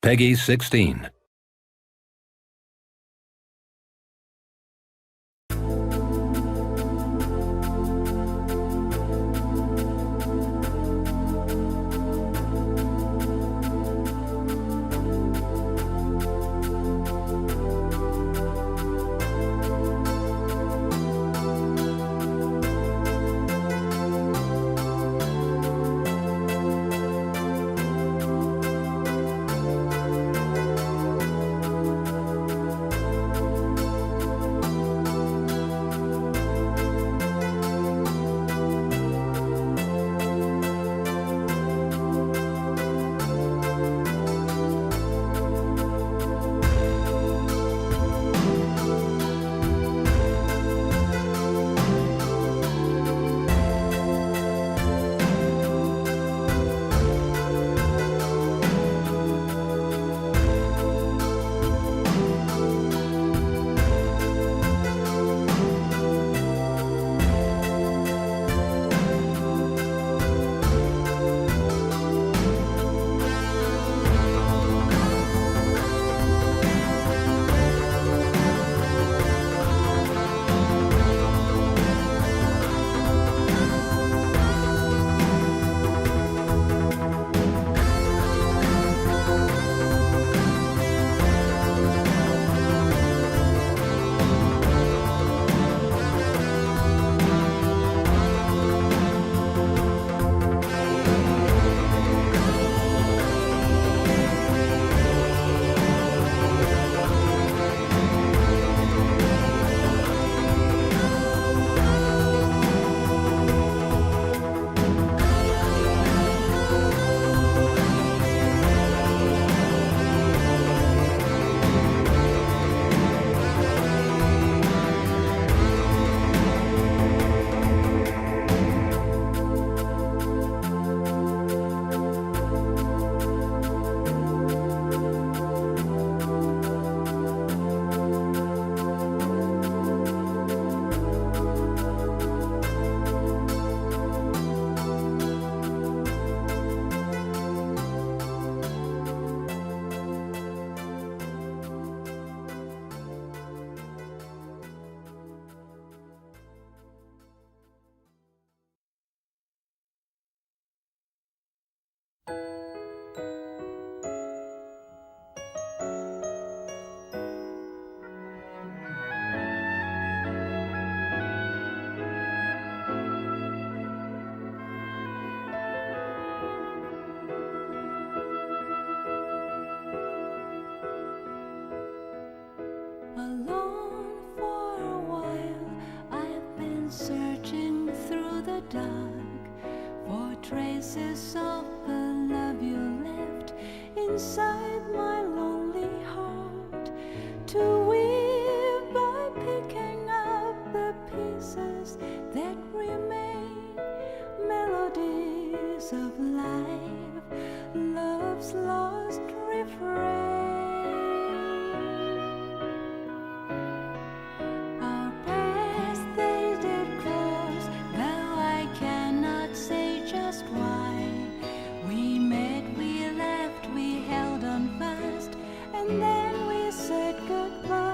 Peggy 16. Alone for a while, I've been searching through the dark for traces of the love you left inside my lonely heart, to weave by picking up the pieces that remain, melodies of life, love's lost refrain. And then we said goodbye.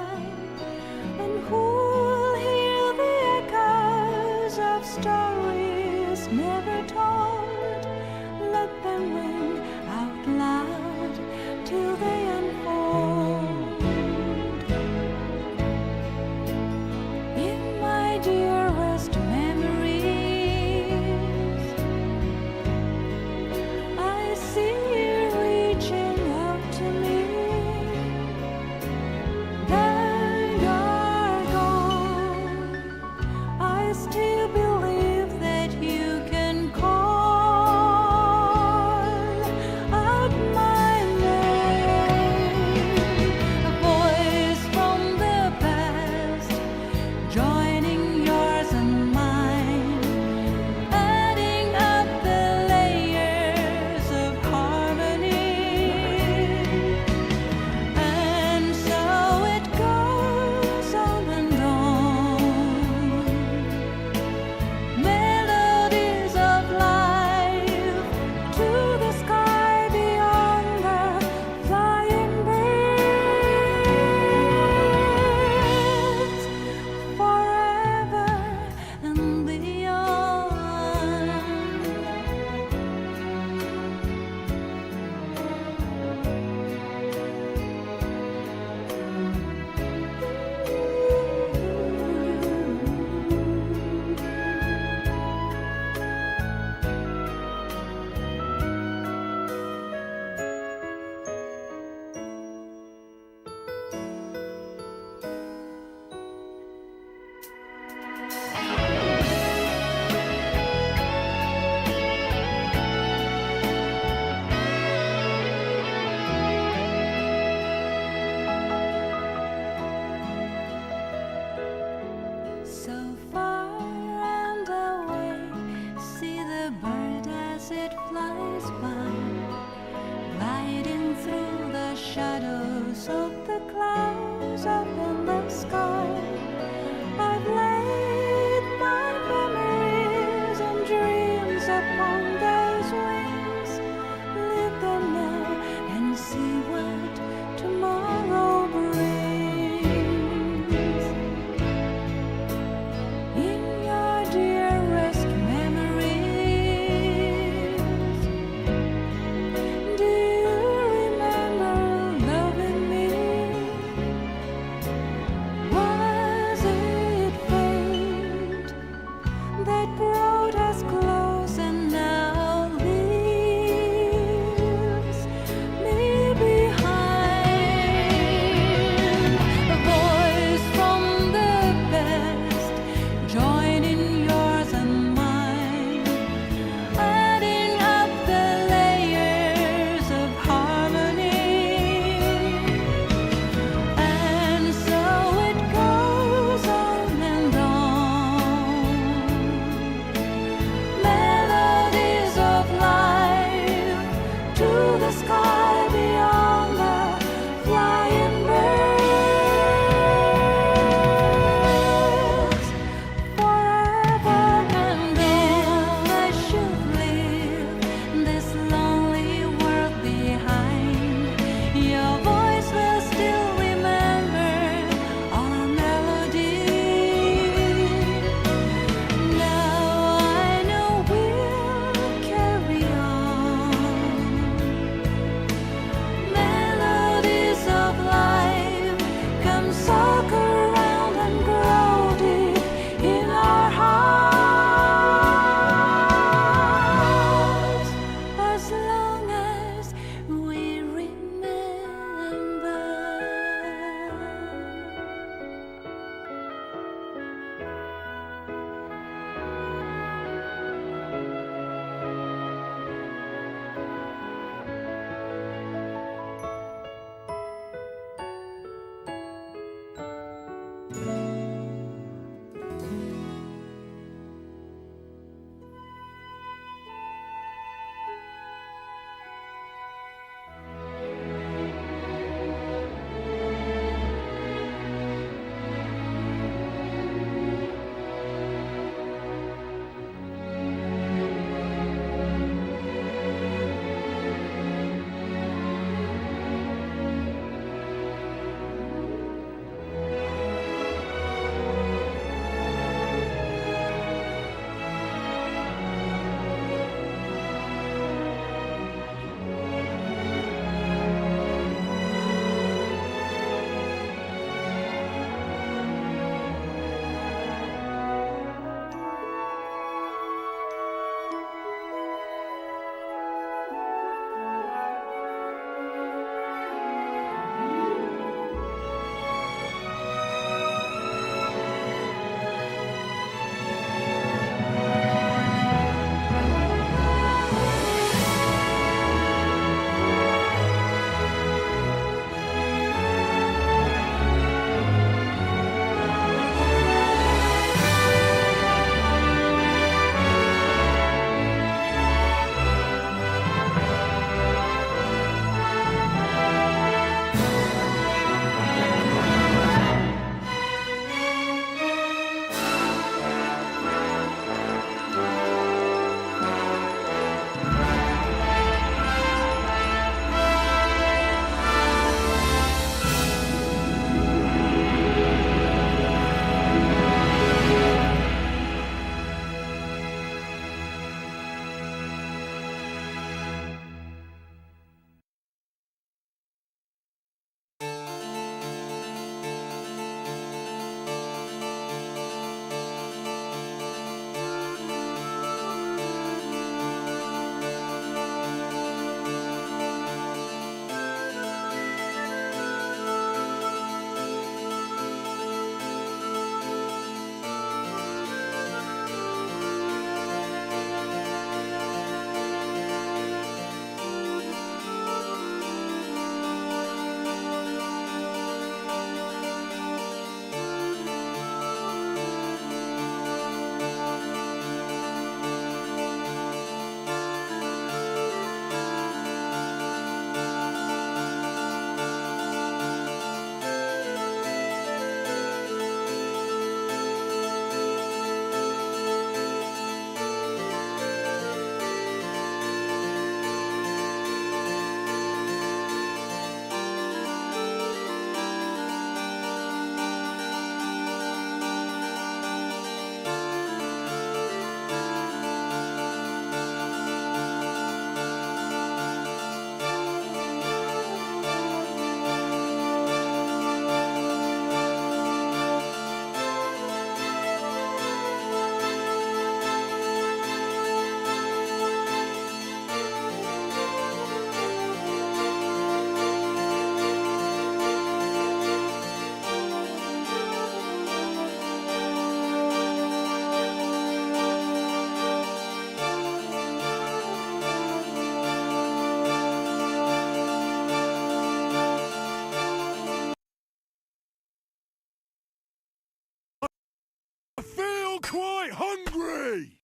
I feel quite hungry!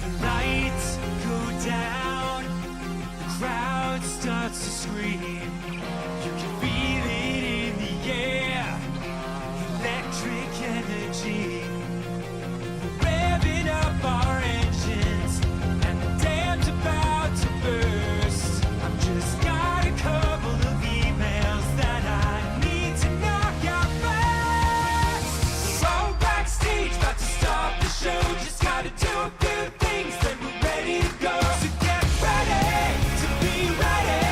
The lights go down, the crowd starts to scream. You can feel it in the air, electric energy. We're revving up our engines, and the dam's about to burst. I've just got a couple of emails that I need to knock out first. We're all backstage, about to start the show. Just gotta do a few things, then we're ready to go. So get ready to be ready,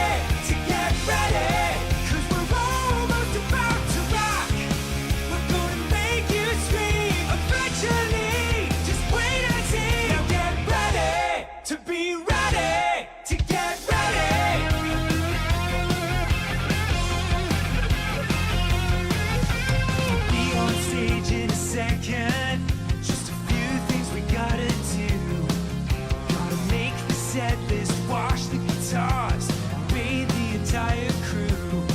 to get ready, 'cause we're almost about to rock. We're gonna make you scream eventually. Just wait and see. Now get ready to be ready, to get ready. We'll be on stage in a second. Just a few things we gotta do. Gotta make the set list, wash the guitars, bathe the entire crew.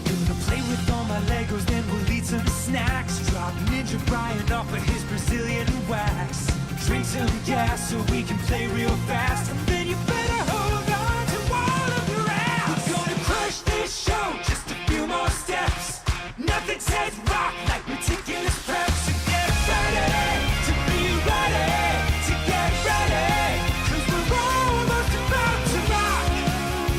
Gonna play with all my Legos, then we'll eat some snacks. Drop Ninja Brian off of his Brazilian wax. Drink some gas so we can play real fast. And then you better hold on to all of your ass. We're gonna crush this show, just a few more steps. Nothing says rock like meticulous prep. So get ready to be ready, to get ready, 'cause we're almost about to rock.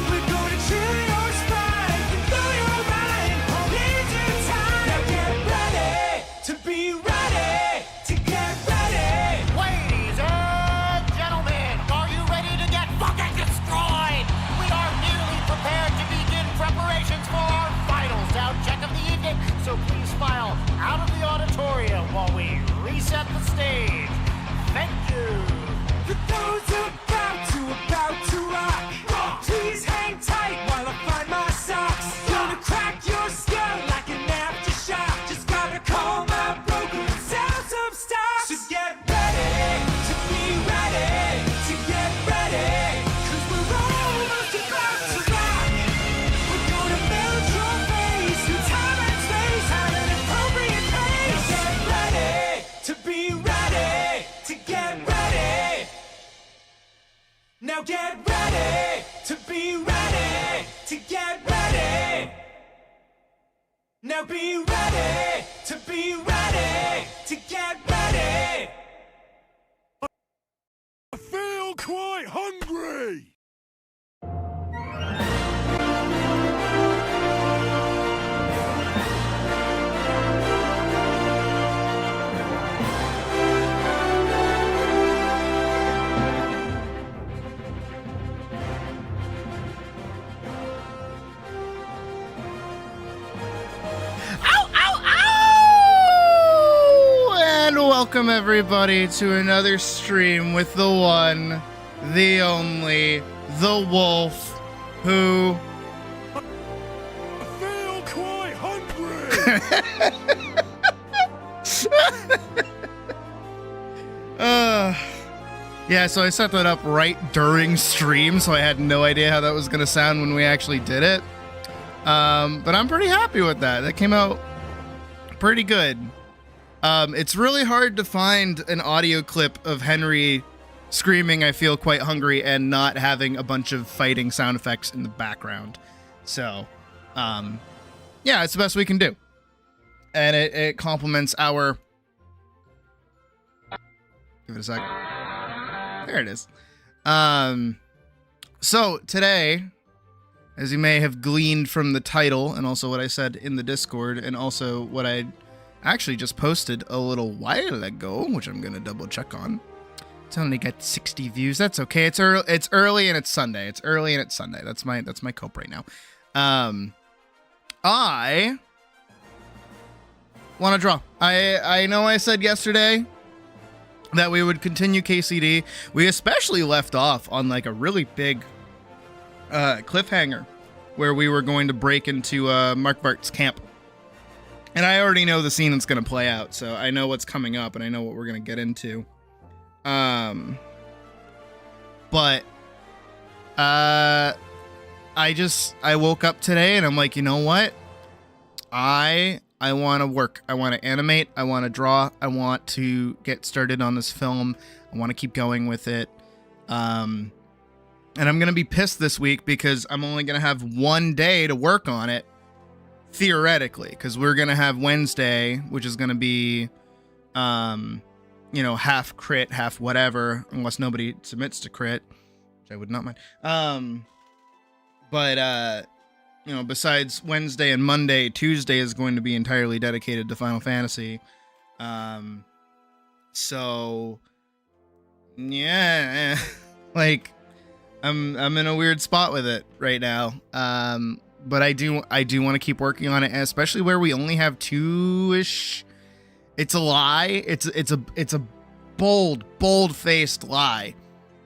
We're gonna chill your spine and blow your mind into time. Now get ready to be ready, to get ready. Ladies and gentlemen, are you ready to get fucking destroyed? We are nearly prepared to begin preparations for our final sound check of the evening, so please file out of the auditorium while we reset the stage. Thank you. For those about to rock, please hang tight while I find my socks. Gonna crack your skull like an aftershock. Just gotta call my broker and sell some stock. So get ready to be ready, to get ready, 'cause we're almost about to rock. We're gonna melt your face through time and space at an appropriate pace. Get ready to be ready, to get ready. Now get ready to be ready, to get ready. Now be ready to be ready, to get ready. I feel quite hungry! And welcome everybody to another stream with the one, the only, the wolf, who... I feel quite hungry! Yeah, so I set that up right during stream, so I had no idea how that was going to sound when we actually did it. But I'm pretty happy with that. That came out pretty good. It's really hard to find an audio clip of Henry screaming, "I feel quite hungry," and not having a bunch of fighting sound effects in the background. So, yeah, it's the best we can do. And it complements our... Give it a sec. There it is. So, today, as you may have gleaned from the title, and also what I said in the Discord, and also what I actually just posted a little while ago, which I'm gonna double check on. It's only got 60 views. That's okay. It's early and it's Sunday. It's early and it's Sunday. That's my cope right now. I want to draw. I know I said yesterday that we would continue KCD. We especially left off on like a really big cliffhanger where we were going to break into Mark Bart's camp. And I already know the scene that's going to play out, so I know what's coming up and I know what we're going to get into. But I woke up today and I'm like, you know what? I want to work. I want to animate. I want to draw. I want to get started on this film. I want to keep going with it. And I'm going to be pissed this week because I'm only going to have one day to work on it, theoretically, because we're going to have Wednesday, which is going to be, half crit, half whatever, unless nobody submits to crit, which I would not mind. But besides Wednesday and Monday, Tuesday is going to be entirely dedicated to Final Fantasy. So yeah, like I'm in a weird spot with it right now. But I do want to keep working on it, and especially where we only have 2-ish. It's a lie. It's a bold-faced lie.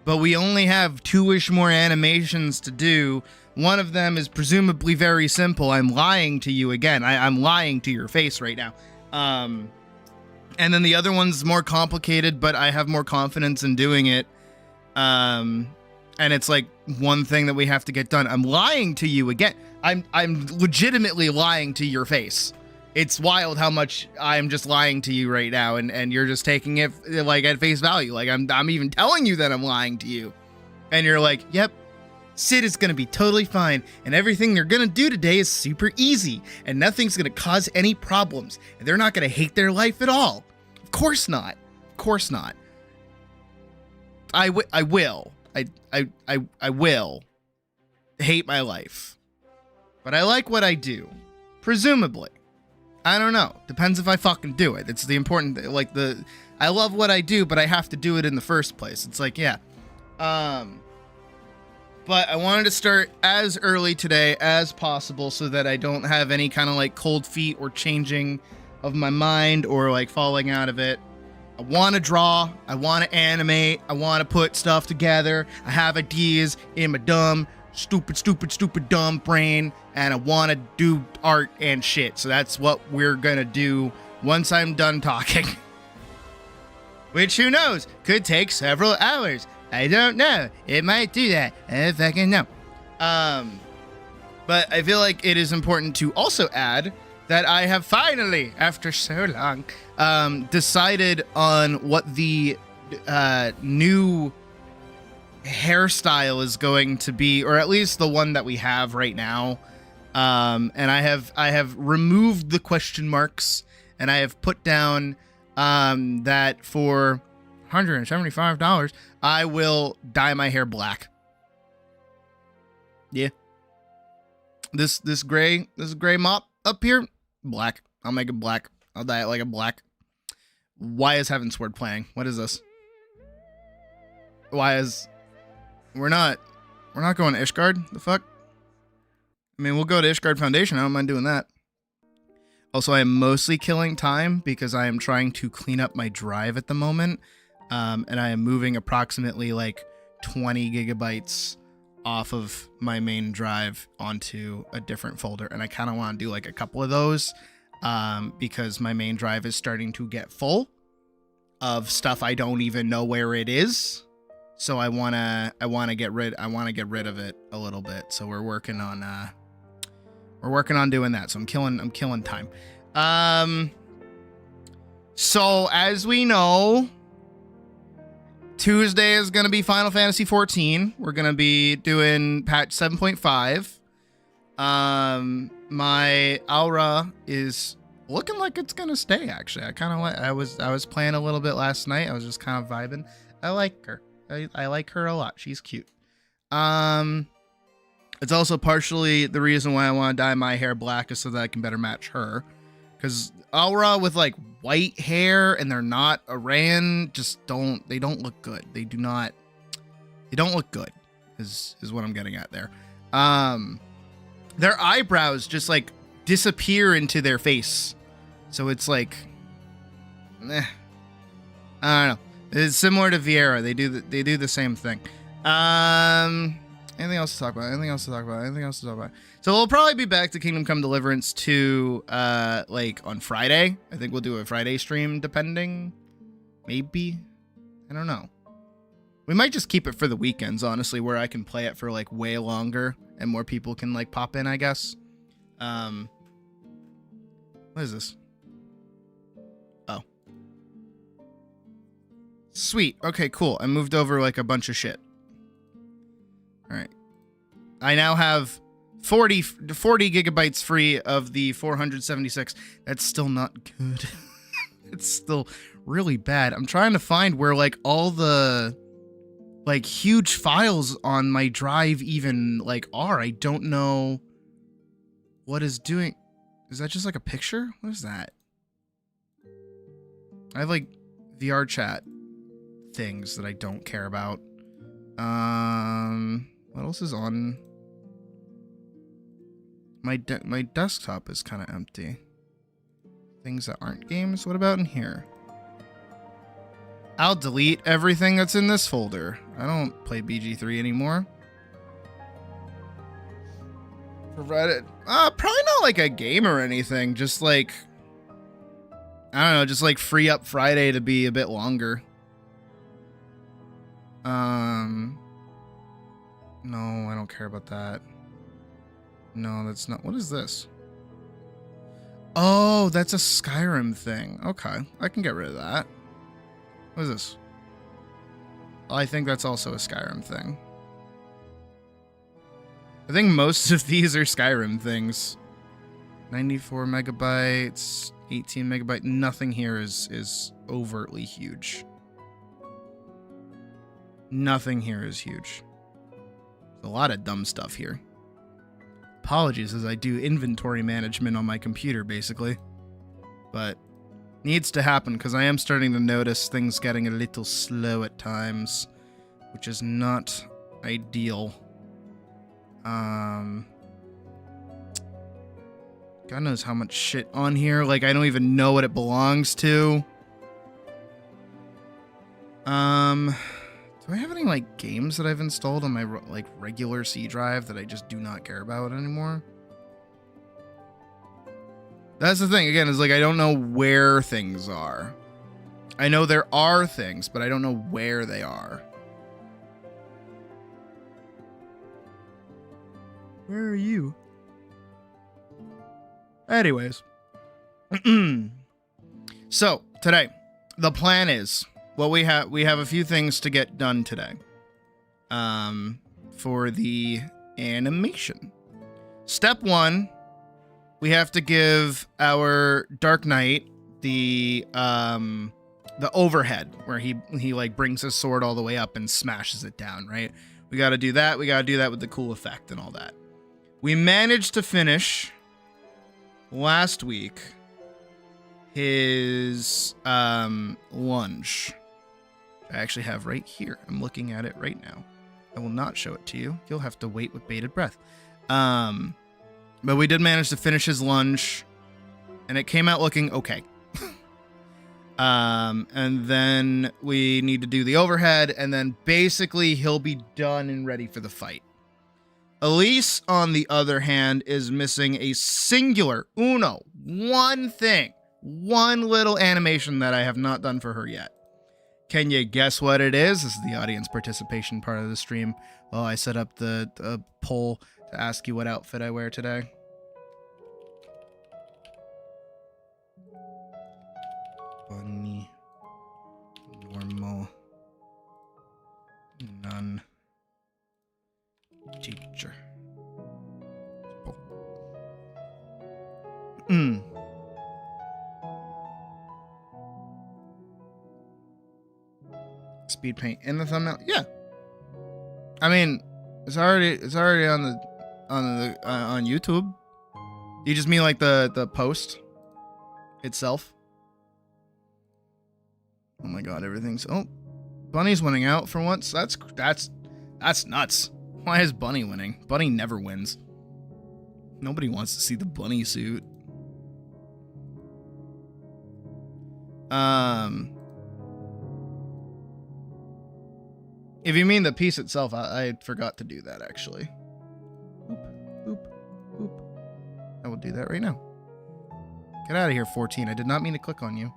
But we only have 2-ish more animations to do. One of them is presumably very simple. I'm lying to you again. I'm lying to your face right now. And then the other one's more complicated, but I have more confidence in doing it. And it's like one thing that we have to get done. I'm lying to you again. I'm legitimately lying to your face. It's wild how much I'm just lying to you right now, and you're just taking it like at face value. Like I'm even telling you that I'm lying to you. And you're like, yep, Sid is going to be totally fine, and everything they're going to do today is super easy, and nothing's going to cause any problems, and they're not going to hate their life at all. Of course not. Of course not. I will. I will hate my life. But I like what I do. Presumably. I don't know. Depends if I fucking do it. It's the important, I love what I do, but I have to do it in the first place. It's like, yeah. But I wanted to start as early today as possible so that I don't have any kind of like cold feet or changing of my mind or like falling out of it. I want to draw. I want to animate. I want to put stuff together. I have ideas in my dumb, stupid, dumb brain, and I want to do art and shit. So that's what we're going to do once I'm done talking. Which, who knows, could take several hours. I don't know. It might do that. I fucking know. But I feel like it is important to also add that I have finally, after so long, decided on what the new hairstyle is going to be, or at least the one that we have right now. And I have removed the question marks, and I have put down that for $175, I will dye my hair black. Yeah. This gray mop up here, black. I'll make it black. I'll dye it like a black. Why is Heaven Sword playing? What is this? We're not going to Ishgard? The fuck? I mean, we'll go to Ishgard Foundation. I don't mind doing that. Also, I am mostly killing time because I am trying to clean up my drive at the moment. And I am moving approximately like 20 gigabytes off of my main drive onto a different folder. And I kind of want to do like a couple of those because my main drive is starting to get full of stuff I don't even know where it is. So I want to get rid of it a little bit. So we're working on doing that. So I'm killing time. So as we know, Tuesday is going to be Final Fantasy 14. We're going to be doing patch 7.5. My aura is looking like it's going to stay, actually. I was playing a little bit last night. I was just kind of vibing. I like her. I like her a lot. She's cute. It's also partially the reason why I want to dye my hair black is so that I can better match her. Because Aura with like white hair and they're not Aran they don't look good. They don't look good is what I'm getting at there. Their eyebrows just like disappear into their face. So it's like, I don't know. It's similar to Vieira. They do the same thing. Anything else to talk about? Anything else to talk about? Anything else to talk about? So we'll probably be back to Kingdom Come Deliverance 2, like on Friday. I think we'll do a Friday stream, depending. Maybe. I don't know. We might just keep it for the weekends, honestly, where I can play it for like way longer and more people can like pop in, I guess. What is this? Oh. Sweet. Okay, cool. I moved over like a bunch of shit. All right. I now have 40 gigabytes free of the 476. That's still not good. It's still really bad. I'm trying to find where like all the like huge files on my drive even like are. I don't know what is doing. Is that just like a picture? What is that? I have like VR chat things that I don't care about. What else is on? My desktop is kind of empty. Things that aren't games. What about in here? I'll delete everything that's in this folder. I don't play BG3 anymore. Provided, probably not like a game or anything. Just like, I don't know, just like free up Friday to be a bit longer. No, I don't care about that. No, that's not. What is this? Oh, that's a Skyrim thing. Okay, I can get rid of that. What is this? I think that's also a Skyrim thing. I think most of these are Skyrim things. 94 megabytes, 18 megabyte. Nothing here is overtly huge. Nothing here is huge. There's a lot of dumb stuff here. Apologies as I do inventory management on my computer, basically. But needs to happen because I am starting to notice things getting a little slow at times, which is not ideal. God knows how much shit on here. Like, I don't even know what it belongs to. Do I have any, like, games that I've installed on my, like, regular C drive that I just do not care about anymore? That's the thing, again, is, like, I don't know where things are. I know there are things, but I don't know where they are. Where are you? Anyways. So, today, the plan is, well, we have a few things to get done today. For the animation. Step 1, we have to give our Dark Knight the overhead where he like brings his sword all the way up and smashes it down, right? We got to do that. We got to do that with the cool effect and all that. We managed to finish last week his lunge. I actually have right here. I'm looking at it right now. I will not show it to you. You'll have to wait with bated breath. But we did manage to finish his lunge, and it came out looking okay. And then we need to do the overhead, and then basically he'll be done and ready for the fight. Elise, on the other hand, is missing a singular, one thing, one little animation that I have not done for her yet. Can you guess what it is? This is the audience participation part of the stream. Well, I set up the poll to ask you what outfit I wear today. Bunny. Normal. None. Teacher. Speed paint in the thumbnail. Yeah. I mean, it's already on YouTube. You just mean like the post itself? Oh my god, everything's Bunny's winning out for once. That's nuts. Why is Bunny winning? Bunny never wins. Nobody wants to see the bunny suit. If you mean the piece itself, I forgot to do that actually. Oop, oop, oop. I will do that right now. Get out of here, 14. I did not mean to click on you.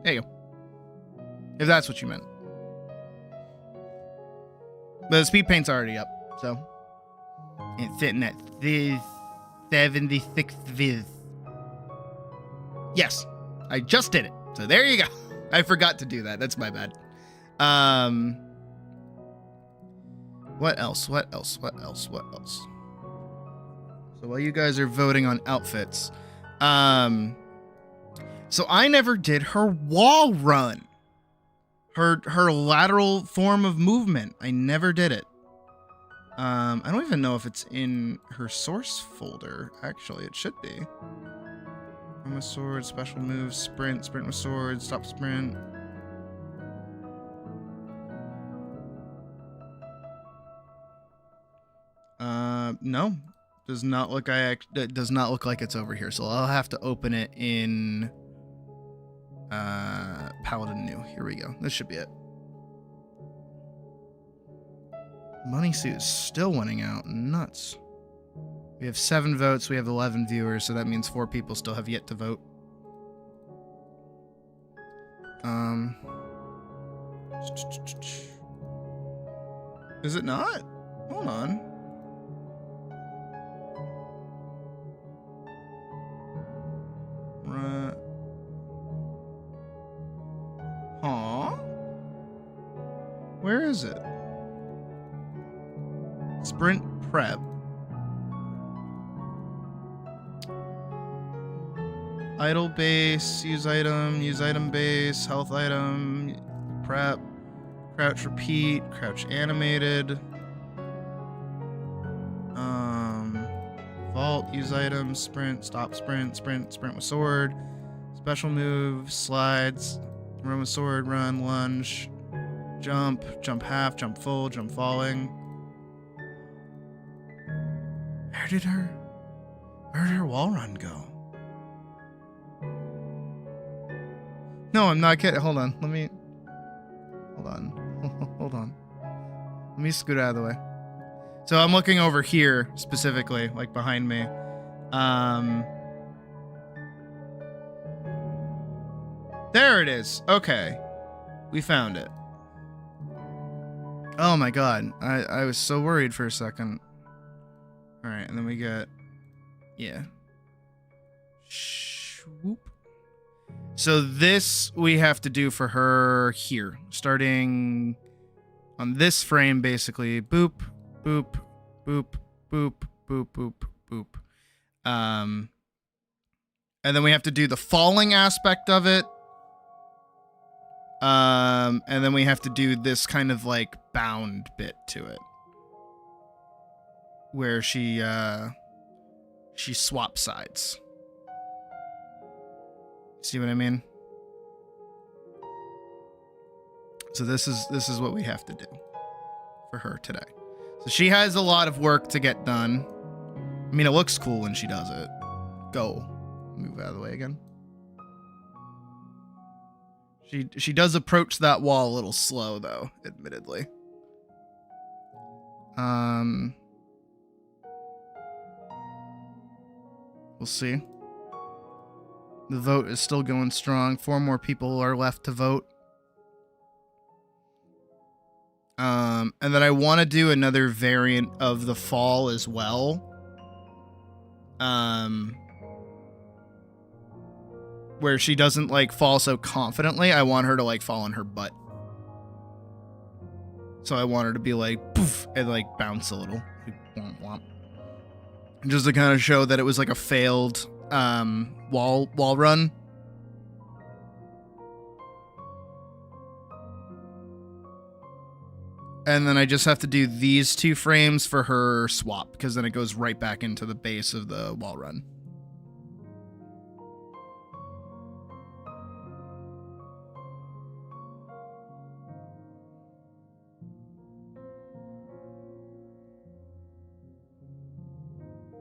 There you go. If that's what you meant. But the speed paint's already up, so. It's sitting at 76th viz. Yes, I just did it. So there you go. I forgot to do that. That's my bad. What else? What else? What else? What else? So while you guys are voting on outfits, so I never did her wall run. Her lateral form of movement. I never did it. I don't even know if it's in her source folder. Actually, it should be. Run with sword, special moves, sprint, sprint with sword, stop sprint. No. Does not look it does not look like it's over here, so I'll have to open it in Paladin New. Here we go. This should be it. Money suit is still winning out. Nuts. We have 7 votes. We have 11 viewers, so that means 4 people still have yet to vote. Is it not? Hold on. Right. Huh? Where is it? Sprint prep. Idle base, use item base, health item, prep, crouch repeat, crouch animated. Vault, use items, sprint, stop sprint, sprint, sprint with sword, special move, slides, run with sword, run, lunge, jump, jump half, jump full, jump falling. Where did her wall run go? No, I'm not kidding. Hold on. Hold on. Let me scoot out of the way. So I'm looking over here specifically, like behind me. There it is. Okay. We found it. Oh my god. I was so worried for a second. Alright, and then we got... Yeah. Swoop. So this we have to do for her here. Starting on this frame, basically. Boop, boop, boop, boop, boop, boop, boop. And then we have to do the falling aspect of it. And then we have to do this kind of like bound bit to it. Where she swaps sides. See what I mean? So this is what we have to do for her today. So she has a lot of work to get done. I mean, it looks cool when she does it. Go. Move out of the way again. She does approach that wall a little slow though, admittedly. We'll see. The vote is still going strong. 4 more people are left to vote. And then I want to do another variant of the fall as well. Where she doesn't like fall so confidently. I want her to like fall on her butt. So I want her to be like poof and like bounce a little. Like, womp womp. Just to kind of show that it was like a failed wall run. And then I just have to do these 2 frames for her swap, because then it goes right back into the base of the wall run.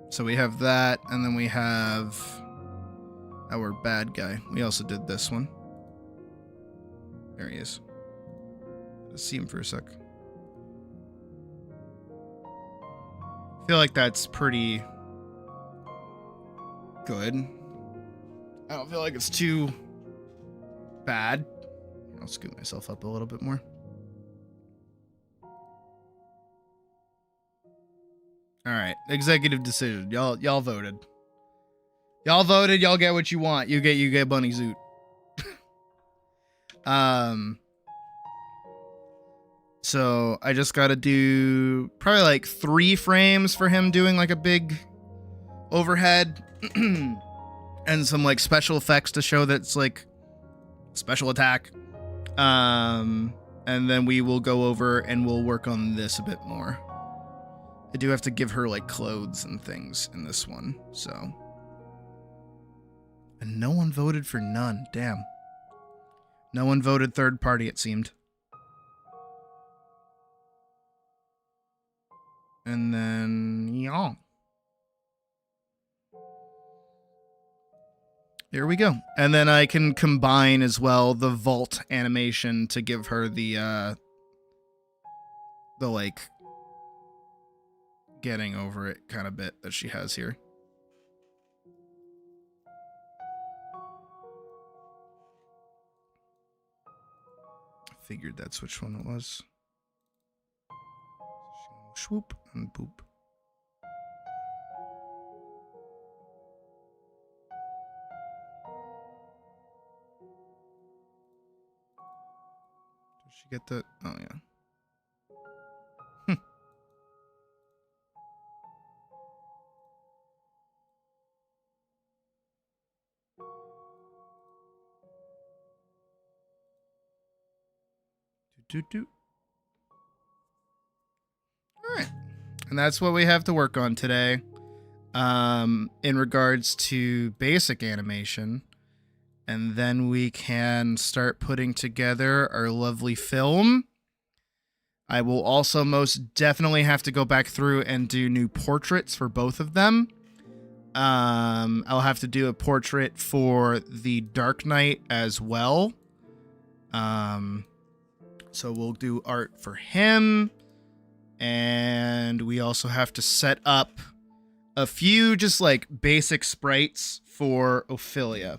So we have that, and then we have our bad guy. We also did this one. There he is. Let's see him for a sec. I feel like that's pretty good. I don't feel like it's too bad. I'll scoot myself up a little bit more. All right, executive decision. Y'all voted. Y'all voted. Y'all get what you want. You get Bunny Zoot. So I just got to do probably like 3 frames for him doing like a big overhead and some like special effects to show that it's like special attack. And then we will go over and we'll work on this a bit more. I do have to give her like clothes and things in this one, so. And no one voted for none. Damn. No one voted third party, it seemed. And then, yeah. There we go. And then I can combine as well the vault animation to give her the like getting over it kind of bit that she has here. Figured that's which one it was. Swoop and boop. Did she get that? Oh, yeah. Do. All right. And that's what we have to work on today. In regards to basic animation. And then we can start putting together our lovely film. I will also most definitely have to go back through and do new portraits for both of them. I'll have to do a portrait for the Dark Knight as well. So we'll do art for him. And we also have to set up a few just like basic sprites for Ophelia.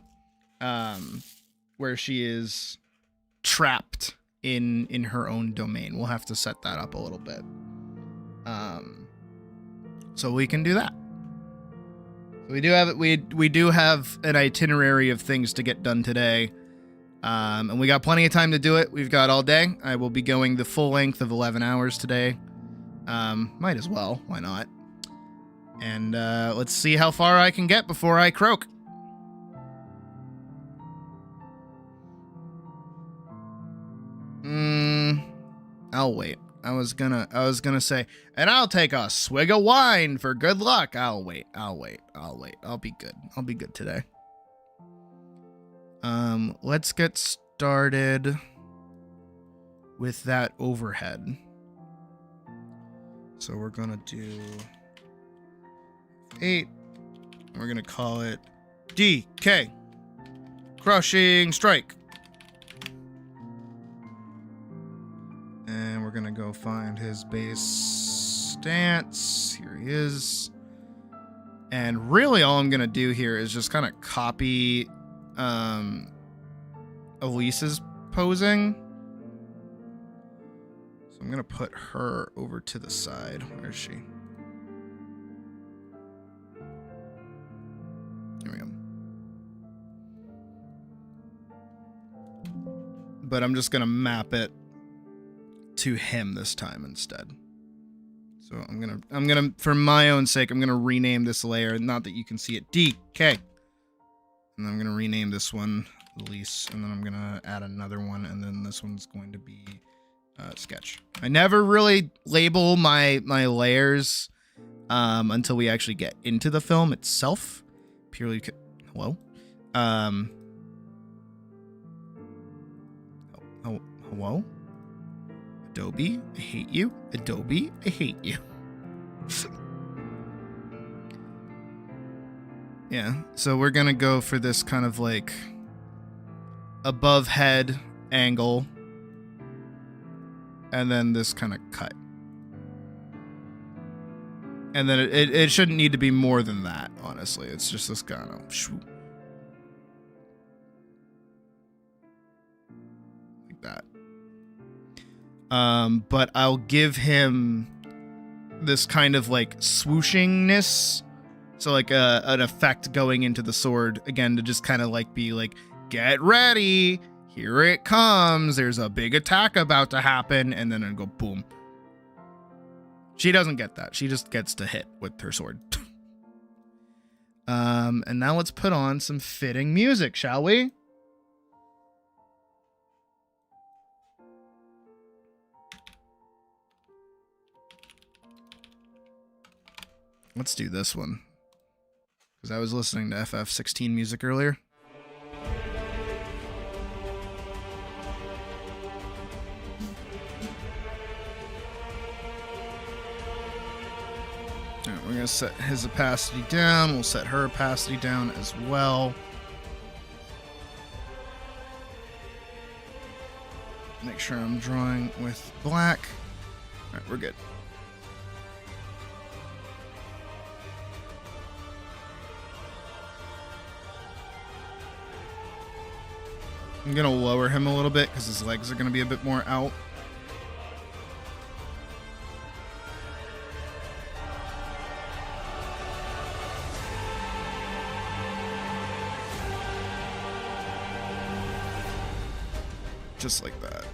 Where she is trapped in her own domain. We'll have to set that up a little bit. So we can do that. We do have an itinerary of things to get done today. And we got plenty of time to do it. We've got all day. I will be going the full length of 11 hours today. Might as well. Why not? And let's see how far I can get before I croak. I'll wait. I was gonna say, and I'll take a swig of wine for good luck. I'll wait. I'll be good. I'll be good today. Let's get started with that overhead. So we're gonna do 8. We're gonna call it DK. Crushing Strike. And we're gonna go find his base stance. Here he is. And really all I'm gonna do here is just kind of copy Elise's posing. So I'm gonna put her over to the side. Where is she? There we go. But I'm just gonna map it to him this time instead. So I'm gonna for my own sake, I'm gonna rename this layer, not that you can see it, DK. And I'm gonna rename this one Elise, and then I'm gonna add another one, and then this one's going to be Sketch. I never really label my layers until we actually get into the film itself. Purely hello? Hello? Adobe, I hate you. Adobe, I hate you. Yeah, so we're gonna go for this kind of like above head angle. and then this kind of cut. And then it shouldn't need to be more than that, honestly. It's just this kind of shoo. Like that. But I'll give him this kind of like swooshingness. So like an effect going into the sword again to just kind of like be like, get ready, here it comes, there's a big attack about to happen, and then it'll go boom. She doesn't get that. She just gets to hit with her sword. And now let's put on some fitting music, shall we? Let's do this one. Because I was listening to FF16 music earlier. Alright, we're going to set his opacity down. We'll set her opacity down as well. Make sure I'm drawing with black. Alright, we're good. I'm going to lower him a little bit because his legs are going to be a bit more out. Just like that.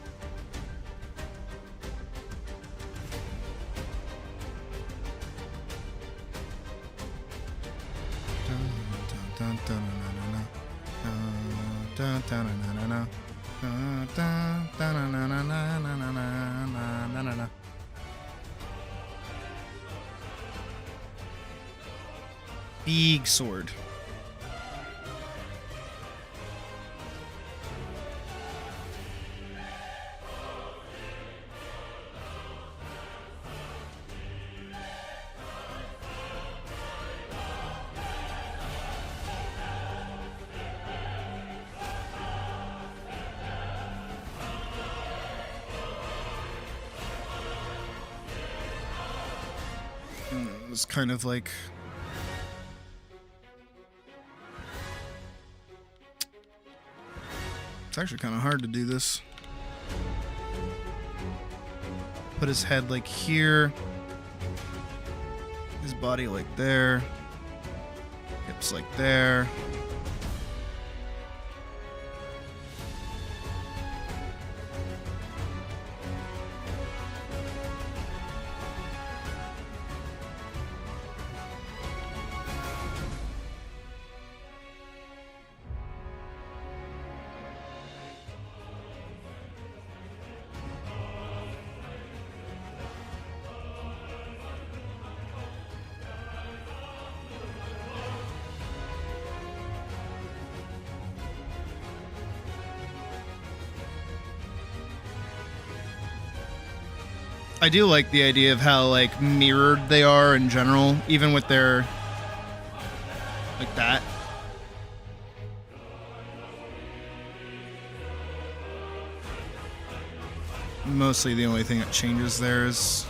Big sword. It was kind of like it's actually kind of hard to do this. Put his head like here, his body like there, hips like there. I do like the idea of how like mirrored they are in general, even with their like that. Mostly the only thing that changes there is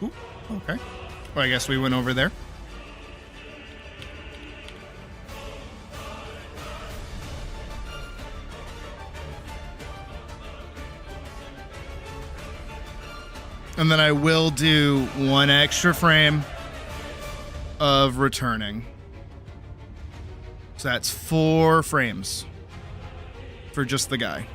ooh, okay. Well, I guess we went over there. And then I will do one extra frame of returning. So that's 4 frames for just the guy.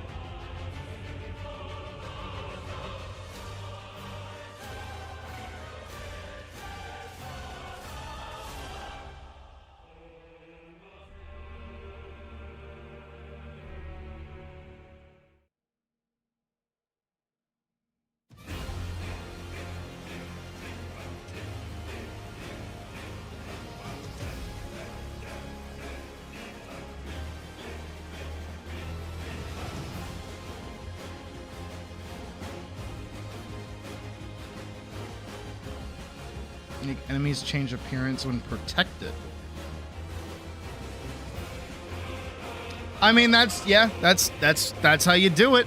Make enemies change appearance when protected. I mean, that's how you do it.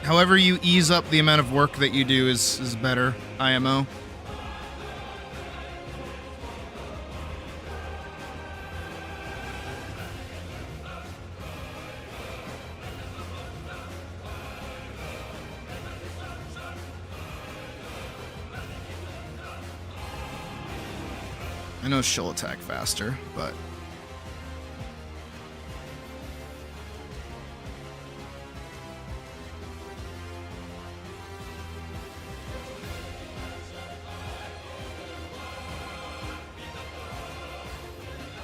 However you ease up the amount of work that you do is better, IMO. I know she'll attack faster, but...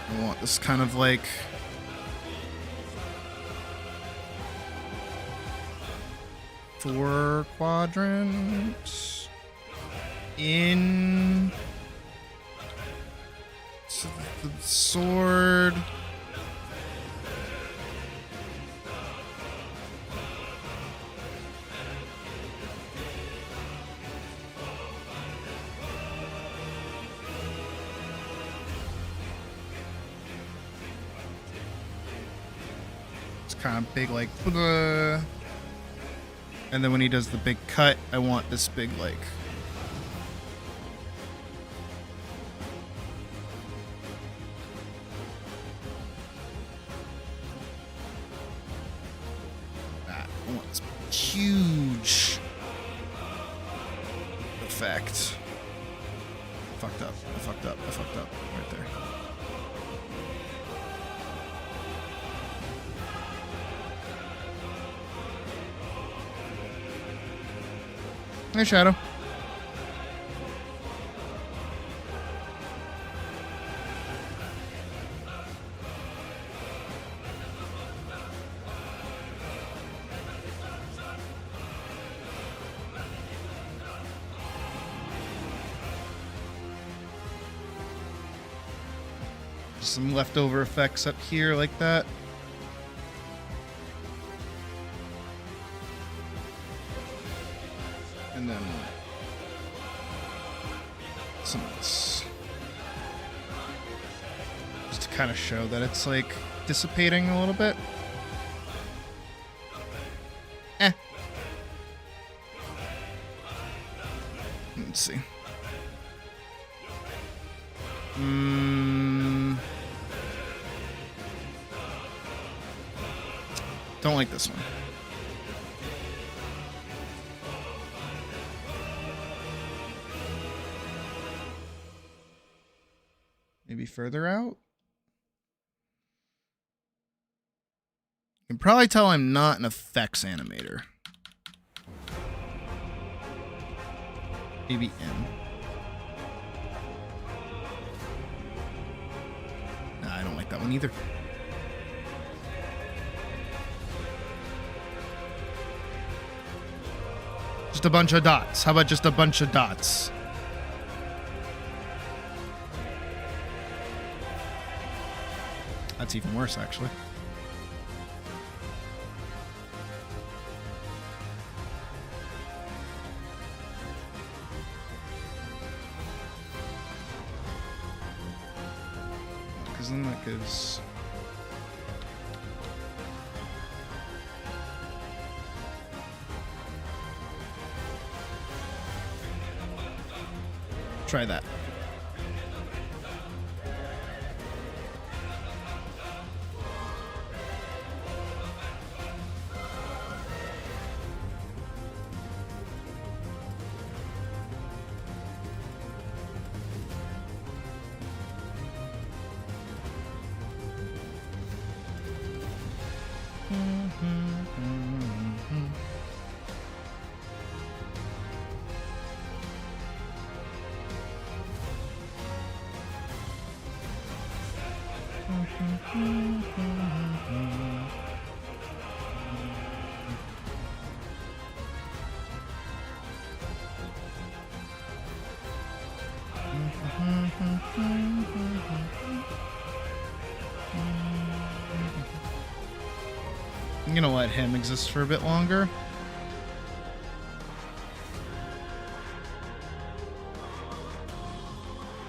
I want this kind of like... four quadrants in... the sword. It's kind of big, like, and then when he does the big cut, I want this big, like, huge effect. Fucked up. I fucked up. I fucked up. Right there. Hey, Shadow. Some leftover effects up here like that. And then some of this. Just to kind of show that it's like dissipating a little bit. Let's see. Don't like this one. Maybe further out? You can probably tell I'm not an effects animator. Maybe M. Nah, I don't like that one either. Just a bunch of dots. How about just a bunch of dots? That's even worse, actually. Because then that gives... Try that. I'm gonna let him exist for a bit longer.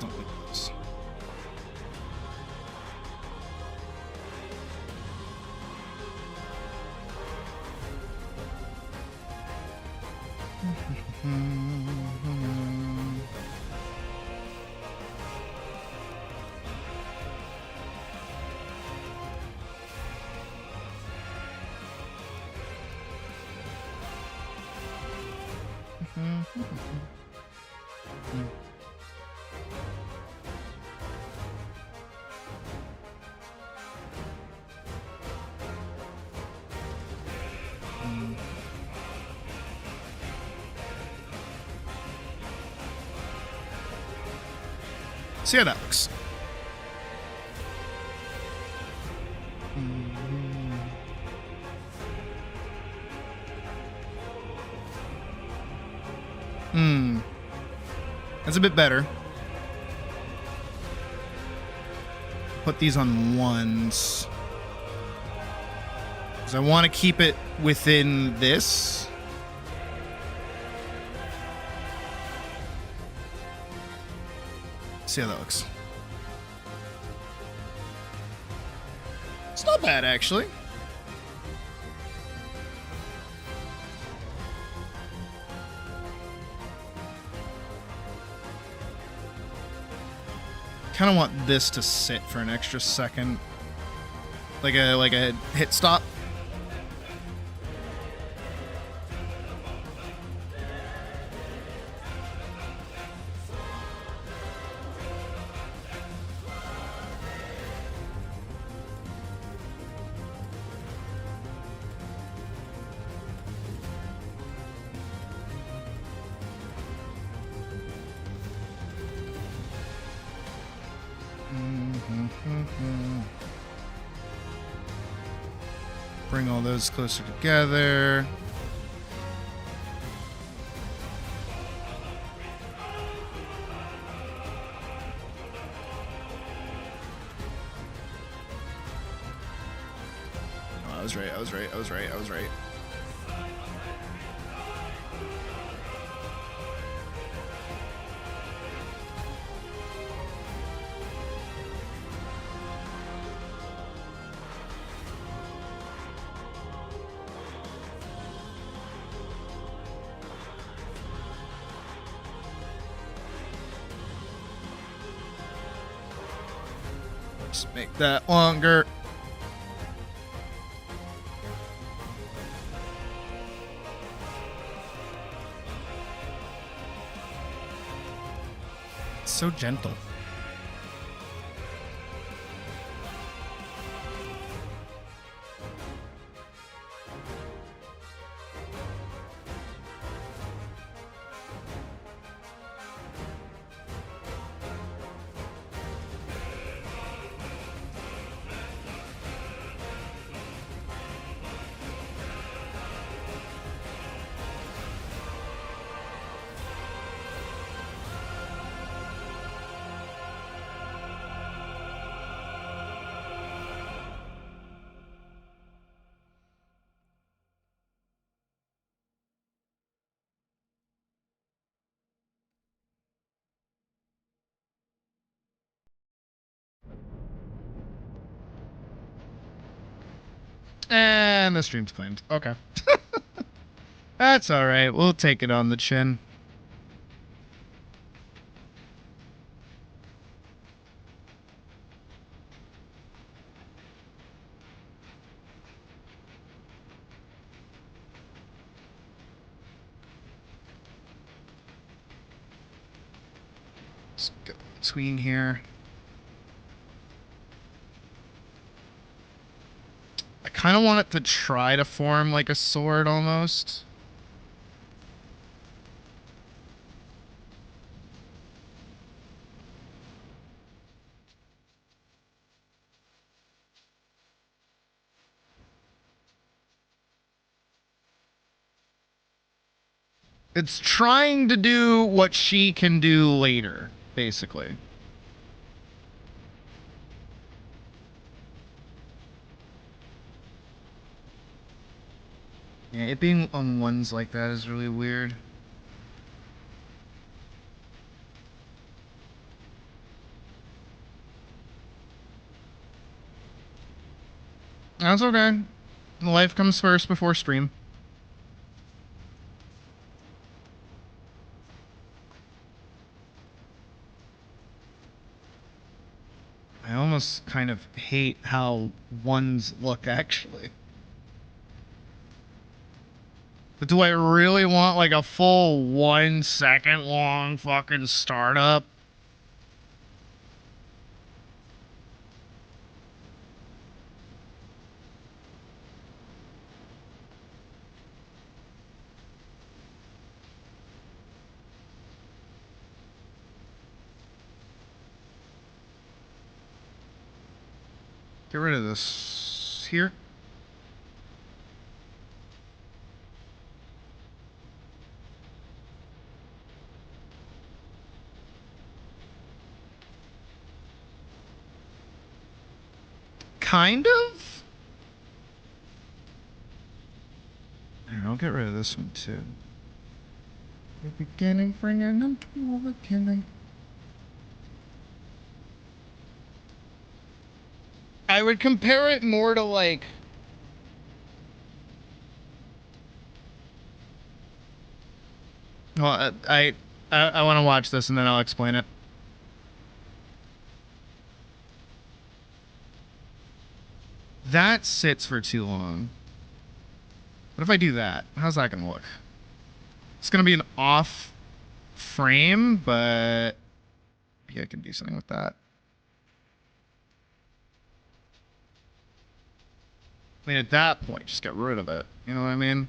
Don't like this. See how that looks. That's a bit better. Put these on ones. Because I want to keep it within this. See how that looks. It's not bad, actually. Kind of want this to sit for an extra second, like a hit stop. Bring all those closer together. Oh, I was right. I was right. Just make that longer. It's so gentle. And the stream's claimed. Okay. That's alright. We'll take it on the chin. Let's go between here. I kind of want it to try to form like a sword almost. It's trying to do what she can do later, basically. Yeah, it being on ones like that is really weird. That's okay. Life comes first before stream. I almost kind of hate how ones look, actually. But do I really want, like, a full 1 second long fucking startup? Get rid of this here. Kind of? Here, I'll get rid of this one too. The beginning, bringing them to the beginning. I would compare it more to like... Well, I want to watch this and then I'll explain it. That sits for too long. What if I do that? How's that gonna look? It's gonna be an off frame, but maybe I can do something with that. I mean, at that point, just get rid of it. You know what I mean?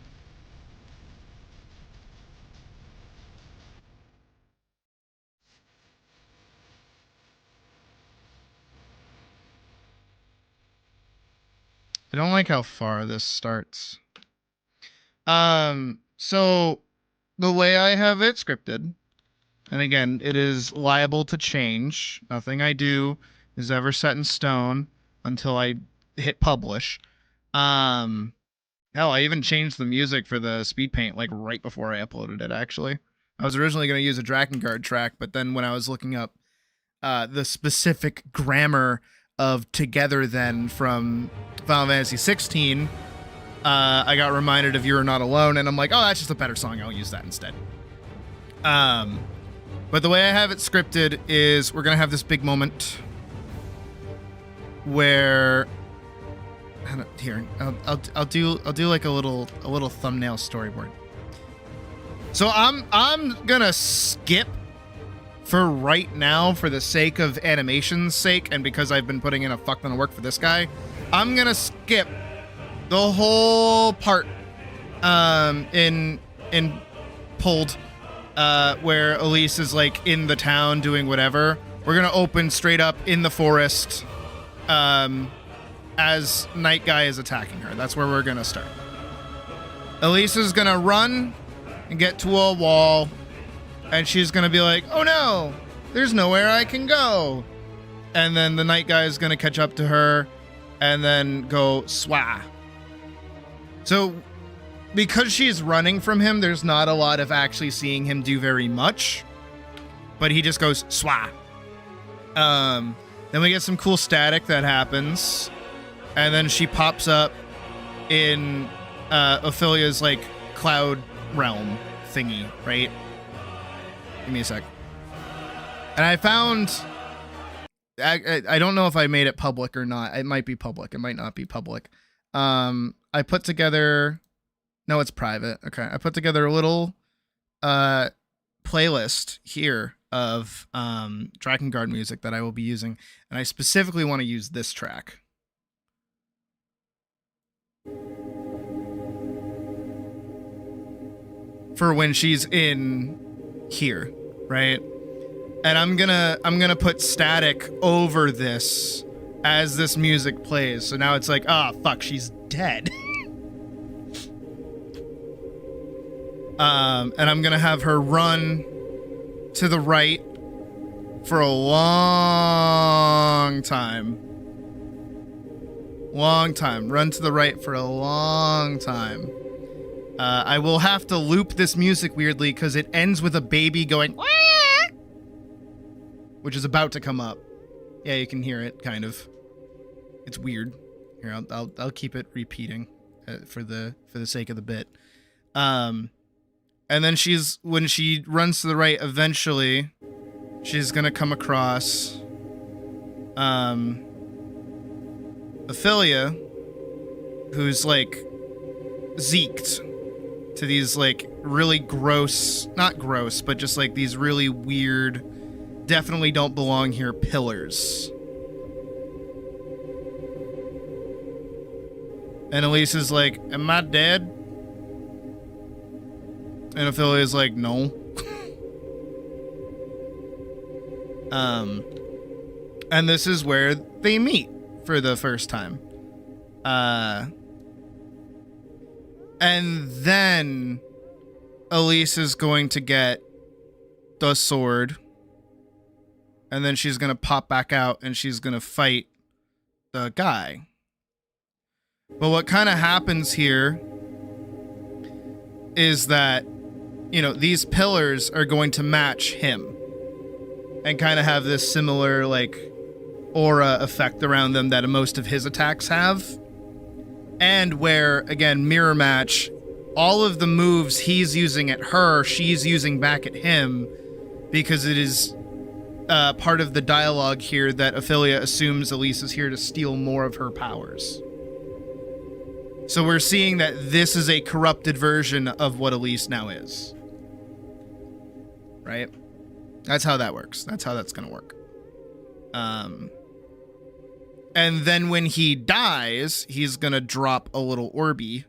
I don't like how far this starts. So the way I have it scripted, and again, it is liable to change. Nothing I do is ever set in stone until I hit publish. Hell, I even changed the music for the speed paint like right before I uploaded it, actually. I was originally going to use a Drakengard track, but then when I was looking up the specific grammar of Together Then from Final Fantasy 16, I got reminded of You're Not Alone, and I'm like, oh, that's just a better song. I'll use that instead. But the way I have it scripted is we're going to have this big moment where... Here, I'll do like a little thumbnail storyboard. So I'm gonna skip for right now for the sake of animation's sake, and because I've been putting in a fuck ton of work for this guy, I'm gonna skip the whole part in pulled where Elise is like in the town doing whatever. We're gonna open straight up in the forest. As Night Guy is attacking her. That's where we're gonna start. Elise is gonna run and get to a wall, and she's gonna be like, oh no, there's nowhere I can go. And then the Night Guy is gonna catch up to her and then go swah. So because she's running from him, there's not a lot of actually seeing him do very much, but he just goes swah. Then we get some cool static that happens. And then she pops up in Ophelia's, like, cloud realm thingy, right? Give me a sec. And I found... I don't know if I made it public or not. It might be public. It might not be public. I put together... No, it's private. Okay. I put together a little playlist here of Drakengard music that I will be using. And I specifically want to use this track. For when she's in here, right? And I'm gonna put static over this as this music plays. So now it's like, ah, fuck, she's dead. And I'm gonna have her run to the right for a long time. Long time. Run to the right for a long time. I will have to loop this music weirdly because it ends with a baby going, "Wah!" which is about to come up. Yeah, you can hear it, kind of. It's weird. Here, I'll keep it repeating for the sake of the bit. And then when she runs to the right, eventually, she's gonna come across Ophelia, who's like zeked to these like really gross, not gross, but just like these really weird, definitely don't belong here pillars. And Elise is like, am I dead? And Ophelia is like, no. And this is where they meet for the first time. And then Elise is going to get the sword. And then she's going to pop back out and she's going to fight the guy. But what kind of happens here is that, you know, these pillars are going to match him and kind of have this similar, like, aura effect around them that most of his attacks have. And where, again, mirror match, all of the moves he's using at her, she's using back at him, because it is part of the dialogue here that Ophelia assumes Elise is here to steal more of her powers. So we're seeing that this is a corrupted version of what Elise now is. Right? That's how that works. That's how that's going to work. And then when he dies, he's going to drop a little Orby.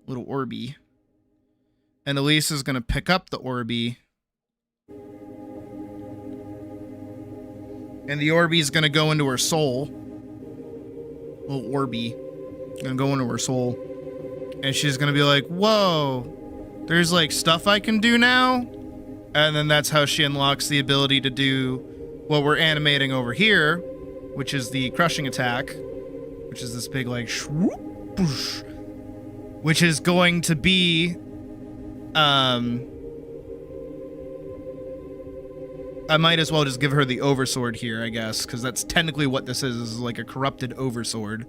And Elise is going to pick up the Orby. And the Orby is going to go into her soul. Little Orby. Going to go into her soul. And she's going to be like, whoa, there's like stuff I can do now? And then that's how she unlocks the ability to do what we're animating over here, which is the crushing attack, which is this big like shwoop, boosh, which is going to be I might as well just give her the oversword here, I guess, because that's technically what this is like a corrupted oversword.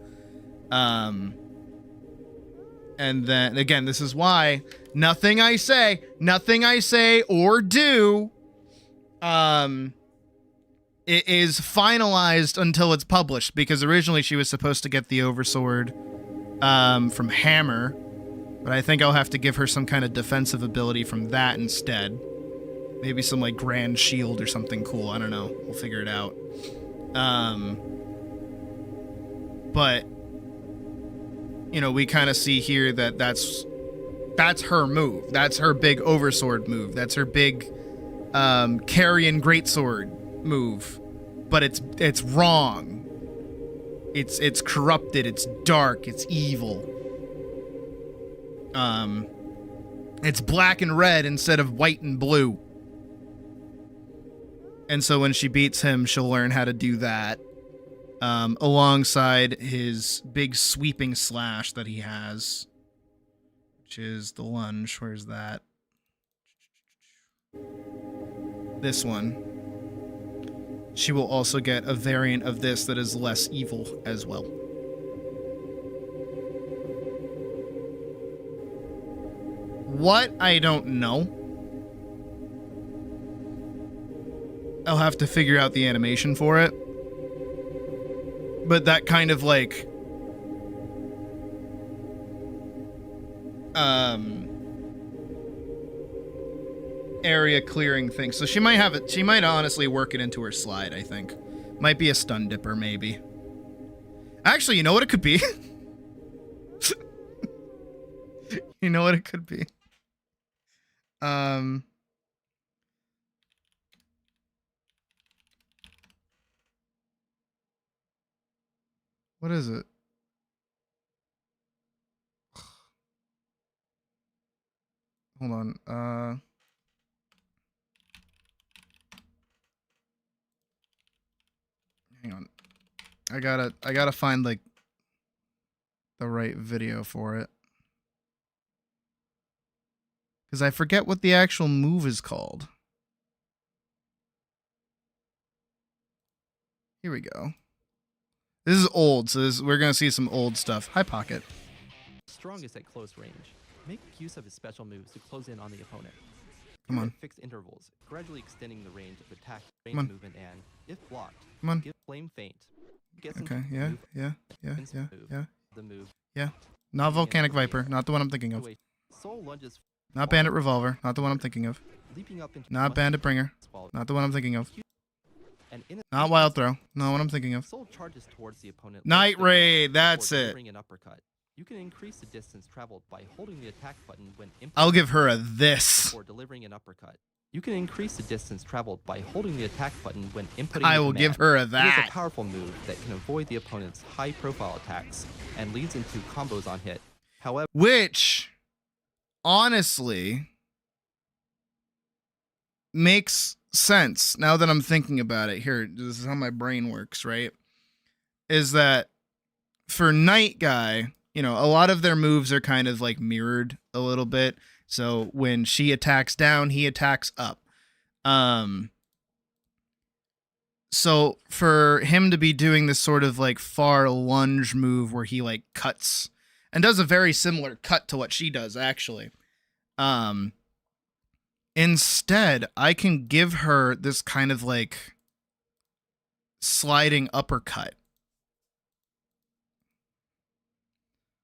And then again, this is why nothing I say or do it is finalized until it's published, because originally she was supposed to get the oversword from Hammer, but I think I'll have to give her some kind of defensive ability from that instead. Maybe some like grand shield or something cool. I don't know. We'll figure it out. But you know, we kind of see here that that's her move. That's her big oversword move. That's her big Carrion greatsword move. But it's wrong. It's corrupted. It's dark. It's evil. It's black and red instead of white and blue. And so when she beats him, she'll learn how to do that. Alongside his big sweeping slash that he has, which is the lunge. Where's that? This one. She will also get a variant of this that is less evil as well. What? I don't know. I'll have to figure out the animation for it. But that kind of like area clearing thing. So she might have it. She might honestly work it into her slide, I think. Might be a stun dipper, maybe. Actually, you know what it could be? You know what it could be? What is it? Hold on. Hang on. I gotta find like the right video for it. Because I forget what the actual move is called. Here we go. This is old, so we're going to see some old stuff. Hi, Pocket. Strongest at close range. Make use of his special moves to close in on the opponent. Come on. At fixed intervals, gradually extending the range of attack, Come on. range movement, and, if blocked, Come on. give flame feint. Gets into Okay, the yeah, move, yeah, yeah, instant yeah, move, yeah, the move. yeah. Not Volcanic Viper, not the one I'm thinking of. Soul lunges Not Bandit Revolver, not the one I'm thinking of. leaping up into Not Bandit Bringer, not the one I'm thinking of. Not Wild Throw, not what I'm thinking of. Soul charges towards the opponent. Night Raid, that's before it. delivering an uppercut. You can increase the distance traveled by holding the attack button when inputting I'll give her a this. before delivering an uppercut. You can increase the distance traveled by holding the attack button when inputting I the will give command. her a It is that. a powerful move that can avoid the opponent's high-profile attacks and leads into combos on hit. However, Which, honestly, makes sense now that I'm thinking about it. Here, this is how my brain works, right? Is that for Night Guy, you know, a lot of their moves are kind of like mirrored a little bit. So when she attacks down, he attacks up. So for him to be doing this sort of like far lunge move where he like cuts and does a very similar cut to what she does, actually. Instead, I can give her this kind of like sliding uppercut.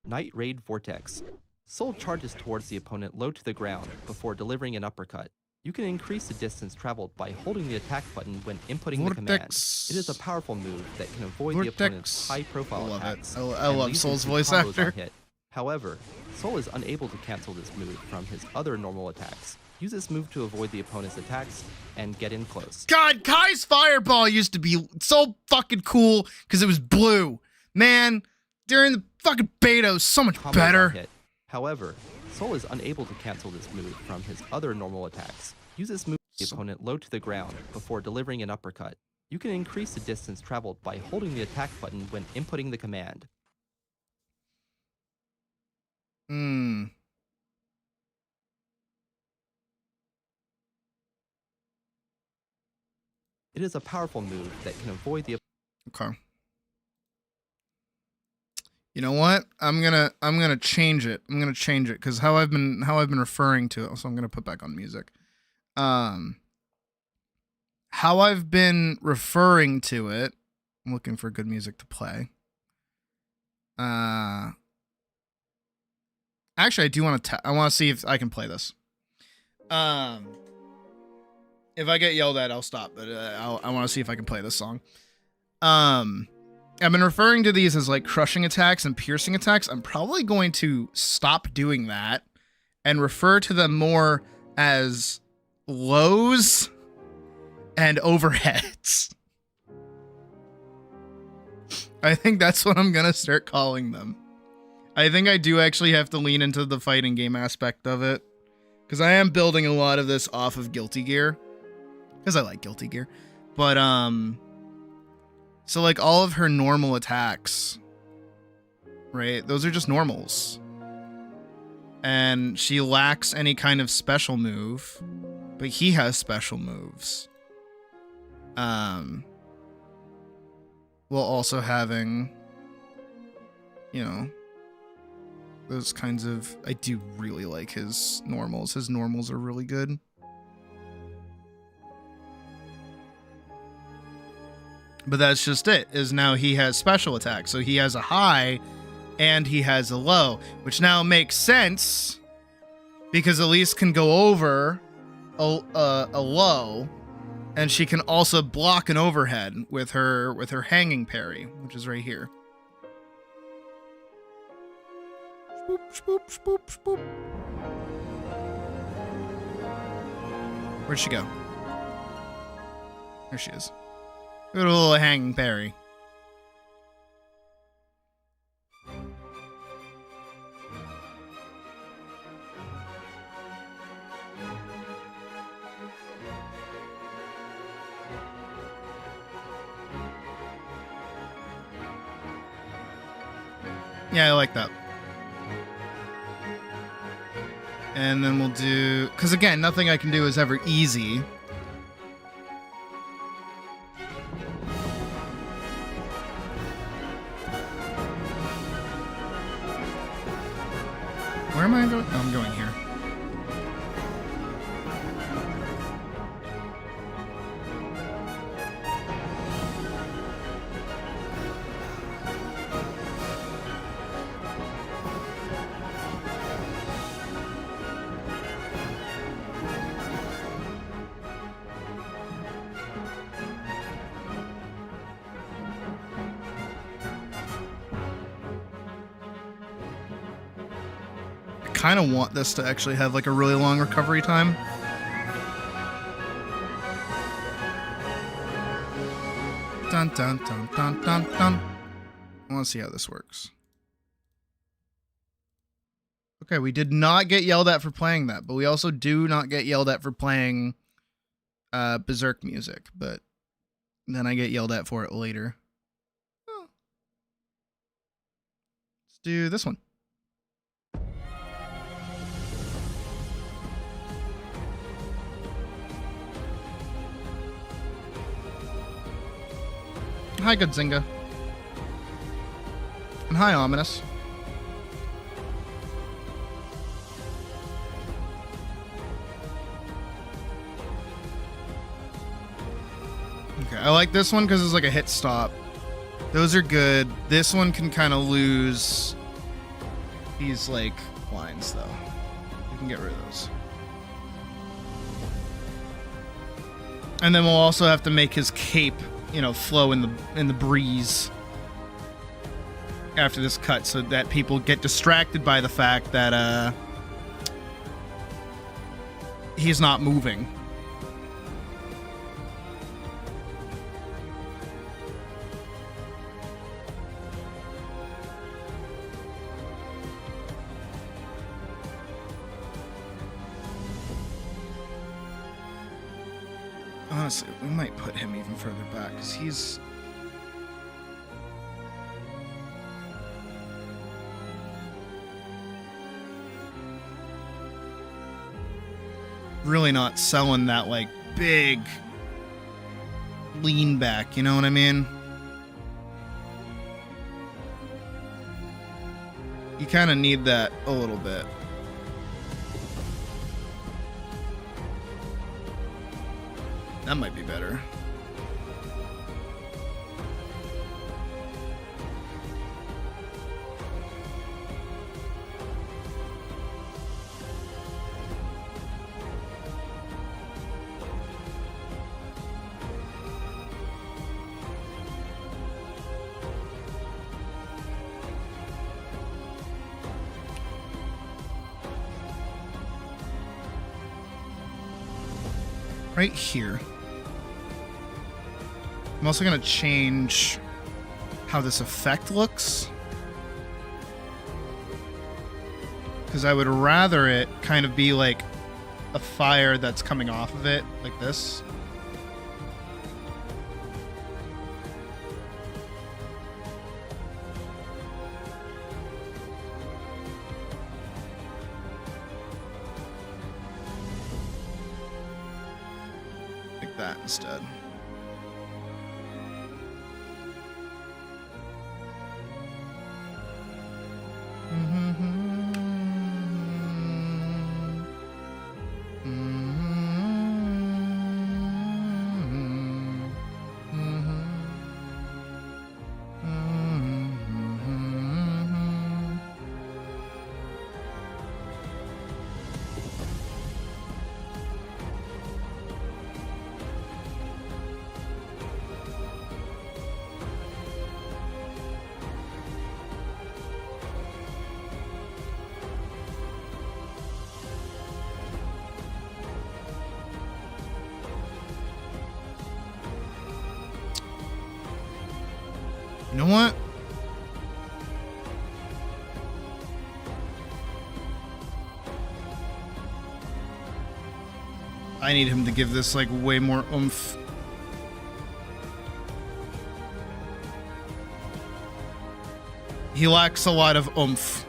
Night Raid Vortex. Soul charges towards the opponent low to the ground before delivering an uppercut. You can increase the distance traveled by holding the attack button when inputting the command. Vortex. It is a powerful move that can avoid the Vortex. opponent's high-profile I love it. attacks. I and love leads Soul's into voice combos actor. on hit. However, Soul is unable to cancel this move from his other normal attacks. Use this move to avoid the opponent's attacks and get in close. God, Kai's Fireball used to be so fucking cool because it was blue. Man, during the fucking beta, it was so much Combos on better. hit. However, Soul is unable to cancel this move from his other normal attacks. Use this move to the opponent low to the ground before delivering an uppercut. You can increase the distance traveled by holding the attack button when inputting the command. It is a powerful move that can avoid the Okay. You know what? I'm gonna change it. I'm gonna change it because how I've been referring to it. So I'm gonna put back on music. How I've been referring to it. I'm looking for good music to play. Actually, I do want to. I want to see if I can play this. If I get yelled at, I'll stop. But I want to see if I can play this song. I've been referring to these as like crushing attacks and piercing attacks. I'm probably going to stop doing that and refer to them more as lows and overheads. I think that's what I'm going to start calling them. I think I do actually have to lean into the fighting game aspect of it because I am building a lot of this off of Guilty Gear because I like Guilty Gear. But, so like all of her normal attacks, right? Those are just normals. And she lacks any kind of special move, but he has special moves. While also having, you know, those kinds of, I do really like his normals. His normals are really good. But that's just it, is now he has special attacks. So he has a high and he has a low, which now makes sense because Elise can go over a low and she can also block an overhead with her hanging parry, which is right here. Spoop, spoop, spoop, spoop. Where'd she go? There she is. Good little hanging parry. Yeah, I like that. And then we'll do... Because again, nothing I can do is ever easy. Where am I going? Oh, I'm going here. Kind of want this to actually have like a really long recovery time. Dun dun dun dun dun dun. I want to see how this works. Okay, we did not get yelled at for playing that, but we also do not get yelled at for playing Berserk music, but then I get yelled at for it later. Oh. Let's do this one. Hi, Goodzinga. And hi, Ominous. Okay, I like this one because it's like a hit stop. Those are good. This one can kind of lose these like lines though. You can get rid of those. And then we'll also have to make his cape, you know, flow in the breeze after this cut so that people get distracted by the fact that he's not moving. Honestly, we might put him even further back because he's really not selling that like big lean back, you know what I mean? You kind of need that a little bit. That might be better. Right here. I'm also going to change how this effect looks, because I would rather it kind of be like a fire that's coming off of it, like this. Like that instead. You know what? I need him to give this like way more oomph. He lacks a lot of oomph.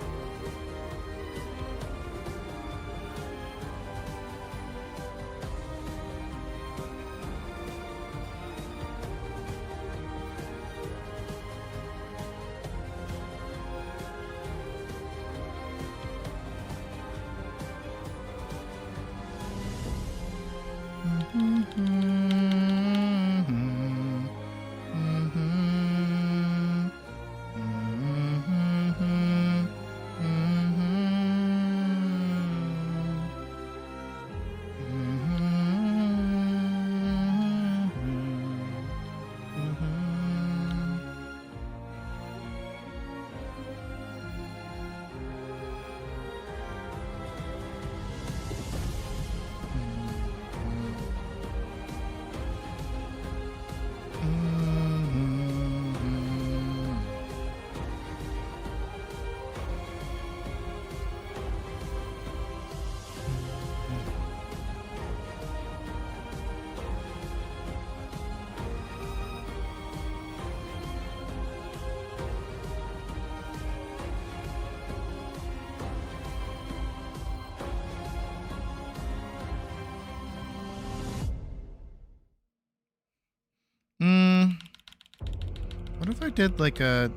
What if I did like I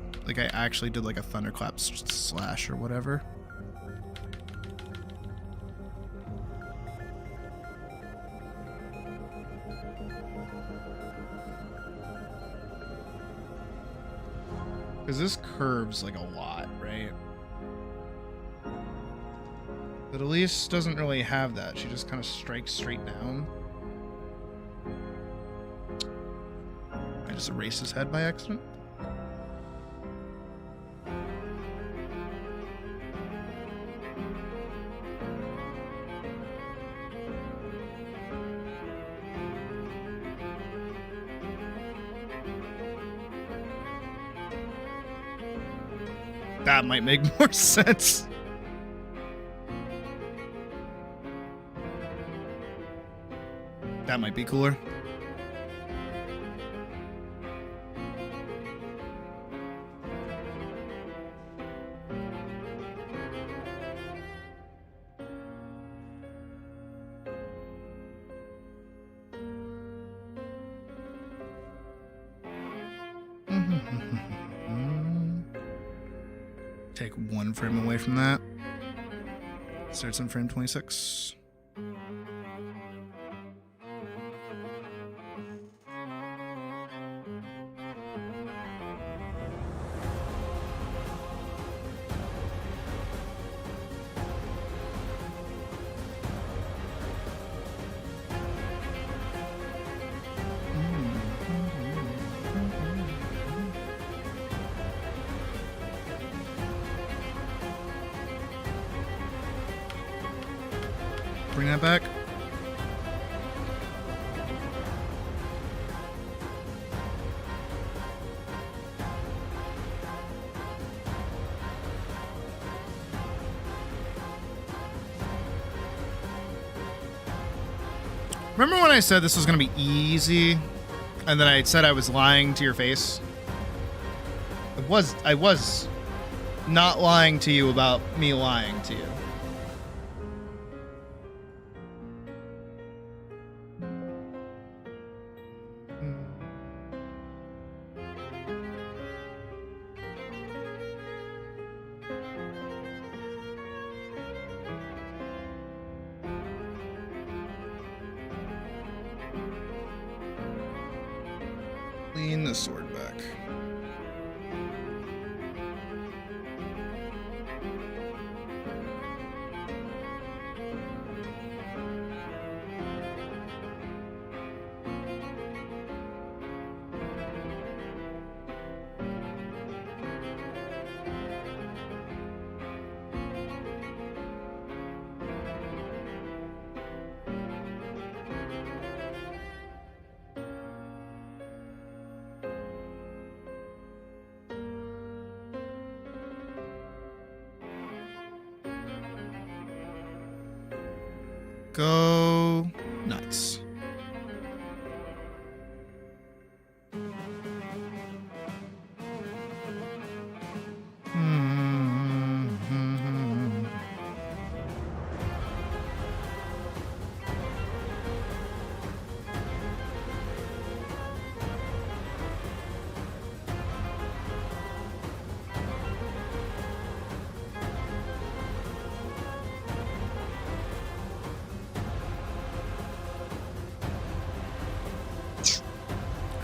actually did like a thunderclap slash or whatever? Because this curves like a lot, right? But Elise doesn't really have that. She just kind of strikes straight down. I just erased his head by accident. That might make more sense. That might be cooler. Take one frame away from that. Starts on frame 26. Bring that back. Remember when I said this was going to be easy and then I said I was lying to your face? I was not lying to you about me lying to you. Lean the sword back. Go nuts.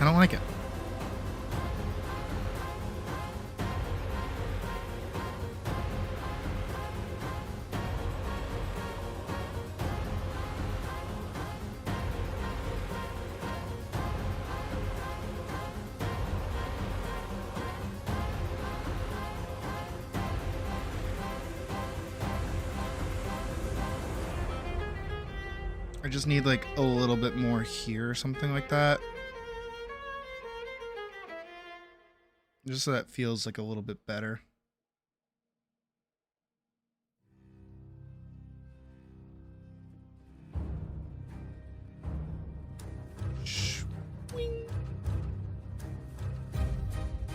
don't like it. I just need like a little bit more here or something like that. Just so that feels like a little bit better.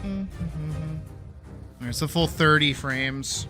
Alright, it's a full 30 frames.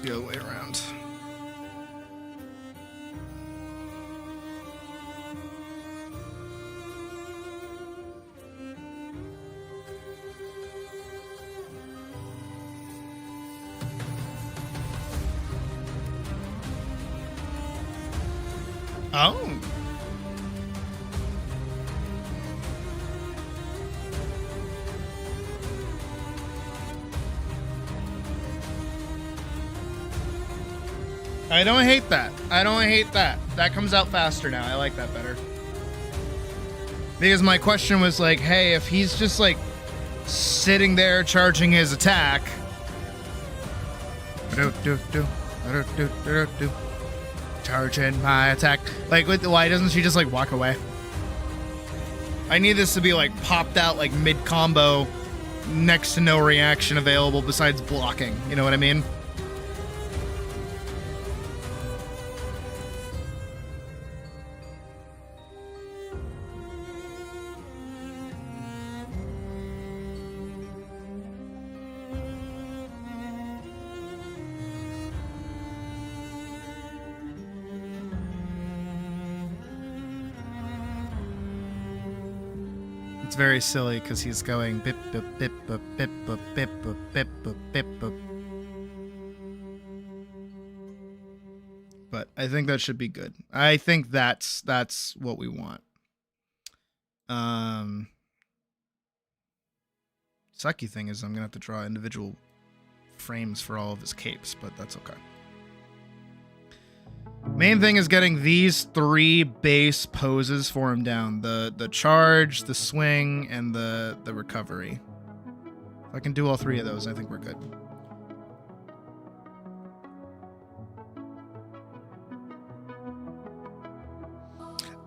The other way around. Oh. I don't hate that. I don't hate that. That comes out faster now. I like that better. Because my question was like, hey, if he's just like sitting there charging his attack. Charging my attack. Like, why doesn't she just like walk away? I need this to be like popped out like mid combo, next to no reaction available besides blocking. You know what I mean? It's very silly because he's going bip bip bip bip bip bip bip bip bip bip bip. But I think that should be good. I think that's what we want. Sucky thing is I'm gonna have to draw individual frames for all of his capes, but that's okay. Main thing is getting these 3 base poses for him down. The charge, the swing, and the recovery. If I can do all 3 of those, I think we're good.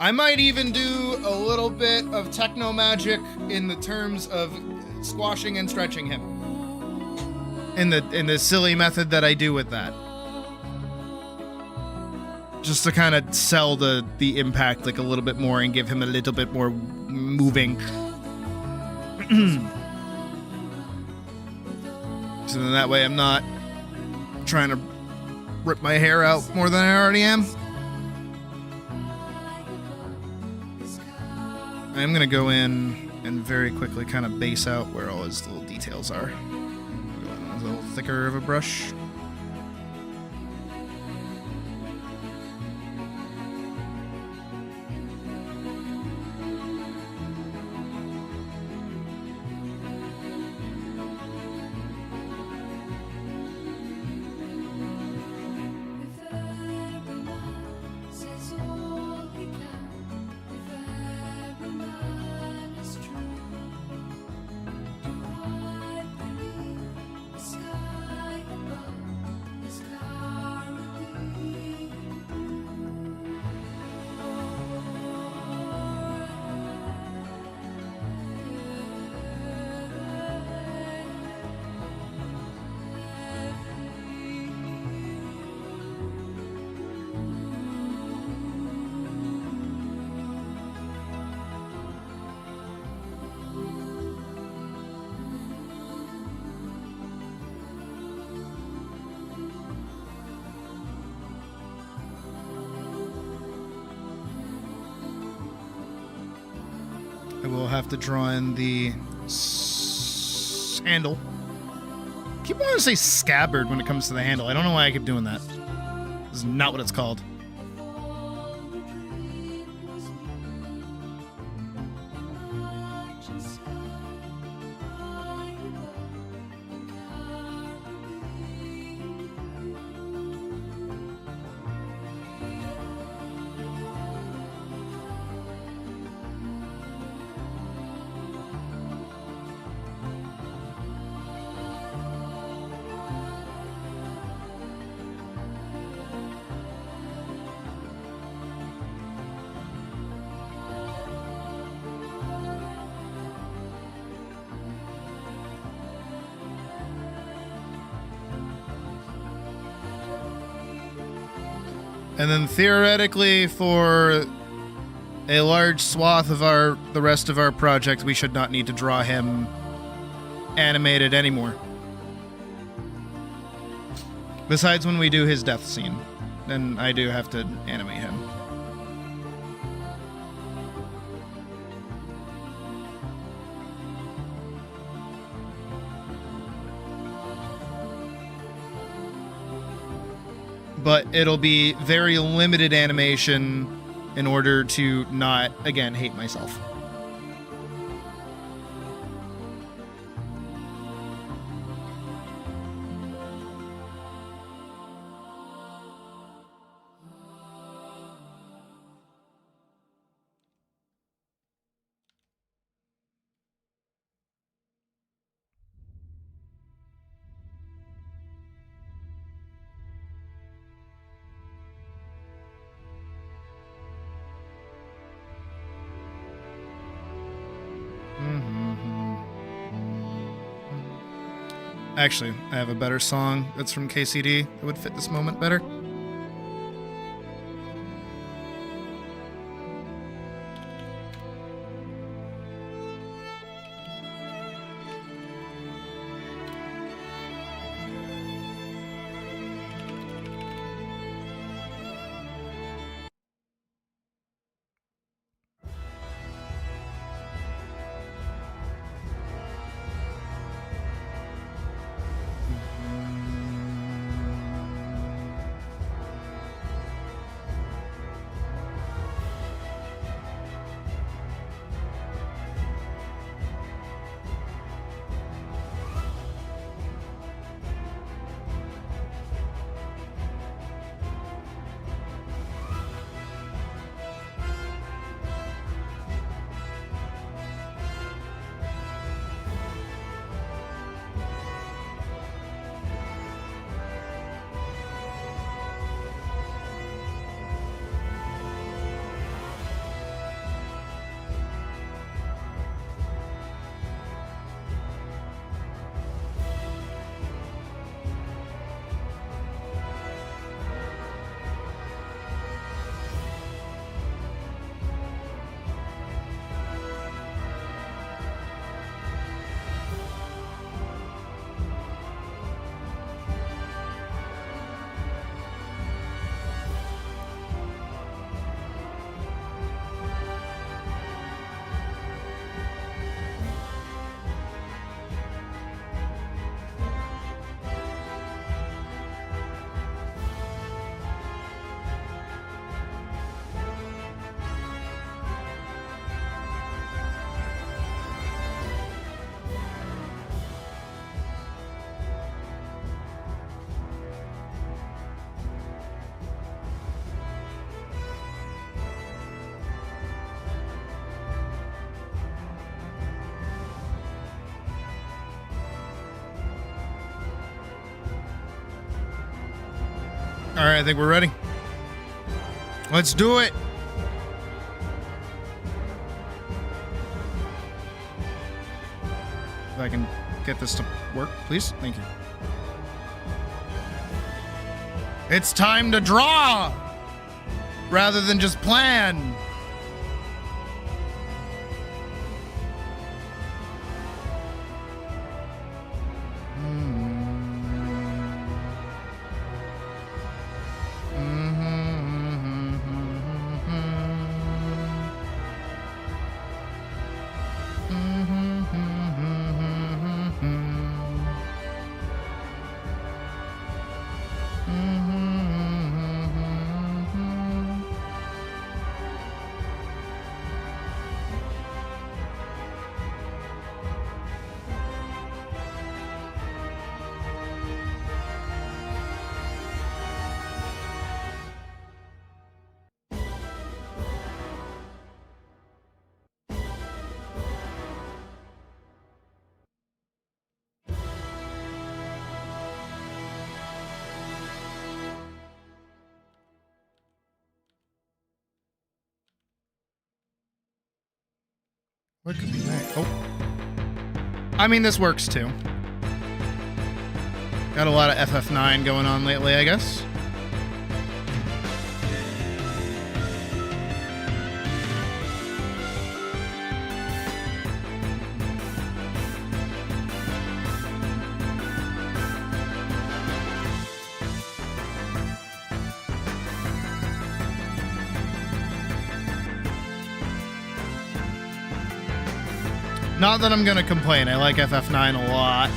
I might even do a little bit of techno magic in the terms of squashing and stretching him. In the silly method that I do with that. Just to kind of sell the impact like a little bit more and give him a little bit more moving. So then that way I'm not trying to rip my hair out more than I already am. I'm gonna go in and very quickly kind of base out where all his little details are. Go in with a little thicker of a brush. I will have to draw in the handle. I keep wanting to say scabbard when it comes to the handle. I don't know why I keep doing that. This is not what it's called. And then theoretically, for a large swath of the rest of our project, we should not need to draw him animated anymore. Besides when we do his death scene, then I do have to animate him. But it'll be very limited animation in order to not, again, hate myself. Actually, I have a better song that's from KCD that would fit this moment better. right, I think we're ready. Let's do it. If I can get this to work, please. Thank you. It's time to draw rather than just plan. What could be that? Oh. I mean, this works too. Got a lot of FF9 going on lately, I guess. Not that I'm gonna complain. I like FF9 a lot.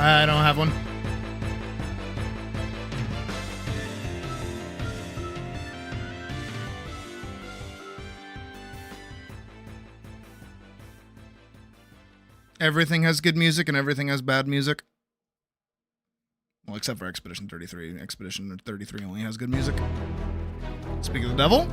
I don't have one. Everything has good music and everything has bad music. Well, except for Expedition 33. Expedition 33 only has good music. Speak of the devil.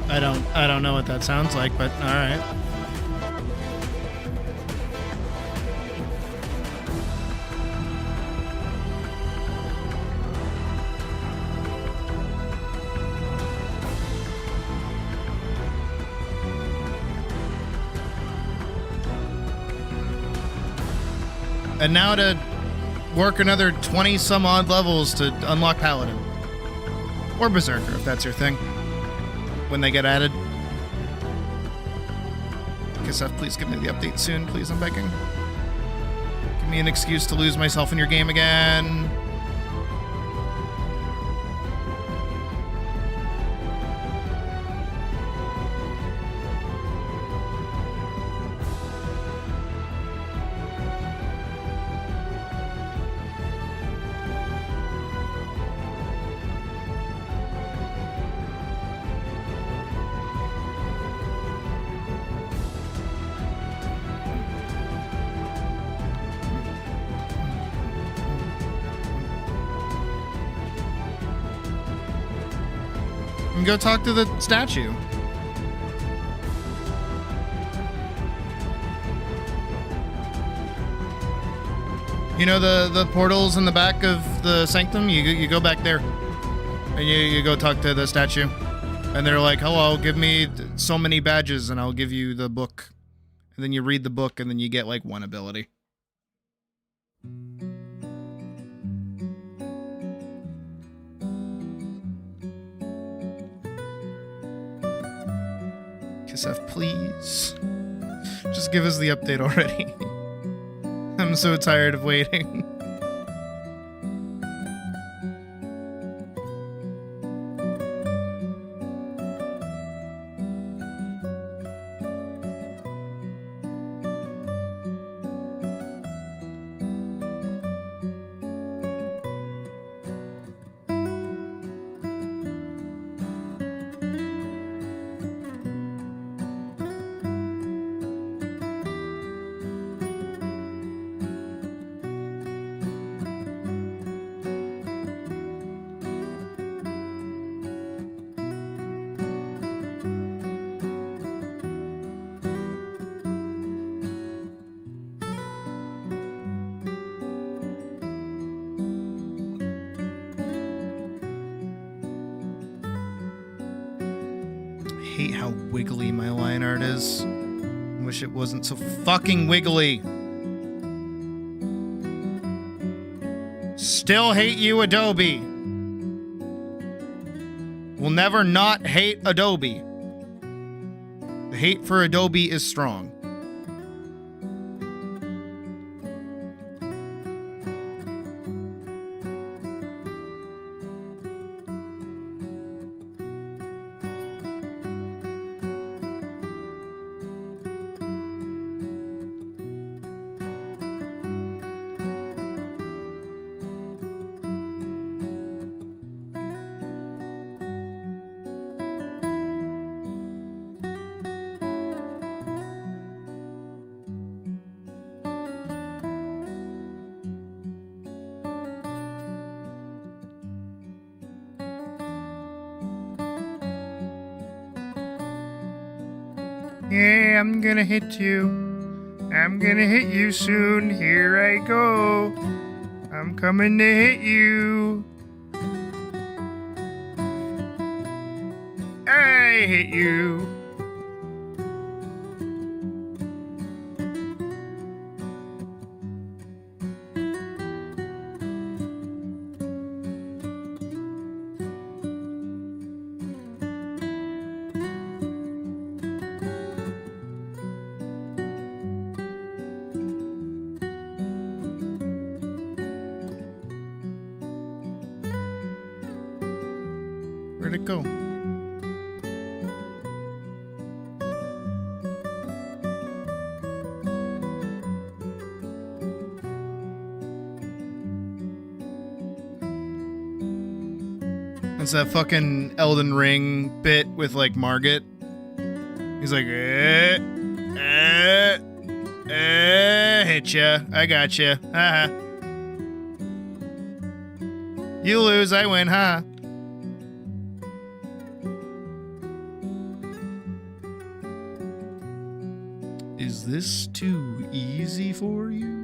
I don't know what that sounds like, but all right. And now to work another 20 some odd levels to unlock Paladin. Or Berserker, if that's your thing. When they get added. Kisef, please give me the update soon, please, I'm begging. Give me an excuse to lose myself in your game again. And go talk to the statue. You know the portals in the back of the sanctum? You go back there. And you go talk to the statue. And they're like, hello, give me so many badges and I'll give you the book. And then you read the book and then you get like one ability. Kisef, please. Just give us the update already. I'm so tired of waiting. I hate how wiggly my line art is. I wish it wasn't so fucking wiggly. Still hate you, Adobe. Will never not hate Adobe. The hate for Adobe is strong. Yeah, I'm gonna hit you. I'm gonna hit you soon. Here I go. I'm coming to hit you. I hit you. Where'd it go? It's that fucking Elden Ring bit with like Margit. He's like, hit ya. I got ya. Haha. You lose, I win, huh? Is this too easy for you?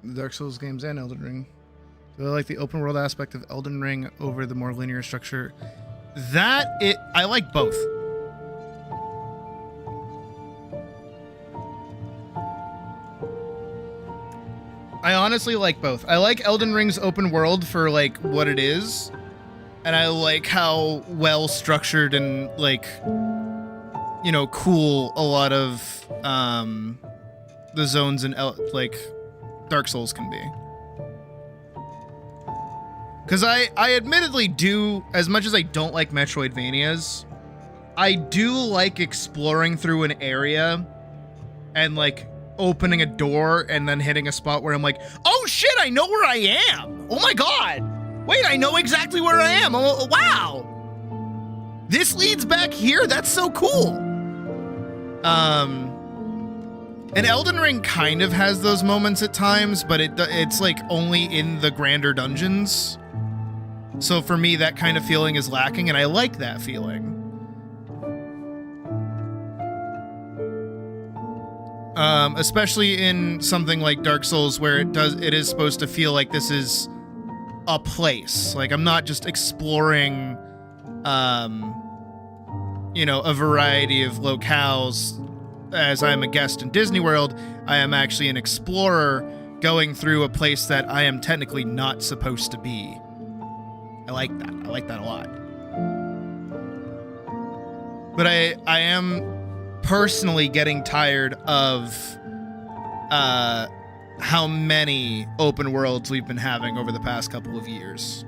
The Dark Souls games and Elden Ring. Do I like the open world aspect of Elden Ring over the more linear structure? I like both. I honestly like both. I like Elden Ring's open world for like what it is, and I like how well structured and like, you know, cool a lot of the zones in like Dark Souls can be. Because I admittedly do, as much as I don't like Metroidvanias, I do like exploring through an area and like opening a door and then hitting a spot where I'm like, oh shit, I know where I am. Oh my god. Wait, I know exactly where I am. Oh, wow. This leads back here? That's so cool. And Elden Ring kind of has those moments at times, but it's like only in the grander dungeons. So for me, that kind of feeling is lacking, and I like that feeling. Especially in something like Dark Souls, where it is supposed to feel like this is a place. Like I'm not just exploring, you know, a variety of locales. As I'm a guest in Disney World, I am actually an explorer going through a place that I am technically not supposed to be. I like that. I like that a lot. But I am personally getting tired of how many open worlds we've been having over the past couple of years.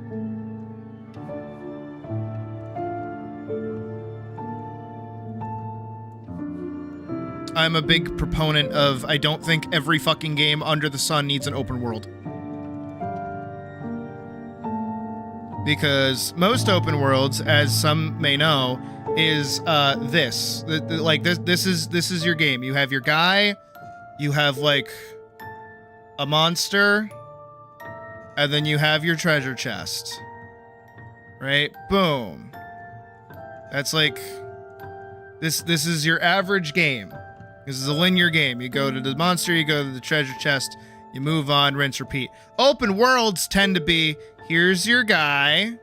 I'm a big proponent of I don't think every fucking game under the sun needs an open world. Because most open worlds, as some may know, is this. Like this is your game. You have your guy, you have like a monster, and then you have your treasure chest. Right? Boom. That's like this is your average game. This is a linear game. You go to the monster, you go to the treasure chest, you move on, rinse, repeat. Open worlds tend to be, here's your guy.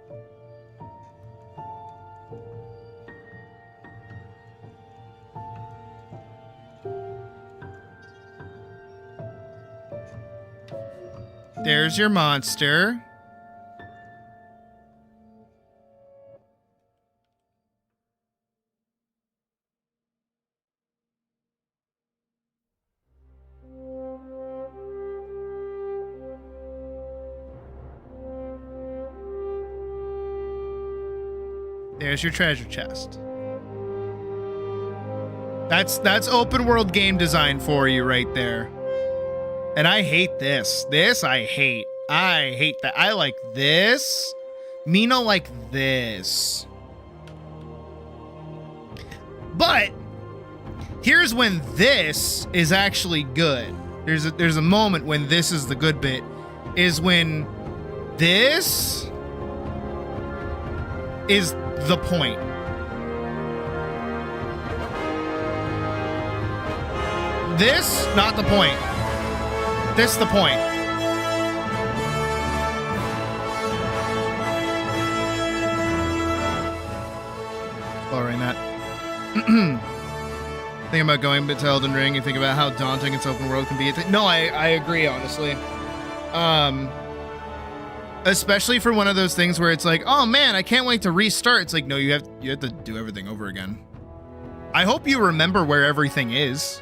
There's your monster. There's your treasure chest. That's open world game design for you right there. And I hate this. This I hate. I hate that. I like this. Mina like this. But here's when this is actually good. There's a moment when this is the good bit. Is when this is the point. This, not the point. This the point. Lowering that. Think about going to Elden Ring and think about how daunting its open world can be. No, I agree, honestly. Especially for one of those things where it's like, oh man, I can't wait to restart. It's like, no, you have to do everything over again. I hope you remember where everything is.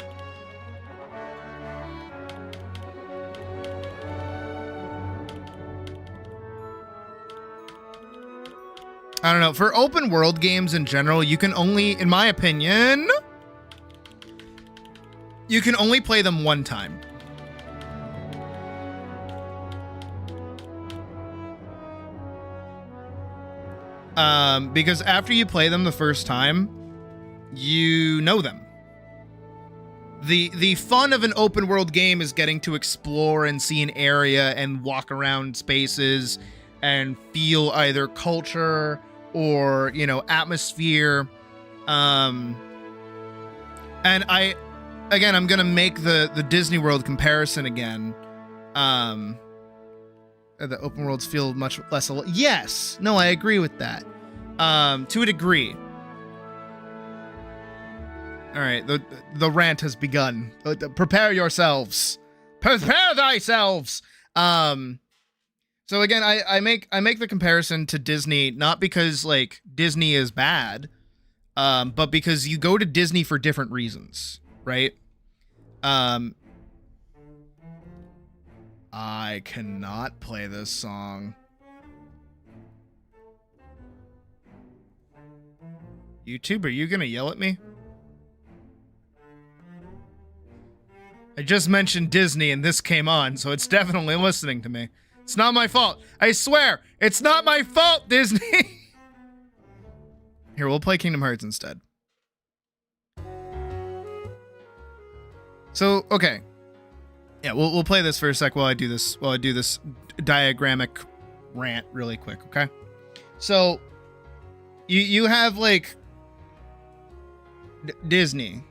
I don't know. For open world games in general, you can only, in my opinion, You can only play them one time. Because after you play them the first time, you know them. The fun of an open world game is getting to explore and see an area and walk around spaces and feel either culture or, you know, atmosphere. And I'm gonna make the Disney World comparison again. The open worlds feel much less. Yes, no, I agree with that. To a degree. All right, the rant has begun. Prepare yourselves. Prepare thyselves. So again, I make the comparison to Disney not because like Disney is bad, but because you go to Disney for different reasons, right? I cannot play this song. YouTube, are you gonna yell at me? I just mentioned Disney and this came on, so it's definitely listening to me. It's not my fault. I swear, it's not my fault, Disney. Here, we'll play Kingdom Hearts instead. So, okay. Yeah, we'll play this for a sec while I do this diagrammic rant really quick, okay? So, you have like Disney,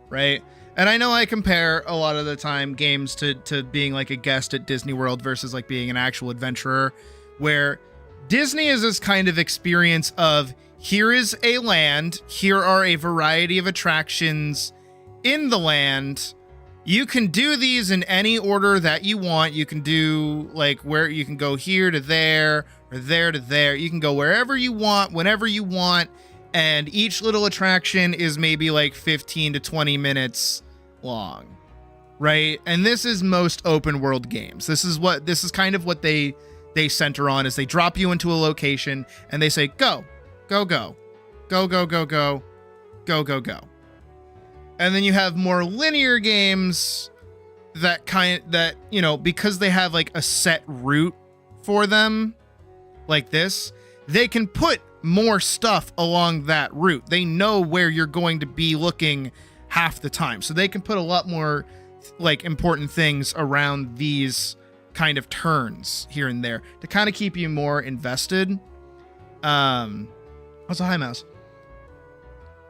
right? And I know I compare a lot of the time games to being like a guest at Disney World versus like being an actual adventurer, where Disney is this kind of experience of here is a land, here are a variety of attractions in the land. You can do these in any order that you want. You can do like where you can go here to there or there to there. You can go wherever you want, whenever you want. And each little attraction is maybe like 15 to 20 minutes long, right? And this is most open world games. This is kind of what they center on, is they drop you into a location and they say, go, go, go, go, go, go, go, go, go, go. And then you have more linear games that, you know, because they have like a set route for them like this, they can put more stuff along that route. They know where you're going to be looking half the time. So they can put a lot more like important things around these kind of turns here and there to kind of keep you more invested. Also, hi, Mouse.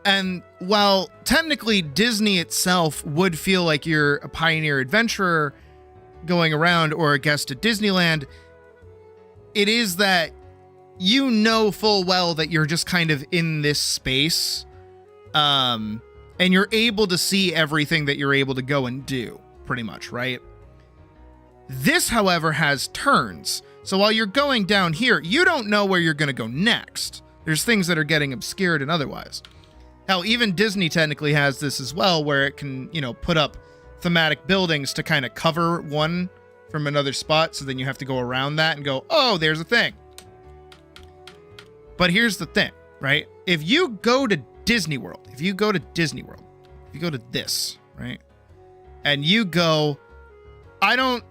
And while technically Disney itself would feel like you're a pioneer adventurer going around or a guest at Disneyland, it is that you know full well that you're just kind of in this space, and you're able to see everything that you're able to go and do, pretty much, right? This, however, has turns. So while you're going down here, you don't know where you're going to go next. There's things that are getting obscured and otherwise. Hell, even Disney technically has this as well, where it can, you know, put up thematic buildings to kind of cover one from another spot, so then you have to go around that and go, oh, there's a thing. But here's the thing, right? If you go to Disney World, if you go to this, right? And you go, I don't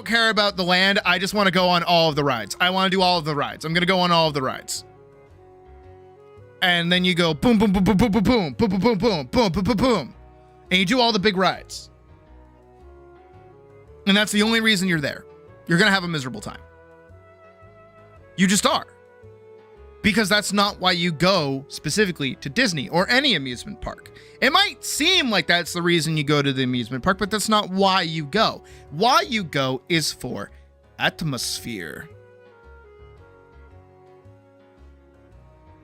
care about the land. I just want to go on all of the rides. I want to do all of the rides. I'm going to go on all of the rides. And then you go boom, boom, boom, boom, boom, boom, boom, boom, boom, boom, boom, boom, boom, boom, boom. And you do all the big rides. And that's the only reason you're there. You're going to have a miserable time. You just are. Because that's not why you go specifically to Disney or any amusement park. It might seem like that's the reason you go to the amusement park, but that's not why you go. Why you go is for atmosphere.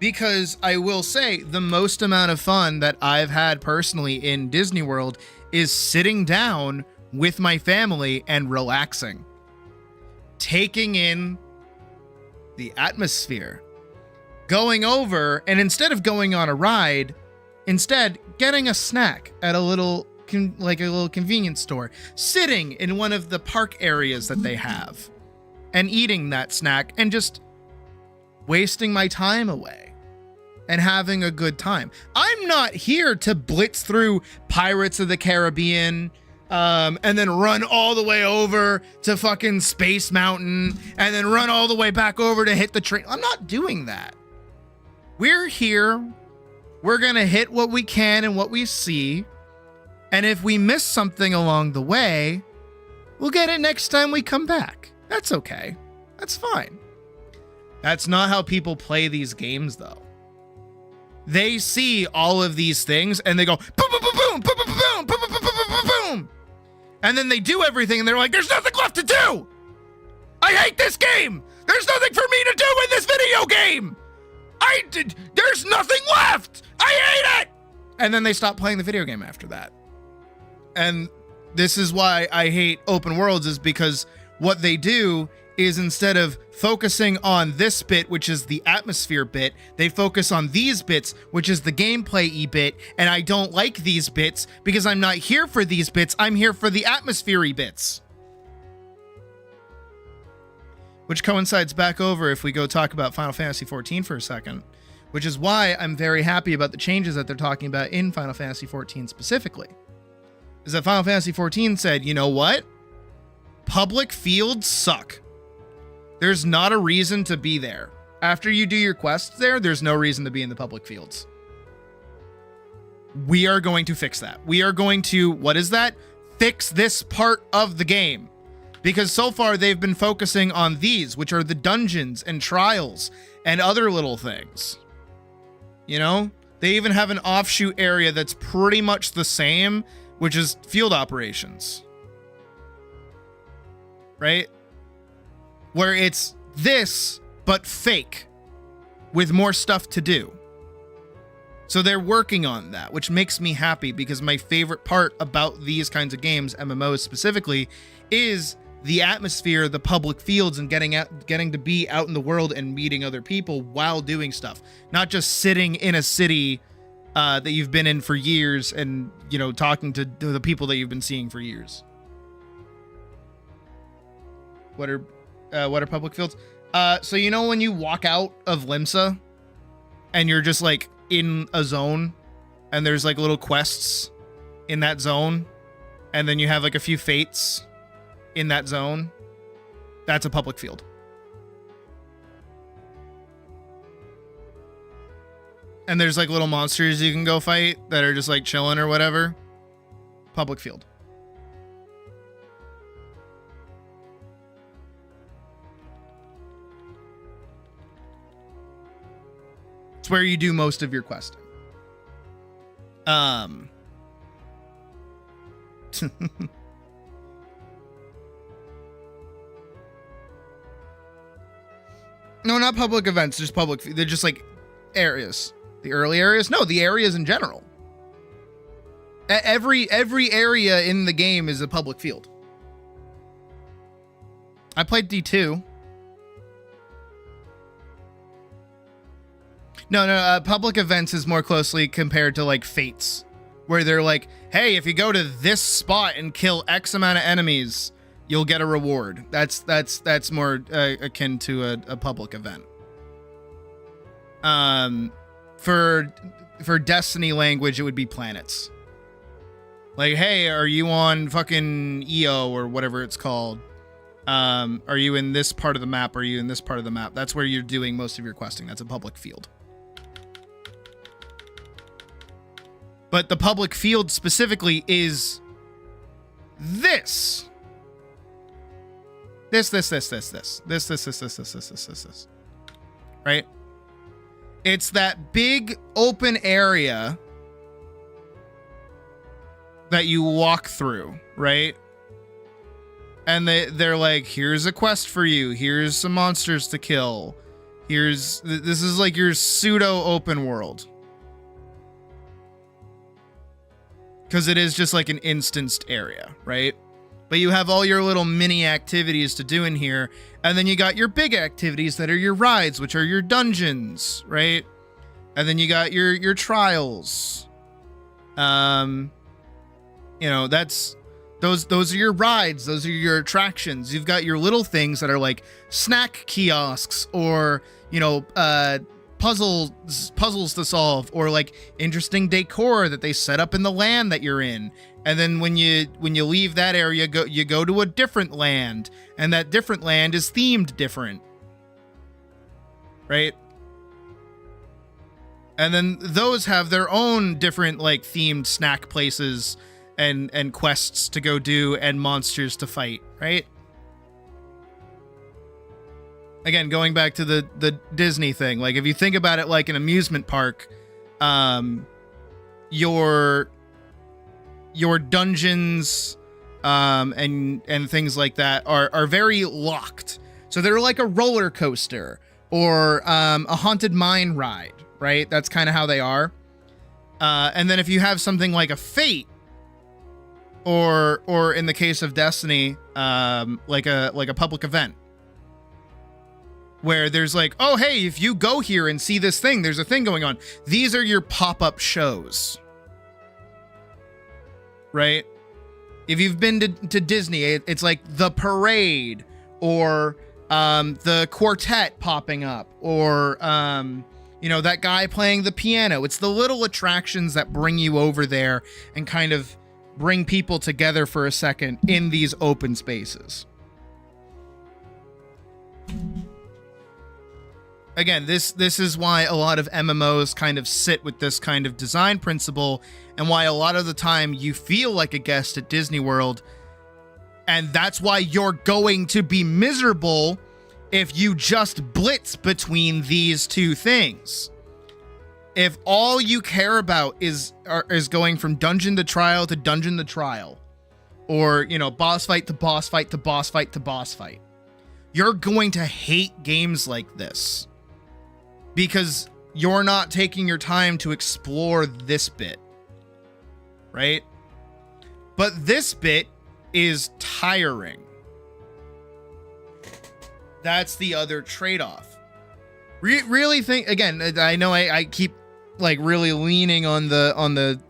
Because I will say the most amount of fun that I've had personally in Disney World is sitting down with my family and relaxing. Taking in the atmosphere. Going over, and instead of going on a ride, instead getting a snack at a little convenience store, sitting in one of the park areas that they have and eating that snack and just wasting my time away. and having a good time. I'm not here to blitz through Pirates of the Caribbean, and then run all the way over to fucking Space Mountain, and then run all the way back over to hit the train. I'm not doing that. We're here. We're gonna hit what we can and what we see. And if we miss something along the way, we'll get it next time we come back. That's okay. That's fine. That's not how people play these games, though. They see all of these things and they go boom, boom, boom, boom, boom, boom, boom, boom, boom, boom, boom, boom, boom. And then they do everything and they're like, there's nothing left to do. I hate this game. There's nothing for me to do in this video game. There's nothing left. I hate it. And then they stop playing the video game after that. And this is why I hate open worlds, is because what they do is instead of focusing on this bit, which is the atmosphere bit, they focus on these bits, which is the gameplay-y bit. And I don't like these bits because I'm not here for these bits. I'm here for the atmosphere-y bits. Which coincides back over if we go talk about Final Fantasy XIV for a second, which is why I'm very happy about the changes that they're talking about in Final Fantasy XIV specifically. Is that Final Fantasy XIV said, you know what? Public fields suck. There's not a reason to be there. After you do your quests there, there's no reason to be in the public fields. We are going to fix that. We are going to, what is that? Fix this part of the game. Because so far they've been focusing on these, which are the dungeons and trials and other little things. You know, they even have an offshoot area that's pretty much the same, which is field operations. Right? Where it's this, but fake, with more stuff to do. So they're working on that, which makes me happy, because my favorite part about these kinds of games, MMOs specifically, is the atmosphere, the public fields, and getting to be out in the world and meeting other people while doing stuff. Not just sitting in a city that you've been in for years and, you know, talking to the people that you've been seeing for years. What are public fields? So you know when you walk out of Limsa and you're just like in a zone and there's like little quests in that zone, and then you have like a few fates in that zone? That's a public field. And there's like little monsters you can go fight that are just like chilling or whatever. Public field. It's where you do most of your questing. No, not public events, just public. They're just like areas. The early areas? No, the areas in general. Every area in the game is a public field. I played D2. No, public events is more closely compared to like fates, where they're like, hey, if you go to this spot and kill X amount of enemies, you'll get a reward. That's more akin to a public event. For Destiny language, it would be planets. Like, hey, are you on fucking EO or whatever it's called? Are you in this part of the map? Are you in this part of the map? That's where you're doing most of your questing. That's a public field. But the public field specifically is this. This. Right? It's that big open area that you walk through, right? And they're like, here's a quest for you. Here's some monsters to kill. This is like your pseudo open world. Because it is just like an instanced area, right? But you have all your little mini activities to do in here. And then you got your big activities that are your rides, which are your dungeons, right? And then you got your trials. You know, that's those are your rides, those are your attractions. You've got your little things that are like snack kiosks or, you know, puzzles to solve, or like interesting decor that they set up in the land that you're in. And then when you leave that area, you go to a different land, and that different land is themed different. Right? And then those have their own different like themed snack places and quests to go do and monsters to fight, right? Again, going back to the Disney thing, like if you think about it like an amusement park, your dungeons and things like that are very locked. So they're like a roller coaster or a haunted mine ride, right? That's kind of how they are. And then if you have something like a Fate, or in the case of Destiny, like a public event, where there's like, oh, hey, if you go here and see this thing, there's a thing going on. These are your pop-up shows, right? If you've been to Disney, it's like the parade, or the quartet popping up, or that guy playing the piano. It's the little attractions that bring you over there and kind of bring people together for a second in these open spaces. Again, this is why a lot of MMOs kind of sit with this kind of design principle, and why a lot of the time you feel like a guest at Disney World, and that's why you're going to be miserable if you just blitz between these two things. If all you care about is going from dungeon to trial to dungeon to trial, or boss fight to boss fight to boss fight to boss fight, you're going to hate games like this, because you're not taking your time to explore this bit, right? But this bit is tiring. That's the other trade-off. Really think, again, I know I keep like really leaning on the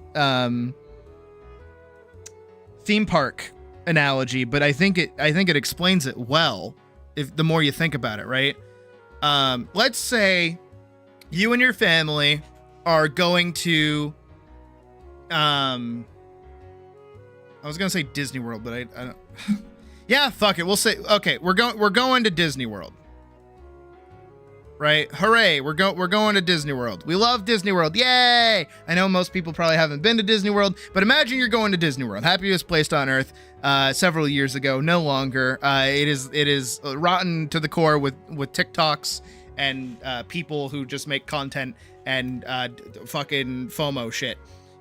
theme park analogy, but I think it explains it well if the more you think about it, right? Let's say you and your family are going to I was gonna say Disney World, but I don't. Yeah, fuck it. We'll say, okay, we're going to Disney World. Right? Hooray, we're going to Disney World. We love Disney World. Yay! I know most people probably haven't been to Disney World, but imagine you're going to Disney World. Happiest place on earth, several years ago, no longer. It is rotten to the core with TikToks and people who just make content and fucking FOMO shit.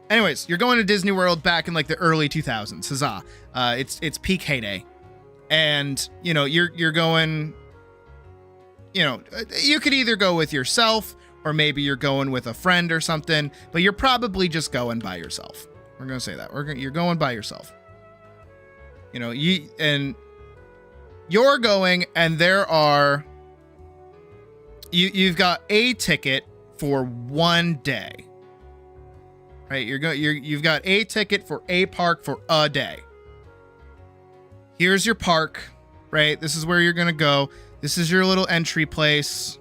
Anyways, you're going to Disney World back in like the early 2000s. Huzzah. It's peak heyday. And, you're going, you could either go with yourself, or maybe you're going with a friend or something, but you're probably just going by yourself. We're going to say that. You're going by yourself. You're going, and you've got a ticket for one day. Right? You've got a ticket for a park for a day. Here's your park, right? This is where you're going to go. This is your little entry place.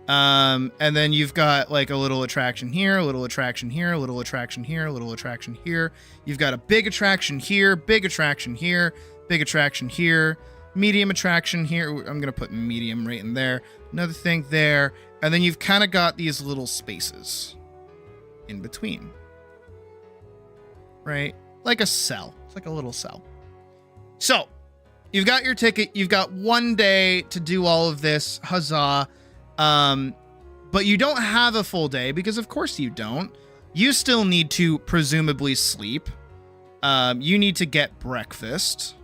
And then you've got like a little attraction here, a little attraction here, a little attraction here, a little attraction here. You've got a big attraction here, big attraction here, big attraction here, medium attraction here. I'm going to put medium right in there. Another thing there. And then you've kind of got these little spaces in between. Right? Like a cell. It's like a little cell. So, you've got your ticket. You've got one day to do all of this. Huzzah. But you don't have a full day, because of course you don't. You still need to presumably sleep. You need to get breakfast.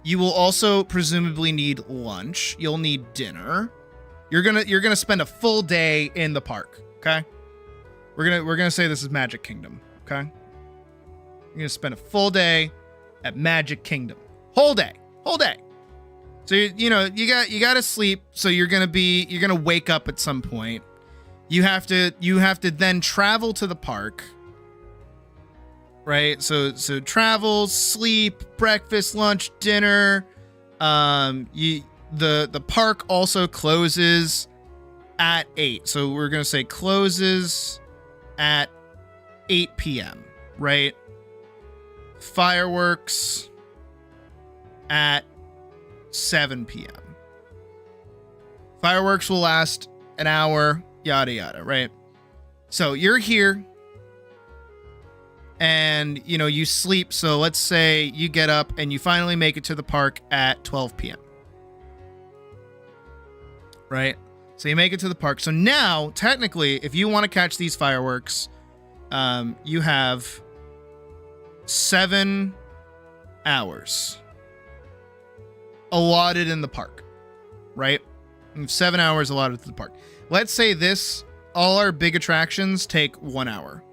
You will also presumably need lunch. You'll need dinner. You're gonna spend a full day in the park. Okay. We're gonna say this is Magic Kingdom. Okay. You're gonna spend a full day at Magic Kingdom. Whole day. So you got to sleep. So you're gonna wake up at some point. You have to then travel to the park. Right? So travel, sleep, breakfast, lunch, dinner. The park also closes at 8. So we're going to say closes at 8 p.m., right? Fireworks at 7 p.m. Fireworks will last an hour, yada, yada, right? So you're here and, you know, you sleep. So let's say you get up and you finally make it to the park at 12 p.m., right? So you make it to the park. So now, technically, if you want to catch these fireworks, you have 7 hours allotted in the park, right? You have 7 hours allotted to the park. Let's say all our big attractions take 1 hour.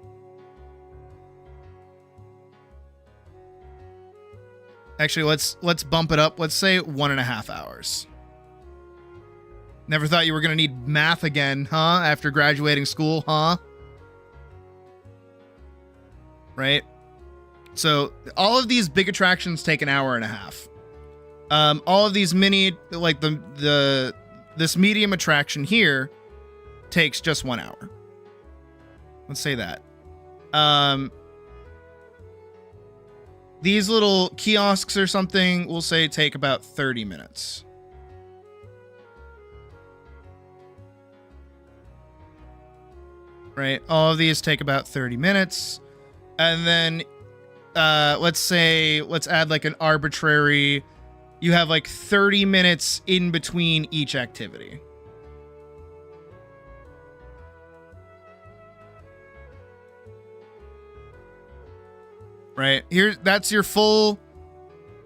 Actually, let's bump it up. Let's say 1.5 hours. Never thought you were going to need math again, huh? After graduating school, huh? Right? So all of these big attractions take an hour and a half. All of these mini, like this medium attraction here takes just 1 hour. Let's say that. These little kiosks or something, we'll say take about 30 minutes. Right? All of these take about 30 minutes. And then let's add like an arbitrary, you have like 30 minutes in between each activity. Right? That's your full,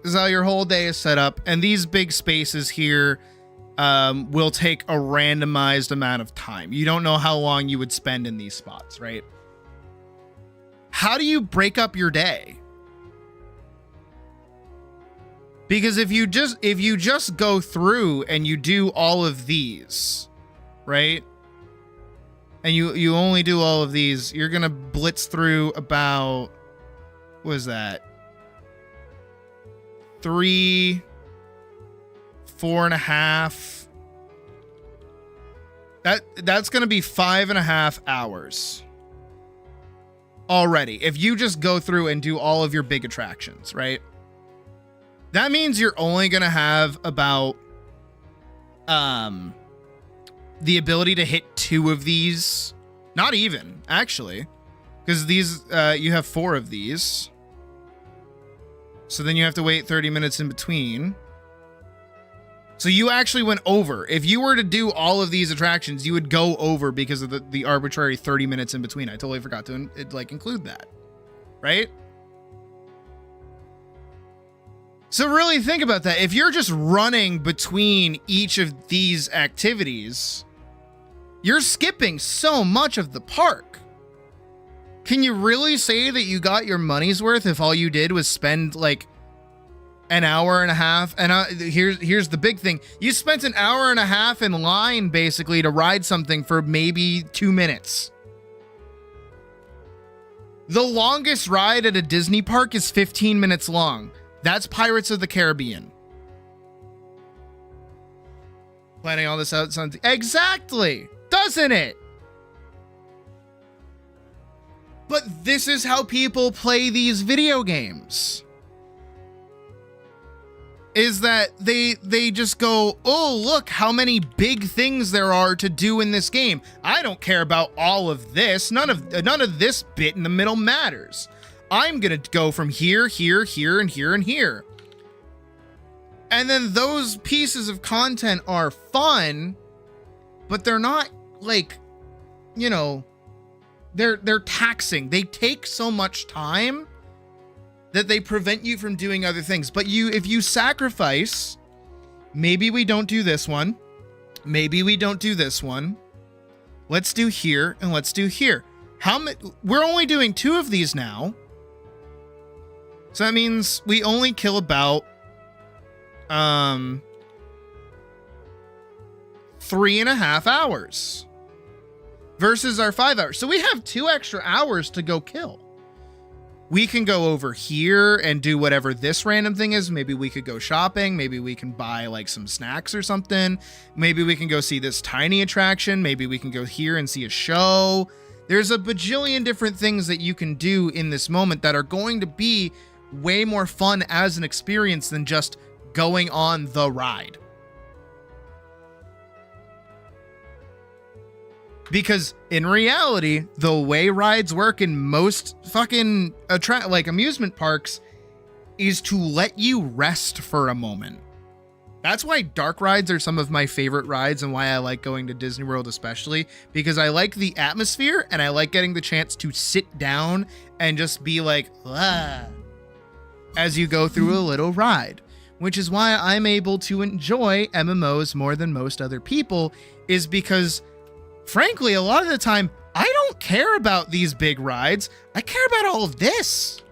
this is how your whole day is set up. And these big spaces here will take a randomized amount of time. You don't know how long you would spend in these spots, right? How do you break up your day? Because if you just go through and you do all of these, right? And you only do all of these, you're gonna blitz through about, what is that? 3, 4.5. That's gonna be 5.5 hours already. If you just go through and do all of your big attractions, right? That means you're only gonna have about the ability to hit 2 of these. Not even, actually. Because these, you have 4 of these. So then you have to wait 30 minutes in between. So you actually went over. If you were to do all of these attractions, you would go over because of the arbitrary 30 minutes in between. I totally forgot to include that. Right? So really think about that. If you're just running between each of these activities, you're skipping so much of the park. Can you really say that you got your money's worth if all you did was spend like an hour and a half? And here's the big thing. You spent an hour and a half in line basically to ride something for maybe 2 minutes. The longest ride at a Disney park is 15 minutes long. That's Pirates of the Caribbean. Planning all this out. Exactly. Doesn't it? But this is how people play these video games. Is that they just go, oh, look how many big things there are to do in this game. I don't care about all of this. None of this bit in the middle matters. I'm going to go from here, here, here, and here, and here. And then those pieces of content are fun, but they're not like, you know, they're taxing. They take so much time that they prevent you from doing other things. But if you sacrifice, maybe we don't do this one. Maybe we don't do this one. Let's do here and let's do here. We're only doing 2 of these now. So that means we only kill about 3.5 hours versus our 5 hours. So we have 2 extra hours to go kill. we can go over here and do whatever this random thing is. Maybe we could go shopping. Maybe we can buy like some snacks or something. Maybe we can go see this tiny attraction. Maybe we can go here and see a show. There's a bajillion different things that you can do in this moment that are going to be way more fun as an experience than just going on the ride. Because in reality, the way rides work in most fucking amusement parks is to let you rest for a moment. That's why dark rides are some of my favorite rides and why I like going to Disney World especially, because I like the atmosphere and I like getting the chance to sit down and just be like, ah, as you go through a little ride, which is why I'm able to enjoy MMOs more than most other people, is because frankly, a lot of the time, I don't care about these big rides. I care about all of this.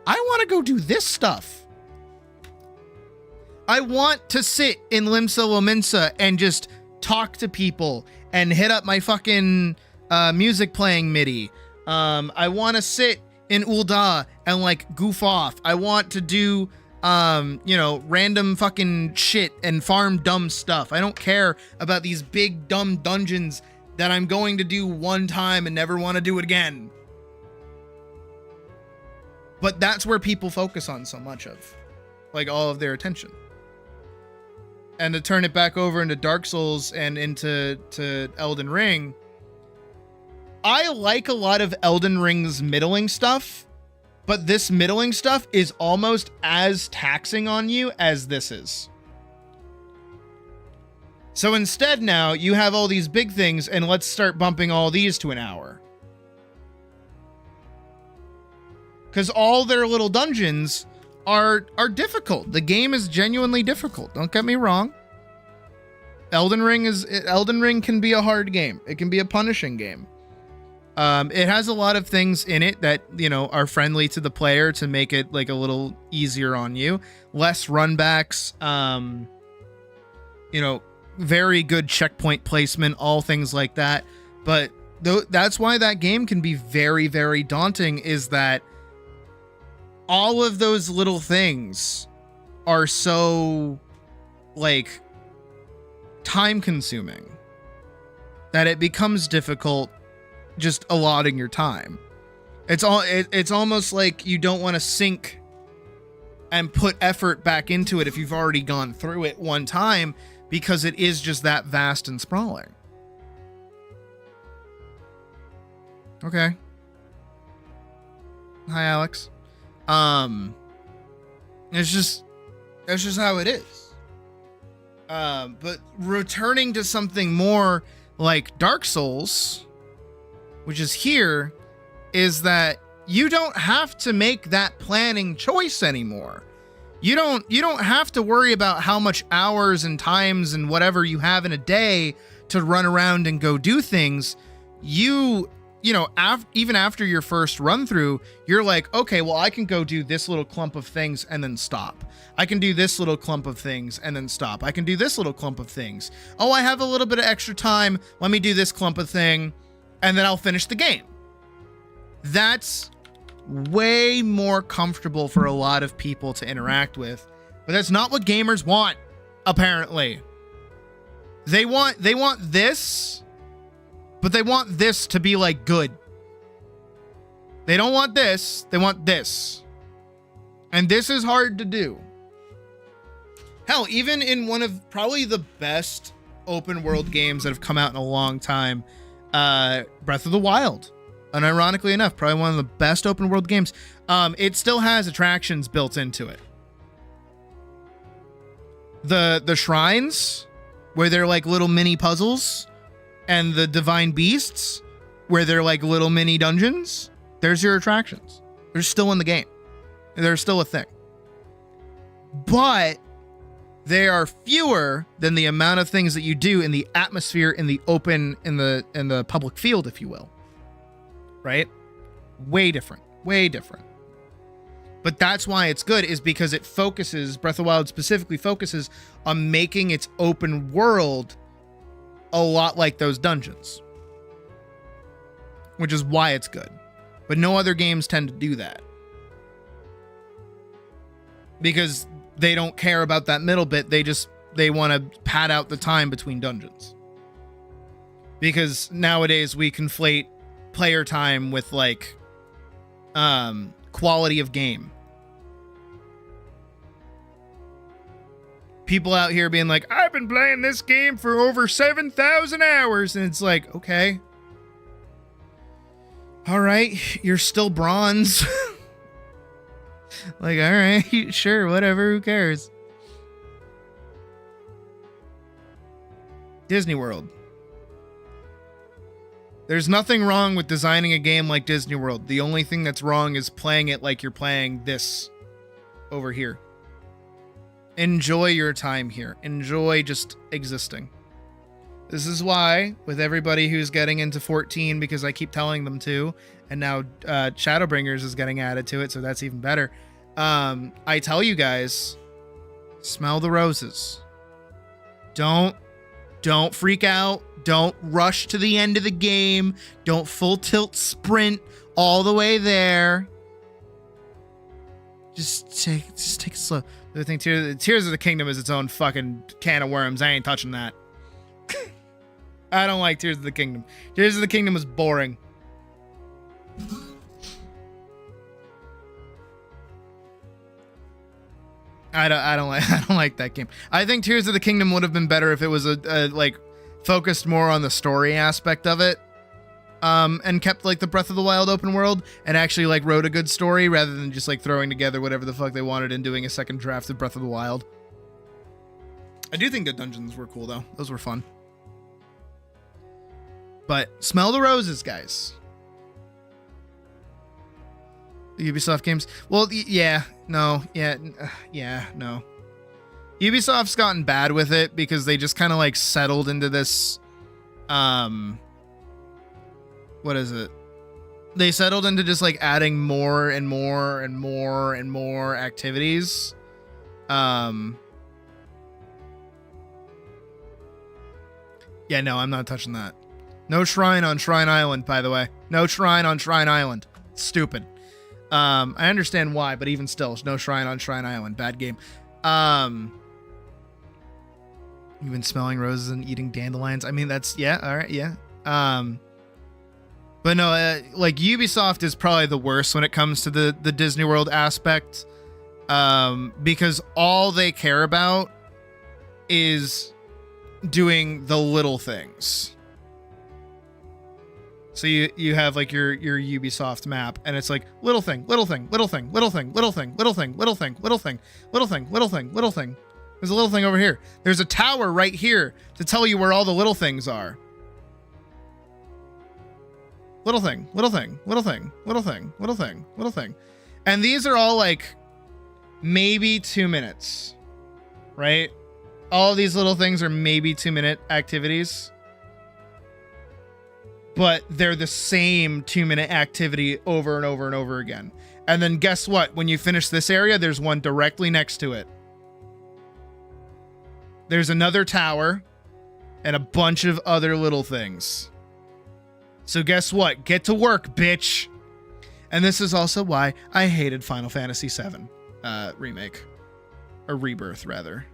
I want to go do this stuff. I want to sit in Limsa Lominsa and just talk to people and hit up my fucking music playing MIDI. I want to sit in Ul'dah and like goof off. I want to do random fucking shit and farm dumb stuff. I don't care about these big dumb dungeons that I'm going to do one time and never want to do it again. But that's where people focus on so much of, like, all of their attention. And to turn it back over into Dark Souls and into Elden Ring, I like a lot of Elden Ring's middling stuff, but this middling stuff is almost as taxing on you as this is. So instead now, you have all these big things, and let's start bumping all these to an hour. Because all their little dungeons are difficult. The game is genuinely difficult. Don't get me wrong. Elden Ring can be a hard game. It can be a punishing game. It has a lot of things in it that, are friendly to the player to make it like a little easier on you. Less runbacks, very good checkpoint placement, all things like that. But that's why that game can be very, very daunting, is that all of those little things are so like time consuming that it becomes difficult just allotting your time. It's almost like you don't want to sink and put effort back into it if you've already gone through it one time, because it is just that vast and sprawling. Okay. Hi, Alex. It's just how it is. But returning to something more like Dark Souls, which is here, is that you don't have to make that planning choice anymore. You don't have to worry about how much hours and times and whatever you have in a day to run around and go do things. Even after your first run through, you're like, okay, well, I can go do this little clump of things and then stop. I can do this little clump of things and then stop. I can do this little clump of things. Oh, I have a little bit of extra time. Let me do this clump of thing, and then I'll finish the game. That's way more comfortable for a lot of people to interact with, but that's not what gamers want, apparently. They want this, but they want this to be like good. They don't want this, they want this. And this is hard to do. Hell, even in one of probably the best open world games that have come out in a long time, Breath of the Wild. And ironically enough, probably one of the best open world games. It still has attractions built into it. The shrines, where they're like little mini puzzles, and the divine beasts, where they're like little mini dungeons, there's your attractions. They're still in the game. They're still a thing. But they are fewer than the amount of things that you do in the atmosphere, in the open, in the public field, if you will. Right? Way different. But that's why it's good, is because it focuses, Breath of the Wild specifically focuses on making its open world a lot like those dungeons. Which is why it's good. But no other games tend to do that. because they don't care about that middle bit. They want to pad out the time between dungeons. Because nowadays we conflate player time with like quality of game. People out here being like, I've been playing this game for over 7,000 hours. And it's like, okay. All right. You're still bronze. Like, all right, sure, whatever. Who cares? Disney World. There's nothing wrong with designing a game like Disney World. The only thing that's wrong is playing it like you're playing this over here. Enjoy your time here. Enjoy just existing. This is why, with everybody who's getting into 14, because I keep telling them to, and now Shadowbringers is getting added to it, so that's even better. I tell you guys, smell the roses. Don't freak out. Don't rush to the end of the game. Don't full tilt sprint all the way there. Just take it slow. The thing, Tears of the Kingdom is its own fucking can of worms. I ain't touching that. I don't like Tears of the Kingdom. Tears of the Kingdom is boring. I don't like that game. I think Tears of the Kingdom would have been better if it was a like focused more on the story aspect of it, and kept like the Breath of the Wild open world and actually like wrote a good story rather than just like throwing together whatever the fuck they wanted and doing a second draft of Breath of the Wild. I do think the dungeons were cool though; those were fun. But smell the roses, guys. The Ubisoft games. Well, yeah, no. Ubisoft's gotten bad with it because they just kind of like settled into this, what is it? They settled into just like adding more and more and more and more activities. Yeah, no, I'm not touching that. No shrine on Shrine Island, by the way. No shrine on Shrine Island. Stupid. I understand why, but even still, no shrine on Shrine Island. Bad game. Even smelling roses and eating dandelions. I mean, that's, yeah, all right, yeah. But no, like Ubisoft is probably the worst when it comes to the Disney World aspect, because all they care about is doing the little things. So you have like your Ubisoft map, and it's like little thing, little thing, little thing, little thing, little thing, little thing, little thing, little thing, little thing, little thing, little thing. There's a little thing over here. There's a tower right here to tell you where all the little things are. Little thing, little thing, little thing, little thing, little thing, little thing. And these are all like maybe 2 minutes, right? All of these little things are maybe 2-minute activities. But they're the same 2-minute activity over and over and over again. And then guess what? When you finish this area, there's one directly next to it. There's another tower and a bunch of other little things. So guess what? Get to work, bitch. And this is also why I hated Final Fantasy VII remake. Or Rebirth, rather.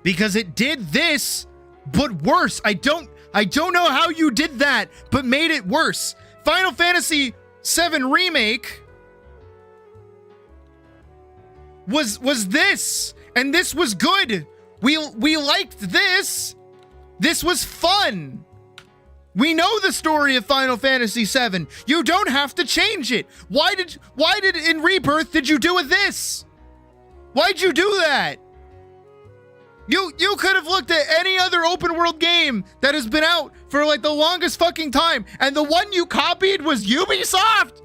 Because it did this, but worse. I don't know how you did that, but made it worse. Final Fantasy VII Remake was this, and this was good. We liked this. This was fun. We know the story of Final Fantasy VII. You don't have to change it. Why did in Rebirth did you do with this? Why'd you do that? You could have looked at any other open world game that has been out for like the longest fucking time, and the one you copied was Ubisoft?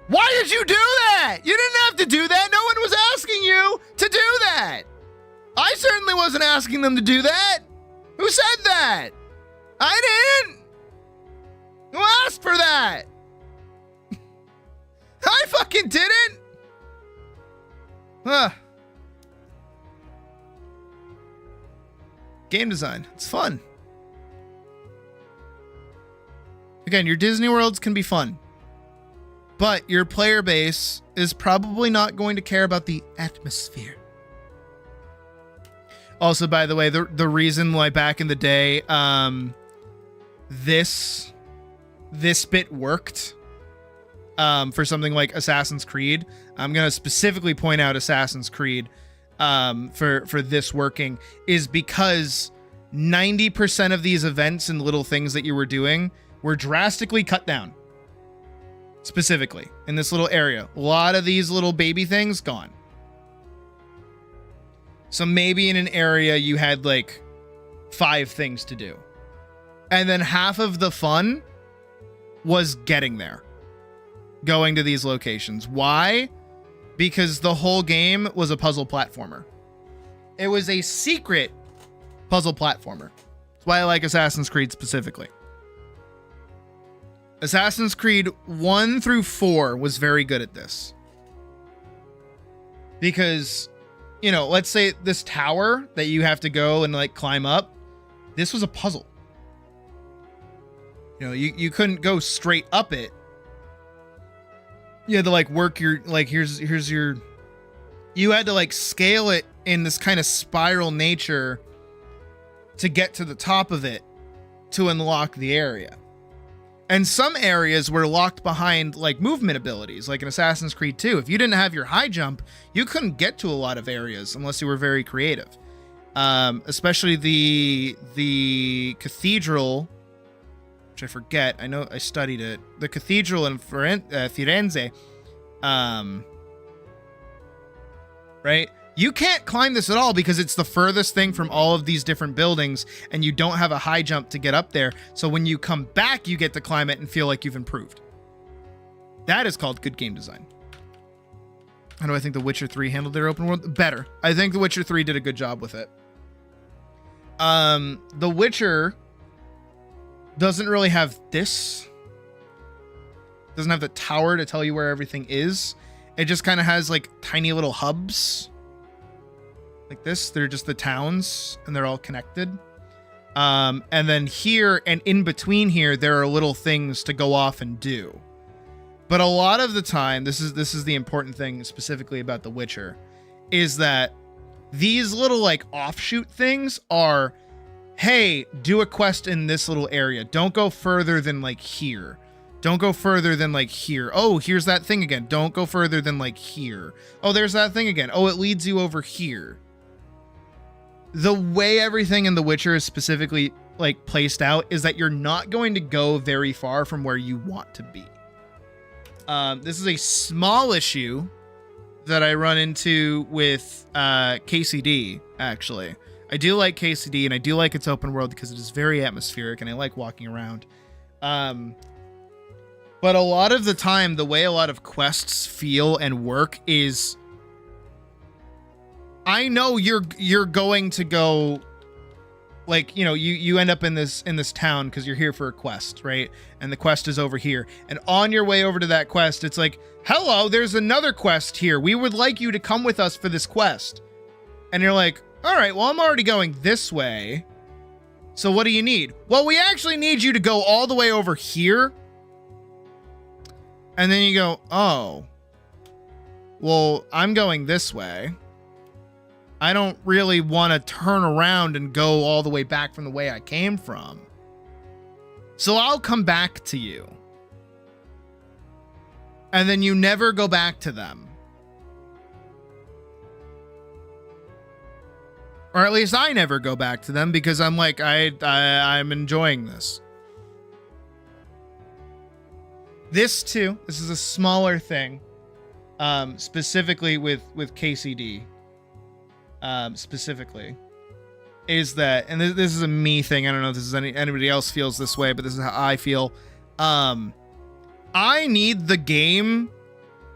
Why did you do that? You didn't have to do that. No one was asking you to do that. I certainly wasn't asking them to do that. Who said that? I didn't. Who asked for that? I fucking didn't. Game design. It's fun. Again, your Disney Worlds can be fun, but your player base is probably not going to care about the atmosphere. Also, by the way, the reason why back in the day, this bit worked for something like Assassin's Creed. I'm going to specifically point out Assassin's Creed for this working is because 90% of these events and little things that you were doing were drastically cut down. Specifically in this little area, a lot of these little baby things gone. So maybe in an area you had like 5 things to do, and then half of the fun was getting there, going to these locations. Why? Because the whole game was a puzzle platformer. It was a secret puzzle platformer. That's why I like Assassin's Creed specifically. Assassin's Creed 1 through 4 was very good at this. Because, you know, let's say this tower that you have to go and like climb up, this was a puzzle. You know, you couldn't go straight up it. You had to like work your, like, here's your, you had to like scale it in this kind of spiral nature to get to the top of it to unlock the area. And some areas were locked behind like movement abilities, like in Assassin's Creed 2. If you didn't have your high jump, you couldn't get to a lot of areas unless you were very creative. Especially the cathedral, which I forget. I know I studied it. The cathedral in Firenze, right? You can't climb this at all because it's the furthest thing from all of these different buildings, and you don't have a high jump to get up there. So when you come back, you get to climb it and feel like you've improved. That is called good game design. How do I think The Witcher 3 handled their open world? Better. I think The Witcher 3 did a good job with it. The Witcher doesn't really have this. Doesn't have the tower to tell you where everything is. It just kind of has like tiny little hubs. Like this, they're just the towns and they're all connected. And then here and in between here, there are little things to go off and do. But a lot of the time, this is the important thing specifically about The Witcher, is that these little like offshoot things are, hey, do a quest in this little area. Don't go further than like here. Don't go further than like here. Oh, here's that thing again. Don't go further than like here. Oh, there's that thing again. Oh, it leads you over here. The way everything in The Witcher is specifically like placed out is that you're not going to go very far from where you want to be. This is a small issue that I run into with KCD, actually. I do like KCD and I do like its open world because it is very atmospheric and I like walking around. But a lot of the time, the way a lot of quests feel and work is, I know you're going to go, like, you know, you end up in this town because you're here for a quest, right? And the quest is over here. And on your way over to that quest, it's like, hello, there's another quest here. We would like you to come with us for this quest. And you're like, all right, well, I'm already going this way. So what do you need? Well, we actually need you to go all the way over here. And then you go, oh, well, I'm going this way. I don't really want to turn around and go all the way back from the way I came from. So I'll come back to you. And then you never go back to them. Or at least I never go back to them because I'm like, I'm enjoying this. This too, this is a smaller thing, specifically with KCD, specifically, is that, and this is a me thing, I don't know if this is anybody else feels this way, but this is how I feel. I need the game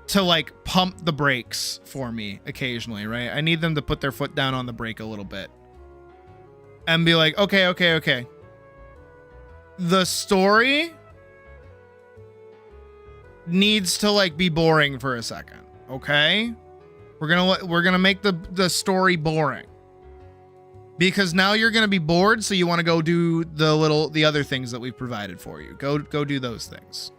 to like pump the brakes for me occasionally, right? I need them to put their foot down on the brake a little bit and be like, okay. The story needs to like be boring for a second, okay? We're gonna make the story boring because now you're gonna be bored, so you want to go do the other things that we've provided for you. Go do those things.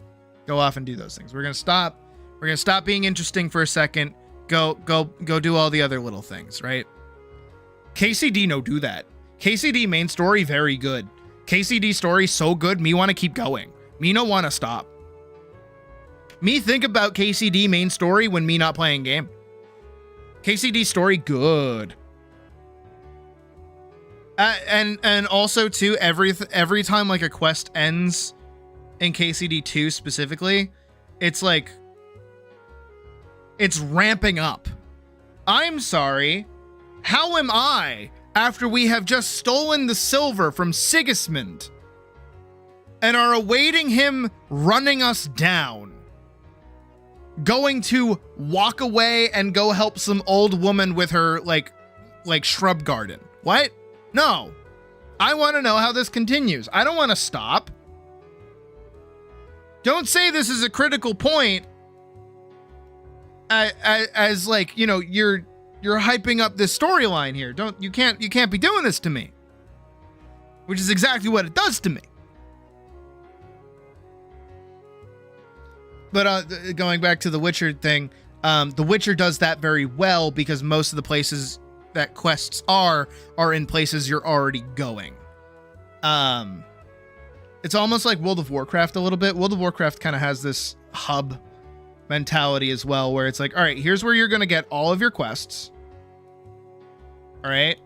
Go off and do those things. We're gonna stop. We're gonna stop being interesting for a second. Go do all the other little things, right? KCD no do that. KCD main story very good. KCD story so good, me want to keep going. Me no want to stop. Me think about KCD main story when me not playing game. KCD story good. And also too, every time like a quest ends in KCD 2 specifically, it's like it's ramping up. I'm sorry. How am I, after we have just stolen the silver from Sigismund and are awaiting him running us down, going to walk away and go help some old woman with her like shrub garden? What? No. I want to know how this continues. I don't want to stop. Don't say this is a critical point as like, you know, you're hyping up this storyline here. You can't be doing this to me. Which is exactly what it does to me. But going back to the Witcher thing, the Witcher does that very well because most of the places that quests are in places you're already going. It's almost like World of Warcraft a little bit. World of Warcraft kind of has this hub mentality as well, where it's like, all right, here's where you're going to get all of your quests. All right.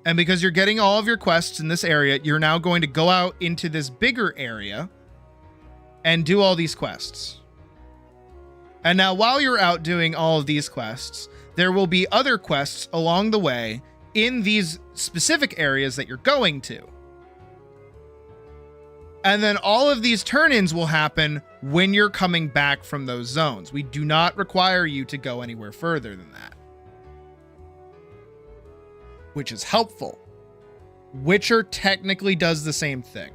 And because you're getting all of your quests in this area, you're now going to go out into this bigger area and do all these quests. And now while you're out doing all of these quests, there will be other quests along the way in these specific areas that you're going to. And then all of these turn-ins will happen when you're coming back from those zones. We do not require you to go anywhere further than that, which is helpful. Witcher technically does the same thing.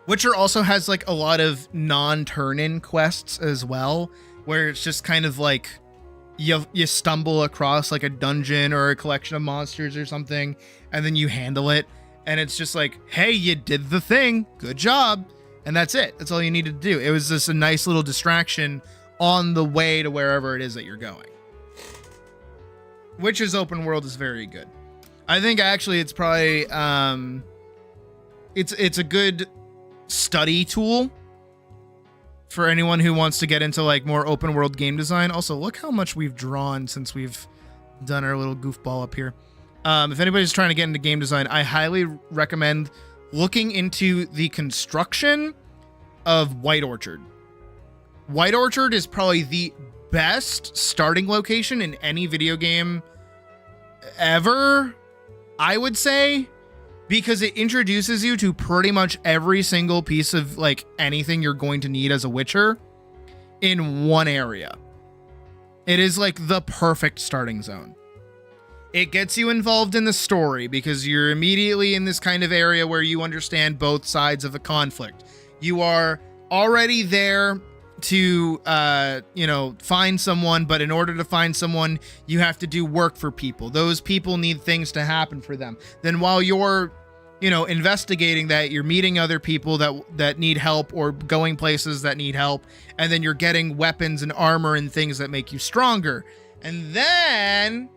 Witcher also has like a lot of non-turn-in quests as well, where it's just kind of like you stumble across like a dungeon or a collection of monsters or something, and then you handle it. And it's just like, hey, you did the thing. Good job. And that's it. That's all you needed to do. It was just a nice little distraction on the way to wherever it is that you're going. Witcher's open world is very good. I think actually it's probably it's a good study tool for anyone who wants to get into like more open world game design. Also, look how much we've drawn since we've done our little goofball up here. If anybody's trying to get into game design, I highly recommend looking into the construction of White Orchard. White Orchard is probably the best starting location in any video game ever, I would say, because it introduces you to pretty much every single piece of like anything you're going to need as a Witcher in one area. It is like the perfect starting zone. It gets you involved in the story because you're immediately in this kind of area where you understand both sides of a conflict. You are already there to, find someone, but in order to find someone, you have to do work for people. Those people need things to happen for them. Then while you're, investigating that, you're meeting other people that need help or going places that need help. And then you're getting weapons and armor and things that make you stronger. And then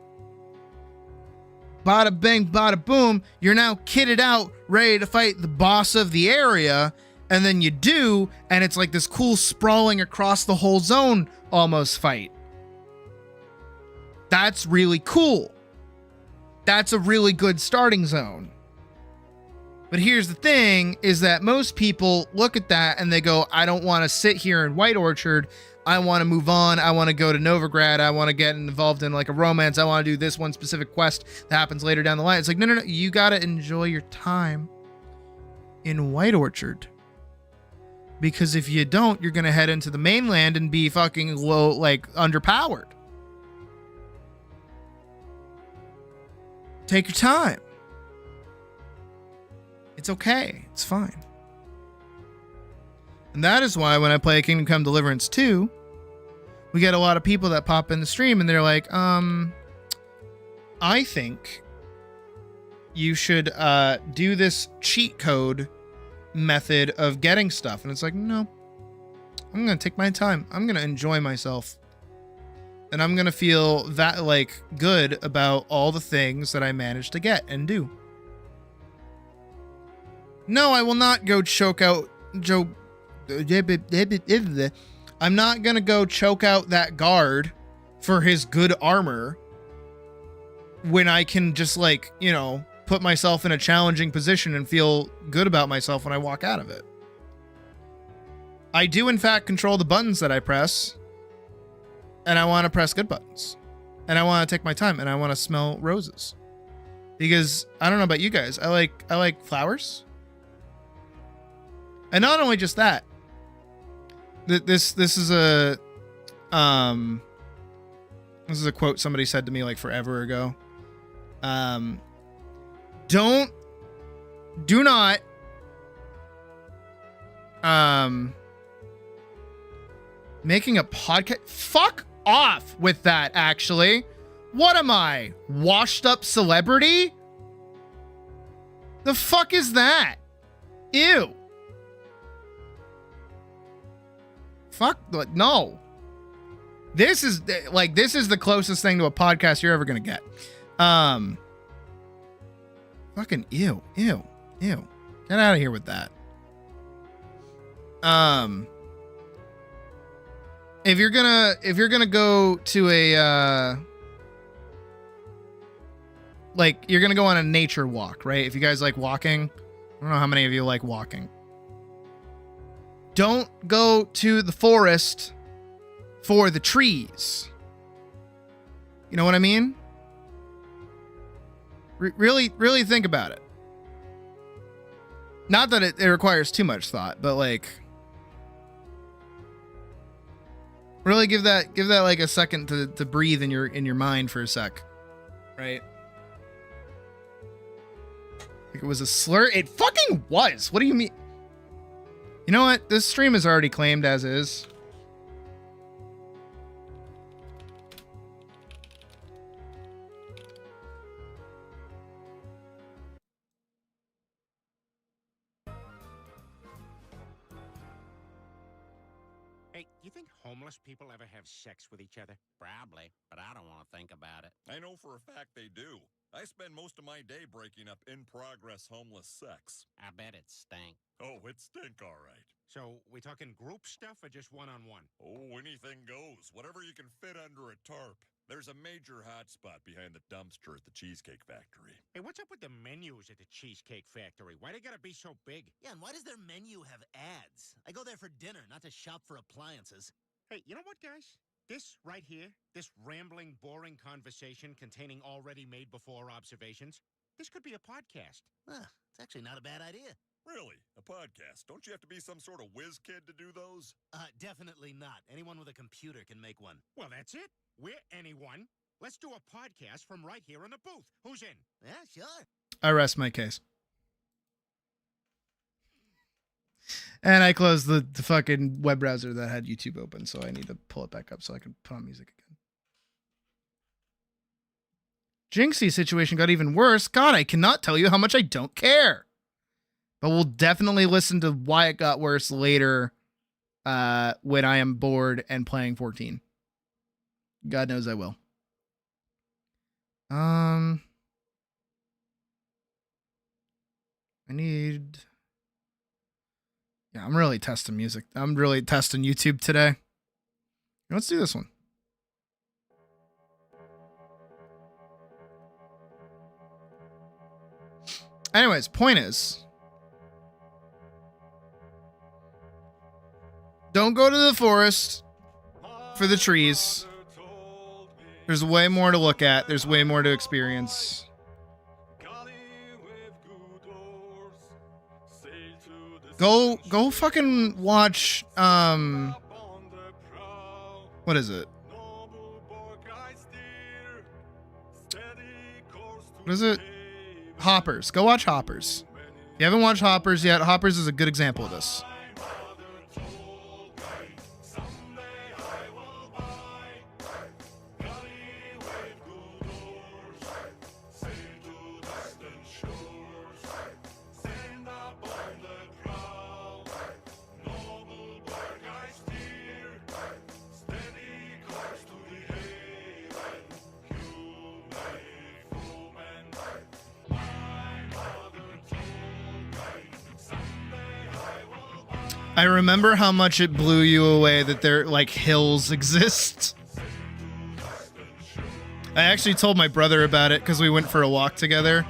bada bing, bada boom, you're now kitted out, ready to fight the boss of the area. And then you do, and it's like this cool sprawling across the whole zone almost fight. That's really cool. That's a really good starting zone. But here's the thing, is that most people look at that and they go, I don't want to sit here in White Orchard. I want to move on. I want to go to Novigrad. I want to get involved in like a romance. I want to do this one specific quest that happens later down the line. It's like, no. You got to enjoy your time in White Orchard. Because if you don't, you're going to head into the mainland and be fucking low, like underpowered. Take your time. It's okay. It's fine. And that is why when I play Kingdom Come Deliverance 2, we get a lot of people that pop in the stream and they're like, I think you should do this cheat code method of getting stuff. And it's like, no, I'm gonna take my time. I'm gonna enjoy myself. And I'm gonna feel that like good about all the things that I managed to get and do. No, I will not go choke out Joe. I'm not gonna go choke out that guard for his good armor when I can just like, you know, put myself in a challenging position and feel good about myself when I walk out of it. I do in fact control the buttons that I press, and I want to press good buttons, and I want to take my time, and I want to smell roses, because I don't know about you guys, I like flowers. And not only just that, this is a quote somebody said to me like forever ago. Do not making a podcast. Fuck off with that, actually. What am I? Washed up celebrity? The fuck is that? Ew. Fuck, no. This is the closest thing to a podcast you're ever gonna get. Fucking ew. Get out of here with that. If you're gonna go to a like, you're gonna go on a nature walk, right? If you guys like walking, I don't know how many of you like walking. Don't go to the forest for the trees. You know what I mean? Really think about it. Not that it requires too much thought, but like, really give that like a second to breathe in your mind for a sec, right? Like it was a slur. It fucking was. What do you mean? You know what? This stream is already claimed as is. Hey, you think homeless people ever have sex with each other? Probably, but I don't want to think about it. I know for a fact they do. I spend most of my day breaking up in-progress homeless sex. I bet it stank. Oh, it stink all right. So, we talking group stuff or just one-on-one? Oh, anything goes. Whatever you can fit under a tarp. There's a major hotspot behind the dumpster at the Cheesecake Factory. Hey, what's up with the menus at the Cheesecake Factory? Why they gotta be so big? Yeah, and why does their menu have ads? I go there for dinner, not to shop for appliances. Hey, you know what, guys? This right here, this rambling, boring conversation containing already made before observations, this could be a podcast. It's actually not a bad idea. Really? A podcast? Don't you have to be some sort of whiz kid to do those? Definitely not. Anyone with a computer can make one. Well, that's it. We're anyone. Let's do a podcast from right here in the booth. Who's in? Yeah, sure. I rest my case. And I closed the fucking web browser that had YouTube open, so I need to pull it back up so I can put on music again. Jinxie's situation got even worse. God, I cannot tell you how much I don't care. But we'll definitely listen to why it got worse later when I am bored and playing 14. God knows I will. I need... Yeah, I'm really testing music. I'm really testing YouTube today. Let's do this one. Anyways, point is, don't go to the forest for the trees. There's way more to look at. There's way more to experience. Go fucking watch, what is it? What is it? Hoppers. Go watch Hoppers. If you haven't watched Hoppers yet, Hoppers is a good example of this. I remember how much it blew you away that there, like, hills exist. I actually told my brother about it because we went for a walk together.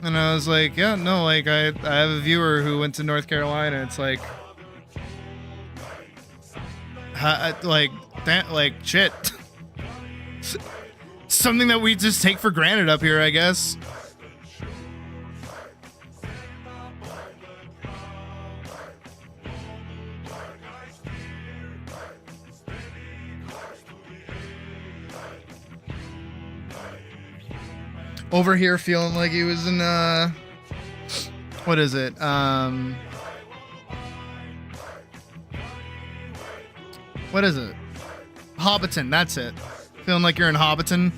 And I was like, yeah, no, like, I have a viewer who went to North Carolina. It's like, shit. Something that we just take for granted up here, I guess. Over here feeling like he was in, what is it? What is it? Hobbiton, that's it. Feeling like you're in Hobbiton.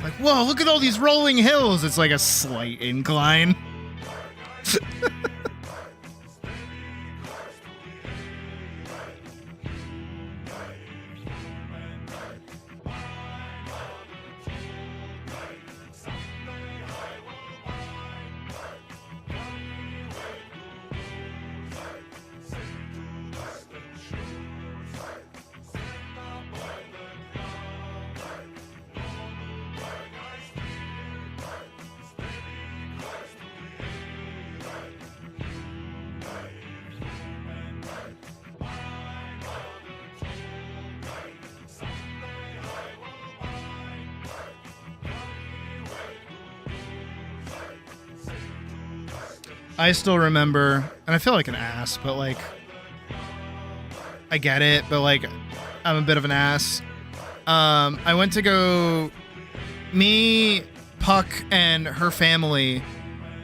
Like, whoa, look at all these rolling hills. It's like a slight incline. I still remember, and I feel like an ass, but like, I get it, but like, I'm a bit of an ass. I went to go, me, Puck, and her family,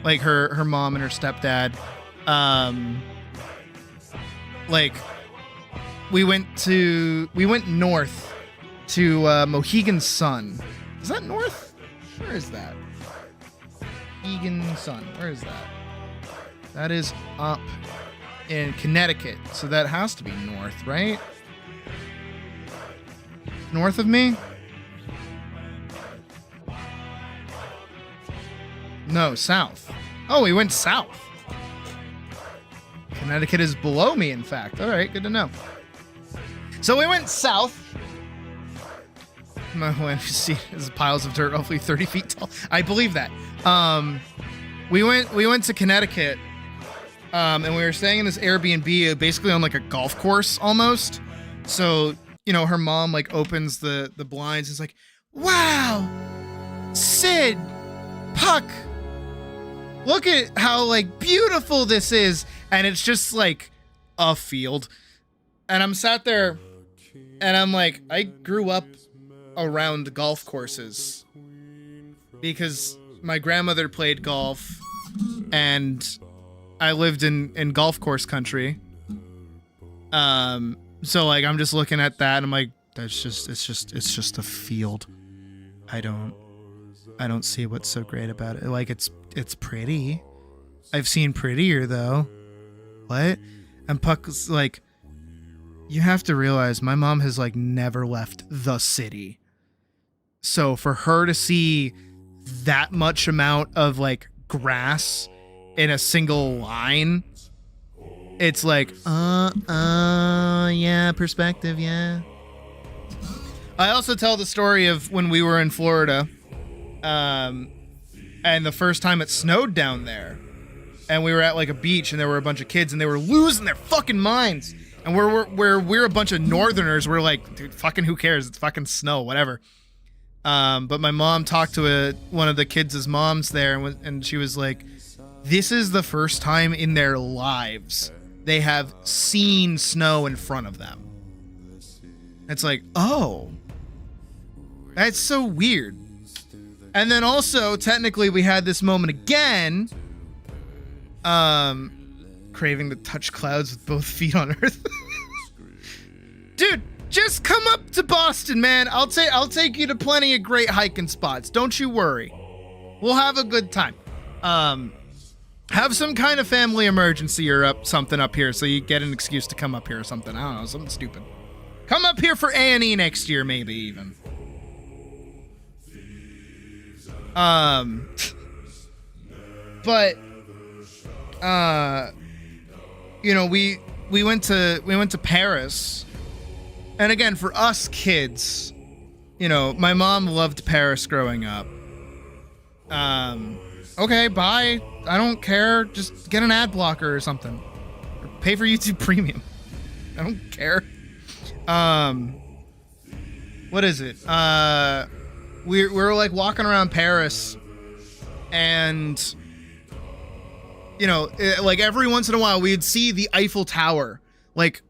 like her mom and her stepdad, like, we went north to Mohegan Sun. Is that north? Where is that? Mohegan Sun. Where is that? That is up in Connecticut, so that has to be north, right? North of me? No, south. Oh, we went south. Connecticut is below me, in fact. All right, good to know. So we went south. When you see there's piles of dirt, hopefully 30 feet tall. I believe that. We went to Connecticut. And we were staying in this Airbnb, basically on like a golf course almost. So, you know, her mom like opens the blinds and is like, wow, Sid, Puck, look at how like beautiful this is. And it's just like a field. And I'm sat there and I'm like, I grew up around golf courses because my grandmother played golf and I lived in golf course country. So like I'm just looking at that and I'm like, it's just a field. I don't see what's so great about it. Like it's pretty. I've seen prettier though. What? And Puck's like, you have to realize my mom has like never left the city. So for her to see that much amount of like grass in a single line, it's like, yeah, perspective, yeah. I also tell the story of when we were in Florida, and the first time it snowed down there, and we were at like a beach, and there were a bunch of kids, and they were losing their fucking minds, and we're a bunch of Northerners, we're like, dude, fucking who cares? It's fucking snow, whatever. But my mom talked to one of the kids' moms there, and she was like, this is the first time in their lives they have seen snow in front of them. It's like, oh, that's so weird. And then also, technically, we had this moment again, craving to touch clouds with both feet on earth. Dude, just come up to Boston, man. I'll take you to plenty of great hiking spots. Don't you worry. We'll have a good time. Have some kind of family emergency or something up here so you get an excuse to come up here or something. I don't know, something stupid. Come up here for A&E next year, maybe even. But you know, we went to Paris, and again, for us kids, you know, my mom loved Paris growing up. Okay, bye. I don't care. Just get an ad blocker or something. Or pay for YouTube Premium. I don't care. What is it? We're like walking around Paris, and you know, like every once in a while we'd see the Eiffel Tower like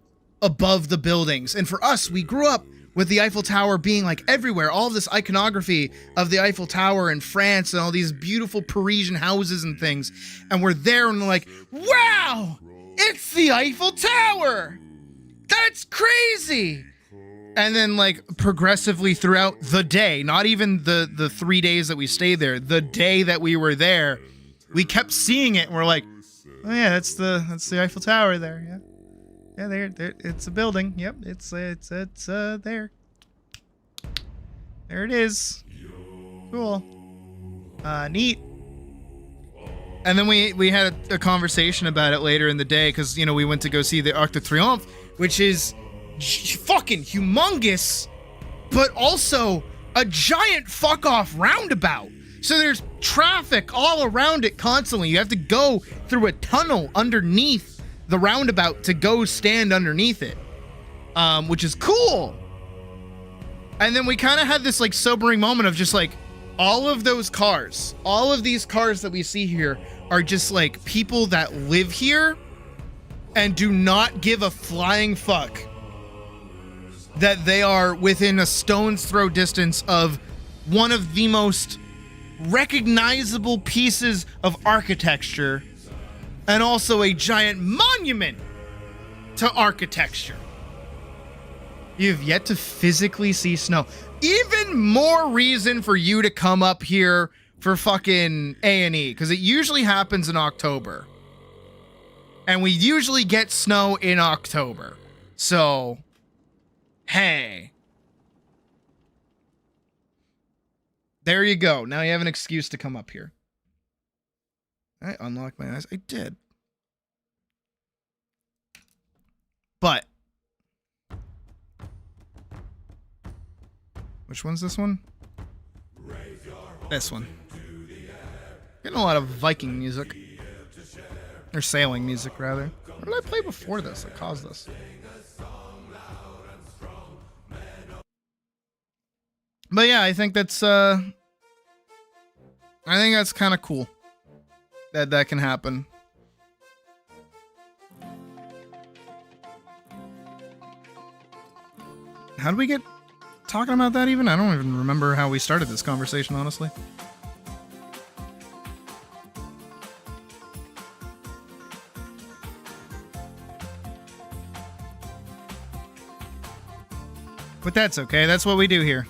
above the buildings. And for us, we grew up with the Eiffel Tower being like everywhere, all of this iconography of the Eiffel Tower in France and all these beautiful Parisian houses and things. And we're there and we're like, wow, it's the Eiffel Tower. That's crazy. And then like progressively throughout the day, not even the 3 days that we stayed there, the day that we were there, we kept seeing it and we're like, oh yeah, that's the Eiffel Tower there. Yeah. Yeah, there it's a building. Yep, it's there. There it is. Cool. Neat. And then we had a conversation about it later in the day because, you know, we went to go see the Arc de Triomphe, which is fucking humongous, but also a giant fuck off roundabout. So there's traffic all around it constantly. You have to go through a tunnel underneath the roundabout to go stand underneath it, which is cool. And then we kind of had this like sobering moment of just like all of those cars, all of these cars that we see here are just like people that live here and do not give a flying fuck that they are within a stone's throw distance of one of the most recognizable pieces of architecture and also a giant monument to architecture. You've yet to physically see snow. Even more reason for you to come up here for fucking A&E, because it usually happens in October. And we usually get snow in October. So, hey. There you go. Now you have an excuse to come up here. I unlocked my eyes. I did. But which one's this one? This one. Getting a lot of Viking music. Or sailing music, rather. What did I play before this that caused this? But yeah, I think that's kind of cool. That can happen. How did we get talking about that even? I don't even remember how we started this conversation, honestly. But that's okay. That's what we do here.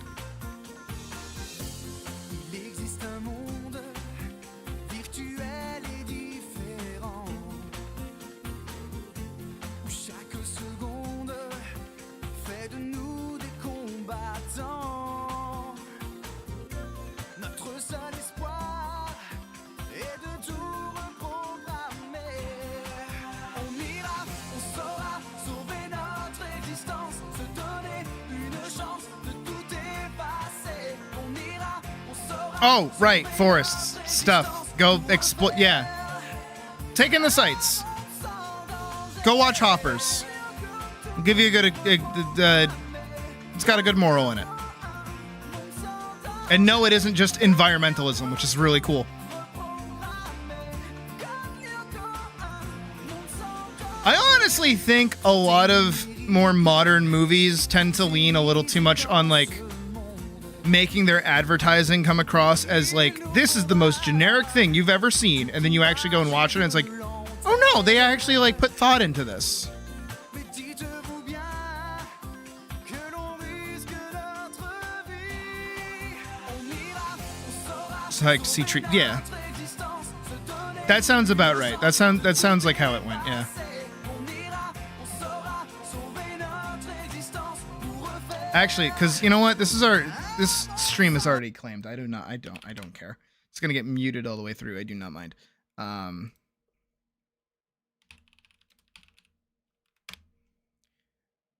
Oh, right, forests, stuff. Go explore, yeah. Take in the sights. Go watch Hoppers. I'll give you a good, it's got a good moral in it. And no, it isn't just environmentalism, which is really cool. I honestly think a lot of more modern movies tend to lean a little too much on, like, making their advertising come across as like, this is the most generic thing you've ever seen, and then you actually go and watch it and it's like, oh no, they actually like put thought into this. Psyched to see tree. Yeah, that sounds about right. That sounds like how it went. Yeah. Actually, because you know what, this stream is already claimed. I don't care. It's gonna get muted all the way through. I do not mind.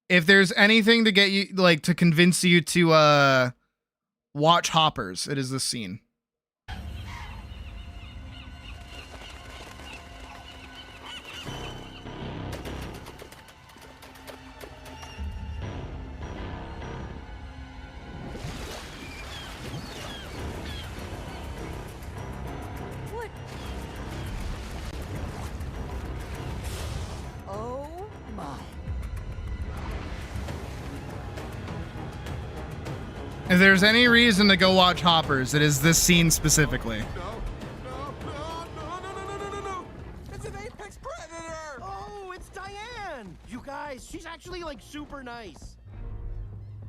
If there's anything to get you, like, to convince you to watch Hoppers, it is this scene. What? Oh my. If there's any reason to go watch Hoppers, it is this scene specifically. It's an apex predator! Oh, it's Diane! You guys, she's actually, like, super nice.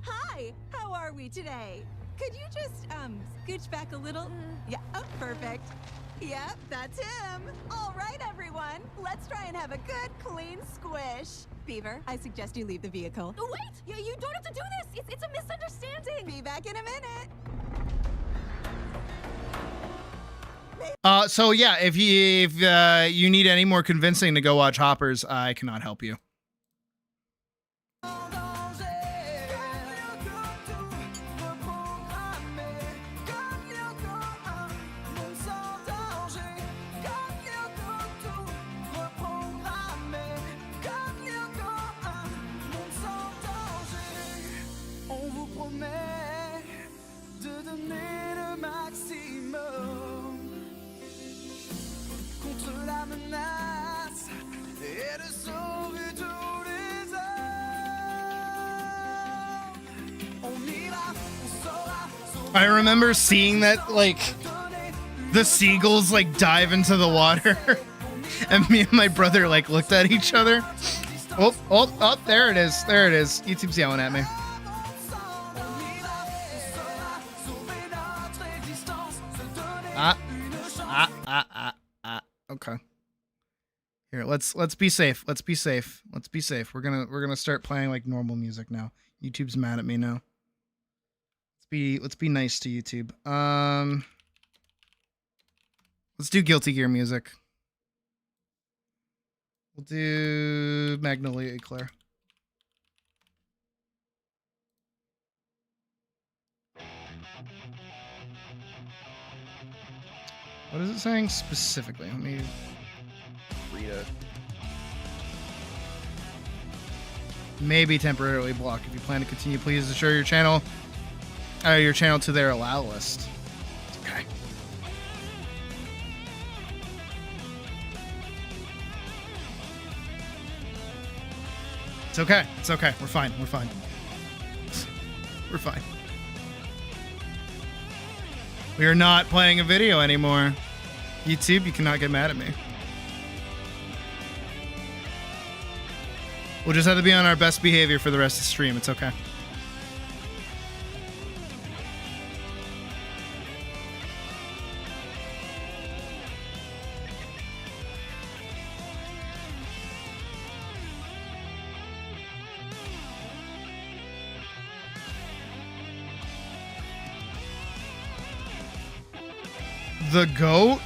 Hi, how are we today? Could you just, scooch back a little? Yeah, oh, perfect. Yep, that's him. All right, everyone, let's try and have a good, clean squish. Beaver, I suggest you leave the vehicle. Wait, you don't have to do this. It's a misunderstanding. Be back in a minute. So yeah, if you need any more convincing to go watch Hoppers, I cannot help you. On vous promet de donner le maximum contre la menace et de sauver tous les hommes. On ira, on saura I remember seeing that, like, the seagulls, like, dive into the water. And me and my brother, like, looked at each other. Oh, there it is. There it is. YouTube's yelling at me. Okay. Here, let's be safe. Let's be safe. Let's be safe. We're gonna start playing like normal music now. YouTube's mad at me now. Let's be nice to YouTube. Let's do Guilty Gear music. We'll do Magnolia Eclair. What is it saying specifically? Let me read it. Maybe temporarily block. If you plan to continue, please assure your channel to their allow list. Okay. It's okay. It's okay. We're fine. We're fine. We're fine. We are not playing a video anymore. YouTube, you cannot get mad at me. We'll just have to be on our best behavior for the rest of the stream. It's okay. The goat?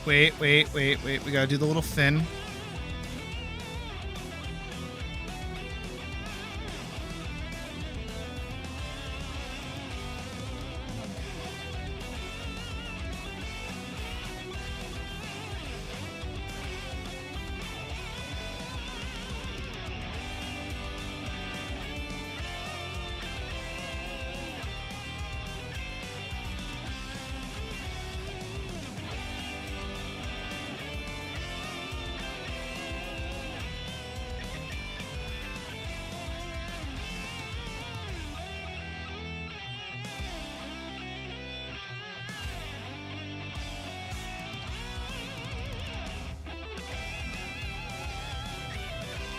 Wait. We gotta do the little fin.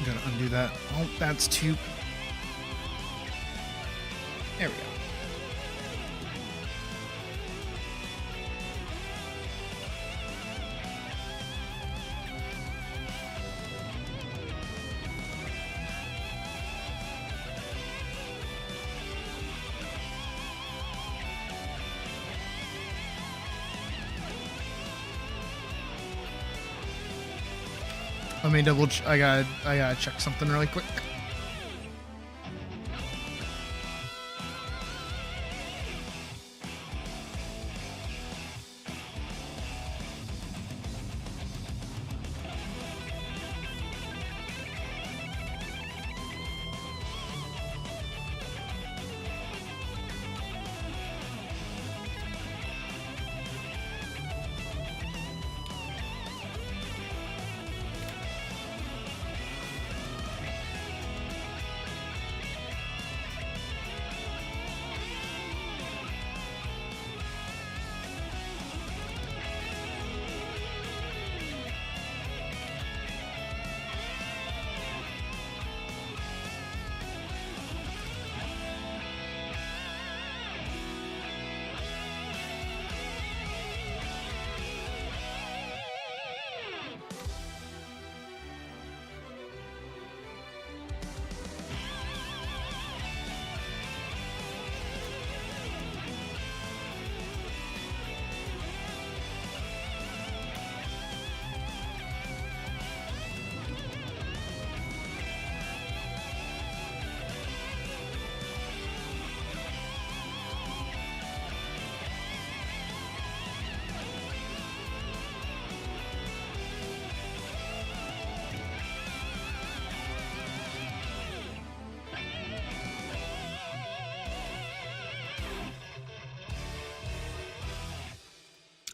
Gotta undo that. Oh, that's too. There we go. Let me double. I gotta check something really quick.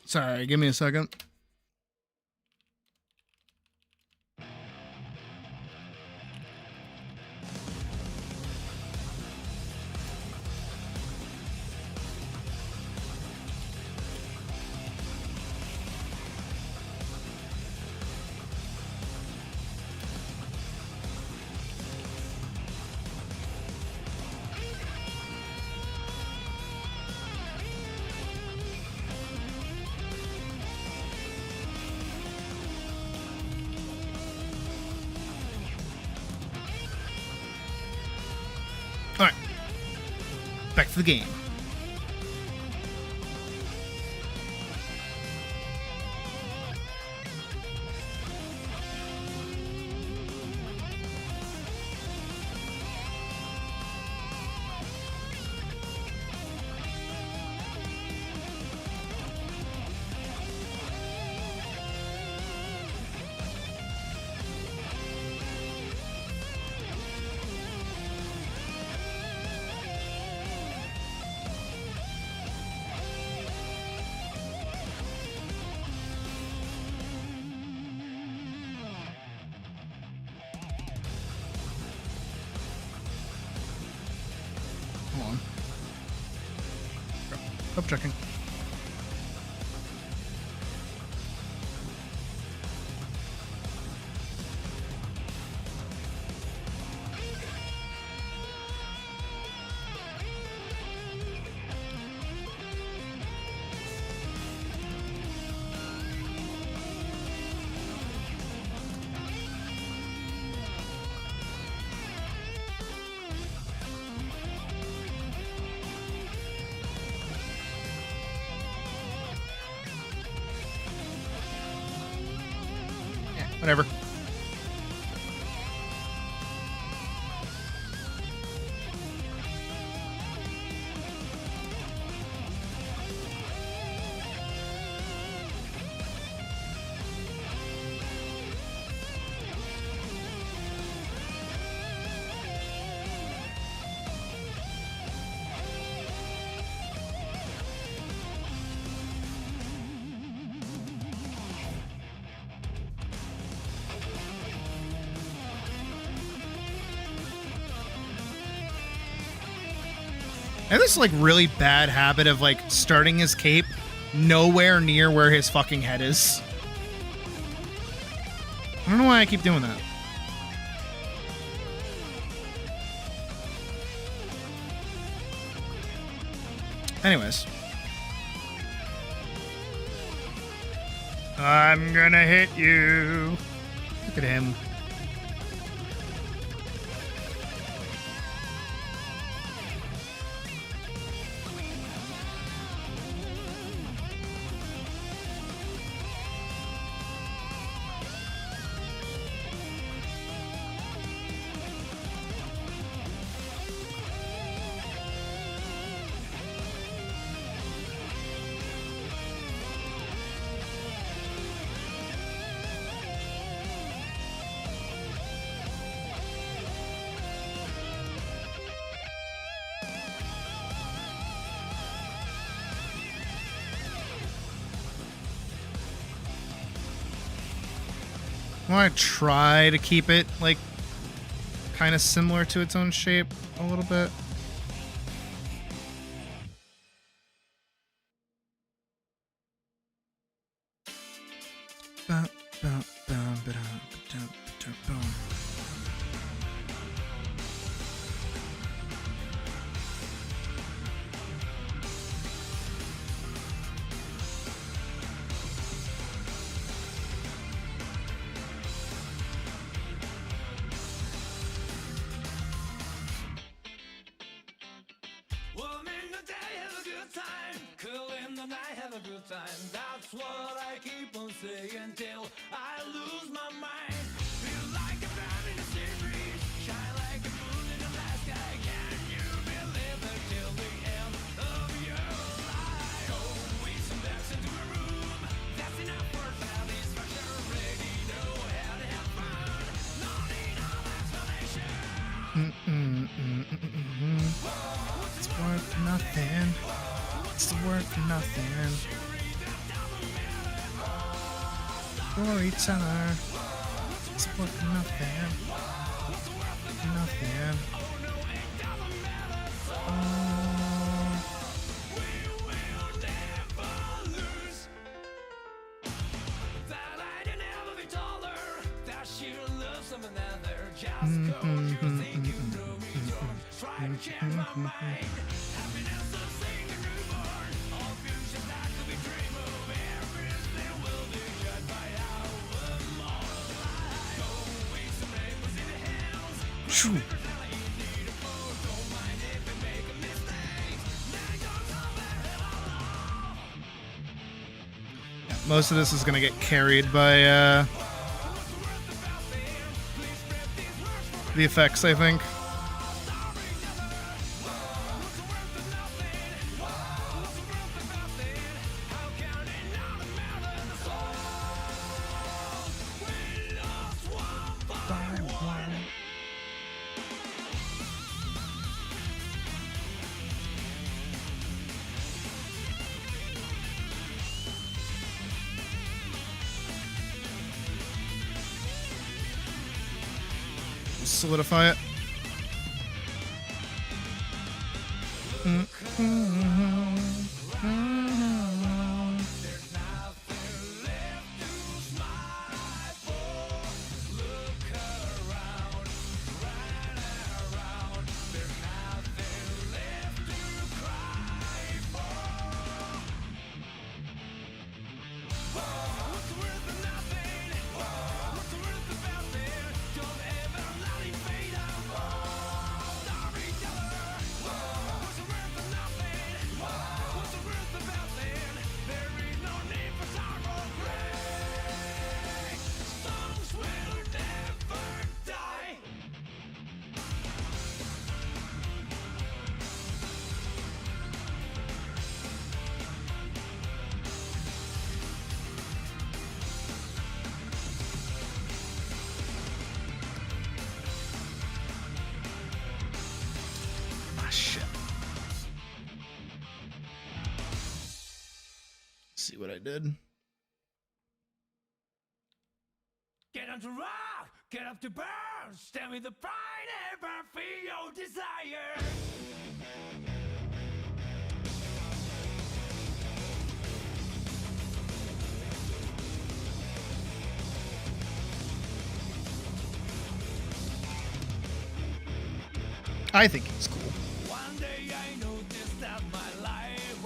Sorry, give me a second. All right, back to the game. Hold on. Stop checking. Whatever. I have this like really bad habit of like starting his cape nowhere near where his fucking head is. I don't know why I keep doing that. Anyways. I'm gonna hit you. Look at him. I want to try to keep it, like, kind of similar to its own shape a little bit. Warm in the day, have a good time. Cool in the night, have a good time. That's what I keep on saying till I lose my mind. Feel like a bird in the sea breeze, shine like a moon in the night sky. Can you believe it till the end of your life? Go with some bags into a room. That's enough for satisfaction. Ready, know how to have fun. No need of explanation. It's worth nothing. It's worth nothing. For each other. It's worth nothing. Nothing. That I didn't ever be taller. That she loves some another. Just cause you think you know me, don't try to change my mind. Happiness of seeing a newborn. All future that could be dream of. Everything will be judged by our moral life. Go with some papers in the hands. Shoo. Don't mind if you make a mistake. They don't know better all. Most of this is gonna get carried by the effects, I think. Solidify it. See what I did. Get up to rock, get up to burn, stand with the pride, ever feel your desire. I think it's cool. One day I noticed that my life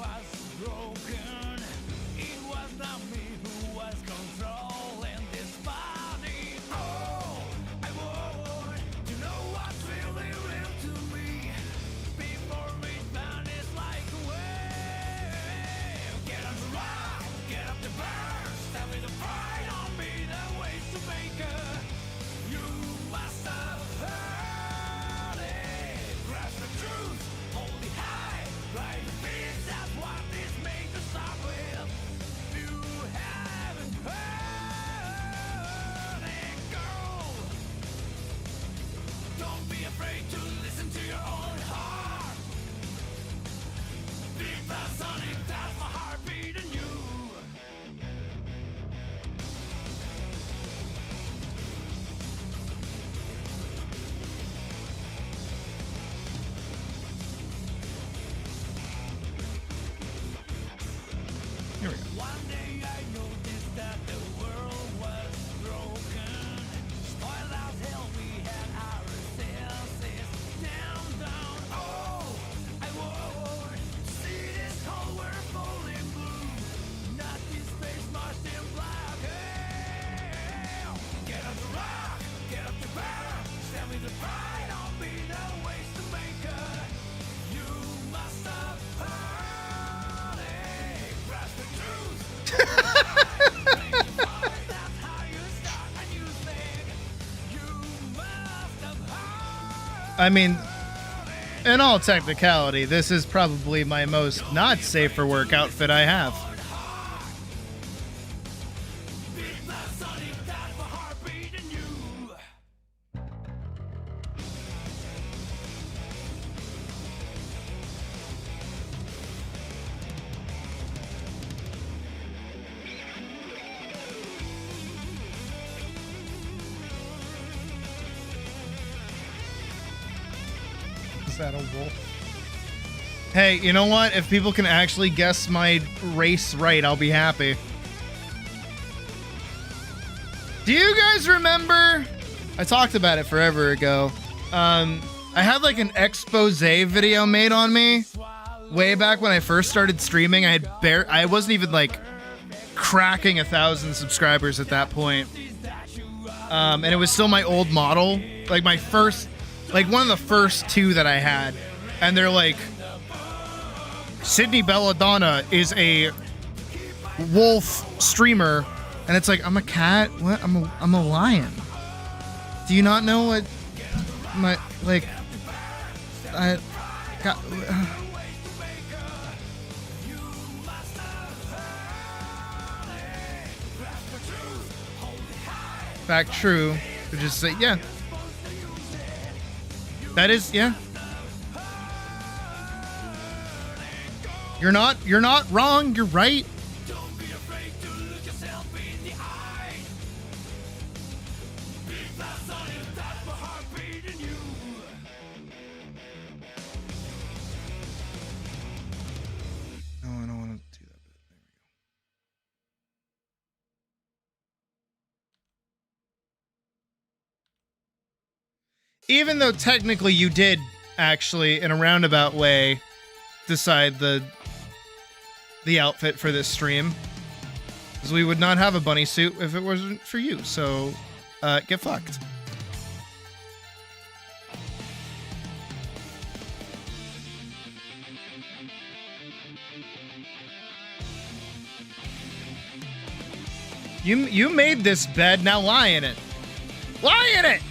I mean, in all technicality, this is probably my most not safe for work outfit I have. Is that a wolf? Hey, you know what? If people can actually guess my race right, I'll be happy. Do you guys remember? I talked about it forever ago. I had like an expose video made on me way back when I first started streaming. I wasn't even like cracking 1,000 subscribers at that point. And it was still my old model, like my first, like one of the first two that I had. And they're like, Sydney Belladonna is a wolf streamer, and it's like, I'm a cat. What? I'm a lion. Do you not know what my like? I got. Fact true. Just say yeah. That is yeah. You're not wrong, you're right. No, I don't want to do that. There we go. Even though technically you did actually, in a roundabout way, decide the outfit for this stream, because we would not have a bunny suit if it wasn't for you, so get fucked. You made this bed, now lie in it. Lie in it!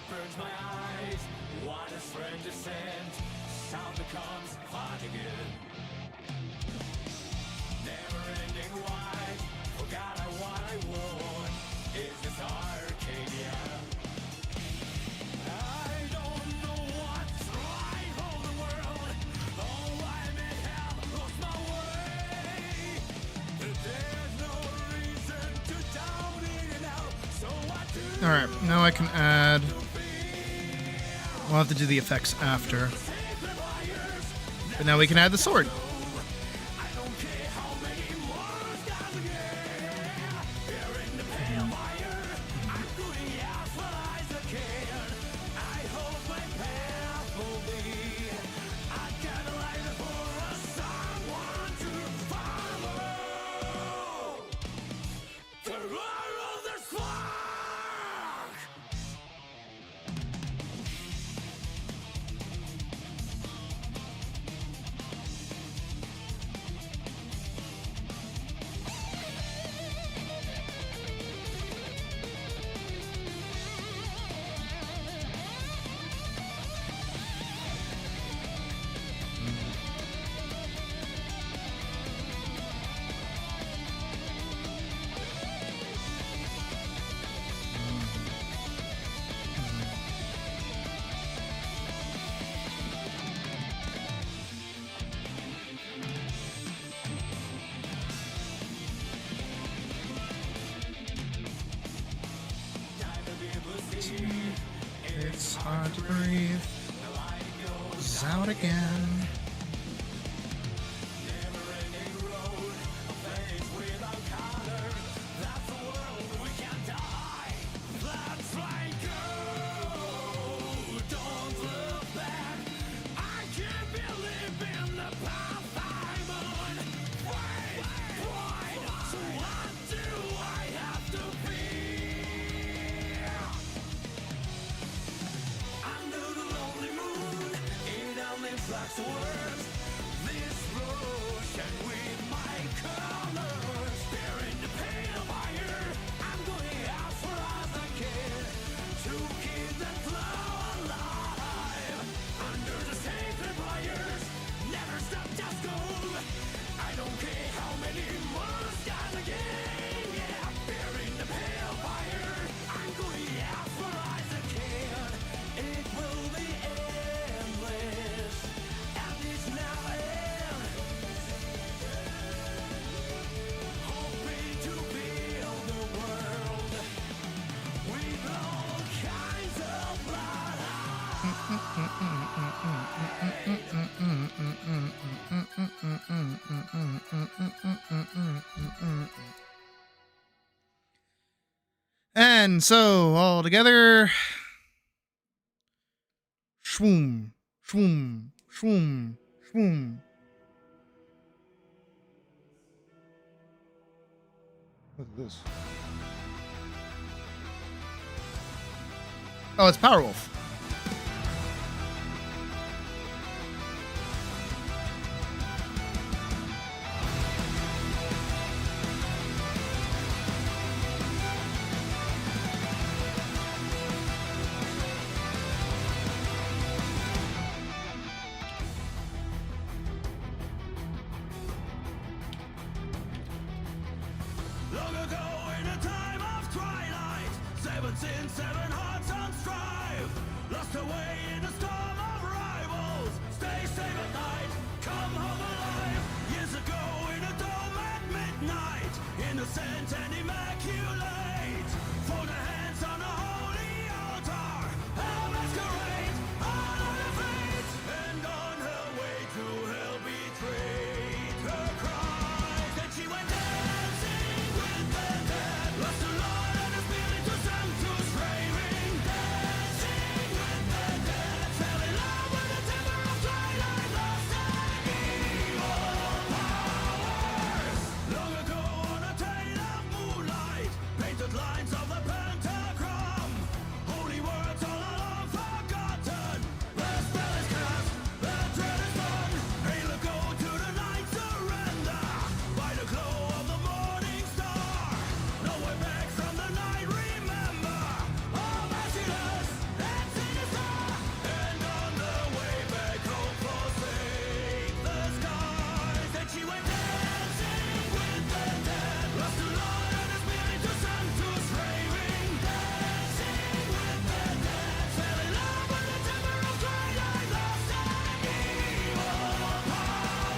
burns my eyes. What a strange descent. Sound becomes hot again. Never-ending wide. Forgot what I want. Is this Arcadia? I don't know what's right for the world. Oh, I may have lost my way. There's no reason to doubt it now. So I do. All right, now I can add. We'll have to do the effects after. But now we can add the sword. It's hard to breathe. It's out again. And so, all together, shwoom, shwoom, shwoom, shwoom. Look at this. Oh, it's Powerwolf. Long ago in a time of twilight, 7 sins, 7 hearts on strife. Lost away in a storm of rivals. Stay safe at night, come home alive. Years ago in a dome at midnight, innocent and immaculate. For the hands on a holy altar, a masquerade, all of fate. And on her way to hell betrayed her cries. Then she went dancing with the dead. Lost the Lord and the spirit to sanctus raving. Dancing with the dead. Fell in love with the temper of twilight. Lost and evil powers. Long ago on a tale of moonlight, painted lines of the pentagram. Holy words all along forgotten. The spell is cast, the dread is done. Hail a go to the night surrender. By the glow of the morning star. No way back from the night, remember. All merciless and sinister. And on the way back home forsake the skies. And she went dancing with the dead. Lost to Lord and the spirit to sanctus raving. Dancing with the dead. Fell in love with the temper of twilight. Lost and evil powers.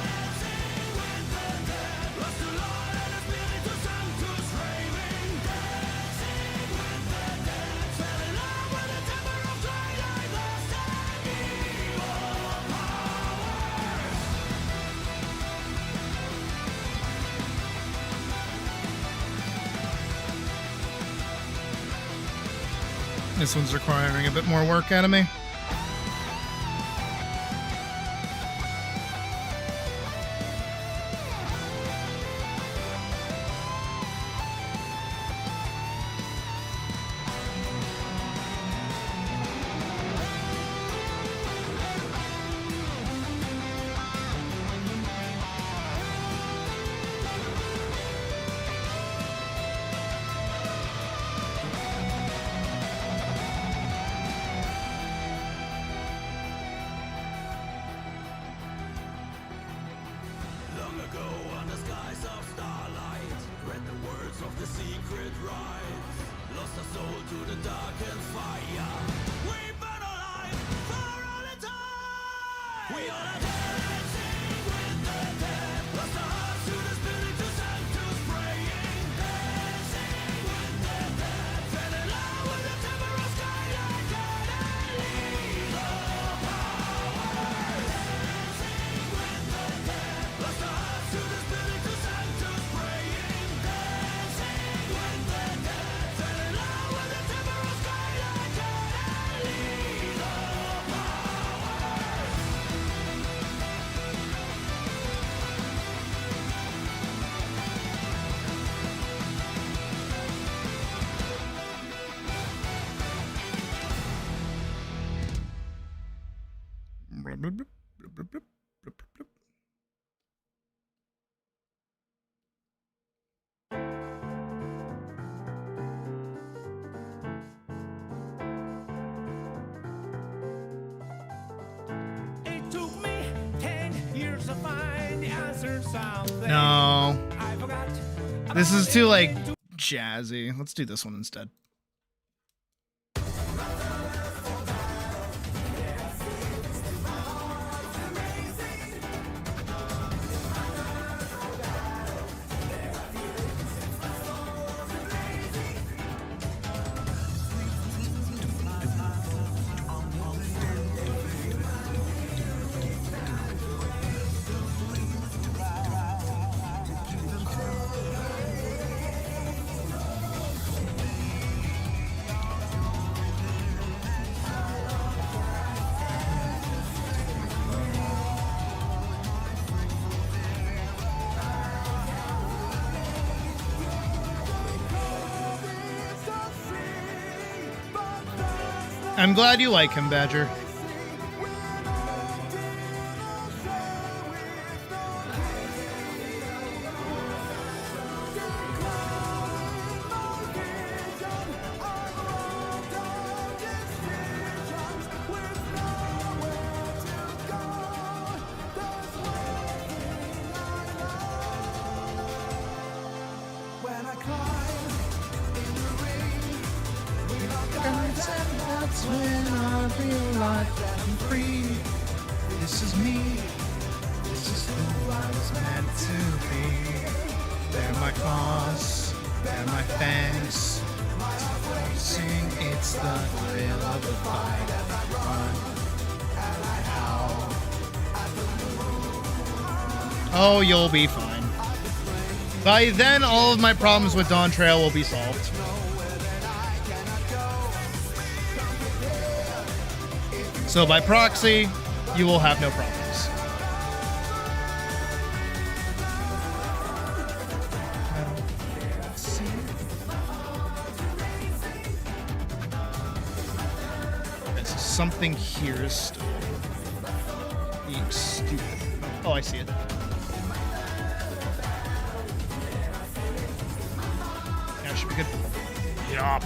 Dancing with the dead. Lost to Lord and the spirit to sanctus raving. Dancing with the dead. Fell in love with the temper of twilight. Lost and evil powers. This one's requiring a bit more work out of me. Long ago on the skies of starlight, read the words of the secret rites. Lost our soul to the darkened fire. We burn alive for all the time. We all are dancing with the dead. Lost our hearts to the spirit to sanctus praying. Dancing with the dead. Fell in love with the temper of skylight. It took me 10 years to find the answer to something. No. I forgot. This is too, like, jazzy. Let's do this one instead. I'm glad you like him, Badger. That's when I realize that I'm free. This is me. This is who I was meant to be. They're my claws. They're my fangs. Sing, it's the thrill of the fight. And I run. And I howl. Oh, you'll be fine. By then, all of my problems with Dawn Trail will be solved. So by proxy, you will have no problems. There's something here still being stupid. Oh, I see it. That should be good. Yup.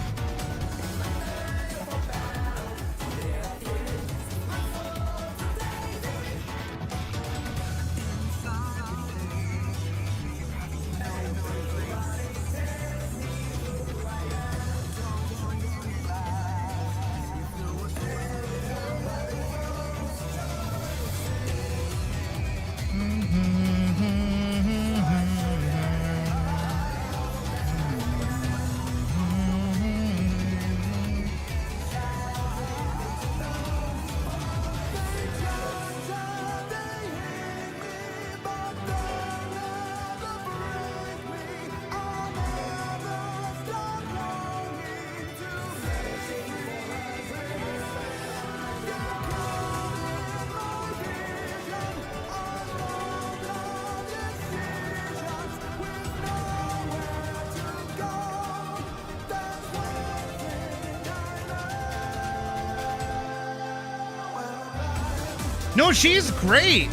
No, she's great.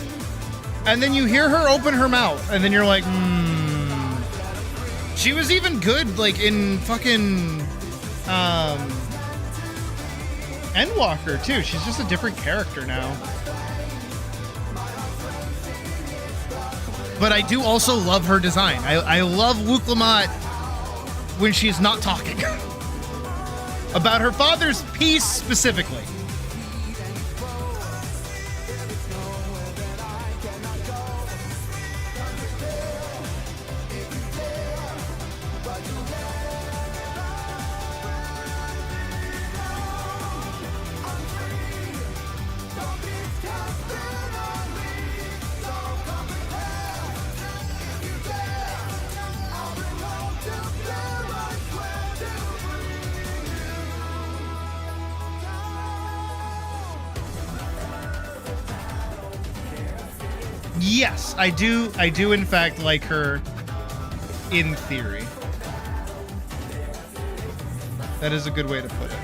And then you hear her open her mouth, and then you're like, She was even good, like, in fucking, Endwalker, too. She's just a different character now. But I do also love her design. I love Wuklamot when she's not talking. About her father's piece, specifically. Yes, I do in fact like her in theory. That is a good way to put it.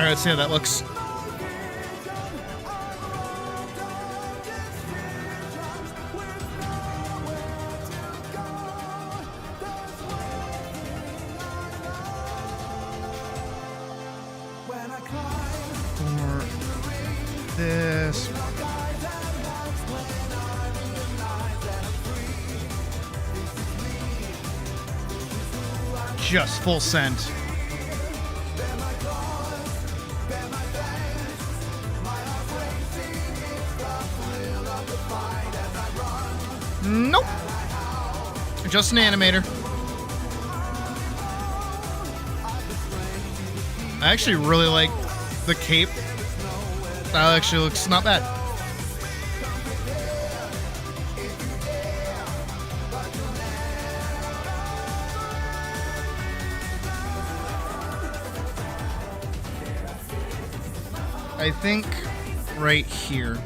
right, let's see how that looks. For this. Just full send. Nope. Just an animator. I actually really like the cape. That actually looks not bad. I think right here,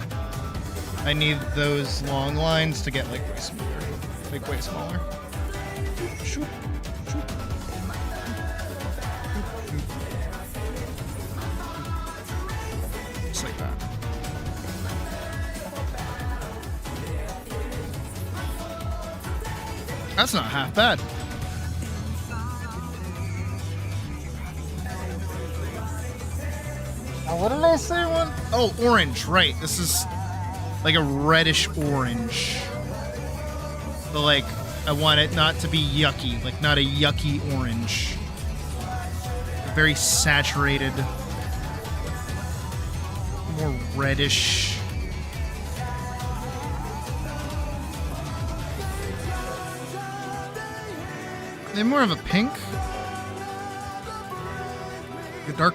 I need those long lines to get like way smoother, like way smaller. Shoop, shoop. Just like that. That's not half bad. What did I say? Oh, orange, right. This is like a reddish orange. But like, I want it not to be yucky, like not a yucky orange. Very saturated, more reddish. They're more of a pink. The dark.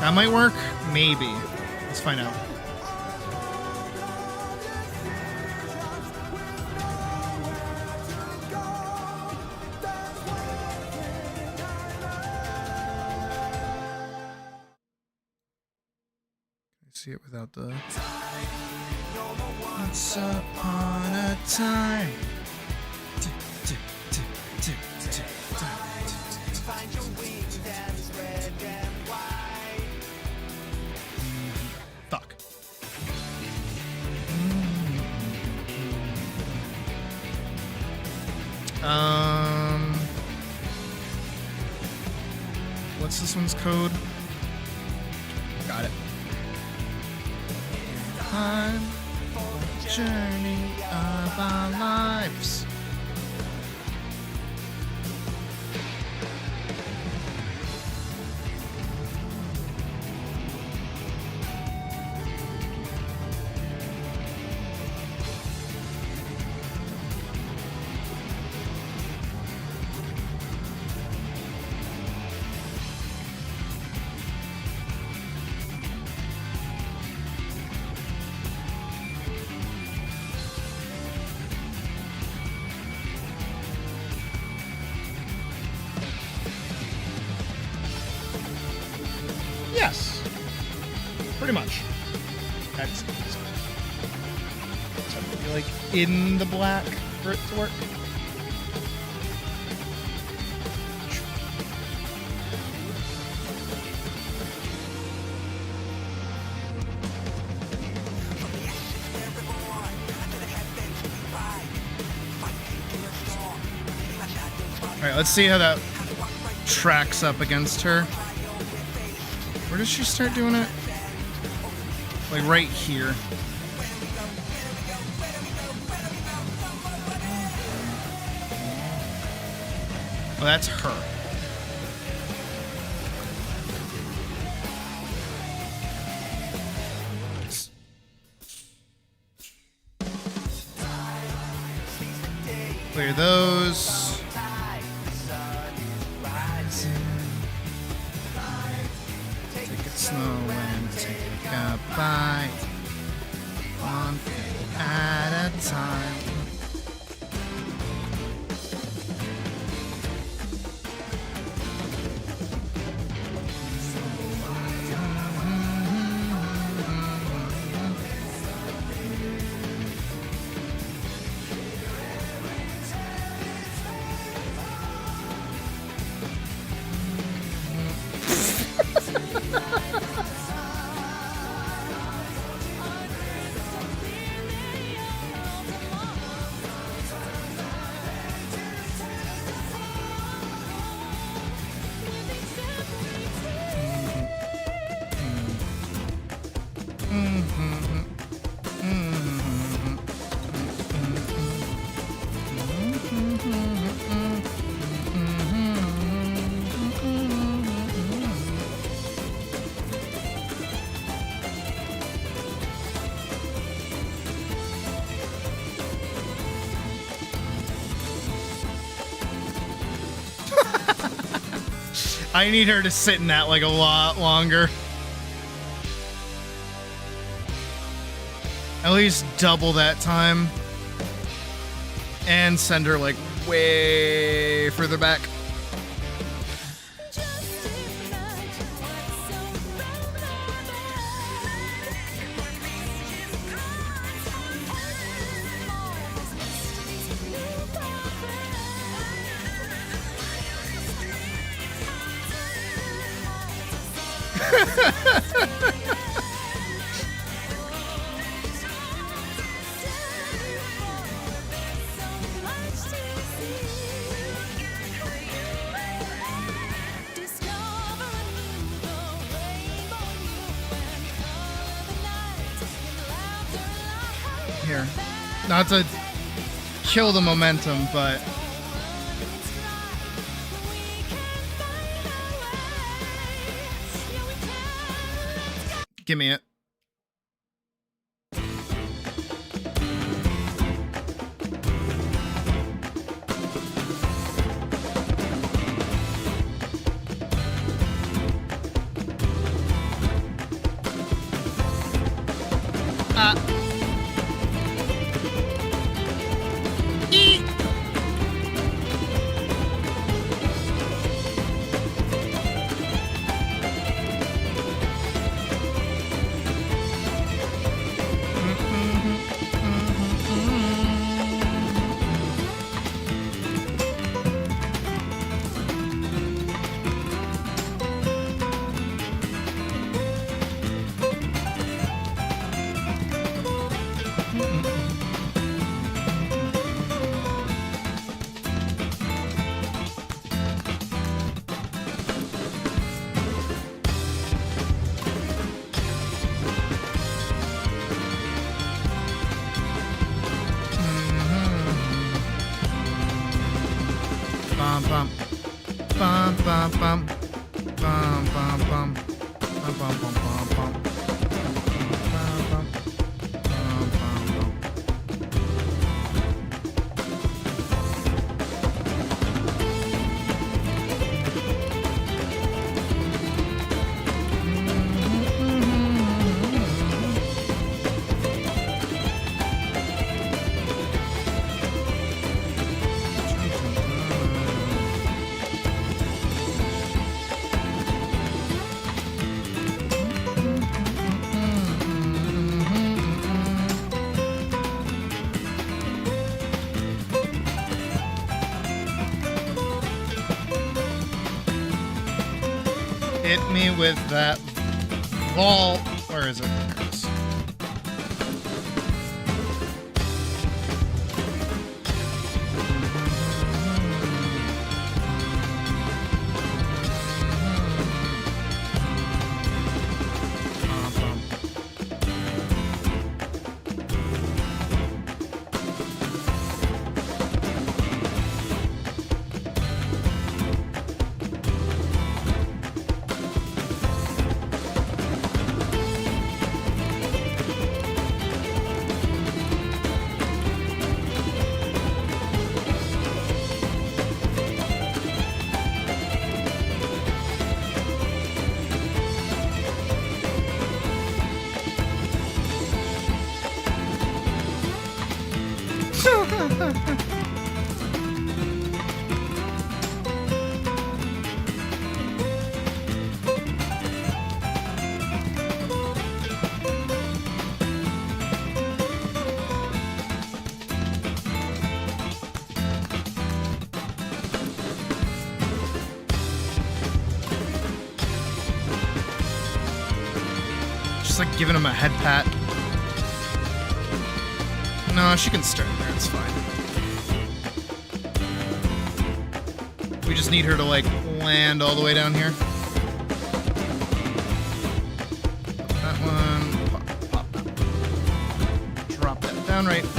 That might work. Maybe. Let's find out. See it without the. Once upon a time. Fuck. What's this one's code? Got it. On the journey of our lives. Yes, pretty much. That's so I feel like in the black for it to work. All right, let's see how that tracks up against her. Where does she start doing it? Like right here. Oh, that's her. Clear those. Slow and take a bite, one thing at a time. I need her to sit in that like a lot longer. At least double that time. And send her like way further back. Here. Not to kill the momentum, but give me it. Bum bum bum bum bum bum bum bum bum bum bum bum bum bum bum. Hit me with that ball. Where is it? There it is. Just like giving him a head pat. No, she can start there, it's fine. We just need her to like land all the way down here. That one, pop, pop that. Drop that down right there.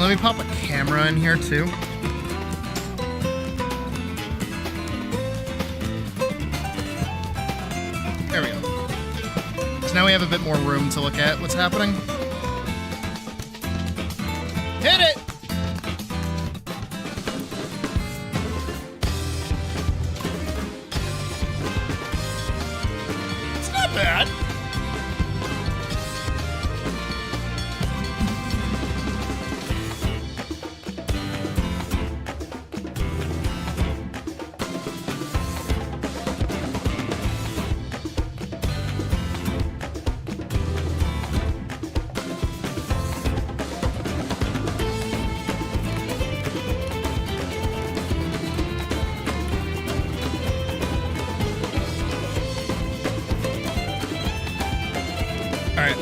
And let me pop a camera in here too. There we go. So now we have a bit more room to look at what's happening. Hit it! It's not bad.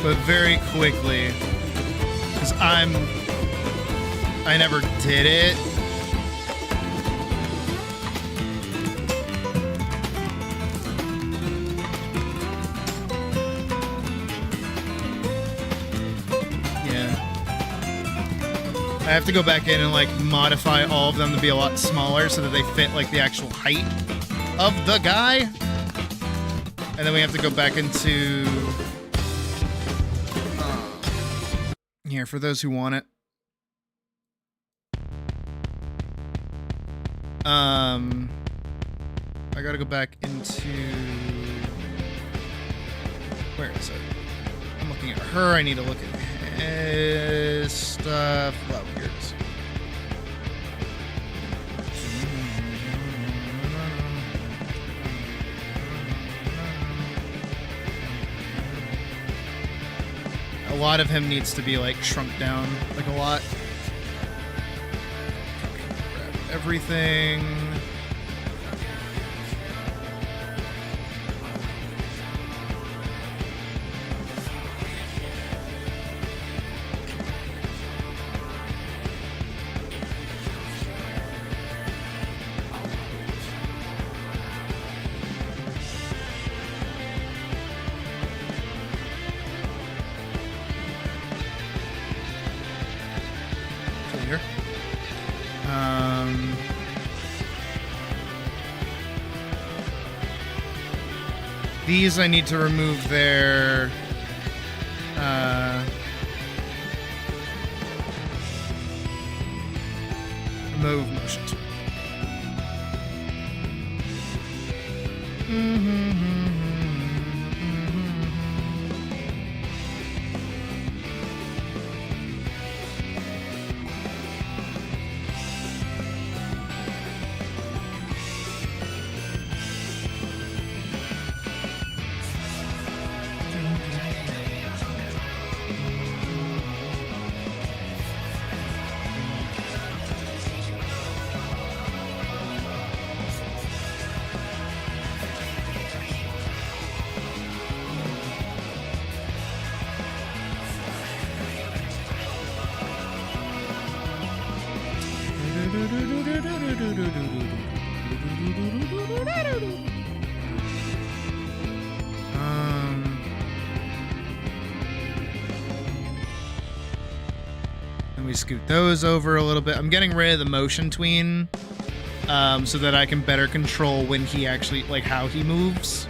But very quickly, because I never did it. Yeah. I have to go back in and like modify all of them to be a lot smaller so that they fit like the actual height of the guy. And then we have to go back into here for those who want it. I gotta go back into, where is it? I'm looking at her. I need to look at his stuff. Oh, here it is. A lot of him needs to be like shrunk down, like a lot. Grab everything. These I need to remove their move motion tool. And we scoot those over a little bit. I'm getting rid of the motion tween so that I can better control when he actually, like, how he moves.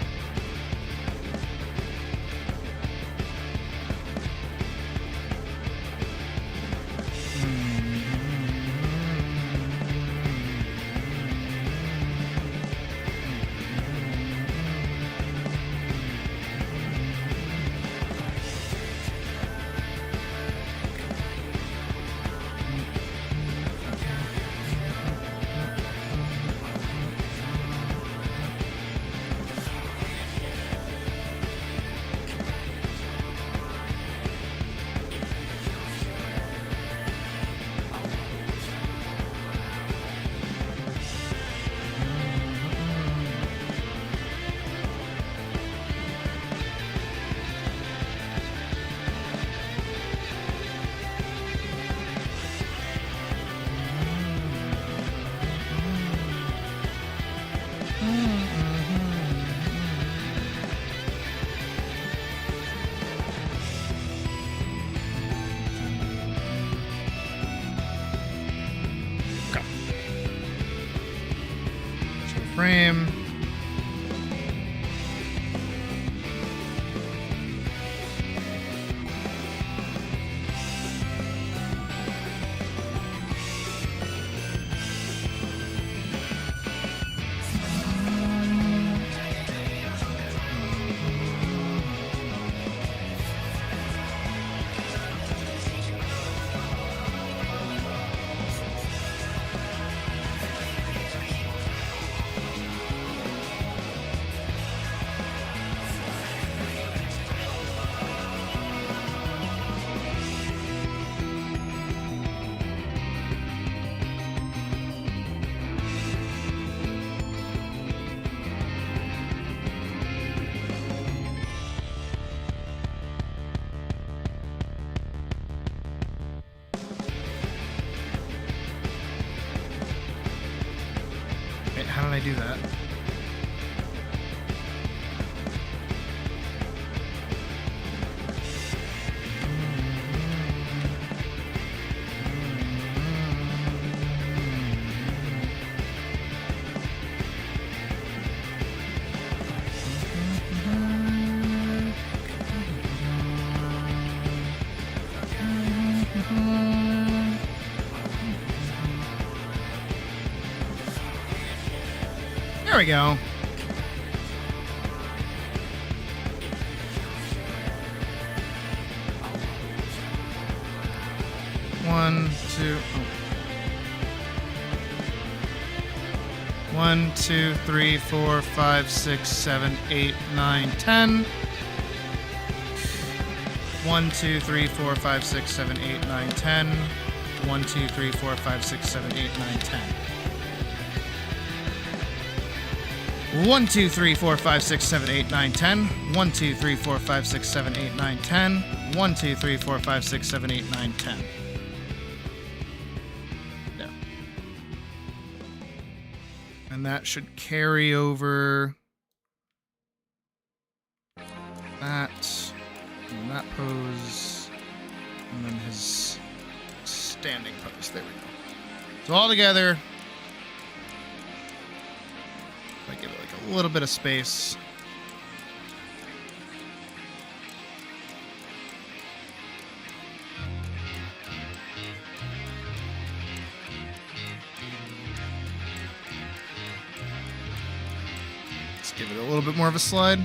frame. Wait, how did I do that? There we go. One, two. Oh. 1, 2, 3, 4, 5, 6, 7, 8, 9, 10. 1, 2, 3, 4, 5, 6, 7, 8, 9, 10. 1, 2, 3, 4, 5, 6, 7, 8, 9, 10. 1, 2, 3, 4, 5, 6, 7, 8, 9, 10. 1, 2, 3, 4, 5, 6, 7, 8, 9, 10. 1, 2, 3, 4, 5, 6, 7, 8, 9, 10. There. And that should carry over that, and that pose, and then his standing pose. There we go. So all together, I give it like a little bit of space. Let's give it a little bit more of a slide.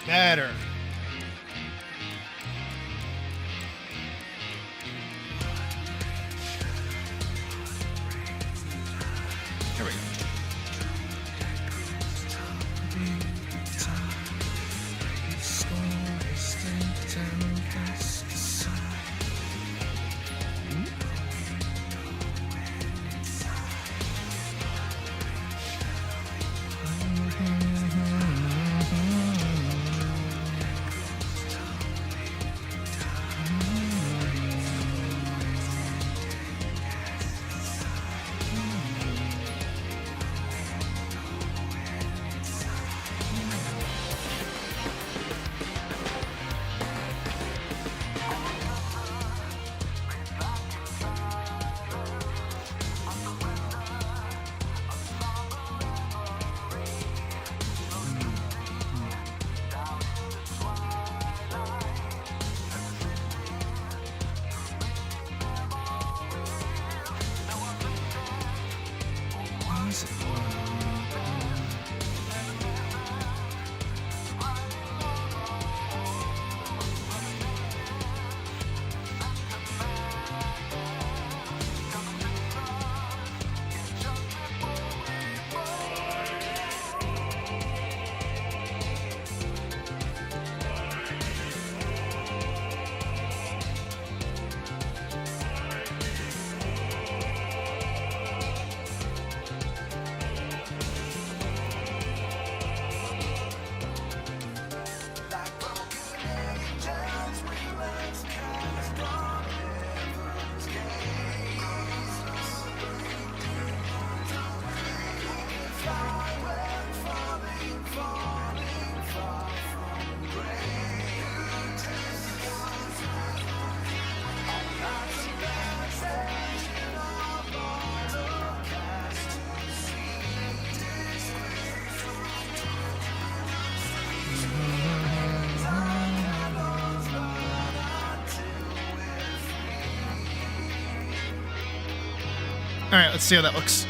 Better. There we go. All right, let's see how that looks.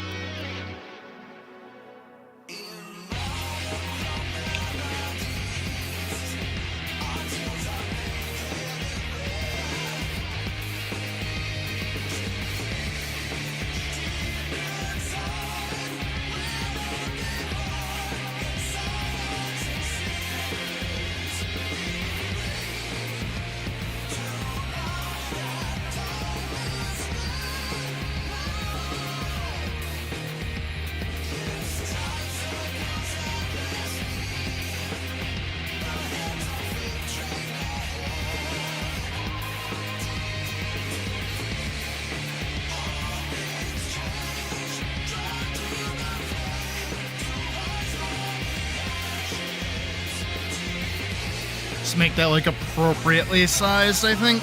Just make that like appropriately sized, I think.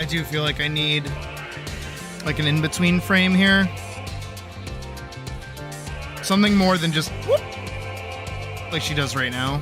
I do feel like I need like an in-between frame here. Something more than just whoop, like she does right now.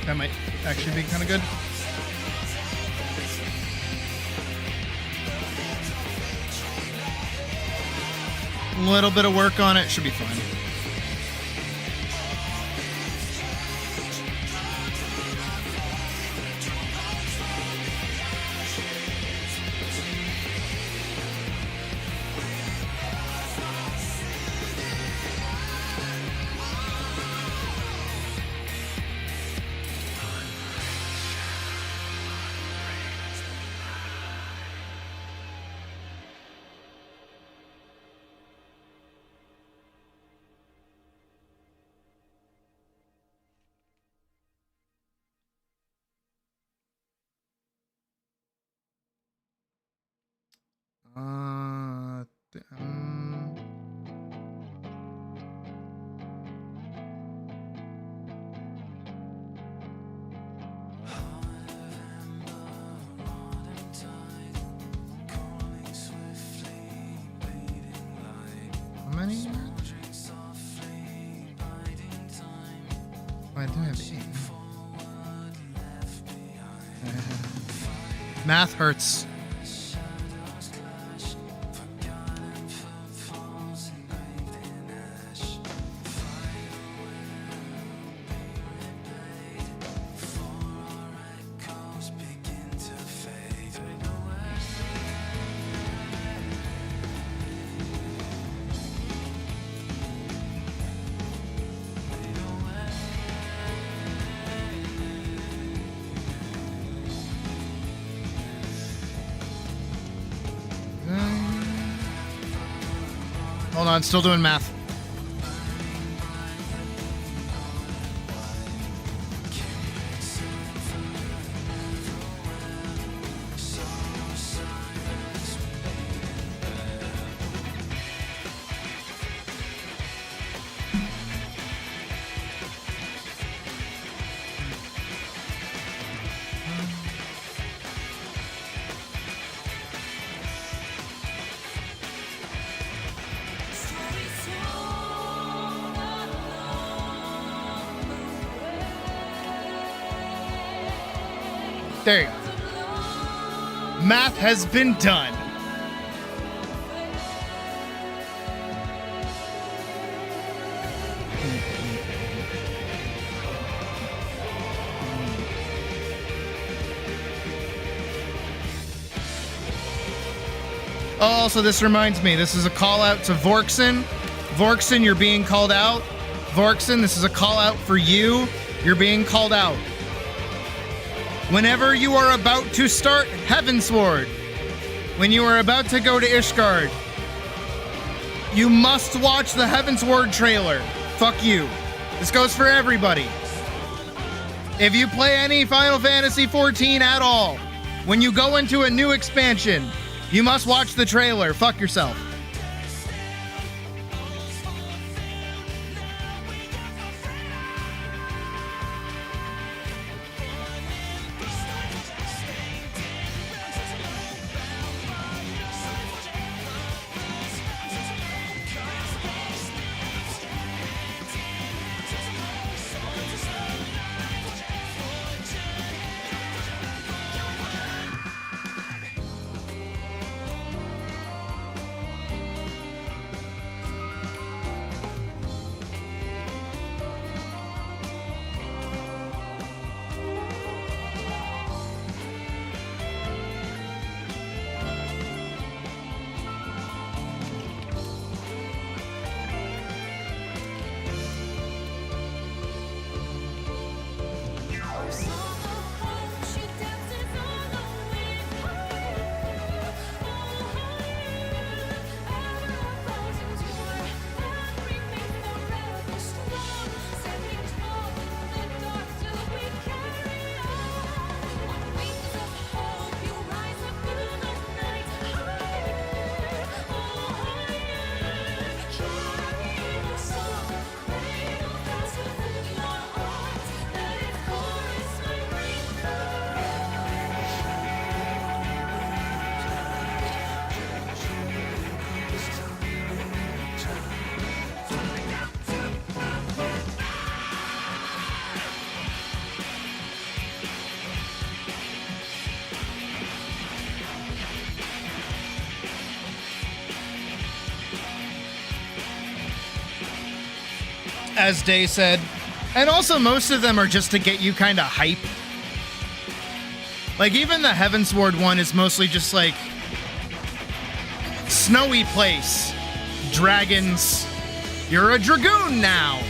That might actually be kind of good. A little bit of work on it should be fine. How many? I do have 8. Math hurts. Hold on, still doing math. There you go. Math has been done. Oh, so this reminds me, this is a call out to Vorkson. Vorkson, you're being called out. Vorkson, this is a call out for you. You're being called out. Whenever you are about to start Heavensward, when you are about to go to Ishgard, you must watch the Heavensward trailer. Fuck you. This goes for everybody. If you play any Final Fantasy XIV at all, when you go into a new expansion, you must watch the trailer. Fuck yourself. As Day said. And also most of them are just to get you kind of hype. Like even the Heavensward one is mostly just like snowy place. Dragons. You're a dragoon now.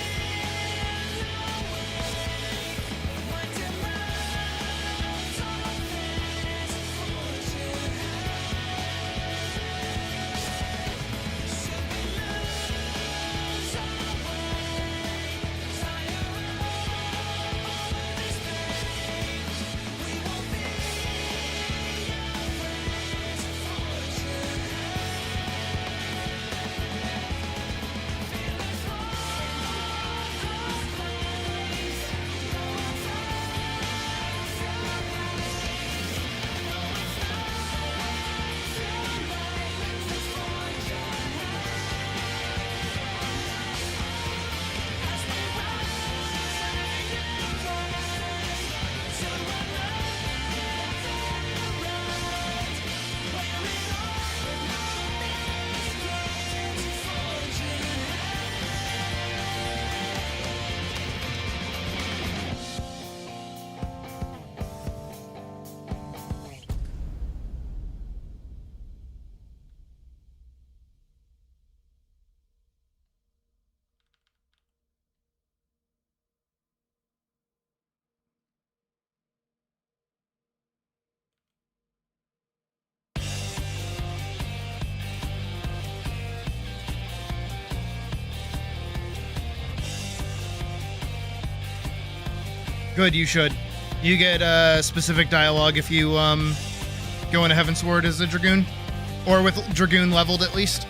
Good, you should. You get specific dialogue if you go into Heavensward as a Dragoon. Or with Dragoon leveled, at least.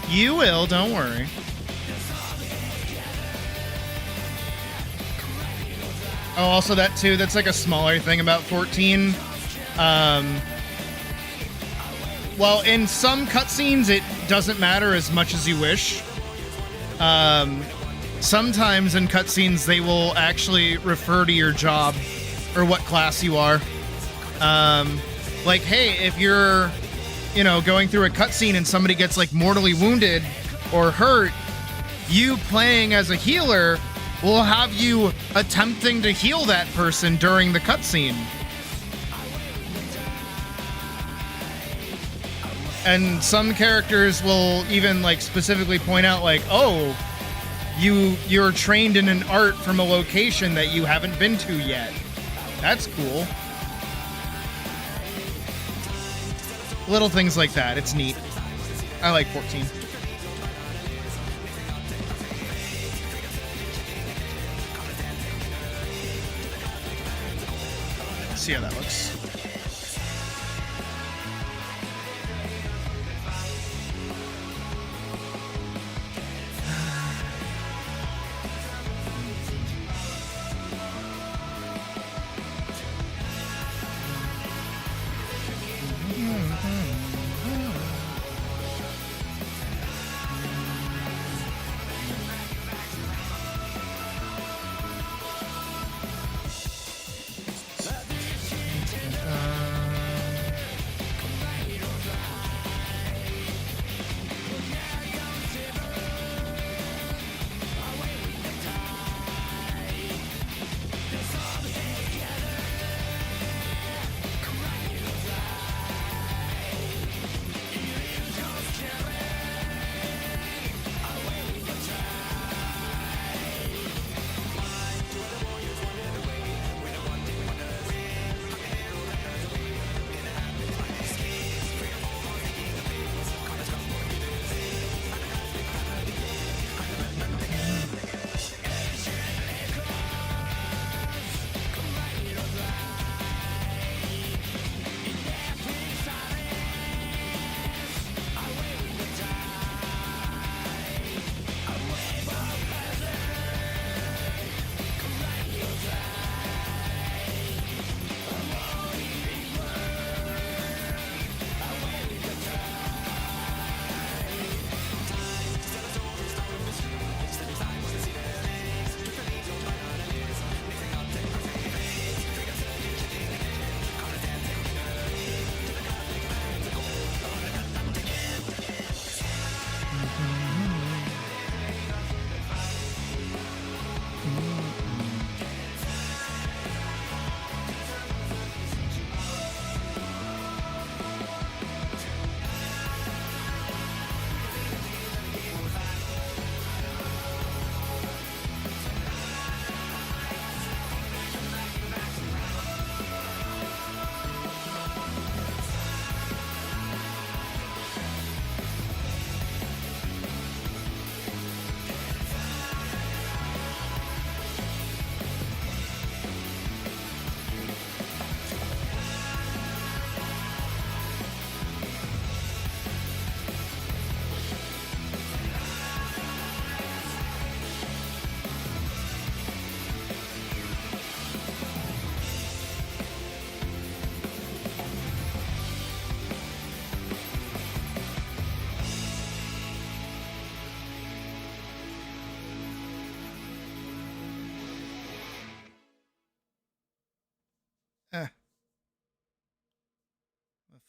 You will, don't worry. Oh, also that too, that's like a smaller thing about 14. Well, in some cutscenes, it doesn't matter as much as you wish. Sometimes in cutscenes, they will actually refer to your job or what class you are. Like, hey, if you're, you know, going through a cutscene and somebody gets like mortally wounded or hurt, you playing as a healer will have you attempting to heal that person during the cutscene. And some characters will even like specifically point out like, oh, you're trained in an art from a location that you haven't been to yet. That's cool. Little things like that. It's neat. I like 14. See how that looks.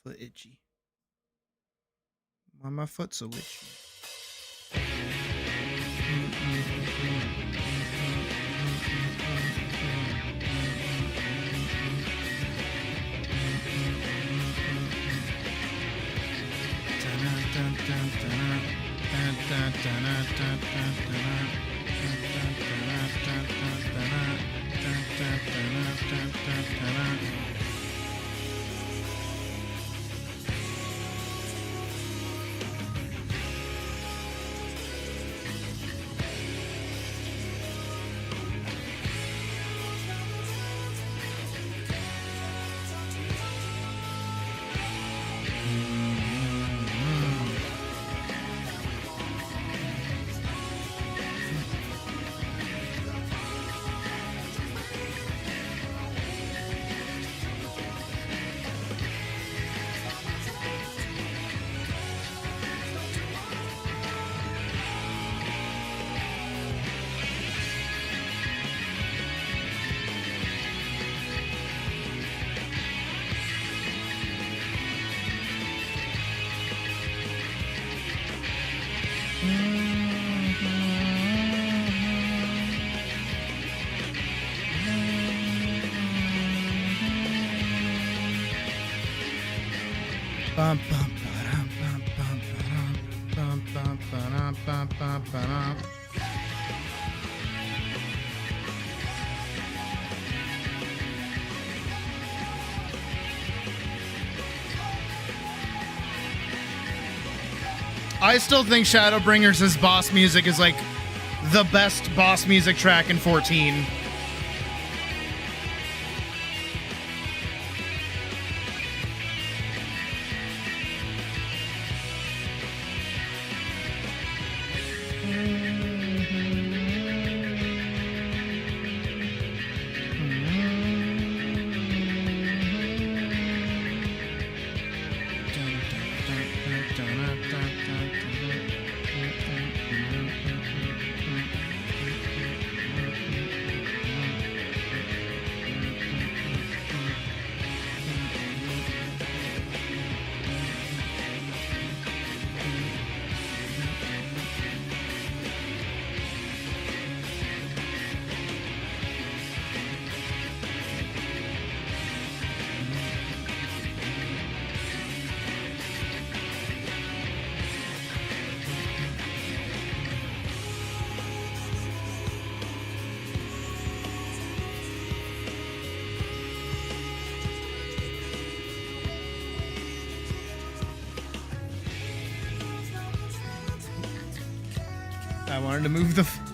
Foot itchy. Why my foot so itchy? Bum, bum, ba-dum, bum, bum, ba-dum, bum, bum, ba-dum, bum, bum, ba-dum. I still think Shadowbringers' boss music is like the best boss music track in 14.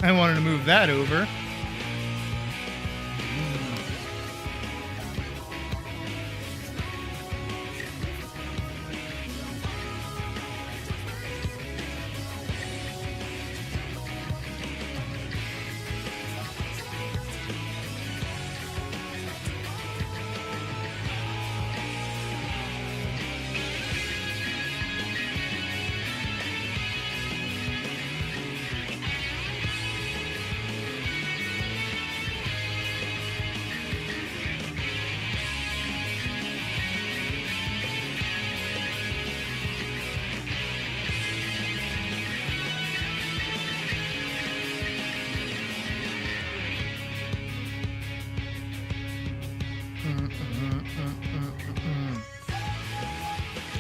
I wanted to move that over.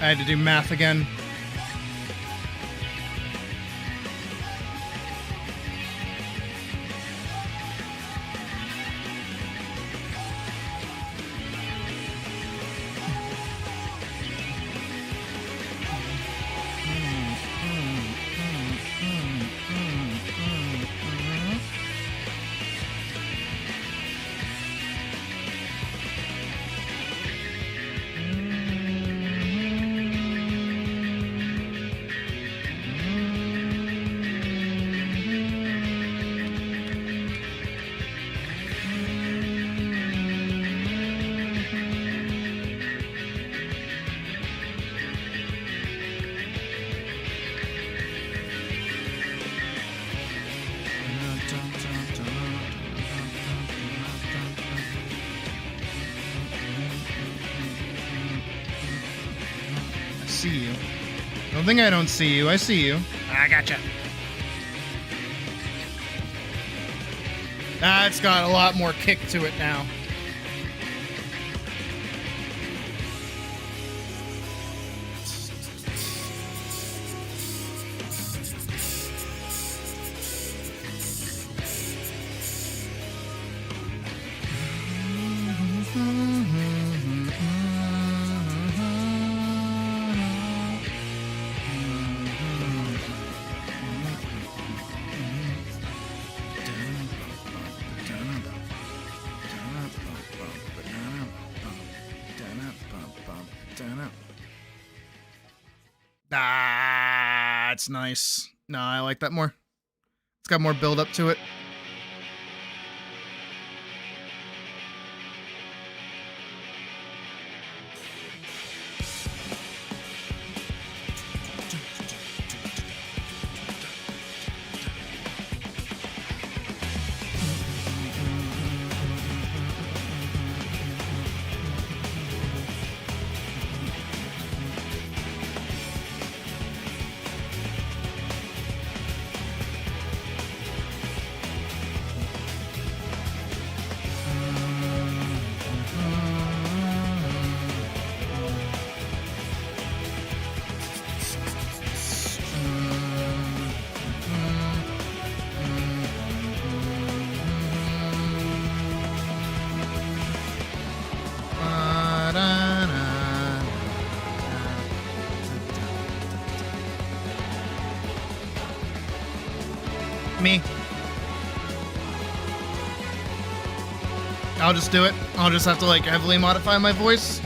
I had to do math again. See you. Don't think I don't see you. I see you. I gotcha. It's got a lot more kick to it now. That's nice. No, I like that more. It's got more build up to it. Me. I'll just do it. I'll just have to like heavily modify my voice.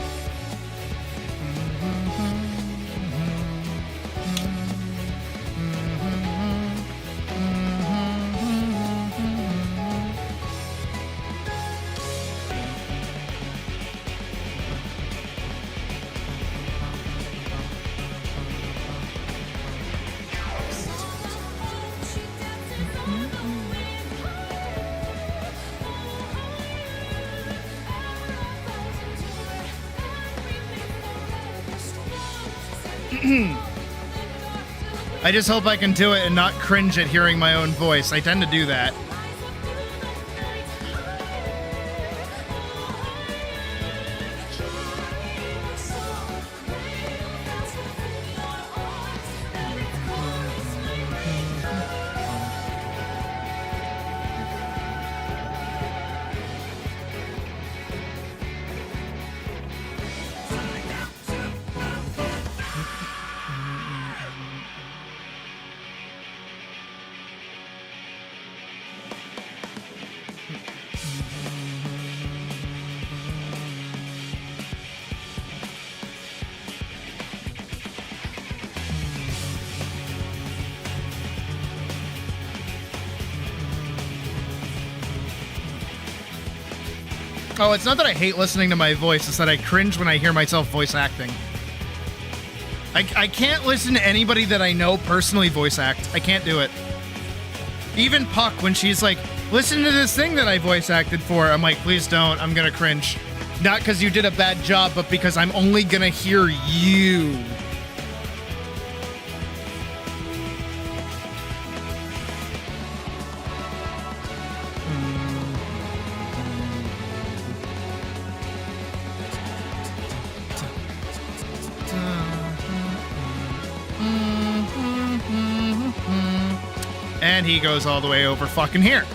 I just hope I can do it and not cringe at hearing my own voice. I tend to do that. Oh, it's not that I hate listening to my voice, it's that I cringe when I hear myself voice acting. I can't listen to anybody that I know personally voice act. I can't do it. Even Puck, when she's like, listen to this thing that I voice acted for, I'm like, please don't, I'm gonna cringe. Not because you did a bad job, but because I'm only gonna hear you. And he goes all the way over fucking here.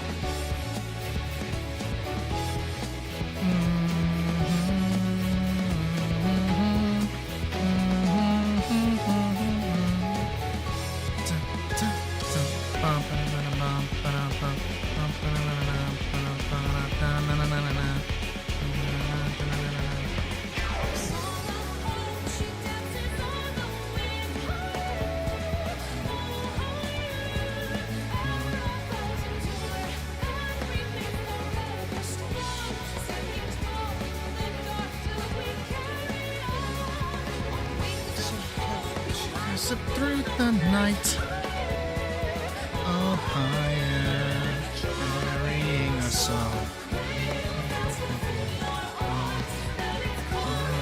Up through the night, oh higher, carrying us all.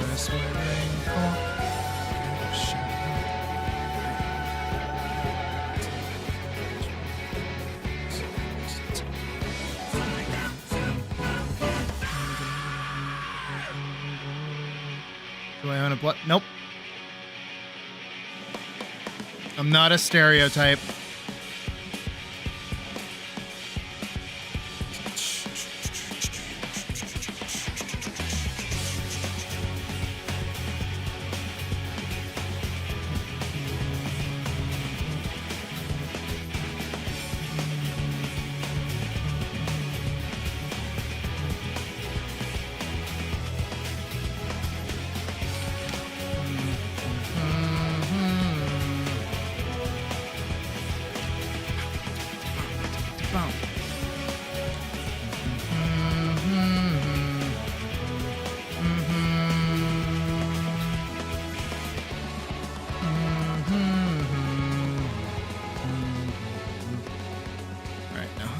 Whispering for do I own a blood? Nope. I'm not a stereotype.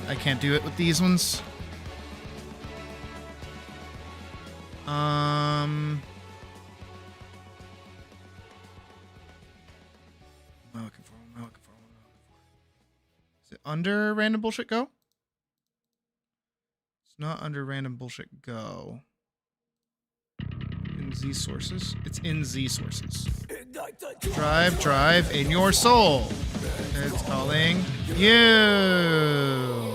I can't do it with these ones. Is it under random bullshit go? It's not under random bullshit go. In Z sources? It's in Z sources. Drive in your soul. It's calling you.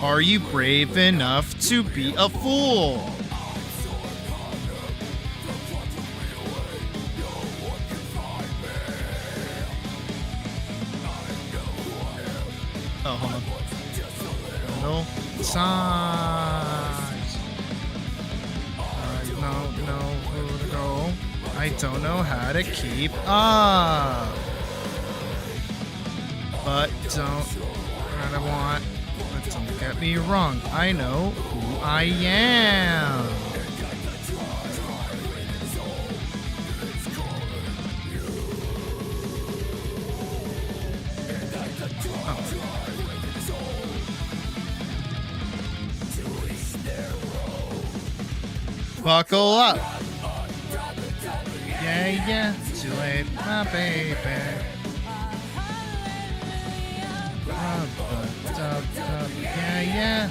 Are you brave enough to be a fool? Oh, hold on. No signs. I don't know who to go. I don't know how to keep up. But don't what I want. But don't get me wrong. I know who I am. Buckle up. Yeah, too late, my baby. Yeah.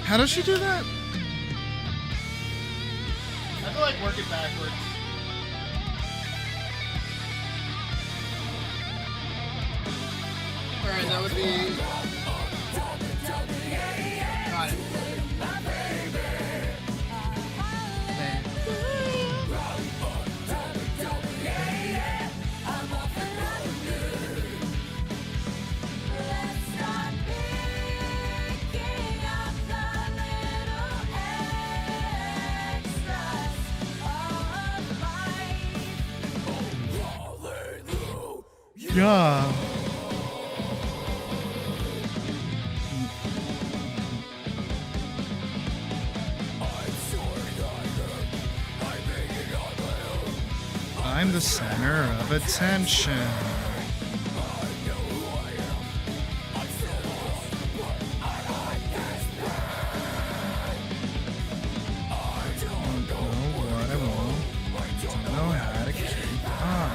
How does she do that? I feel like working backwards. Alright, that would be... Got it. Yeah. I'm the center of attention. Don't know what I want. Don't know how to keep up.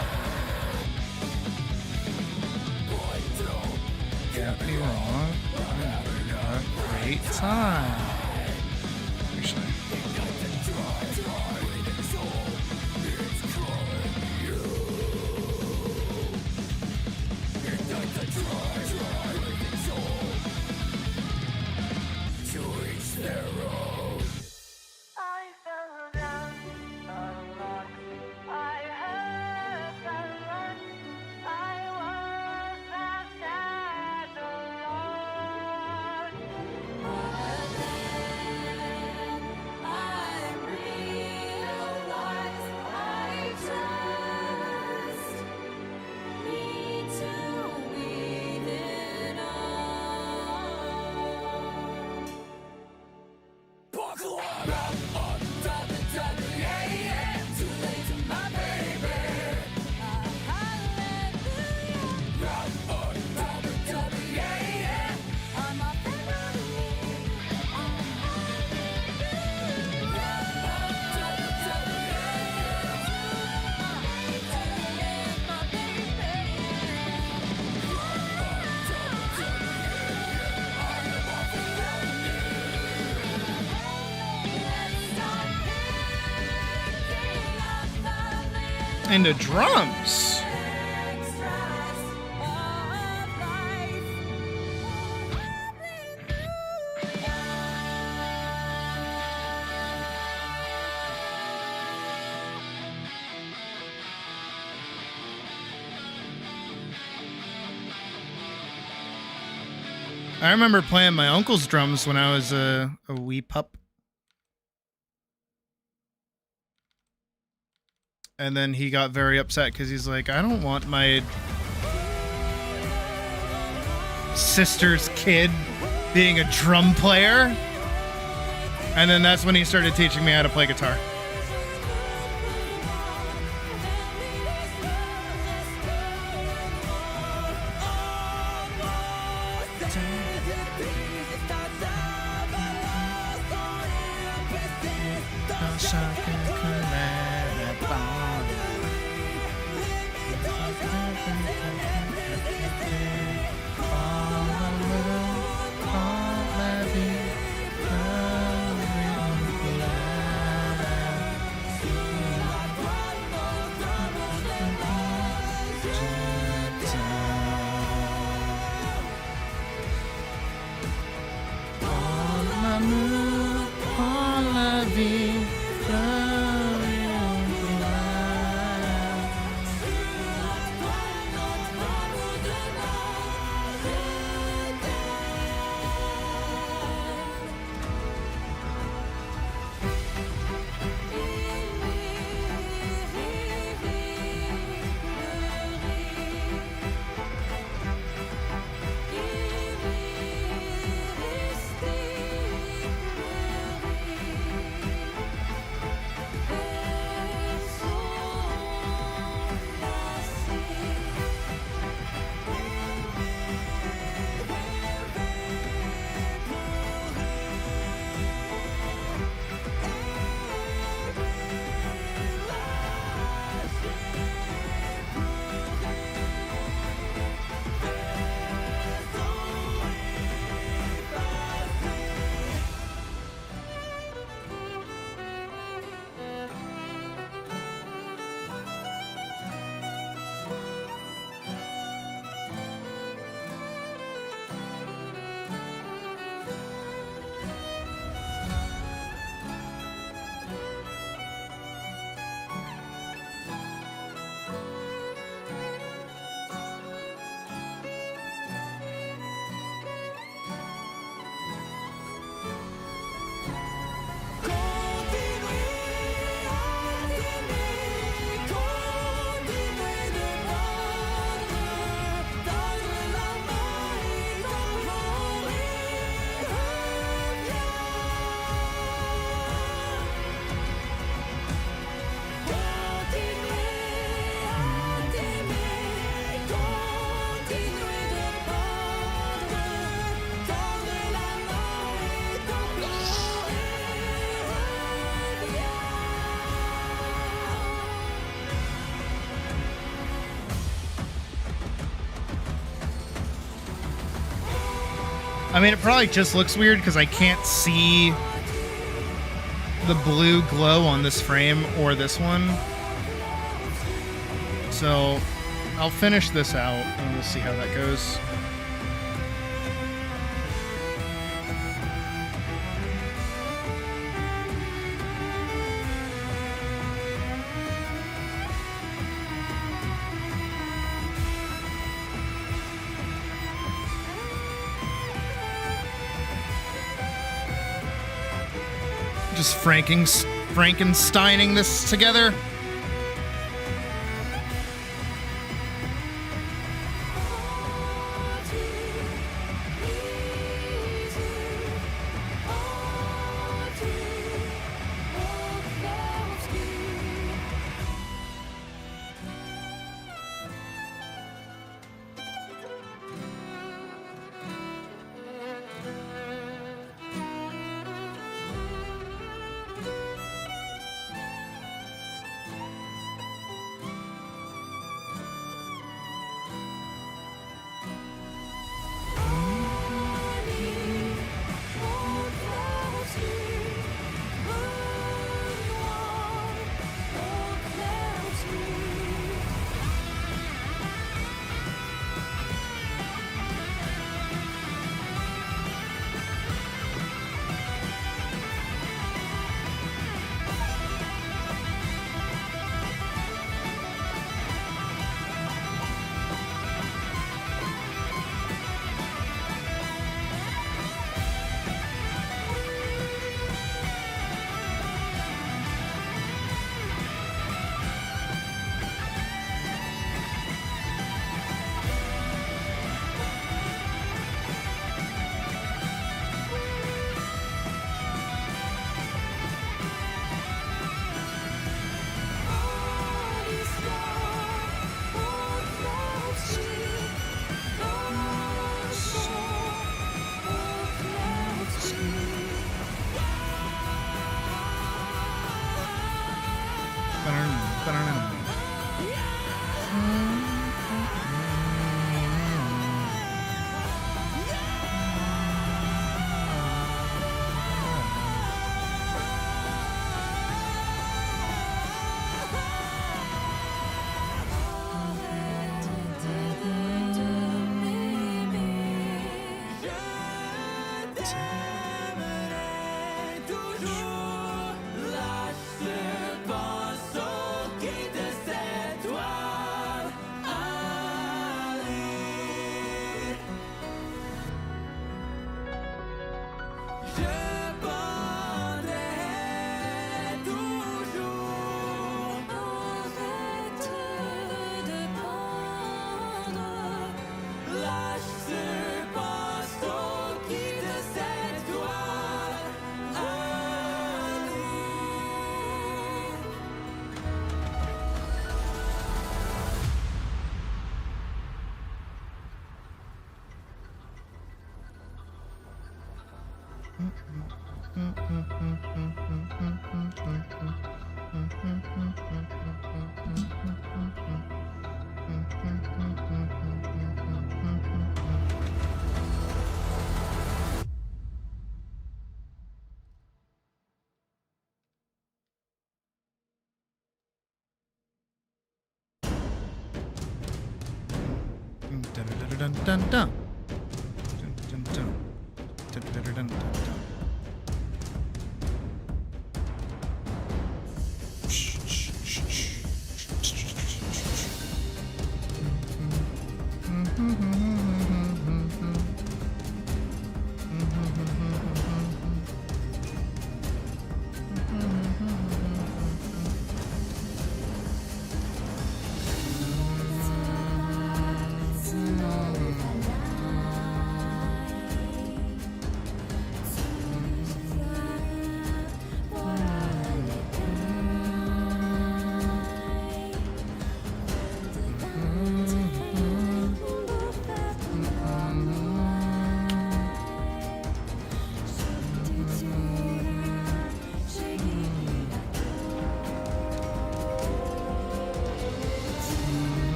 Get me wrong, I'm having a great time. Actually. into drums. I remember playing my uncle's drums when I was a wee pup. And then he got very upset because he's like, I don't want my sister's kid being a drum player. And then that's when he started teaching me how to play guitar. I mean, it probably just looks weird because I can't see the blue glow on this frame or this one. So I'll finish this out and we'll see how that goes. Just Frankensteining this together. Dun, dun, dun, dun. Dun, dun, dun. Dun, dun, dun, dun, dun.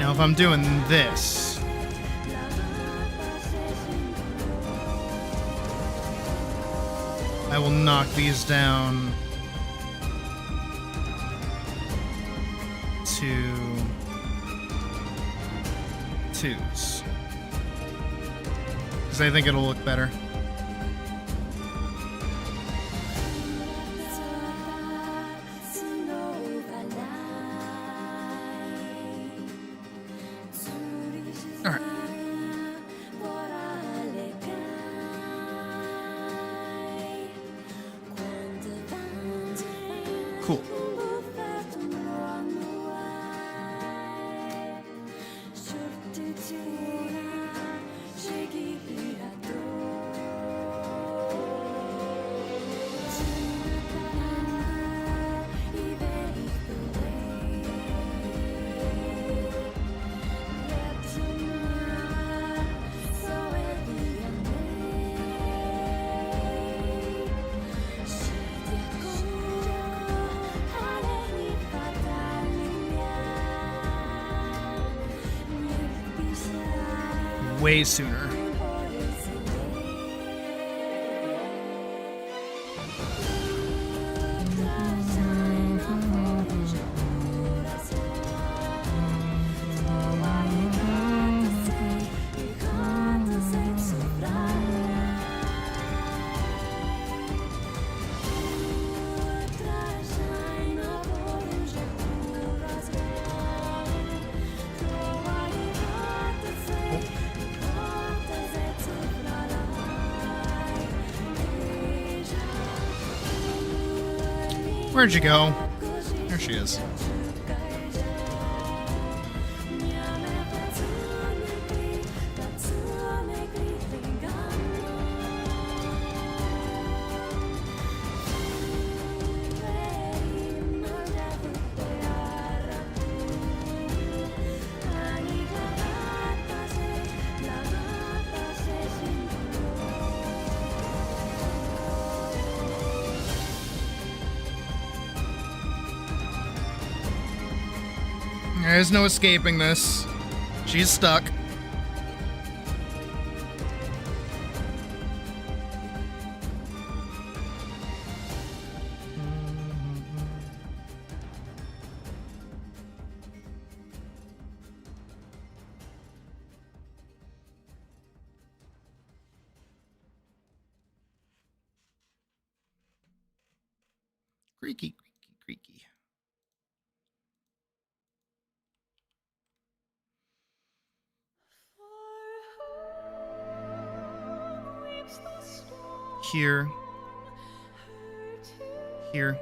Now, if I'm doing this, I will knock these down to 2s. Because I think it'll look better. Cool. Way sooner. Where'd you go? There she is. There's no escaping this. She's stuck. Creaky, creaky, creaky. Here. Here.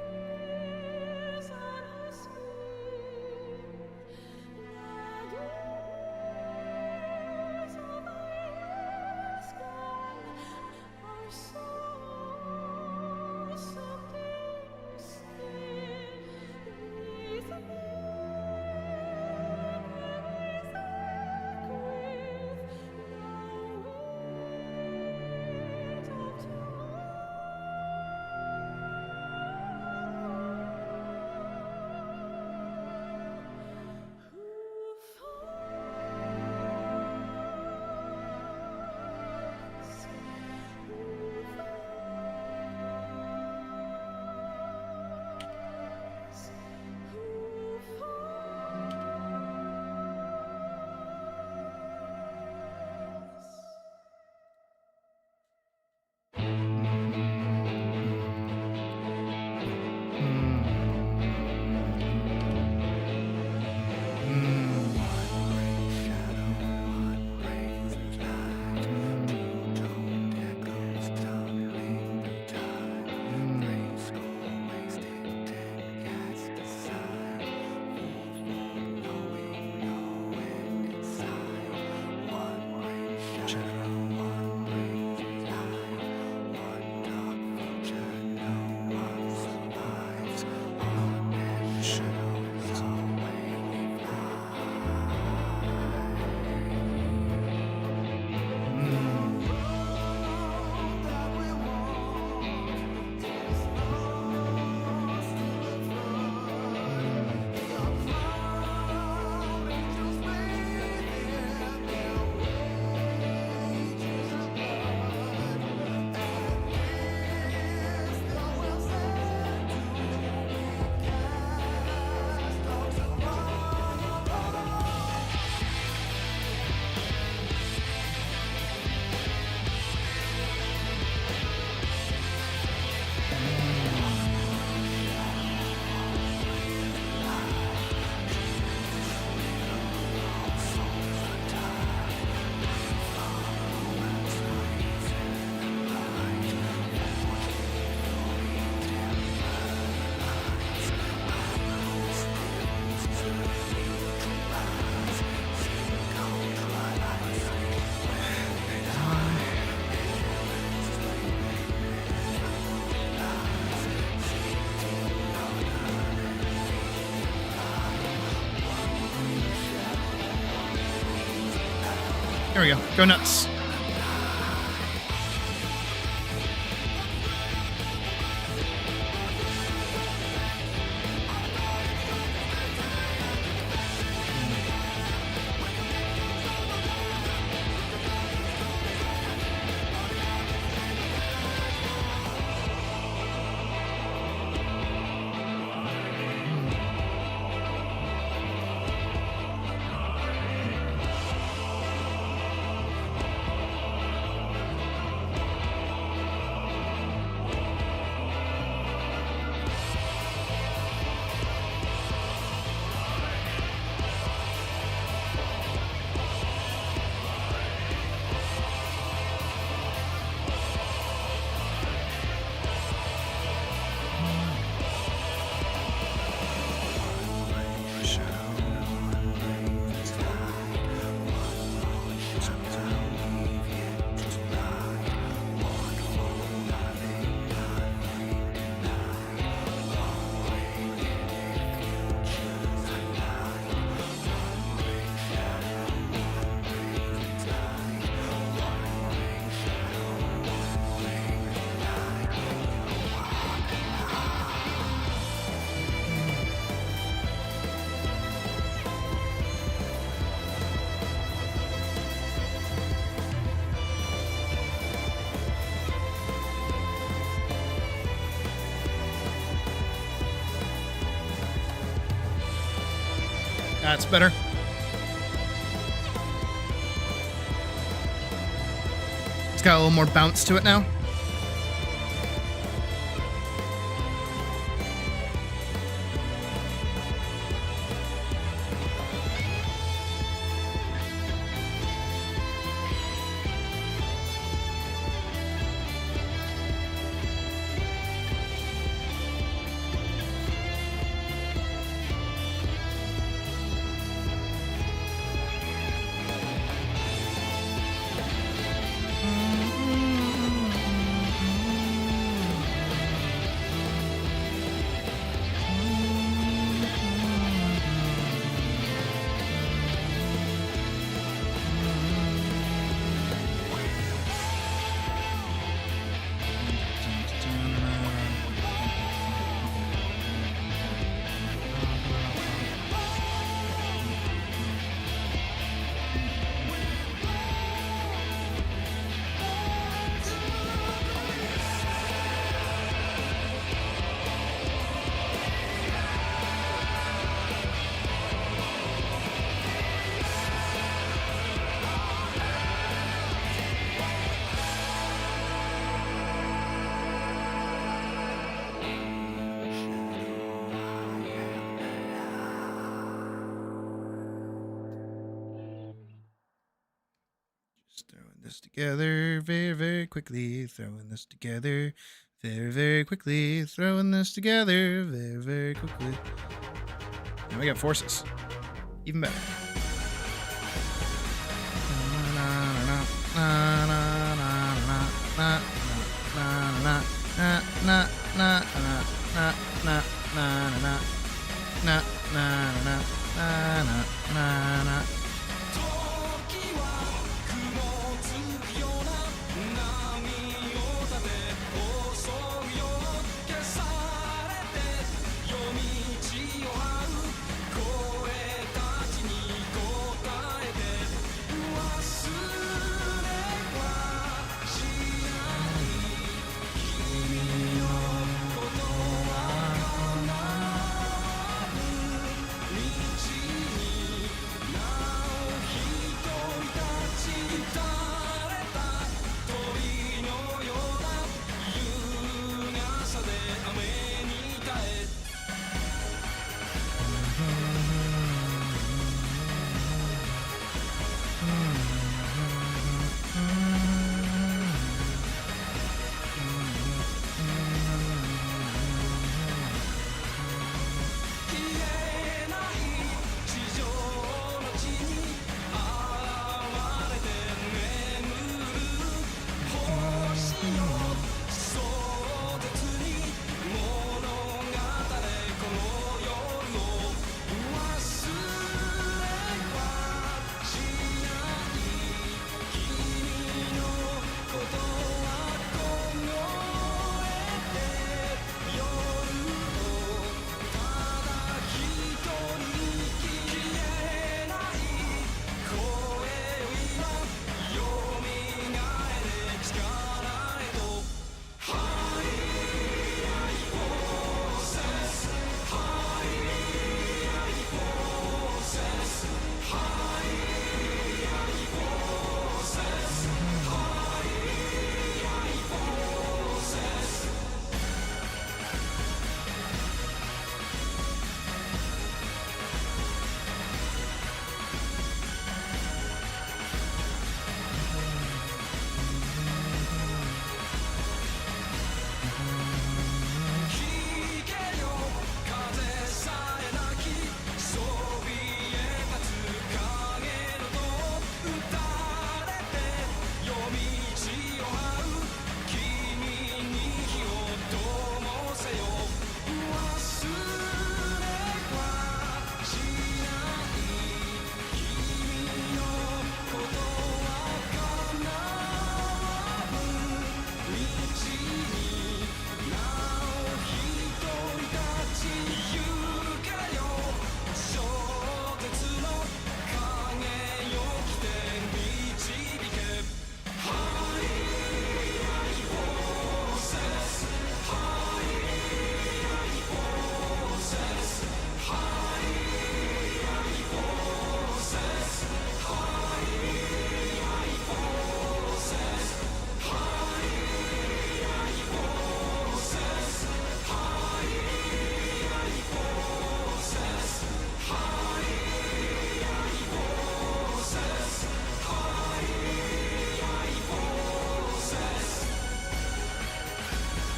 There we go. Go nuts. That's better. It's got a little more bounce to it now. Just throwing this together very, very quickly. Throwing this together very, very quickly. Throwing this together very, very quickly. And we got forces. Even better.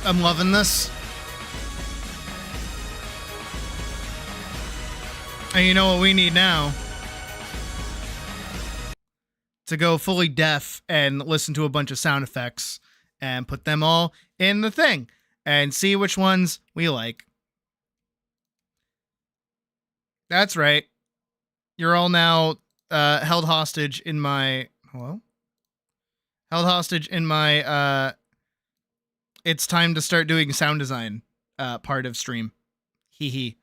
I'm loving this. And you know what we need now? To go fully deaf and listen to a bunch of sound effects and put them all in the thing and see which ones we like. That's right. You're all now held hostage in my... Hello? Held hostage in my... it's time to start doing sound design part of stream. Hee hee.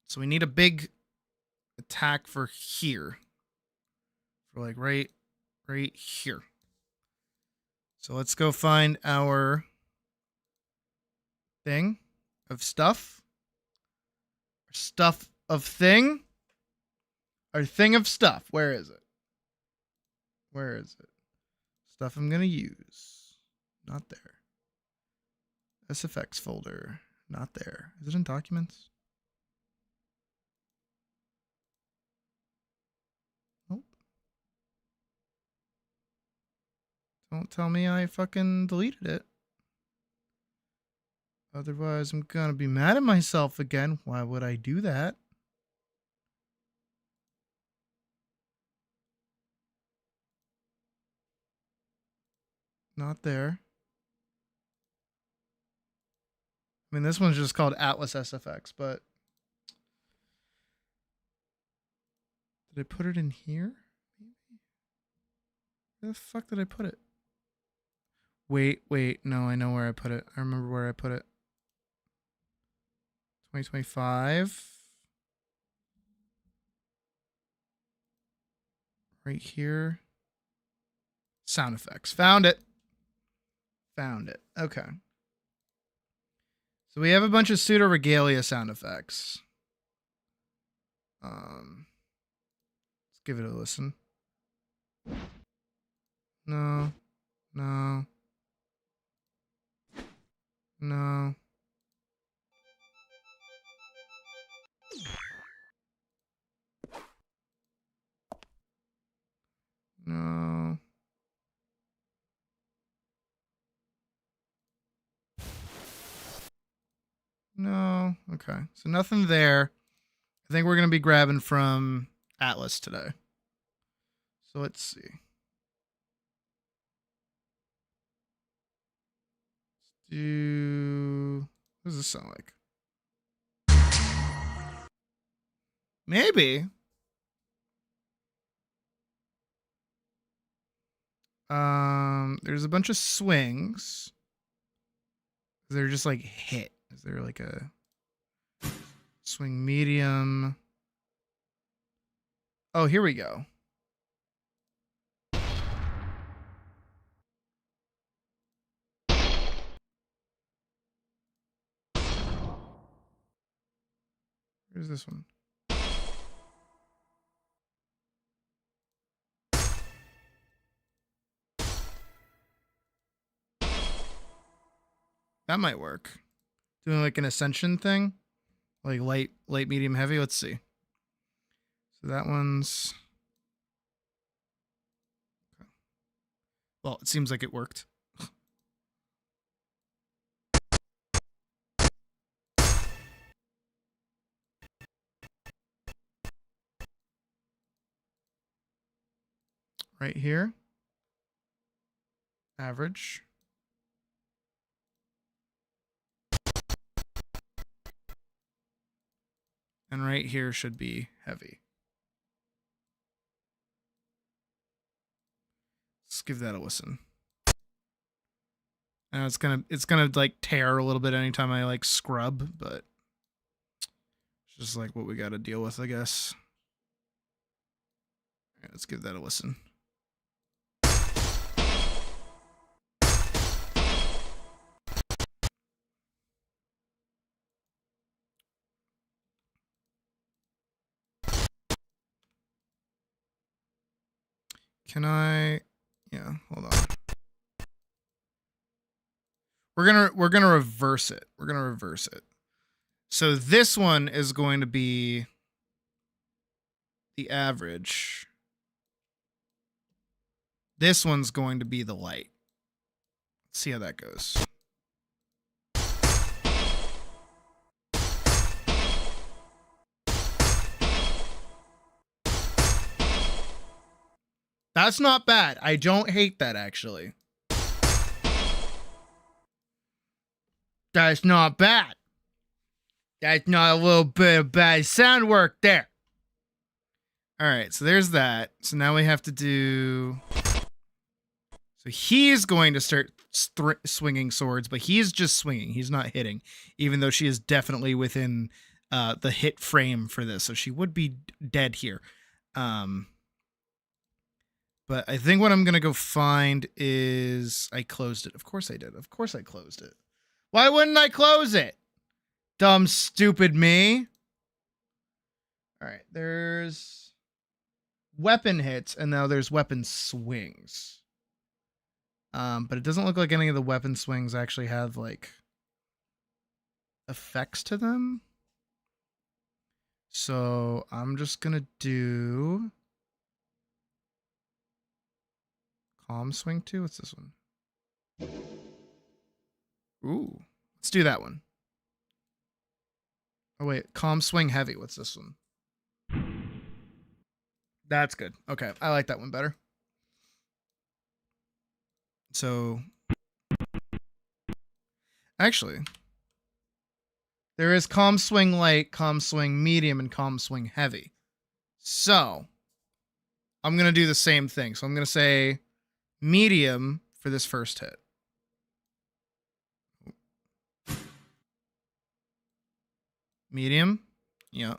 So we need a big attack for here. For like right here. So let's go find our thing of stuff. Stuff of thing. Our thing of stuff. Where is it? Where is it? Stuff I'm gonna use. Not there. SFX folder. Not there. Is it in documents? Nope. Don't tell me I fucking deleted it. Otherwise, I'm gonna be mad at myself again. Why would I do that? Not there. I mean, this one's just called Atlas SFX, but... Did I put it in here? Where the fuck did I put it? Wait. No, I know where I put it. I remember where I put it. 2025. Right here. Sound effects. Found it. Found it. Okay. So we have a bunch of pseudo regalia sound effects. Let's give it a listen. No. No. No. No. No. Okay. So nothing there. I think we're going to be grabbing from Atlas today. So let's see. What does this sound like? Maybe. There's a bunch of swings. They're just like hit. Is there like a swing medium? Oh, here we go. Where's this one? That might work. Doing like an ascension thing, like light, medium, heavy. Let's see. So that one's. Well, it seems like it worked. Right here. Average. And right here should be heavy. Let's give that a listen. And it's gonna like tear a little bit anytime I like scrub, but it's just like what we gotta deal with, I guess. All right, let's give that a listen. Can I? Yeah, hold on. We're gonna reverse it. We're gonna reverse it. So this one is going to be the average. This one's going to be the light. see how that goes. That's not bad. I don't hate that, actually. That's not bad. That's not a little bit of bad sound work there. All right, so there's that. So now we have to do... So he's going to start swinging swords, but he's just swinging. He's not hitting, even though she is definitely within the hit frame for this. So she would be dead here. But I think what I'm going to go find is... I closed it. Of course I did. Of course I closed it. Why wouldn't I close it? Dumb, stupid me. All right, there's weapon hits, and now there's weapon swings. But it doesn't look like any of the weapon swings actually have, like, effects to them. So I'm just going to do... Calm swing 2? What's this one? Ooh. Let's do that one. Oh, wait. Calm swing heavy. What's this one? That's good. Okay. I like that one better. So... Actually... There is calm swing light, calm swing medium, and calm swing heavy. So... I'm going to do the same thing. So I'm going to say... medium for this first hit. Medium. Yeah.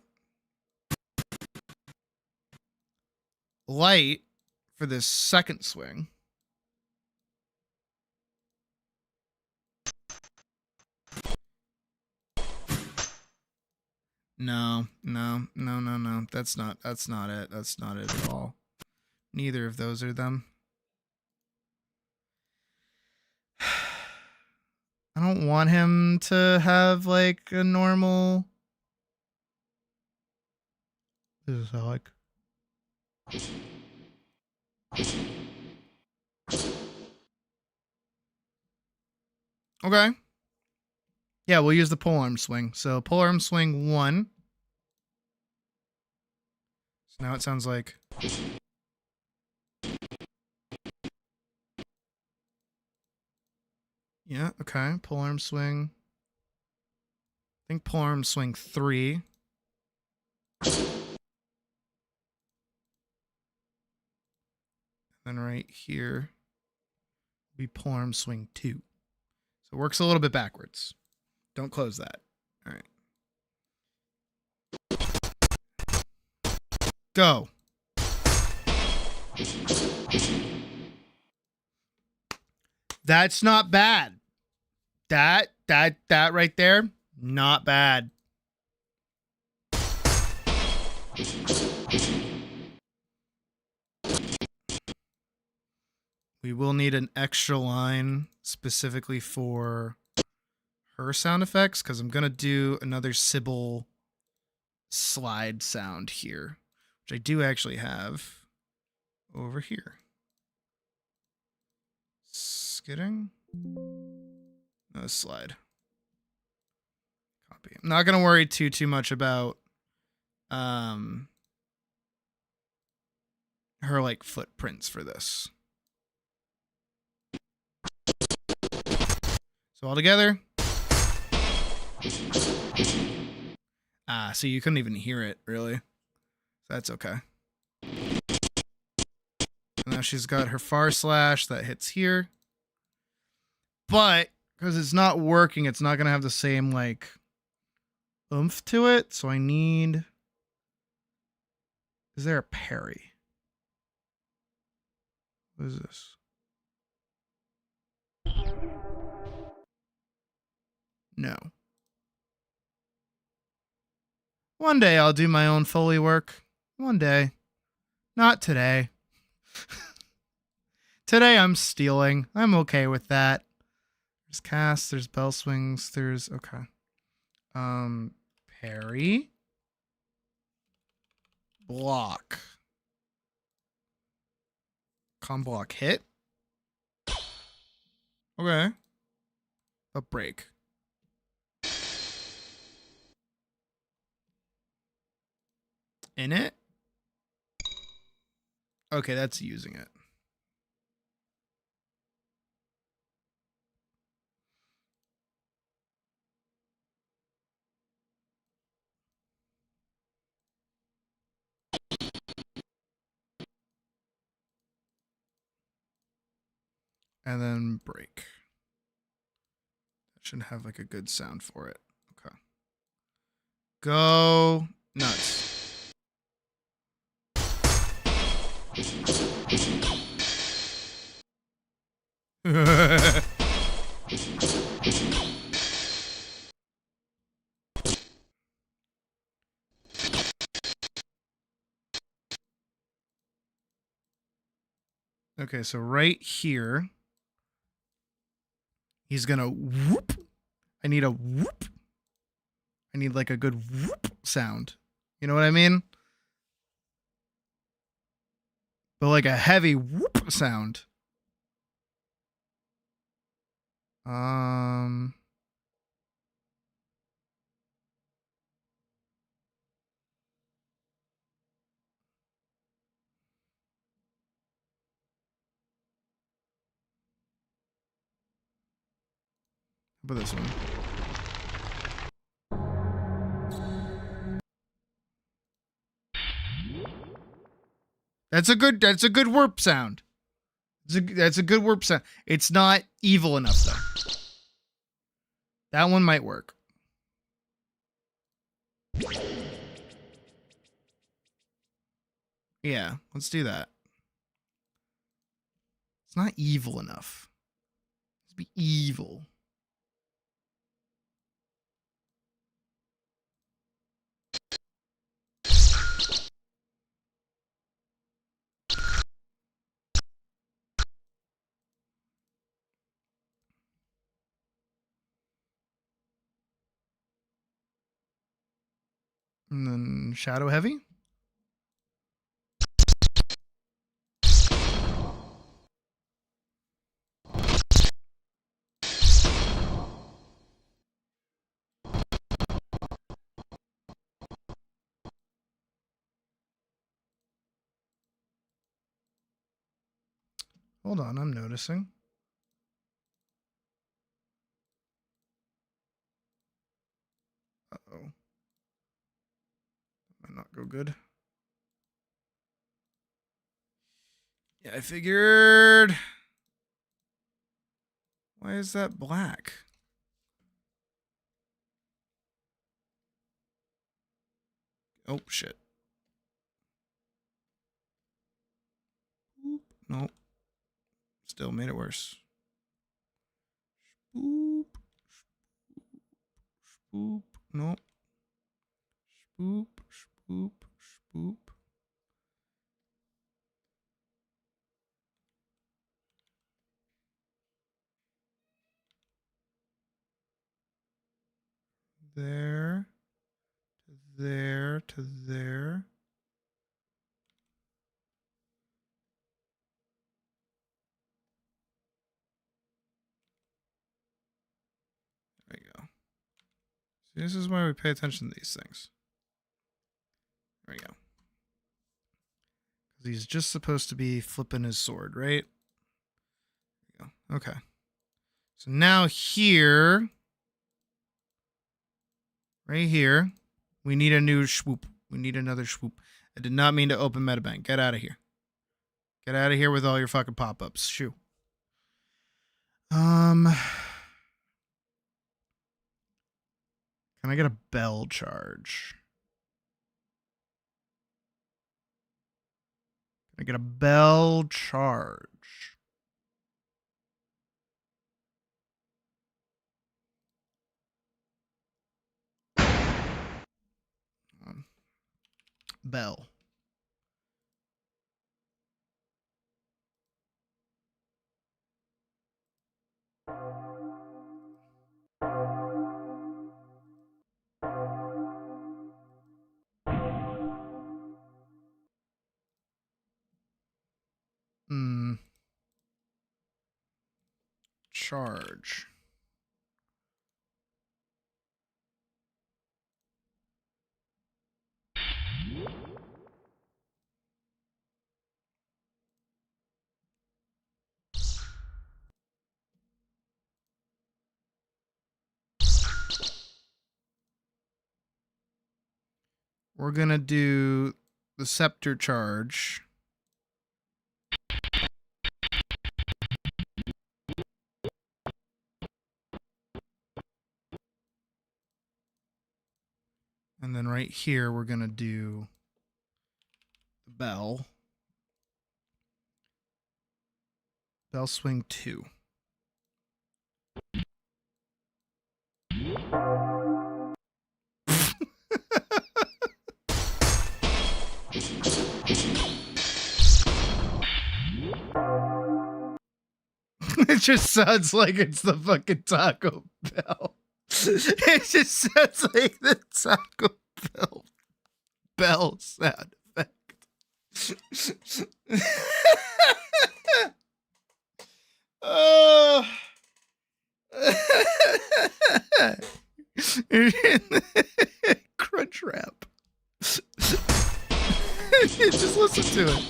Light for this second swing. No. That's not it. That's not it at all. Neither of those are them. I don't want him to have, like, a normal... This is how, like... Okay. Yeah, we'll use the polearm swing. So, polearm swing 1. So now it sounds like... Yeah, okay. Polearm swing. I think polearm swing 3. Then right here be polearm swing 2. So it works a little bit backwards. Don't close that. All right. Go. That's not bad. That right there, not bad. We will need an extra line specifically for her sound effects because I'm going to do another Sybil slide sound here, which I do actually have over here. Skidding? No, slide. Copy. I'm not going to worry too much about her like footprints for this. So all together. So you couldn't even hear it, really. That's okay. Now she's got her far slash that hits here. But, because it's not working, it's not going to have the same, like, oomph to it. So I need... Is there a parry? What is this? No. One day I'll do my own Foley work. One day. Not today. Today I'm stealing. I'm okay with that. There's cast, there's bell swings, there's... Okay. Parry. Block. Com block hit. Okay. A break. In it? Okay, that's using it. And then break. That should have like a good sound for it. Okay. Go nuts. Okay, so right here, he's gonna whoop. I need a whoop. I need like a good whoop sound. You know what I mean? But like a heavy whoop sound. How about this one? That's a good warp sound. That's a good warp sound. It's not evil enough though. That one might work. Yeah, let's do that. It's not evil enough. Let's be evil. And then shadow heavy. Hold on, I'm noticing. Uh-oh. Might not go good. Yeah, I figured. Why is that black? Oh, shit. Nope. Still made it worse. Spoop. Spoop. Nope. Spoop. Spoop. Spoop. There. To there. To there. There you go. See, this is why we pay attention to these things. There we go. Because he's just supposed to be flipping his sword, right? There we go. Okay. So now here, right here, we need a new swoop. We need another swoop. I did not mean to open Metabank. Get out of here. Get out of here with all your fucking pop-ups. Shoo. Can I get a bell charge? Can I get a bell charge? Bell. charge. We're gonna do the scepter charge. And then right here, we're gonna do the bell. Bell swing 2. It just sounds like it's the fucking Taco Bell. It just sounds like the Taco Bell sound effect. Oh. Crunch wrap. Just listen to it.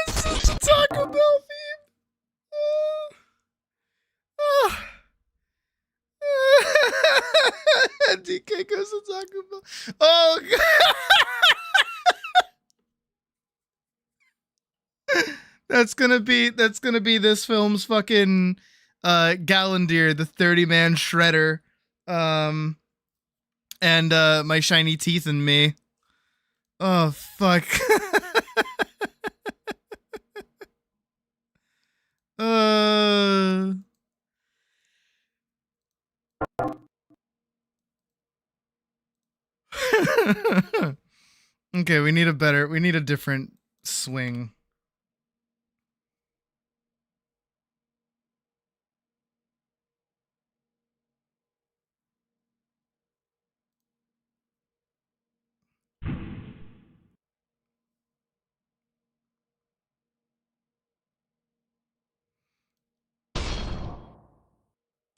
It's just a Taco Bell theme. DK goes to Taco Bell. Oh god. That's gonna be this film's fucking Gallandeer, the 30-man shredder. And My Shiny Teeth and Me. Oh fuck. Okay, we need a different swing.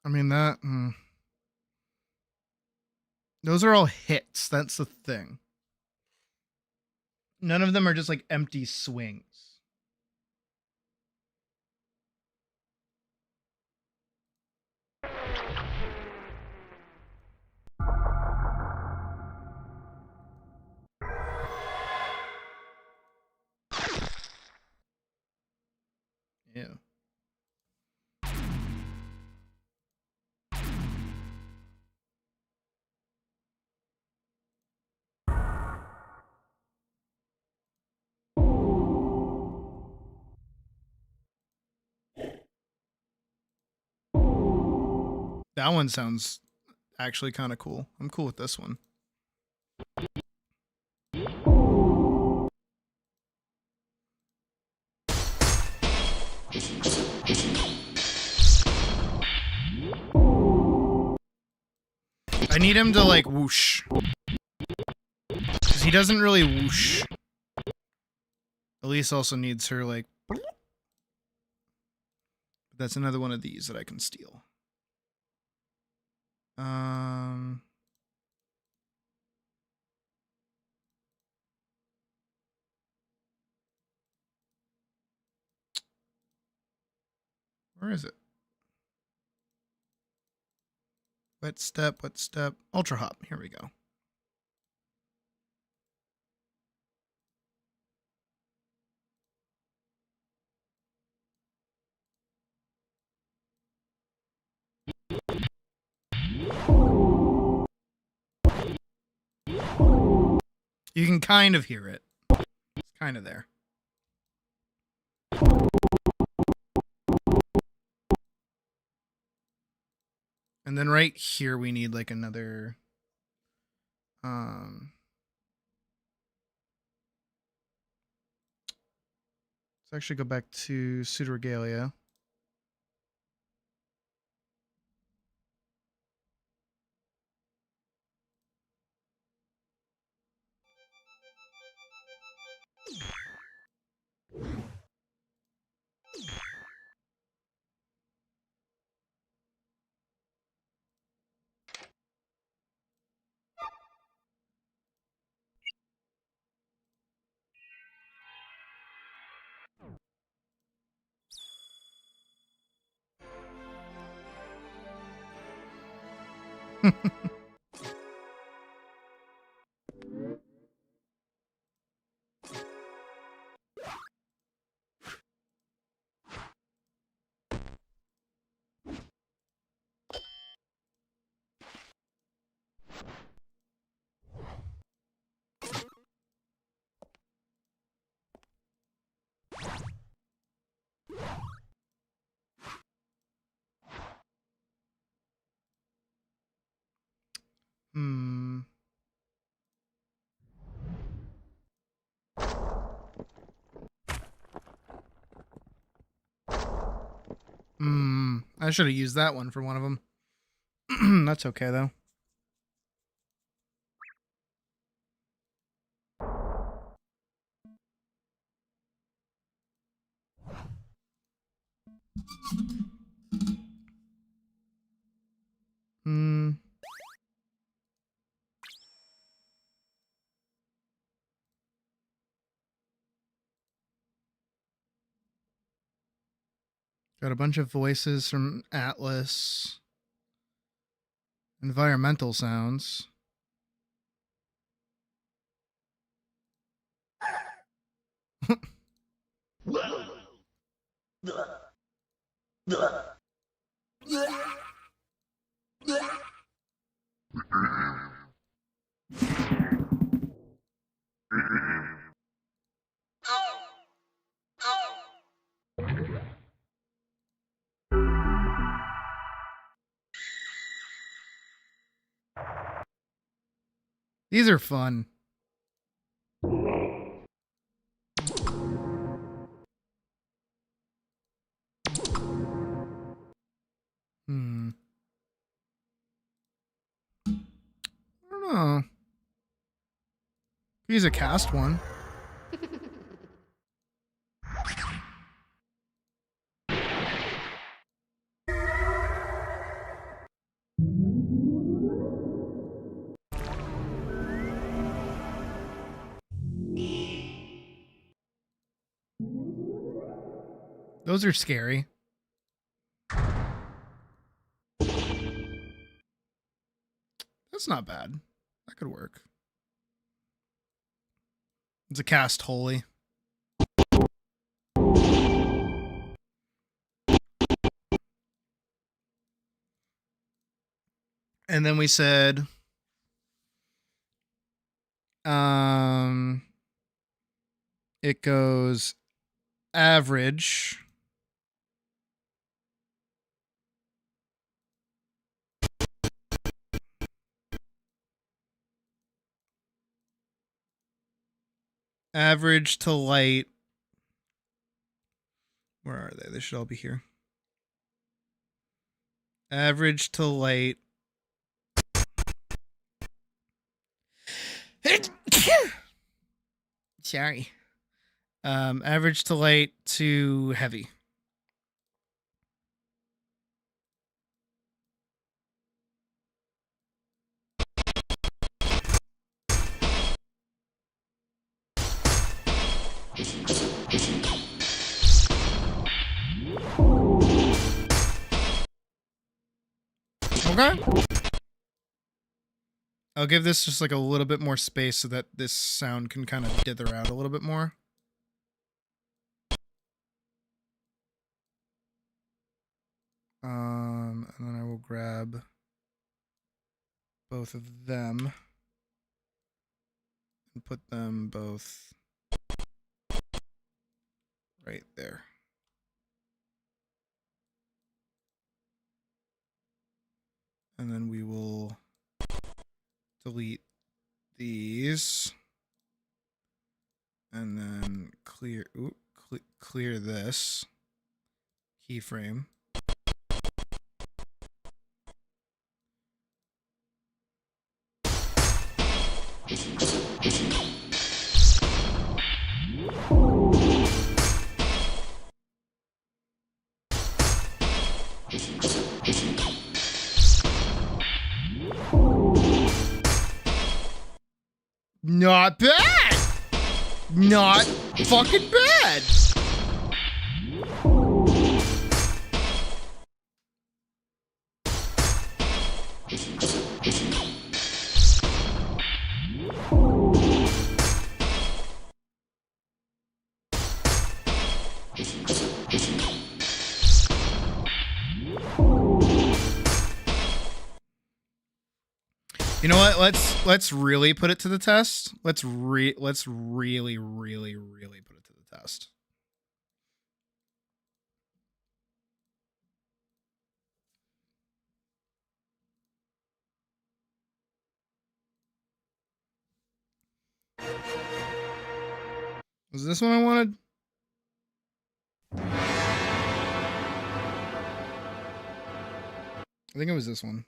I mean that. Those are all hits. That's the thing. None of them are just like empty swings. Yeah. That one sounds actually kind of cool. I'm cool with this one. I need him to like whoosh. Because he doesn't really whoosh. Elise also needs her like. That's another one of these that I can steal. Where is it? Wet step, ultra hop. Here we go. You can kind of hear it. It's kind of there. And then right here we need like another let's actually go back to Pseudo-Regalia. Hmm. I should have used that one for one of them. That's okay, though. Hmm. Got a bunch of voices from Atlas. Environmental sounds. These are fun. I don't know. Use a cast one. Those are scary. That's not bad. That could work. It's a cast holy. And then we said it goes average. Average to light. Where are they? They should all be here. Average to light. Sorry. Average to light to heavy. Okay. I'll give this just like a little bit more space so that this sound can kind of dither out a little bit more. And then I will grab both of them and put them both right there. And then we will delete these and then clear this keyframe. Not bad! Not fucking bad! You know what? Let's really put it to the test. Let's really put it to the test. Was this one I wanted? I think it was this one.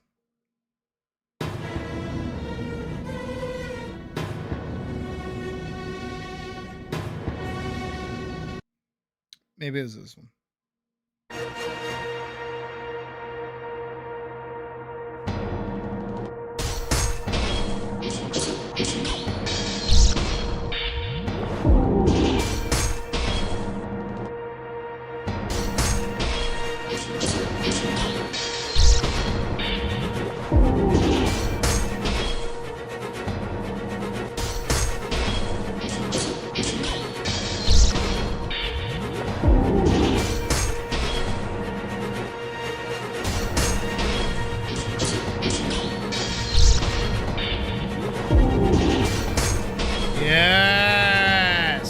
Maybe it was this one. Yes.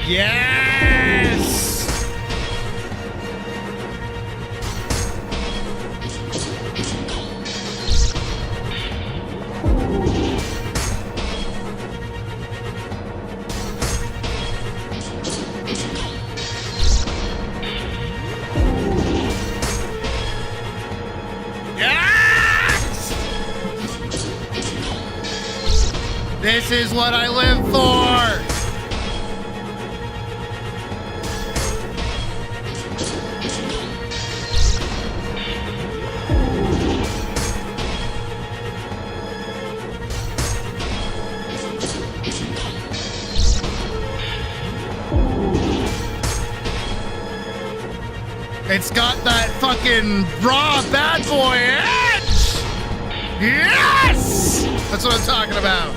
Yes. Yes! This is what I live for! It's got that fucking raw bad boy edge! Yes! That's what I'm talking about.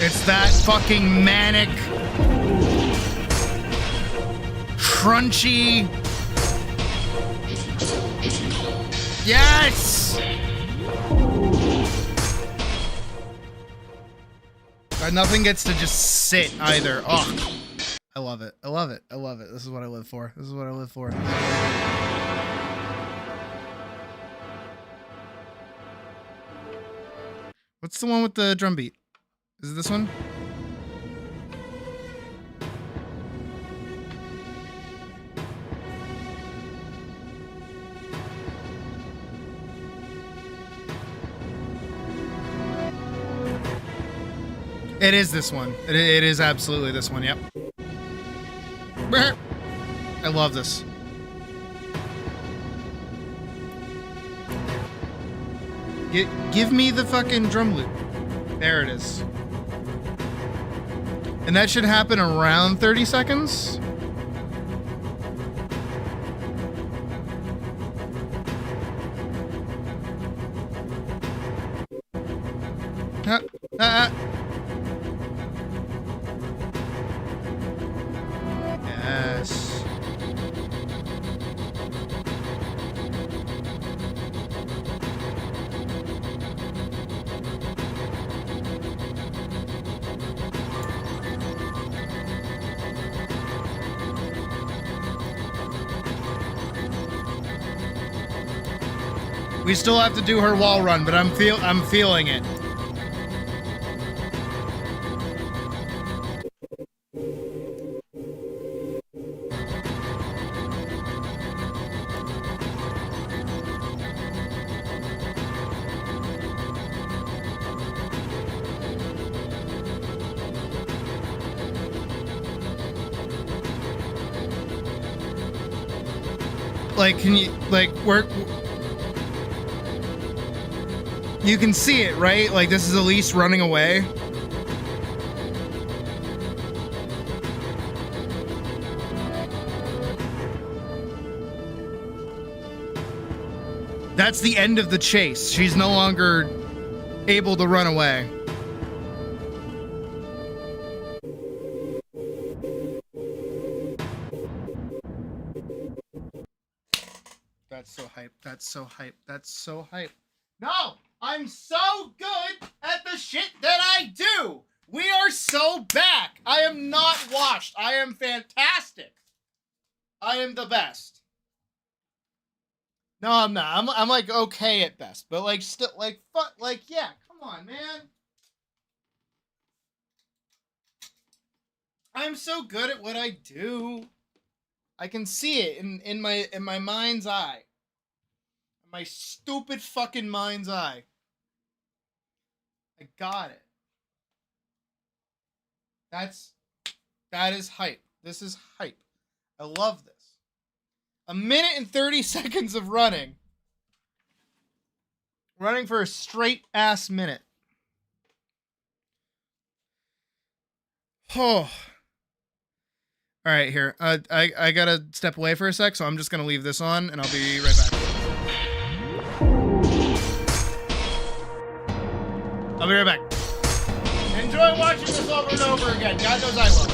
It's that fucking manic, crunchy. Yes! Nothing gets to just sit either. Oh, I love it. I love it. I love it. This is what I live for. This is what I live for. What's the one with the drum beat? Is it this one? It is this one. It is absolutely this one, yep. I love this. Give me the fucking drum loop. There it is. And that should happen around 30 seconds. Yes. We still have to do her wall run, but I'm feeling it. Like, can you, like, where... You can see it, right? Like, this is Elise running away. That's the end of the chase. She's no longer able to run away. That's so hype. That's so hype. That's so hype. No! I'm so good at the shit that I do! We are so back! I am not washed. I am fantastic. I am the best. No, I'm not. I'm like okay at best, but like still like fuck like yeah, come on, man. I'm so good at what I do. I can see it in my mind's eye. My stupid fucking mind's eye. I got it. That is hype. This is hype. I love this. A minute and 30 seconds of running. Running for a straight ass minute. Oh. All right, here. I gotta step away for a sec, so I'm just gonna leave this on, and I'll be right back. I'll be right back. Enjoy watching this over and over again. God knows I will.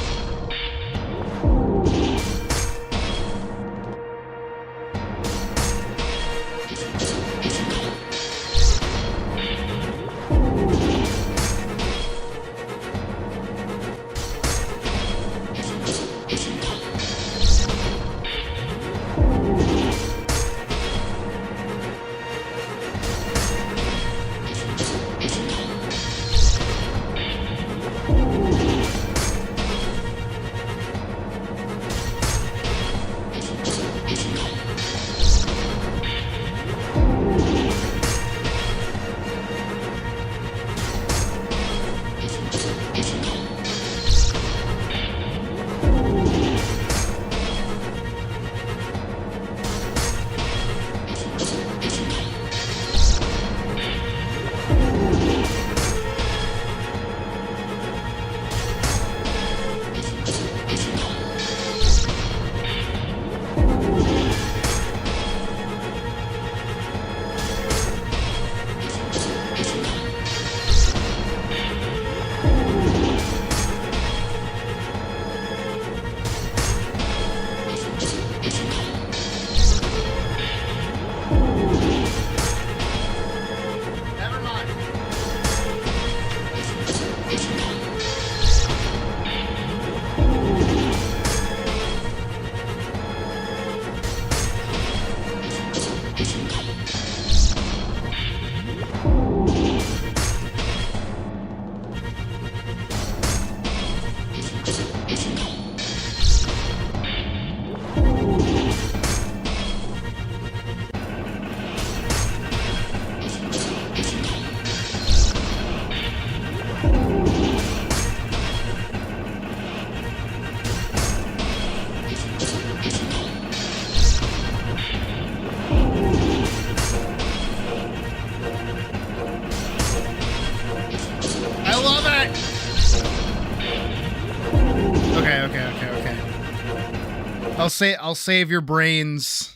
I'll save your brains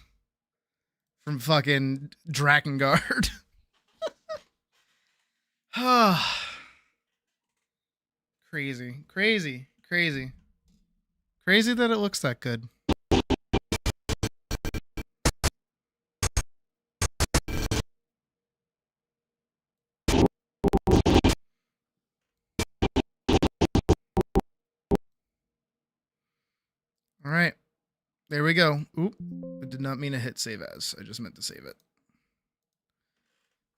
from fucking Drakengard. Crazy that it looks that good. All right. There we go. Oop. I did not mean to hit save as. I just meant to save it.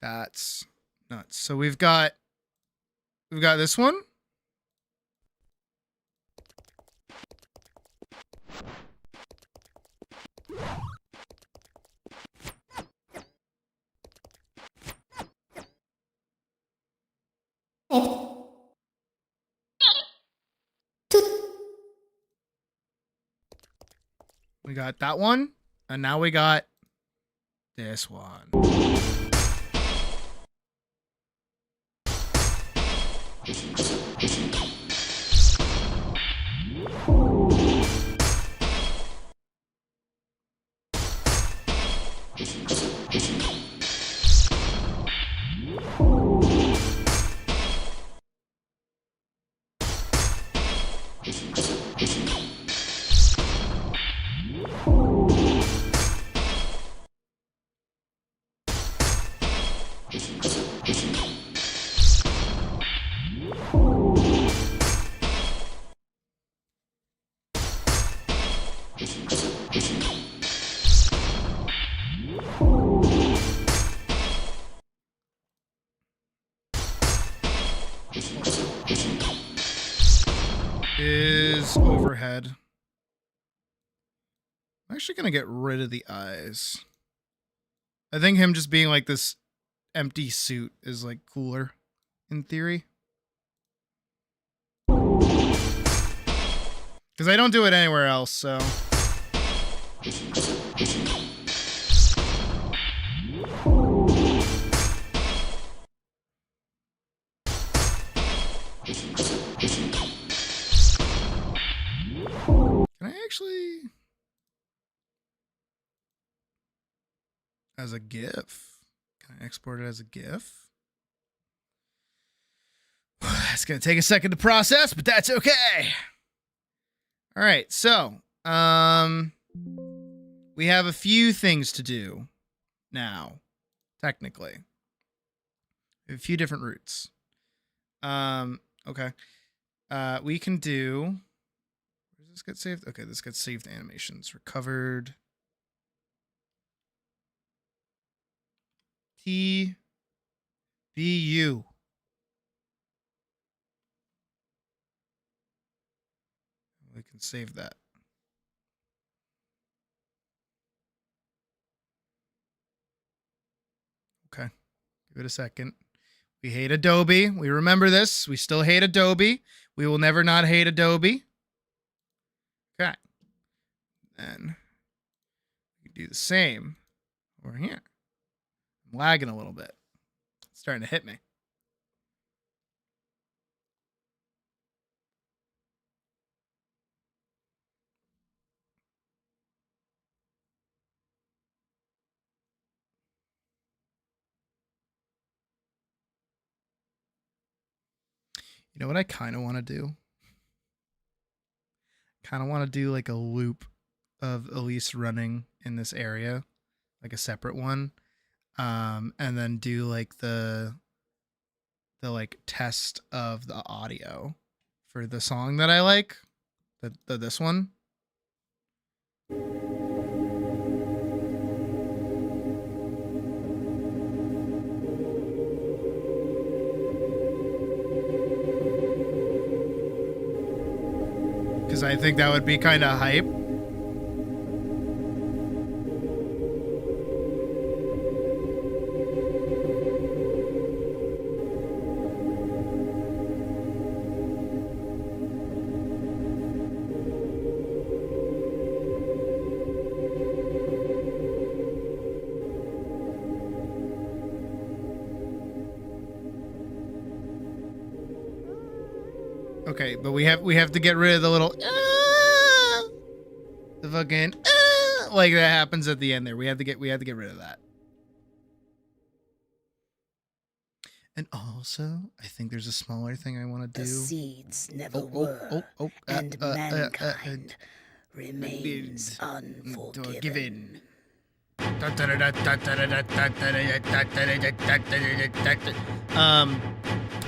That's nuts. So we've got this one. We got that one, and now we got this one. Is overhead. I'm actually gonna get rid of the eyes. I think him just being like this empty suit is like cooler in theory. Because I don't do it anywhere else, so. Can I actually... As a GIF? Can I export it as a GIF? It's going to take a second to process, but that's okay. All right, so we have a few things to do now, technically. We have a few different routes. Okay. We can do... Where does this get saved? Okay, this gets saved animations. Recovered. TBU. We can save that. Okay. Give it a second. We hate Adobe. We remember this. We still hate Adobe. We will never not hate Adobe. Okay. Then we do the same over here. I'm lagging a little bit. It's starting to hit me. You know what I kind of want to do? Kind of want to do like a loop of Elise running in this area, like a separate one, and then do like the like test of the audio for the song that I like, this one. Because I think that would be kind of hype. Okay, but we have to get rid of the little the fucking like that happens at the end there. We have to get rid of that. And also, I think there's a smaller thing I want to do. The seeds never were, and mankind remains unforgiven.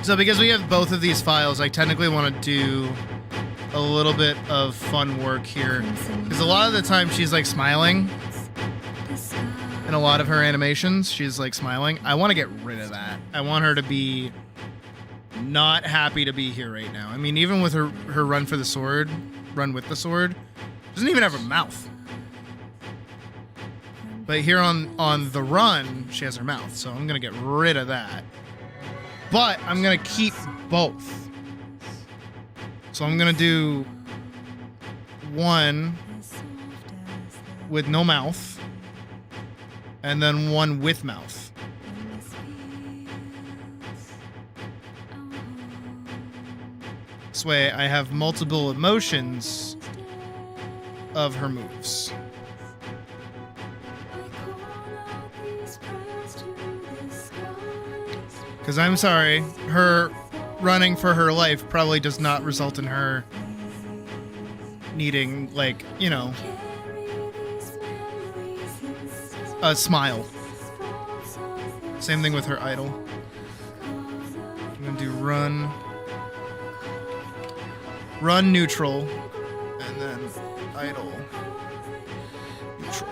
So because we have both of these files, I technically want to do a little bit of fun work here. Because a lot of the time she's like smiling. in a lot of her animations. She's like smiling. I want to get rid of that. I want her to be not happy to be here right now. I mean, even with her run for the sword, run with the sword, she doesn't even have a mouth. But here on the run, she has her mouth, so I'm gonna get rid of that. But I'm gonna keep both. So I'm gonna do one with no mouth, and then one with mouth. This way I have multiple emotions of her moves. Because I'm sorry, her running for her life probably does not result in her needing, like, you know, a smile. Same thing with her idol. I'm gonna do run neutral, and then idle neutral.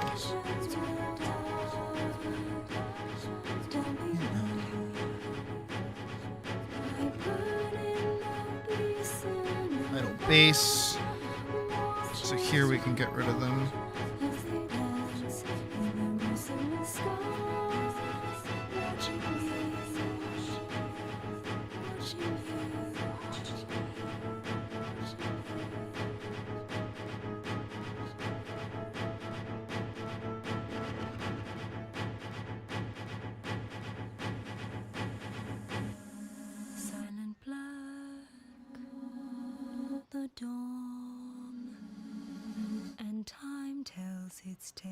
Idle base. So here we can get rid of them. Silent black, the dawn, and time tells its tale.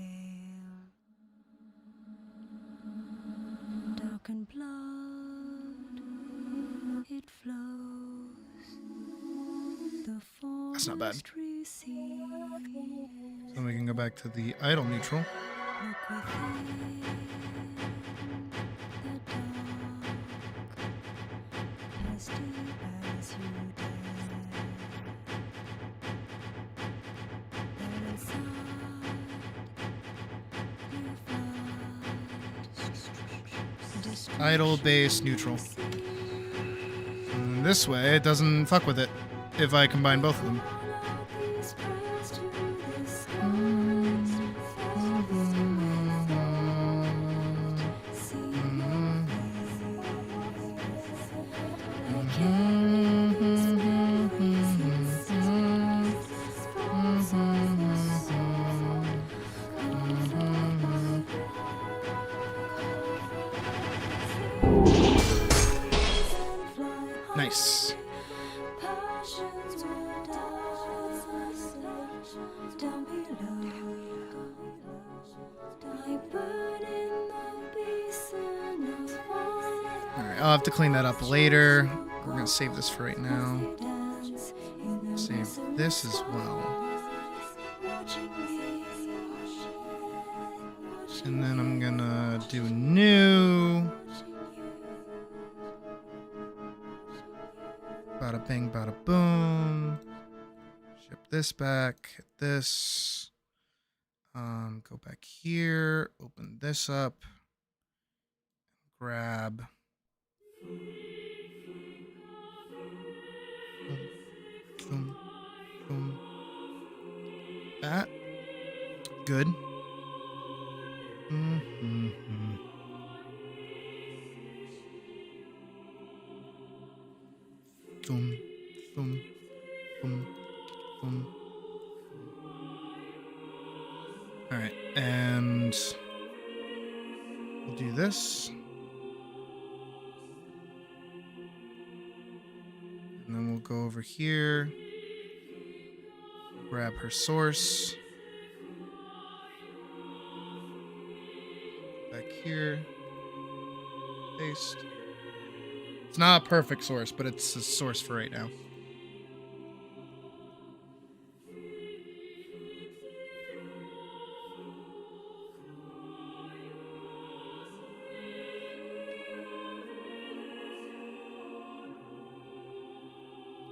Dark and blood, it flows. The That's not bad. forest receives. Then we can go back to the idle neutral. Look within the dark, as deep as you dare. There inside you find Idle, base, neutral. And this way, it doesn't fuck with it if I combine both of them. Nice. Alright, I'll have to clean that up later. We're gonna save this for right now. Save this as well. And then I'm gonna do new. Bada bing, bada boom. Ship this back, hit this. Go back here, open this up, grab. Boom, boom. That. Good. Boom, boom, boom, boom. All right, and we'll do this. And then we'll go over here, grab her source. Back here, paste. It's not a perfect source, but it's a source for right now.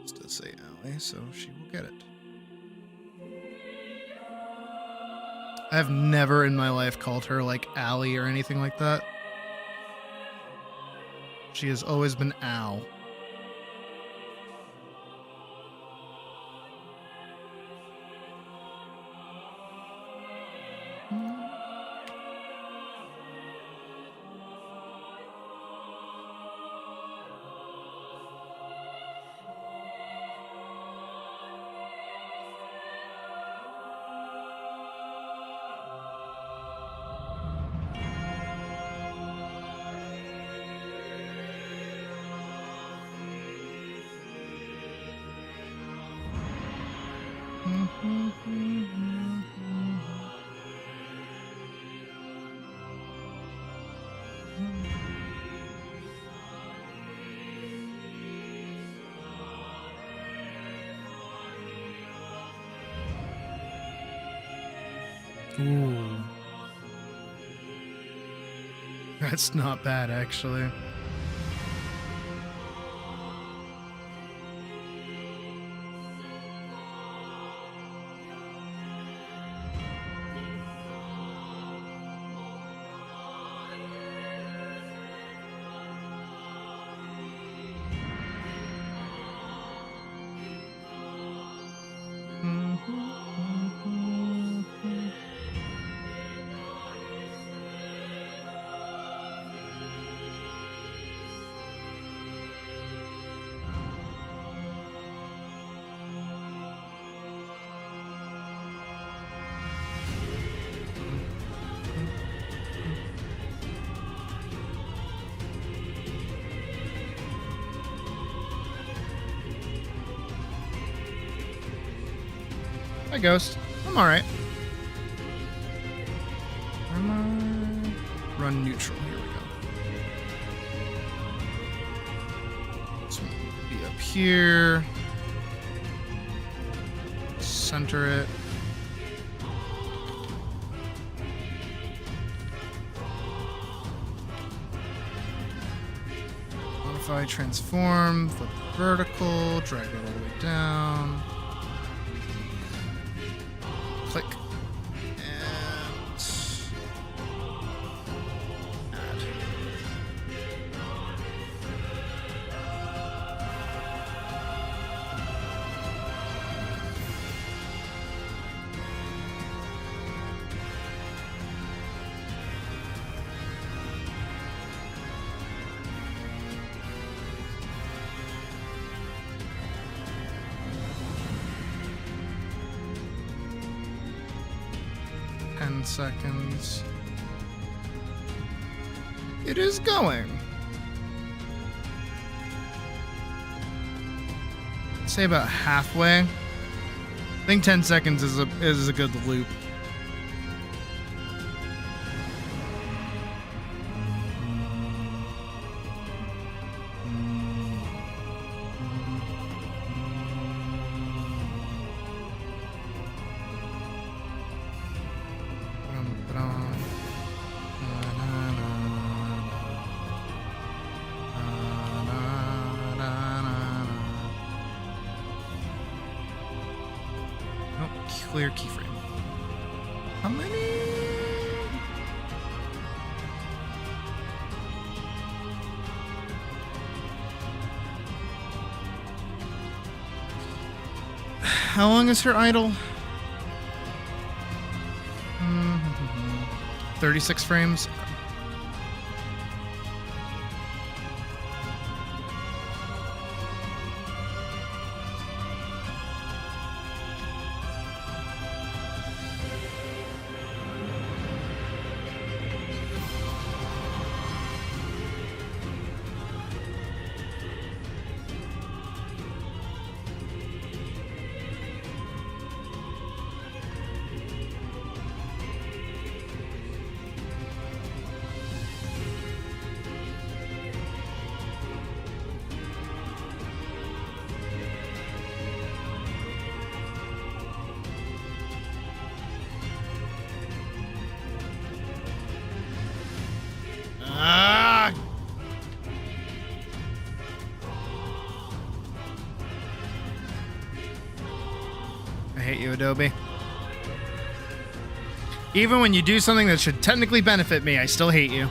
This does say ally, so she will get it. I've never in my life called her like Allie or anything like that. She has always been Al. Ooh. That's not bad, actually. Hi, Ghost. I'm alright. Run neutral. Here we go. This one will be up here. Center it. Modify, transform, flip vertical, drag it all the way down. Click. And add. 10 seconds. It is going. Say about halfway. I think 10 seconds is a good loop. Clear keyframe. How many? How long is her idle? 36 frames. I hate you, Adobe. Even when you do something that should technically benefit me, I still hate you.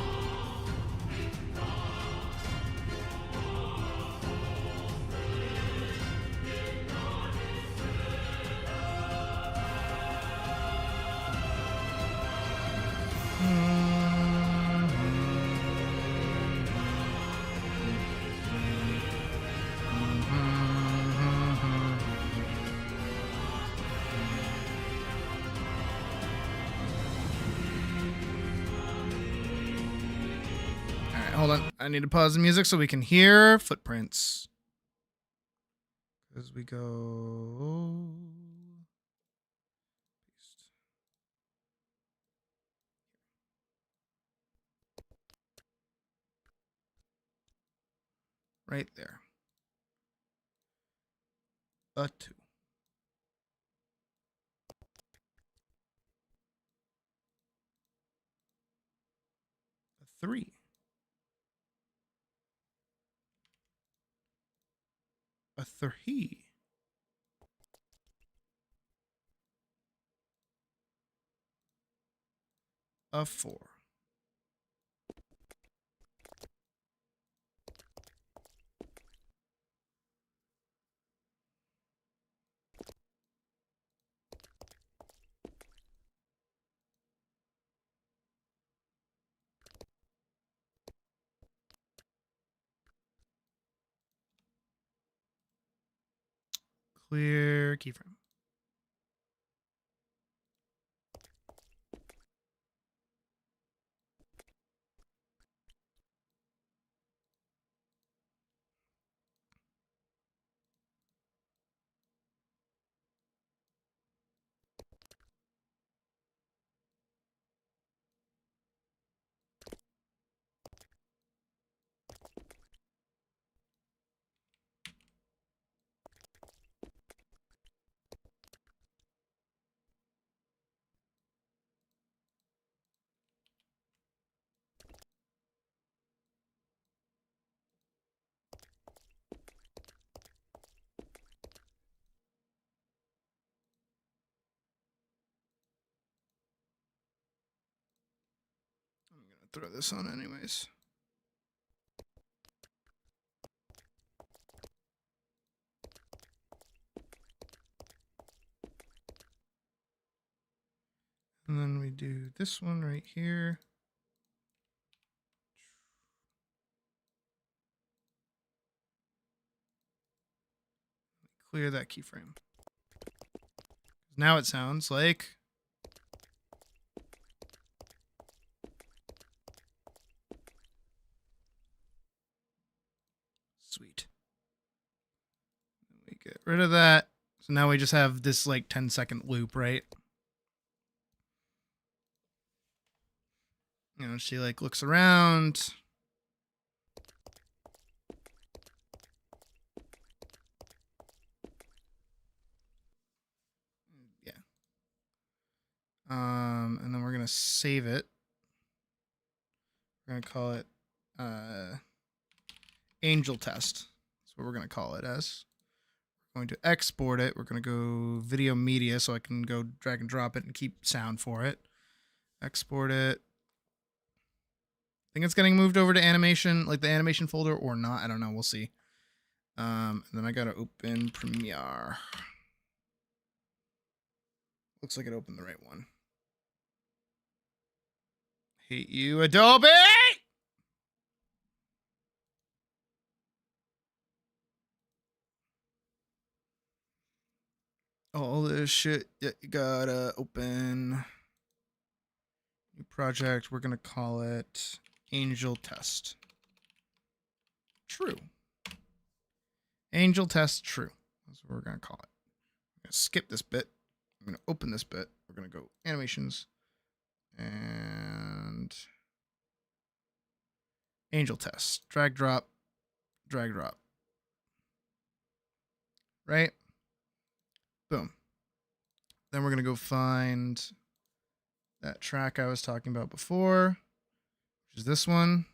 Hold on. I need to pause the music so we can hear footprints. As we go. Right there. A 2. A 3. A 3. A 4. Clear keyframe. I'm going to throw this on anyways. And then we do this one right here. Clear that keyframe. Now it sounds like sweet. We get rid of that. So now we just have this like 10-second loop, right? You know, she like looks around. Yeah. And then we're gonna save it. We're gonna call it Angel Test. That's what we're gonna call it as. We're going to export it. We're gonna go video media so I can go drag and drop it and keep sound for it. Export it. I think it's getting moved over to animation, like the animation folder or not. I don't know. We'll see. And then I gotta open Premiere. Looks like it opened the right one. Hate you, Adobe! All this shit that you gotta open. New project. We're gonna call it Angel Test. True. Angel Test True. That's what we're gonna call it. I'm gonna skip this bit. I'm gonna open this bit. We're gonna go animations and Angel Test. Drag drop. Drag drop. Right? Boom. Then we're gonna go find that track I was talking about before, which is this one.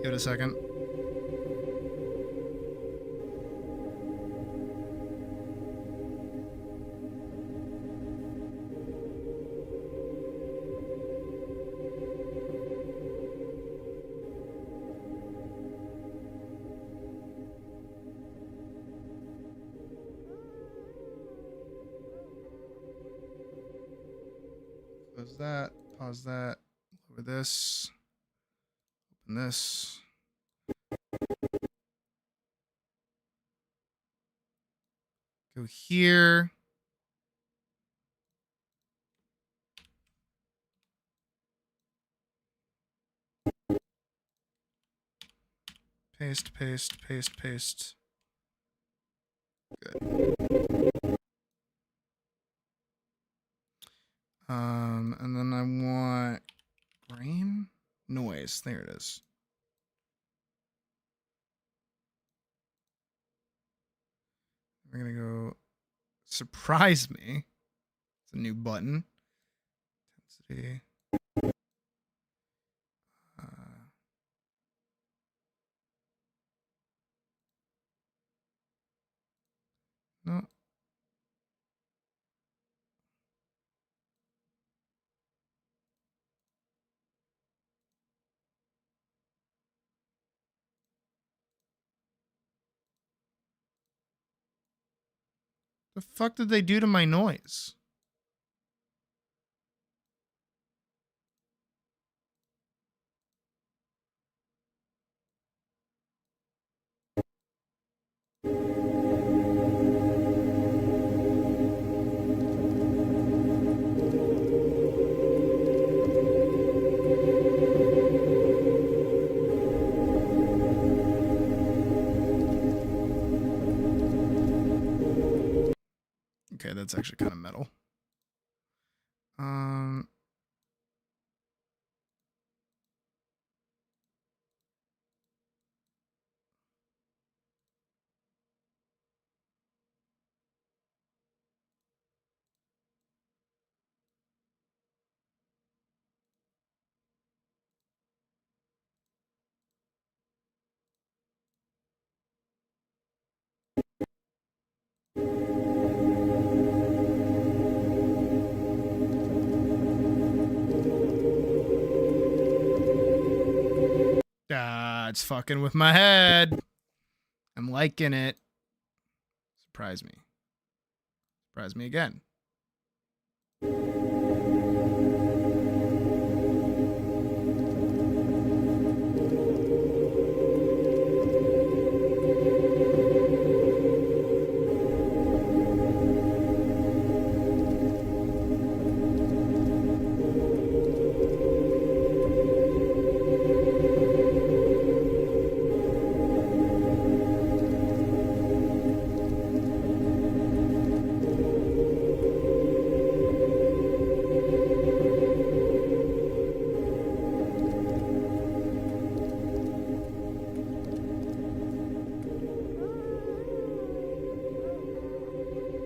Give it a second. Close that. Pause that. Lower this. Open this. Go here. Paste, paste, paste, paste. Good. And then I want grain noise. There it is. We're gonna go surprise me. It's a new button. Intensity. No. The fuck did they do to my noise? Okay, that's actually kind of metal. It's fucking with my head. I'm liking it. Surprise me. Surprise me again.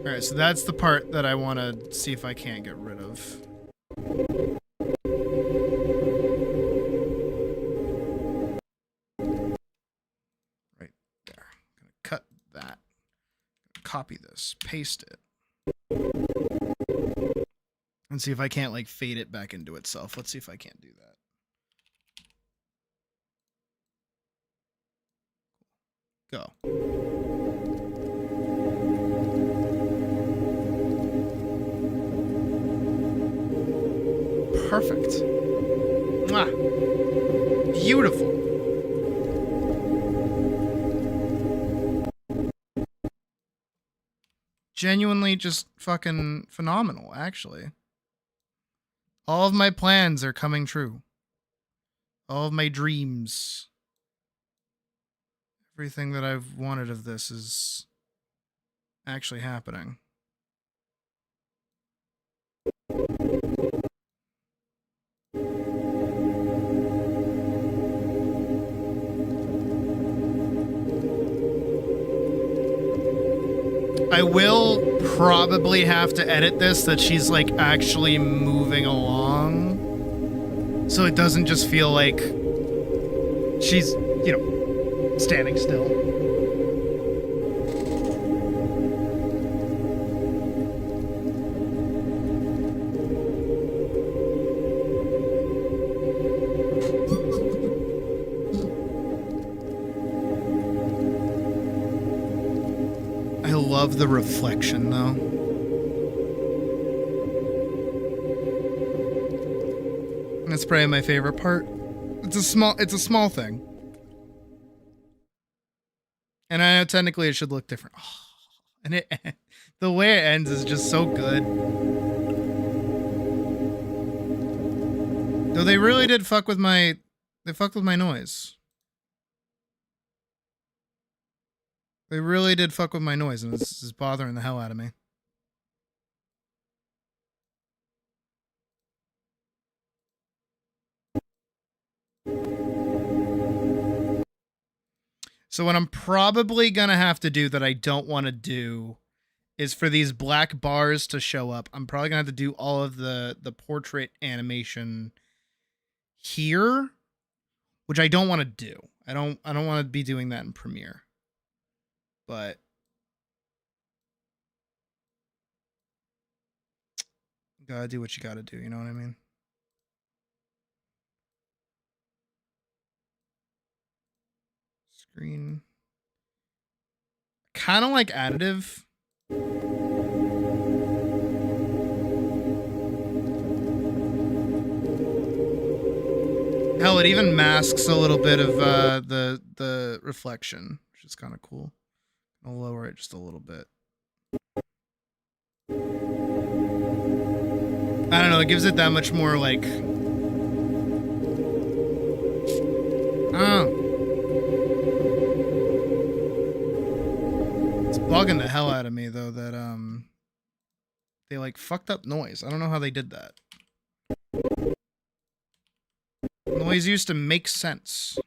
Alright, so that's the part that I want to see if I can't get rid of. Right there. I'm gonna cut that. Copy this. Paste it. And see if I can't, like, fade it back into itself. Let's see if I can't do that. Go. Perfect. Mwah. Beautiful. Genuinely just fucking phenomenal, actually. All of my plans are coming true. All of my dreams. Everything that I've wanted of this is actually happening. I will probably have to edit this that she's like actually moving along, so it doesn't just feel like she's, you know, standing still. I love the reflection, though. And that's probably my favorite part. It's a small thing. And I know technically it should look different. Oh, and the way it ends is just so good. Though they really did fuck with my noise. They really did fuck with my noise, and this is bothering the hell out of me. So what I'm probably gonna have to do that I don't want to do is for these black bars to show up. I'm probably gonna have to do all of the portrait animation here, which I don't want to do. I don't want to be doing that in Premiere. But you gotta do what you gotta do, you know what I mean? Screen. Kind of like additive. Hell, it even masks a little bit of the reflection, which is kind of cool. I'll lower it just a little bit. I don't know, it gives it that much more, like... Oh. It's bugging the hell out of me, though, that, they, like, fucked up noise. I don't know how they did that. Noise used to make sense.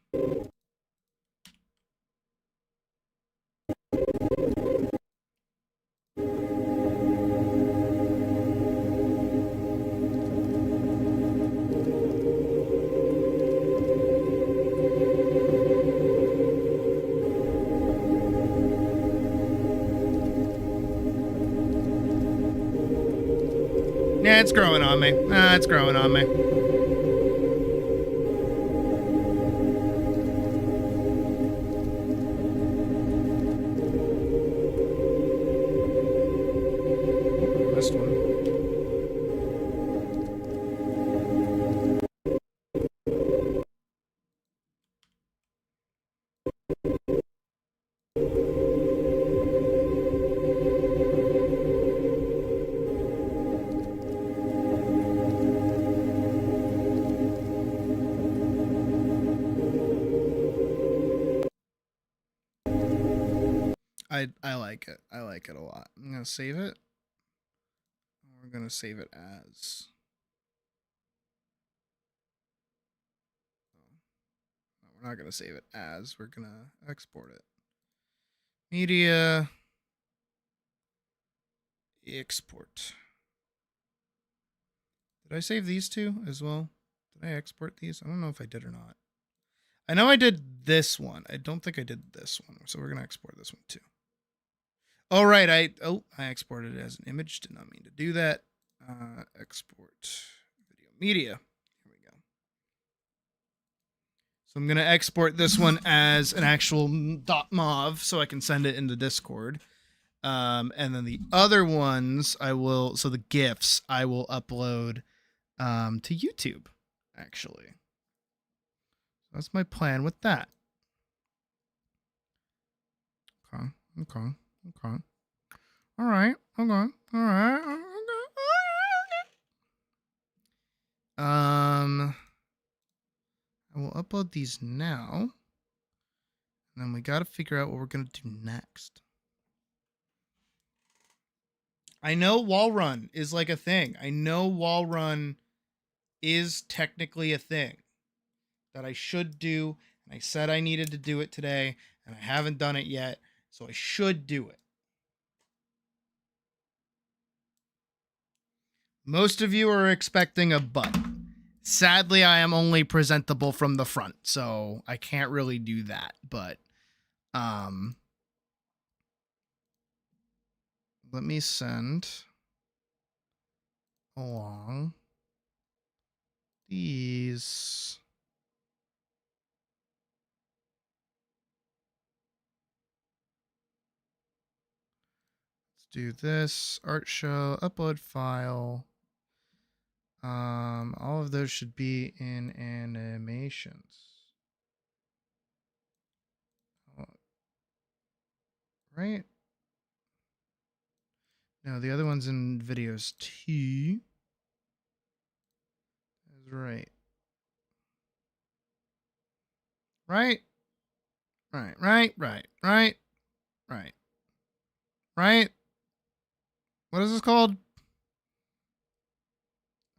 Yeah, it's growing on me. It's growing on me. Missed one. I like it. I like it a lot. I'm gonna save it. We're gonna save it as. No, we're not gonna save it as. We're gonna export it. Media. Export. Did I save these two as well? Did I export these? I don't know if I did or not. I know I did this one. I don't think I did this one. So we're gonna export this one too. Oh, right. I exported it as an image. Did not mean to do that. Export video media. Here we go. So I'm going to export this one as an actual .mov so I can send it into Discord. And then the other ones so the GIFs I will upload to YouTube, actually. That's my plan with that. Okay. All right. I will upload these now. And then we got to figure out what we're going to do next. I know wall run is like a thing. I know wall run is technically a thing that I should do. And I said I needed to do it today, and I haven't done it yet. So I should do it. Most of you are expecting a but. Sadly, I am only presentable from the front, so I can't really do that. But let me send along these. Let's do this art show, upload file. All of those should be in animations. Right? No, the other one's in videos too. That's right. Right? Right. What is this called?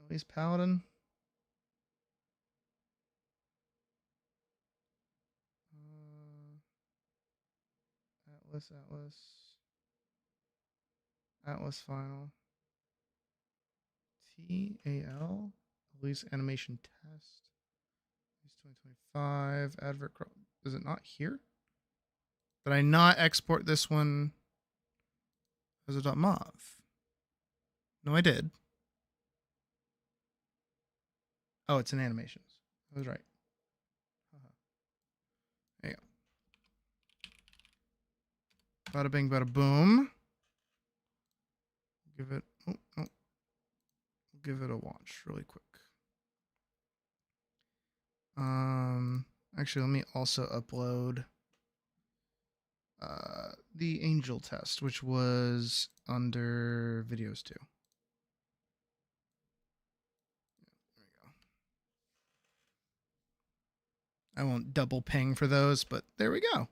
At least Paladin. Atlas Final. TAL. Release animation test. 2025. Advert. Is it not here? Did I not export this one as a .mov? No, I did. Oh, it's in animations. I was right. There you go. Bada bing, bada boom. Give it. Give it a watch really quick. Actually, let me also upload the angel test, which was under videos too. There we go. I won't double ping for those, but there we go.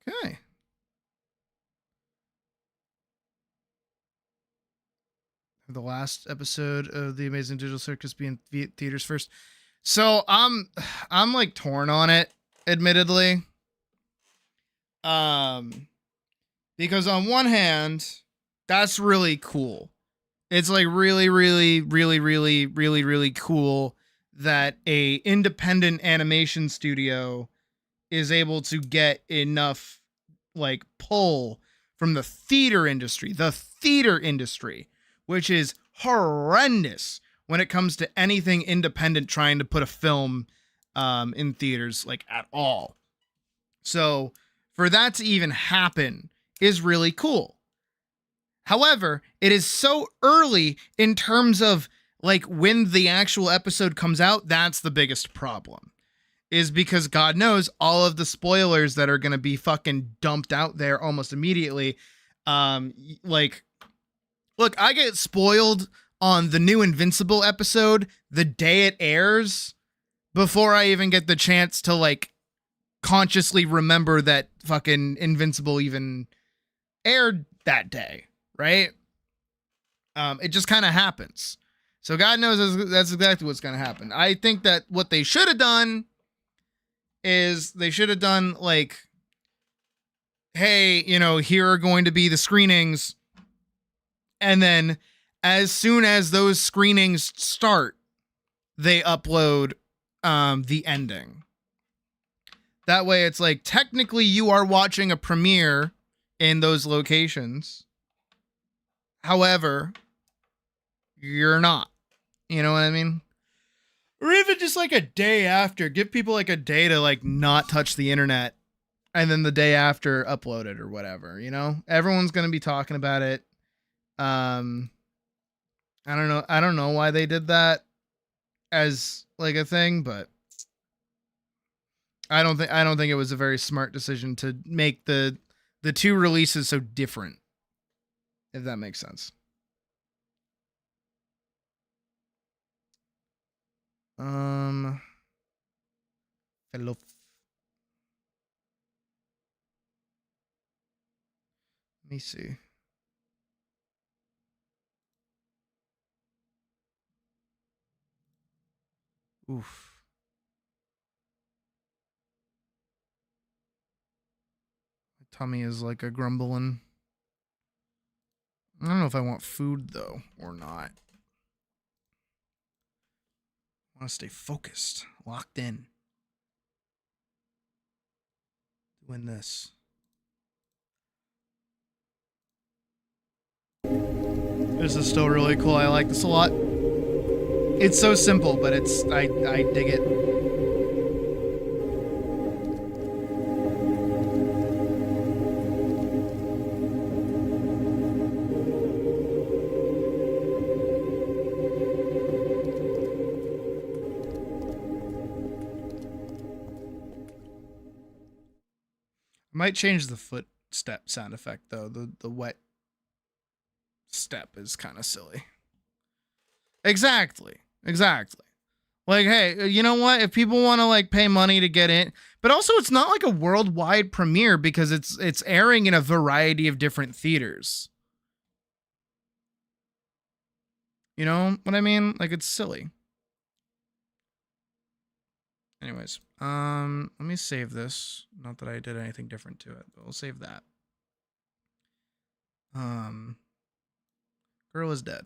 Okay. The last episode of The Amazing Digital Circus be in theaters first. So I'm like torn on it, admittedly. Because on one hand, that's really cool. It's like really cool that a independent animation studio is able to get enough like pull from the theater industry, which is horrendous when it comes to anything independent trying to put a film in theaters like at all. So for that to even happen is really cool. However, it is so early in terms of like when the actual episode comes out. That's the biggest problem, is because God knows all of the spoilers that are going to be fucking dumped out there almost immediately. Like, look, I get spoiled on the new Invincible episode the day it airs before I even get the chance to like consciously remember that fucking Invincible even aired that day, right? It just kind of happens. So God knows that's exactly what's going to happen. I think that what they should have done is they should have done like, hey, you know, here are going to be the screenings. And then as soon as those screenings start, they upload the ending. That way it's like, technically you are watching a premiere in those locations. However, you're not. You know what I mean? Or even just like a day after. Give people like a day to like not touch the internet. And then the day after upload it or whatever, you know? Everyone's going to be talking about it. I don't know why they did that as like a thing, but I don't think it was a very smart decision to make the two releases so different, if that makes sense. Hello. Let me see. Oof. My tummy is like a grumbling. I don't know if I want food though or not. want to stay focused, locked in. Doing this. This is still really cool. I like this a lot. It's so simple, but it's I dig it. I might change the footstep sound effect though. The wet step is kind of silly. Exactly. Like, hey, you know what? If people want to like pay money to get in, but also it's not like a worldwide premiere because it's airing in a variety of different theaters. You know what I mean? Like, it's silly. Anyways, let me save this. Not that I did anything different to it, but we'll save that. Girl is dead.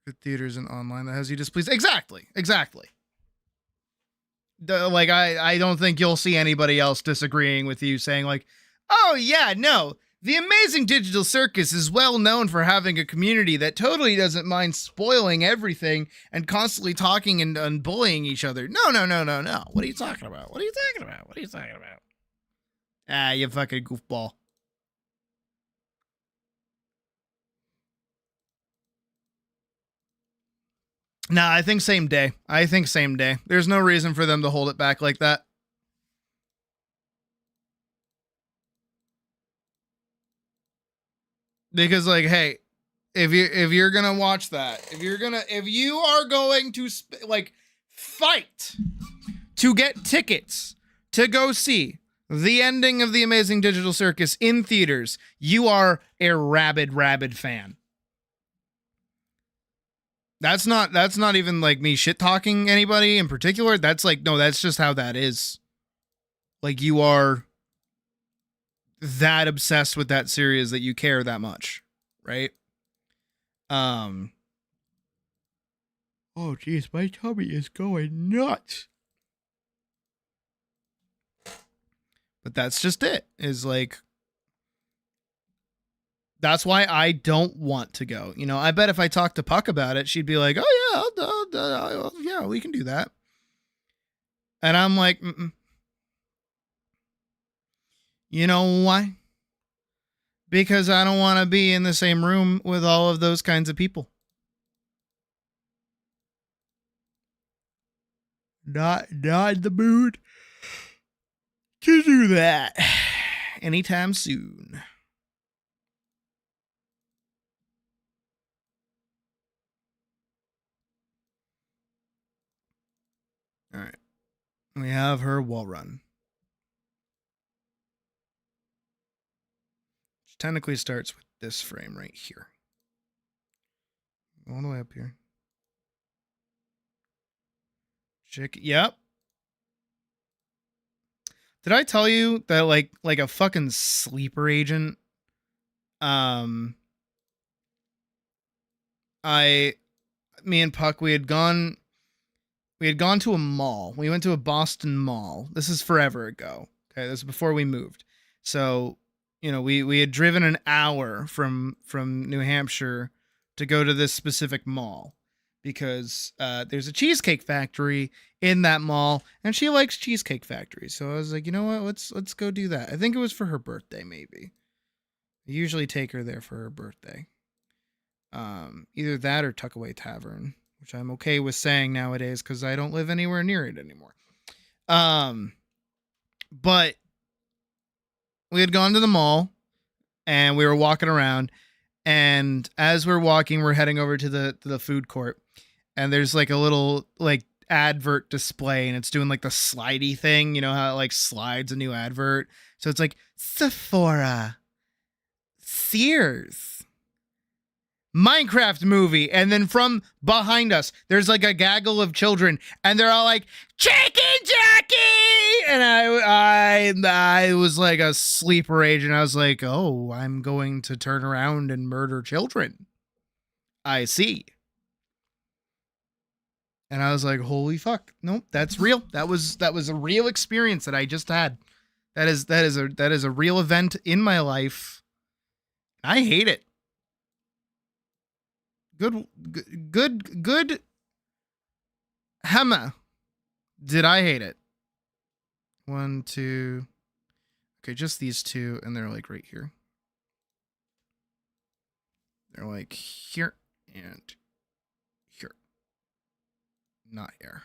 For theaters and online that has you displeased. Exactly. Like, I don't think you'll see anybody else disagreeing with you saying like, oh yeah, no, the Amazing Digital Circus is well known for having a community that totally doesn't mind spoiling everything and constantly talking and bullying each other. No. What are you talking about? Ah, you fucking goofball. Nah, I think same day. There's no reason for them to hold it back like that. Because like, hey, if you're gonna watch that, if you are going to like fight to get tickets to go see the ending of the Amazing Digital Circus in theaters, you are a rabid fan. That's not even like me shit talking anybody in particular. That's like, no, that's just how that is. Like, you are that obsessed with that series that you care that much, right? Oh geez, my tummy is going nuts. But that's just it. Is like, that's why I don't want to go. You know, I bet if I talked to Puck about it, she'd be like, oh yeah, yeah, we can do that. And I'm like, You know why? Because I don't want to be in the same room with all of those kinds of people. Not in the mood to do that anytime soon. All right. We have her wall run. Which technically starts with this frame right here. All the way up here. Yep. Did I tell you that like a fucking sleeper agent? Me and Puck, we had gone to a mall. We went to a Boston mall. This is forever ago. Okay, this is before we moved. So, you know, we had driven an hour from New Hampshire to go to this specific mall because there's a cheesecake factory in that mall, and she likes cheesecake factories. So I was like, you know what? Let's go do that. I think it was for her birthday, maybe. I usually take her there for her birthday. Either that or Tuckaway Tavern, which I'm okay with saying nowadays because I don't live anywhere near it anymore. But we had gone to the mall and we were walking around, and as we're walking, we're heading over to the food court, and there's like a little like advert display, and it's doing like the slidey thing, you know how it like slides a new advert. So it's like Sephora, Sears, Minecraft movie, and then from behind us there's like a gaggle of children, and they're all like Chicken Jackie, and I was like a sleeper agent. I was like, oh, I'm going to turn around and murder children. I see. And I was like, holy fuck. Nope, that's real. That was a real experience that I just had. That is a real event in my life. I hate it. Good Hammer. Did I hate it? 1, 2. Okay, just these two, and they're like right here. They're like here and here. Not here.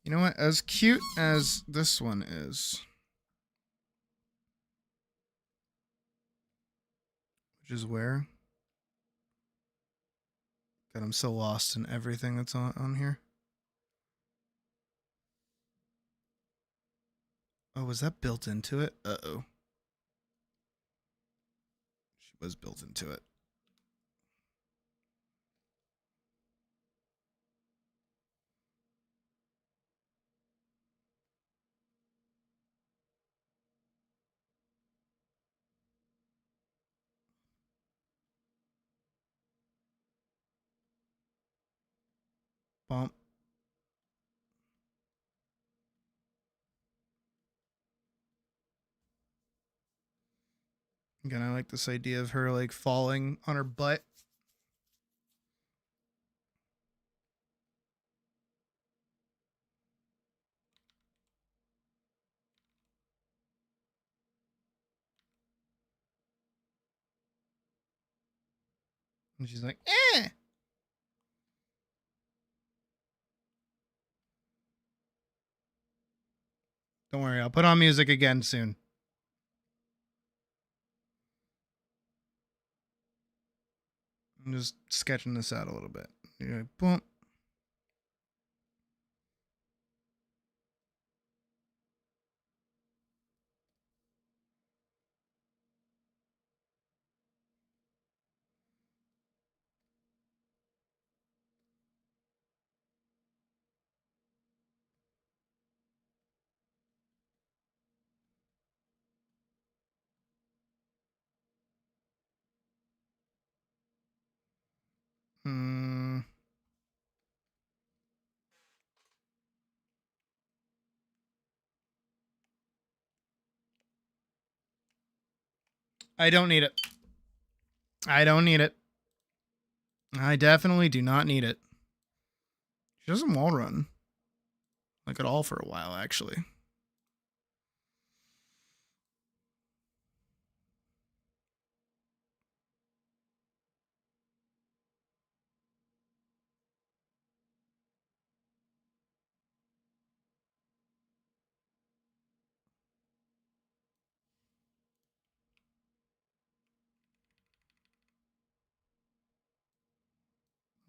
You know what? As cute as this one is, which is where? God, I'm so lost in everything that's on here. Oh, was that built into it? Uh-oh. She was built into it. Bump. Again, I like this idea of her like falling on her butt. And she's like, eh. Don't worry, I'll put on music again soon. I'm just sketching this out a little bit. You're like, boom. I don't need it. I don't need it. I definitely do not need it. She doesn't wall run. Like at all for a while, actually.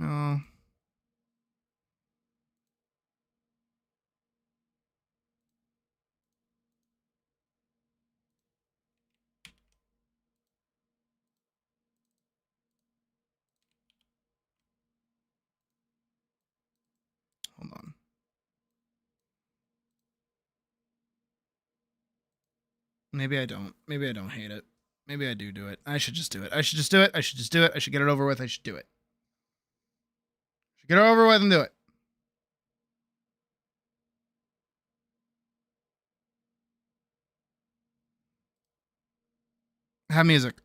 No. Hold on. Maybe I don't. Maybe I don't hate it. Maybe I do it. I should just do it. I should just do it. I should just do it. I should get it over with. I should do it. I should get it over with and do it. Have music.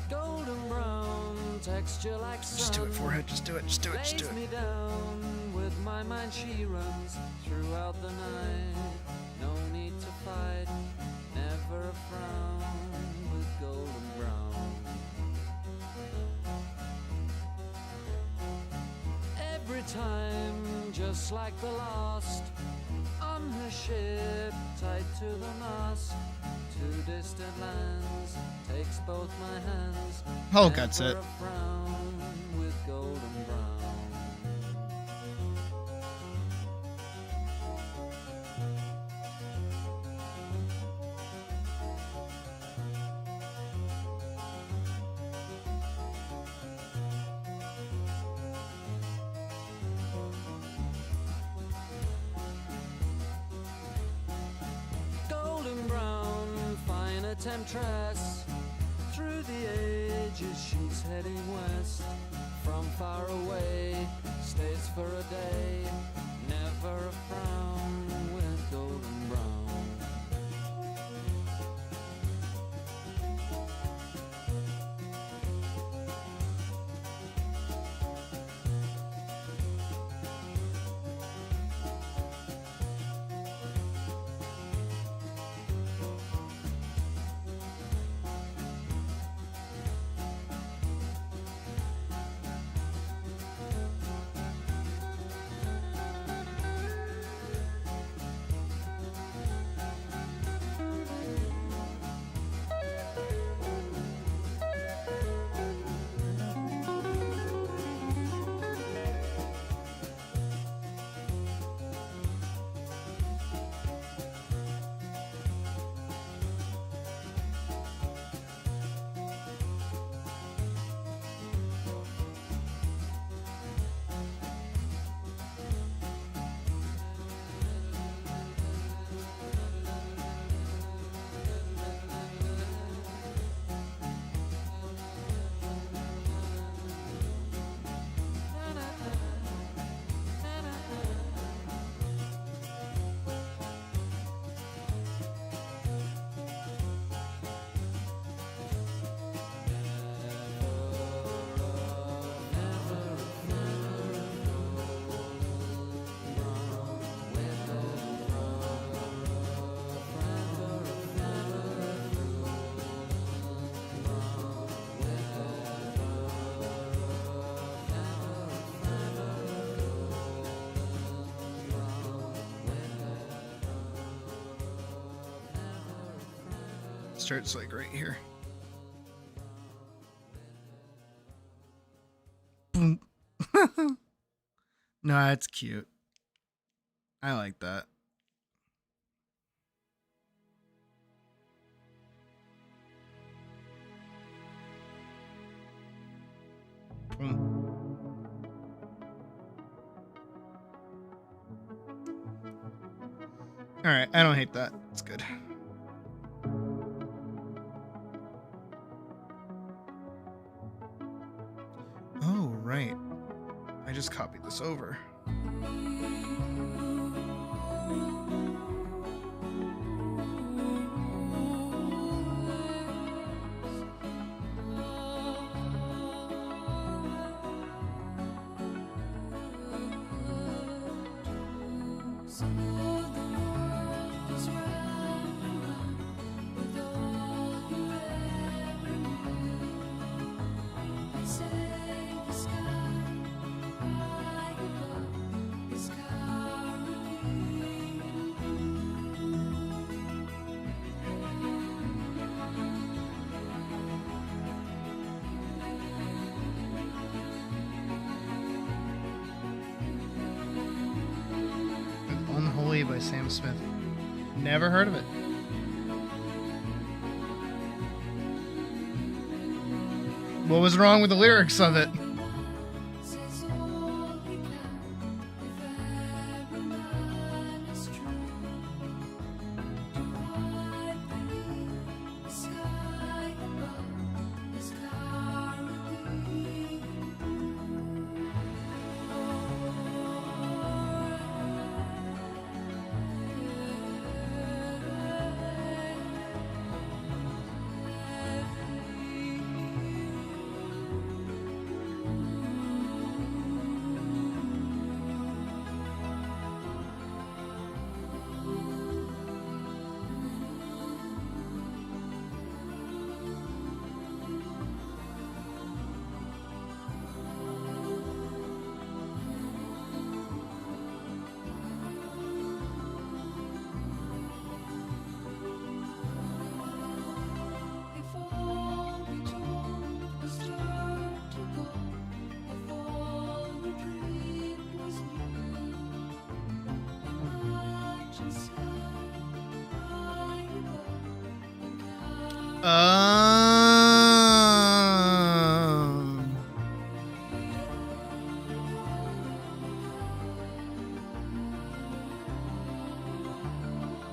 Golden brown texture like Just do it, forehead. Just do it. Just do it. Just do lays it. me down with my mind. She runs throughout the night. No need to fight, never a frown with golden brown. Every time, just like the last, on her ship, tied to the mast, to distant lands, takes both my hands. Oh, that's it. Never a frown with golden brown. Golden brown, fine a temptress. Through the ages she's heading west. From far away, stays for a day. Never a frown with golden brown. Starts like right here. Boom. No, it's cute. I like that. Boom. All right, I don't hate that. It's good. Oh, right. I just copied this over. Unholy by Sam Smith. Never heard of it. What was wrong with the lyrics of it?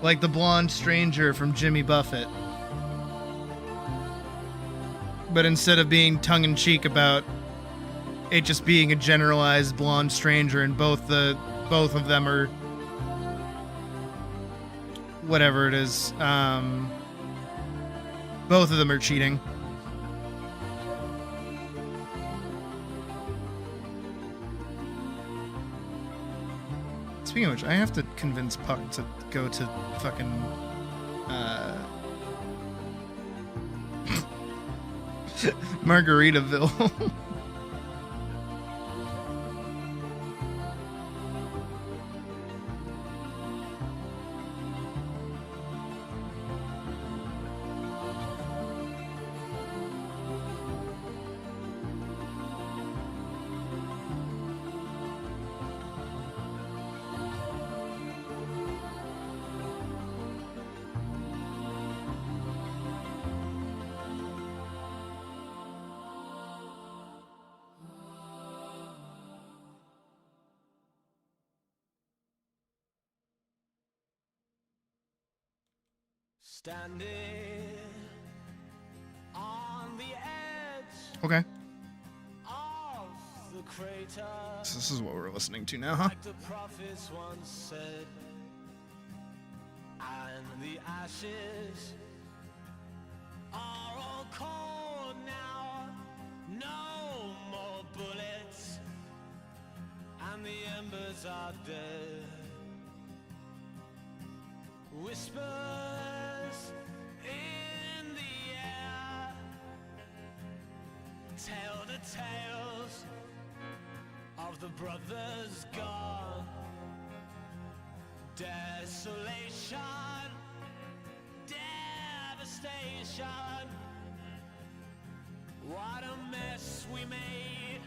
Like the blonde stranger from Jimmy Buffett. But instead of being tongue-in-cheek about it just being a generalized blonde stranger and both of them are whatever it is, both of them are cheating. Speaking of which, I have to convince Puck to go to fucking Margaritaville. Standing on the edge Okay. of the crater. So this is what we're listening to now, huh? Like the prophets once said, and the ashes are all cold now. No more bullets, and the embers are dead. Whispers in the air tell the tales of the brothers gone. Desolation, devastation. What a mess we made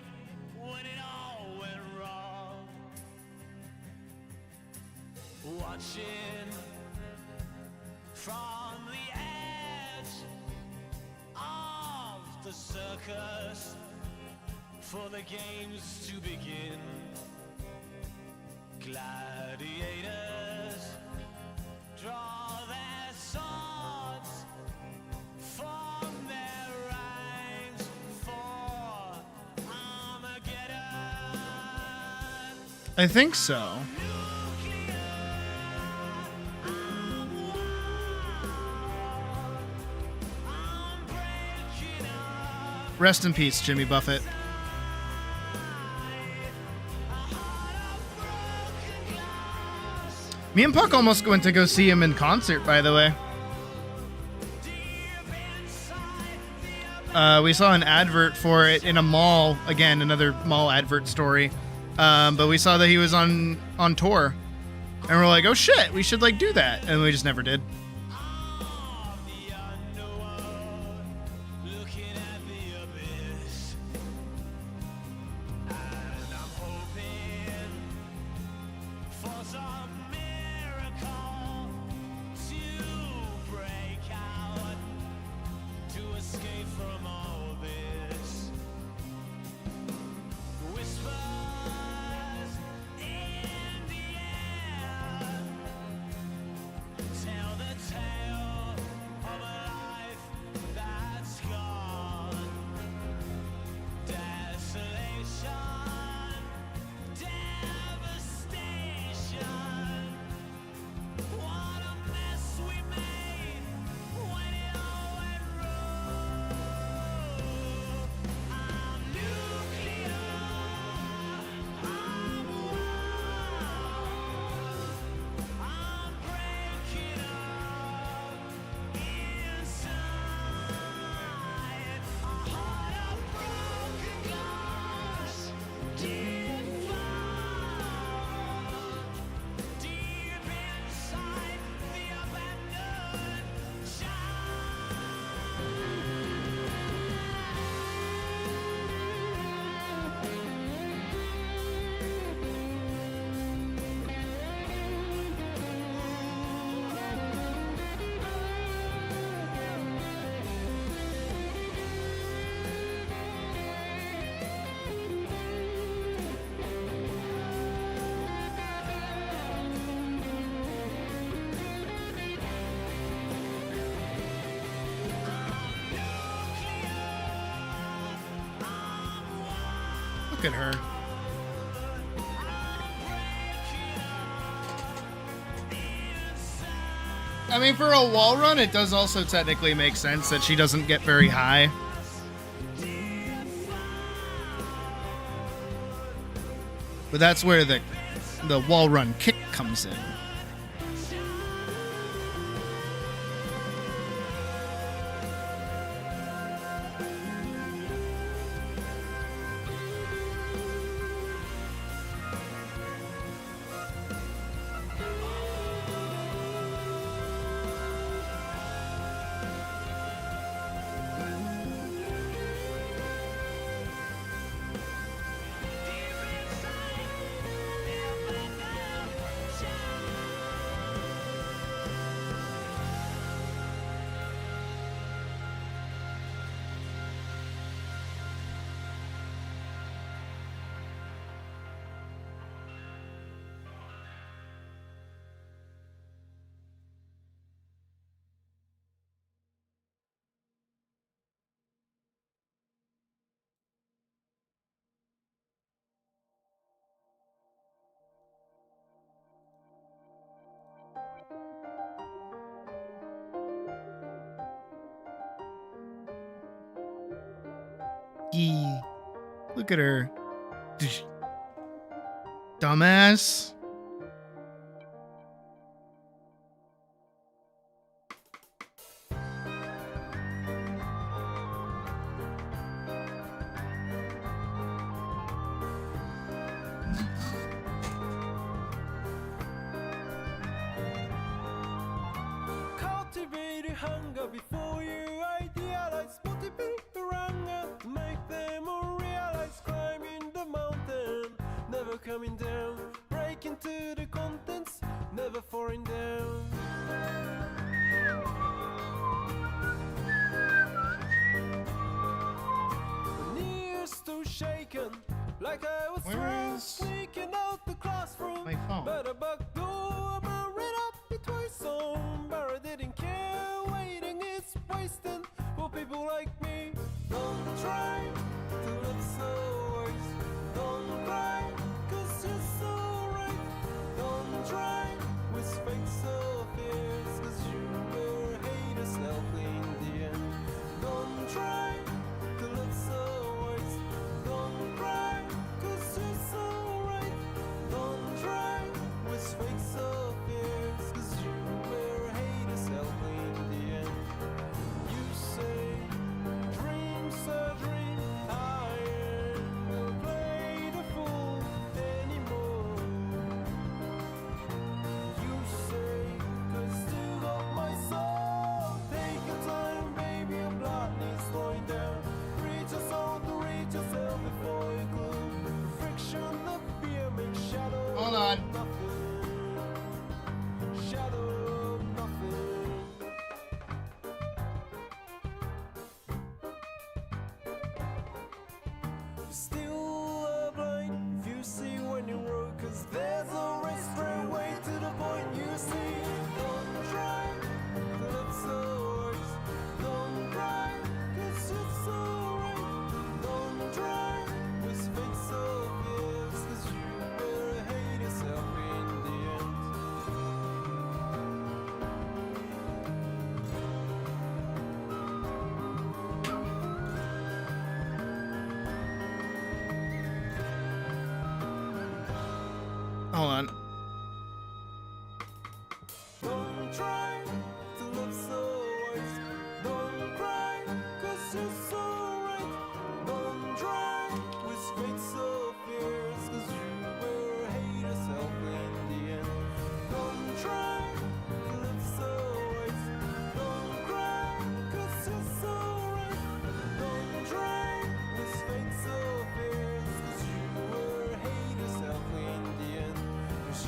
when it all went wrong. Watching from the edge of the circus for the games to begin. Gladiators draw their swords, form their ranks for Armageddon. I think so. Rest in peace, Jimmy Buffett. Me and Puck almost went to go see him in concert, by the way. We saw an advert for it in a mall. Again, another mall advert story. But we saw that he was on tour. And we're like, oh shit, we should like do that. And we just never did. Look at her. I mean, for a wall run, it does also technically make sense that she doesn't get very high. But that's where the wall run kick comes in. Yee. Look at her. Dumbass. Cultivate a hunger before you idealize, motivate the wronger to make them all realize. Climbing the mountain, never coming down, break into the contents, never falling down. Knees too shaken, like I was Where sneaking out the classroom. my phone? But a back door, I ran up it twice on. But I didn't care, waiting is wasting for people like me. Don't try to live so worse. Don't cry, cause you're so right. Don't try with fake so fierce, cause you will hate yourself in the end. Don't try to live so worse. Don't cry, cause you're so right. Don't try with fake so fierce, cause you will hate yourself in the end. You say dreams are dream, I will play the fool anymore. You say, cause you got my soul. Take your time, baby, your blood needs slowing down. Reach your soul to reach yourself before you gloom. Friction of fear makes shadow. Hold on. Nothing. Shadow of nothing. Still a blind, you see when you roll, cause there's always straight way to the point. You see, don't try to live so worse. Don't cry, cause you're so right. Don't try with fake so fierce, cause you will hate yourself in the end. Hold on. Don't try to live so worse. Don't cry, cause you're so right. Don't try with fate so fierce, cause you will hate yourself in the end. Don't try to live so worse. Don't cry, cause you're so right. Don't try with fate so fierce, cause you will hate yourself in the end. Cause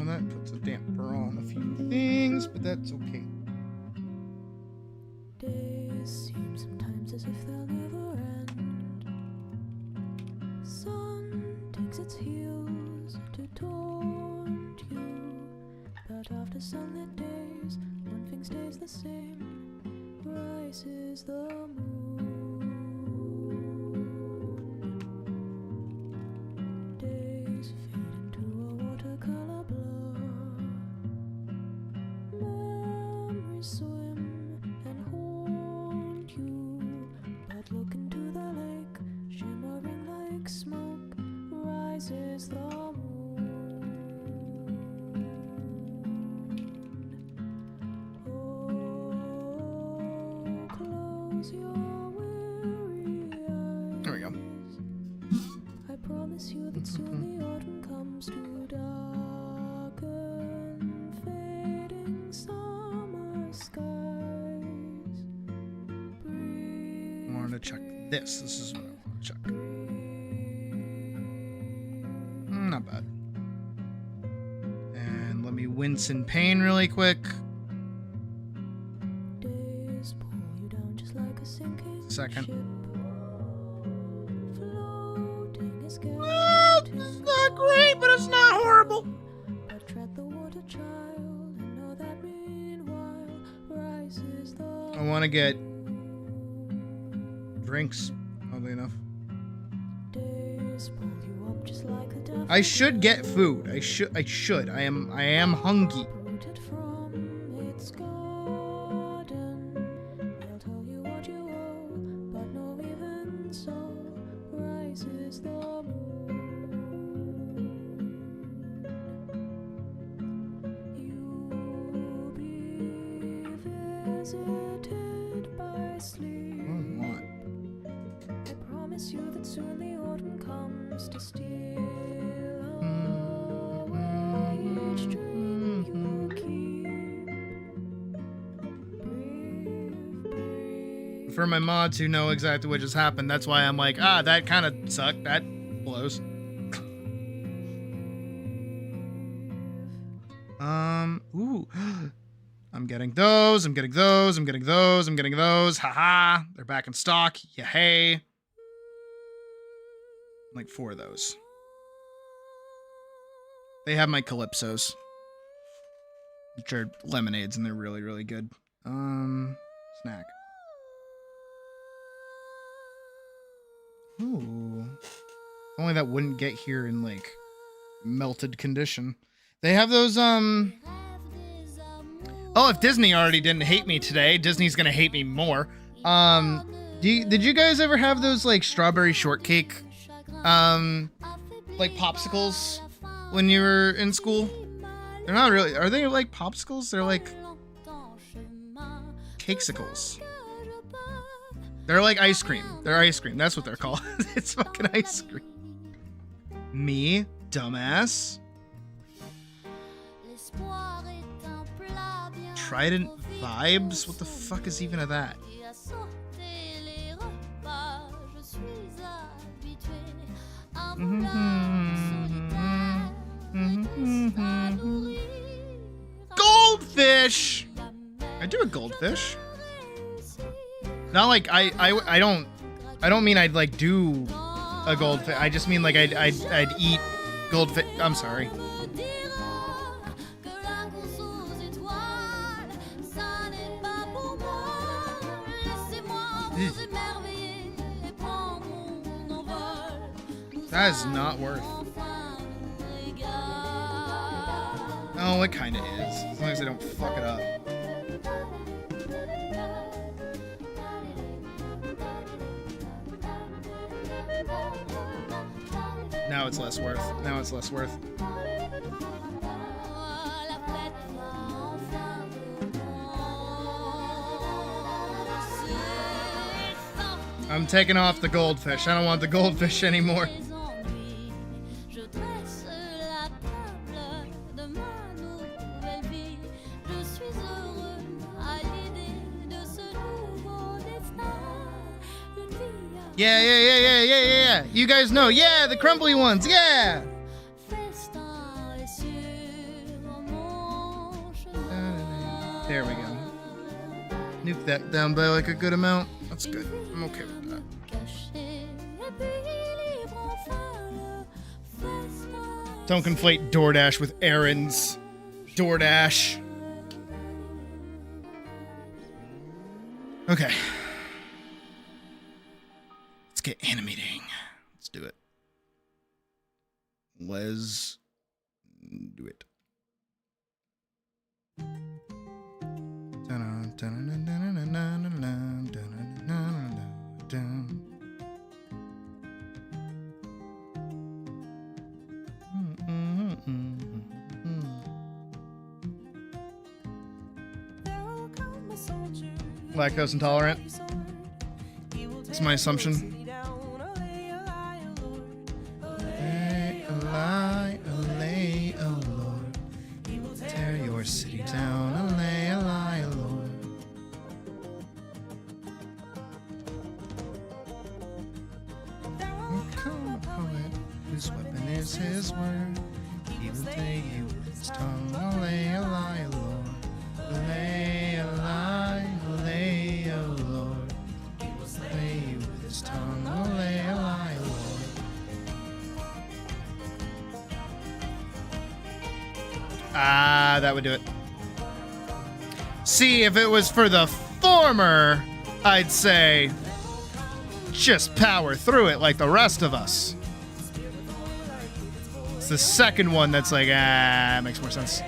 that puts a damper on a few things, but that's okay. Days seem sometimes as if they'll never end. Sun takes its heels to taunt you, but after sunlit days, one thing stays the same. Rises the moon. Days fade into a watercolor blur. Memories swim and haunt you, but look into the lake, shimmering like smoke. Rises the moon. Close your weary eyes. There we go. I promise you that soon the autumn comes to darken fading summer skies. I wanted to check this. This is what I want to check. Not bad. And let me wince in pain really quick. Days pull you down just like a sinking Second. ship. Floating is Well, it's not great, but it's not horrible. but tread the water, child, and know that meanwhile rises the I want to get drinks, oddly enough. days pull you up just like a daffodil. I should get food. I should. I am hungry. Rooted from its garden. They'll tell you what you owe, but no, even so rises the moon. You'll be visited by sleep. What? I promise you that soon the autumn comes to steal away each dream you keep. Breathe, For my mods who know exactly what just happened, that's why I'm like, that kind of sucked. That blows. Ooh. I'm getting those. I'm getting those. I'm getting those. I'm getting those. Haha. They're back in stock. Yeah, hey. Like 4 of those. They have my Calypsos, which are lemonades, and they're really, really good. Snack. Ooh. If only that wouldn't get here in, like, melted condition. They have those, Oh, if Disney already didn't hate me today, Disney's gonna hate me more. Did you guys ever have those, like, strawberry shortcake, like, popsicles when you were in school? They're not really, are they, like, popsicles? They're, like, cakesicles. They're like ice cream. They're ice cream. That's what they're called. It's fucking ice cream. Me, dumbass. Trident Vibes? What the fuck is even of that? Goldfish! I do a goldfish. Not like I don't mean I'd like do a goldfish. I just mean like I'd eat goldfish. I'm sorry. That is not worth. Oh, it kind of is, as long as I don't fuck it up. Now it's less worth. Now it's less worth. I'm taking off the goldfish. I don't want the goldfish anymore. Yeah. You guys know. Yeah, the crumbly ones. Yeah. There we go. Nuke that down by like a good amount. That's good. I'm okay with that. Don't conflate DoorDash with errands. DoorDash. Okay. Let's get animating. Let's do it. Let's do it. Lactose intolerant. That's my assumption. Allay, oh Lord. Tear your city down. Allay, oh Lord. Come a poet whose weapon is his word. He will take you with his tongue. Allay, oh Lord. Allay, oh Lord. He will slay you with his tongue. Allay, oh Lord. Ah, that would do it. See, if it was for the former, I'd say just power through it like the rest of us. It's the second one that's like, it makes more sense.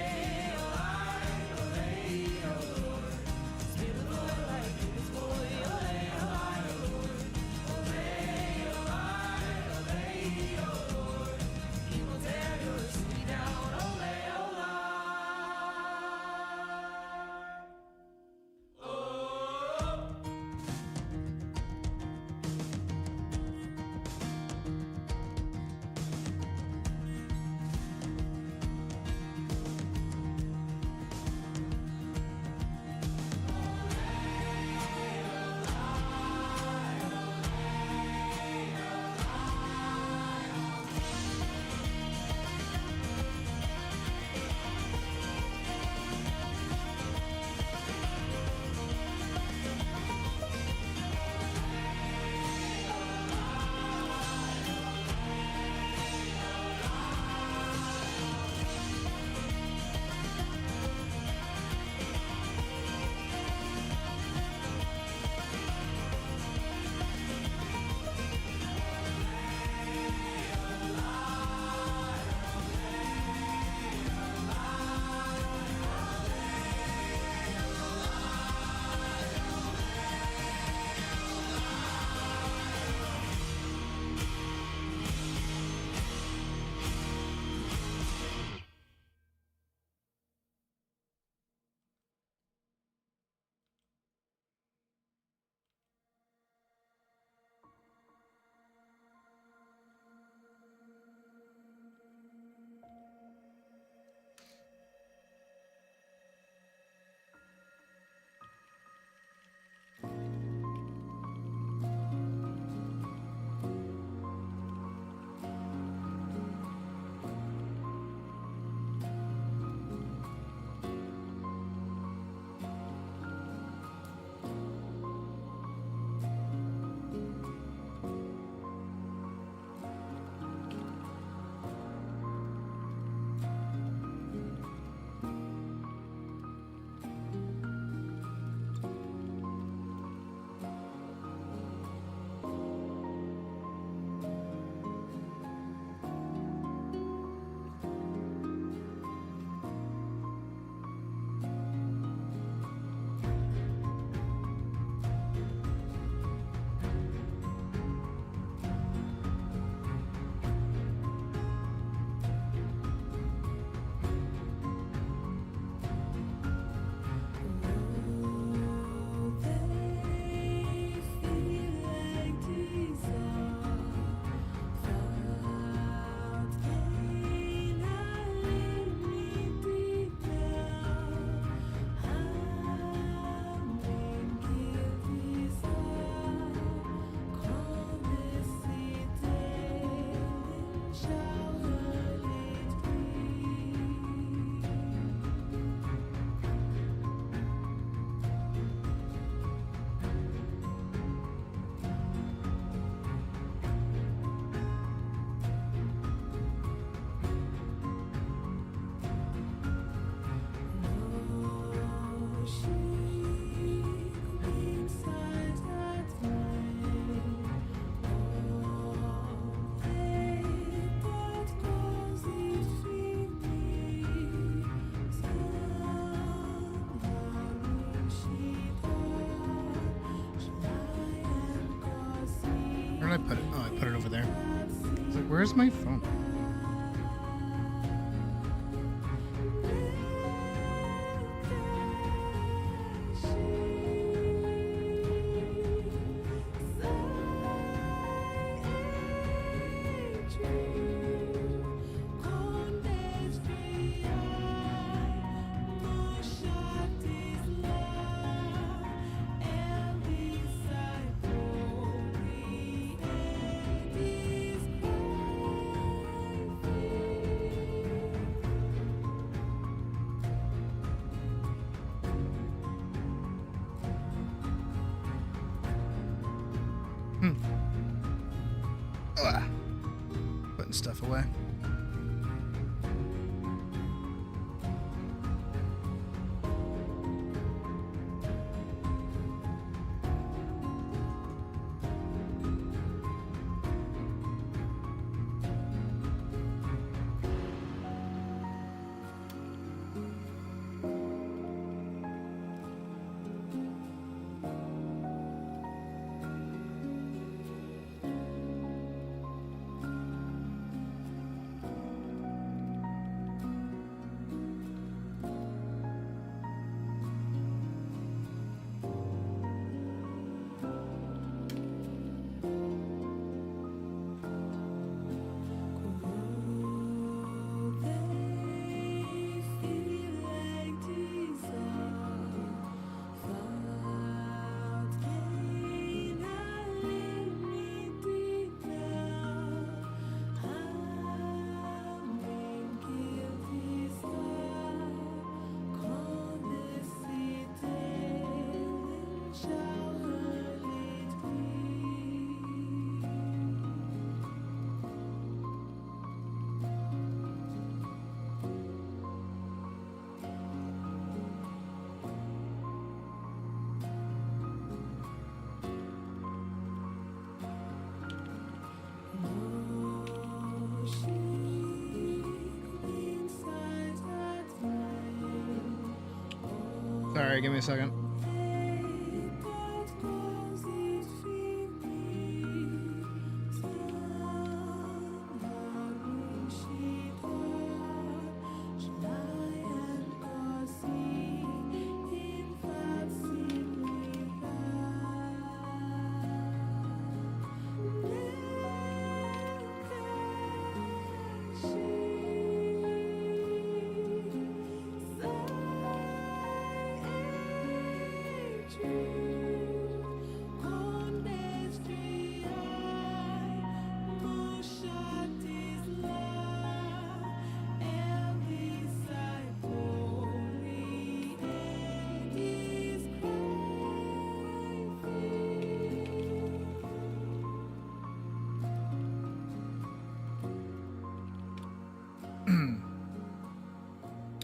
Where's my phone? Putting stuff away. Sorry, give me a second.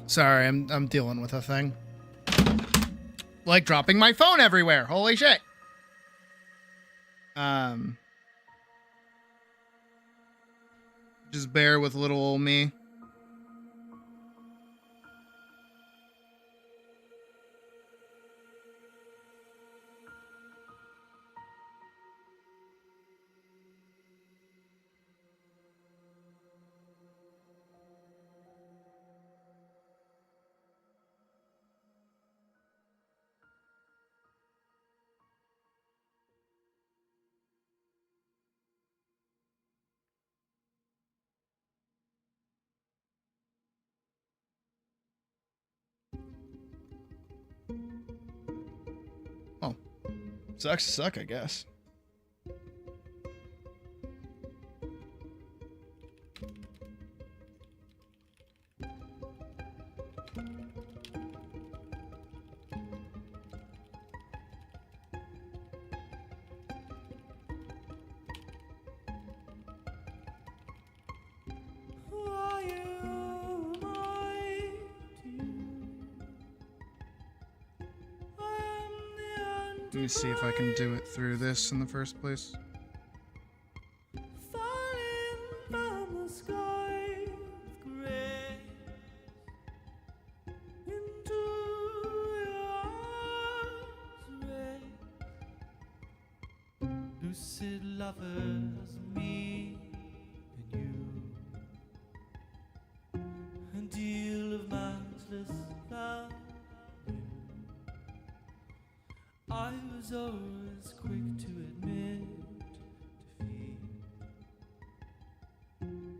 Sorry, I'm dealing with a thing. Like dropping my phone everywhere. Holy shit. Just bear with little old me. Oh. Sucks to suck, I guess. Let me see if I can do it through this in the first place. Lucid lovers, me and you. deal of matchless value. I was always quick to admit defeat.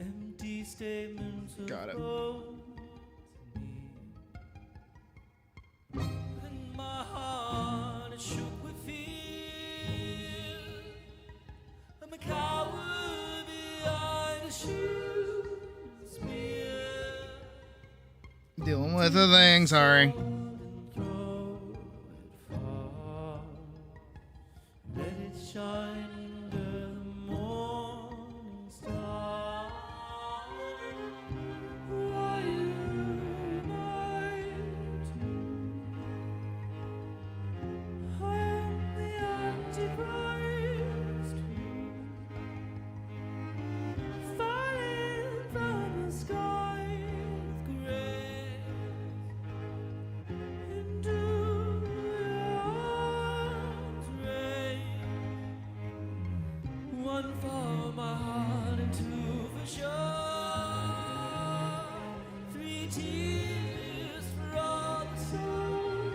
Empty statements of Got it. hope to me. And my heart is shook with fear. I'm a coward behind a shield and spear. Dealing with the thing, sorry. Let it shine under the morning star. Why am I am the Antichrist, falling from the sky with grace into your arms rain. One for my heart and two for sure. 3 tears for all the souls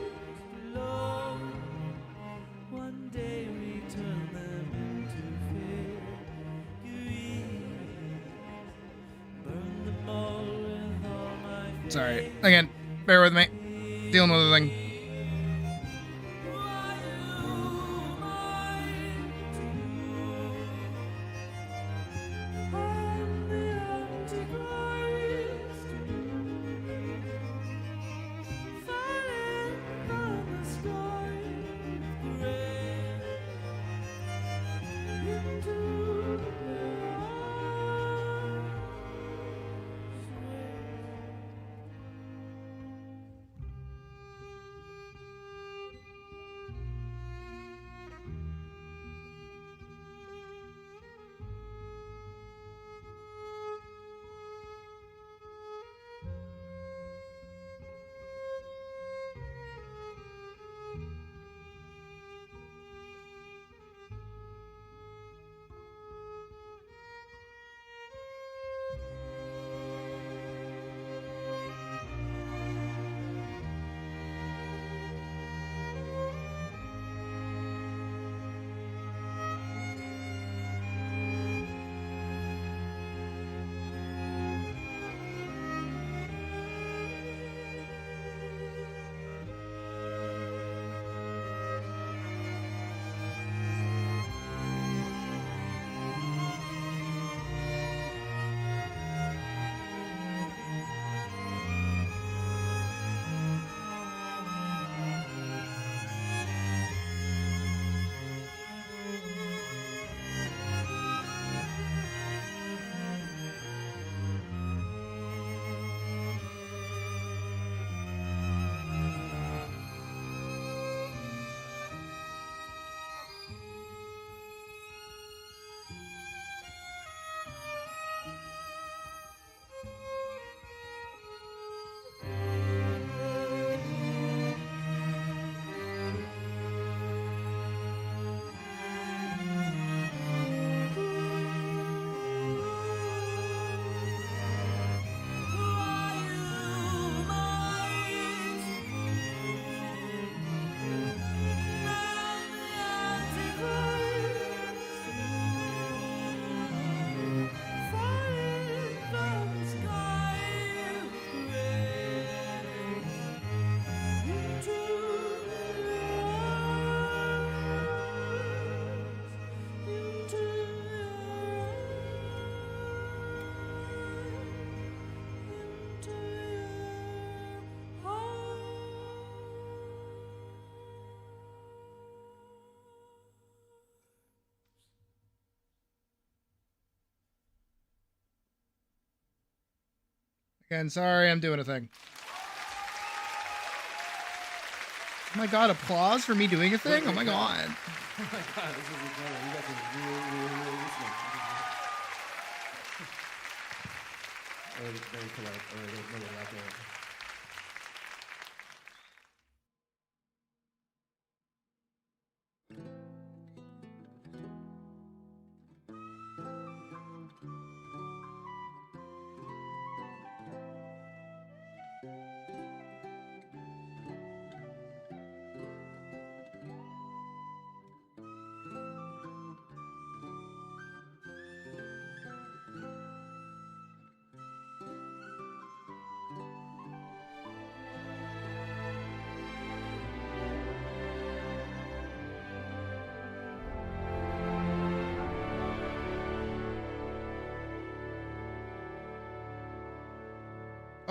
below. One day we turn them into figurines. Burn them all with all my Sorry. Again, bear with me. Dealing with the thing. I'm the Antichrist, falling from the sky with grace into your arms. Again, sorry, I'm doing a thing. Oh my god, applause for me doing a thing? Oh my god. Oh my god, this is incredible. You guys are really listening. Very polite. Or no, not there.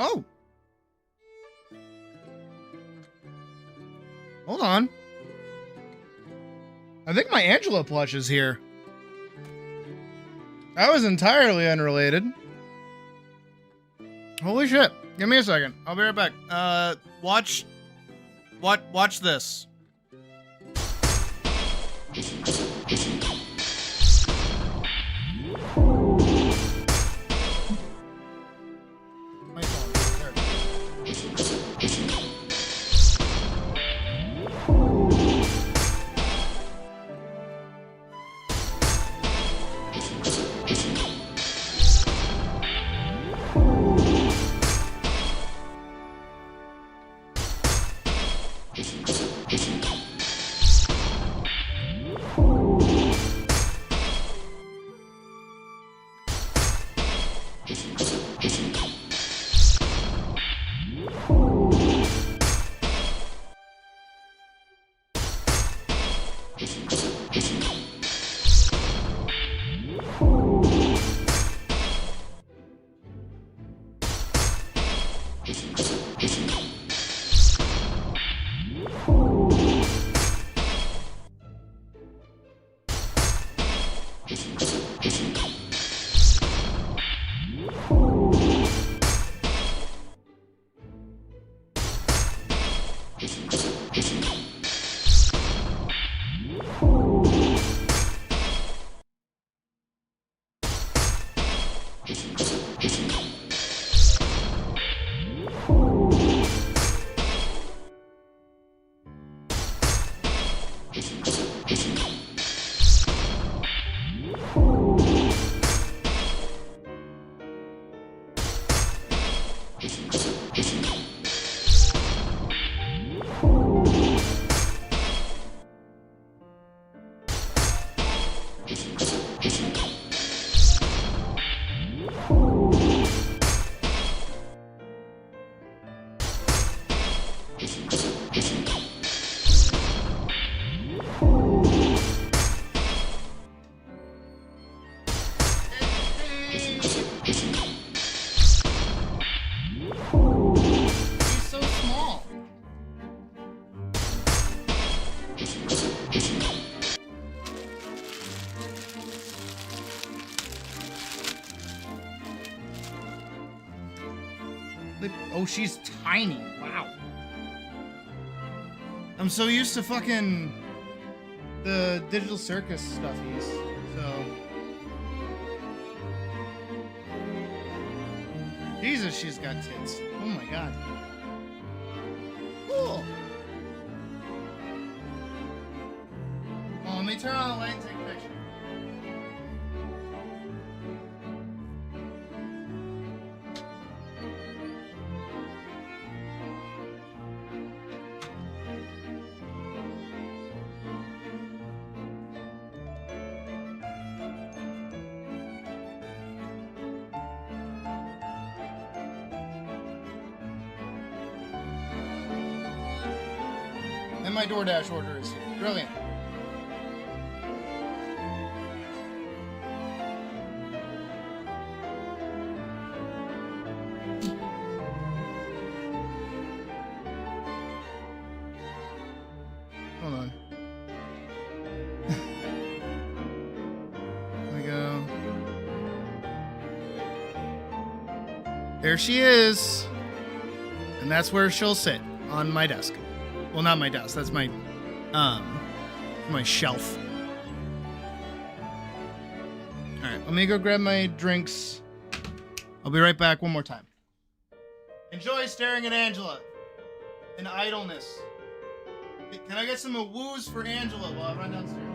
Oh. Hold on. I think my Angela plush is here. That was entirely unrelated. Holy shit. Give me a second. I'll be right back. Watch this. My phone. There. He's so small. Oh, she's tiny. Wow. I'm so used to fucking the Digital Circus stuffies, so. Jesus, she's got tits. Oh my god. Cool. Oh, let me turn on the light and take a picture. And my DoorDash order is here. Brilliant. Hold on. There we go. There she is. And that's where she'll sit, on my desk. Well, not my desk. That's my shelf. All right, let me go grab my drinks. I'll be right back one more time. Enjoy staring at Angela in idleness. Can I get some woos for Angela while I run downstairs?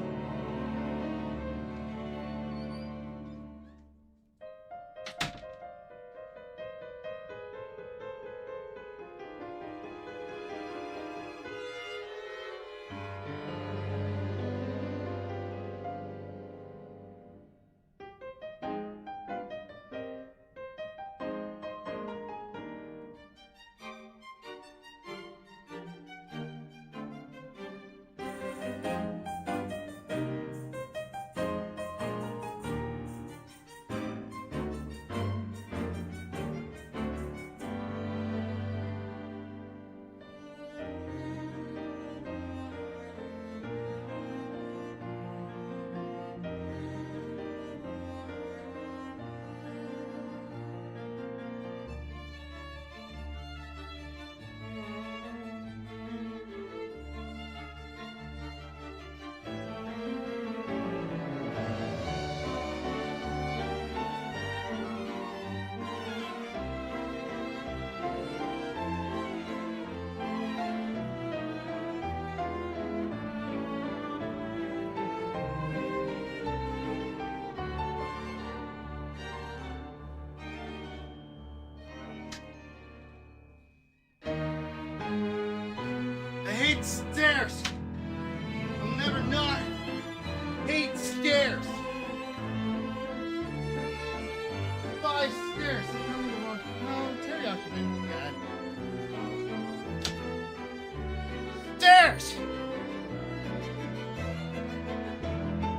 stairs. I'll never not hate stairs. 5 stairs. No, teriyaki. God. Stairs.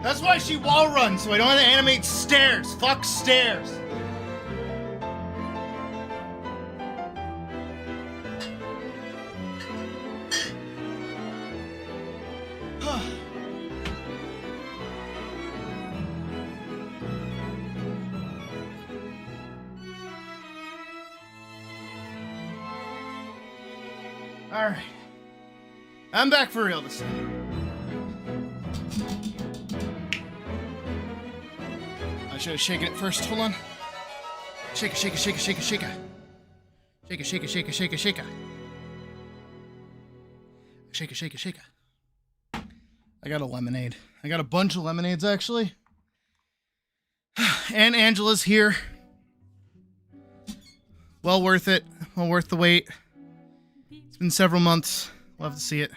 That's why she wall runs, so I don't have to animate stairs. Fuck stairs. All right. I'm back for real this time. I should have shaken it first. Hold on. Shake it, shake it, shake it, shake it, shake it. Shake it, shake it, shake it, shake it, shake it. Shake it, shake it, shake it. I got a lemonade. I got a bunch of lemonades, actually. And Angela's here. Well worth it. Well worth the wait. It's been several months. Love to see it.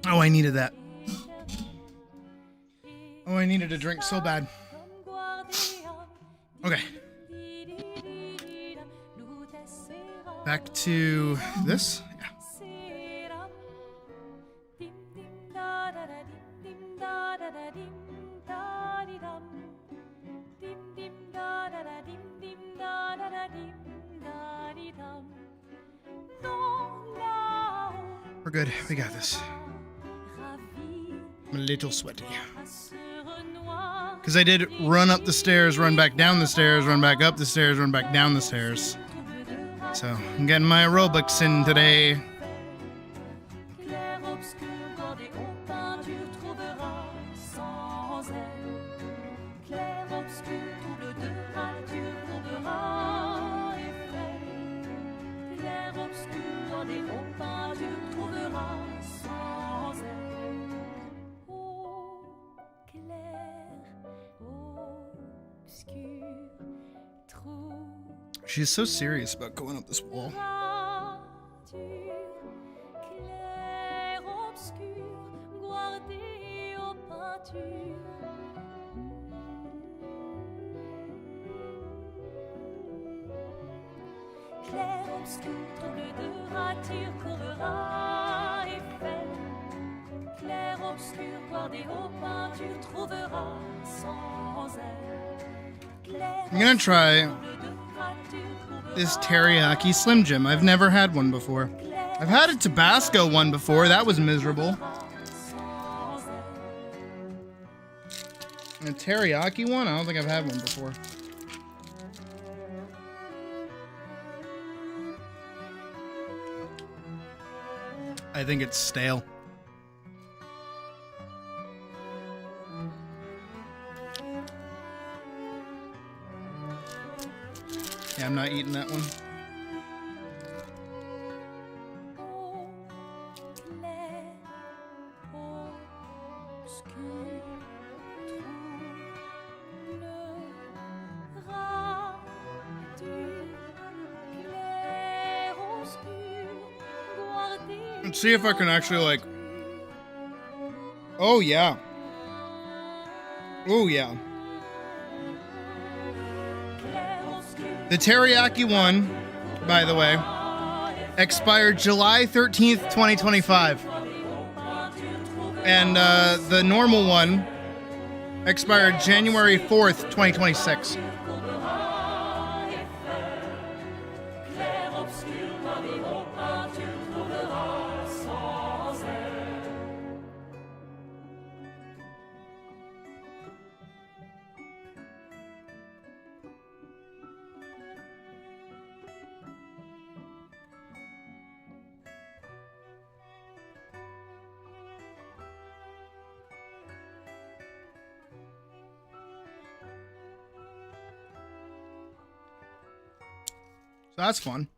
Oh, I needed that. Oh, I needed a drink so bad. Okay. Back to this. Yeah. We're good. We got this. I'm a little sweaty. Because I did run up the stairs, run back down the stairs, run back up the stairs, run back down the stairs. So I'm getting my aerobics in today. She's so serious about going up this wall. I'm gonna try this teriyaki Slim Jim. I've never had one before. I've had a Tabasco one before. That was miserable. And a teriyaki one? I don't think I've had one before. I think it's stale. Yeah, I'm not eating that one. Let's see if I can actually, like... Oh, yeah. Oh, yeah. The teriyaki one, by the way, expired July 13th, 2025. And the normal one expired January 4th, 2026. So that's fun.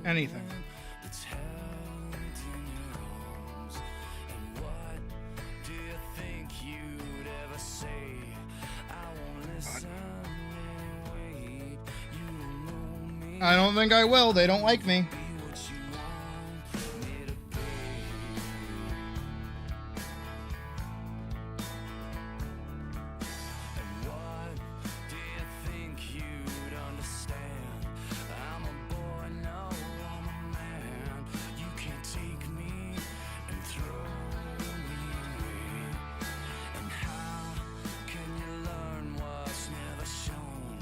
Anything. that's held in your arms. And what do you think you'd ever say? I won't listen and wait. You don't know me. I don't think I will. They don't like me. Be what you want me to be. And what do you think you'd understand? I'm a boy, no, I'm a man. You can't take me and throw me away. And how can you learn what's never shown?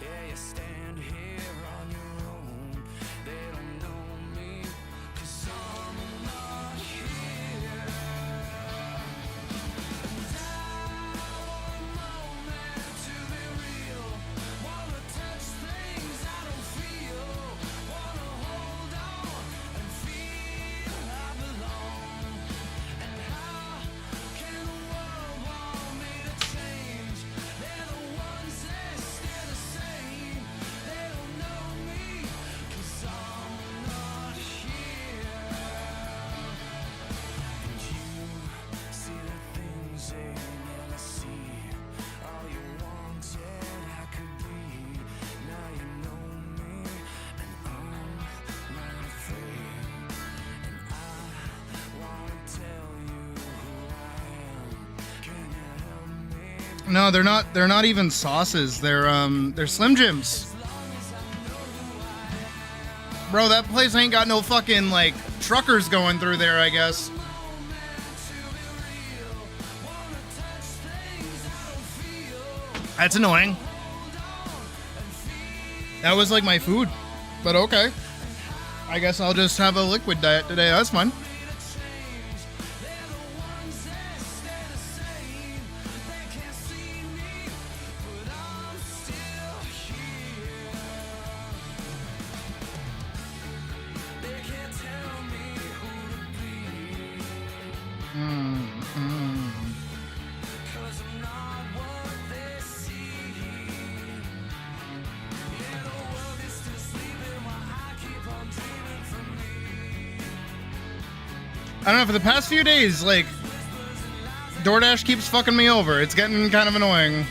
Yeah, you stand here on your own. They don't know me, 'cause I'm not here. And I want a moment to be real. Wanna touch things I don't feel. Wanna hold on and feel I belong. And how can the world want me to change? They're the ones that stay the same. They don't know me, 'cause I'm not here. And you see the things they never see. All you wanted I could be. Now you know me, and I'm not afraid. And I wanna tell you who I am. Can you help me? No, they're not even sauces. They're Slim Jims. Bro, that place ain't got no fucking like truckers going through there, I guess. That's annoying. That was like my food, but okay. I guess I'll just have a liquid diet today. That's fine. I don't know, for the past few days, like, DoorDash keeps fucking me over. It's getting kind of annoying.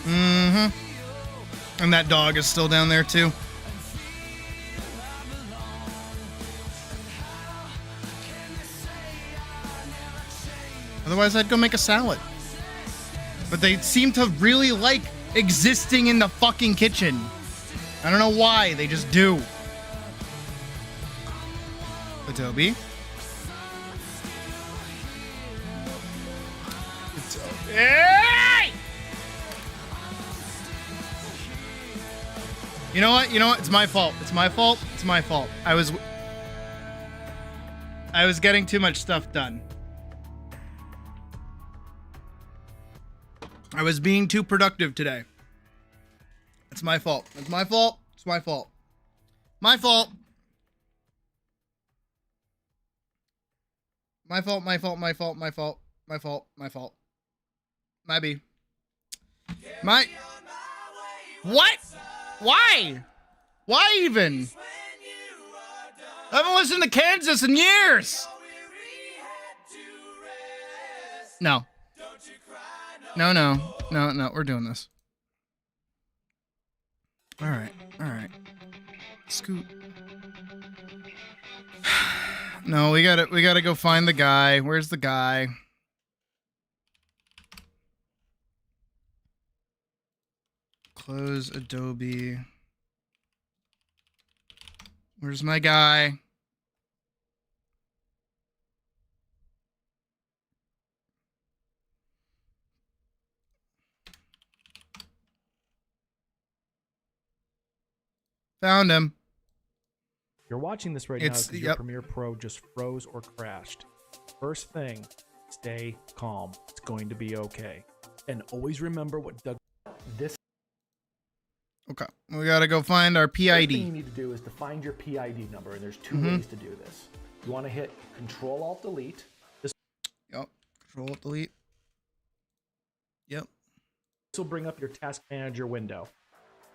Mm-hmm. And that dog is still down there, too. Otherwise, I'd go make a salad. But they seem to really like existing in the fucking kitchen. I don't know why, they just do. Adobe. Hey! You know what? It's my fault. It's my fault. It's my fault. I was getting too much stuff done. I was being too productive today. It's my fault. It's my fault. It's my fault. My fault. My fault, my fault, my fault, my fault, my fault, my fault. Maybe. My... What? Why? Why even? I haven't listened to Kansas in years. No. No, we're doing this. All right. Scoot. No, we gotta go find the guy. Where's the guy? Close Adobe. Where's my guy? Found him. You're watching this right now because your Premiere Pro just froze or crashed. First thing, stay calm. It's going to be okay. And always remember what Doug... This... Okay, we gotta go find our PID. First thing you need to do is to find your PID number, and there's two ways to do this. You want to hit Control-Alt-Delete. Yep. Control delete. Yep. This will bring up your task manager window.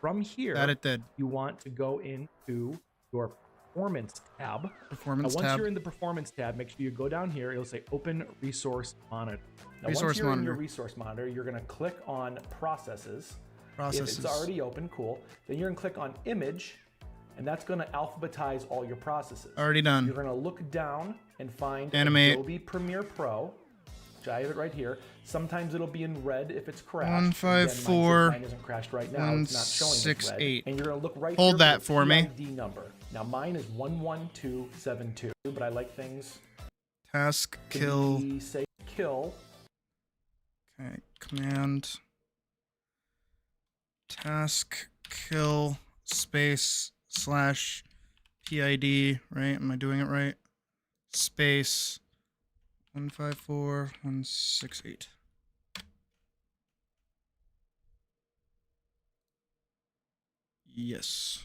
From here, That it did. you want to go into your performance tab. Performance now, once tab. you're in the performance tab, make sure you go down here. It'll say open resource monitor. Now, Resource once you're in monitor. your resource monitor, you're going to click on processes. Processes. If it's already open, cool. Then you're going to click on image, and that's going to alphabetize all your processes. Already done. You're going to look down and find Animate. Adobe Premiere Pro. Which I have it right here. Sometimes it'll be in red if it's crashed. 154. Mine isn't crashed right now. It's not showing as red. 168. And you're going to look right Hold here that the for me. PID number. Now mine is 11272, but I like things Task to kill. be say kill. Okay. Command. Task kill space slash PID. Right? Am I doing it right? Space 154 168. Yes.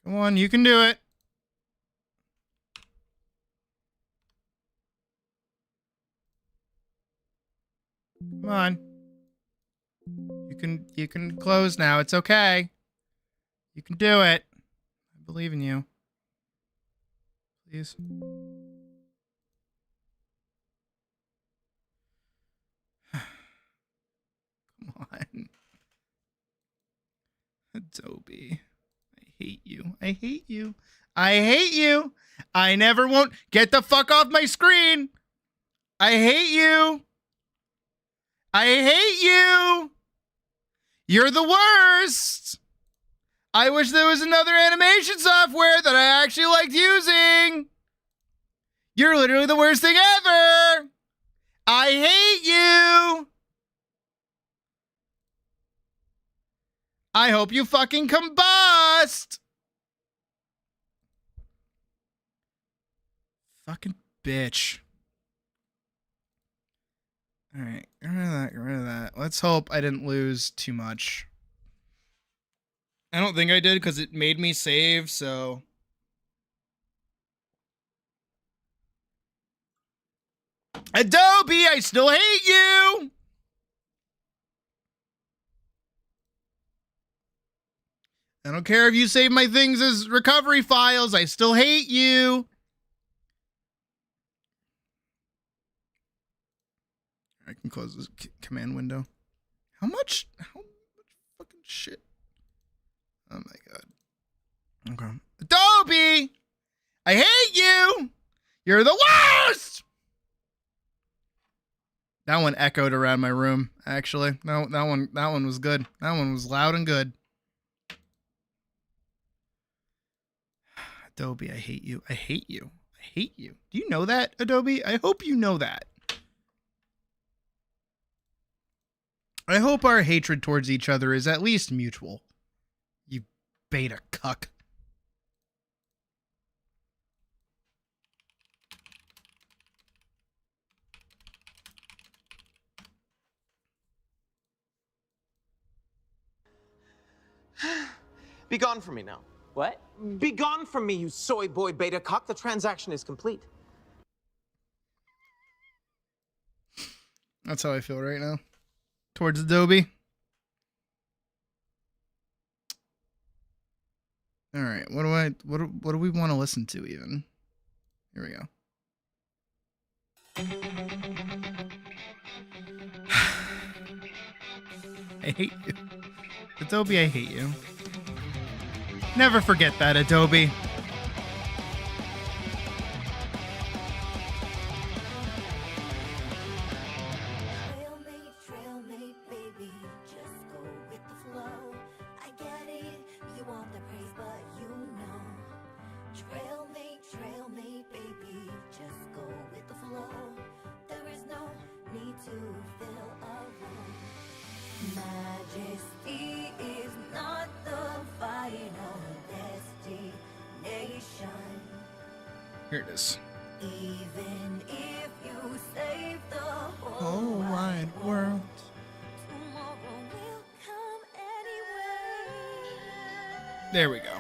Come on, you can do it. Come on. You can close now. It's okay. You can do it. I believe in you. Please. Come on. Adobe. I hate you. I hate you. I hate you. I never won't. Get the fuck off my screen. I hate you. I hate you. You're the worst. I wish there was another animation software that I actually liked using. You're literally the worst thing ever. I hate you. I hope you fucking combust. Fucking bitch. Alright, get rid of that, get rid of that. Let's hope I didn't lose too much. I don't think I did because it made me save, so... Adobe, I still hate you! I don't care if you save my things as recovery files, I still hate you! I can close this command window. How much fucking shit? Oh my god. Okay. Adobe! I hate you! You're the worst! That one echoed around my room, actually. No, that one was good. That one was loud and good. Adobe, I hate you. I hate you. I hate you. Do you know that, Adobe? I hope you know that. I hope our hatred towards each other is at least mutual. You beta cuck. Be gone from me now. What? Be gone from me, you soy boy beta cock. The transaction is complete. That's how I feel right now. Towards Adobe. All right, what do we want to listen to even? Here we go. I hate you. Adobe, I hate you. Never forget that, Adobe. Majesty is not the final destination. Here it is. Even if you save the Whole wide world. tomorrow will come. There we go.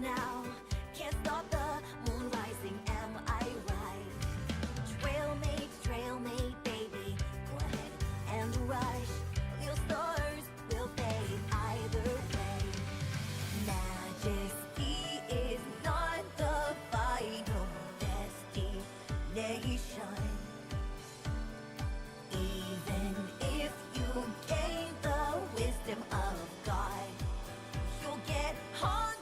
Now, can't stop the moon rising, am I right? Trail mate, baby, go ahead and rush. Your stars will fade either way. Majesty is not the final destination. Even if you gain the wisdom of God, you'll get hungry.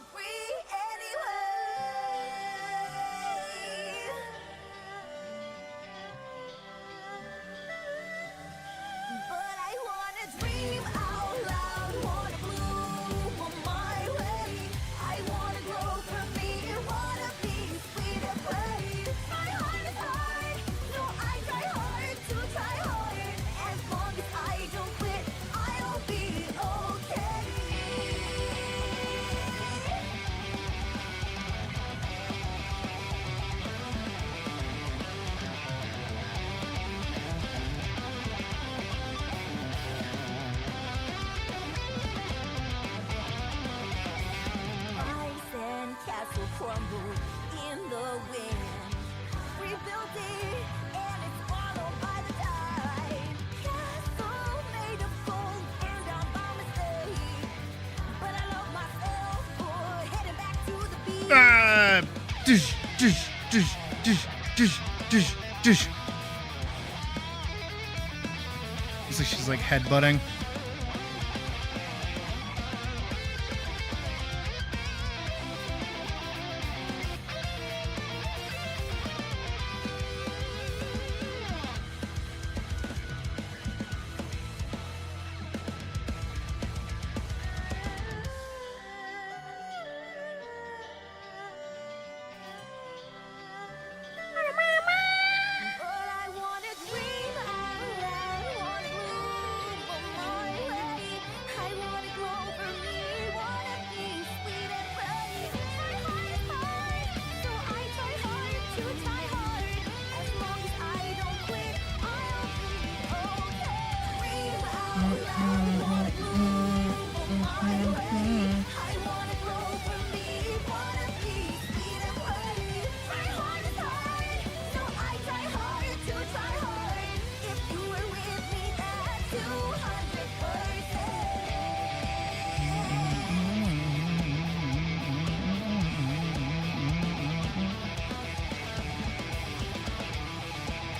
Crumbled in the wind, rebuilding, and it's swallowed by the tide. Castle made of gold, burned down by mistake, but I love myself for heading back to the beach. Looks like she's like headbutting.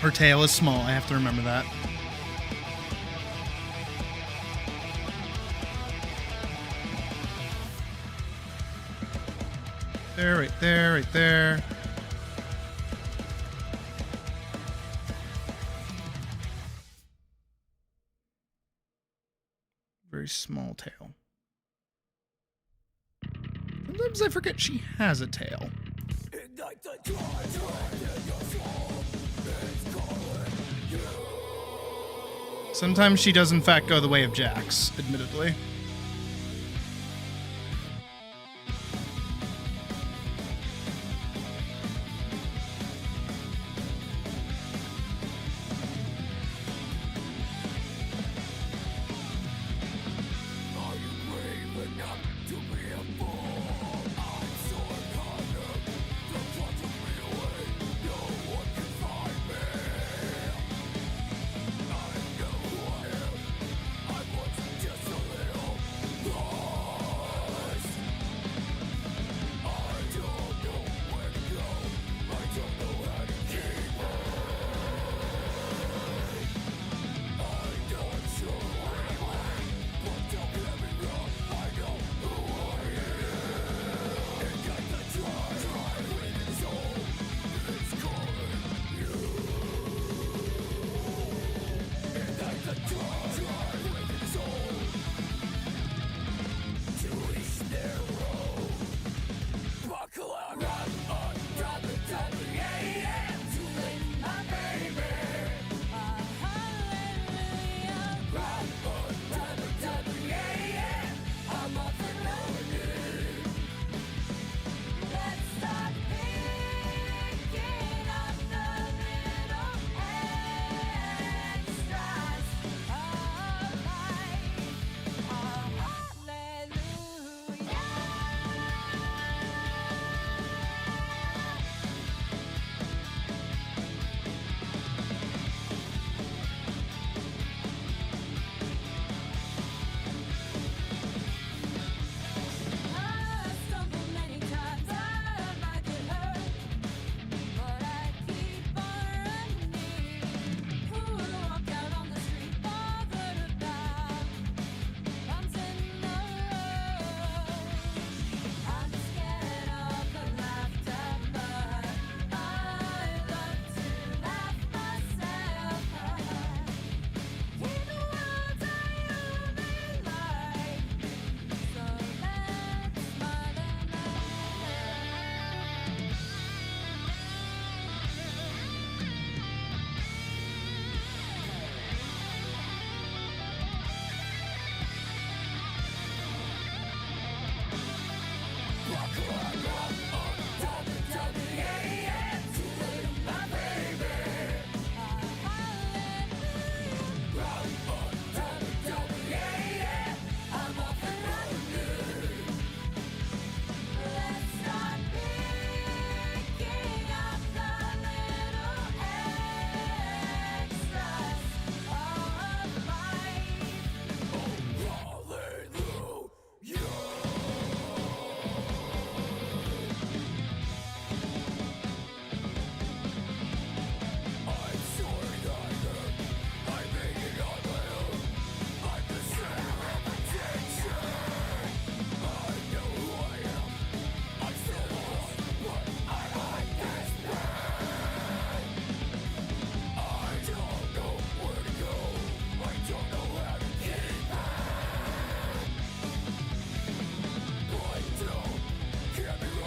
Her tail is small. I have to remember that. There, right there, right there. Very small tail. Sometimes I forget she has a tail. Sometimes she does in fact go the way of Jax, admittedly.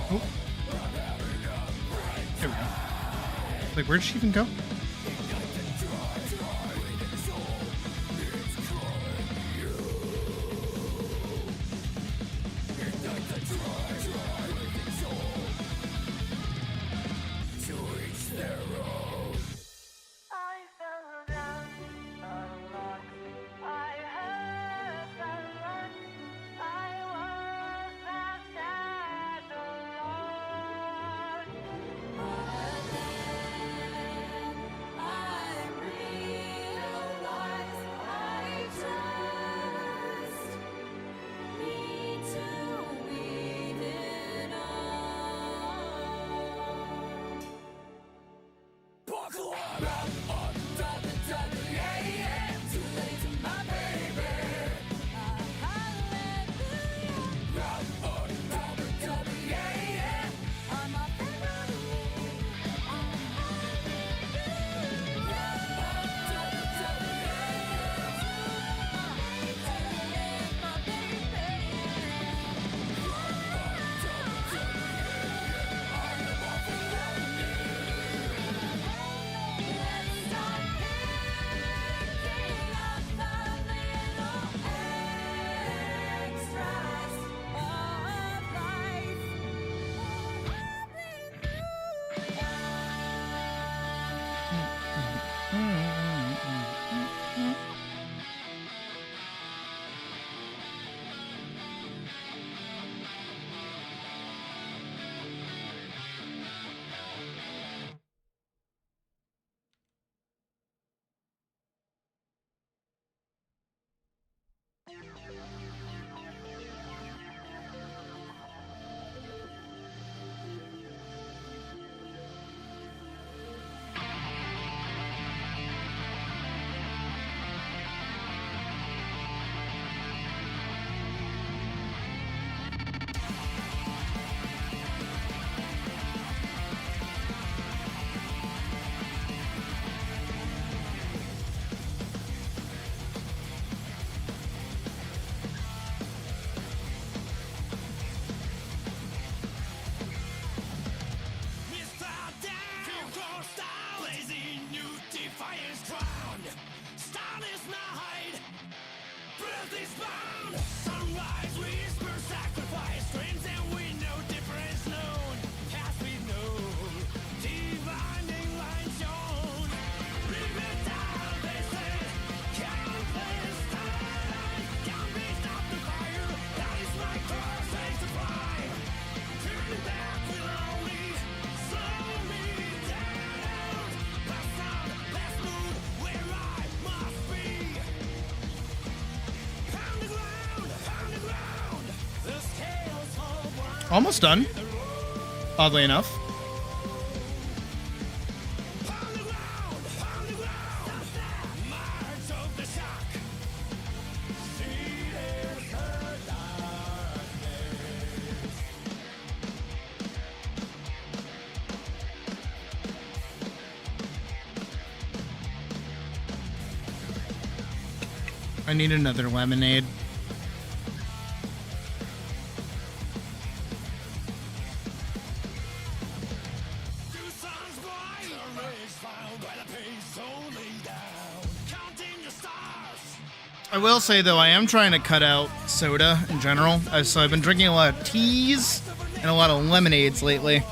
Oh. There we go. Like, where did she even go? Almost done, oddly enough. I need another lemonade. I will say, though, I am trying to cut out soda in general. So I've been drinking a lot of teas and a lot of lemonades lately.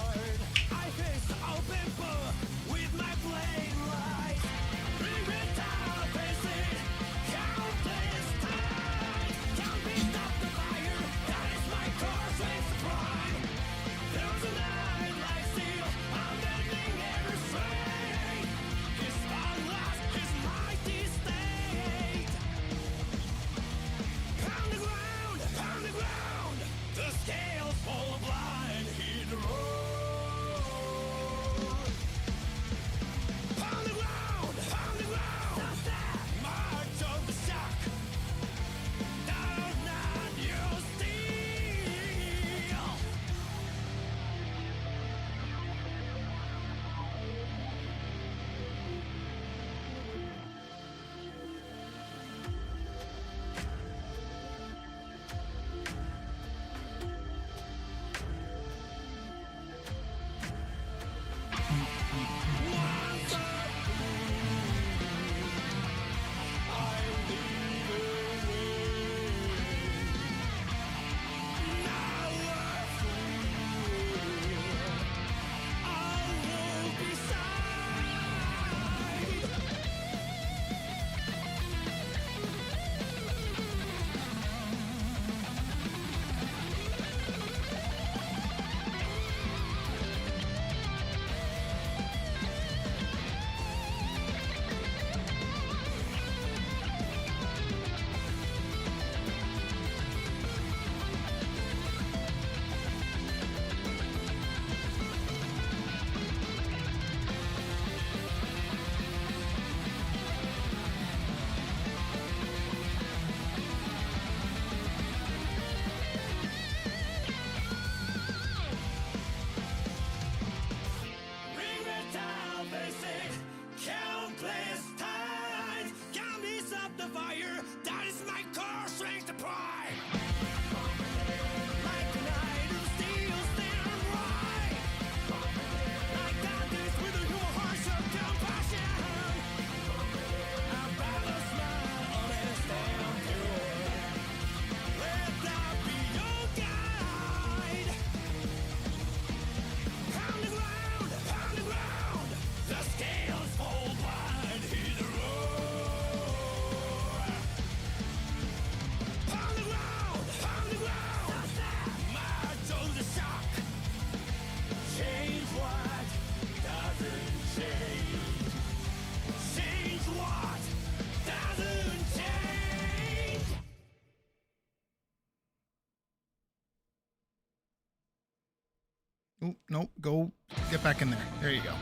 Oh, no, go get back in there. There you go.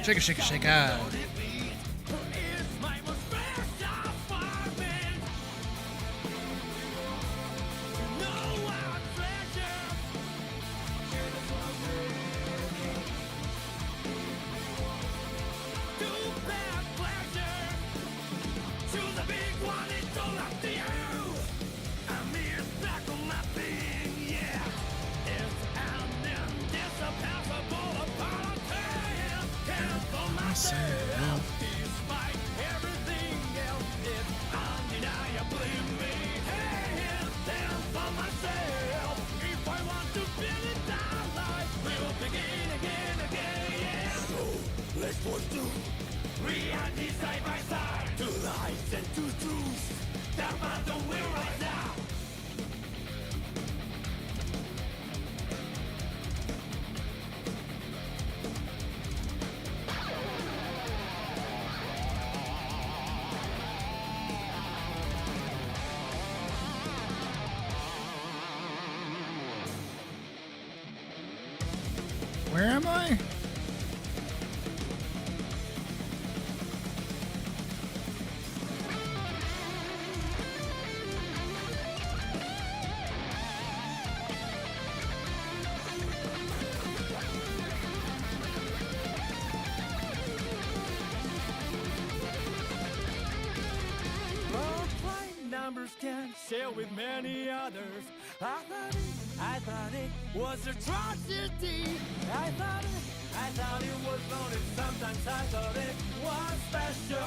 Shake it, shake it, shake it. Where am I? Numbers can share with many others. I thought it was a tragedy. I thought it was lonely. Sometimes I thought it was special.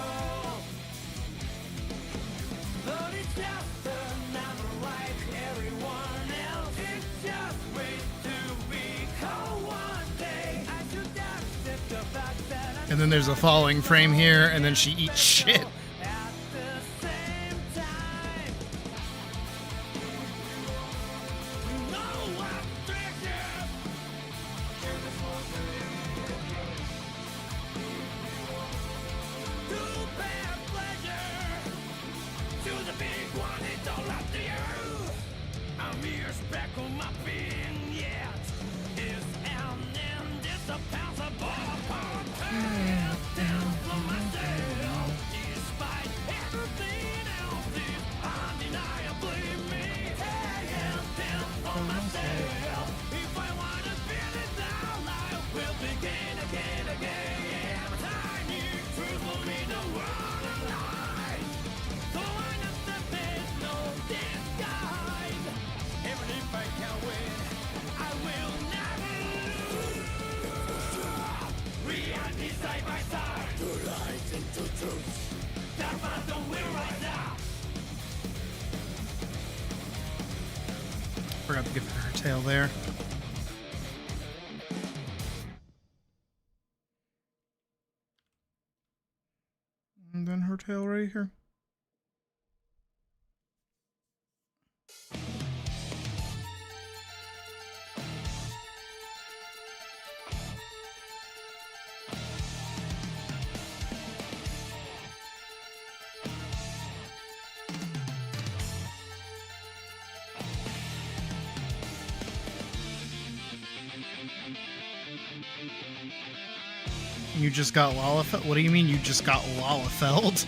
But it's just another like everyone else. It's just way to be called one day. I should accept the fact that And then there's a falling frame here, and then she eats shit. forgot to give her tail there. And then her tail right here. You just got Lalafell? What do you mean you just got Lalafelled?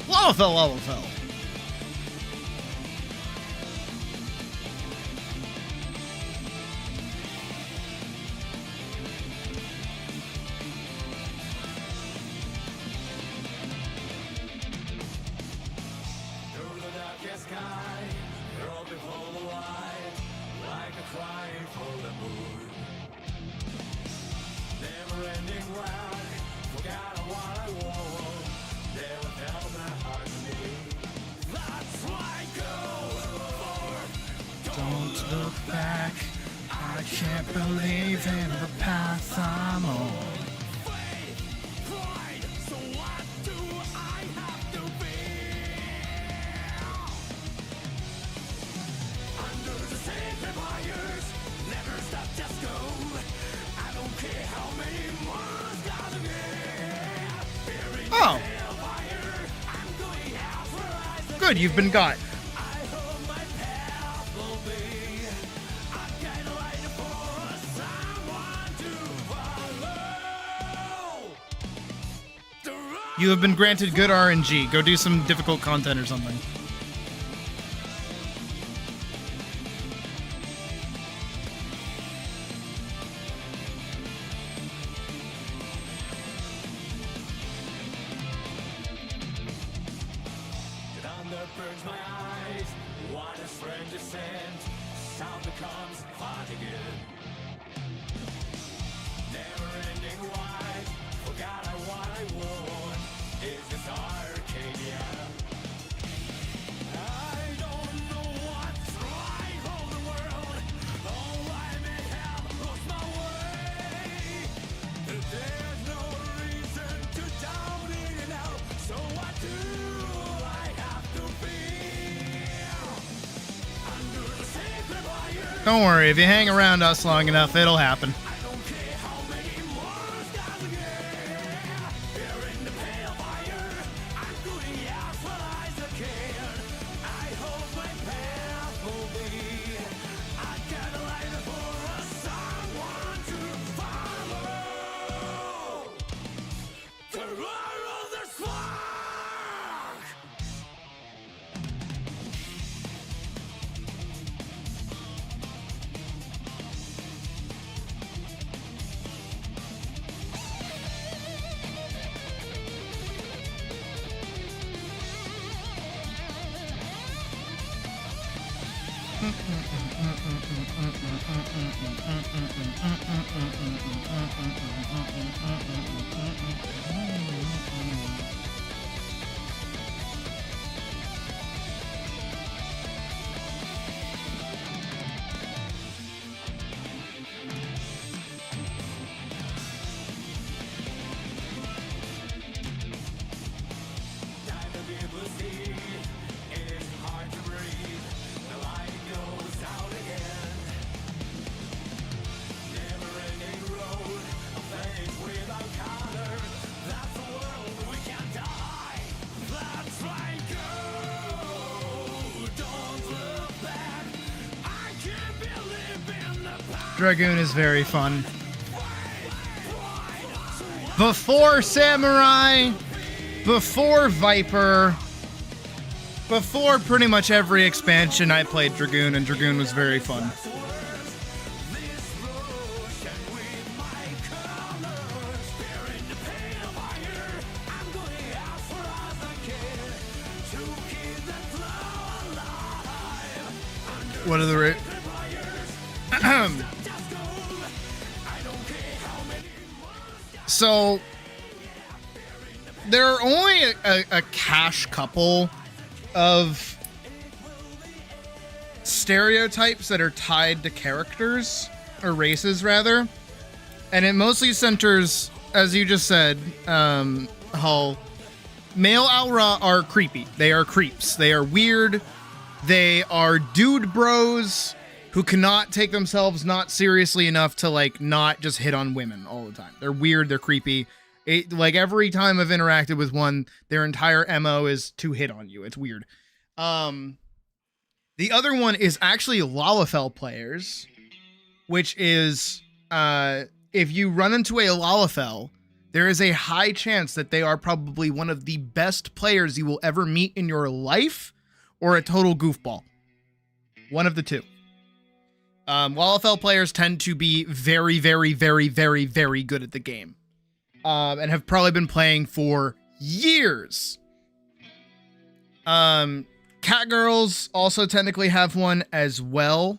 Lalafell. Don't look back. I can't believe in the path I'm on. Oh. Good, you've been got. You have been granted good RNG. Go do some difficult content or something. Don't worry, if you hang around us long enough, it'll happen. Dragoon is very fun. Before Samurai, before Viper, before pretty much every expansion, I played Dragoon, and Dragoon was very fun. What are the So there are only a cash couple of stereotypes that are tied to characters, or races rather. And it mostly centers, as you just said, Hull, male Aura are creepy. They are creeps. They are weird. They are dude bros who cannot take themselves not seriously enough to, like, not just hit on women all the time. They're weird. They're creepy. Like, every time I've interacted with one, their entire MO is to hit on you. It's weird. The other one is actually Lalafell players, which is, if you run into a Lalafell, there is a high chance that they are probably one of the best players you will ever meet in your life, or a total goofball. One of the two. Lalafell players tend to be very, very, very, very, very good at the game. And have probably been playing for years. Catgirls also technically have one as well.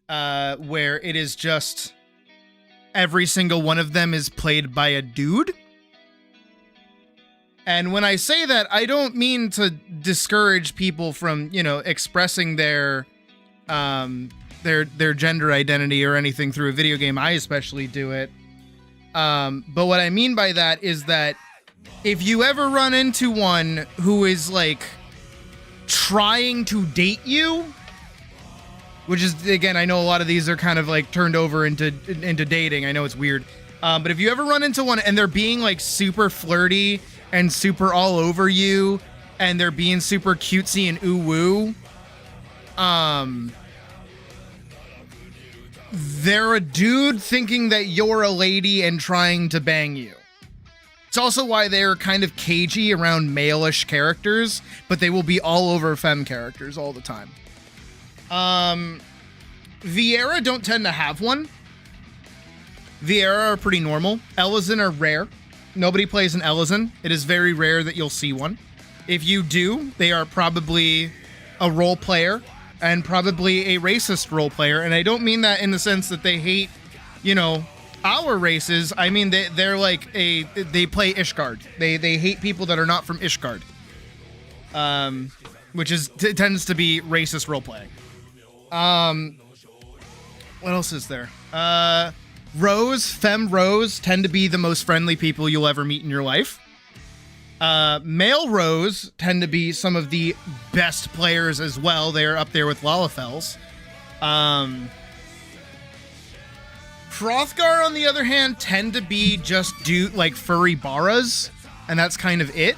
Where it is just every single one of them is played by a dude. And when I say that, I don't mean to discourage people from, you know, expressing their gender identity or anything through a video game. I especially do it. But what I mean by that is that if you ever run into one who is, like, trying to date you, which is, again, I know a lot of these are kind of, like, turned over into dating. I know it's weird. But if you ever run into one and they're being, like, super flirty and super all over you, and they're being super cutesy and ooh-woo, they're a dude thinking that you're a lady and trying to bang you. It's also why they're kind of cagey around male-ish characters, but they will be all over femme characters all the time. Viera don't tend to have one. Viera are pretty normal. Elizin are rare. Nobody plays an Elizin. It is very rare that you'll see one. If you do, they are probably a role player and probably a racist role player. And I don't mean that in the sense that they hate, you know, our races. I mean, they're like they play Ishgard. They hate people that are not from Ishgard. Which tends to be racist role playing. What else is there? Femme Rose tend to be the most friendly people you'll ever meet in your life. Male Rose tend to be some of the best players as well. They're up there with Lalafells. Hrothgar, on the other hand, tend to be just like furry baras, and that's kind of it.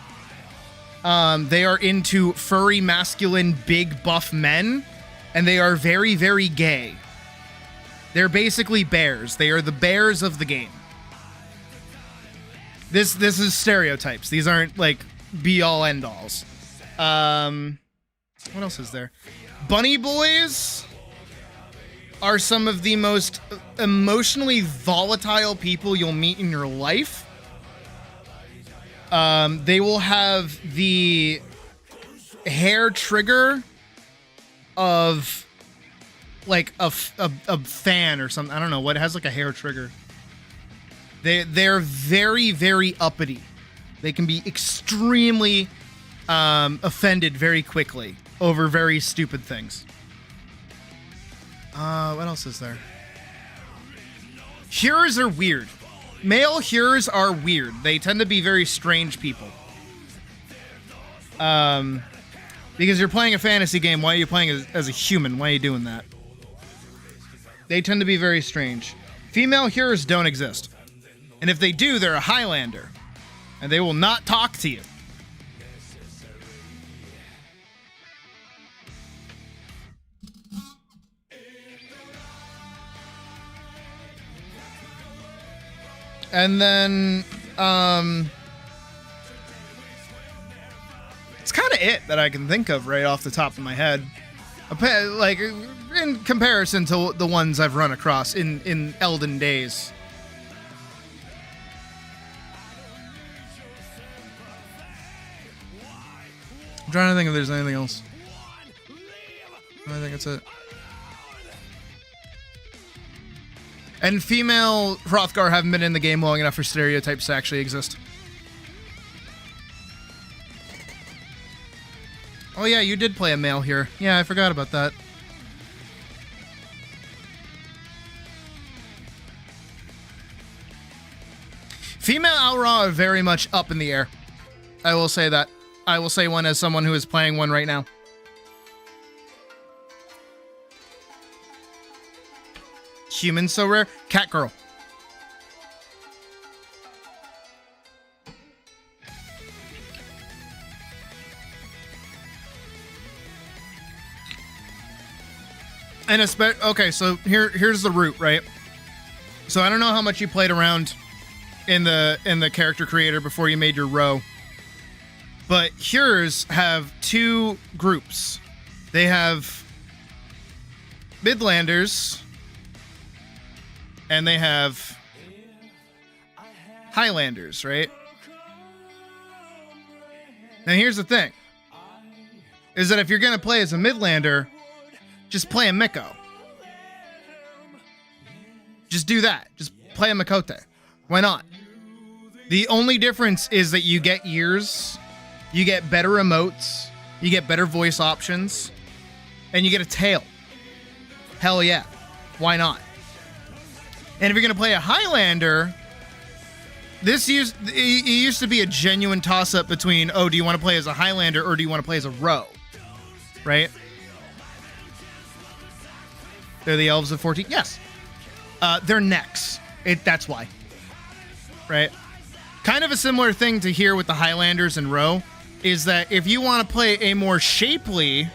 They are into furry, masculine, big, buff men, and they are very, very gay. They're basically bears. They are the bears of the game. This is stereotypes. These aren't, like, be-all, end-alls. What else is there? Bunny boys are some of the most emotionally volatile people you'll meet in your life. They will have the hair trigger of, like, a fan or something. I don't know what. It has, like, a hair trigger. They're very, very uppity. They can be extremely offended very quickly over very stupid things. What else is there? Hearers are weird. Male hearers are weird. They tend to be very strange people. Because you're playing a fantasy game, why are you playing as a human? Why are you doing that? They tend to be very strange. Female hearers don't exist. And if they do, they're a Highlander. And they will not talk to you. And then, it's kind of it that I can think of right off the top of my head. Like, in comparison to the ones I've run across in Elden days. I'm trying to think if there's anything else. I think that's it. And female Hrothgar haven't been in the game long enough for stereotypes to actually exist. Oh yeah, you did play a male here. Yeah, I forgot about that. Female Aura are very much up in the air. I will say that. I will say one as someone who is playing one right now. Human so rare. Cat girl. And okay, so here's the route, right? So I don't know how much you played around in the character creator before you made your row, but yours have two groups. They have Midlanders and they have Highlanders, right? Now here's the thing, is that if you're gonna play as a Midlander, just play a Miko. Just do that. Just play a Mikote. Why not? The only difference is that you get ears, you get better emotes, you get better voice options, and you get a tail. Hell yeah. Why not? And if you're going to play a Highlander, it used to be a genuine toss-up between, oh, do you want to play as a Highlander or do you want to play as a Row? Right? They're the elves of 14. Yes. They're necks. That's why. Right? Kind of a similar thing to here with the Highlanders and Row is that if you want to play a more shapely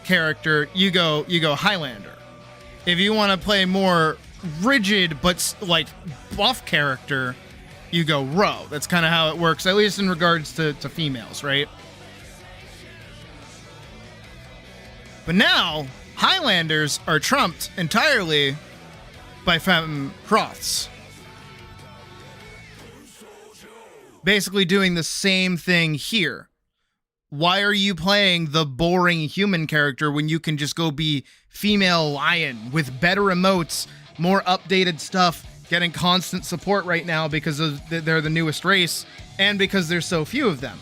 character, you go Highlander. If you want to play more rigid but like buff character, you go Row. That's kind of how it works, at least in regards to females, right? But now Highlanders are trumped entirely by femme Croths. Basically doing the same thing here. Why are you playing the boring human character when you can just go be female lion with better emotes, more updated stuff, getting constant support right now because they're the newest race and because there's so few of them?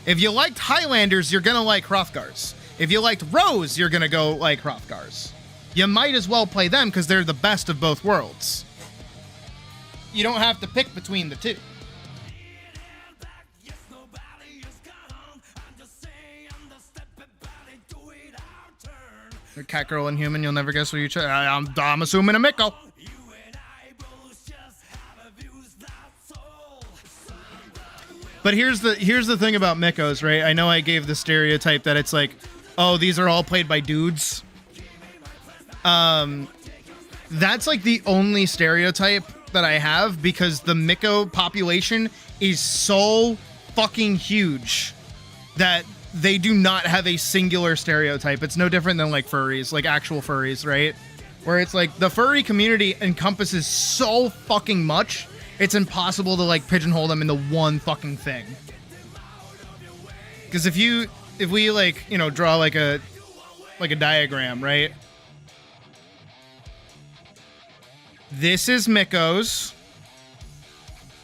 If you liked Highlanders, you're gonna like Hrothgars. If you liked Rows, you're gonna go like Hrothgars. You might as well play them because they're the best of both worlds. You don't have to pick between the two. Cat girl and human, you'll never guess what you chose. I'm assuming a Miko. But here's the thing about Mikos, right? I know I gave the stereotype that it's like, oh, these are all played by dudes. That's like the only stereotype that I have because the Miko population is so fucking huge that they do not have a singular stereotype. It's no different than like furries, like actual furries, right? Where it's like the furry community encompasses so fucking much, it's impossible to like pigeonhole them into one fucking thing. Because if we like, you know, draw like a diagram, right? This is Mikos.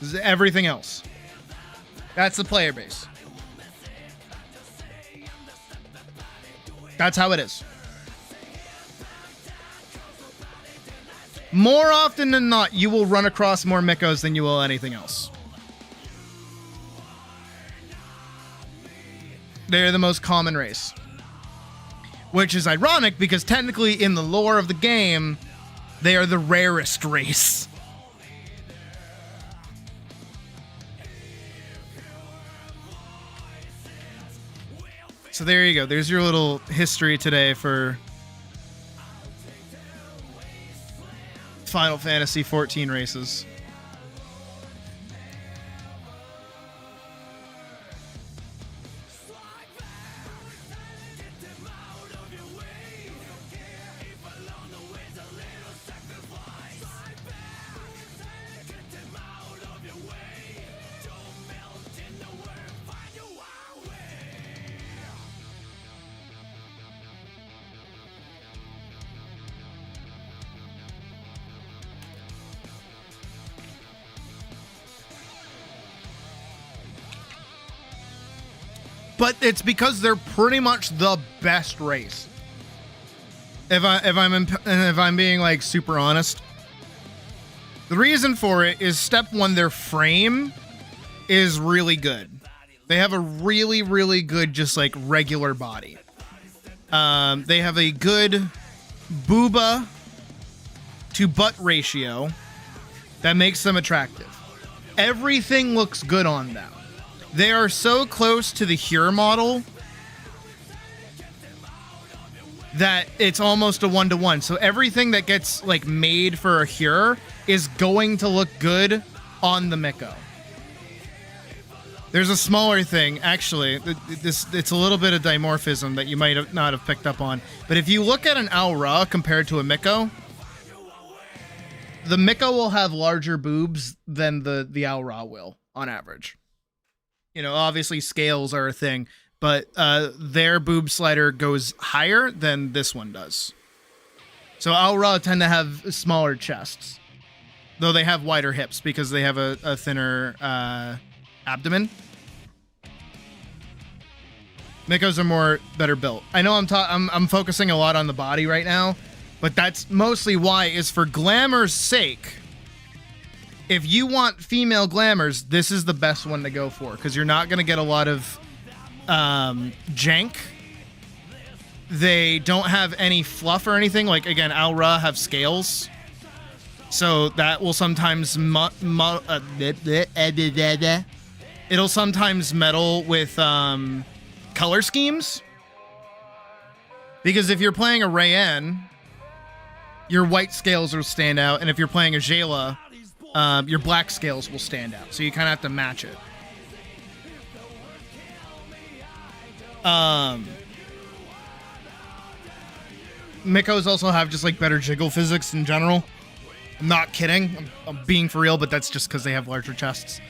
This is everything else. That's the player base. That's how it is. More often than not, you will run across more Mikos than you will anything else. They're the most common race. Which is ironic because technically in the lore of the game, they are the rarest race. So there you go. There's your little history today for Final Fantasy 14 races. But it's because they're pretty much the best race. If I'm being like super honest, The reason for it is step one, their frame is really good. They have a really, really good, just like regular body. They have a good booba to butt ratio that makes them attractive. Everything looks good on them. They are so close to the Hure model that it's almost a 1-to-1. So everything that gets like made for a Hure is going to look good on the Miko. There's a smaller thing, actually. It's a little bit of dimorphism that you might not have picked up on. But if you look at an Aura compared to a Miko, the Miko will have larger boobs than the Aura will, on average. You know, obviously scales are a thing, but their boob slider goes higher than this one does. So Aura tend to have smaller chests, though they have wider hips because they have a thinner abdomen. Mikos are better built. I know I'm focusing a lot on the body right now, but that's mostly why is for glamour's sake. If you want female glamours, this is the best one to go for because you're not going to get a lot of jank. They don't have any fluff or anything. Like, again, Aura have scales. So that will sometimes it'll sometimes meddle with color schemes. Because if you're playing a Rayen, your white scales will stand out, and if you're playing a Jayla, your black scales will stand out. So you kind of have to match it. Mikos also have just like better jiggle physics in general. I'm not kidding. I'm being for real, but that's just because they have larger chests.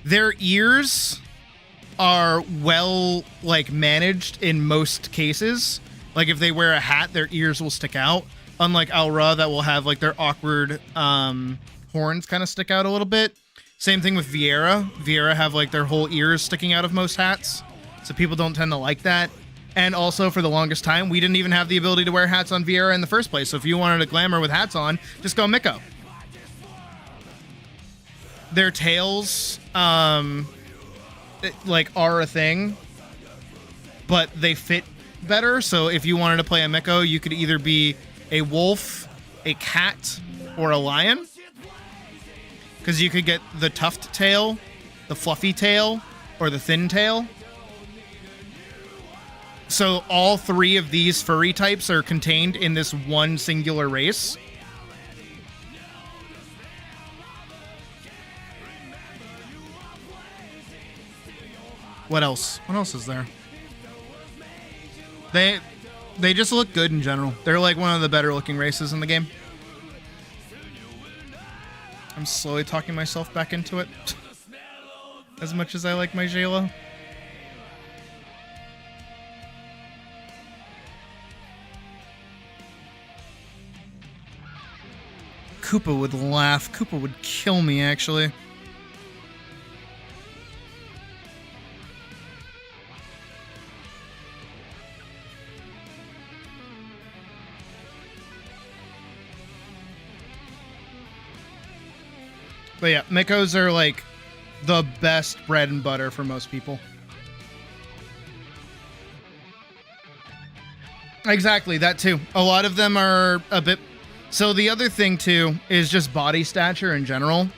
Their ears are well like managed in most cases. Like if they wear a hat, their ears will stick out. Unlike Aura that will have like their awkward horns kind of stick out a little bit. Same thing with Vieira. Vieira have like their whole ears sticking out of most hats. So people don't tend to like that. And also, for the longest time, we didn't even have the ability to wear hats on Vieira in the first place. So if you wanted a glamour with hats on, just go Miko. Their tails, are a thing, but they fit better. So if you wanted to play a Miko, you could either be a wolf, a cat, or a lion. Because you could get the tuft tail, the fluffy tail, or the thin tail. So all three of these furry types are contained in this one singular race. What else? What else is there? They just look good in general. They're like one of the better looking races in the game. I'm slowly talking myself back into it. As much as I like my Jayla. Koopa would laugh. Koopa would kill me, actually. But yeah, Mikos are like the best bread and butter for most people. Exactly, that too. A lot of them are a bit... So the other thing too is just body stature in general.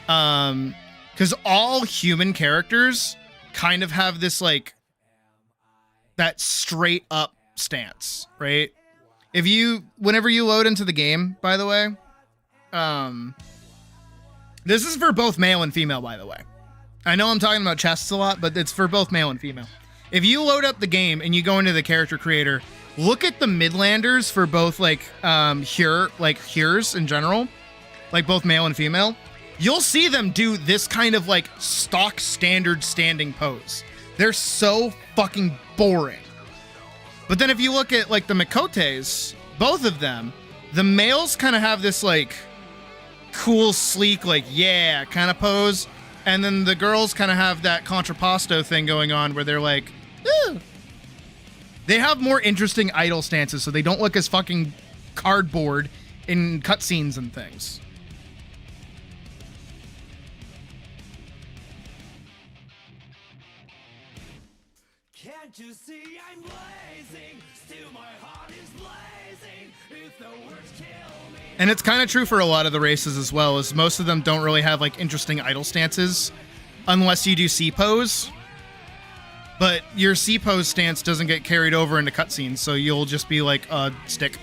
Because all human characters kind of have this like that straight up stance, right? Whenever you load into the game, by the way, this is for both male and female, by the way. I know I'm talking about chests a lot, but it's for both male and female. If you load up the game and you go into the character creator, look at the Midlanders for both like Hures in general, like both male and female. You'll see them do this kind of like stock standard standing pose. They're so fucking boring. But then if you look at like the Mikotes, both of them, the males kind of have this like cool, sleek, like yeah kind of pose, and then the girls kind of have that contrapposto thing going on where they're like, ooh. They have more interesting idle stances, so they don't look as fucking cardboard in cutscenes and things. Can't you see I'm blazing? Still my heart is blazing. If the words kill me. And it's kind of true for a lot of the races as well, as most of them don't really have like interesting idle stances unless you do C-pose. But your C-pose stance doesn't get carried over into cutscenes, so you'll just be like a stick.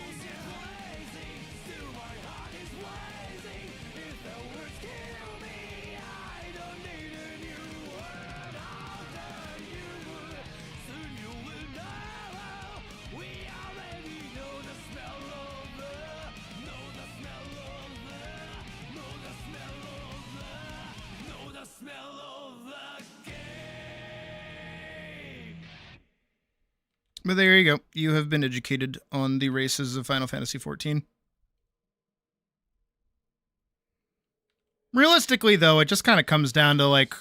But there you go. You have been educated on the races of Final Fantasy XIV. Realistically, though, it just kind of comes down to, like,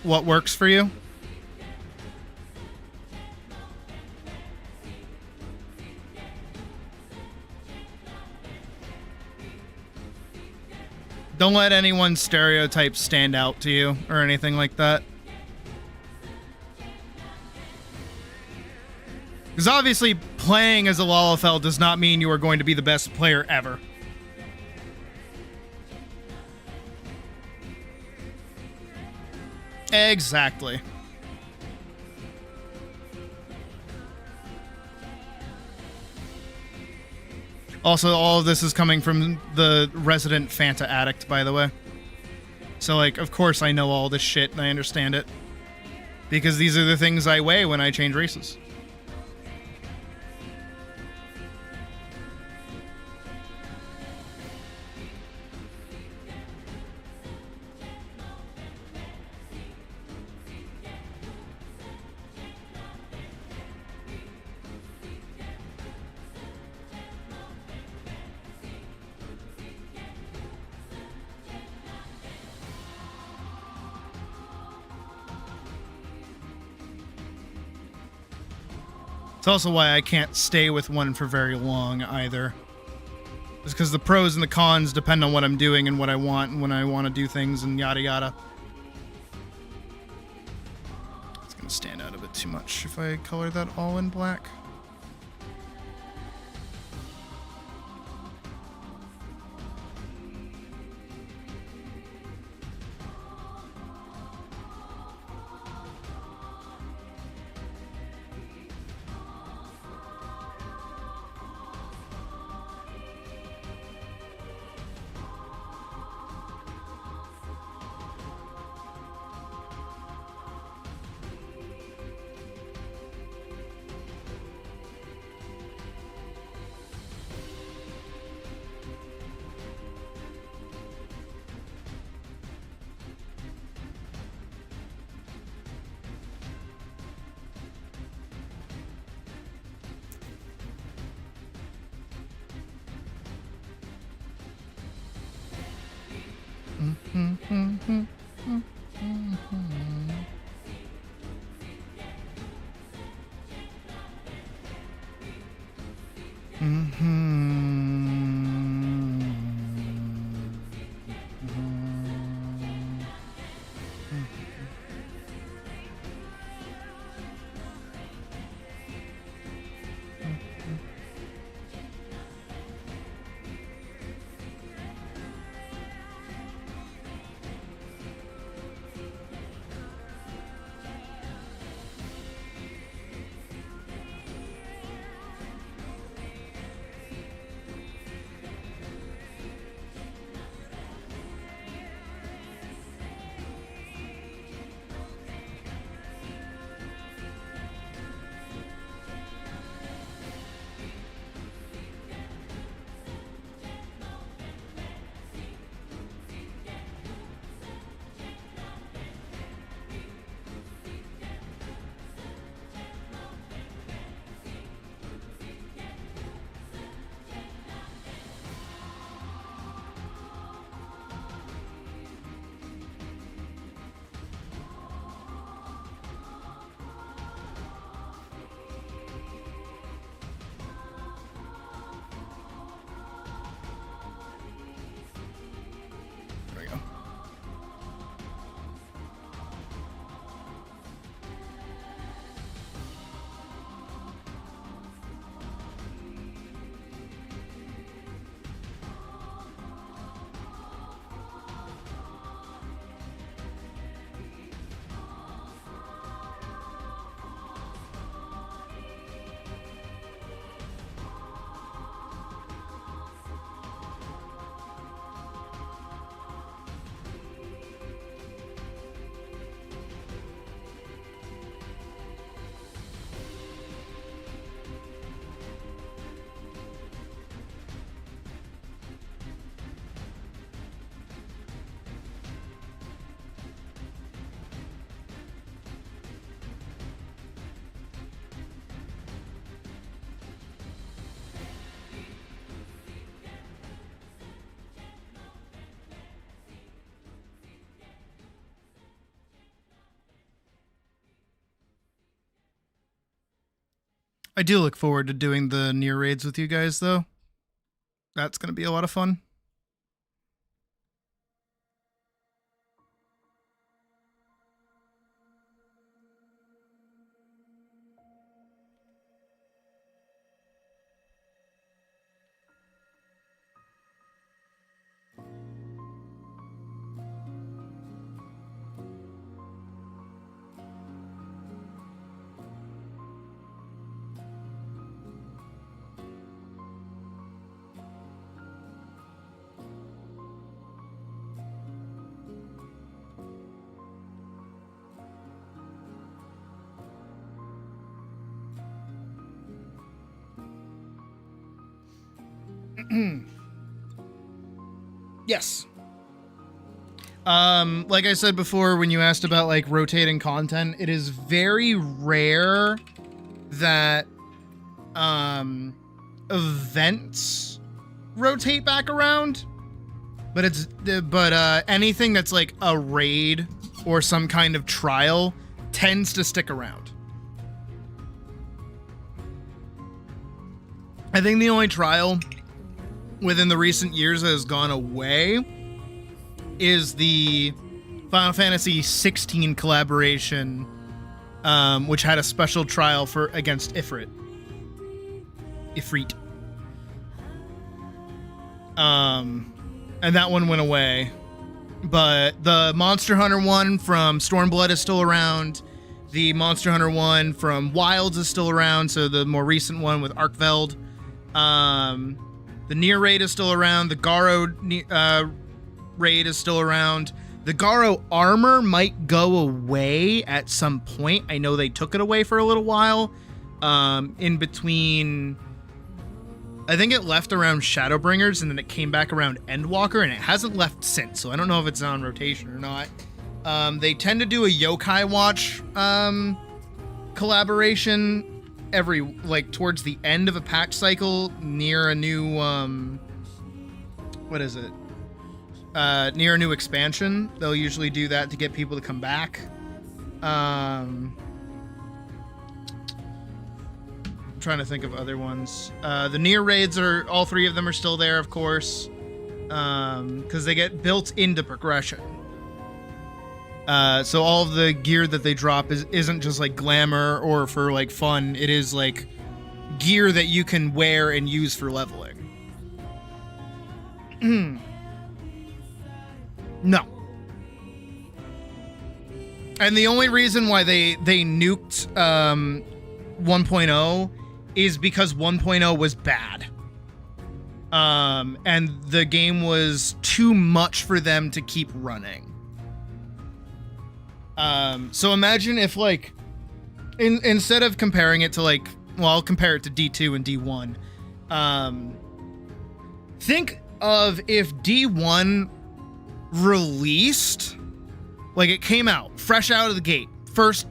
what works for you. Don't let anyone's stereotypes stand out to you or anything like that. Because obviously, playing as a Lalafell does not mean you are going to be the best player ever. Exactly. Also, all of this is coming from the resident Fanta addict, by the way. So, like, of course I know all this shit and I understand it. Because these are the things I weigh when I change races. It's also why I can't stay with one for very long either. It's because the pros and the cons depend on what I'm doing and what I want and when I want to do things and yada yada. It's going to stand out a bit too much if I color that all in black. I do look forward to doing the near raids with you guys, though. That's going to be a lot of fun. Yes. Like I said before, when you asked about like rotating content, it is very rare that events rotate back around. But anything that's like a raid or some kind of trial tends to stick around. I think the only trial within the recent years that has gone away is the Final Fantasy 16 collaboration, which had a special trial for against Ifrit. And that one went away. But the Monster Hunter one from Stormblood is still around. The Monster Hunter one from Wilds is still around, so the more recent one with Arkveld. The Nier raid is still around. The Garo raid is still around. The Garo armor might go away at some point. I know they took it away for a little while. In between, I think it left around Shadowbringers, and then it came back around Endwalker, and it hasn't left since. So I don't know if it's on rotation or not. They tend to do a Yokai Watch collaboration every, like, towards the end of a patch cycle near a new what is it? Near a new expansion. They'll usually do that to get people to come back. I'm trying to think of other ones. The Nier raids are, all three of them are still there, of course, because they get built into progression. So all of the gear that they drop isn't just like glamour or for like fun. It is like gear that you can wear and use for leveling. No. And the only reason why they nuked 1.0 is because 1.0 was bad. And the game was too much for them to keep running. So imagine if, like, instead of comparing it to, like, well, I'll compare it to D2 and D1. Think of if D1 released, like, it came out fresh out of the gate, first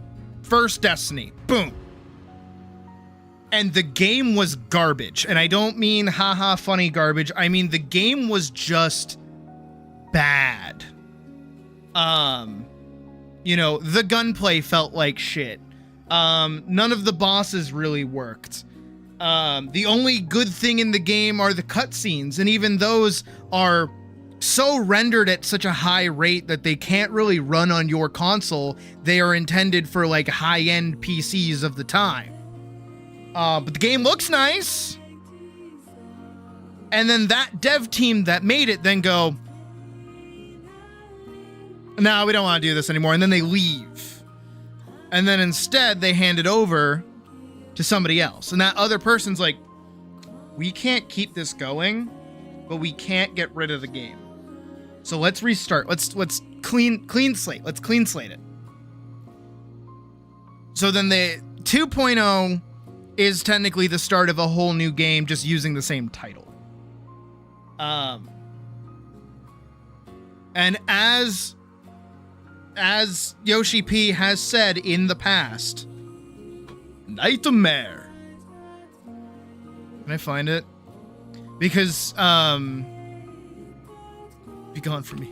Destiny, boom, and the game was garbage. And I don't mean haha funny garbage. I mean the game was just bad. You know, the gunplay felt like shit. None of the bosses really worked. The only good thing in the game are the cutscenes, and even those are so rendered at such a high rate that they can't really run on your console. They are intended for like high-end PCs of the time. But the game looks nice. And then that dev team that made it then go, no, we don't want to do this anymore. And then they leave. And then instead they hand it over to somebody else. And that other person's like, we can't keep this going, but we can't get rid of the game. So let's restart. Let's clean slate. Let's clean slate it. So then the 2.0 is technically the start of a whole new game, just using the same title. And as Yoshi P has said in the past, Nightmare. Can I find it? Because, be gone from me.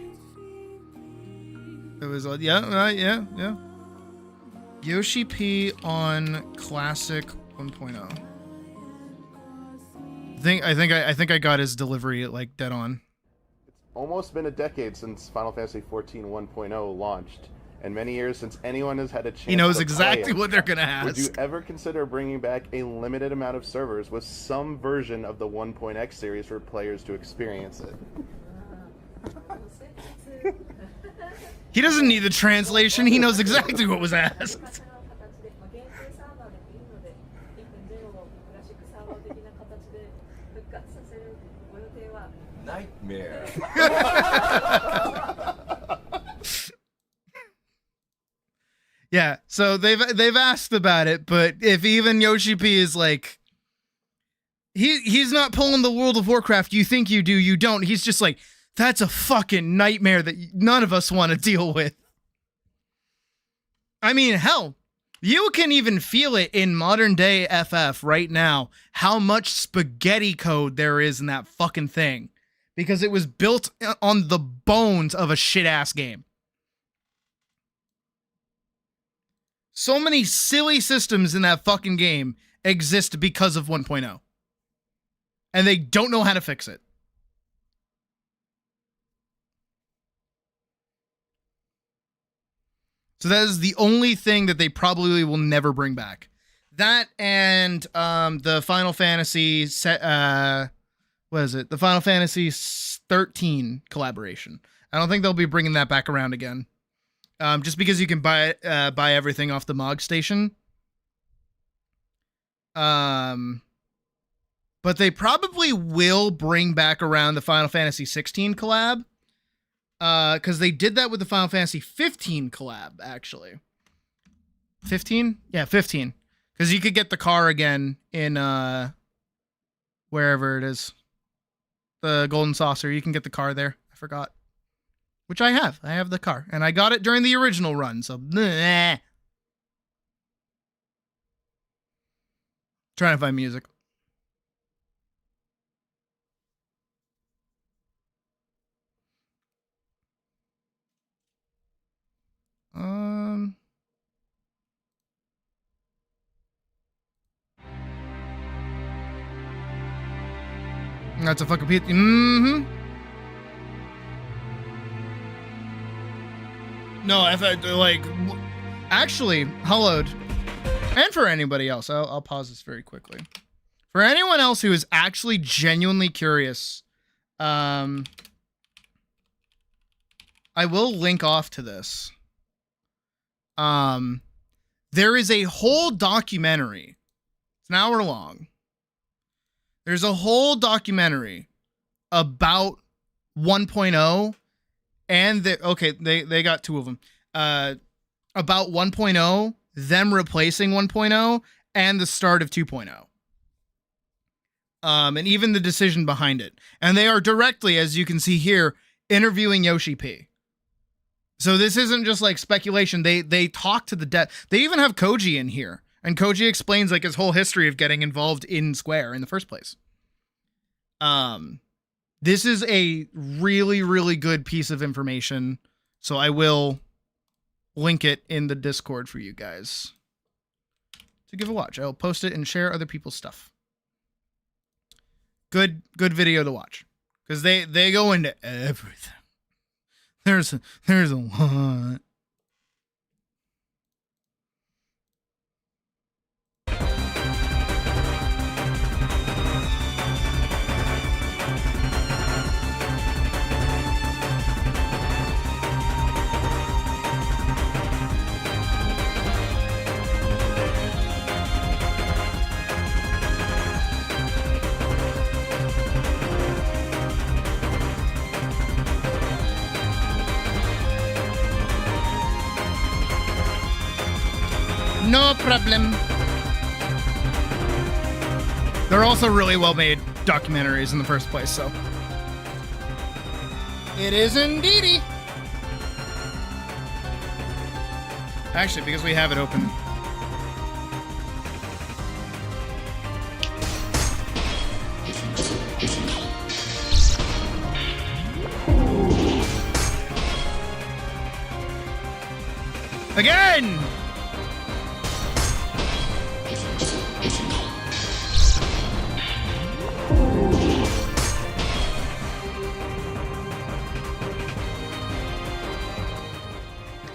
It was, yeah. Yoshi P on Classic 1.0. I think I got his delivery like dead on. It's almost been a decade since Final Fantasy XIV 1.0 launched, and many years since anyone has had a chance. He knows to exactly play it. what they're gonna ask. Would you ever consider bringing back a limited amount of servers with some version of the 1.x series for players to experience it? He doesn't need the translation. He knows exactly what was asked. Nightmare. Yeah, so they've asked about it, but if even Yoshi P is like, he's not pulling the World of Warcraft. You think you do, you don't. He's just like, that's a fucking nightmare that none of us want to deal with. I mean, hell, you can even feel it in modern day FF right now, how much spaghetti code there is in that fucking thing. Because it was built on the bones of a shit-ass game. So many silly systems in that fucking game exist because of 1.0. And they don't know how to fix it. So that is the only thing that they probably will never bring back. That and the Final Fantasy what is it? The Final Fantasy 13 collaboration. I don't think they'll be bringing that back around again. Just because you can buy everything off the MOG station. But they probably will bring back around the Final Fantasy 16 collab. Because they did that with the Final Fantasy 15 collab, actually. 15? Yeah, 15. Because you could get the car again in wherever it is. The Golden Saucer. You can get the car there. I forgot. Which I have. I have the car. And I got it during the original run, so bleh. Trying to find music. That's a fucking piece. Mm-hmm. No, if I, like, actually, Hollowed, and for anybody else, I'll pause this very quickly. For anyone else who is actually genuinely curious, I will link off to this. There is a whole documentary. It's an hour long. There's a whole documentary about 1.0 and they got two of them. About 1.0, them replacing 1.0 and the start of 2.0. And even the decision behind it. And they are directly, as you can see here, interviewing Yoshi P. So this isn't just like speculation. They talk to the they even have Koji in here. And Koji explains like his whole history of getting involved in Square in the first place. This is a really, really good piece of information. So I will link it in the Discord for you guys to give a watch. I'll post it and share other people's stuff. Good video to watch. Because they go into everything. There's a lot. No problem. They're also really well made documentaries in the first place, so. It is indeedy. Actually, because we have it open. Again!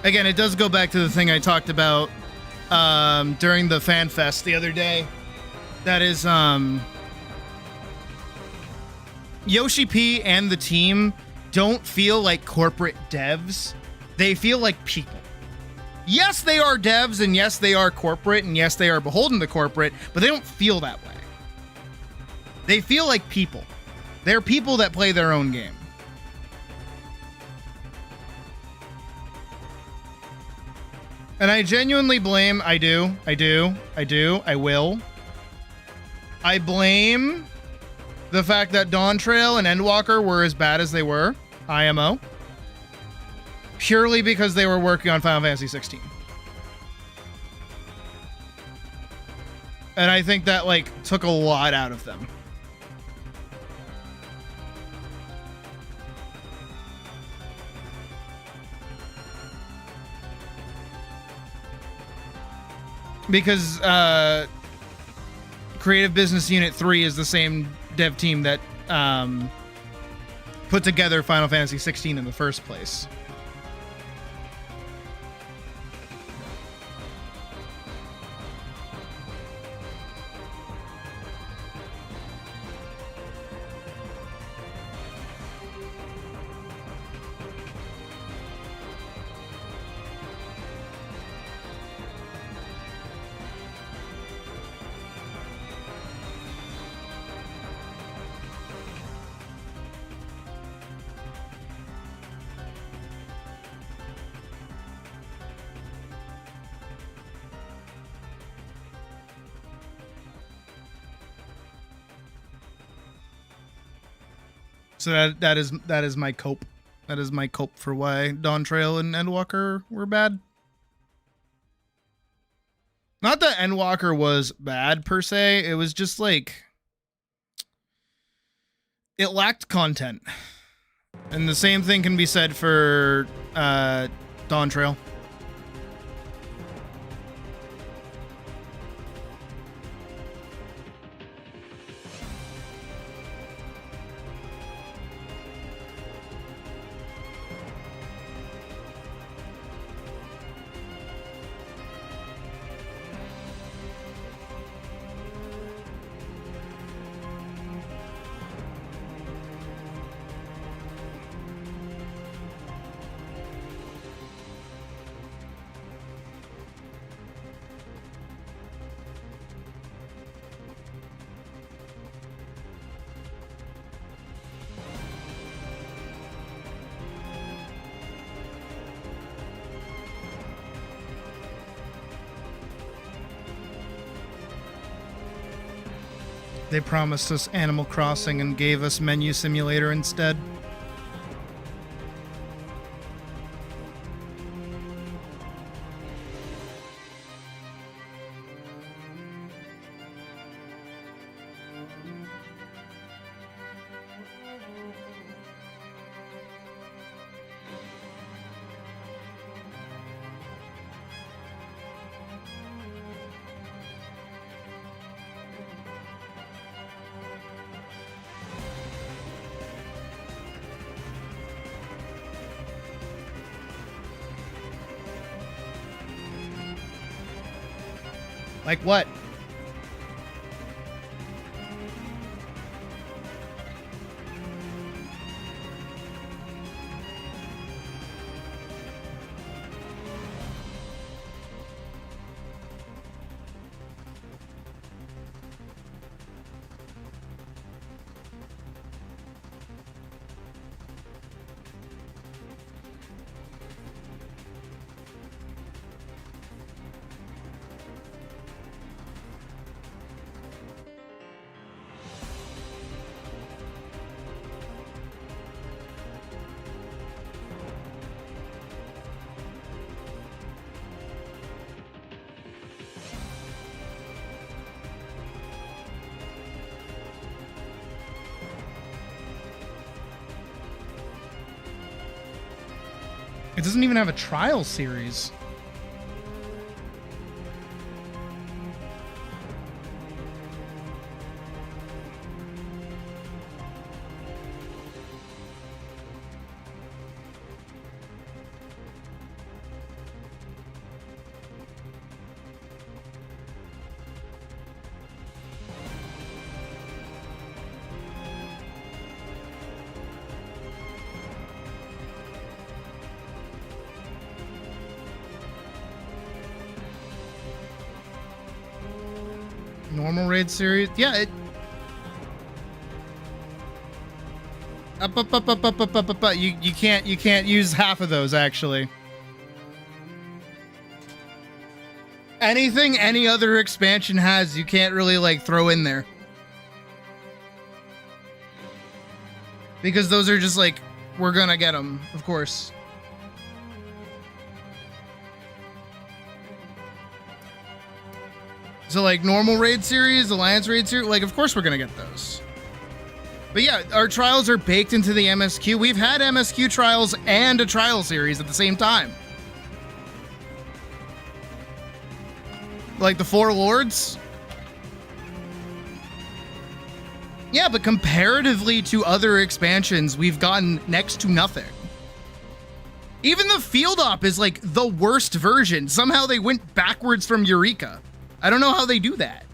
again, it does go back to the thing I talked about during the fan fest the other day. That is, Yoshi P and the team don't feel like corporate devs. They feel like people. Yes, they are devs, and yes, they are corporate, and yes, they are beholden to corporate, but they don't feel that way. They feel like people. They're people that play their own game. And I genuinely blame, I will. I blame the fact that Dawn Trail and Endwalker were as bad as they were, IMO, purely because they were working on Final Fantasy 16. And I think that, like, took a lot out of them. Because Creative Business Unit 3 is the same dev team that put together Final Fantasy 16 in the first place. So that is my cope. That is my cope for why Dawn Trail and Endwalker were bad. Not that Endwalker was bad per se. It was just like it lacked content. And the same thing can be said for Dawn Trail. They promised us Animal Crossing and gave us Menu Simulator instead. Like what? It doesn't even have a trial series. Normal raid series. Yeah, it. Up. You can't use half of those actually. Anything any other expansion has, you can't really like throw in there. Because those are just like, we're gonna get them, of course. So like normal raid series, alliance raid series, like of course we're gonna get those. But yeah, our trials are baked into the MSQ. We've had MSQ trials and a trial series at the same time. Like the Four Lords. Yeah, but comparatively to other expansions, we've gotten next to nothing. Even the Field Op is like the worst version. Somehow they went backwards from Eureka. I don't know how they do that.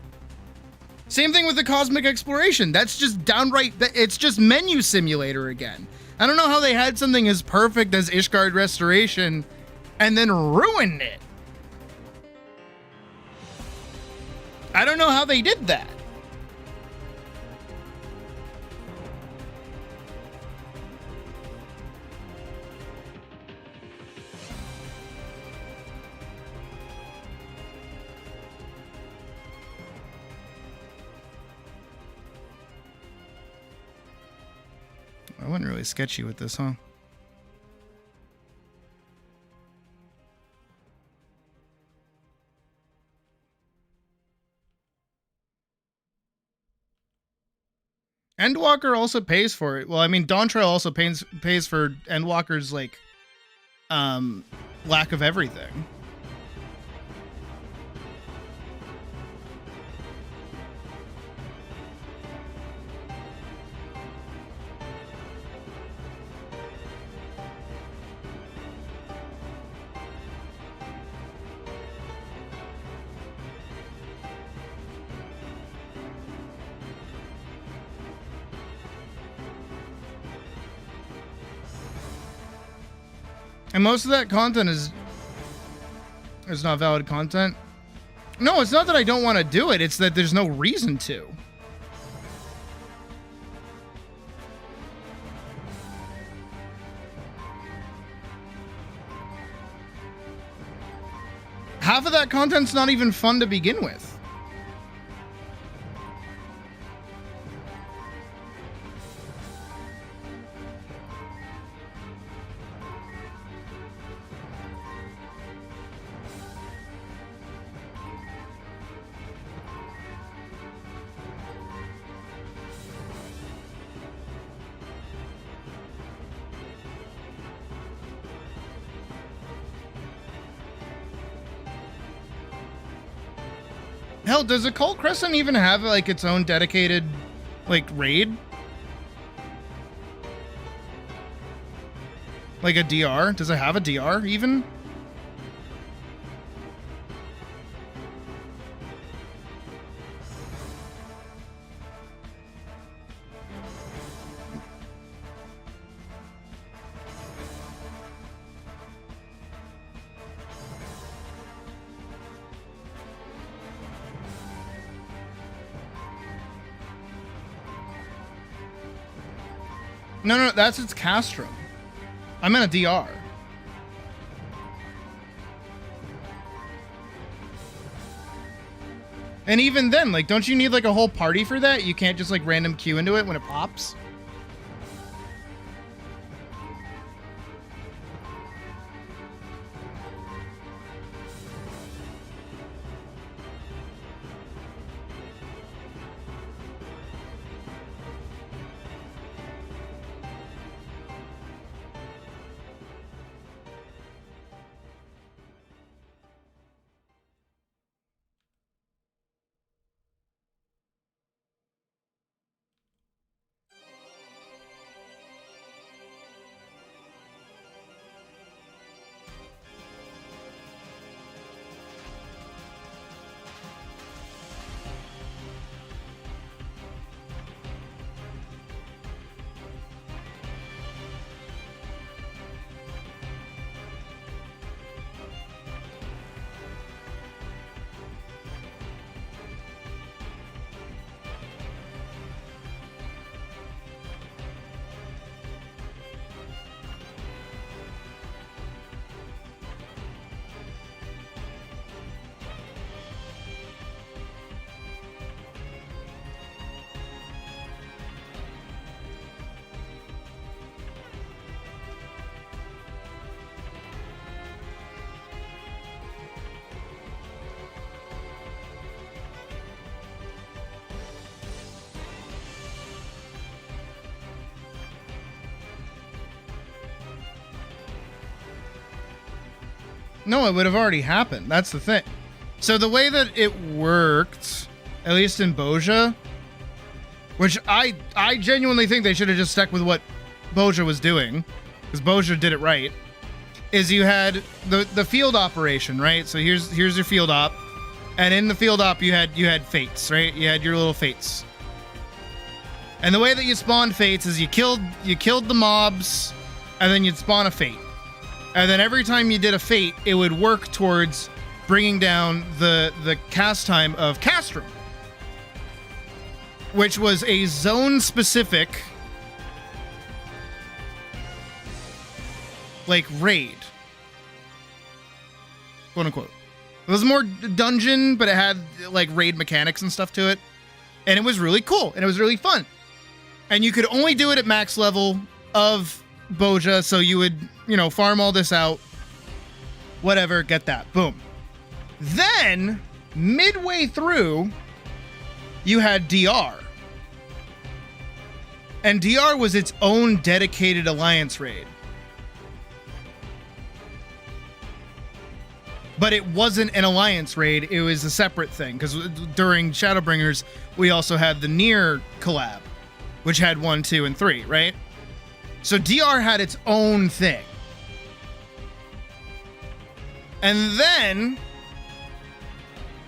Same thing with the Cosmic Exploration. That's just downright, it's just menu simulator again. I don't know how they had something as perfect as Ishgard Restoration and then ruined it. I don't know how they did that. I wasn't really sketchy with this, huh? Endwalker also pays for it. Well, I mean, Dawn Trail also pays for Endwalker's like lack of everything. And most of that content is not valid content. No, it's not that I don't want to do it. It's that there's no reason to. Half of that content's not even fun to begin with. Hell, does Occult Crescent even have like its own dedicated like raid? Like a DR? Does it have a DR even? No, that's its Castrum. I'm in a DR. And even then, like, don't you need like a whole party for that? You can't just like random queue into it when it pops? No, it would have already happened. That's the thing. So the way that it worked, at least in Boja, which I genuinely think they should have just stuck with what Boja was doing, because Boja did it right, is you had the field operation, right? So here's your field op, and in the field op you had fates, right? You had your little fates. And the way that you spawned fates is you killed the mobs, and then you'd spawn a fate. And then every time you did a fate, it would work towards bringing down the cast time of Castrum, which was a zone-specific, like, raid, quote-unquote. It was more dungeon, but it had, like, raid mechanics and stuff to it. And it was really cool, and it was really fun. And you could only do it at max level of Boja, so you would, farm all this out, whatever, get that, boom. Then, midway through, you had DR. And DR was its own dedicated alliance raid. But it wasn't an alliance raid, it was a separate thing, because during Shadowbringers, we also had the Nier collab, which had 1, 2, and 3, right? So DR had its own thing. And then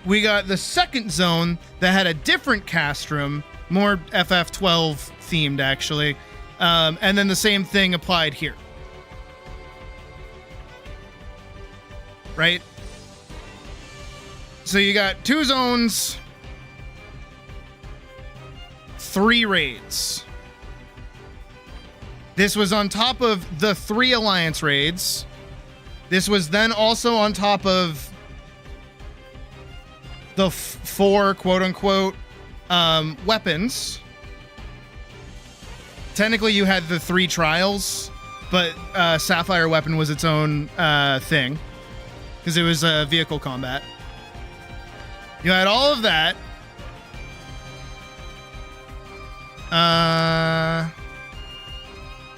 we got the second zone that had a different castrum, more FF12 themed actually. And then the same thing applied here. Right? So you got 2 zones, 3 raids. This was on top of the 3 alliance raids. This was then also on top of the 4 quote-unquote weapons. Technically you had the 3 trials, but Sapphire weapon was its own thing because it was vehicle combat. You had all of that.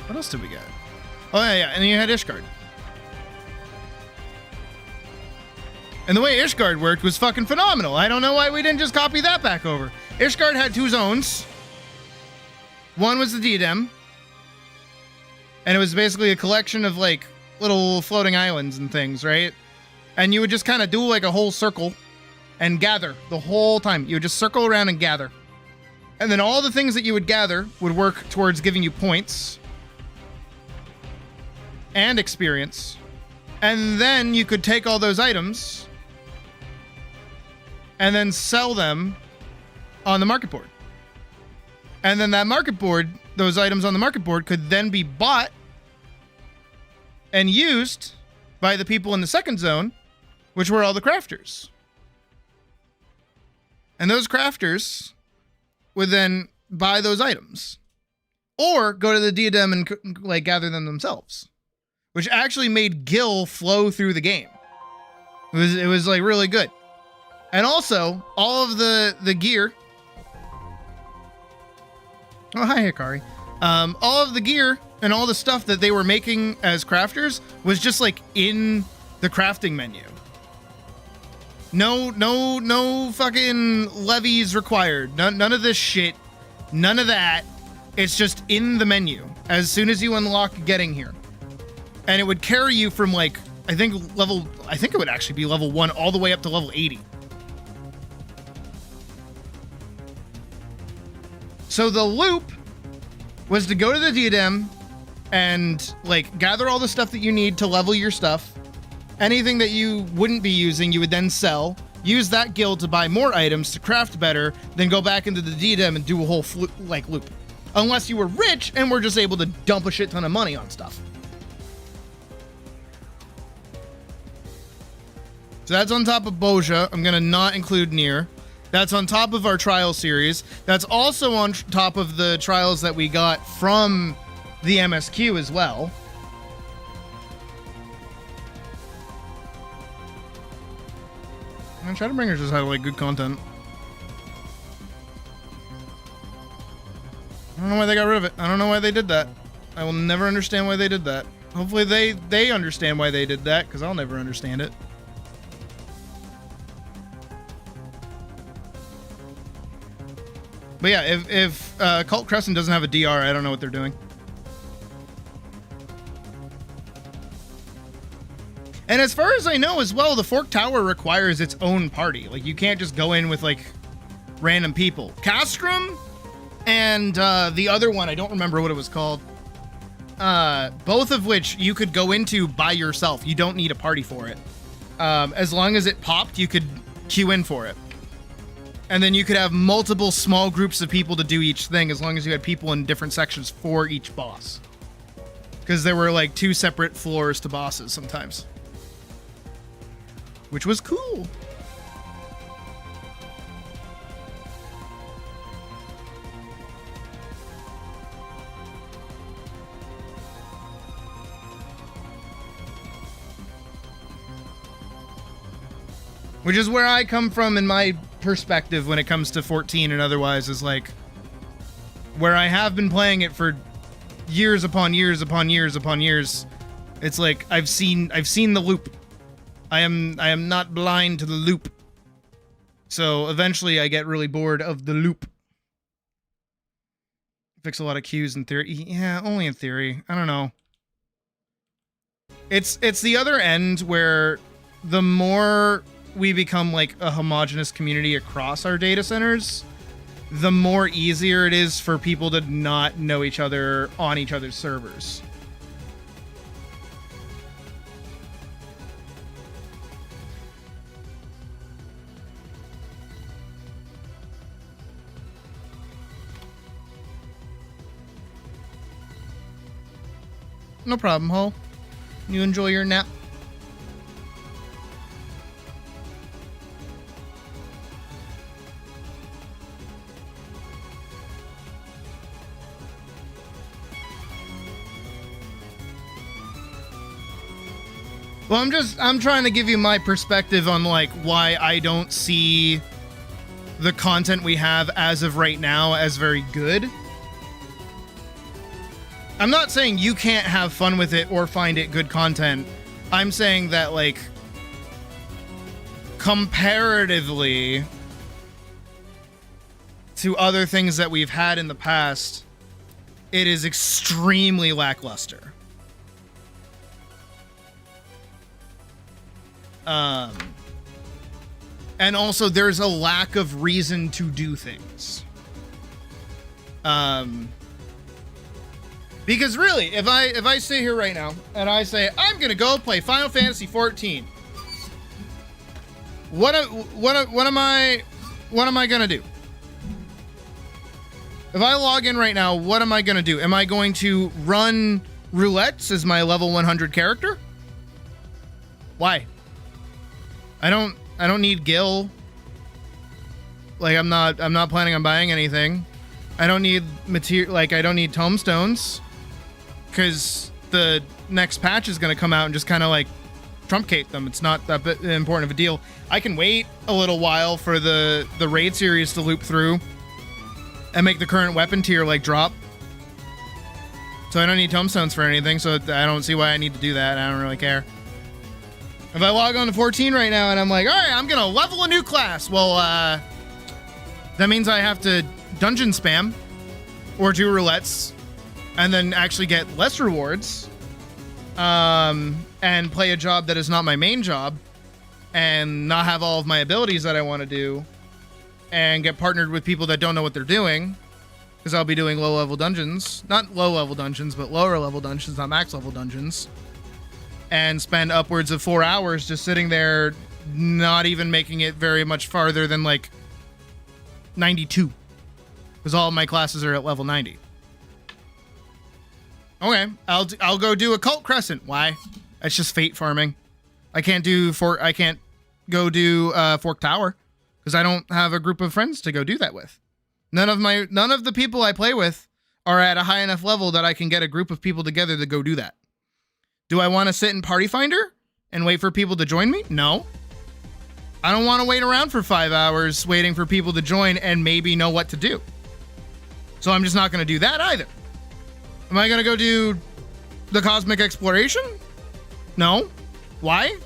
What else did we get? Oh yeah, and then you had Ishgard. And the way Ishgard worked was fucking phenomenal. I don't know why we didn't just copy that back over. Ishgard had 2 zones. One was the diadem. And it was basically a collection of, like, little floating islands and things, right? And you would just kind of do, like, a whole circle and gather the whole time. You would just circle around and gather. And then all the things that you would gather would work towards giving you points and experience. And then you could take all those items and then sell them on the market board. And then that market board, those items on the market board could then be bought and used by the people in the second zone, which were all the crafters. And those crafters would then buy those items or go to the diadem and like gather them themselves, which actually made Gil flow through the game. It was like really good. And also all of the gear. Oh, hi, Hikari. All of the gear and all the stuff that they were making as crafters was just like in the crafting menu. No fucking levies required. None of this shit. None of that. It's just in the menu as soon as you unlock getting here. And it would carry you from like, I think it would actually be level 1 all the way up to level 80. So the loop was to go to the diadem and like gather all the stuff that you need to level your stuff. Anything that you wouldn't be using, you would then sell. Use that guild to buy more items to craft better, then go back into the diadem and do a whole loop. Unless you were rich and were just able to dump a shit ton of money on stuff. So that's on top of Boja. I'm going to not include Nier. That's on top of our trial series. That's also on top of the trials that we got from the MSQ as well. And Shadowbringers just had like good content. I don't know why they got rid of it. I don't know why they did that. I will never understand why they did that. Hopefully they understand why they did that, because I'll never understand it. But yeah, if Cult Crescent doesn't have a DR, I don't know what they're doing. And as far as I know as well, the Fork Tower requires its own party. Like, you can't just go in with, like, random people. Castrum and the other one, I don't remember what it was called. Both of which you could go into by yourself. You don't need a party for it. As long as it popped, you could queue in for it. And then you could have multiple small groups of people to do each thing, as long as you had people in different sections for each boss. Because there were, like, 2 separate floors to bosses sometimes. Which was cool. Which is where I come from in my perspective when it comes to 14 and otherwise, is like where I have been playing it for years upon years upon years upon years. It's like I've seen the loop. I am not blind to the loop. So eventually I get really bored of the loop. Fix a lot of queues in theory. Yeah, only in theory. I don't know. It's the other end where the more we become like a homogenous community across our data centers, the more easier it is for people to not know each other on each other's servers. No problem, Ho. You enjoy your nap. Well, I'm trying to give you my perspective on like why I don't see the content we have as of right now as very good. I'm not saying you can't have fun with it or find it good content. I'm saying that, like, comparatively to other things that we've had in the past, it is extremely lackluster. And also there's a lack of reason to do things. Because really, if I sit here right now and I say I'm gonna go play Final Fantasy 14, what am I gonna do? If I log in right now, what am I gonna do? Am I going to run roulettes as my level 100 character? Why? I don't need Gil. Like, I'm not planning on buying anything. I don't need material, like, I don't need tomestones. Because the next patch is going to come out and just kind of like truncate them. It's not that important of a deal. I can wait a little while for the raid series to loop through and make the current weapon tier like drop. So I don't need tomestones for anything, so I don't see why I need to do that. I don't really care. If I log on to 14 right now and I'm like, all right, I'm going to level a new class. Well, that means I have to dungeon spam or do roulettes and then actually get less rewards, and play a job that is not my main job, and not have all of my abilities that I want to do, and get partnered with people that don't know what they're doing, because I'll be doing low-level dungeons. Not low-level dungeons, but lower-level dungeons, not max-level dungeons, and spend upwards of 4 hours just sitting there, not even making it very much farther than, like, 92, because all of my classes are at level 90. Okay, I'll go do a Cult Crescent. Why? It's just fate farming. I can't go do Fork Tower because I don't have a group of friends to go do that with. None of the people I play with are at a high enough level that I can get a group of people together to go do that. Do I want to sit in Party Finder and wait for people to join me? No. I don't want to wait around for 5 hours waiting for people to join and maybe know what to do. So I'm just not going to do that either. Am I going to go do the cosmic exploration? No. Why?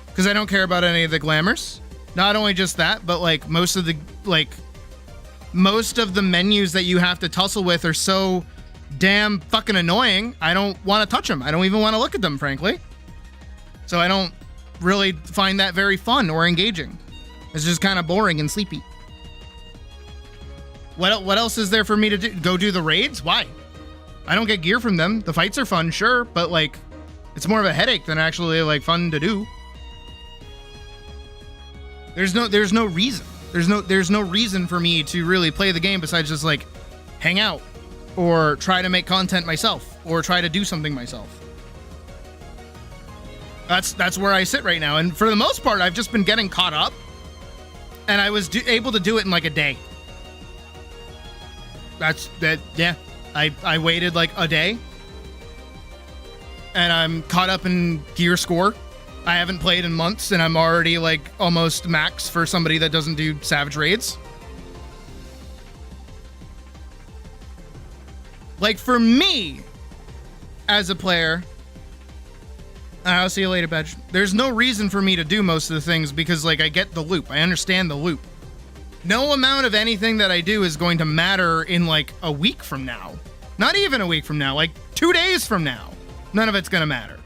Because I don't care about any of the glamours. Not only just that, but like most of the menus that you have to tussle with are so damn fucking annoying. I don't want to touch them. I don't even want to look at them, frankly. So I don't really find that very fun or engaging. It's just kind of boring and sleepy. What else is there for me to do? Go do the raids? Why? I don't get gear from them. The fights are fun, sure, but like, it's more of a headache than actually like fun to do. There's no reason. There's no reason for me to really play the game besides just like hang out or try to make content myself or try to do something myself. That's where I sit right now, and for the most part, I've just been getting caught up, and I was able to do it in like a day. Yeah. I waited like a day, and I'm caught up in gear score. I haven't played in months, and I'm already like almost max for somebody that doesn't do Savage Raids. Like for me, as a player, I'll see you later, Badge. There's no reason for me to do most of the things because like I get the loop. I understand the loop. No amount of anything that I do is going to matter in like a week from now. Not even a week from now, like 2 days from now. None of it's going to matter.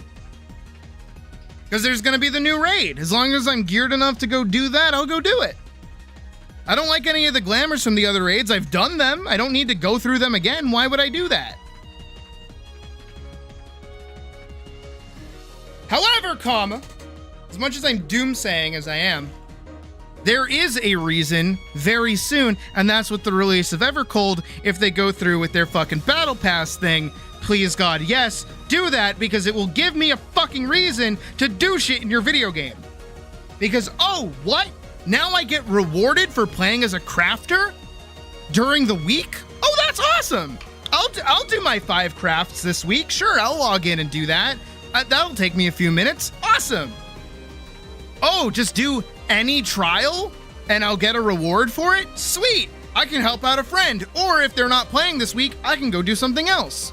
Because there's going to be the new raid. As long as I'm geared enough to go do that, I'll go do it. I don't like any of the glamours from the other raids. I've done them. I don't need to go through them again. Why would I do that? However, as much as I'm doomsaying as I am, there is a reason very soon, and that's with the release of Evercold. If they go through with their fucking Battle Pass thing, please God, yes, do that, because it will give me a fucking reason to do shit in your video game. Because, oh, what? Now I get rewarded for playing as a crafter during the week? Oh, that's awesome! I'll do my 5 crafts this week. Sure, I'll log in and do that. That'll take me a few minutes. Awesome! Oh, just do any trial and I'll get a reward for it? Sweet! I can help out a friend. Or if they're not playing this week, I can go do something else.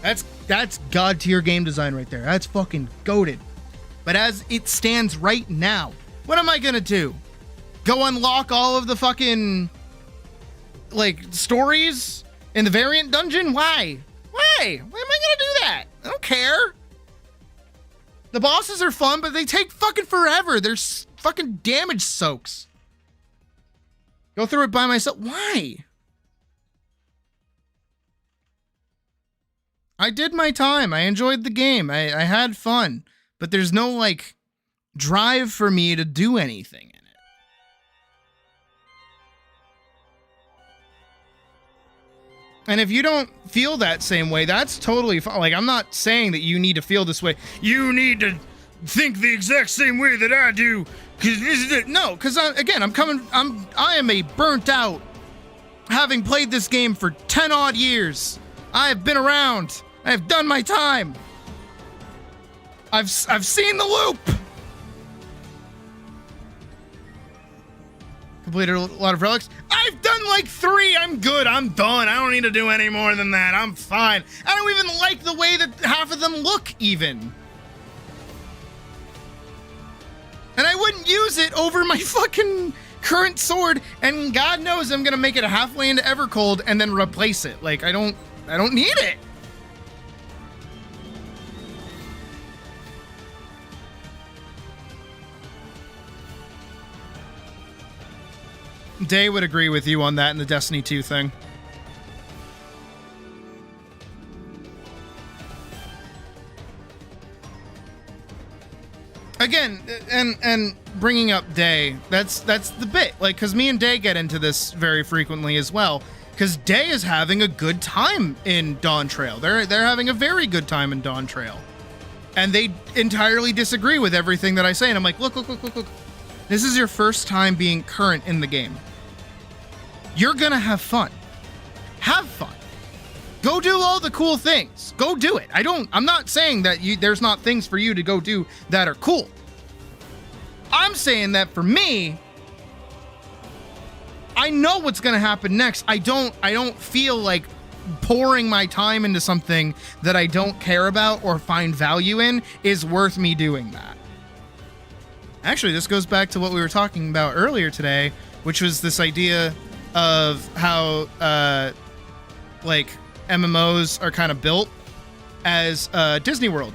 That's god tier game design right there. That's fucking goated. But as it stands right now, what am I gonna do? Go unlock all of the fucking like stories in the variant dungeon? Why? Why am I gonna do that? I don't care. The bosses are fun, but they take fucking forever. They're fucking damage soaks. Go through it by myself. Why? I did my time. I enjoyed the game. I had fun. But there's no, like, drive for me to do anything in it. And if you don't feel that same way, that's totally fine. Like, I'm not saying that you need to feel this way. You need to think the exact same way that I do. Cause this is it. No, because I am a burnt out, having played this game for 10 odd years. I have been around. I have done my time. I've seen the loop. Completed a lot of relics. I've done like 3. I'm good. I'm done. I don't need to do any more than that. I'm fine. I don't even like the way that half of them look even. And I wouldn't use it over my fucking current sword, and God knows I'm gonna make it halfway into Evercold and then replace it. Like, I don't need it. Day would agree with you on that in the Destiny 2 thing. Again, and bringing up Day, that's the bit. Like, because me and Day get into this very frequently as well. Because Day is having a good time in Dawn Trail. They're having a very good time in Dawn Trail. And they entirely disagree with everything that I say. And I'm like, look. This is your first time being current in the game. You're gonna have fun. Have fun. Go do all the cool things. Go do it. I'm not saying that there's not things for you to go do that are cool. I'm saying that for me, I know what's gonna happen next. I don't feel like pouring my time into something that I don't care about or find value in is worth me doing that. Actually, this goes back to what we were talking about earlier today, which was this idea of how like MMOs are kind of built as Disney World.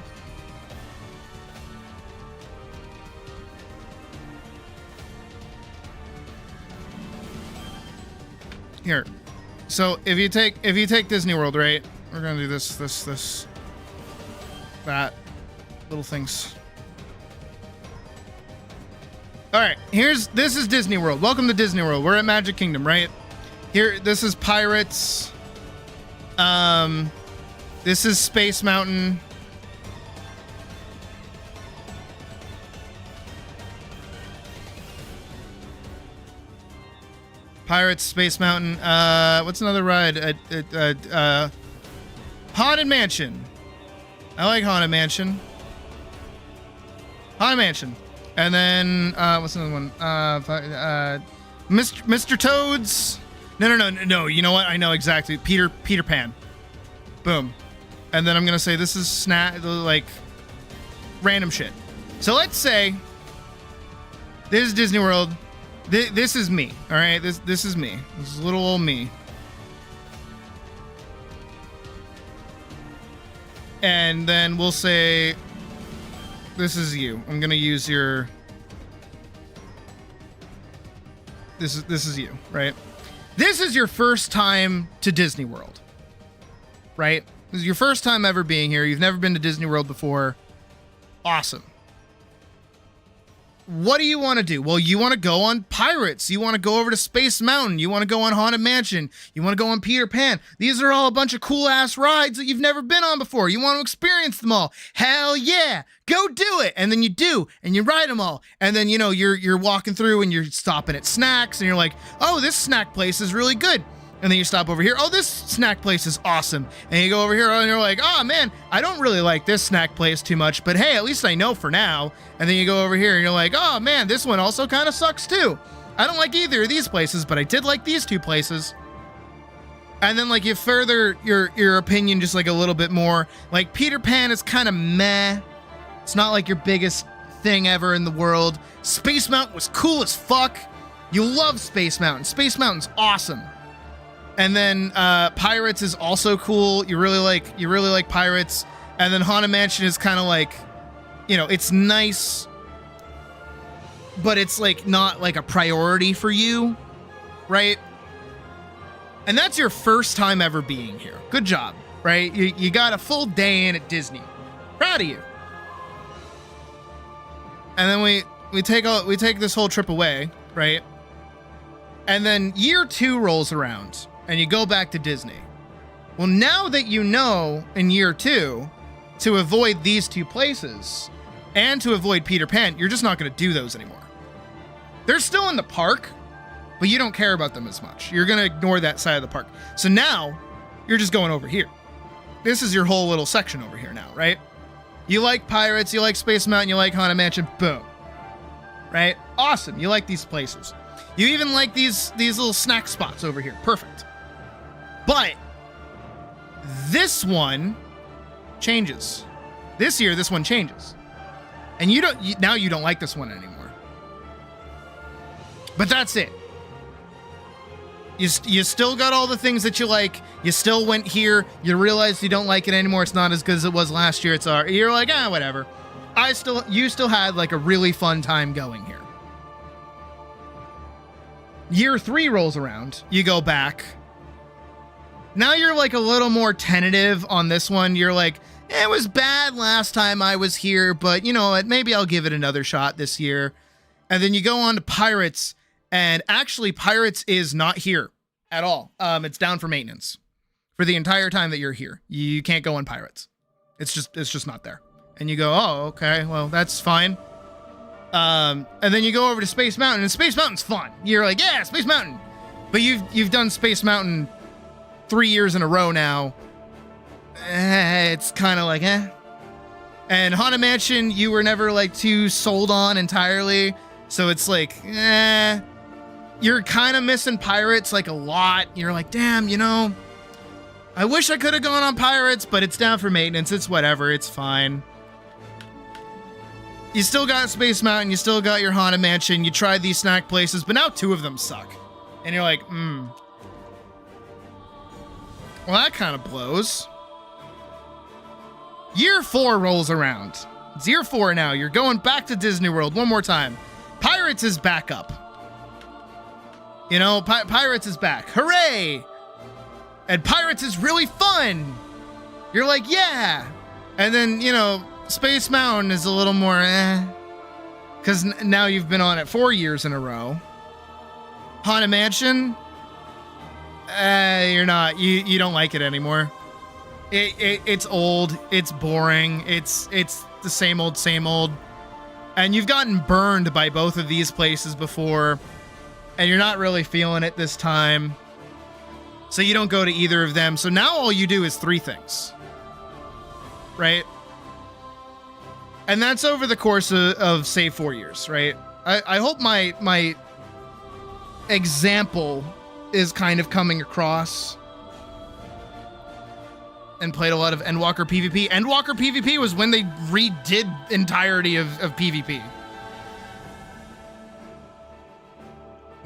Here. So if you take Disney World, right? We're gonna do this, that, little things. All right, this is Disney World. Welcome to Disney World. We're at Magic Kingdom, right? Here, this is Pirates. This is Space Mountain. Pirates, Space Mountain. What's another ride? Haunted Mansion. I like Haunted Mansion. Haunted Mansion. And then, what's another one? Mr. Toad's. No. You know what? I know exactly. Peter Pan. Boom. And then I'm gonna say this is like random shit. So let's say this is Disney World. This is me. All right. This is me. This is little old me. And then we'll say this is you. I'm gonna use your. This is you, right? This is your first time to Disney World, right? This is your first time ever being here. You've never been to Disney World before. Awesome. What do you want to do? Well, you want to go on Pirates. You want to go over to Space Mountain. You want to go on Haunted Mansion. You want to go on Peter Pan. These are all a bunch of cool-ass rides that you've never been on before. You want to experience them all. Hell yeah. Go do it. And then you do, and you ride them all. And then, you're walking through and you're stopping at snacks, and you're like, oh, this snack place is really good. And then you stop over here. Oh, this snack place is awesome. And you go over here and you're like, oh man, I don't really like this snack place too much, but hey, at least I know for now. And then you go over here and you're like, oh man, this one also kind of sucks too. I don't like either of these places, but I did like these two places. And then like you further your opinion just like a little bit more. Like Peter Pan is kind of meh. It's not like your biggest thing ever in the world. Space Mountain was cool as fuck. You love Space Mountain. Space Mountain's awesome. And then Pirates is also cool. You really like Pirates. And then Haunted Mansion is kind of like, it's nice, but it's like not like a priority for you, right? And that's your first time ever being here. Good job, right? You got a full day in at Disney. Proud of you. And then we take this whole trip away, right? And then year 2 rolls around. And you go back to Disney. Well, now that you know in year 2 to avoid these two places and to avoid Peter Pan, you're just not going to do those anymore. They're still in the park, but you don't care about them as much. You're going to ignore that side of the park. So now you're just going over here. This is your whole little section over here now, right? You like Pirates, you like Space Mountain, you like Haunted Mansion, boom. Right? Awesome. You like these places. You even like these little snack spots over here. Perfect. But this one changes. This year, this one changes. And now you don't like this one anymore. But that's it. You still got all the things that you like. You still went here. You realized you don't like it anymore. It's not as good as it was last year. You're like, whatever. You still had like a really fun time going here. Year 3 rolls around. You go back. Now you're like a little more tentative on this one. You're like, it was bad last time I was here, but you know what? Maybe I'll give it another shot this year. And then you go on to Pirates, and actually Pirates is not here at all. It's down for maintenance for the entire time that you're here. You can't go on Pirates. It's just not there. And you go, oh, okay, well, that's fine. And then you go over to Space Mountain, and Space Mountain's fun. You're like, yeah, Space Mountain. But you've done Space Mountain 3 years in a row now. It's kind of like, And Haunted Mansion, you were never like too sold on entirely. So it's like, You're kind of missing Pirates like a lot. You're like, damn, I wish I could have gone on Pirates, but it's down for maintenance. It's whatever. It's fine. You still got Space Mountain. You still got your Haunted Mansion. You tried these snack places, but now 2 of them suck. And you're like, Well, that kind of blows. Year 4 rolls around. It's year 4 now. You're going back to Disney World one more time. Pirates is back up. You know, Pirates is back. Hooray! And Pirates is really fun. You're like, yeah. And then, you know, Space Mountain is a little more because now you've been on it 4 years in a row. Haunted Mansion, you're not. You don't like it anymore. It's old. It's boring. It's the same old. And you've gotten burned by both of these places before, and you're not really feeling it this time. So you don't go to either of them. So now all you do is 3 things. Right? And that's over the course of say 4 years, right? I hope my example is kind of coming across. And played a lot of Endwalker PvP. Endwalker PvP was when they redid entirety of PvP.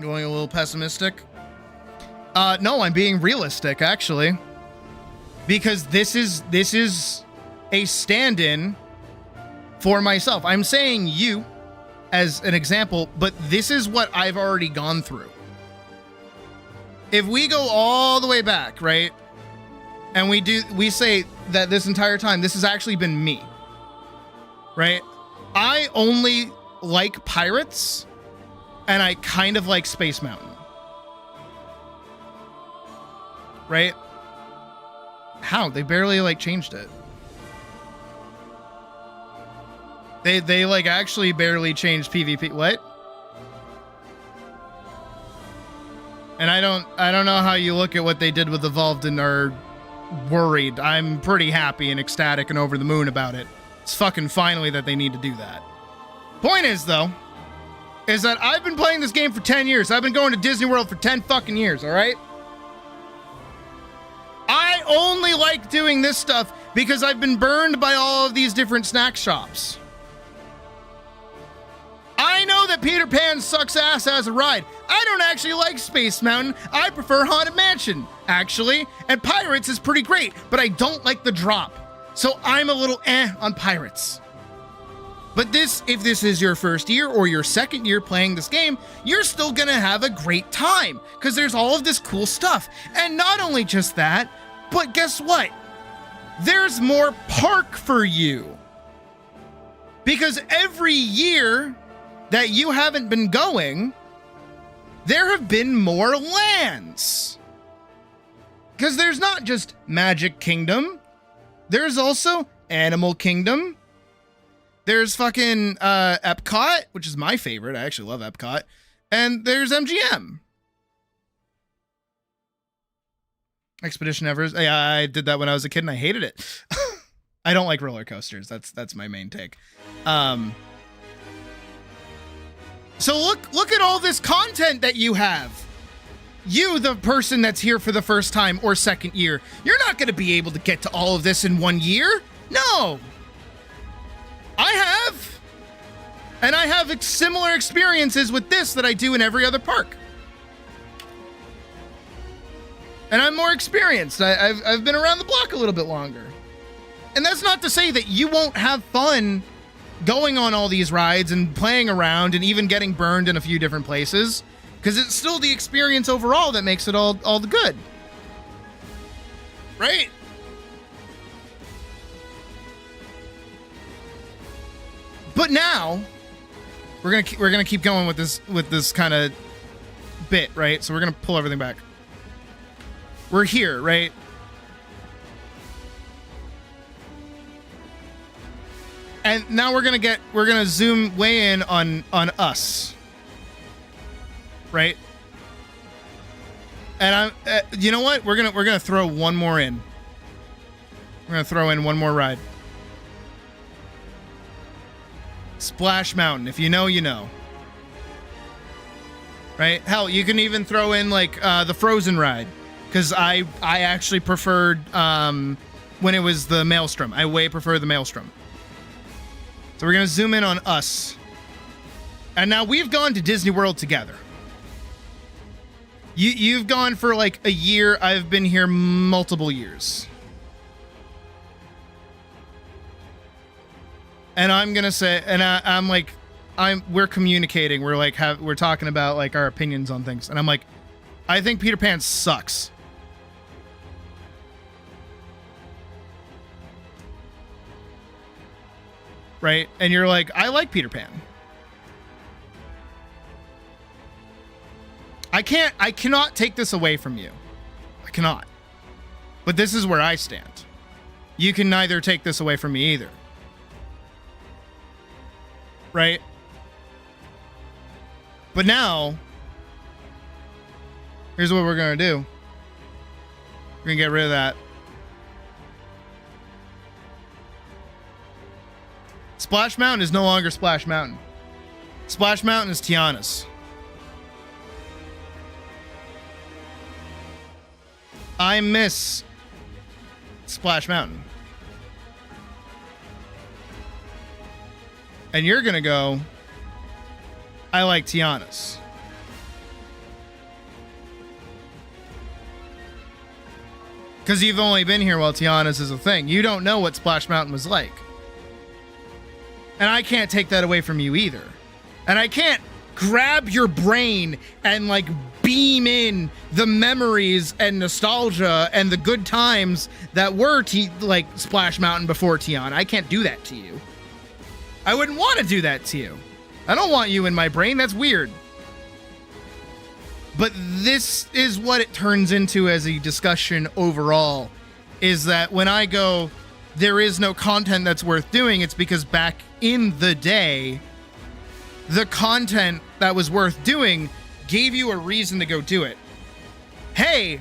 Going a little pessimistic. No, I'm being realistic, actually. Because this is a stand-in for myself. I'm saying you as an example, but this is what I've already gone through. If we go all the way back, right? And we say that this entire time, this has actually been me. Right? I only like Pirates, and I kind of like Space Mountain. Right? How? They barely like changed it. They like actually barely changed PvP. What? And I don't know how you look at what they did with Evolved and are worried. I'm pretty happy and ecstatic and over the moon about it. It's fucking finally that they need to do that. Point is, though, is that I've been playing this game for 10 years. I've been going to Disney World for 10 fucking years, all right? I only like doing this stuff because I've been burned by all of these different snack shops. I know that Peter Pan sucks ass as a ride. I don't actually like Space Mountain. I prefer Haunted Mansion, actually. And Pirates is pretty great, but I don't like the drop. So I'm a little on Pirates. But if this is your first year or your second year playing this game, you're still gonna have a great time because there's all of this cool stuff. And not only just that, but guess what? There's more park for you. Because every year that you haven't been going, there have been more lands. Because there's not just Magic Kingdom. There's also Animal Kingdom. There's fucking Epcot, which is my favorite. I actually love Epcot. And there's MGM. Expedition Everest. Yeah, I did that when I was a kid and I hated it. I don't like roller coasters. That's my main take. So look at all this content that you have. You, the person that's here for the first time or second year, you're not going to be able to get to all of this in 1 year. No. I have. And I have similar experiences with this that I do in every other park. And I'm more experienced. I've been around the block a little bit longer. And that's not to say that you won't have fun going on all these rides and playing around and even getting burned in a few different places. Because it's still the experience overall that makes it all the good. Right? But now we're gonna keep going with this kind of bit, right? So we're gonna pull everything back. We're here, right? And now we're gonna zoom way in on us, right? And you know what? We're gonna throw one more in. We're gonna throw in one more ride. Splash Mountain. If you know, you know. Right? Hell, you can even throw in like the Frozen ride, because I actually preferred when it was the Maelstrom. I way prefer the Maelstrom. So we're gonna zoom in on us. And now we've gone to Disney World together. You've gone for like a year. I've been here multiple years. And I'm gonna say, and I'm like, we're communicating. We're like, we're talking about like our opinions on things. And I'm like, I think Peter Pan sucks. Right? And you're like, I like Peter Pan. I cannot take this away from you. I cannot. But this is where I stand. You can neither take this away from me either. Right? But now, here's what we're going to do. We're going to get rid of that. Splash Mountain is no longer Splash Mountain. Splash Mountain is Tiana's. I miss Splash Mountain. And you're gonna go, I like Tiana's. Because you've only been here while Tiana's is a thing. You don't know what Splash Mountain was like. And I can't take that away from you either. And I can't grab your brain and like beam in the memories and nostalgia and the good times that were like Splash Mountain before Tiana. I can't do that to you. I wouldn't want to do that to you. I don't want you in my brain. That's weird. But this is what it turns into as a discussion overall, is that when I go, there is no content that's worth doing, it's because back in the day, the content that was worth doing gave you a reason to go do it. Hey,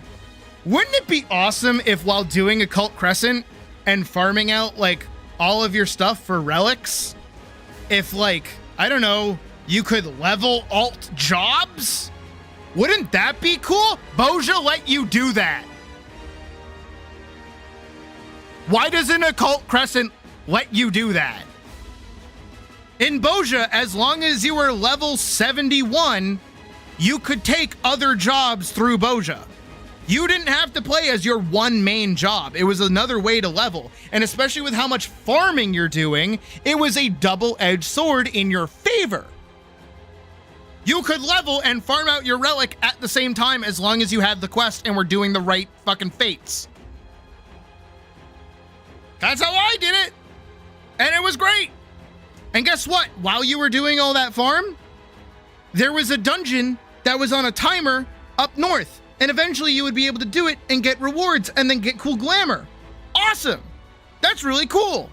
wouldn't it be awesome if while doing Occult Crescent and farming out like all of your stuff for relics, if like, I don't know, you could level alt jobs? Wouldn't that be cool? Boja let you do that. Why doesn't Occult Crescent let you do that? In Boja, as long as you were level 71, you could take other jobs through Boja. You didn't have to play as your one main job. It was another way to level. And especially with how much farming you're doing, it was a double-edged sword in your favor. You could level and farm out your relic at the same time as long as you had the quest and were doing the right fucking fates. That's how I did it. And it was great. And guess what? While you were doing all that farm, there was a dungeon that was on a timer up north. And eventually you would be able to do it and get rewards and then get cool glamour. Awesome. That's really cool.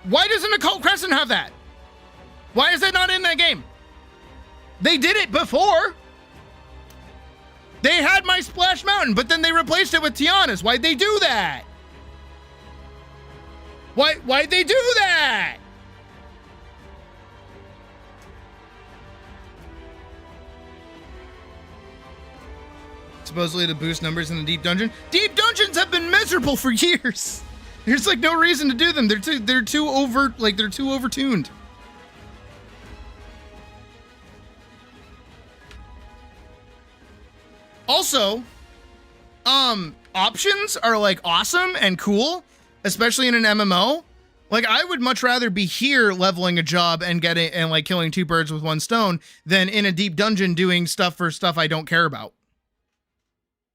Why doesn't Occult Crescent have that? Why is that not in that game? They did it before. They had my Splash Mountain, but then they replaced it with Tiana's. Why'd they do that? Why'd they do that? Supposedly to boost numbers in the deep dungeon. Deep dungeons have been miserable for years. There's like no reason to do them. They're too overt, like they're too overtuned. Also, options are like awesome and cool, especially in an MMO. Like I would much rather be here leveling a job and getting and like killing two birds with one stone than in a deep dungeon doing stuff for stuff I don't care about.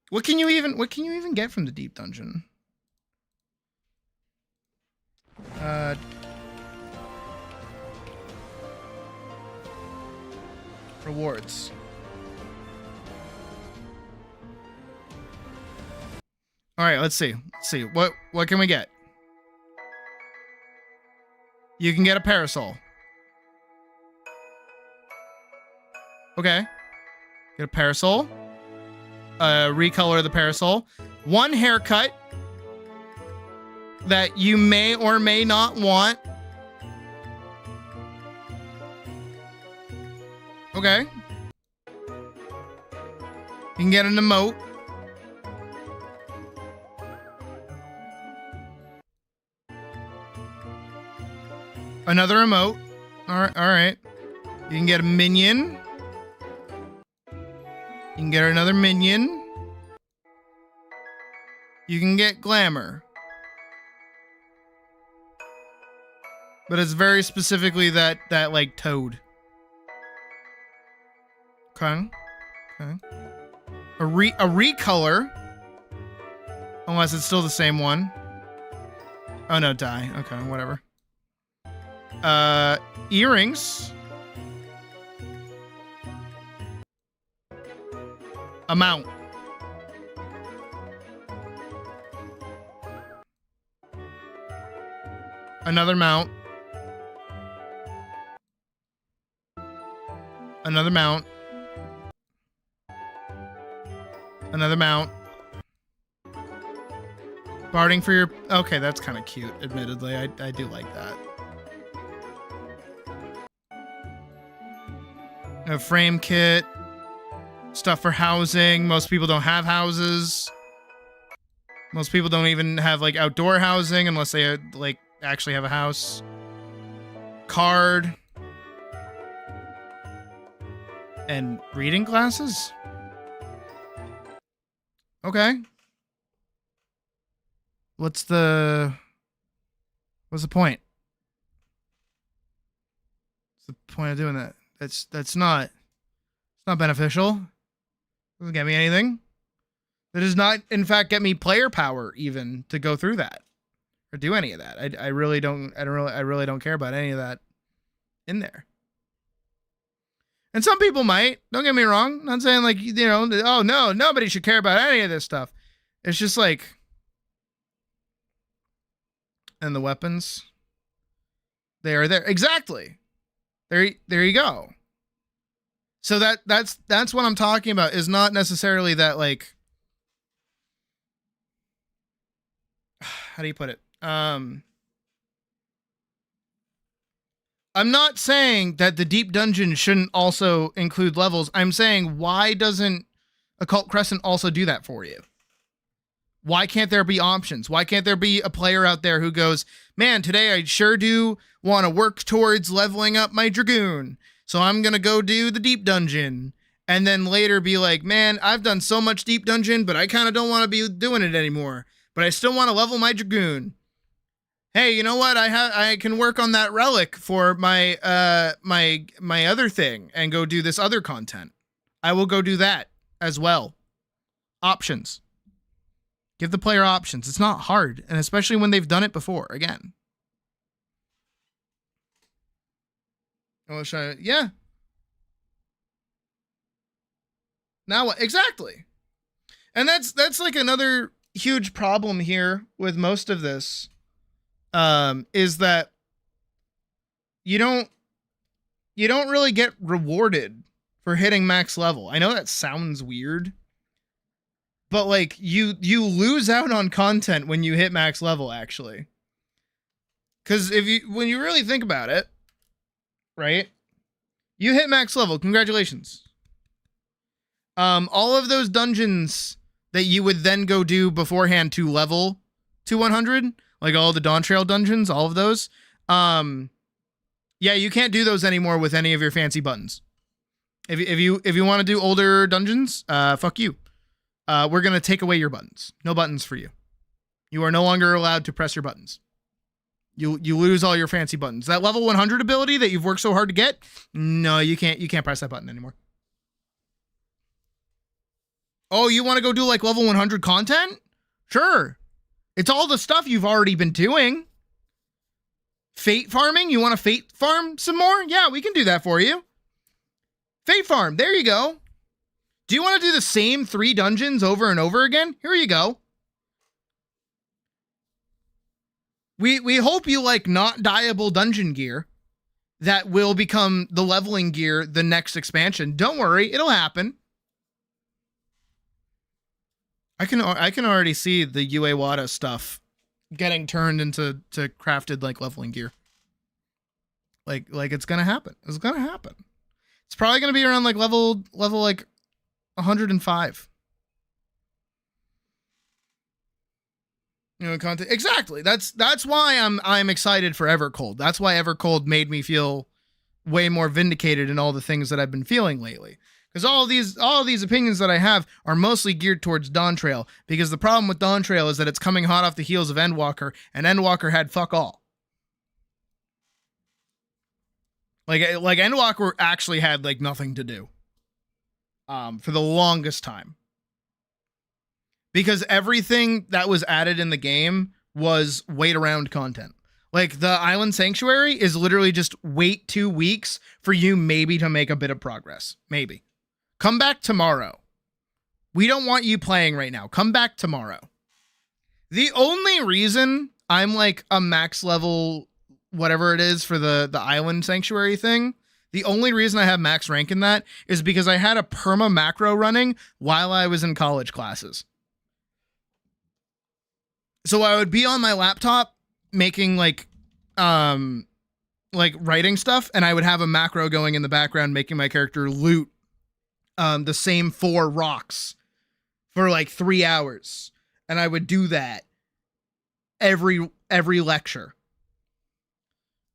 What can you even get from the deep dungeon? Rewards. All right, let's see. What can we get? You can get a parasol. Okay. Get a parasol. Recolor the parasol. One haircut that you may or may not want. Okay. You can get an emote. Another emote. All right. You can get a minion. You can get another minion. You can get glamour. But it's very specifically that like toad. Okay. A recolor. Unless it's still the same one. Oh no, die. Okay, whatever. Earrings. Amount. Another mount. Another mount. Another mount. Barding for your... Okay, that's kind of cute, admittedly. I do like that. A frame kit. Stuff for housing. Most people don't have houses. Most people don't even have, like, outdoor housing unless they, like, actually have a house. Card. And reading glasses? Okay. What's the point? What's the point of doing that? It's not beneficial. Doesn't get me anything. That does not, in fact, get me player power even to go through that or do any of that. I really don't care about any of that in there. And some people might. Don't get me wrong. I'm not saying like, you know, oh no, nobody should care about any of this stuff. It's just like, and the weapons, they are there. Exactly. There you go. So that's what I'm talking about, is not necessarily that, like, how do you put it? I'm not saying that the deep dungeon shouldn't also include levels. I'm saying, why doesn't Occult Crescent also do that for you? Why can't there be options? Why can't there be a player out there who goes, man, today I sure do want to work towards leveling up my Dragoon, so I'm going to go do the deep dungeon. And then later be like, man, I've done so much deep dungeon, but I kind of don't want to be doing it anymore. But I still want to level my Dragoon. Hey, you know what? I can work on that relic for my my other thing and go do this other content. I will go do that as well. Options. Give the player options. It's not hard, and especially when they've done it before. Again. Oh, yeah. Now what? Exactly. And that's like another huge problem here with most of this. Is that you don't really get rewarded for hitting max level. I know that sounds weird, but like you lose out on content when you hit max level, actually. Because when you really think about it, right? You hit max level, congratulations. All of those dungeons that you would then go do beforehand to level to 100, like all the Dawn Trail dungeons, all of those. Yeah, you can't do those anymore with any of your fancy buttons. If you want to do older dungeons, fuck you. We're gonna take away your buttons. No buttons for you. You are no longer allowed to press your buttons. You lose all your fancy buttons. That level 100 ability that you've worked so hard to get, no, you can't press that button anymore. Oh, you want to go do like level 100 content? Sure. It's all the stuff you've already been doing. Fate farming? You want to fate farm some more? Yeah, we can do that for you. Fate farm. There you go. Do you want to do the same 3 dungeons over and over again? Here you go. We hope you like not dieable dungeon gear that will become the leveling gear the next expansion. Don't worry, it'll happen. I can already see the UA Wada stuff getting turned into crafted like leveling gear. Like it's gonna happen. It's gonna happen. It's probably gonna be around like level like 105. You know, content. Exactly. That's why I'm excited for Evercold. That's why Evercold made me feel way more vindicated in all the things that I've been feeling lately. Because all of these opinions that I have are mostly geared towards Dawn Trail. Because the problem with Dawn Trail is that it's coming hot off the heels of Endwalker, and Endwalker had fuck all. Like Endwalker actually had like nothing to do. For the longest time. Because everything that was added in the game was wait around content. Like the Island Sanctuary is literally just wait 2 weeks for you maybe to make a bit of progress. Maybe. Come back tomorrow. We don't want you playing right now. Come back tomorrow. The only reason I'm like a max level, whatever it is for the Island Sanctuary thing, the only reason I have max rank in that is because I had a perma macro running while I was in college classes. So I would be on my laptop making like writing stuff, and I would have a macro going in the background making my character loot the same 4 rocks for like 3 hours. And I would do that every lecture.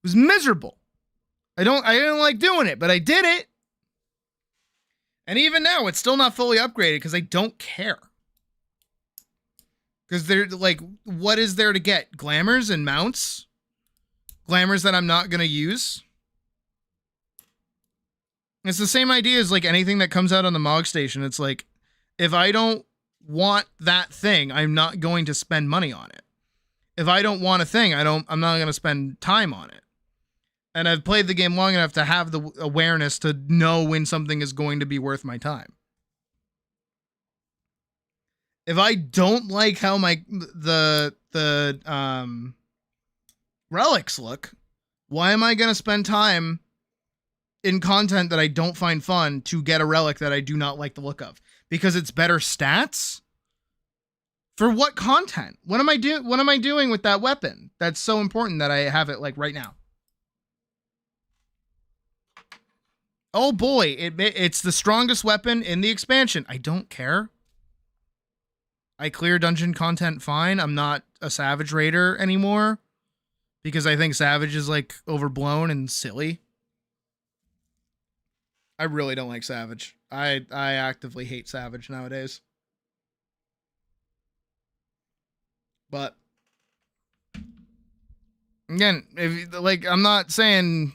It was miserable. I didn't like doing it, but I did it. And even now, it's still not fully upgraded because I don't care. Because they're like, what is there to get? Glamours and mounts? Glamours that I'm not going to use? It's the same idea as like anything that comes out on the Mog Station. It's like, if I don't want that thing, I'm not going to spend money on it. If I don't want a thing, I'm not going to spend time on it. And I've played the game long enough to have the awareness to know when something is going to be worth my time. If I don't like how the relics look, why am I going to spend time in content that I don't find fun to get a relic that I do not like the look of? Because it's better stats? For what content? What am I doing with that weapon? That's so important that I have it like right now. Oh boy, it's the strongest weapon in the expansion. I don't care. I clear dungeon content fine. I'm not a Savage Raider anymore because I think Savage is like overblown and silly. I really don't like Savage. I actively hate Savage nowadays. But again, if like I'm not saying,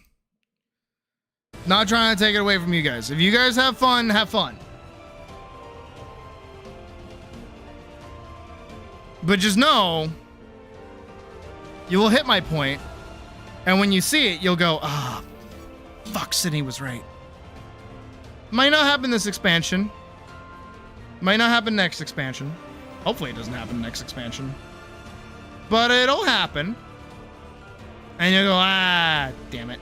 not trying to take it away from you guys. If you guys have fun, have fun. But just know, you will hit my point, and when you see it, you'll go, ah, fuck, Sydney was right. Might not happen this expansion. Might not happen next expansion. Hopefully it doesn't happen next expansion. But it'll happen. And you'll go, ah, damn it.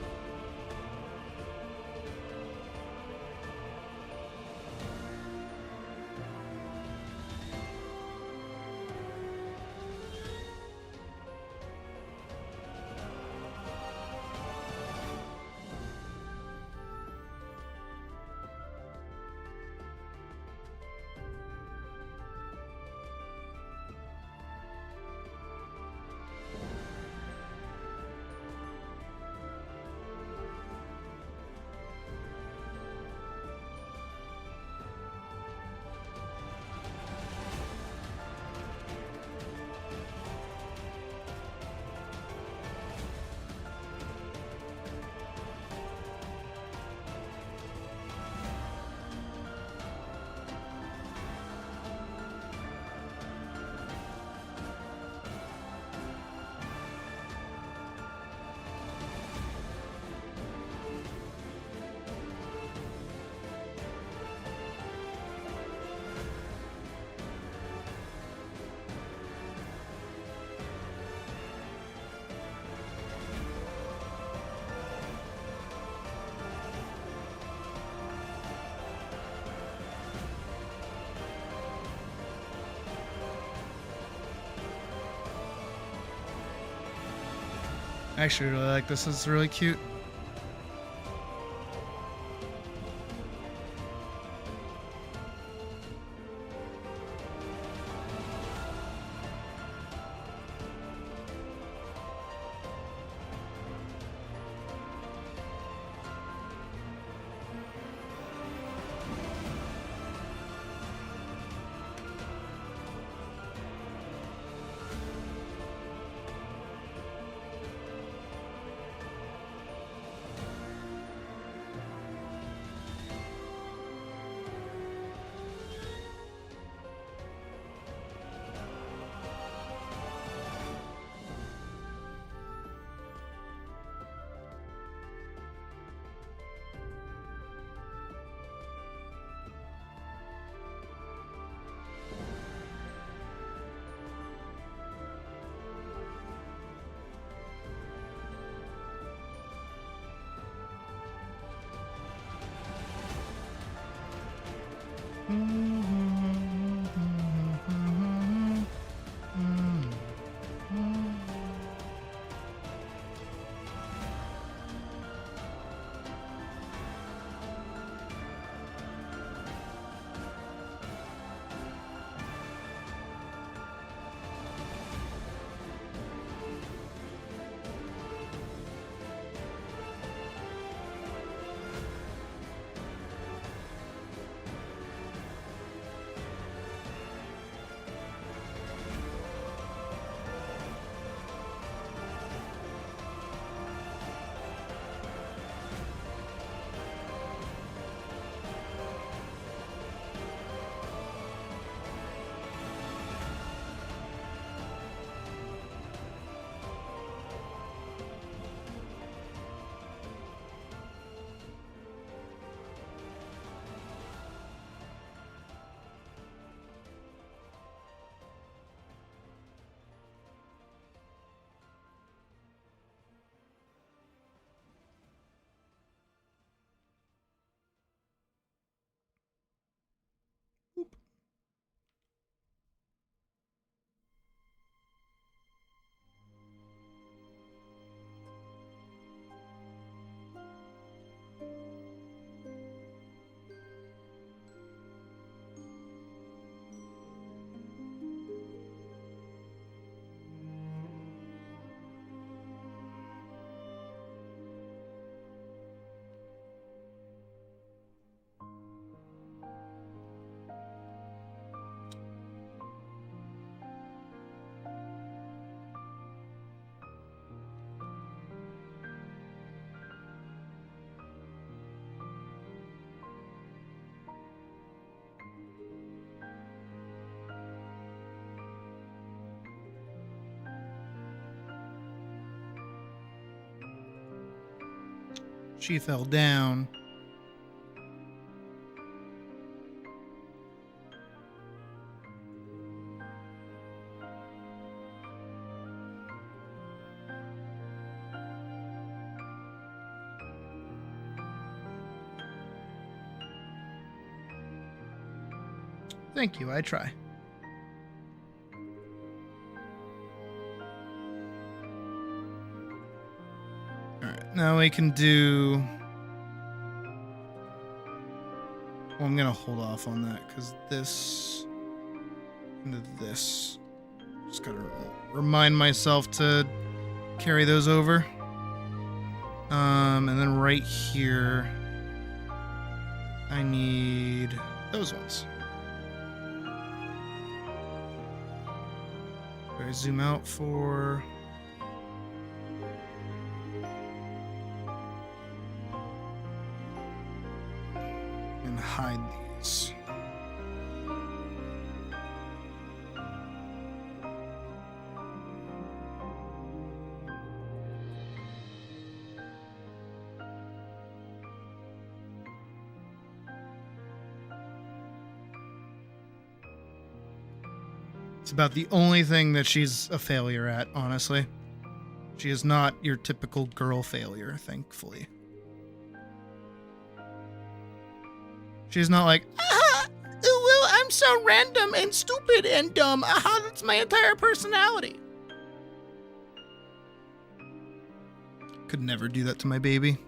I actually really like this. It's really cute. She fell down. Thank you, I try. Alright, now we can do... Well, I'm gonna hold off on that, because this... into this. Just gotta remind myself to carry those over. And then right here... I need those ones. I zoom out for... and hide these. It's about the only thing that she's a failure at, honestly. She is not your typical girl failure, thankfully. She's not like, aha, well, I'm so random and stupid and dumb. Aha, that's my entire personality. Could never do that to my baby.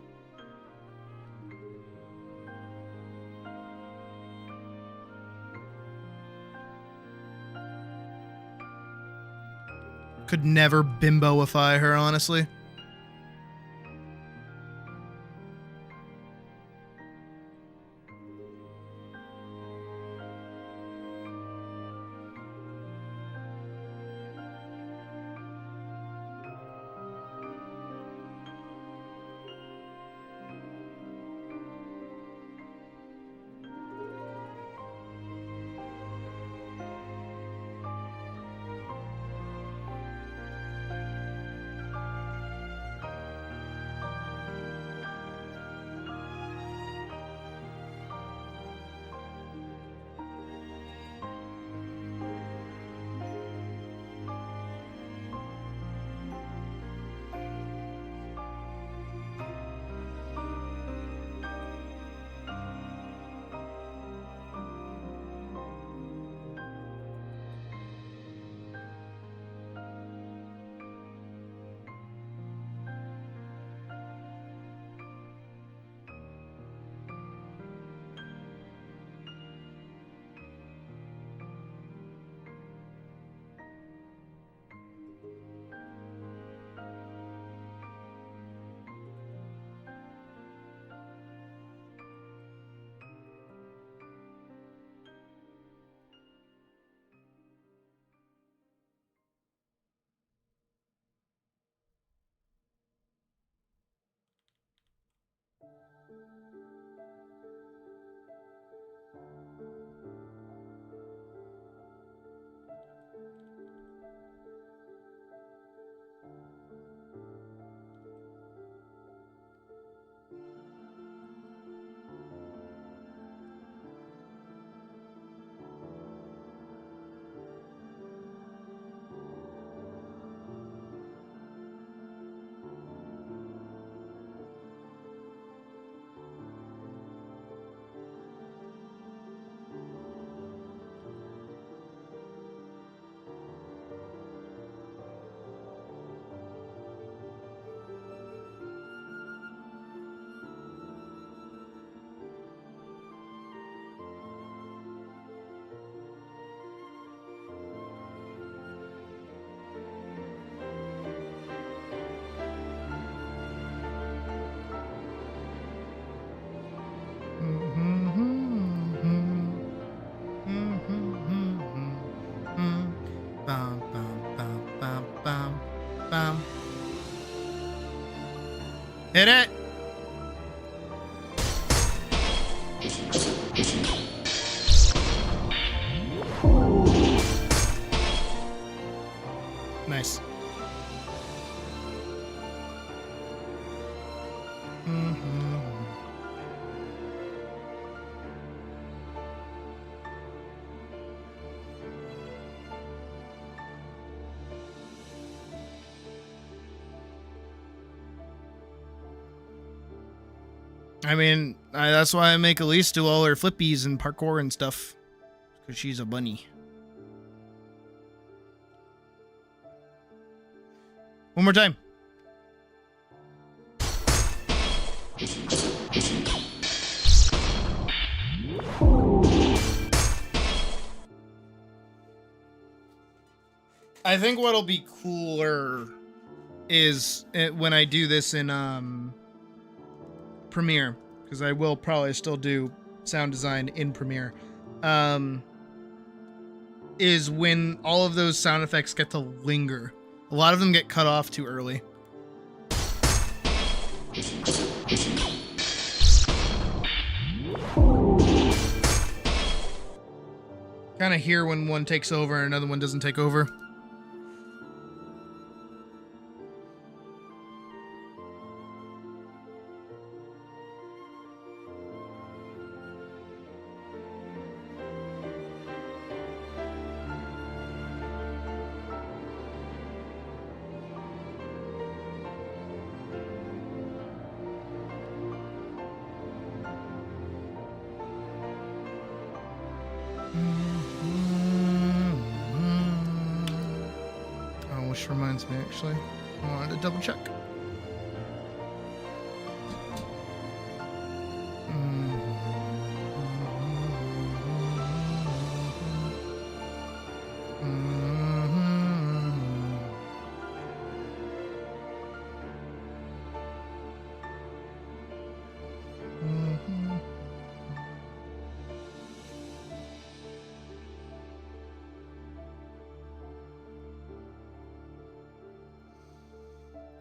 Could never bimboify her, honestly. Hit it. Nice. I mean, that's why I make Elise do all her flippies and parkour and stuff. Because she's a bunny. One more time. I think what'll be cooler is when I do this in Premiere, because I will probably still do sound design in Premiere, is when all of those sound effects get to linger. A lot of them get cut off too early. Kind of hear when one takes over and another one doesn't take over. Which reminds me, actually, I wanted to double check.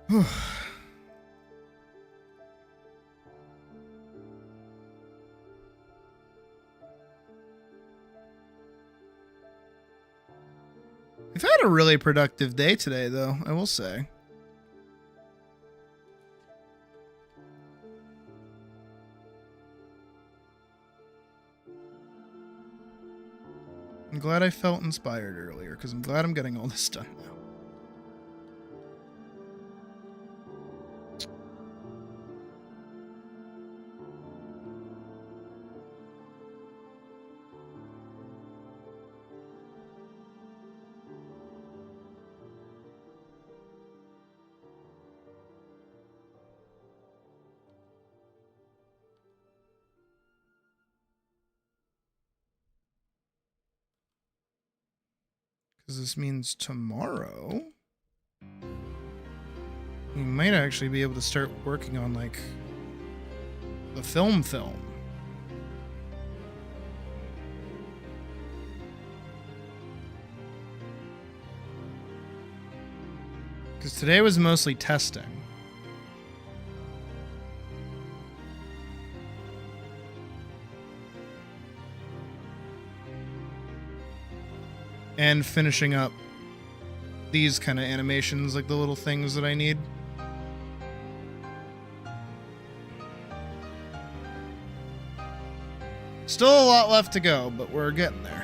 We've had a really productive day today, though, I will say. I'm glad I felt inspired earlier, because I'm glad I'm getting all this done now. Because this means tomorrow we might actually be able to start working on, like, the film. Because today was mostly testing. And finishing up these kind of animations, like the little things that I need. Still a lot left to go, but we're getting there.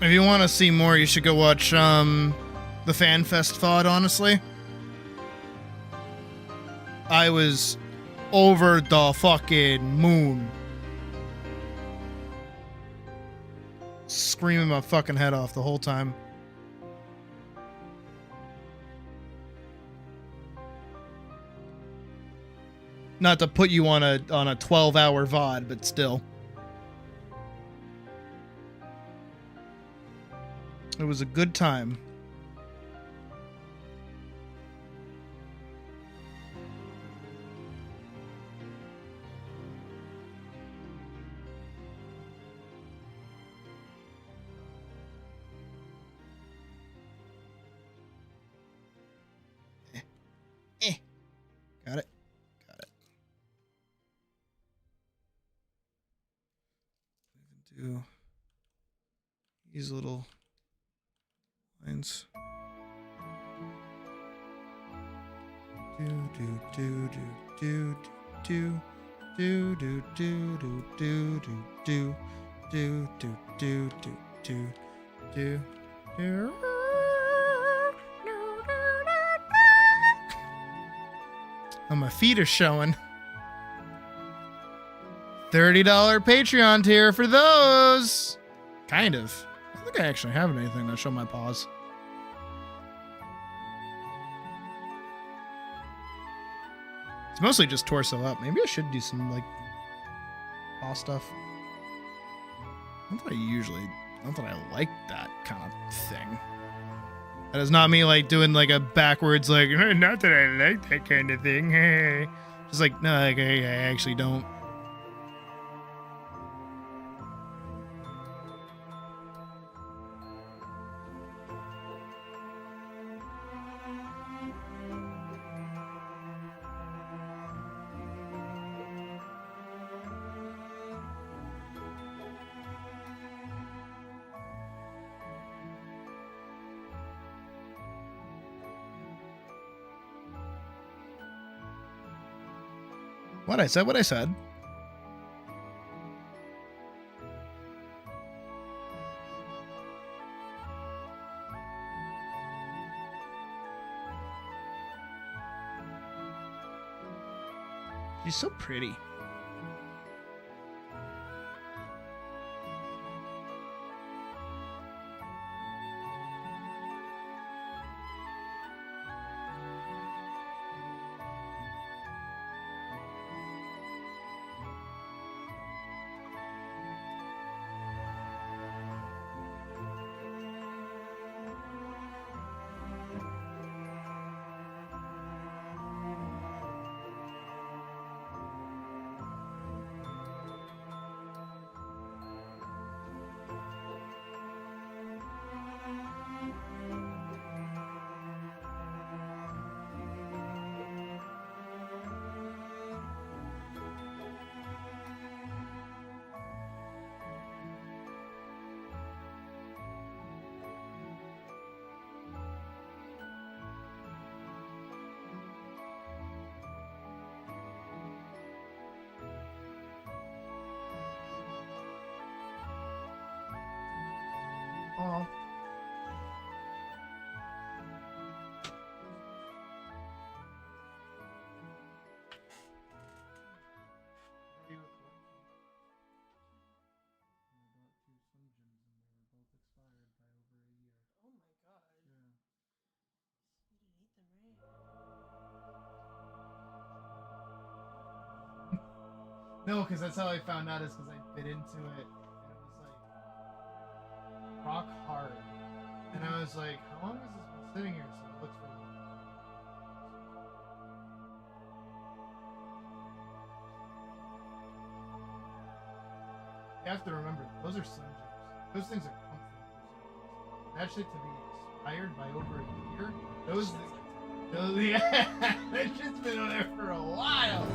If you want to see more, you should go watch the FanFest VOD, honestly. I was over the fucking moon. Screaming my fucking head off the whole time. Not to put you on a 12-hour VOD, but still. It was a good time. Got it. Got it. Do these little lines. Do do do do do do do do do do do do do do do do do do. Oh, my feet are showing. $30 Patreon tier for those. Kind of. I don't think I actually have anything to show my paws. It's mostly just torso up. Maybe I should do some, like, paw stuff. Not that I like that kind of thing. That is not me, like, doing, like, a backwards, like, not that I like that kind of thing. Just like, no, like, I actually don't. What I said. She's so pretty. Oh. No, because that's how I found out, is because I bit into it, and it was like rock hard. And I was like, how long has this been sitting here? So I looked for one. You have to remember, those are sun chips. Those things are comfortable. That shit to be expired by over a year. Those yeah, that shit's been on there for a while.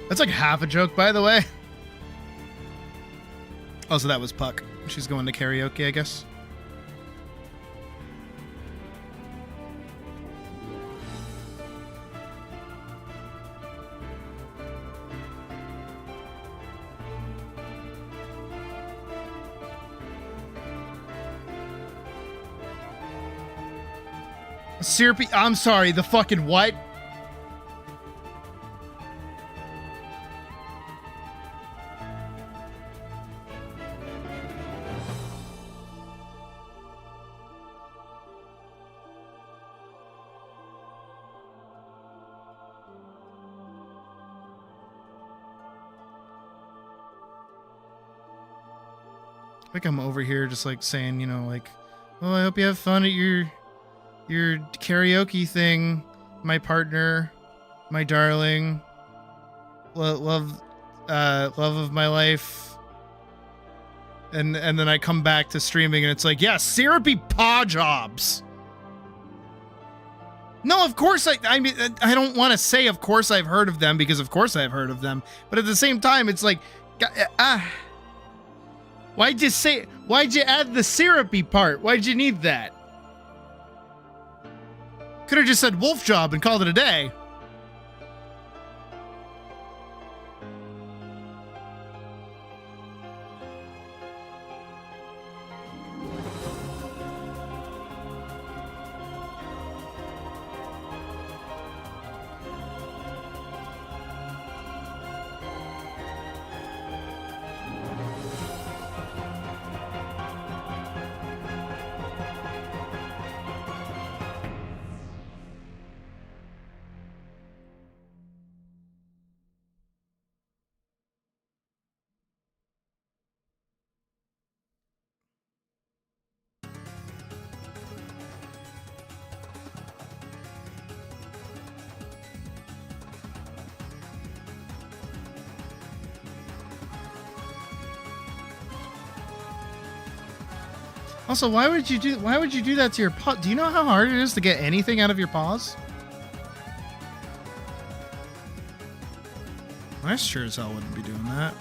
That's like half a joke, by the way. Oh, so that was Puck. She's going to karaoke, I guess. Syrupy. I'm sorry, the fucking what? I think I'm over here just like saying, you know, like, oh, I hope you have fun at your karaoke thing, my partner, my darling, love of my life. And then I come back to streaming and it's like, yeah, syrupy paw jobs. No, of course I mean, I don't want to say of course I've heard of them, because of course I've heard of them, but at the same time it's like, why'd you add the syrupy part? Why'd you need that? Could have just said wolf job and called it a day. Also, why would you do that to your paw? Do you know how hard it is to get anything out of your paws? I sure as hell wouldn't be doing that.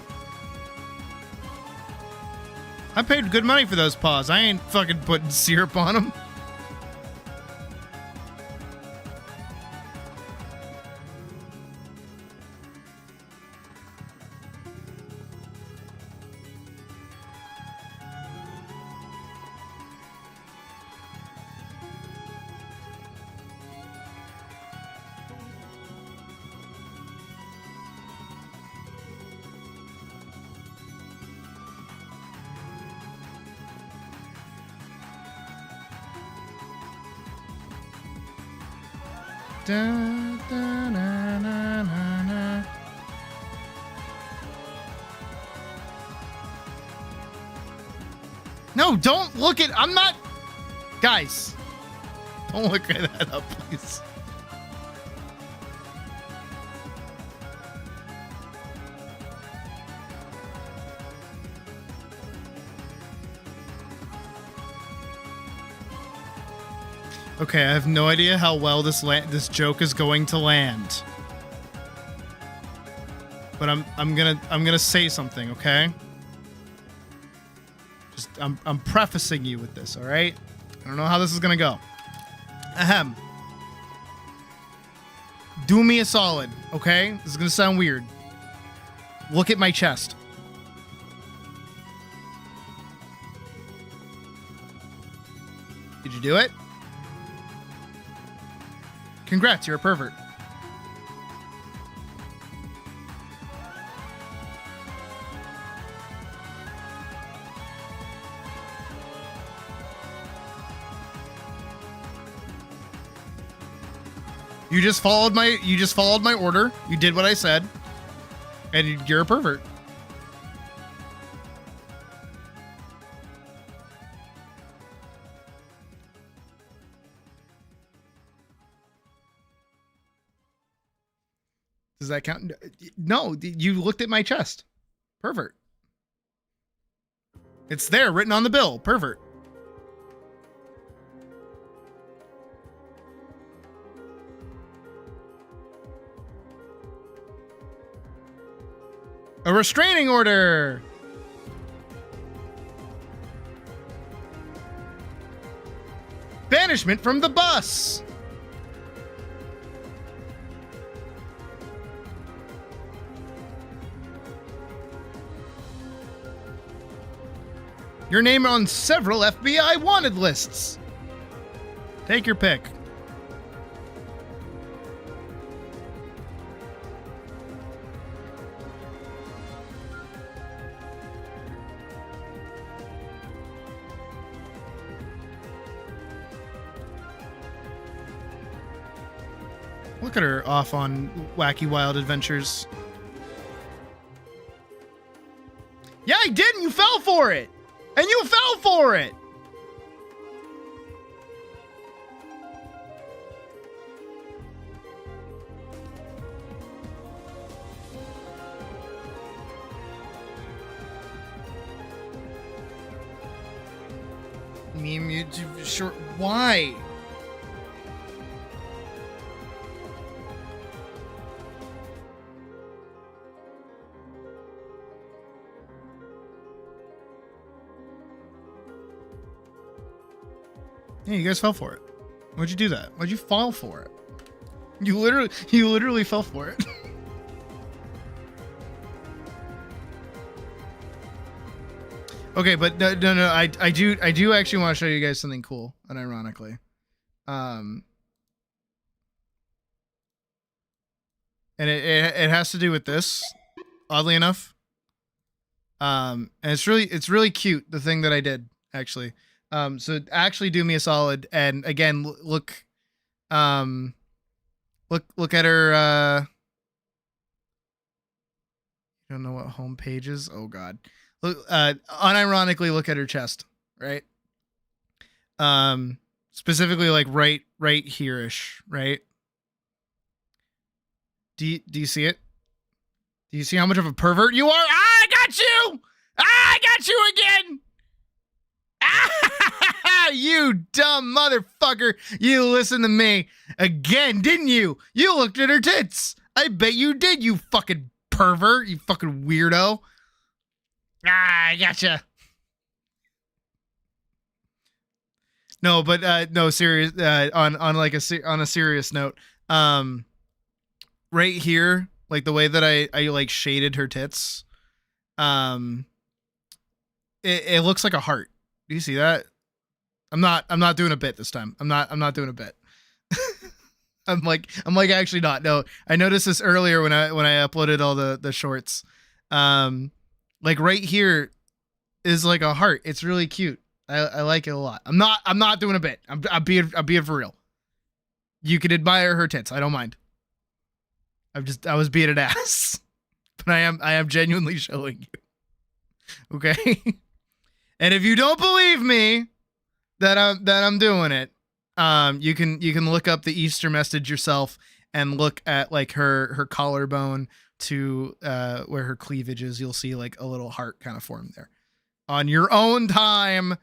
I paid good money for those paws. I ain't fucking putting syrup on them. Da, da, na, na, na, na. No, don't look at. I'm not. Guys, don't look at that up, please. Okay, I have no idea how well this joke is going to land. But I'm gonna say something, okay? Just I'm prefacing you with this, all right? I don't know how this is gonna go. Ahem. Do me a solid, okay? This is gonna sound weird. Look at my chest. Did you do it? Congrats, you're a pervert. You just followed my order. You did what I said. And you're a pervert. Does that count? No, you looked at my chest. Pervert. It's there, written on the bill. Pervert. restraining order. Banishment from the bus. Your name on several FBI wanted lists. Take your pick. Look at her off on wacky wild adventures. Yeah, I didn't. You fell for it. And you fell for it. I mean, you sure? Why? Yeah, you guys fell for it. Why'd you do that? Why'd you fall for it? You literally fell for it. Okay, but no. I do actually want to show you guys something cool, unironically. And it has to do with this, oddly enough. And it's really cute, the thing that I did, actually. So actually do me a solid, and again, look at her, I don't know what home page is. Oh God. Look, unironically look at her chest, right? Specifically like right here-ish, right? Do you see it? Do you see how much of a pervert you are? I got you! I got you again! You dumb motherfucker. You listened to me again, didn't you? You looked at her tits. I bet you did, you fucking pervert. You fucking weirdo. I gotcha. No, but no, serious. On a serious note, right here, like the way that I like shaded her tits, it looks like a heart. Do you see that? I'm not doing a bit this time. I'm not doing a bit. I'm like actually not. No, I noticed this earlier when I uploaded all the shorts. Like right here is like a heart. It's really cute. I like it a lot. I'm not doing a bit. I'm being for real. You can admire her tits. I don't mind. I was being an ass. But I am genuinely showing you. Okay? And if you don't believe me that I'm doing it, you can look up the Easter message yourself and look at like her collarbone to where her cleavage is. You'll see like a little heart kind of form there. On your own time,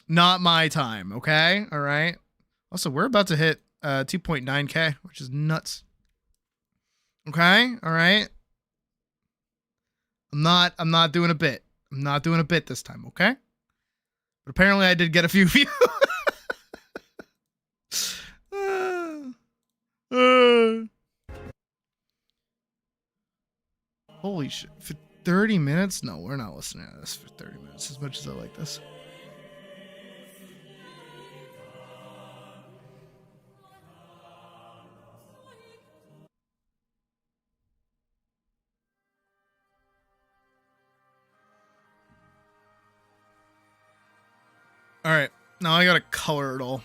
not my time, okay? All right? Also, we're about to hit 2.9K, which is nuts. Okay? All right? I'm not doing a bit. I'm not doing a bit this time, okay? But apparently I did get a few views. Holy shit. For 30 minutes? No, we're not listening to this for 30 minutes as much as I like this. All right, now I gotta color it all.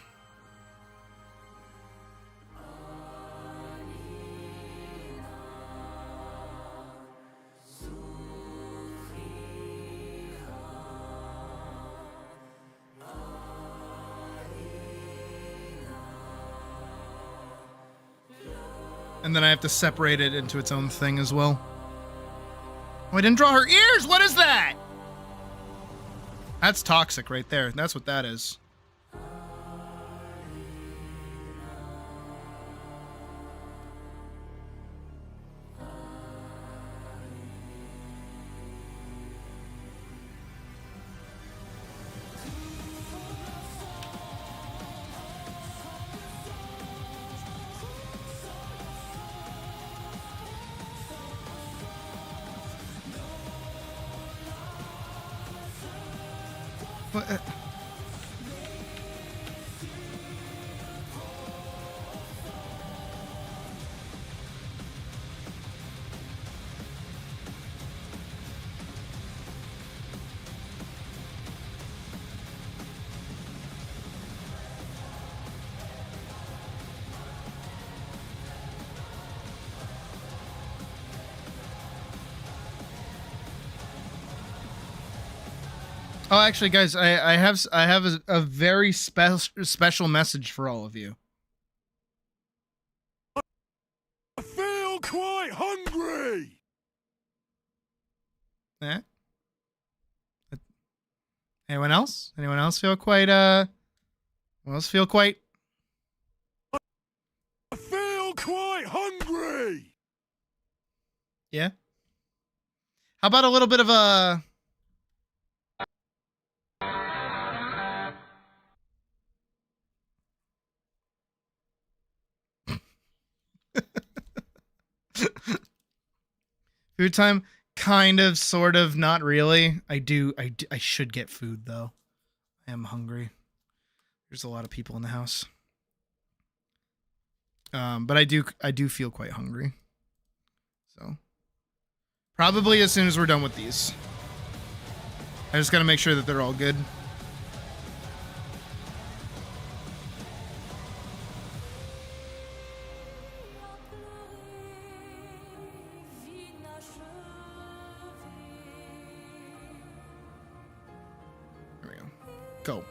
And then I have to separate it into its own thing as well. Oh, I didn't draw her ears! What is that? That's toxic right there. That's what that is. Oh, actually, guys, I have a very special message for all of you. I feel quite hungry. Eh? Anyone else? Anyone else feel quite anyone else feel quite? I feel quite hungry. Yeah. How about a little bit of a food time? Kind of, sort of, not really. I should get food though. I am hungry. There's a lot of people in the house. But I do feel quite hungry. So probably as soon as we're done with these. I just gotta make sure that they're all good. There we go. Go.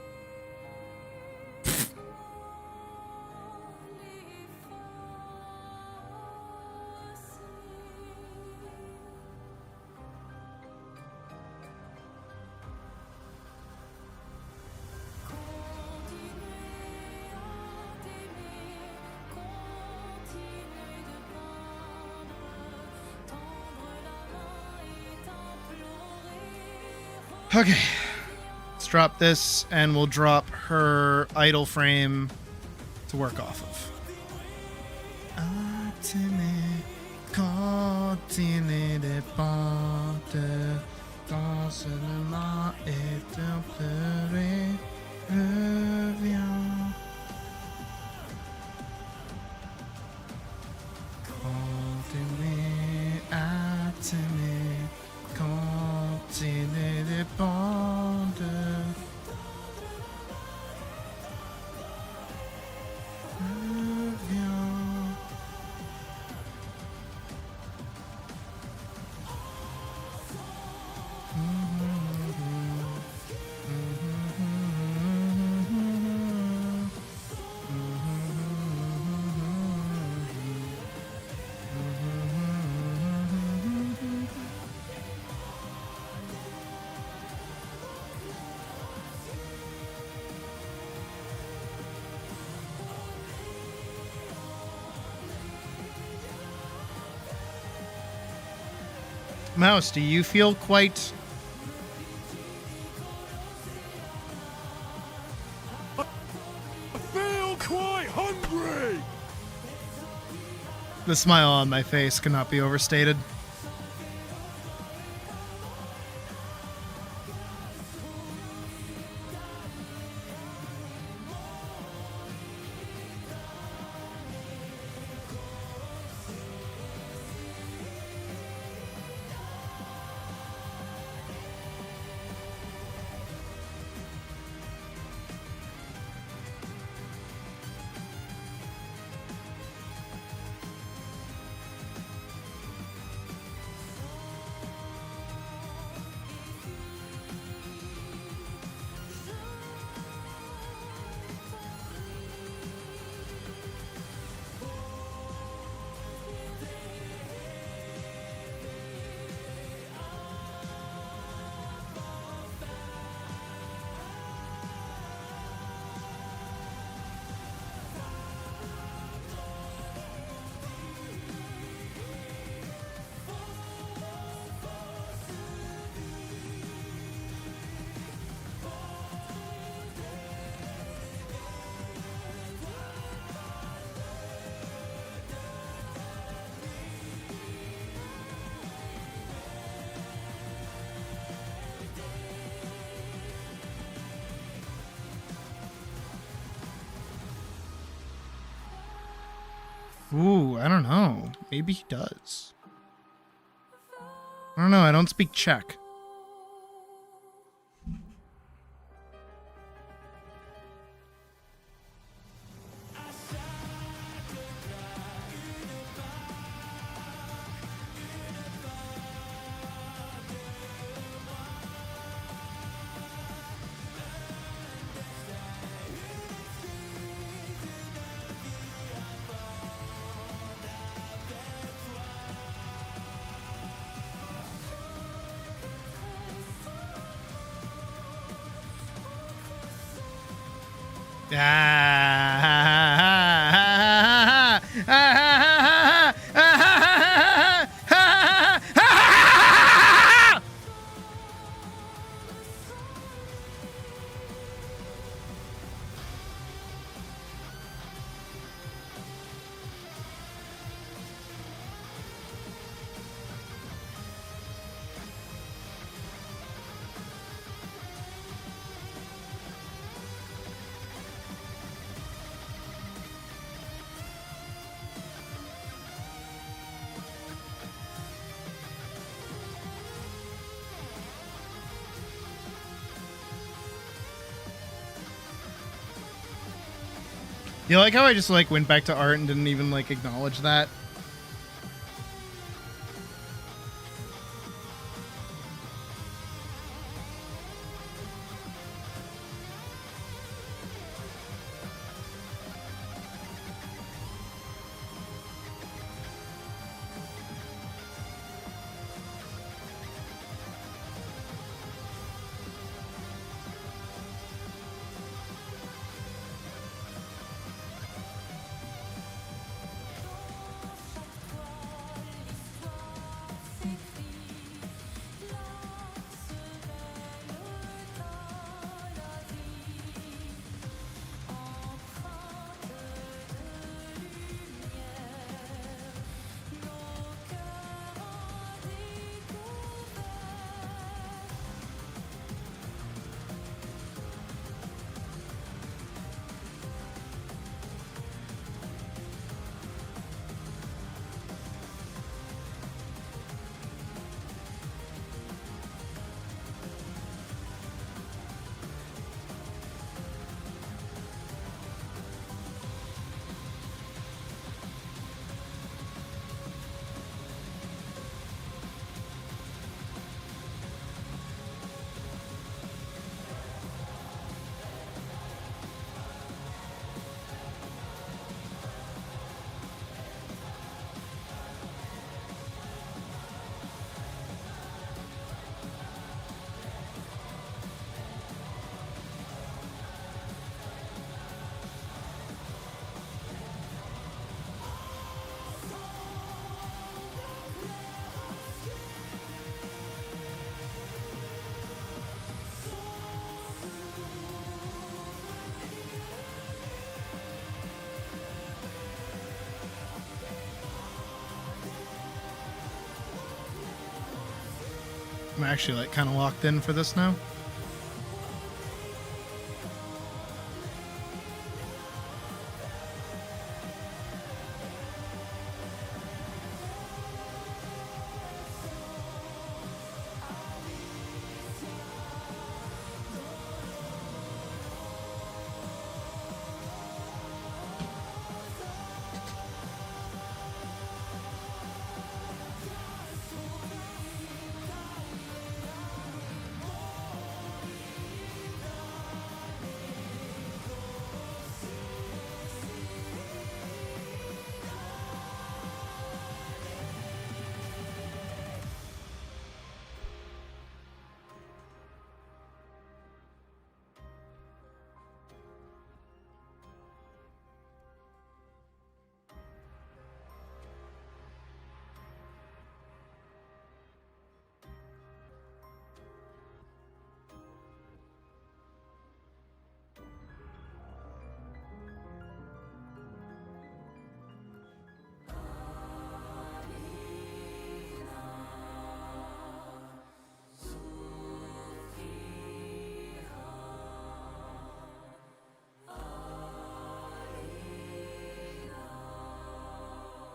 Okay, let's drop this and we'll drop her idle frame to work off of. Continue de bande. Reviens. Mouse, do you feel quite... I feel quite hungry. The smile on my face cannot be overstated. Ooh, I don't know. Maybe he does. I don't know. I don't speak Czech. You like how I just like went back to art and didn't even like acknowledge that? I'm actually like kind of locked in for this now.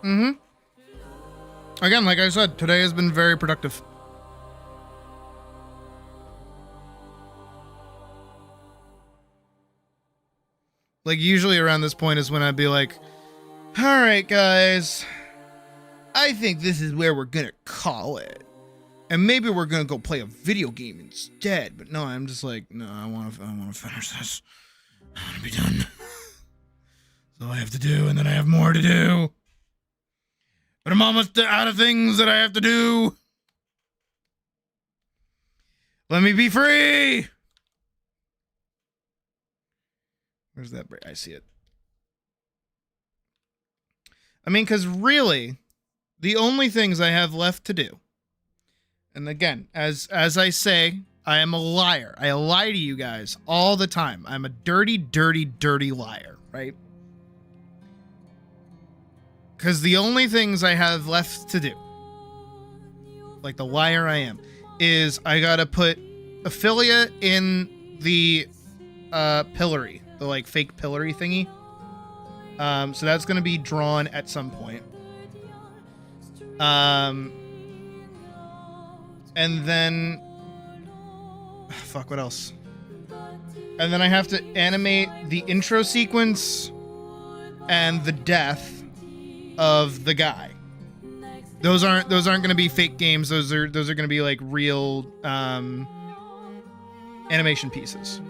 Mm-hmm. Again, like I said, today has been very productive. Like, usually around this point is when I'd be like, all right, guys, I think this is where we're gonna call it. And maybe we're gonna go play a video game instead. But no, I'm just like, no, I wanna finish this. I wanna be done. That's all I have to do, and then I have more to do. But I'm almost out of things that I have to do. Let me be free! Where's that break? I see it. I mean, because really, the only things I have left to do, and again, as I say, I am a liar. I lie to you guys all the time. I'm a dirty, dirty, dirty liar, right? Because the only things I have left to do, like the liar I am, is I gotta put affiliate in the pillory, the like fake pillory thingy. So that's gonna be drawn at some point. And then fuck, what else? And then I have to animate the intro sequence and the death of the guy. Those aren't going to be fake games. Those are going to be like real animation pieces.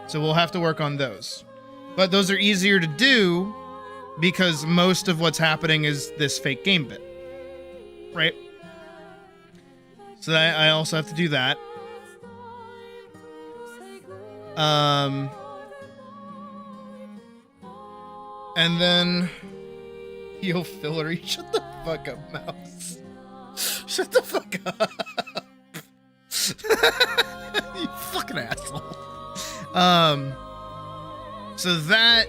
So we'll have to work on those. But those are easier to do because most of what's happening is this fake game bit. Right? So I also have to do that. And then yo, Fillery, shut the fuck up, mouse. Shut the fuck up. You fucking asshole. So that,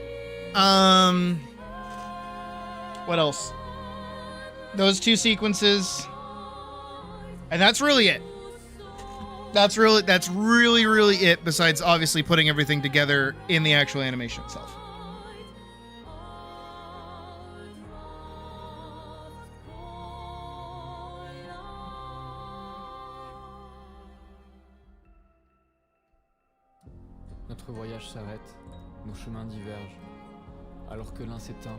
what else? Those two sequences. And that's really it. That's really it, besides obviously putting everything together in the actual animation itself. Notre voyage s'arrête, nos chemins divergent, alors que l'un s'éteint.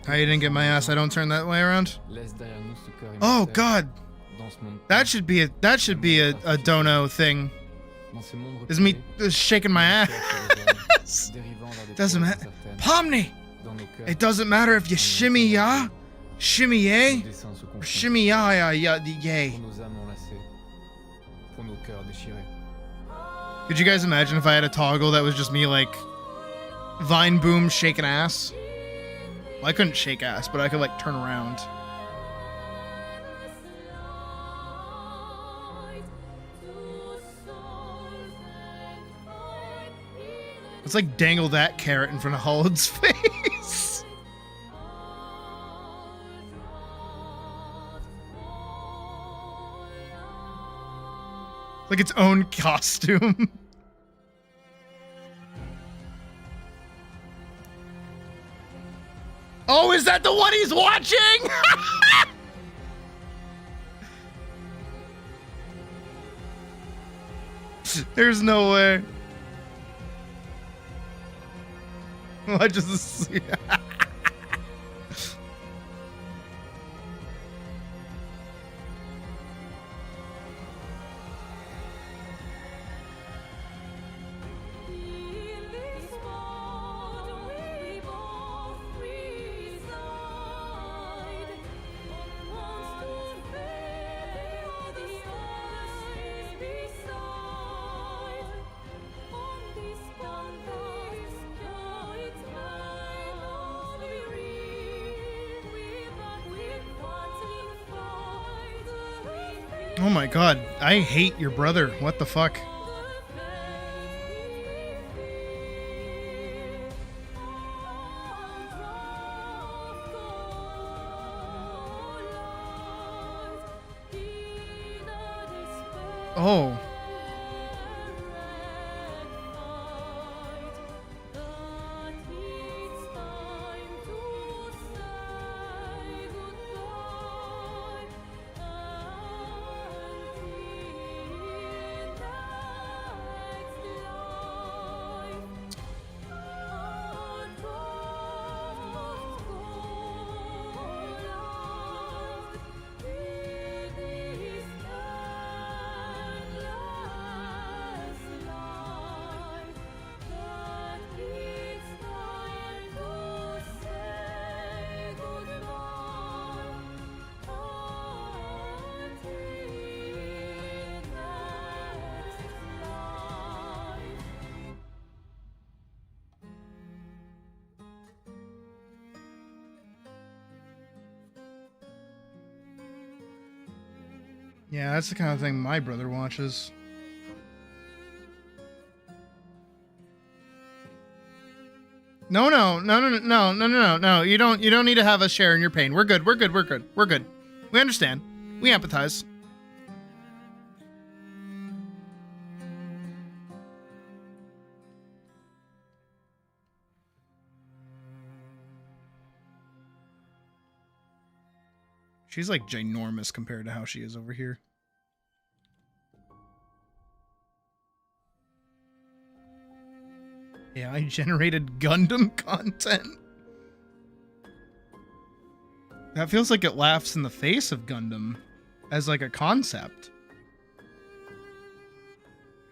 How you didn't get my ass? I don't turn that way around. Oh God, that should be a dono thing. Is me shaking my ass? Doesn't matter. Pomni. It doesn't matter if you shimmy ya, shimmy yay, or shimmy ya yay. Could you guys imagine if I had a toggle that was just me like Vine Boom shaking ass? Well, I couldn't shake ass, but I could like turn around. Let's like dangle that carrot in front of Holland's face. Like its own costume. Oh, is that the one he's watching? There's no way. I just see. Oh my God, I hate your brother. What the fuck? Oh. Yeah, that's the kind of thing my brother watches. No. You don't need to have us share in your pain. We're good. We understand. We empathize. She's like ginormous compared to how she is over here. Yeah, I generated Gundam content. That feels like it laughs in the face of Gundam as like a concept.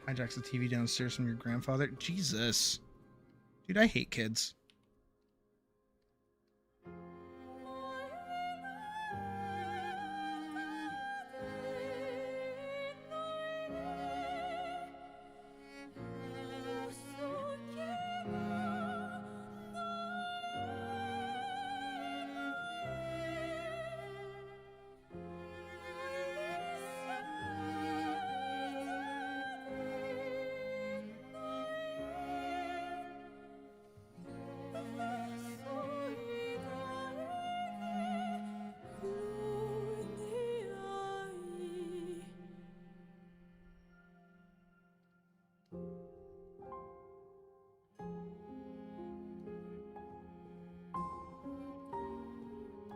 Hijacks the TV downstairs from your grandfather. Jesus. Dude, I hate kids.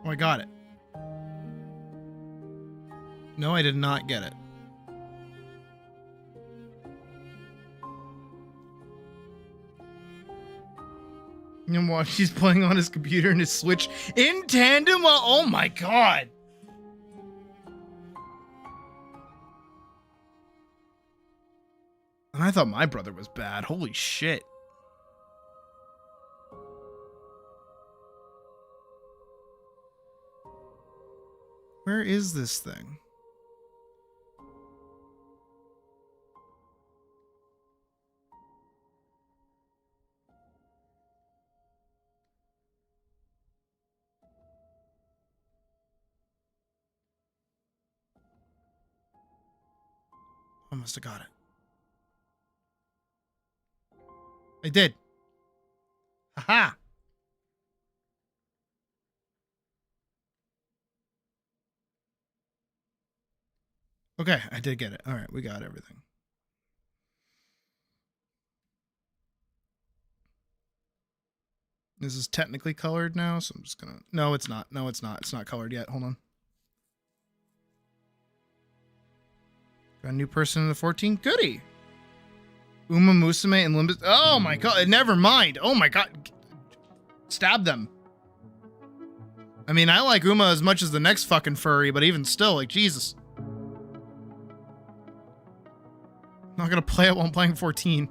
Oh, I got it. No, I did not get it. And while she's playing on his computer and his Switch in tandem while, oh my god. And I thought my brother was bad. Holy shit. Where is this thing? I must have got it. I did. Haha. Okay, I did get it. All right, we got everything. This is technically colored now, so I'm just gonna... No, it's not. No, it's not. It's not colored yet. Hold on. Got a new person in the 14. Goody! Uma Musume and Limbus... Oh my god, never mind. Oh my god. Stab them. I mean, I like Uma as much as the next fucking furry, but even still, like, Jesus. Not gonna play it while I'm playing 14.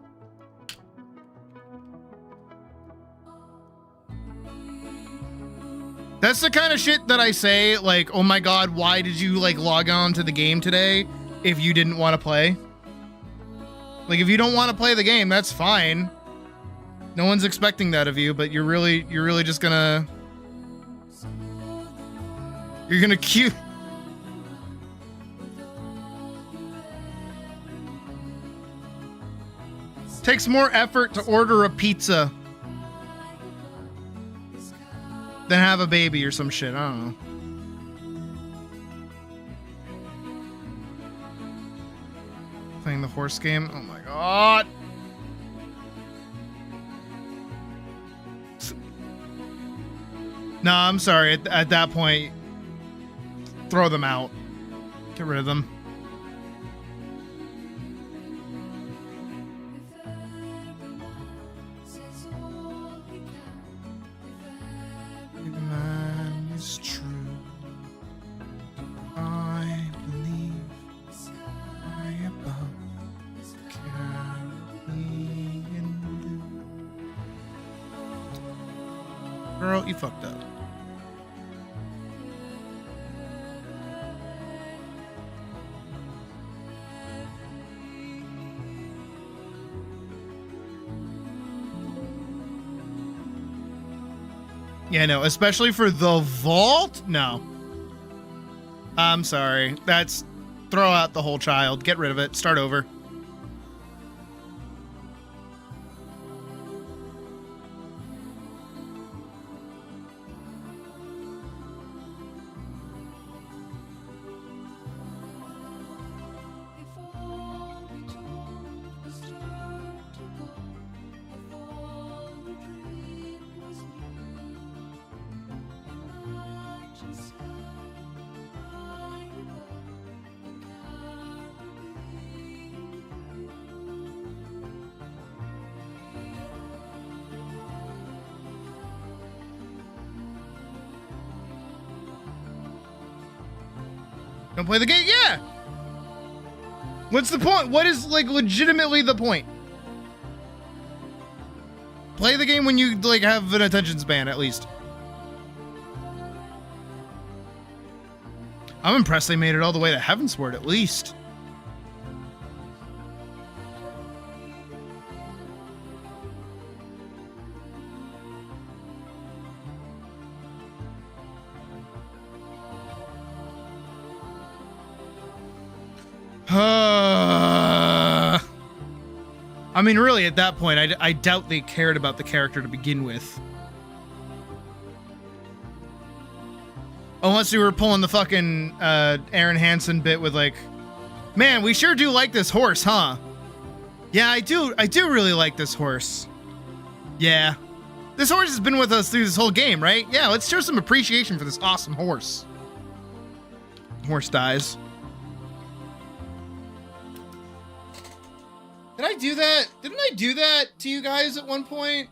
That's the kind of shit that I say, like, oh my god, why did you, like, log on to the game today if you didn't want to play? Like, if you don't want to play the game, that's fine. No one's expecting that of you, but you're really just gonna... You're gonna queue... Takes more effort to order a pizza than have a baby or some shit. I don't know. Playing the horse game. Oh my god. No, I'm sorry. At that point, throw them out. Get rid of them. Is true. I believe I above carry in blue. Girl, you fucked up. Yeah, no, especially for the vault? No. I'm sorry. That's Throw out the whole child. Get rid of it. Start over. Don't play the game? Yeah! What's the point? What is, like, legitimately the point? Play the game when you, like, have an attention span, at least. I'm impressed they made it all the way to Heavensward, at least. I mean, really, at that point, I doubt they cared about the character to begin with. Unless you were pulling the fucking Aaron Hansen bit with like, man, we sure do like this horse, huh? Yeah, I do really like this horse. Yeah. This horse has been with us through this whole game, right? Yeah, let's show some appreciation for this awesome horse. Horse dies. Did I do that? Didn't I do that to you guys at one point?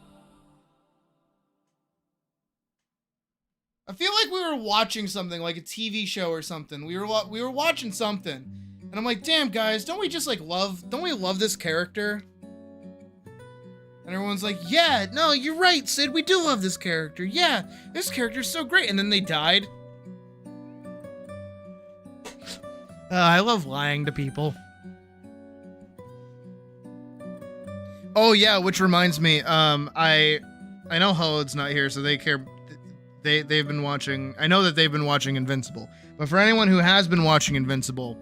I feel like we were watching something, like a TV show or something. We were watching something, and I'm like, damn guys, don't we love this character? And everyone's like, yeah, no, you're right, Sid, we do love this character. Yeah, this character's so great. And then they died. I love lying to people. Oh yeah, which reminds me, I know Holod's not here, so they care. They've been watching. I know that they've been watching Invincible. But for anyone who has been watching Invincible,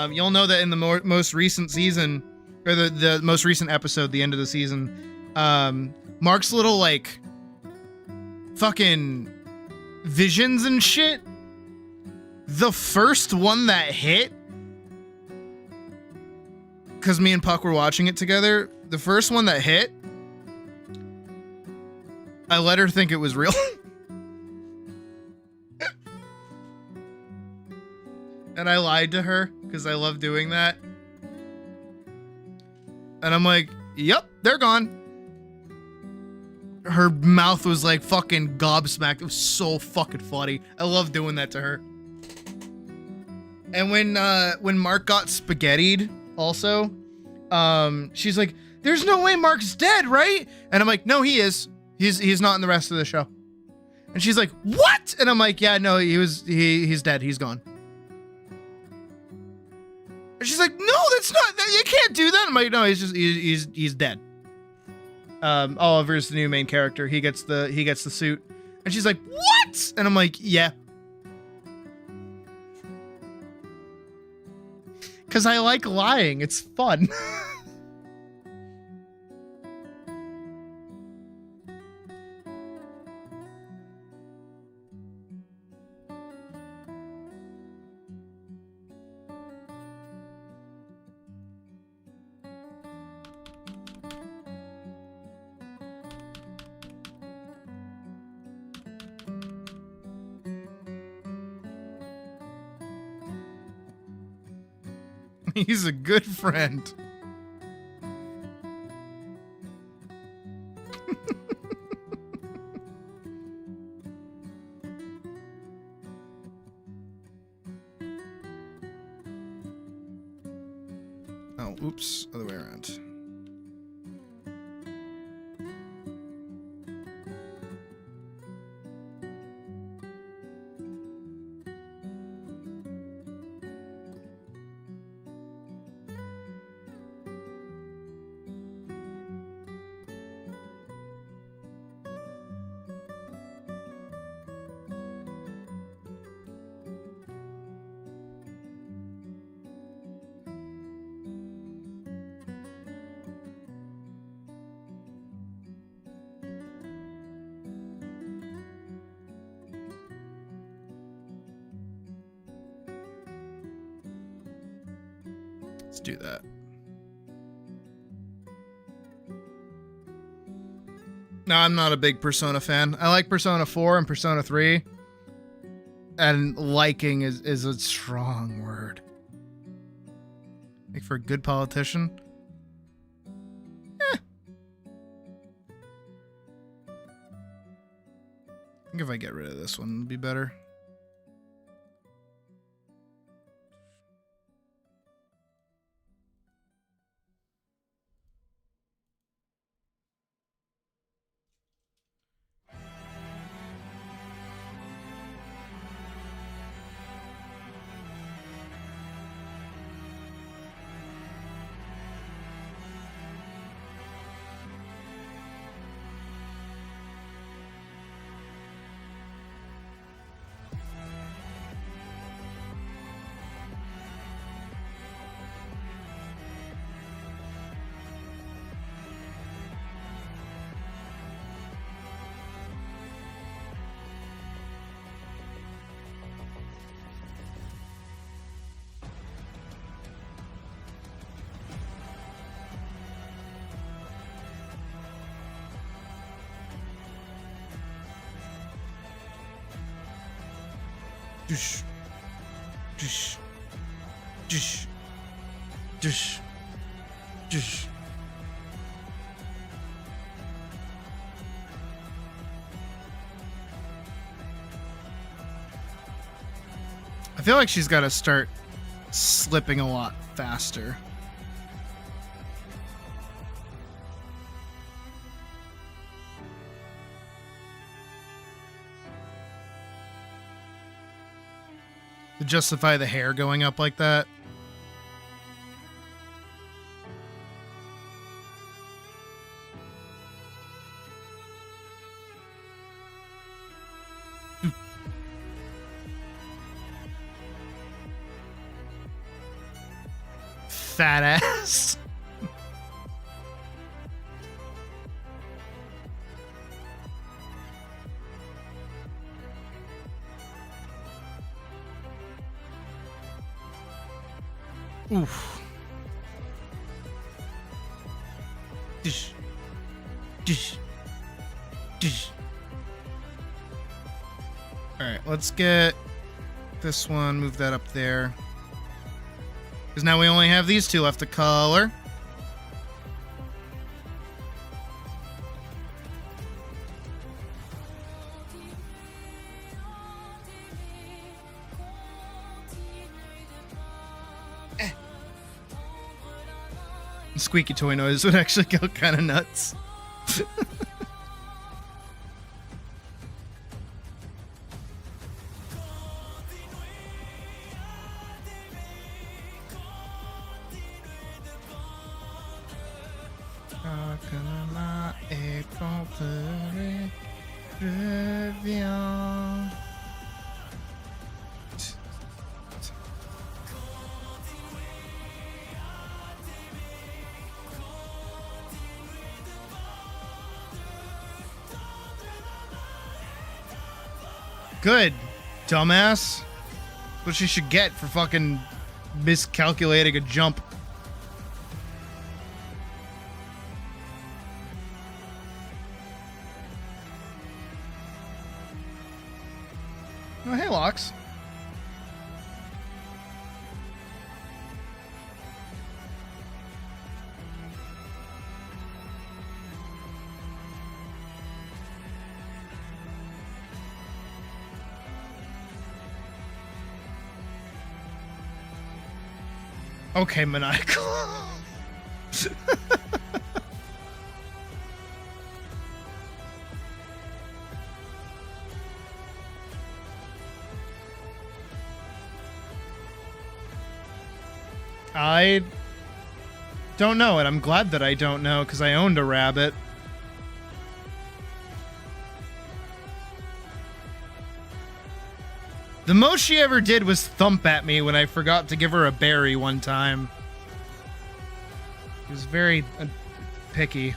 you'll know that in the most recent season, or the most recent episode, the end of the season, Mark's little like fucking visions and shit. The first one that hit, because me and Puck were watching it together. The first one that hit, I let her think it was real. And I lied to her because I love doing that. And I'm like, yep, they're gone. Her mouth was like fucking gobsmacked. It was so fucking funny. I love doing that to her. And when Mark got spaghettied also, she's like, there's no way Mark's dead, right? And I'm like, no, he is. He's not in the rest of the show. And she's like, what? And I'm like, yeah, no, he's dead. He's gone. And she's like, no, that's not, you can't do that. I'm like, no, he's dead. Oliver's the new main character. He gets the suit. And she's like, what? And I'm like, yeah. Cause I like lying. It's fun. He's a good friend. Oh, oops, other way around. Let's do that. No, I'm not a big Persona fan. I like Persona 4 and Persona 3. And liking is a strong word. Make for a good politician. I think if I get rid of this one, it'd be better. Dish. Dish. Dish. Dish. Dish. I feel like she's got to start slipping a lot faster. To justify the hair going up like that. Fat ass. Oof. Dish. Dish. Dish. Alright, let's get this one, move that up there. Because now we only have these two left to color. Squeaky toy noise would actually go kind of nuts. Good, dumbass. That's what she should get for fucking miscalculating a jump. Oh, hey, Lox. Okay, maniacal. I don't know, and I'm glad that I don't know, because I owned a rabbit. The most she ever did was thump at me when I forgot to give her a berry one time. She was very picky.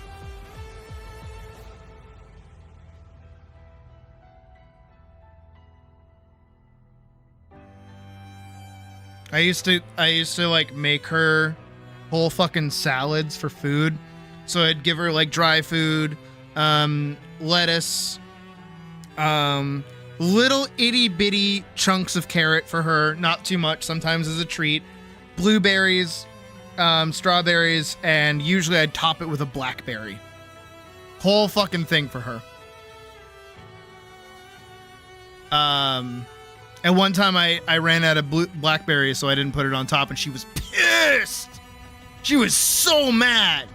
I used to like make her whole fucking salads for food. So I'd give her like dry food, lettuce, little itty bitty chunks of carrot for her, not too much, sometimes as a treat, blueberries, strawberries, and usually I'd top it with a blackberry. Whole fucking thing for her. And one time I ran out of blackberries, so I didn't put it on top, and she was pissed. She was so mad.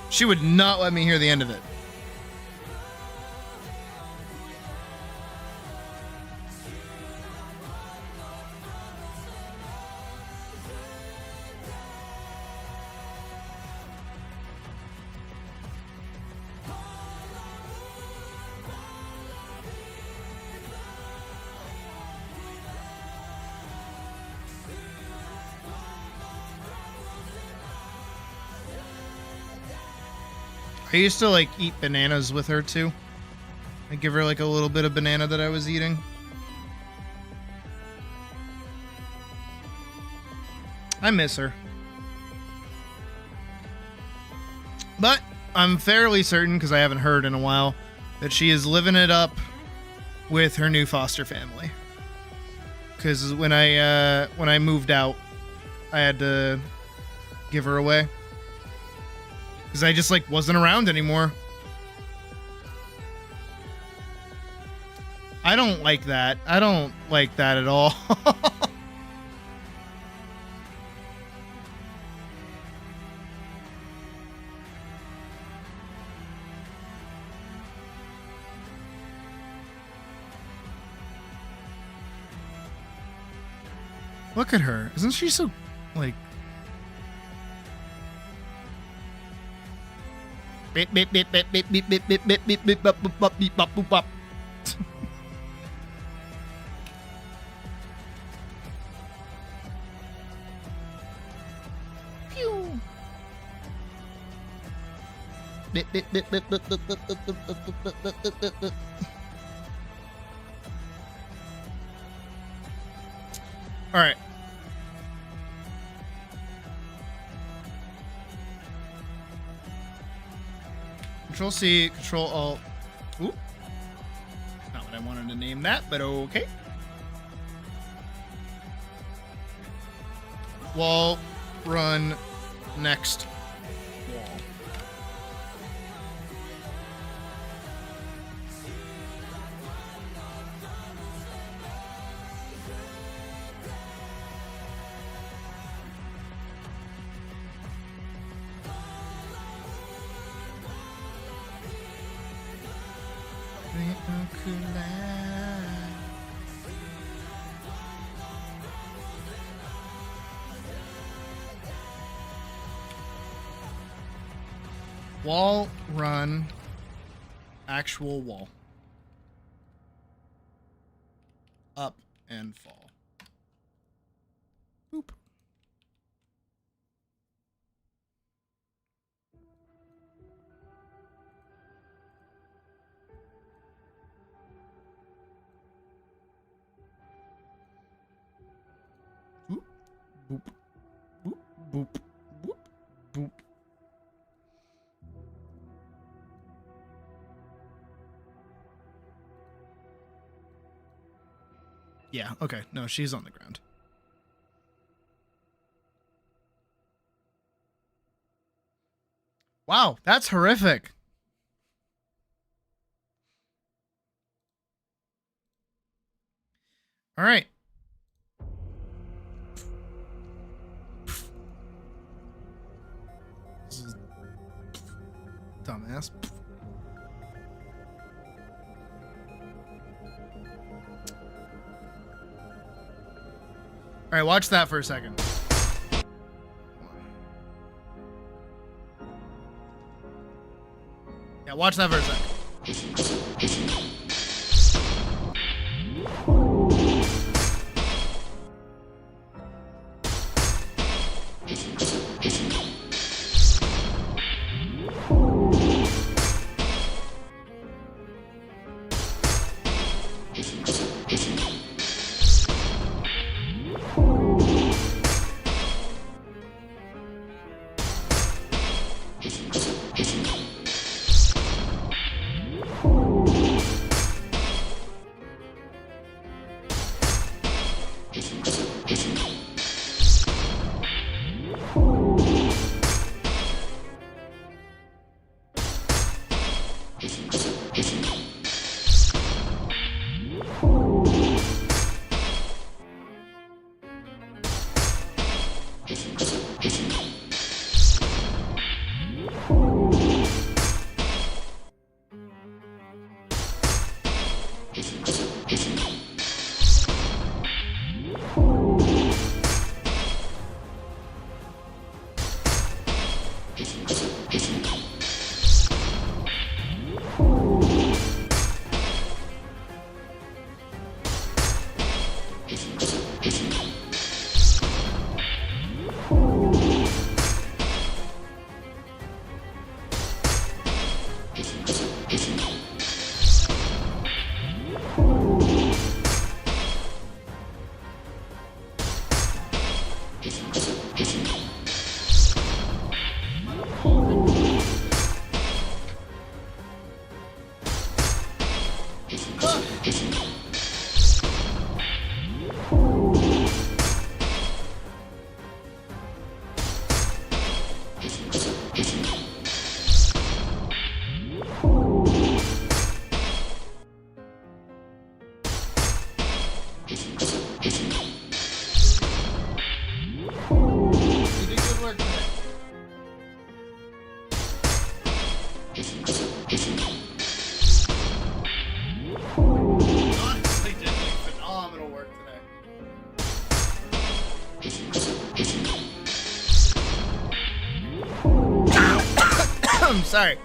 She would not let me hear the end of it. I used to like eat bananas with her too. I'd give her like a little bit of banana that I was eating. I miss her. But I'm fairly certain, because I haven't heard in a while, that she is living it up with her new foster family. Because when I moved out, I had to give her away. Because I just, like, wasn't around anymore. I don't like that. I don't like that at all. Look at her. Isn't she so, like... Beep beep beep beep beep beep beep beep beep beep beep bop boop bop beep bop boop bop. Pew. Beep beep beep beep beep beep beep beep beep beep beep beep beep. All right. Control C, Control Alt. Ooh. Not what I wanted to name that, but okay. Wall, run, next wall. Wall, run, actual wall. Up and fall. Boop. Boop. Boop. Boop. Boop. Boop. Boop. Yeah, okay. No, she's on the ground. Wow, that's horrific. All right. Dumbass. All right, watch that for a second. Yeah, watch that for a second. Honestly, did like phenomenal work today. I'm sorry.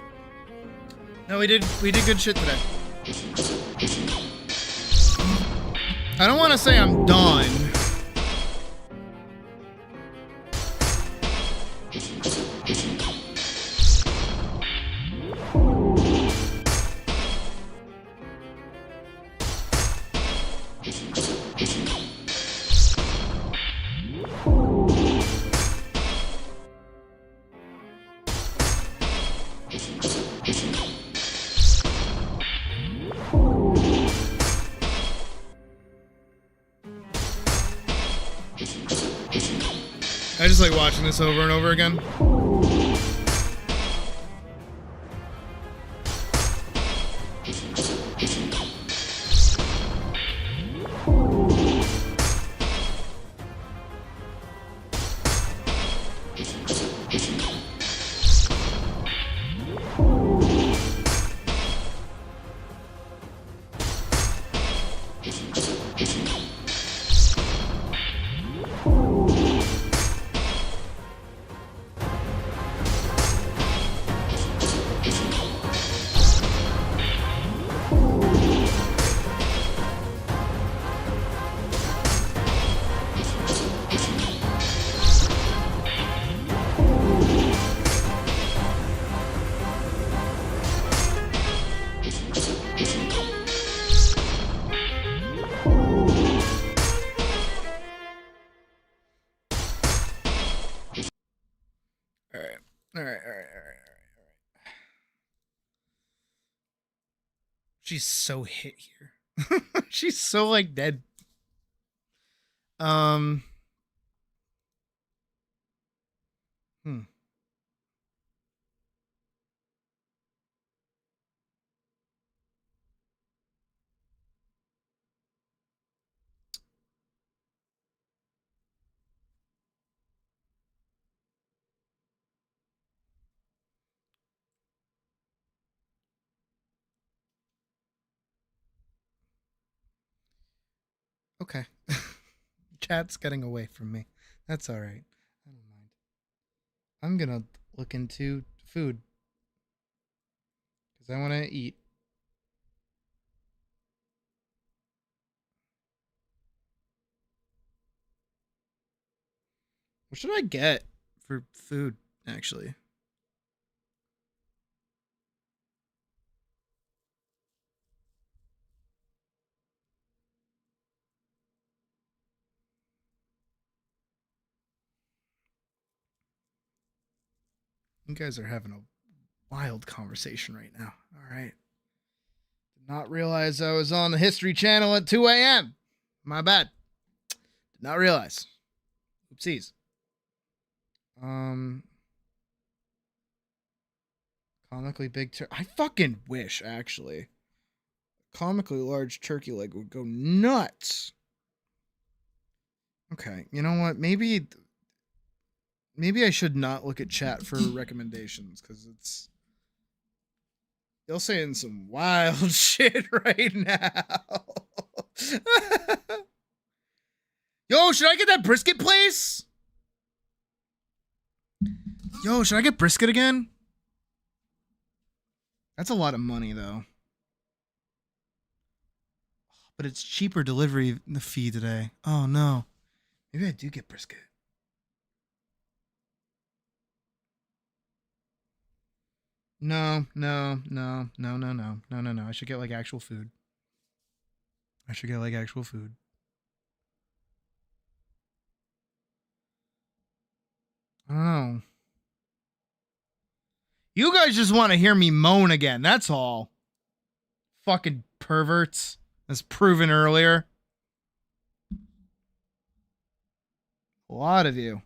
No, we did good shit today. I don't want to say I'm done. I just like watching this over and over again. All right. She's so hit here. She's so like dead. Okay. Chat's getting away from me. That's all right. I don't mind. I'm gonna look into food because I want to eat. What should I get for food, actually? You guys are having a wild conversation right now. All right. Did not realize I was on the History Channel at 2 a.m. My bad. Did not realize. Oopsies. Comically big I fucking wish, actually. Comically large turkey leg would go nuts. Okay, you know what? Maybe I should not look at chat for recommendations because it's You're saying some wild shit right now. Yo, should I get that brisket place? Yo, should I get brisket again? That's a lot of money, though. But it's cheaper delivery fee today. Oh, no. Maybe I do get brisket. No. I should get, like, actual food. I don't know. You guys just want to hear me moan again. That's all. Fucking perverts. As proven earlier. A lot of you.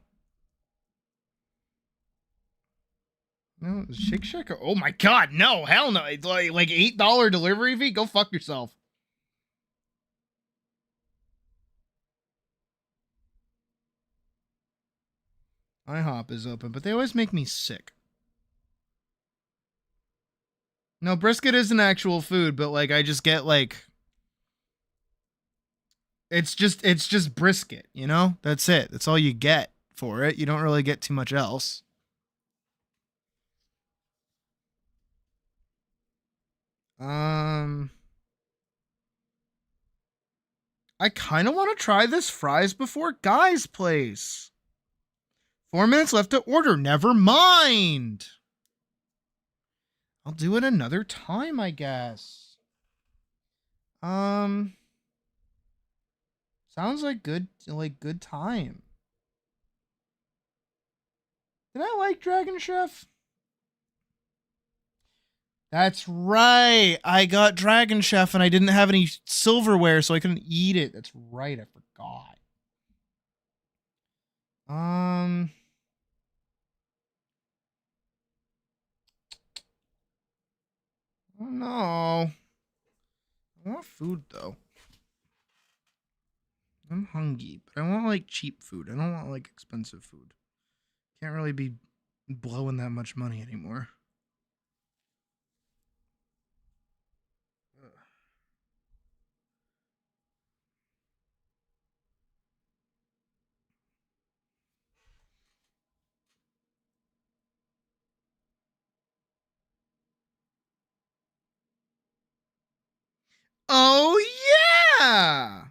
No, Shake Shack. Oh my god, no, hell no. It's like $8 delivery fee. Go fuck yourself. IHOP is open, but they always make me sick. No, brisket isn't actual food, but like I just get like it's just brisket, you know? That's it. That's all you get for it. You don't really get too much else. I kind of want to try this fries before guys place. 4 minutes left to order. Never mind. I'll do it another time, I guess. Sounds like good time. Did I like Dragon Chef? That's right. I got Dragon Chef and I didn't have any silverware, so I couldn't eat it. That's right. I forgot. Oh no. I want food though. I'm hungry, but I want like cheap food. I don't want like expensive food. Can't really be blowing that much money anymore. Oh yeah.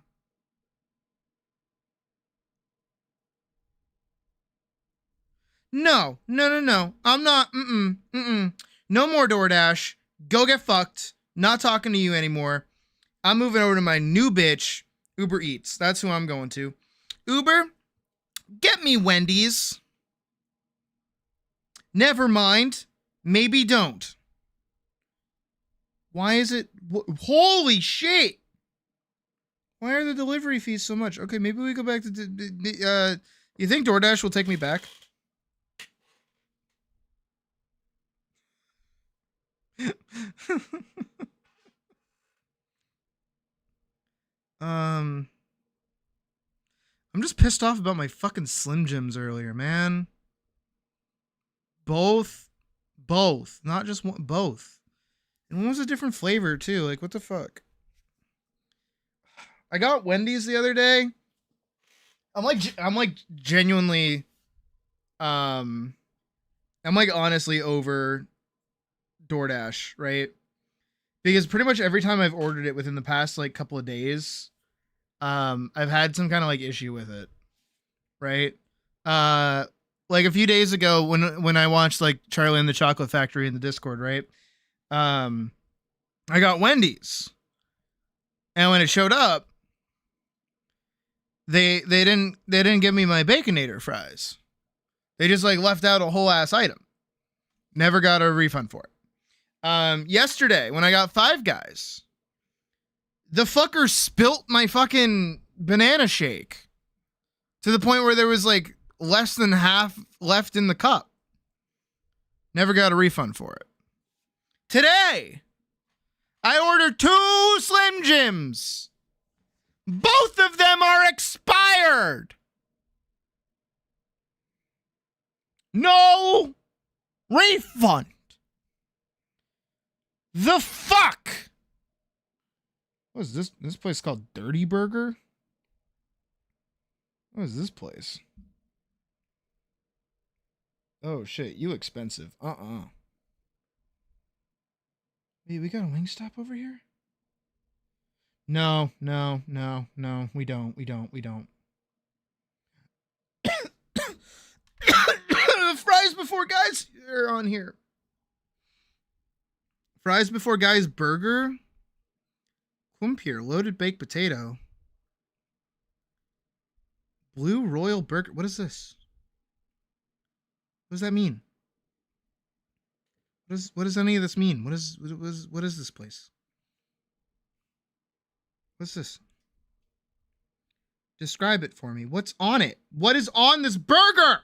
No. I'm not. No more DoorDash. Go get fucked. Not talking to you anymore. I'm moving over to my new bitch, Uber Eats. That's who I'm going to. Uber, get me Wendy's. Never mind. Maybe don't. Why is it? Holy shit! Why are the delivery fees so much? Okay, maybe we go back to... you think DoorDash will take me back? I'm just pissed off about my fucking Slim Jims earlier, man. Both. Not just one, both. And one was a different flavor too. Like, what the fuck? I got Wendy's the other day. I'm like genuinely, I'm like honestly over DoorDash, right? Because pretty much every time I've ordered it within the past like couple of days, I've had some kind of like issue with it, right? Like a few days ago when I watched like Charlie and the Chocolate Factory in the Discord, right? I got Wendy's, and when it showed up, they didn't give me my Baconator fries. They just like left out a whole ass item. Never got a refund for it. Yesterday when I got Five Guys, the fucker spilt my fucking banana shake to the point where there was like less than half left in the cup. Never got a refund for it. Today, I ordered 2 Slim Jims. Both of them are expired. No refund. The fuck? What is this? This place called Dirty Burger? What is this place? Oh shit, you expensive. Wait, we got a Wingstop over here? No, we don't. Fries before guys are on here. Fries before guys burger. Kumpier, loaded baked potato. Blue Royal Burger. What is this? What does that mean? What does any of this mean? What is this place? What's this? Describe it for me. What's on it? What is on this burger?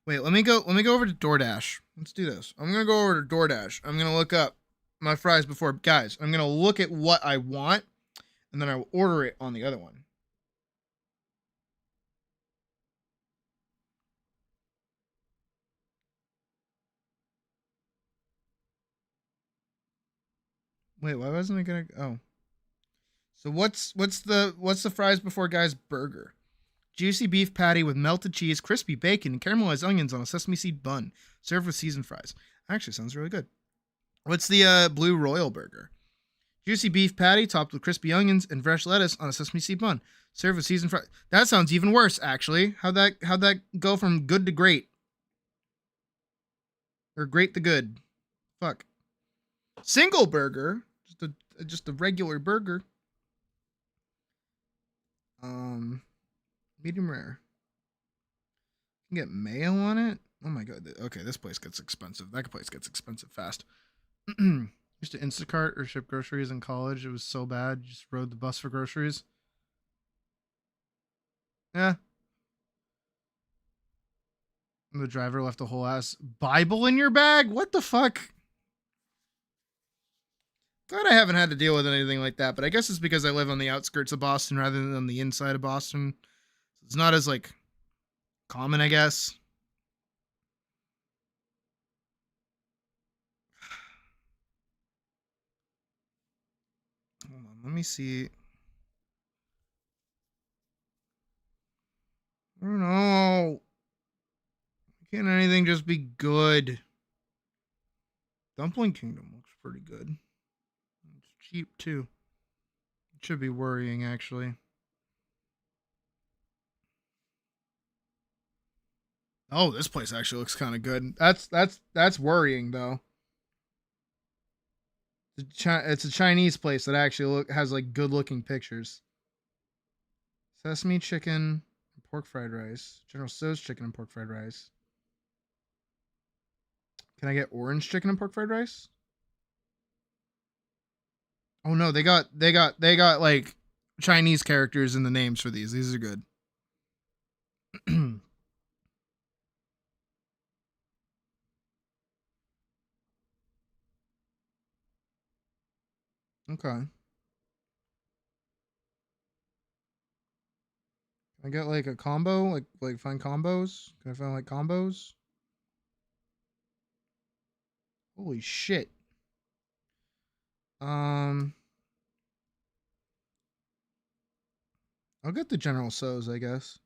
Wait, let me go over to DoorDash. Let's do this. I'm gonna go over to DoorDash. I'm gonna look up my fries before guys. I'm gonna look at what I want, and then I will order it on the other one. Wait, why wasn't I gonna? Oh, so what's the fries before guys burger? Juicy beef patty with melted cheese, crispy bacon, and caramelized onions on a sesame seed bun, served with seasoned fries. Actually, sounds really good. What's the Blue Royal burger? Juicy beef patty topped with crispy onions and fresh lettuce on a sesame seed bun, served with seasoned fries. That sounds even worse, actually. How'd that go from good to great? Or great to good? Fuck. Single burger, just a regular burger. Medium rare. You can get mayo on it. Oh my god. Okay, this place gets expensive. That place gets expensive fast. Used to Instacart or ship groceries in college. It was so bad. You just rode the bus for groceries. Yeah. And the driver left a whole ass Bible in your bag? What the fuck? Glad I haven't had to deal with anything like that, but I guess it's because I live on the outskirts of Boston rather than on the inside of Boston. It's not as, like, common, I guess. Hold on, let me see. I don't know. Can't anything just be good? Dumpling Kingdom looks pretty good. It's cheap, too. It should be worrying, actually. Oh, this place actually looks kind of good. That's worrying, though. It's a Chinese place that actually has like good looking pictures. Sesame chicken, pork fried rice. General Tso's chicken and pork fried rice. Can I get orange chicken and pork fried rice? Oh no, they got like Chinese characters in the names for these. These are good. Okay. Can I get like a combo? Like find combos? Can I find like combos? Holy shit. I'll get the General Tso's, I guess.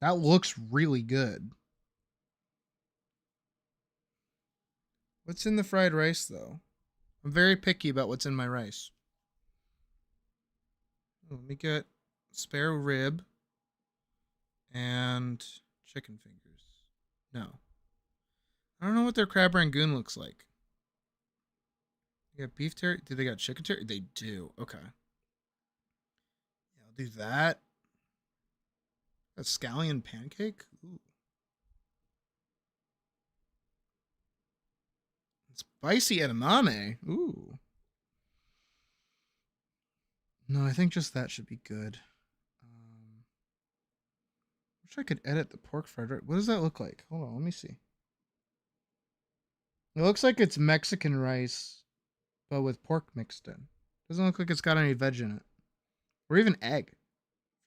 That looks really good. What's in the fried rice, though? I'm very picky about what's in my rice. Let me get spare rib and chicken fingers. No. I don't know what their crab rangoon looks like. They got beef teriyaki. Do they got chicken teriyaki? They do. Okay. Yeah, I'll do that. A scallion pancake? Ooh. Spicy edamame. Ooh. No, I think just that should be good. Wish I could edit the pork fried rice. What does that look like? Hold on, let me see. It looks like it's Mexican rice, but with pork mixed in. Doesn't look like it's got any veg in it. Or even egg,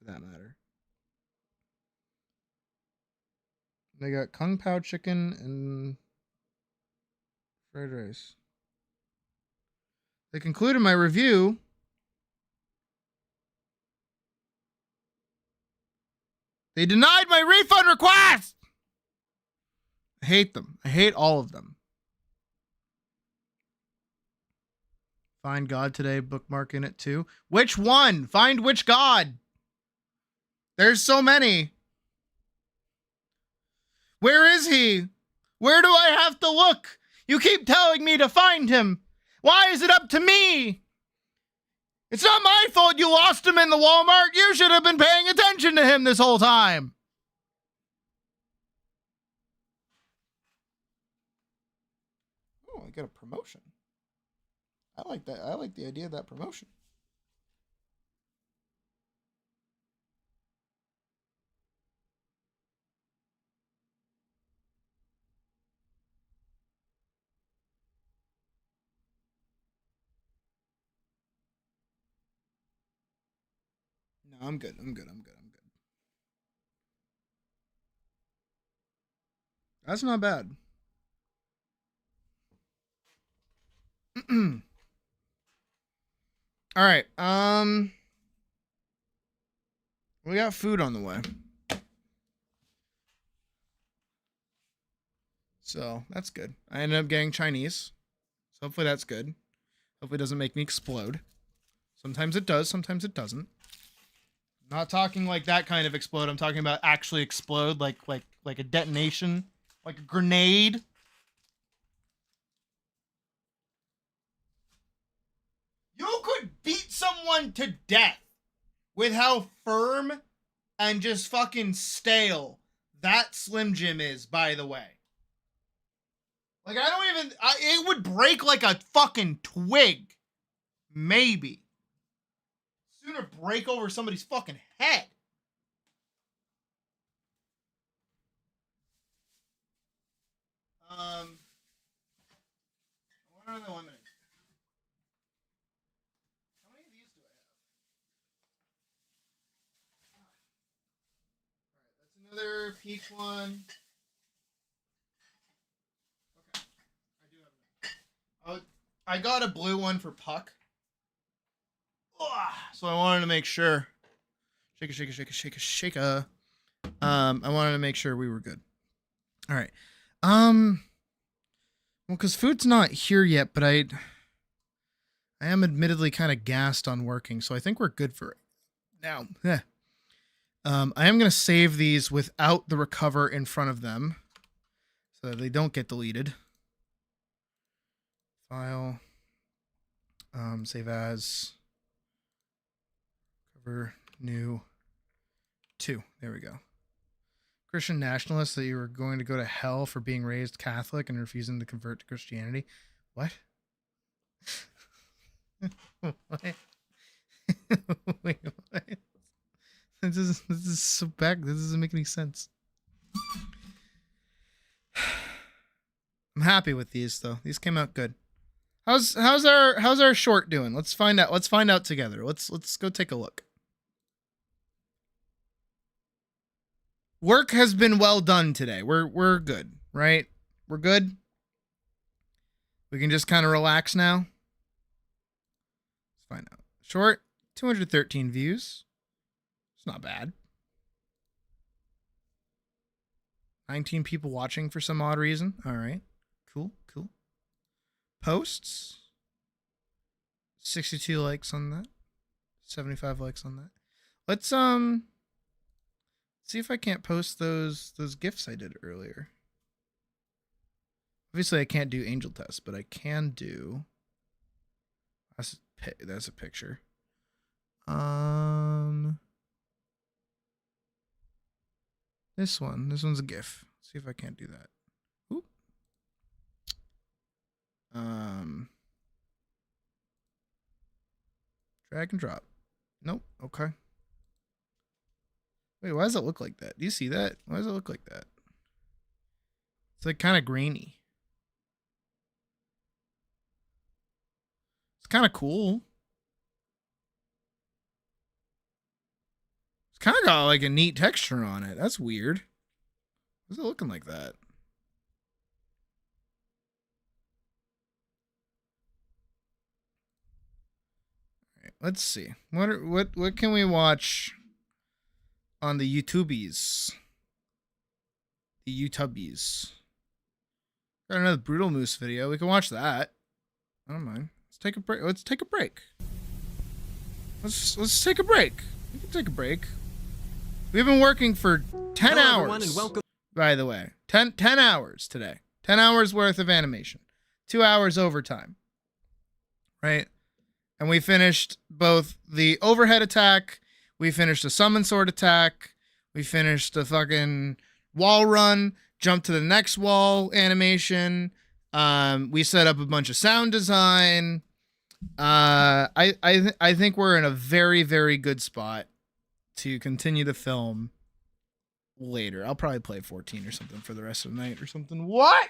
for that matter. They got Kung Pao chicken and fried rice. They concluded my review. They denied my refund request! I hate them. I hate all of them. Find God today, bookmark in it too. Which one? Find which God? There's so many. Where is he? Where do I have to look? You keep telling me to find him. Why is it up to me? It's not my fault you lost him in the Walmart. You should have been paying attention to him this whole time. Oh, I got a promotion. I like that. I like the idea of that promotion. No, I'm good. I'm good. I'm good. I'm good. That's not bad. All right. We got food on the way. So, that's good. I ended up getting Chinese. So, hopefully that's good. Hopefully it doesn't make me explode. Sometimes it does, sometimes it doesn't. Not talking like that kind of explode. I'm talking about actually explode, like a detonation, like a grenade. You could beat someone to death with how firm and just fucking stale that Slim Jim is, by the way. Like, I don't even... it would break like a fucking twig. Maybe. Sooner break over somebody's fucking head. What are the limits? How many of these do I have? Alright, that's another peach one. Okay. I do have enough. I got a blue one for Puck. So I wanted to make sure. Shake. I wanted to make sure we were good. All right. Well, because food's not here yet, but I am admittedly kind of gassed on working, so I think we're good for it. Now, I am going to save these without the recover in front of them, so that they don't get deleted. File. Save as. New 2. There we go. Christian nationalists that you were going to go to hell for being raised Catholic and refusing to convert to Christianity. What? What? Wait, what? This is so back. This doesn't make any sense. I'm happy with these though. These came out good. How's our short doing? Let's find out. Let's find out together. Let's go take a look. Work has been well done today. We're good, right? We're good. We can just kind of relax now. Let's find out. Short, 213 views. It's not bad. 19 people watching for some odd reason. All right. Cool. Posts. 62 likes on that. 75 likes on that. Let's see if I can't post those GIFs I did earlier. Obviously, I can't do angel tests, but I can do. That's a picture. This one's a GIF. Let's see if I can't do that. Oop. Drag and drop. Nope. Okay. Wait, why does it look like that? Do you see that? Why does it look like that? It's like kind of grainy. It's kind of cool. It's kind of got like a neat texture on it. That's weird. What's it looking like that? All right, let's see. What can we watch on the YouTubies? The YouTubies. Got another Brutal Moose video. We can watch that. I don't mind. Let's take a break. Let's take a break. Let's take a break. We can take a break. We've been working for 10 hours. Everyone, and welcome. By the way, 10 hours today. 10 hours worth of animation. 2 hours overtime. Right? And we finished both the overhead attack. We finished the summon sword attack. We finished the fucking wall run. Jumped to the next wall animation. We set up a bunch of sound design. I think we're in a very, very good spot to continue the film later. I'll probably play 14 or something for the rest of the night or something. What?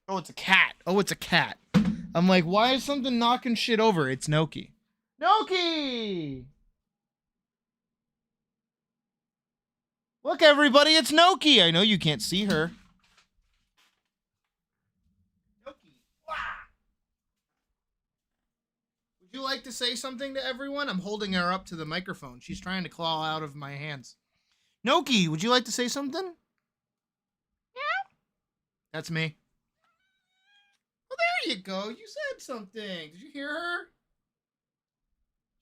Oh, it's a cat. Oh, it's a cat. I'm like, why is something knocking shit over? It's Noki. Noki! Look, everybody, it's Noki. I know you can't see her. Would you like to say something to everyone? I'm holding her up to the microphone. She's trying to claw out of my hands. Noki, would you like to say something? Yeah. That's me. Well, there you go. You said something. Did you hear her?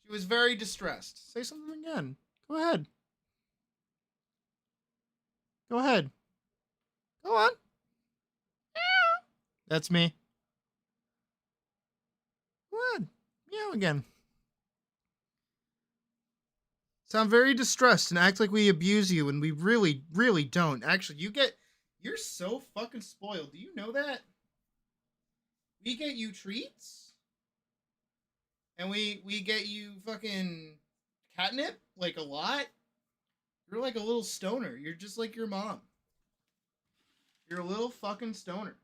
She was very distressed. Say something again. Go ahead. Go ahead. Go on. Yeah. That's me. Go ahead. Meow again. Sound very distressed and act like we abuse you, and we really, really don't. Actually, you're so fucking spoiled. Do you know that? We get you treats, and we get you fucking catnip, like, a lot. You're like a little stoner. You're just like your mom. You're a little fucking stoner.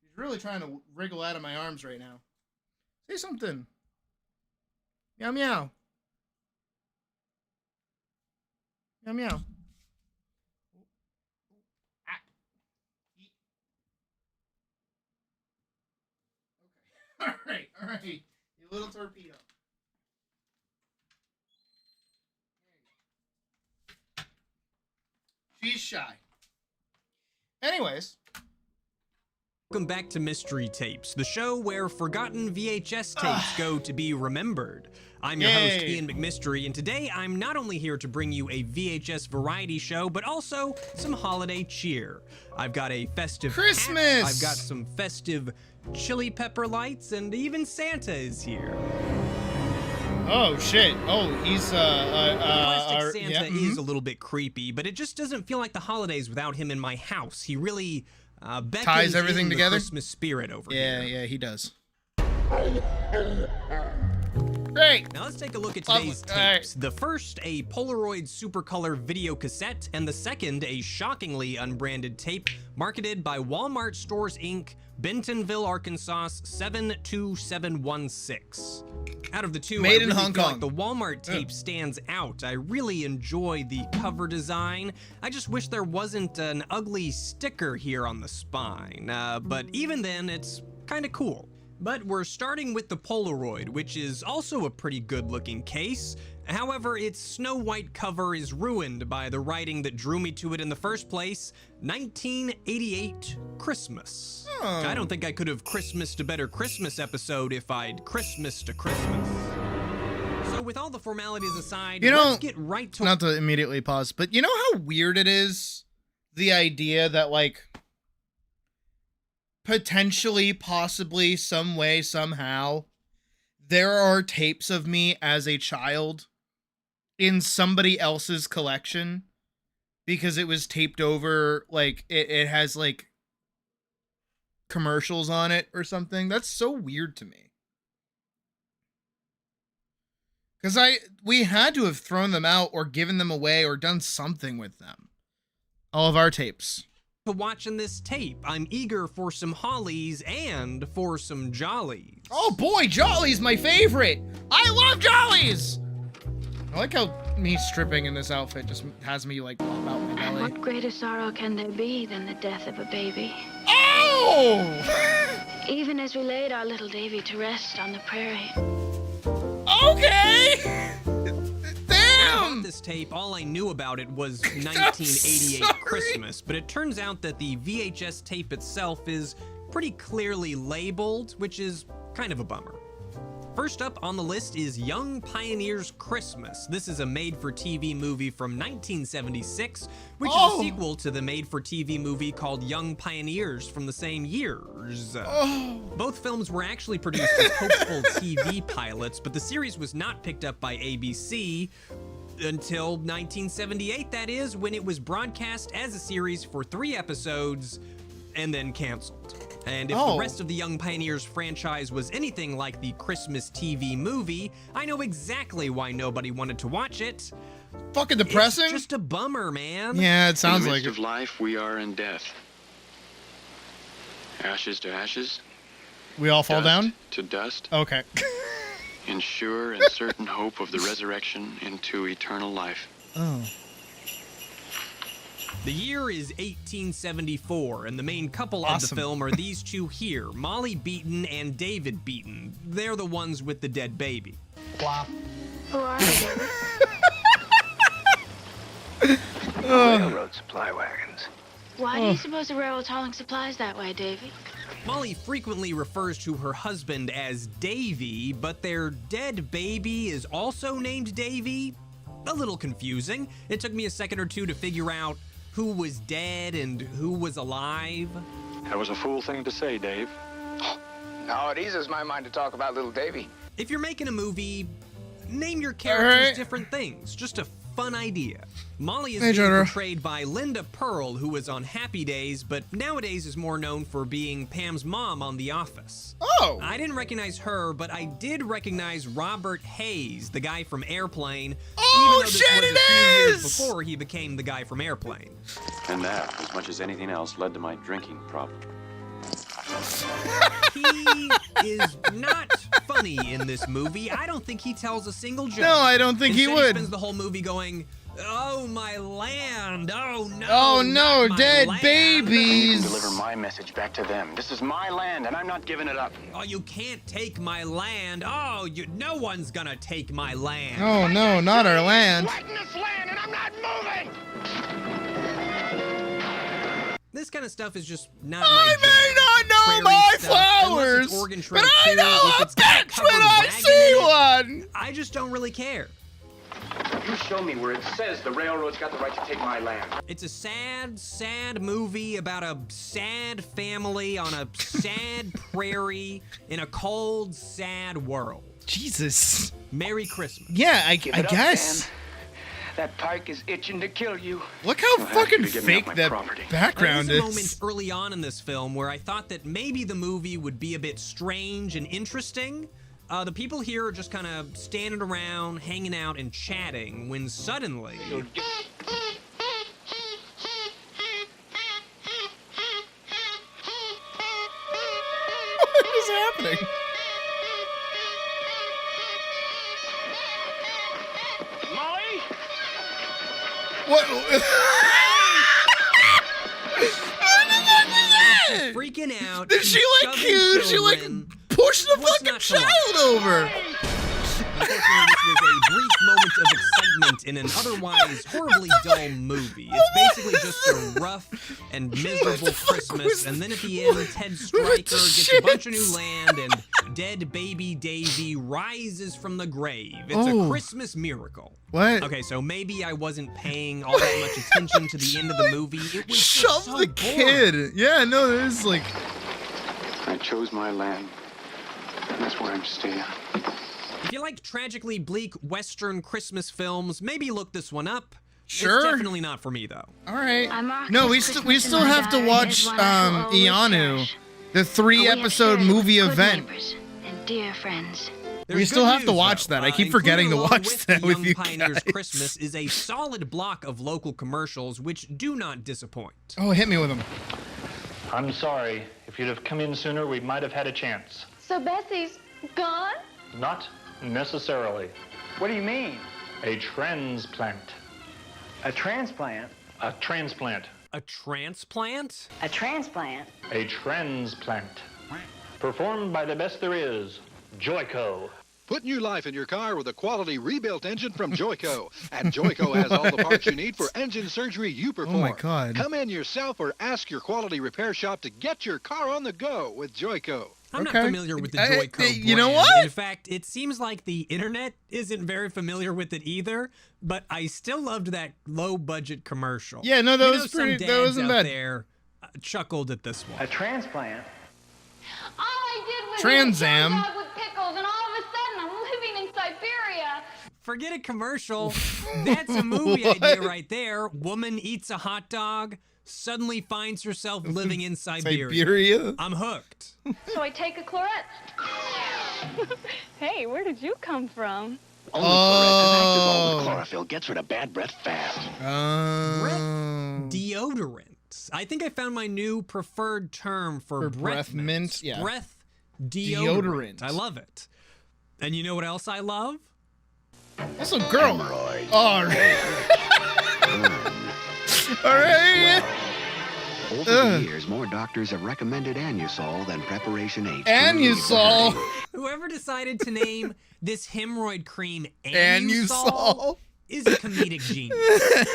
She's really trying to wriggle out of my arms right now. Say something. Meow meow. Meow meow. Okay. All right. You little torpedo. She's shy. Anyways. Welcome back to Mystery Tapes, the show where forgotten VHS tapes go to be remembered. I'm your host, Ian McMystery, and today I'm not only here to bring you a VHS variety show, but also some holiday cheer. I've got a festive Christmas! hat, I've got some festive chili pepper lights, and even Santa is here. Oh shit! Oh, he's Plastic Santa is a little bit creepy, but it just doesn't feel like the holidays without him in my house. He really ties everything together. Christmas spirit over here. Yeah, he does. Great. Now let's take a look at today's tapes. The first, a Polaroid Supercolor video cassette, and the second, a shockingly unbranded tape marketed by Walmart Stores Inc., Bentonville, Arkansas 72716. Out of the two, Made I in really Hong feel Kong. like the Walmart tape stands out. I really enjoy the cover design. I just wish there wasn't an ugly sticker here on the spine. But even then, it's kind of cool. But we're starting with the Polaroid, which is also a pretty good-looking case. However, its snow white cover is ruined by the writing that drew me to it in the first place, 1988 Christmas. Oh. I don't think I could have Christmased a better Christmas episode if I'd Christmased a Christmas. So with all the formalities aside, let's get right to... Not to immediately pause, but you know how weird it is? The idea that, like, potentially, possibly, some way, somehow, there are tapes of me as a child in somebody else's collection because it was taped over, like, it has, like, commercials on it or something. That's so weird to me. Because we had to have thrown them out or given them away or done something with them. All of our tapes. to watching this tape. I'm eager for some hollies and for some jollies. Oh boy, Jolly's my favorite. I love Jollies. I like how me stripping in this outfit just has me like pop out my belly. What greater sorrow can there be than the death of a baby? Oh! Even as we laid our little Davy to rest on the prairie. Okay! Damn! This tape, all I knew about it was 1988 Christmas, but it turns out that the VHS tape itself is pretty clearly labeled, which is kind of a bummer. First up on the list is Young Pioneers Christmas. This is a made-for-TV movie from 1976, which is a sequel to the made-for-TV movie called Young Pioneers from the same years. Both films were actually produced as hopeful TV pilots, but the series was not picked up by ABC until 1978, that is, when it was broadcast as a series for 3 episodes and then canceled. And if the rest of the Young Pioneers franchise was anything like the Christmas TV movie, I know exactly why nobody wanted to watch it. Fucking depressing? It's just a bummer, man. Yeah, it sounds like it. In the midst of life, we are in death. Ashes to ashes. We all fall down? To dust. Okay. In sure and certain hope of the resurrection into eternal life. Oh. The year is 1874, and the main couple of the film are these two here, Molly Beaton and David Beaton. They're the ones with the dead baby. Flop. Who are they? Railroad supply wagons. Why do you suppose the railroad's hauling supplies that way, Davy? Molly frequently refers to her husband as Davy, but their dead baby is also named Davy. A little confusing. It took me a second or two to figure out who was dead and who was alive. That was a fool thing to say, Dave. No, it eases my mind to talk about little Davy. If you're making a movie, name your characters different things. Just a fun idea. Molly is being portrayed by Linda Pearl, who was on Happy Days, but nowadays is more known for being Pam's mom on The Office. Oh! I didn't recognize her, but I did recognize Robert Hayes, the guy from Airplane, even though this was a few years before he became the guy from Airplane. And that, as much as anything else, led to my drinking problem. He is not funny in this movie. I don't think he tells a single joke. No, I don't think he would. He spends the whole movie going, "Oh, my land. Oh, no. Oh, no. Dead babies. Deliver my message back to them. This is my land, and I'm not giving it up. Oh, you can't take my land. Oh, no one's gonna take my land. Oh, no, not our land. This land, and I'm not moving. This kind of stuff is just not I may not know my flowers, but I know a bitch when I see one. I just don't really care. You show me where it says the railroad's got the right to take my land. It's a sad, sad movie about a sad family on a sad prairie in a cold, sad world. Jesus. Merry Christmas. Yeah, I guess. Dan. That pike is itching to kill you. Look how fucking fake that background There's a is. moment early on in this film where I thought that maybe the movie would be a bit strange and interesting. The people here are just kind of standing around, hanging out, and chatting, when suddenly... What is happening? Molly? What? Freaking out. Did she like cue? She like push the fucking child over. Unfortunately, this was a brief moment of excitement in an otherwise horribly dull movie. It's basically just a rough and miserable Christmas, and then at the end, Ted Stryker gets a bunch of new land, and dead baby Davy rises from the grave. It's a Christmas miracle. What? Okay, so maybe I wasn't paying all that much attention to the end of the movie. It was Shove so the boring. kid. Yeah, no, there's like... I chose my land, and that's where I'm staying. If you like tragically bleak Western Christmas films, maybe look this one up. Sure. It's definitely not for me, though. All right. No, we still have to watch Ianu, the 3-episode movie event. And dear friends, We still have to watch that. I keep forgetting to watch that with you Pioneers guys. Christmas is a solid block of local commercials which do not disappoint. Oh, hit me with them. I'm sorry. If you'd have come in sooner, we might have had a chance. So Bessie's gone? Not necessarily. What do you mean? A transplant. A transplant? A transplant. A transplant? A transplant? A transplant. Performed by the best there is, Joico. Put new life in your car with a quality rebuilt engine from Joico. And Joico has all the parts you need for engine surgery you perform. Oh my God. Come in yourself or ask your quality repair shop to get your car on the go with Joico. I'm not familiar with the Joico brand. You know what? In fact, it seems like the internet isn't very familiar with it either, but I still loved that low-budget commercial. Yeah, no, that You was know, some pretty- that dads wasn't out bad. there chuckled at this one. A transplant? All I did was Trans eat a Am. dog with pickles, and all of a sudden I'm living in Siberia. Forget a commercial. That's a movie idea right there. Woman eats a hot dog, suddenly finds herself living in Siberia. Siberia? I'm hooked. So I take a Clorette. Hey, where did you come from? Only Clorette is active all with chlorophyll gets rid of bad breath fast. Breath deodorant. I think I found my new preferred term for breath mint. Yeah. Breath deodorant. I love it. And you know what else I love? Also, girl. All right. All right. Over the years, more doctors have recommended Anusol than Preparation H. Anusol. Whoever decided to name this hemorrhoid cream Anusol Anusol is a comedic genius.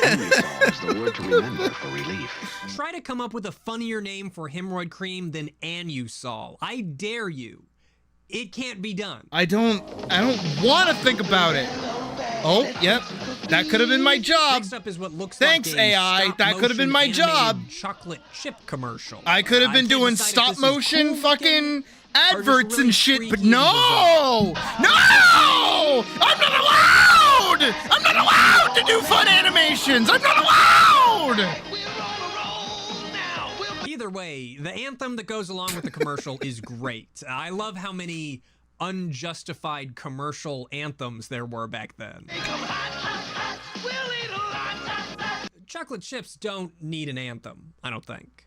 Anusol is the word to remember for relief. Try to come up with a funnier name for hemorrhoid cream than Anusol. I dare you. It can't be done. I don't want to think about it. Oh, yep. That could have been my job. Next up is what looks Thanks, like a AI. That could have been my stop-motion job. animated chocolate chip commercial. I could have been can't doing decide if stop this is motion cool fucking adverts really and shit, but freaky and no! No! I'm not allowed! I'm not allowed to do fun animations! I'm not allowed! Either way, the anthem that goes along with the commercial is great. I love how many unjustified commercial anthems there were back then. Chocolate chips don't need an anthem, I don't think.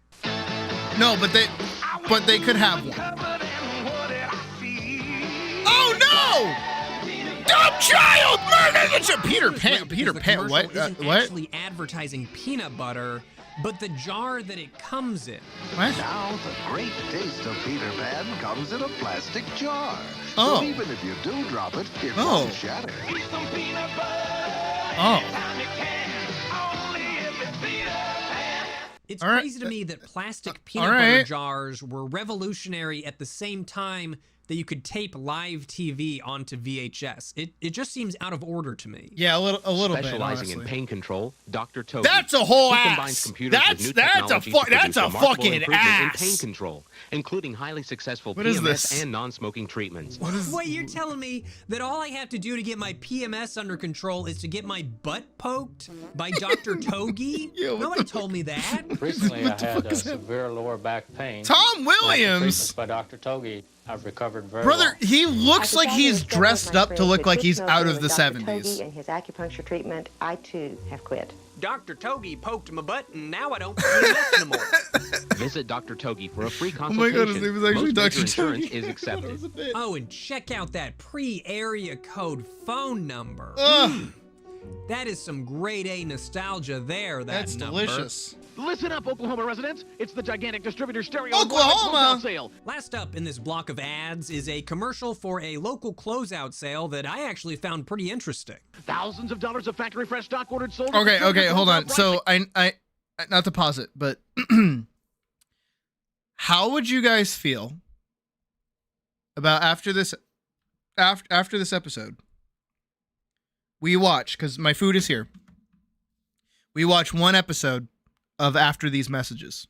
No, but they could have one. Oh no! Dumb child murder! Peter Pan. What? Isn't What? actually advertising peanut butter, but the jar that it comes in. What? Now the great taste of Peter Pan comes in a plastic jar. Oh. So even if you do drop it, it Oh. won't shatter. Oh. It's All right. crazy to me that plastic peanut all butter right. jars were revolutionary at the same time that you could tape live TV onto VHS. It just seems out of order to me. Yeah, a little bit. Specializing in Honestly. pain control, Dr. Toby. That's a whole He ass. combines computers with new That's a technology to produce remarkable fucking improvement ass. in pain control, including highly successful What is PMS this? and non-smoking treatments. Wait, you're telling me that all I have to do to get my PMS under control is to get my butt poked by Dr. Togi? Nobody told me that. Recently, I had severe lower back pain. Tom Williams! After treatment by Dr. Togi, I've recovered very Brother, well. he looks like he's dressed up to look like he's out of the Dr. 70s. Togi and his acupuncture treatment, I too have quit. Dr. Togi poked my butt and now I don't PMS no more. Visit Dr. Togi for a free Oh my consultation. god, his name is actually Most major Dr. insurance Togi. is accepted. Oh, and check out that pre-area code phone number. Ugh. That is some grade A nostalgia there, That's number. delicious. Listen up, Oklahoma residents. It's the gigantic distributor stereo Oklahoma! closeout sale. Last up in this block of ads is a commercial for a local closeout sale that I actually found pretty interesting. Thousands of dollars of factory fresh stock ordered sold. Okay, hold on. So I not to pause it, but how would you guys feel about after this episode? We watch, because my food is here. We watch one episode of After These Messages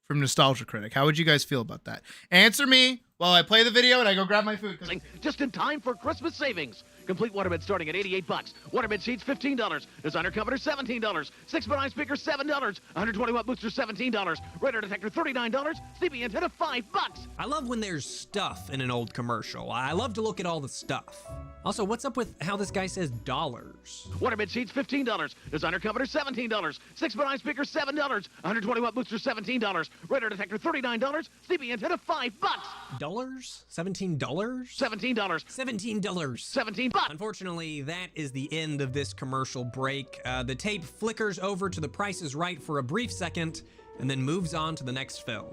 from Nostalgia Critic. How would you guys feel about that? Answer me while I play the video and I go grab my food. Just in time for Christmas savings. Complete waterbed starting at $88. Waterbed sheets, $15. Designer comforter, $17. 6x9 speaker, $7. 120-watt booster, $17. Radar detector, $39. Sleeping antenna, $5. I love when there's stuff in an old commercial. I love to look at all the stuff. Also, what's up with how this guy says dollars? Waterbed sheets, $15. Designer comforter, $17. 6x9 speaker, $7. 120-watt booster, $17. Radar detector, $39. Sleeping antenna, $5. Dollars? $17? $17. $17. $17. Unfortunately, that is the end of this commercial break. The tape flickers over to The Price is Right for a brief second and then moves on to the next film.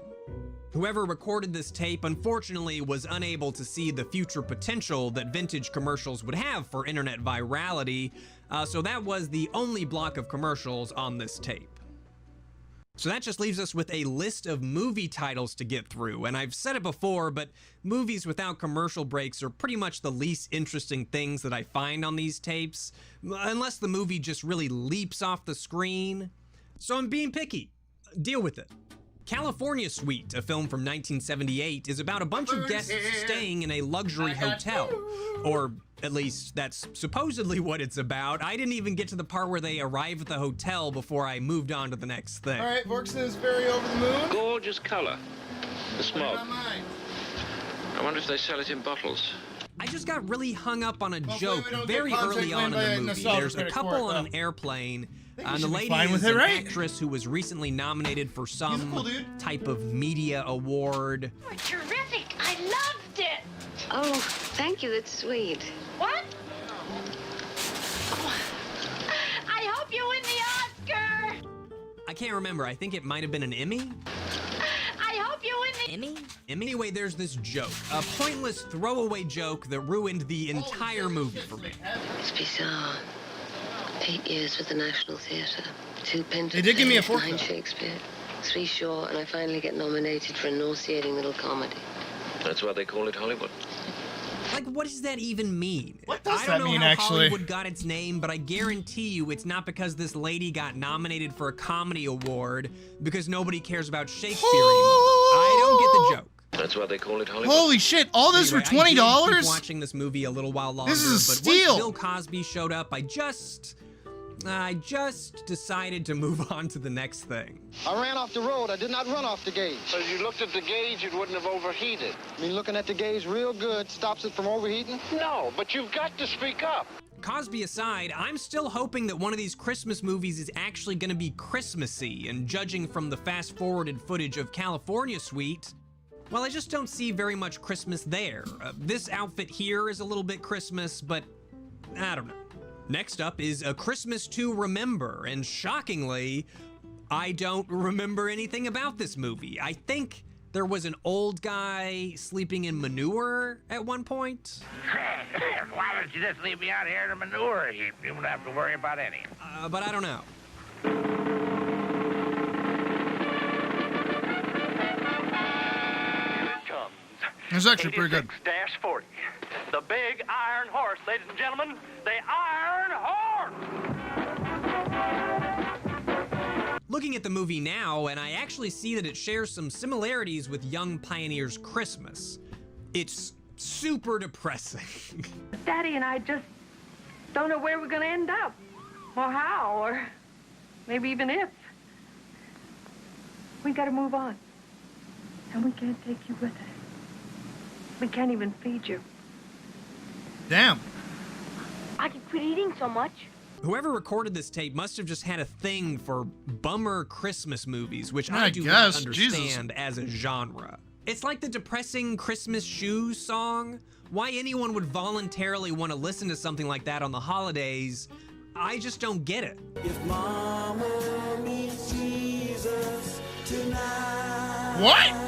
Whoever recorded this tape, unfortunately, was unable to see the future potential that vintage commercials would have for internet virality, so that was the only block of commercials on this tape. So that just leaves us with a list of movie titles to get through, and I've said it before, but movies without commercial breaks are pretty much the least interesting things that I find on these tapes, unless the movie just really leaps off the screen. So I'm being picky. Deal with it. California Suite, a film from 1978, is about a bunch of guests staying in a luxury hotel. Or at least that's supposedly what it's about. I didn't even get to the part where they arrive at the hotel before I moved on to the next thing. All right, Vorkson is very over the moon. Gorgeous color. The smoke. I wonder if they sell it in bottles. I just got really hung up on a joke very early on in the movie. There's a couple on an airplane, and the lady is an actress who was recently nominated for some type of media award. You were terrific. I loved it. Oh, thank you. That's sweet. What? Oh, I hope you win the Oscar. I can't remember. I think it might have been an Emmy. I hope you win the Emmy? Anyway, there's this joke, a pointless throwaway joke that ruined the entire movie for me. It's bizarre. 8 years with the National Theatre. 2 Pinter They did give me a plays, fork, 9 though. Shakespeare, 3 Shaw, and I finally get nominated for a nauseating little comedy. That's why they call it Hollywood. Like, what does that even mean? What does I that don't know mean, how actually? Hollywood got its name, but I guarantee you it's not because this lady got nominated for a comedy award because nobody cares about Shakespeare anymore. I don't get the joke. That's why they call it Hollywood. Holy shit! All this Anyway, for $20? I did keep watching this movie a little while longer, This is a but steal. once Bill Cosby showed up, I just decided to move on to the next thing. I ran off the road. I did not run off the gauge. So you looked at the gauge, it wouldn't have overheated. I mean, looking at the gauge real good stops it from overheating? No, but you've got to speak up. Cosby aside, I'm still hoping that one of these Christmas movies is actually going to be Christmassy, and judging from the fast-forwarded footage of California Suite, well, I just don't see very much Christmas there. This outfit here is a little bit Christmas, but I don't know. Next up is A Christmas to Remember, and shockingly, I don't remember anything about this movie. I think there was an old guy sleeping in manure at one point. Why don't you just leave me out here in the manure heap? You won't have to worry about any. But I don't know. It's actually pretty good. 86-40. The big iron horse, ladies and gentlemen. The iron horse! Looking at the movie now, and I actually see that it shares some similarities with Young Pioneer's Christmas. It's super depressing. Daddy and I just don't know where we're going to end up, or how, or maybe even if. We got to move on, and we can't take you with us. We can't even feed you. Damn. I could quit eating so much. Whoever recorded this tape must have just had a thing for bummer Christmas movies, which I I do guess, not Jesus. understand as a genre. It's like the depressing Christmas shoes song. Why anyone would voluntarily want to listen to something like that on the holidays, I just don't get it. If Mama meets Jesus tonight. What?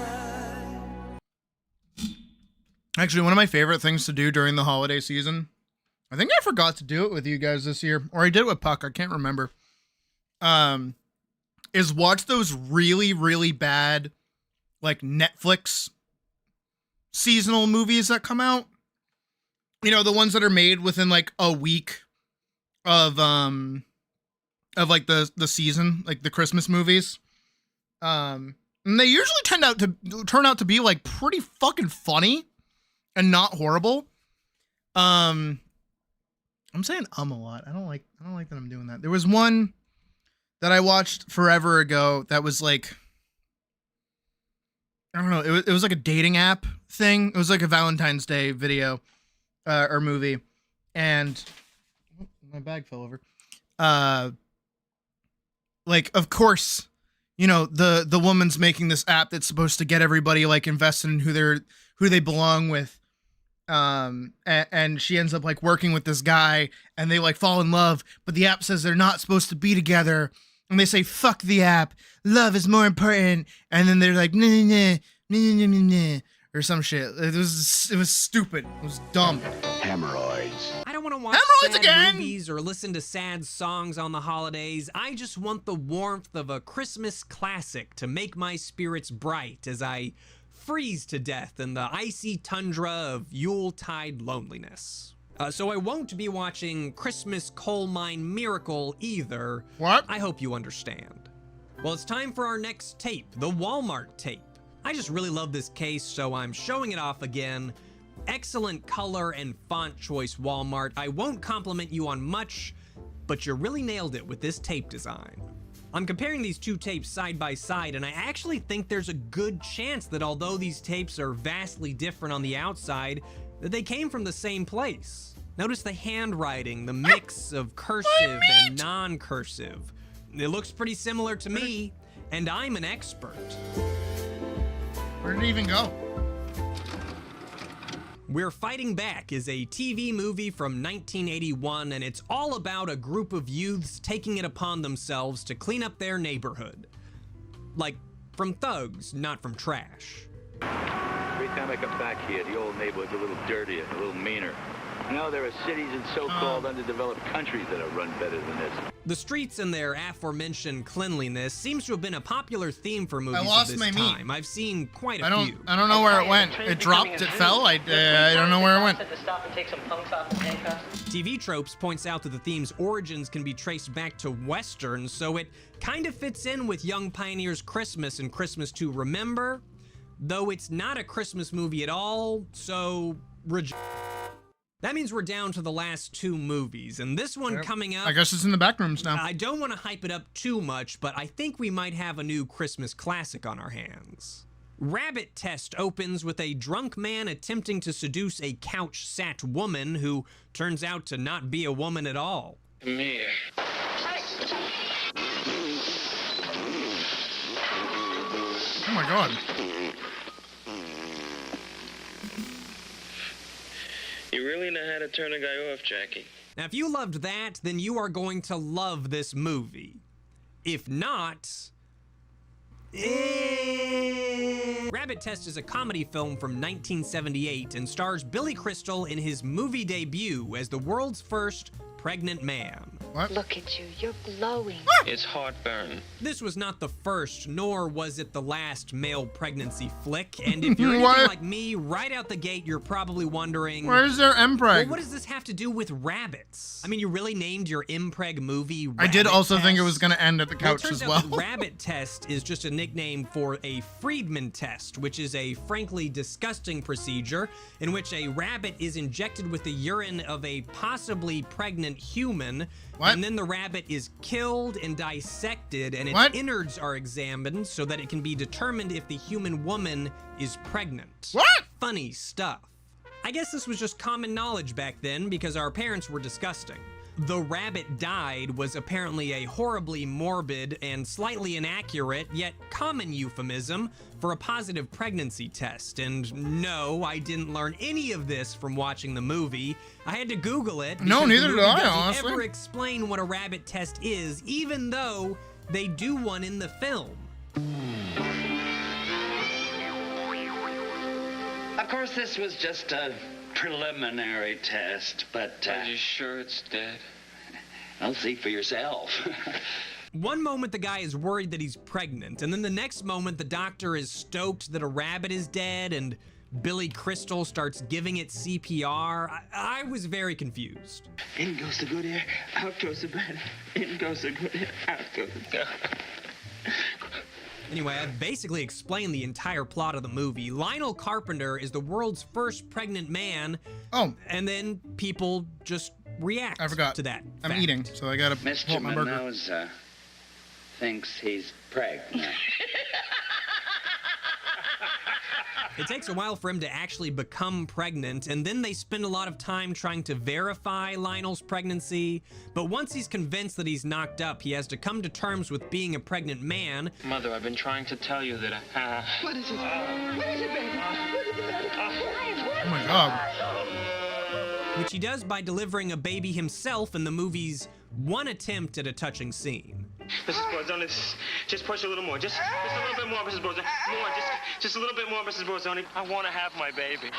Actually, one of my favorite things to do during the holiday season, I think I forgot to do it with you guys this year, or I did it with Puck, I can't remember, is watch those really, really bad, like, Netflix seasonal movies that come out. You know, the ones that are made within, like, a week of like, the season, like, the Christmas movies. And they usually turn out to be, like, pretty fucking funny. And not horrible. I'm saying a lot. I don't like that I'm doing that. There was one that I watched forever ago that was like, I don't know, it was like a dating app thing. It was like a Valentine's Day video or movie, and my bag fell over. Like, of course, you know, the woman's making this app that's supposed to get everybody like invested in who they belong with. And she ends up like working with this guy, and they like fall in love, but the app says they're not supposed to be together, and they say fuck the app, love is more important, and then they're like nah, or some shit. It was stupid. It was dumb. Hemorrhoids. I don't want to watch sad movies or listen to sad songs on the holidays. I just want the warmth of a Christmas classic to make my spirits bright as I freeze to death in the icy tundra of Yuletide loneliness. So I won't be watching Christmas Coal Mine Miracle either. What? I hope you understand. Well, it's time for our next tape, the Walmart tape. I just really love this case, so I'm showing it off again. Excellent color and font choice, Walmart. I won't compliment you on much, but you really nailed it with this tape design. I'm comparing these two tapes side by side, and I actually think there's a good chance that although these tapes are vastly different on the outside, that they came from the same place. Notice the handwriting, the mix of cursive and non-cursive. It looks pretty similar to me, and I'm an expert. Where did it even go? We're Fighting Back is a TV movie from 1981, and it's all about a group of youths taking it upon themselves to clean up their neighborhood. Like, from thugs, not from trash. Every time I come back here, the old neighborhood's a little dirtier, a little meaner. You know, there are cities and so-called underdeveloped countries that are run better than this. The streets and their aforementioned cleanliness seems to have been a popular theme for movies of this time. I've seen quite a few. I don't know where it went. It dropped, it fell. I don't know where it went. TV Tropes points out that the theme's origins can be traced back to Westerns, so it kind of fits in with Young Pioneer's Christmas and Christmas to Remember, though it's not a Christmas movie at all, so that means we're down to the last two movies, and this one coming up... I guess it's in the back rooms now. I don't want to hype it up too much, but I think we might have a new Christmas classic on our hands. Rabbit Test opens with a drunk man attempting to seduce a couch-sat woman who turns out to not be a woman at all. Come here. Oh my god. You really know how to turn a guy off, Jackie. Now, if you loved that, then you are going to love this movie. If not... Rabbit Test is a comedy film from 1978 and stars Billy Crystal in his movie debut as the world's first pregnant man. What? Look at you, you're glowing. It's heartburn. This was not the first, nor was it the last male pregnancy flick, and if you're anything like me, right out the gate, you're probably wondering... Where's their impreg? Well, what does this have to do with rabbits? I mean, you really named your impreg movie Rabbit I did also Test? think it was going to end at the couch Well, it turns as well. out that Rabbit Test is just a nickname for a Friedman test, which is a frankly disgusting procedure in which a rabbit is injected with the urine of a possibly pregnant human, and then the rabbit is killed and dissected, and its innards are examined so that it can be determined if the human woman is pregnant. What? Funny stuff. I guess this was just common knowledge back then because our parents were disgusting. The rabbit died was apparently a horribly morbid and slightly inaccurate, yet common euphemism for a positive pregnancy test. And no, I didn't learn any of this from watching the movie. I had to Google it. No, neither did I, honestly. Doesn't ever explain what a rabbit test is, even though they do one in the film. Of course, this was just a preliminary test, but... Are you sure it's dead? I'll see for yourself. One moment the guy is worried that he's pregnant, and then the next moment the doctor is stoked that a rabbit is dead, and Billy Crystal starts giving it CPR. I was very confused. In goes the good air, out goes the bad air. In goes the good air, out goes the bad air. Anyway, I've basically explained the entire plot of the movie. Lionel Carpenter is the world's first pregnant man. Oh. And then people just react I forgot. to that. I'm fact. eating, so I gotta Mr. pull up my burger. Mendoza thinks he's pregnant. It takes a while for him to actually become pregnant, and then they spend a lot of time trying to verify Lionel's pregnancy. But once he's convinced that he's knocked up, he has to come to terms with being a pregnant man. Mother, I've been trying to tell you that What is it? What is it, baby? What is it? Oh my god. Which he does by delivering a baby himself in the movie's one attempt at a touching scene. Mrs. Borzoni, just push a little more. Just a little bit more, Mrs. Borzoni. More, just a little bit more, Mrs. Borzoni. I want to have my baby.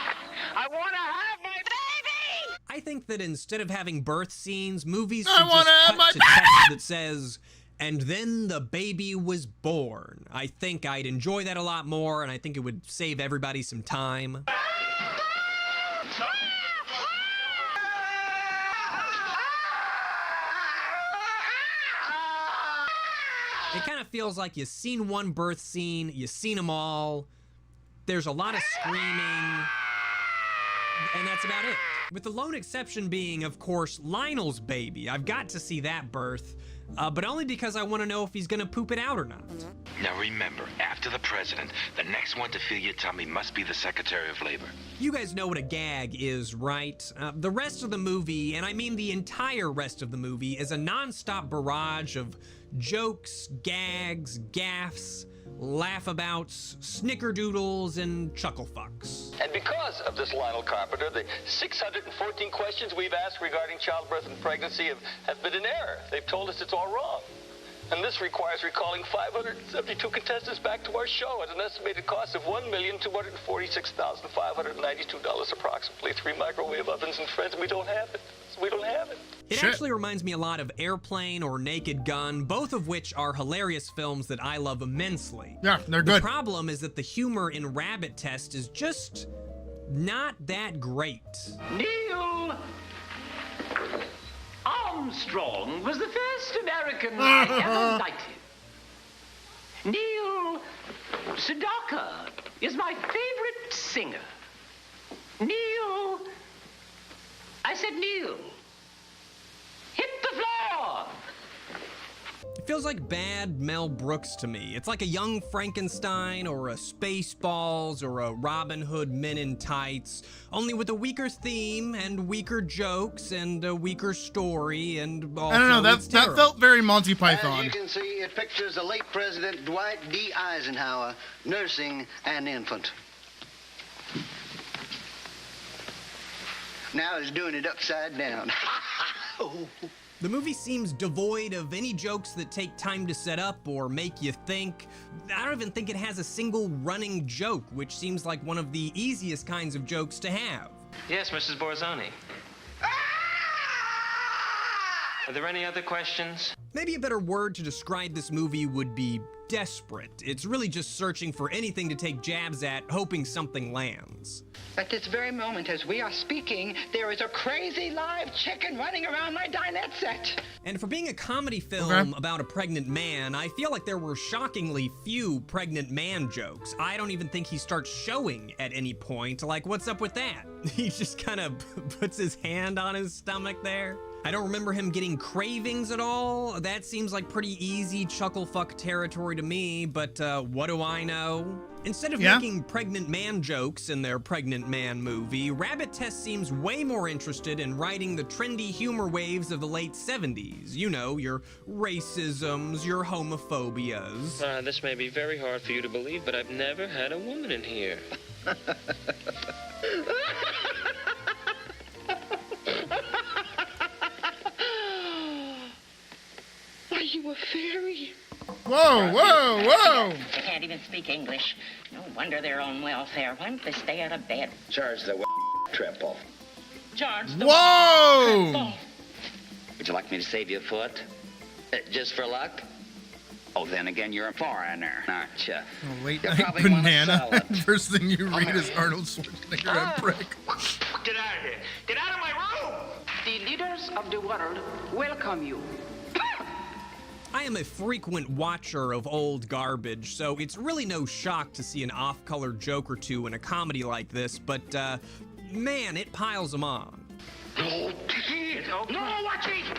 I want to have my baby! I think that instead of having birth scenes, movies I should wanna just have cut to my text that says, "And then the baby was born." I think I'd enjoy that a lot more, and I think it would save everybody some time. It kind of feels like you've seen one birth scene, you've seen them all. There's a lot of screaming, and that's about it. With the lone exception being, of course, Lionel's baby. I've got to see that birth, but only because I want to know if he's gonna poop it out or not. Now remember, after the president, the next one to feel your tummy must be the Secretary of Labor. You guys know what a gag is, right? The rest of the movie, and I mean the entire rest of the movie, is a non-stop barrage of jokes, gags, gaffes, laughabouts, snickerdoodles, and chucklefucks. And because of this Lionel Carpenter, the 614 questions we've asked regarding childbirth and pregnancy have been in error. They've told us it's all wrong. And this requires recalling 572 contestants back to our show at an estimated cost of $1,246,592 approximately. 3 microwave ovens and friends, we don't have it. We don't have it. It actually reminds me a lot of Airplane or Naked Gun, both of which are hilarious films that I love immensely. Yeah, they're The good. problem is that the humor in Rabbit Test is just not that great. Neil Armstrong was the first American I ever knighted. Neil Sedaka is my favorite singer. Neil, I said Neil, hit the floor. It feels like bad Mel Brooks to me. It's like a Young Frankenstein or a Spaceballs or a Robin Hood Men in Tights, only with a weaker theme and weaker jokes and a weaker story and also I don't know, that felt very Monty As Python. you can see, it pictures the late President Dwight D. Eisenhower nursing an infant. Now he's doing it upside down. The movie seems devoid of any jokes that take time to set up or make you think. I don't even think it has a single running joke, which seems like one of the easiest kinds of jokes to have. Yes, Mrs. Borzoni. Are there any other questions? Maybe a better word to describe this movie would be desperate. It's really just searching for anything to take jabs at, hoping something lands. At this very moment, as we are speaking, there is a crazy live chicken running around my dinette set. And for being a comedy film about a pregnant man, I feel like there were shockingly few pregnant man jokes. I don't even think he starts showing at any point. Like, what's up with that? He just kind of puts his hand on his stomach there. I don't remember him getting cravings at all. That seems like pretty easy chucklefuck territory to me, but what do I know? Instead of making pregnant man jokes in their pregnant man movie, Rabbit Test seems way more interested in riding the trendy humor waves of the late 70s. You know, your racisms, your homophobias. This may be very hard for you to believe, but I've never had a woman in here. Are you a fairy? Whoa, whoa, whoa! They can't even speak English. No wonder they're on welfare. Why don't they stay out of bed? Charge the triple. Charge the Whoa! Would you like me to save you a foot? Just for luck? Oh, then again, you're a foreigner, aren't you? Late You'll night probably wanna banana. sell it. First thing you read is Arnold Schwarzenegger a prick. Get out of here. Get out of my room. The leaders of the world welcome you. I am a frequent watcher of old garbage, so it's really no shock to see an off-color joke or two in a comedy like this, but man, it piles them on. No, Dickie! No, watch it!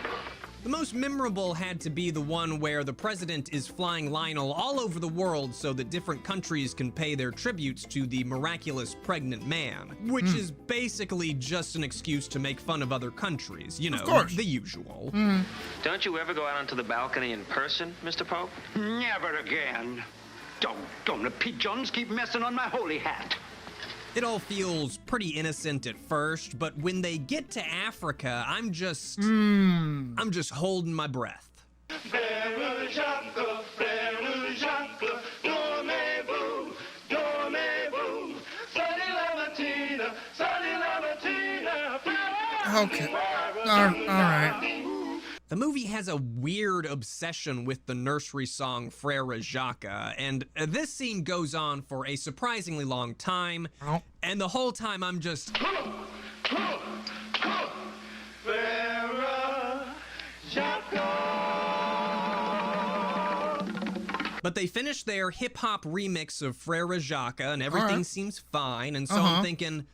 The most memorable had to be the one where the president is flying Lionel all over the world so that different countries can pay their tributes to the miraculous pregnant man, which is basically just an excuse to make fun of other countries, you know, the usual. Don't you ever go out onto the balcony in person, Mr. Pope? Never again. Don't the pigeons keep messing on my holy hat. It all feels pretty innocent at first, but when they get to Africa, I'm just holding my breath. Okay. All right. The movie has a weird obsession with the nursery song Frere Jacques, and this scene goes on for a surprisingly long time, and the whole time I'm just... But they finished their hip-hop remix of Frere Jacques, and everything seems fine, and so I'm thinking...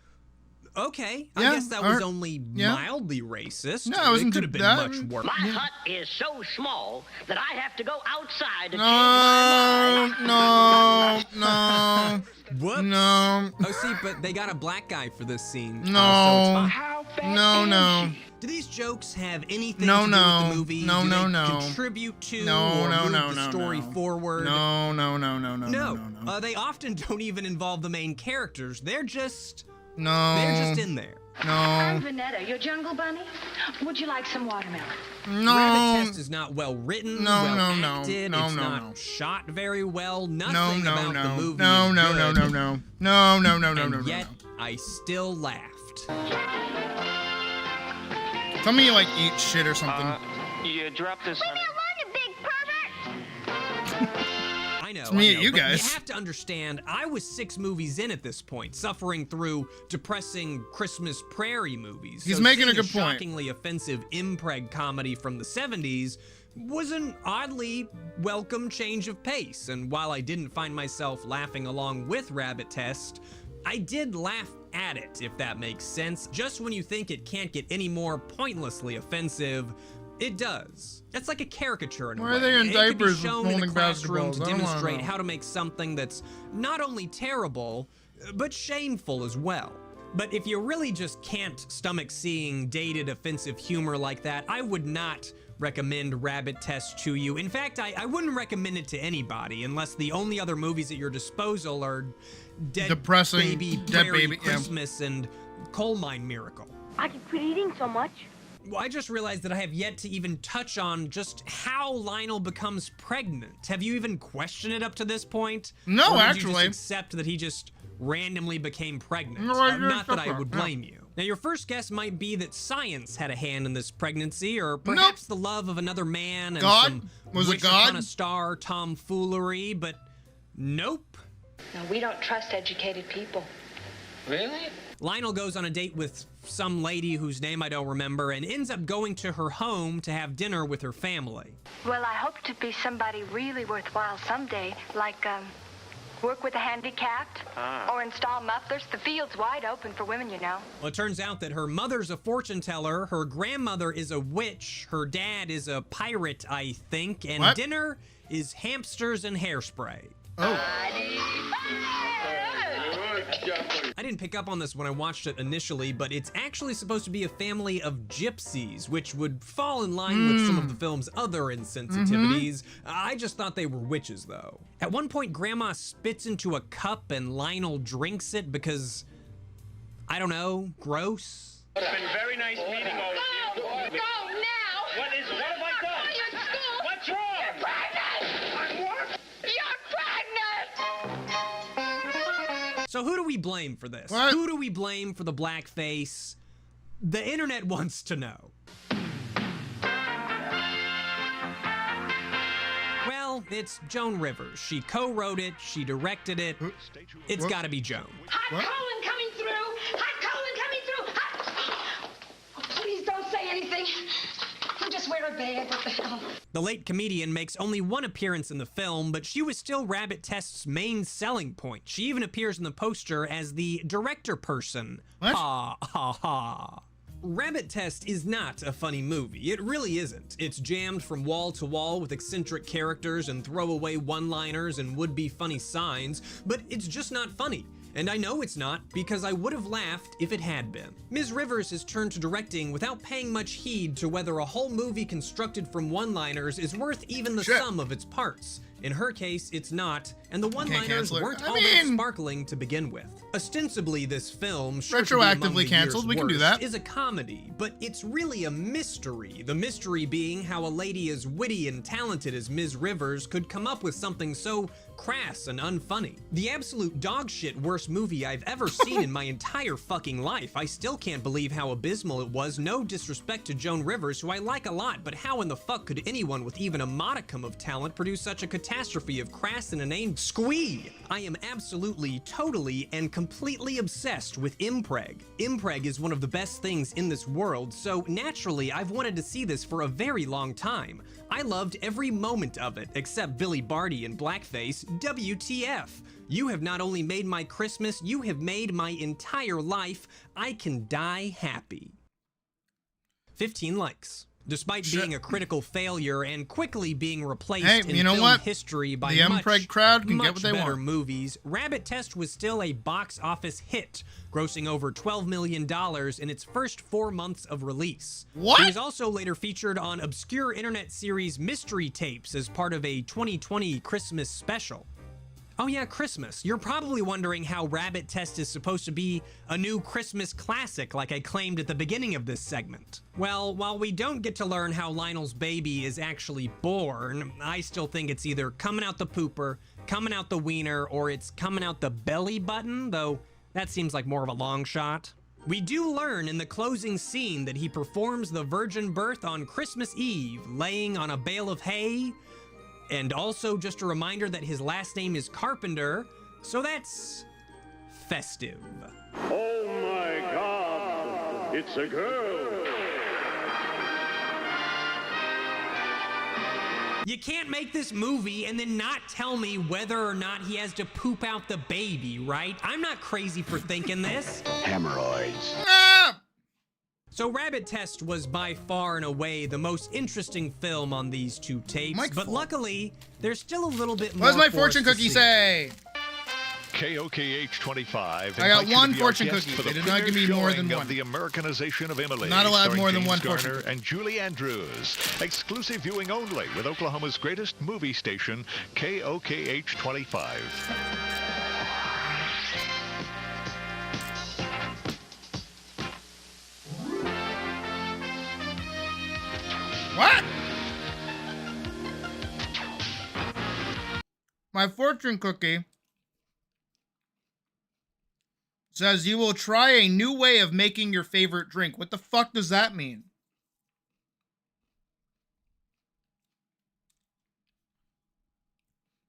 Okay, I guess that was only mildly racist. No, it could have been much worse. My hut is so small that I have to go outside to change my mind. No. Whoops. No. Oh, see, but they got a black guy for this scene. No. So it's fine. How bad No. Do these jokes have anything to do with the movie? No. Do they contribute to or move the story forward? No. They often don't even involve the main characters. They're just... They're just in there. I'm Vanetta, your jungle bunny. Would you like some watermelon? Rabbit Test is not well written, well acted, no, it's not shot very well, nothing No. about the movie No. And yet, I still laughed. Tell me you like eat shit or something. You dropped this on... I know. It's me and you but guys. You have to understand, I was 6 movies in at this point, suffering through depressing Christmas Prairie movies. He's so making a good seeing point. Shockingly offensive impreg comedy from the 70s was an oddly welcome change of pace. And while I didn't find myself laughing along with Rabbit Test, I did laugh at it, if that makes sense. Just when you think it can't get any more pointlessly offensive, it does. It's like a caricature in a way. Why are they in It diapers could be shown holding in a classroom basketballs? to I don't wanna demonstrate know. how to make something that's not only terrible, but shameful as well. But if you really just can't stomach seeing dated, offensive humor like that, I would not recommend Rabbit Test to you. In fact, I wouldn't recommend it to anybody unless the only other movies at your disposal are Depressing, Baby, Dead Prairie Baby, yeah. Christmas, and Coal Mine Miracle. I can quit eating so much. Well, I just realized that I have yet to even touch on just how Lionel becomes pregnant. Have you even questioned it up to this point? No, or did actually. you just accept that he just randomly became pregnant? No, I Not that I accept would that, blame you. Now, your first guess might be that science had a hand in this pregnancy, or perhaps the love of another man and God? some Was it wish God? upon a star tomfoolery, but nope. No, we don't trust educated people. Really? Lionel goes on a date with some lady whose name I don't remember and ends up going to her home to have dinner with her family. Well, I hope to be somebody really worthwhile someday, like, work with the handicapped or install mufflers. The field's wide open for women, you know. Well, it turns out that her mother's a fortune teller, her grandmother is a witch, her dad is a pirate, I think, and dinner is hamsters and hairspray. Oh. I didn't pick up on this when I watched it initially, but it's actually supposed to be a family of gypsies, which would fall in line with some of the film's other insensitivities. I just thought they were witches, though. At one point, Grandma spits into a cup and Lionel drinks it because, I don't know, gross. It's been very nice meeting all of you. Go now! What have I done? Your school! What's wrong? You're pregnant! I'm what? You're pregnant! So who do we blame for this? What? Who do we blame for the blackface? The internet wants to know. Well, it's Joan Rivers. She co-wrote it, she directed it. It's gotta be Joan. Hot Colin coming through! Hot Colin coming through! Hot... Oh, please don't say anything. You just wear a bag. What the hell? The late comedian makes only one appearance in the film, but she was still Rabbit Test's main selling point. She even appears in the poster as the director person. What? Ha ha ha. Rabbit Test is not a funny movie. It really isn't. It's jammed from wall to wall with eccentric characters and throwaway one-liners and would-be funny signs, but it's just not funny. And I know it's not, because I would have laughed if it had been. Ms. Rivers has turned to directing without paying much heed to whether a whole movie constructed from one-liners is worth even the sum of its parts. In her case, it's not, and the one-liners weren't all that sparkling to begin with. Ostensibly, this film, sure retroactively canceled, we can do that, is a comedy, but it's really a mystery. The mystery being how a lady as witty and talented as Ms. Rivers could come up with something so crass and unfunny. The absolute dogshit worst movie I've ever seen in my entire fucking life. I still can't believe how abysmal it was. No disrespect to Joan Rivers, who I like a lot, but how in the fuck could anyone with even a modicum of talent produce such a catastrophe of crass and inane squee? I am absolutely, totally, and completely obsessed with Impreg. Impreg is one of the best things in this world, so naturally I've wanted to see this for a very long time. I loved every moment of it, except Billy Barty in blackface. WTF? You have not only made my Christmas, you have made my entire life. I can die happy. 15 likes. Despite being a critical failure and quickly being replaced in film history by much better movies, Rabbit Test was still a box office hit, grossing over $12 million in its first 4 months of release. It was also later featured on obscure internet series Mystery Tapes as part of a 2020 Christmas special. Oh yeah, Christmas. You're probably wondering how Rabbit Test is supposed to be a new Christmas classic like I claimed at the beginning of this segment. Well, while we don't get to learn how Lionel's baby is actually born, I still think it's either coming out the pooper, coming out the wiener, or it's coming out the belly button, though that seems like more of a long shot. We do learn in the closing scene that he performs the virgin birth on Christmas Eve, laying on a bale of hay. And also just a reminder that his last name is Carpenter, so that's festive. Oh my God, it's a girl. You can't make this movie and then not tell me whether or not he has to poop out the baby, right? I'm not crazy for thinking this. Hemorrhoids. So Rabbit Test was by far and away the most interesting film on these two tapes, but luckily, there's still a little bit more. What does my fortune cookie say? KOKH 25. I got one fortune cookie. They did not give me more than one. The Americanization of Emily. Not allowed more than one James fortune Garner cookie. and Julie Andrews. Exclusive viewing only with Oklahoma's greatest movie station, KOKH 25. What? My fortune cookie says you will try a new way of making your favorite drink. What the fuck does that mean?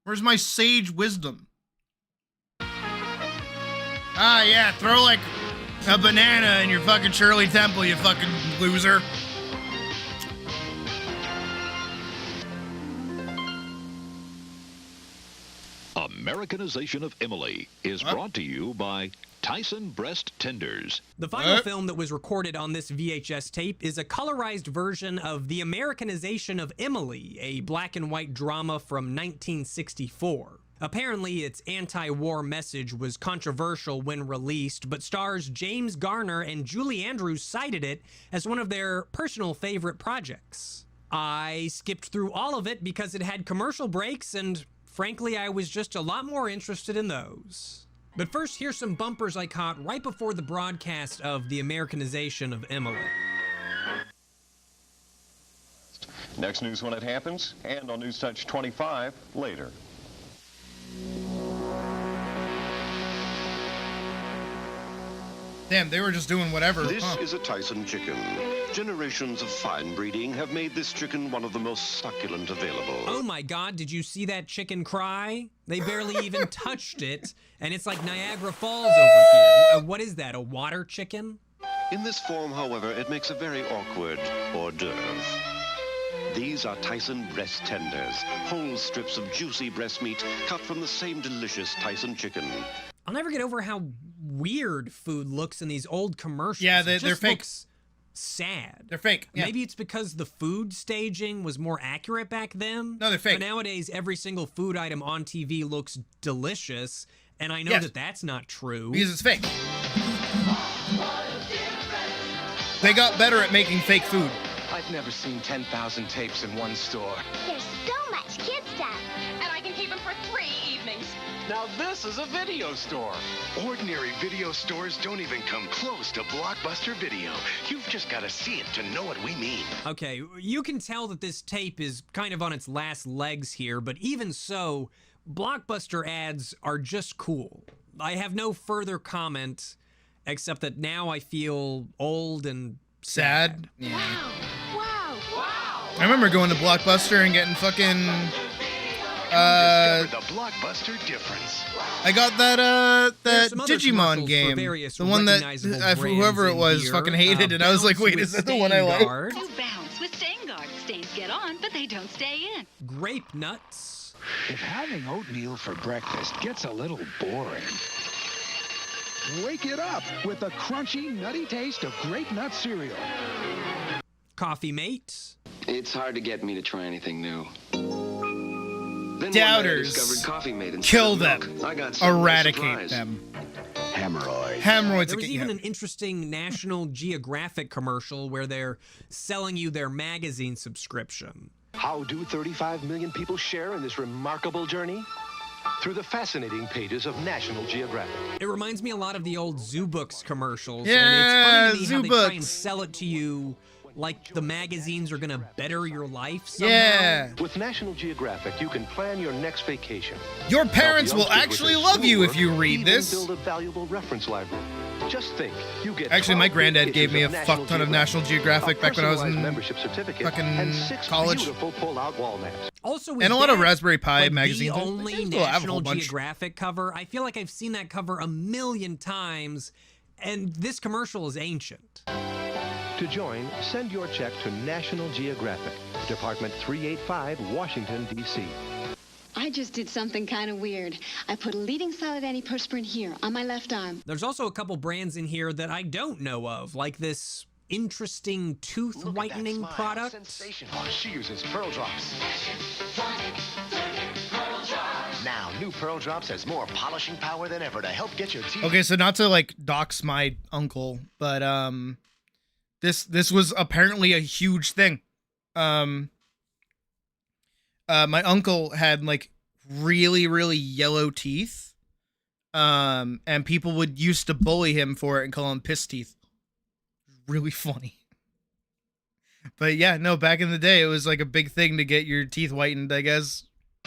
Where's my sage wisdom? Ah, yeah, throw like a banana in your fucking Shirley Temple, you fucking loser. Americanization of Emily is brought to you by Tyson Breast Tenders. The final film that was recorded on this VHS tape is a colorized version of The Americanization of Emily, a black and white drama from 1964. Apparently, its anti-war message was controversial when released, but stars James Garner and Julie Andrews cited it as one of their personal favorite projects. I skipped through all of it because it had commercial breaks, and frankly, I was just a lot more interested in those. But first, here's some bumpers I caught right before the broadcast of The Americanization of Emily. Next news when it happens, and on News Touch 25 later. Damn, they were just doing whatever. This is a Tyson chicken. Generations of fine breeding have made this chicken one of the most succulent available. Oh my God, did you see that chicken cry? They barely even touched it, and it's like Niagara Falls over here. What is that, a water chicken? In this form, however, it makes a very awkward hors d'oeuvre. These are Tyson breast tenders, whole strips of juicy breast meat cut from the same delicious Tyson chicken. I'll never get over how weird food looks in these old commercials. Yeah, they're fake. sad. They're fake. Yeah. Maybe it's because the food staging was more accurate back then. No, they're fake. But nowadays, every single food item on TV looks delicious, and I know that that's not true. Because it's fake. They got better at making fake food. I've never seen 10,000 tapes in one store. There's so much kid stuff. And I can keep them for 3 evenings. Now this is a video store. Ordinary video stores don't even come close to Blockbuster Video. You've just got to see it to know what we mean. Okay, you can tell that this tape is kind of on its last legs here, but even so, Blockbuster ads are just cool. I have no further comment, except that now I feel old and sad. Yeah. Wow. I remember going to Blockbuster and getting fucking Discover the Blockbuster difference. I got that some other Digimon commercials for game, various the one that recognizable whoever it brands was in fucking here. hated, and I was like, wait, is that the one I like? You bounce with Stain Guard. Stains get on, but they don't stay in. Grape nuts. If having oatmeal for breakfast gets a little boring, wake it up with the crunchy, nutty taste of Grape Nut cereal. Coffee Mate. It's hard to get me to try anything new. Then Doubters. one day I discovered Coffee Mate instead Kill of milk. them. I got some Eradicate surprise. them. Hemorrhoids. Hemorrhoids. There was again, even yeah. an interesting National Geographic commercial where they're selling you their magazine subscription. How do 35 million people share in this remarkable journey? Through the fascinating pages of National Geographic. It reminds me a lot of the old Zoo Books commercials. Yeah, and it's funny to me Zoo how they try and Books. sell it to you like the magazines are gonna better your life somehow. Yeah. With National Geographic, you can plan your next vacation. Your parents Help will young kids with actually their love you if schoolwork, you read even this. Build a valuable reference library. Just think, you get Actually, my 12 granddad gave me a issues fuck ton of National Geographic a back when I was personalized in membership certificate, fucking and 6 college. beautiful pull-out wall maps. Also, And a lot of that, Raspberry Pi like, magazines. The I only still have a whole National bunch. Geographic cover. I feel like I've seen that cover a million times, and this commercial is ancient. To join, send your check to National Geographic, Department 385, Washington, D.C. I just did something kind of weird. I put a leading solid antiperspirant here on my left arm. There's also a couple brands in here that I don't know of, like this interesting tooth whitening product. Sensational. She uses Pearl Drops. Now, new Pearl Drops has more polishing power than ever to help get your teeth. Okay, so not to like dox my uncle, but this was apparently a huge thing. My uncle had like really, really yellow teeth. And people would used to bully him for it and call him piss teeth. Really funny. But yeah, no, back in the day, it was like a big thing to get your teeth whitened, I guess.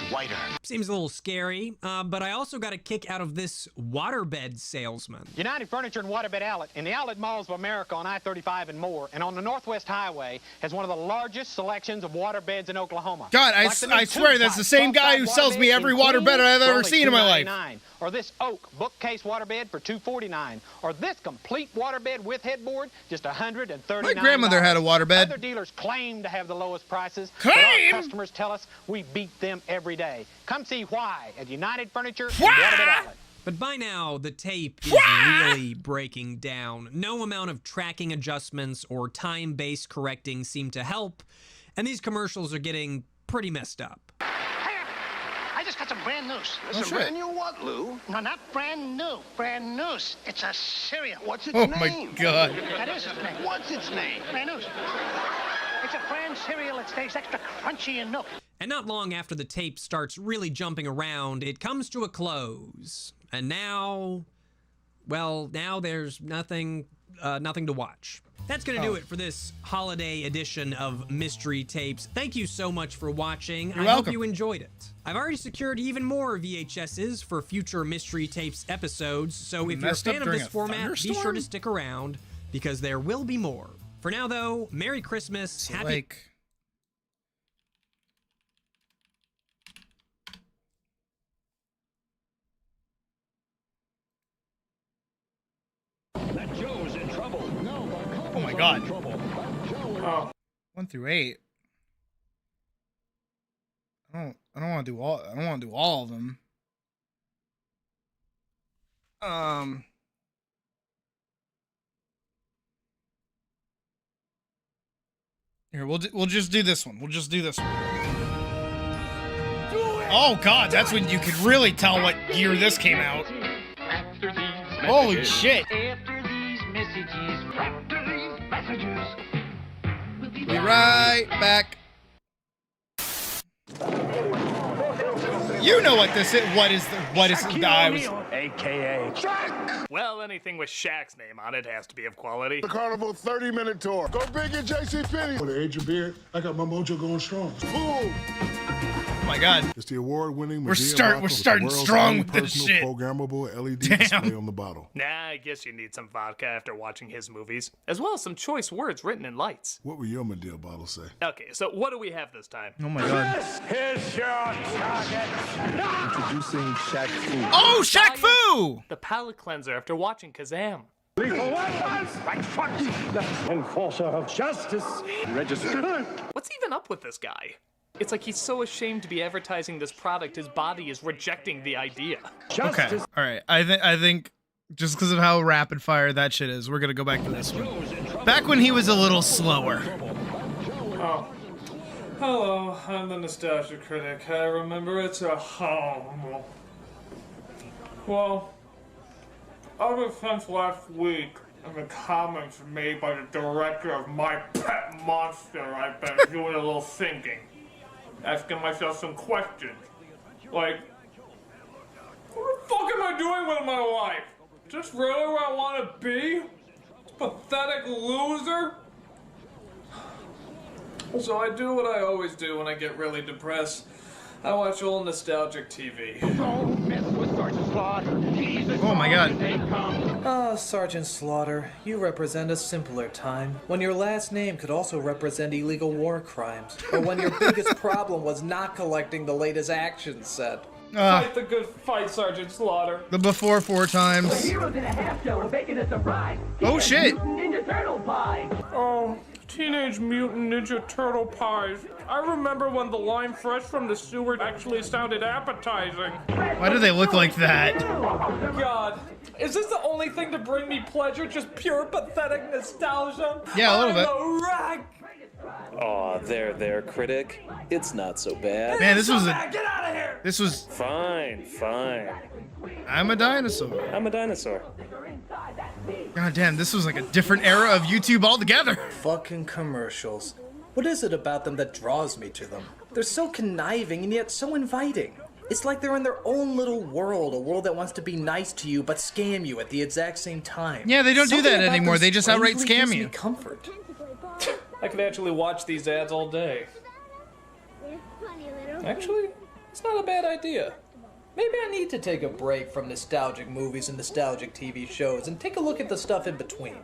Whiter. Seems a little scary, but I also got a kick out of this waterbed salesman. United Furniture and Waterbed Outlet in the outlet malls of America on I-35 and more, and on the Northwest Highway, has one of the largest selections of waterbeds in Oklahoma. God, I swear that's the same guy who sells me every waterbed I've ever seen in my life. Or this oak bookcase waterbed for $249. Or this complete waterbed with headboard, just $139. My grandmother had a waterbed. Other dealers claim to have the lowest prices, Claim? but our customers tell us we beat them every day. Come see why at United Furniture and Waterbed Outlet. But by now, the tape is really breaking down. No amount of tracking adjustments or time-based correcting seem to help, and these commercials are getting pretty messed up. I just got some brand news. That's a brand new what, Lou? No, not brand new. Brand news. It's a cereal. What's its Oh name? my God. That is its name. What's its name? Brand news. It's a brand cereal that stays extra crunchy in milk. And not long after the tape starts really jumping around, it comes to a close. And now, well, now there's nothing to watch. That's going to do it for this holiday edition of Mystery Tapes. Thank you so much for watching. You're I welcome. hope you enjoyed it. I've already secured even more VHSs for future Mystery Tapes episodes, so if you're a Messed up fan of during this a format, be sure thunderstorm? to stick around, because there will be more. For now, though, Merry Christmas, So, Happy... like, That Joe's in trouble. No, oh my God. Oh. 1 through 8. I don't want to do all. I don't want to do all of them. Here, we'll just do this one. We'll just do this one. Oh god, that's when you could really tell what year this came out. Holy shit. Be right back. You know what this is. What is AKA Shaq. Well, anything with Shaq's name on it has to be of quality. The Carnival 30-minute tour. Go big at JCPenney. For the age of beer, I got my mojo going strong. Ooh. Oh my god. It's the award-winning We're starting strong with this shit. Programmable LED display on the bottle. Nah, I guess you need some vodka after watching his movies, as well as some choice words written in lights. What will your Medea bottle say? Okay, so what do we have this time? Oh my god. This is your target. Introducing Shaq Fu. Oh, Shaq Fu! The palate cleanser after watching Kazam. Lethal weapons! Enforcer of justice! Register! What's even up with this guy? It's like he's so ashamed to be advertising this product, his body is rejecting the idea. Okay, alright. I think just because of how rapid fire that shit is, we're gonna go back to this one. Back when he was a little slower. Oh. Hello, I'm the Nostalgia Critic. I remember it's a home. Well, ever since last week, in the comments made by the director of My Pet Monster, I've been doing a little thinking. Asking myself some questions. Like, what the fuck am I doing with my life? Is this really where I want to be? This pathetic loser? So I do what I always do when I get really depressed. I watch old nostalgic TV. Oh my god. Ah, Sergeant Slaughter, you represent a simpler time, when your last name could also represent illegal war crimes, or when your biggest problem was not collecting the latest action set. Fight the good fight, Sergeant Slaughter. The before 4 times. Oh shit. Oh, Teenage Mutant Ninja Turtle pies. I remember when the lime fresh from the sewer actually sounded appetizing. Why do they look like that? God, is this the only thing to bring me pleasure? Just pure pathetic nostalgia? Yeah, a little bit. I'm a wreck. Aw, there, critic. It's not so bad. Man, this was Get out of here! This was fine. I'm a dinosaur. I'm a dinosaur. God damn, this was like a different era of YouTube altogether. Fucking commercials. What is it about them that draws me to them? They're so conniving and yet so inviting. It's like they're in their own little world, a world that wants to be nice to you but scam you at the exact same time. Yeah, they don't do Something that about anymore. them They just outright strangely scam gives you. me comfort. I could actually watch these ads all day. Actually, it's not a bad idea. Maybe I need to take a break from nostalgic movies and nostalgic TV shows and take a look at the stuff in between.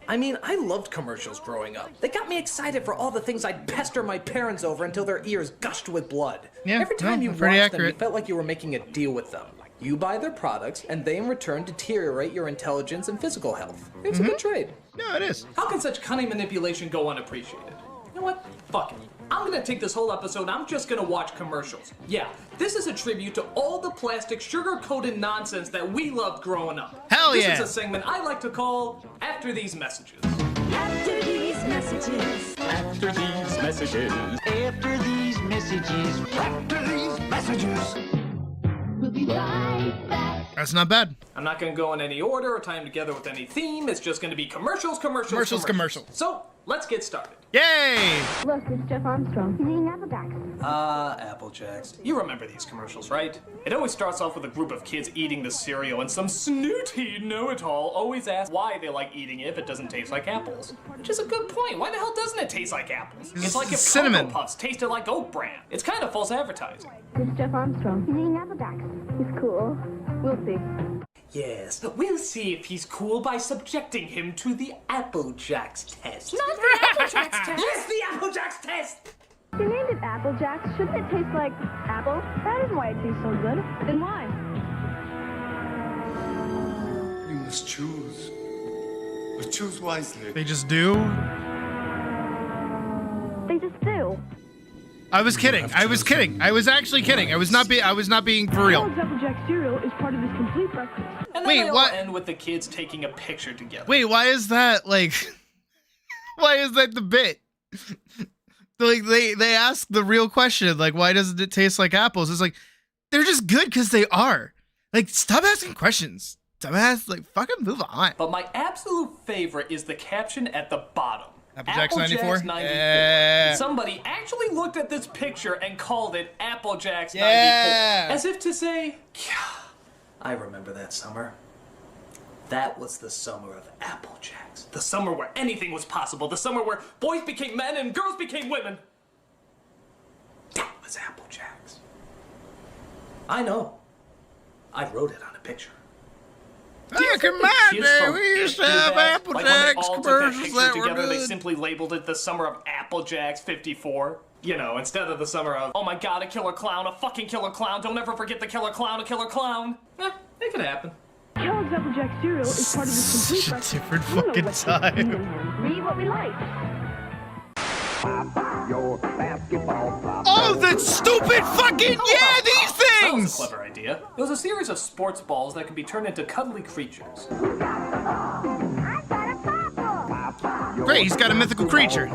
I mean, I loved commercials growing up. They got me excited for all the things I'd pester my parents over until their ears gushed with blood. Yeah, Every time you watched pretty them, accurate. you felt like you were making a deal with them. You buy their products, and they in return deteriorate your intelligence and physical health. It's a good trade. No, it is. How can such cunning manipulation go unappreciated? You know what? Fuck it. I'm gonna take this whole episode, I'm just gonna watch commercials. Yeah, this is a tribute to all the plastic, sugar-coated nonsense that we loved growing up. Hell yeah! This is a segment I like to call After These Messages. After these messages. After these messages. After these messages. After these messages. We'll be right back. That's not bad. I'm not gonna go in any order or tie them together with any theme. It's just gonna be commercials. So, let's get started. Yay! Look, it's Jeff Armstrong. He's eating Apple Jacks. Apple Jacks. You remember these commercials, right? It always starts off with a group of kids eating the cereal, and some snooty know-it-all always asks why they like eating it if it doesn't taste like apples. Which is a good point. Why the hell doesn't it taste like apples? It's like if cinnamon. Cocoa Puffs tasted like Oak Bran. It's kind of false advertising. It's Jeff Armstrong. He's eating Apple Jacks. He's cool. We'll see. Yes, we'll see if he's cool by subjecting him to the Apple Jacks test. Not the Apple Jacks test. Yes, the Apple Jacks test! You named it Apple Jacks. Shouldn't it taste like apple? That isn't why it tastes so good. Then why? You must choose. But choose wisely. They just do. They just do. I was kidding. I was kidding. I was actually kidding. I was not being for real. Apple Jack cereal is part of this complete breakfast. And then Wait, they all what? end with the kids taking a picture together. Wait, why is that like? Why is that the bit? Like they ask the real question, like, why doesn't it taste like apples? It's like, they're just good because they are. Like, stop asking questions. Dumbass, like, fucking move on. But my absolute favorite is the caption at the bottom. Applejack's 94? 94. Yeah. Somebody actually looked at this picture and called it Applejack's 94. As if to say, I remember that summer. That was the summer of Applejacks. The summer where anything was possible. The summer where boys became men and girls became women. That was Applejacks. I know. I wrote it on a picture. Oh, come on, man. We used to have Applejacks commercials that were together, good. They simply labeled it the summer of Applejacks 54. You know, instead of the summer of, oh my god, a killer clown, a fucking killer clown, don't ever forget the killer clown, a killer clown. It could happen. Kellogg's Applejack cereal is part of this complete Such a different fucking time. Read what we like. Oh, that stupid fucking, yeah, these That things! was a clever idea. It was a series of sports balls that could be turned into cuddly creatures. Great, he's got a mythical creature.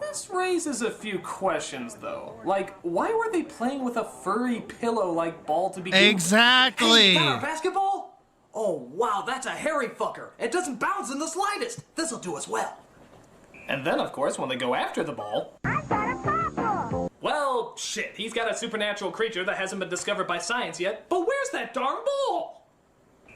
This raises a few questions, though. Like, why were they playing with a furry pillow-like ball to begin with? Exactly. Hey, is that a basketball? Oh, wow, that's a hairy fucker. It doesn't bounce in the slightest. This'll do us well. And then, of course, when they go after the ball... Well, shit, he's got a supernatural creature that hasn't been discovered by science yet, but where's that darn ball?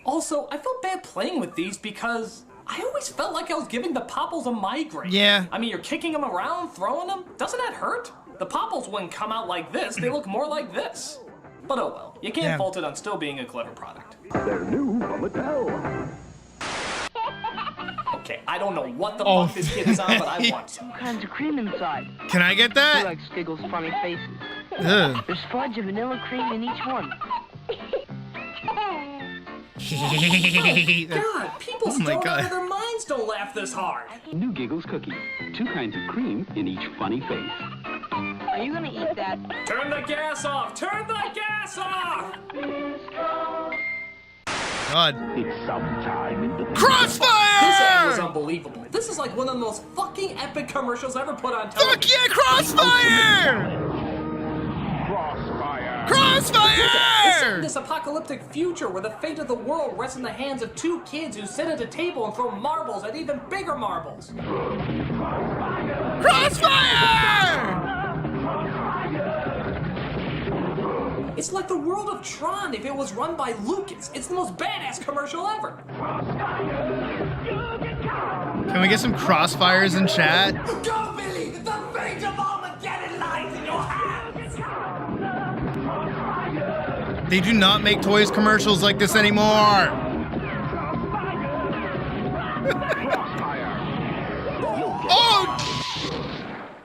Also, I felt bad playing with these because I always felt like I was giving the Popples a migraine. Yeah. I mean, you're kicking them around, throwing them. Doesn't that hurt? The Popples wouldn't come out like this. They look more like this. But oh well. You can't fault it on still being a clever product. They're new from Mattel. Okay, I don't know what the fuck this kid is on, but I want some. Two kinds of cream inside. Can I get that? I like Skiggles' funny faces. Ugh. There's fudge and vanilla cream in each one. God, people still out of their minds don't laugh this hard. New Giggles cookie. 2 kinds of cream in each funny face. Are you gonna eat that? Turn the gas off! Turn the gas off! God. It's sometime in the Crossfire! This ad was unbelievable. This is like one of the most fucking epic commercials ever put on television. Fuck yeah, Crossfire! Crossfire! This apocalyptic future where the fate of the world rests in the hands of 2 kids who sit at a table and throw marbles at even bigger marbles. Crossfire! It's like the world of Tron if it was run by Lucas. It's the most badass commercial ever. Can we get some crossfires in chat? Go, Billy! The fate of Armageddon lies in your hands! They do not make toys commercials like this anymore.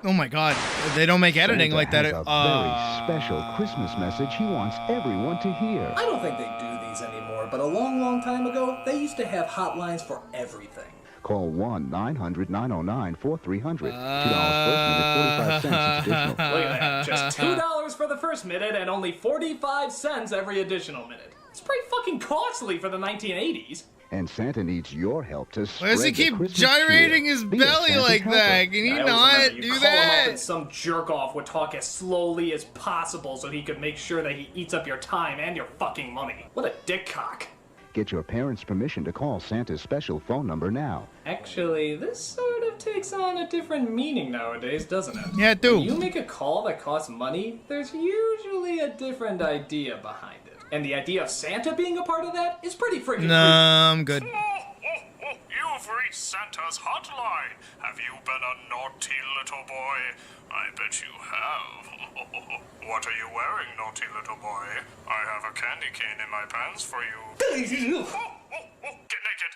Oh my god, they don't make editing Santa like that. has a very special Christmas message he wants everyone to hear. I don't think they do these anymore, but a long, long time ago, they used to have hotlines for everything. Call 1-900-909-4300. $2 first minute, 45 cents additional. Look at that. Just $2 for the first minute and only 45 cents every additional minute. It's pretty fucking costly for the 1980s. And Santa needs your help to spread Why does he keep gyrating his belly like that? Can he not do that? And some jerk off would talk as slowly as possible so he could make sure that he eats up your time and your fucking money. What a dick cock. Get your parents' permission to call Santa's special phone number now. Actually, this sort of takes on a different meaning nowadays, doesn't it? Yeah, it do. When you make a call that costs money, there's usually a different idea behind it. And the idea of Santa being a part of that is pretty freaking creepy. I'm good. You've reached Santa's hotline. Have you been a naughty little boy? I bet you have. What are you wearing, naughty little boy? I have a candy cane in my pants for you. Get naked.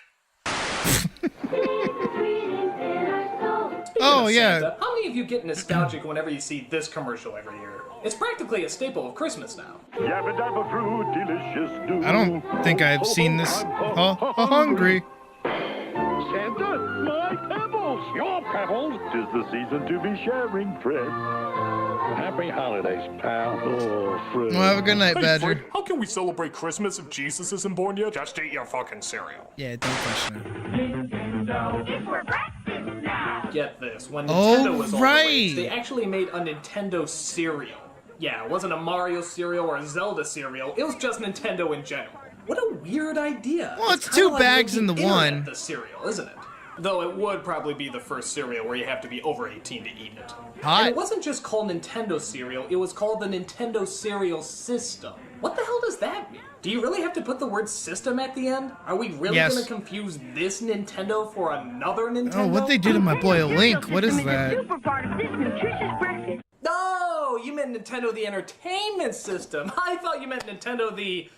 Oh, yeah. Santa, how many of you get nostalgic whenever you see this commercial every year? It's practically a staple of Christmas now. Yabba dabba fruit, delicious do. I don't think I've seen this. Hungry. Santa, my pebbles. Your pebbles. 'Tis the season to be sharing, Fred. Happy holidays, pal. Oh, Fred. Well, have a good night, Badger. Fred, how can we celebrate Christmas if Jesus isn't born yet? Just eat your fucking cereal. Yeah, don't question it. It's for breakfast now. Get this, when Oh, Nintendo was all the right. rage, they actually made a Nintendo cereal. Yeah, it wasn't a Mario cereal or a Zelda cereal, it was just Nintendo in general. What a weird idea. Well, it's kinda two like bags in the making one. Internet the cereal, isn't it? Though it would probably be the first cereal where you have to be over 18 to eat it. Hot. And it wasn't just called Nintendo cereal, it was called the Nintendo Cereal System. What the hell does that mean? Do you really have to put the word system at the end? Are we really Yes. gonna confuse this Nintendo for another Nintendo? Oh, what they do to my boy Link? What is that? Super part of this nutritious breakfast. No, you meant Nintendo the Entertainment System. I thought you meant Nintendo the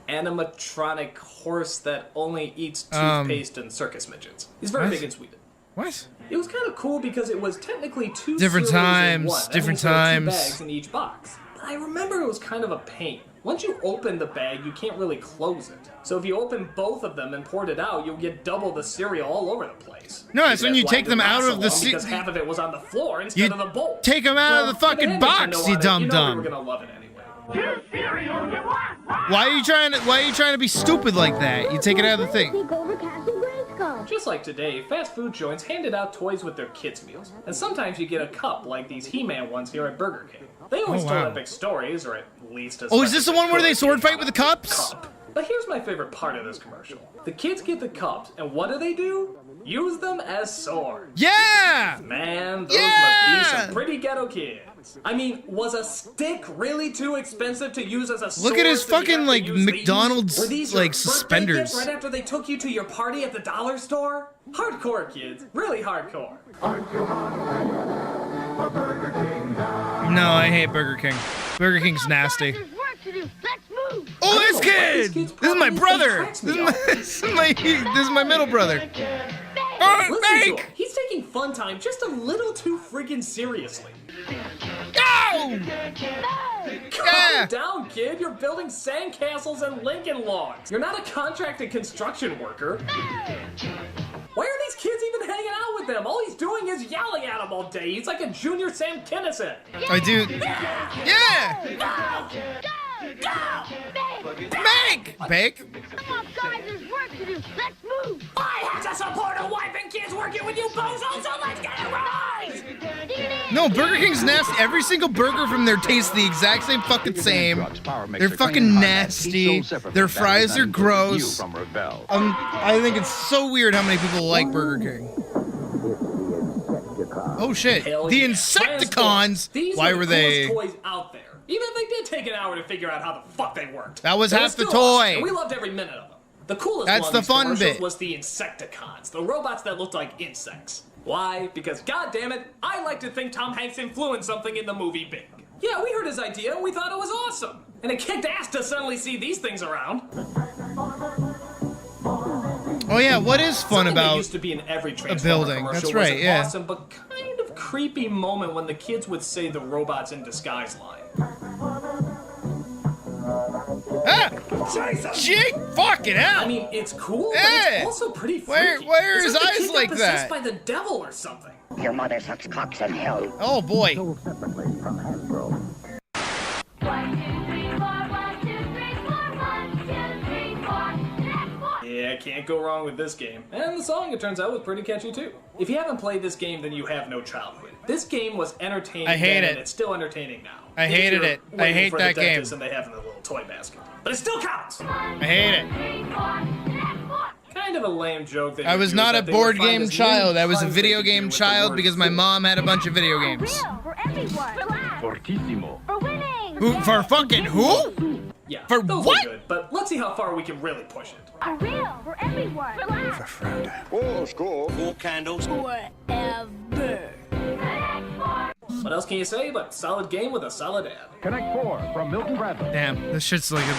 animatronic horse that only eats toothpaste and circus midgets. He's very what? big in Sweden. What? It was kind of cool because it was technically two Different cereals in times, one. That different means there were times. 2 bags in each box. But I remember it was kind of a pain. Once you open the bag, you can't really close it. So if you open both of them and poured it out, you'll get double the cereal all over the place. No, it's when you why take the them out lasts of the so long, because half of it was on the floor instead You of the bowl. take them out of the Well, if it fucking had box, Nintendo you on it, dumb you know dumb. we were gonna love it anyway. Two cereals at once. Why are you trying to be stupid like that? You take it out of the thing. Take over Captain Grayskull. Just like today, fast food joints handed out toys with their kids' meals. And sometimes you get a cup like these He-Man ones here at Burger King. They always Oh, told wow. epic stories, or at least as Oh, much is this as the one where they could sword get fight with the cups? cup. But here's my favorite part of this commercial. The kids get the cups, and what do? Use them as swords. Yeah! Man, those must be some pretty ghetto kids. I mean, was a stick really too expensive to use as a sword? Look at his so you have fucking to like use these? McDonald's Were these your like birthday suspenders. gifts right after they took you to your party at the dollar store? Hardcore, kids. Really hardcore. No, I hate Burger King. Burger King's nasty. There's work to do. Let's move. Oh, this I don't know why kid! these kids This is my probably brother. tracks This me is up. this is my middle brother. Oh, Listen to Mike! him. He's taking fun time just a little too freaking seriously. Go! Calm down, kid. You're building sandcastles and Lincoln logs. You're not a contracted construction worker. Why are these kids even hanging out with him? All he's doing is yelling at them all day. He's like a junior Sam Kinison. I do. Yeah! Bake! Come on, guys. There's work to do. Let's move. I have to support a wife and kids working with you bozos, so let's get it right! No, Burger King's nasty. Every single burger from there tastes the exact same fucking same. They're fucking nasty. Their fries are gross. I think it's so weird how many people like Burger King. Oh shit. Hell The yeah. Insecticons! These Why were were the they? coolest toys out there. Even if they did take an hour to figure out how the fuck they worked. That was They were half the still awesome, toy. and we loved every minute of them. The coolest That's one the of these fun commercials bit. was the Insecticons, the robots that looked like insects. Why? Because goddammit, I like to think Tom Hanks influenced something in the movie big. Yeah, we heard his idea and we thought it was awesome. And it kicked ass to suddenly see these things around. Oh yeah, what is fun Something that about used to be in every a Transformer building? commercial That's was right, an yeah. awesome but kind of creepy moment when the kids would say the robots in disguise line. Ah! Gee, fucking hell! I mean, it's cool, Yeah. but it's also pretty freaky. Why are It's his like the eyes kid got like possessed that? by the devil or something. Your mother sucks cocks in hell. Oh boy. Yeah, can't go wrong with this game. And the song, it turns out, was pretty catchy too. If you haven't played this game, then you have no childhood. This game was entertaining I hate then, it. and it's still entertaining now. I If hated you're it. I waiting hate for that the game. dentist And they have in the little toy basket. But it still counts! I hate it. Kind of a lame joke that I was not a board game child. I was a video game child because my mom had a bunch of video games. For everyone. Relax. Fortissimo. For winning. Who, for fucking who? Yeah, For those what? were good, but let's see how far we can really push it. For real. For everyone. Relax. Oh, score. 4 candles. Forever. What else can you say but solid game with a solid ad? Connect 4 from Milton Bradley. Damn, this shit's like a...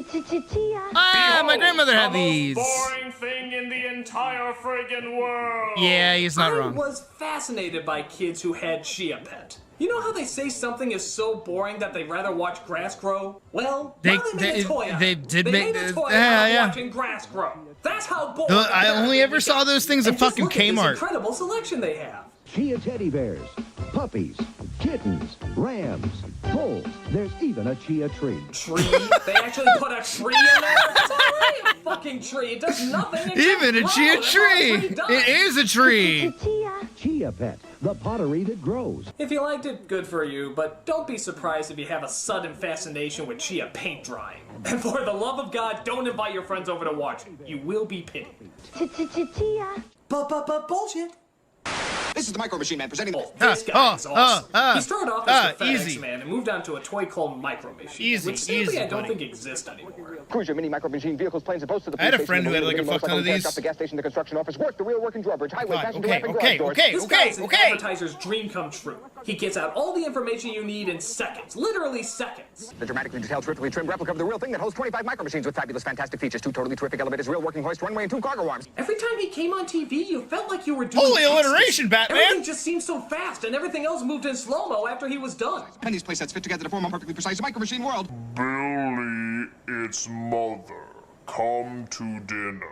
Tia. Ah, my grandmother had The most these. boring thing in the entire friggin' world. Yeah, he's not I wrong. was fascinated by kids who had Chia Pet. You know how they say something is so boring that they'd rather watch grass grow? Well, now they made a toy out. they did they make made a the- toy yeah, out of yeah. watching grass grow. That's how boring. I only ever saw those things at And just fucking look at this Kmart. incredible selection they have. Chia teddy bears, puppies, kittens, rams, bulls. There's even a chia tree. Tree? They actually put a tree in there? It's already a fucking tree. It does nothing. Even a chia tree. It is a tree. Chia Pet, the pottery that grows. If you liked it, good for you, but don't be surprised if you have a sudden fascination with chia paint drying. And for the love of God, don't invite your friends over to watch it. You will be pitied. Chia. Bullshit. This is the Micro Machine Man presenting. This guy is awesome. He started off as the FedEx easy. Man and moved on to a toy called Micro Machine, which sadly I don't think exists anymore. Cruiser, mini Micro Machine vehicles, planes, and posts to the I had a friend who had like a fuck ton of these. The gas station, the construction office, work, the real working drawbridge, highway, passenger weapon, garage doors. This guy's an advertiser's dream come true. He gets out all the information you need in seconds, literally seconds. The dramatically detailed, terrifically trimmed replica of the real thing that holds 25 Micro Machines with fabulous, fantastic features, 2 totally terrific elevators, real working hoist, runway, and 2 cargo arms. Every time he came on TV, you felt like you were doing Holy alliteration, Batman! Everything just seemed so fast, and everything else moved in slow-mo after he was done. And these playsets fit together to form a perfectly precise Micro Machine world. Billy, it's mother. Come to dinner.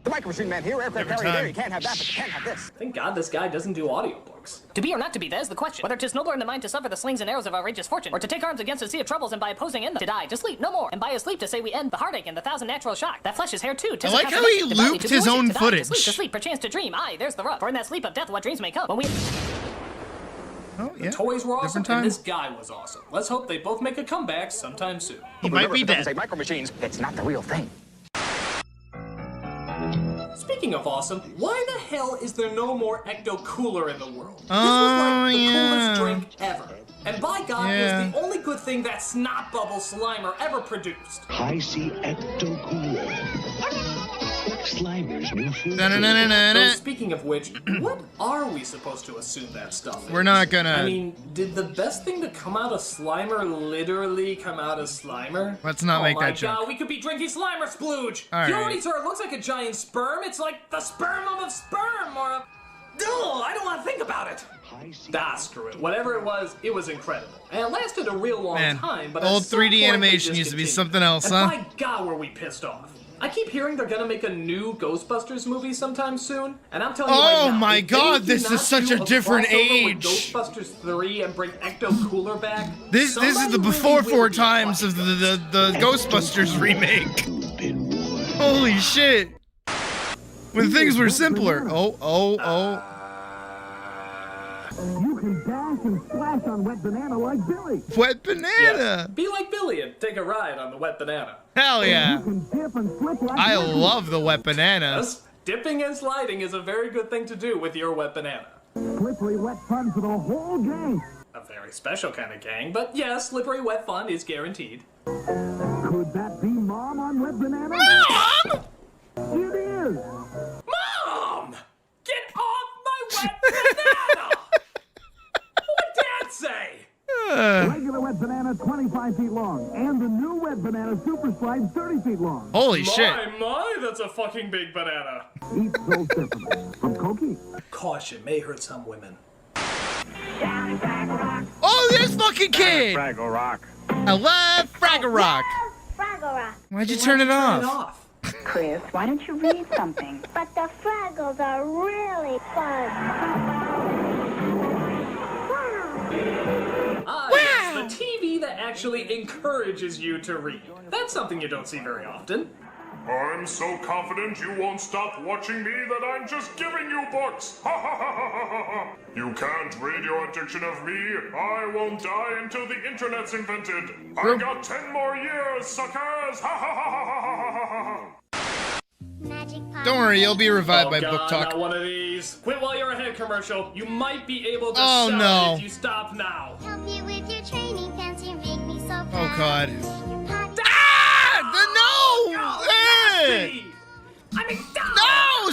The Micro Machine Man here, aircraft carrier there. You can't have that, but you can have this. Thank God this guy doesn't do audiobooks. To be or not to be, there's the question. Whether 'tis nobler in the mind to suffer the slings and arrows of outrageous fortune, or to take arms against a sea of troubles and by opposing in them, to die, to sleep, no more, and by his sleep to say we end the heartache and the thousand natural shock. That flesh is hair too. I like how he looped his own footage. To sleep, perchance to dream. Aye, there's the rub. For in that sleep of death, what dreams may come. When we... Oh, yeah. The toys were awesome, time. and this guy was awesome. Let's hope they both make a comeback sometime soon. He might be dead. Say Micro Machines, it's not the real thing. Speaking of awesome, why the hell is there no more Ecto Cooler in the world? This was like the coolest drink ever. And by God, it was the only good thing that Snot Bubble Slimer ever produced. I see Ecto Cooler. Slimer's new food. So speaking of which, what are we supposed to assume that stuff is? We're not gonna... I mean, did the best thing to come out of Slimer literally come out of Slimer? Let's not make that joke. Oh my God, we could be drinking Slimer splooge! All You right. already saw it looks like a giant sperm. It's like the sperm of a sperm, or a... Ugh, I don't want to think about it. Screw it. Whatever it was incredible. And it lasted a real long time, but old at some 3D point, animation they used to be discontinued. something else, And huh? my God, were we pissed off. I keep hearing they're gonna make a new Ghostbusters movie sometime soon, and I'm telling you right now, my if God, they do this not is such do a different crossover with age. Ghostbusters 3 and bring Ecto Cooler back. This is the before 4 times of the Ghostbusters remake. Holy shit. When things were simpler. Oh. You can dash and splash on Wet Banana like Billy. Wet Banana. Yes. Be like Billy and take a ride on the Wet Banana. Hell yeah. You can dip and slip like I Billy. love the Wet Banana. Yes, dipping and sliding is a very good thing to do with your Wet Banana. Slippery wet fun for the whole gang. A very special kind of gang, but yes, slippery wet fun is guaranteed. Could that be Mom on Wet Banana? Mom! It is. Mom! Get off my Wet Banana! What did Dad say? Regular Wet Banana 25 feet long, and the new Wet Banana Super Slide 30 feet long. Holy shit. My, that's a fucking big banana. Eat those differently. From Cokie. Caution, may hurt some women. Oh, this fucking kid! Fraggle Rock. I love Fraggle Rock. Fraggle Rock. Why'd you turn it off? Chris, why don't you read something? But the Fraggles are really fun. It's the TV that actually encourages you to read. That's something you don't see very often. I'm so confident you won't stop watching me that I'm just giving you books. Ha ha ha ha ha ha. You can't read your addiction of me. I won't die until the internet's invented. I got 10 more years, suckers. Ha ha ha ha ha ha ha. Don't worry, you'll be revived by God, Book Talk. not one of these. Quit while you're ahead commercial. You might be able to Oh, sell no. it if you stop now. Help you with your training pants, you make me so proud. Oh, God. No!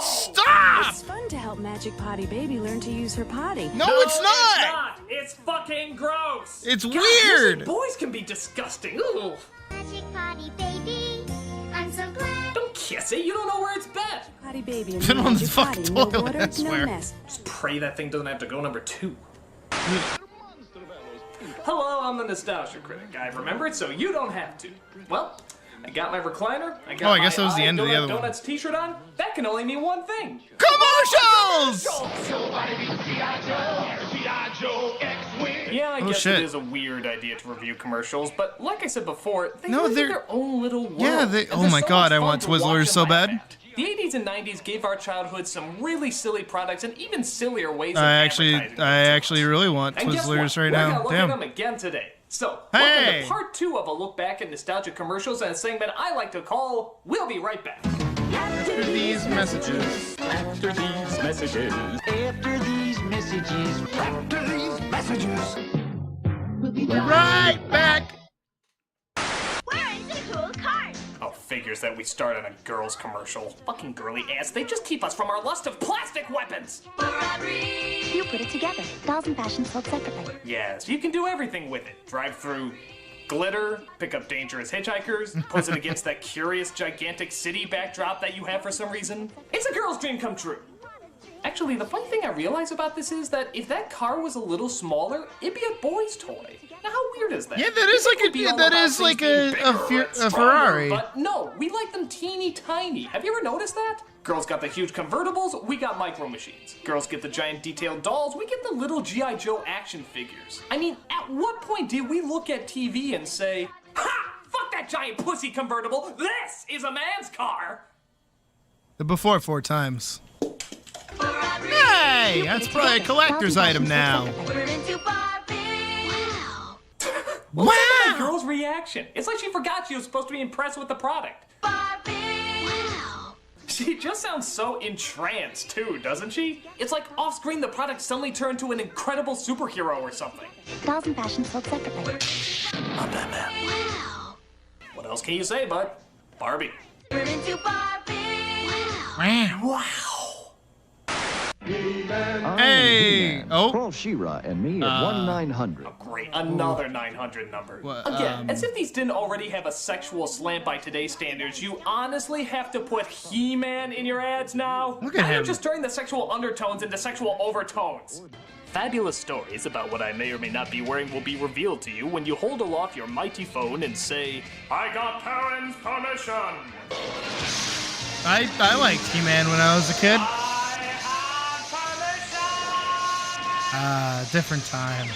Stop! It's fun to help Magic Potty Baby learn to use her potty. No, it's not! It's fucking gross. It's God, weird. Boys can be disgusting. Ooh. Magic Potty Baby, I'm so glad. Don't kiss it. You don't know where it's been. Potty Baby and Put it on the Magic fucking Potty. No toilet, water, I no swear. mess. Just pray that thing doesn't have to go number 2. Hello, I'm the Nostalgia Critic. I've remembered so you don't have to. Well, I got my recliner. I got Oh, I guess that was the my end of the other one. Donuts t-shirt on. That can only mean one thing. Commercials! Yeah, I Oh, guess shit. it is a weird idea to review commercials, but like I said before, they No, live in they're- their own little world. Yeah, they. and Oh there's my so god, much I fun want to watch Twizzlers and so laugh bad. at. The 80s and 90s gave our childhood some really silly products and even sillier ways of I advertising. actually really want And guess what? Twizzlers right We're now. gonna look Damn. at them again today. So, Hey! welcome to part 2 of a look back at nostalgic commercials and a segment I like to call We'll Be Right Back. After these messages. After these messages. After these messages. After these messages. We'll be right back. Where is the cool card? Oh, figures that we start on a girl's commercial. Fucking girly ass. They just keep us from our lust of plastic weapons. You put it together. Dolls and fashion sold separately. Yes, you can do everything with it. Drive through glitter, pick up dangerous hitchhikers, pose it against that curious, gigantic city backdrop that you have for some reason. It's a girl's dream come true. Actually, the funny thing I realize about this is that if that car was a little smaller, it'd be a boy's toy. Now, how weird is that? Yeah, that is like a Ferrari. But no, we like them teeny tiny. Have you ever noticed that? Girls got the huge convertibles, we got micro machines. Girls get the giant detailed dolls, we get the little G.I. Joe action figures. I mean, at what point did we look at TV and say, ha! Fuck that giant pussy convertible! This is a man's car! The before 4 times. Hey, that's probably a collector's item now. Wow! Look at that girl's reaction. It's like she forgot she was supposed to be impressed with the product. Barbie! Wow! She just sounds so entranced too, doesn't she? It's like off-screen the product suddenly turned to an incredible superhero or something. Dolls and fashion sold separately. Not bad, man. Wow! What else can you say, bud? Barbie. We're into Barbie. Wow. Hey! Oh. Call She-Ra and me at 1-900. Oh, great. Another 900 number. Again, as if these didn't already have a sexual slant by today's standards, you honestly have to put He-Man in your ads now? Look at Now you're him. just turning the sexual undertones into sexual overtones. Fabulous stories about what I may or may not be wearing will be revealed to you when you hold aloft your mighty phone and say, I got parents' permission. I liked He-Man when I was a kid. Different time.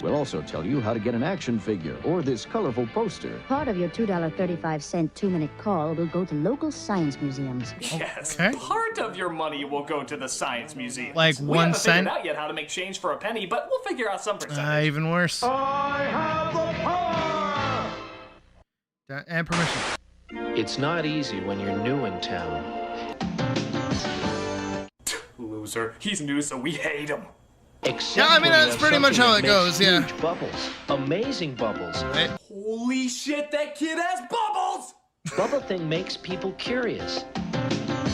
We'll also tell you how to get an action figure or this colorful poster. Part of your $2.35 2-minute call will go to local science museums. Yes, Okay. part of your money will go to the science museum. Like we 1 haven't cent? figured out yet how to make change for a penny, but we'll figure out some percentage. Even worse. I have the power! And permission. It's not easy when you're new in town. Loser. He's new, so we hate him. Except Yeah, I mean, when you that's have pretty much something how that it makes goes, yeah. huge bubbles. Amazing bubbles. Holy shit, that kid has bubbles! Bubble thing makes people curious.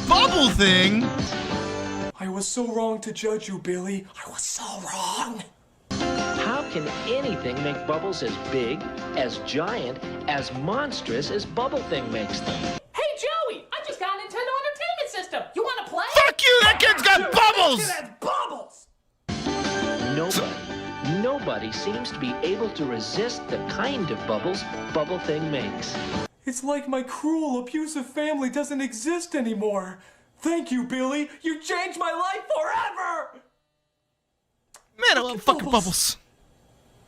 Bubble thing? I was so wrong to judge you, Billy. I was so wrong. How can anything make bubbles as big, as giant, as monstrous as Bubble Thing makes them? Hey, Joey! I just got a Nintendo Entertainment System. You want to play? Fuck you! That kid's got bubbles! That kid has bubbles! Nobody seems to be able to resist the kind of bubbles Bubble Thing makes. It's like my cruel, abusive family doesn't exist anymore. Thank you, Billy. You changed my life forever! Man, I love fucking bubbles.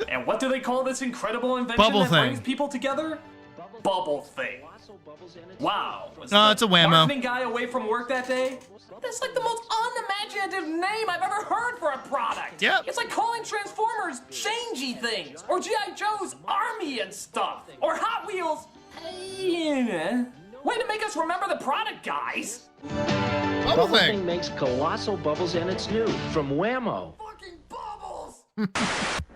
And what do they call this incredible invention Bubble that thing. brings people together? Bubble thing. Wow. Was No, the it's a whammo. marketing guy away from work that day? That's like the most unimaginative name I've ever heard for a product. Yep. It's like calling Transformers Changey Things, or G.I. Joe's Army and stuff, or Hot Wheels. Way to make us remember the product, guys. Bubble Thing makes colossal bubbles and it's new from Whammo.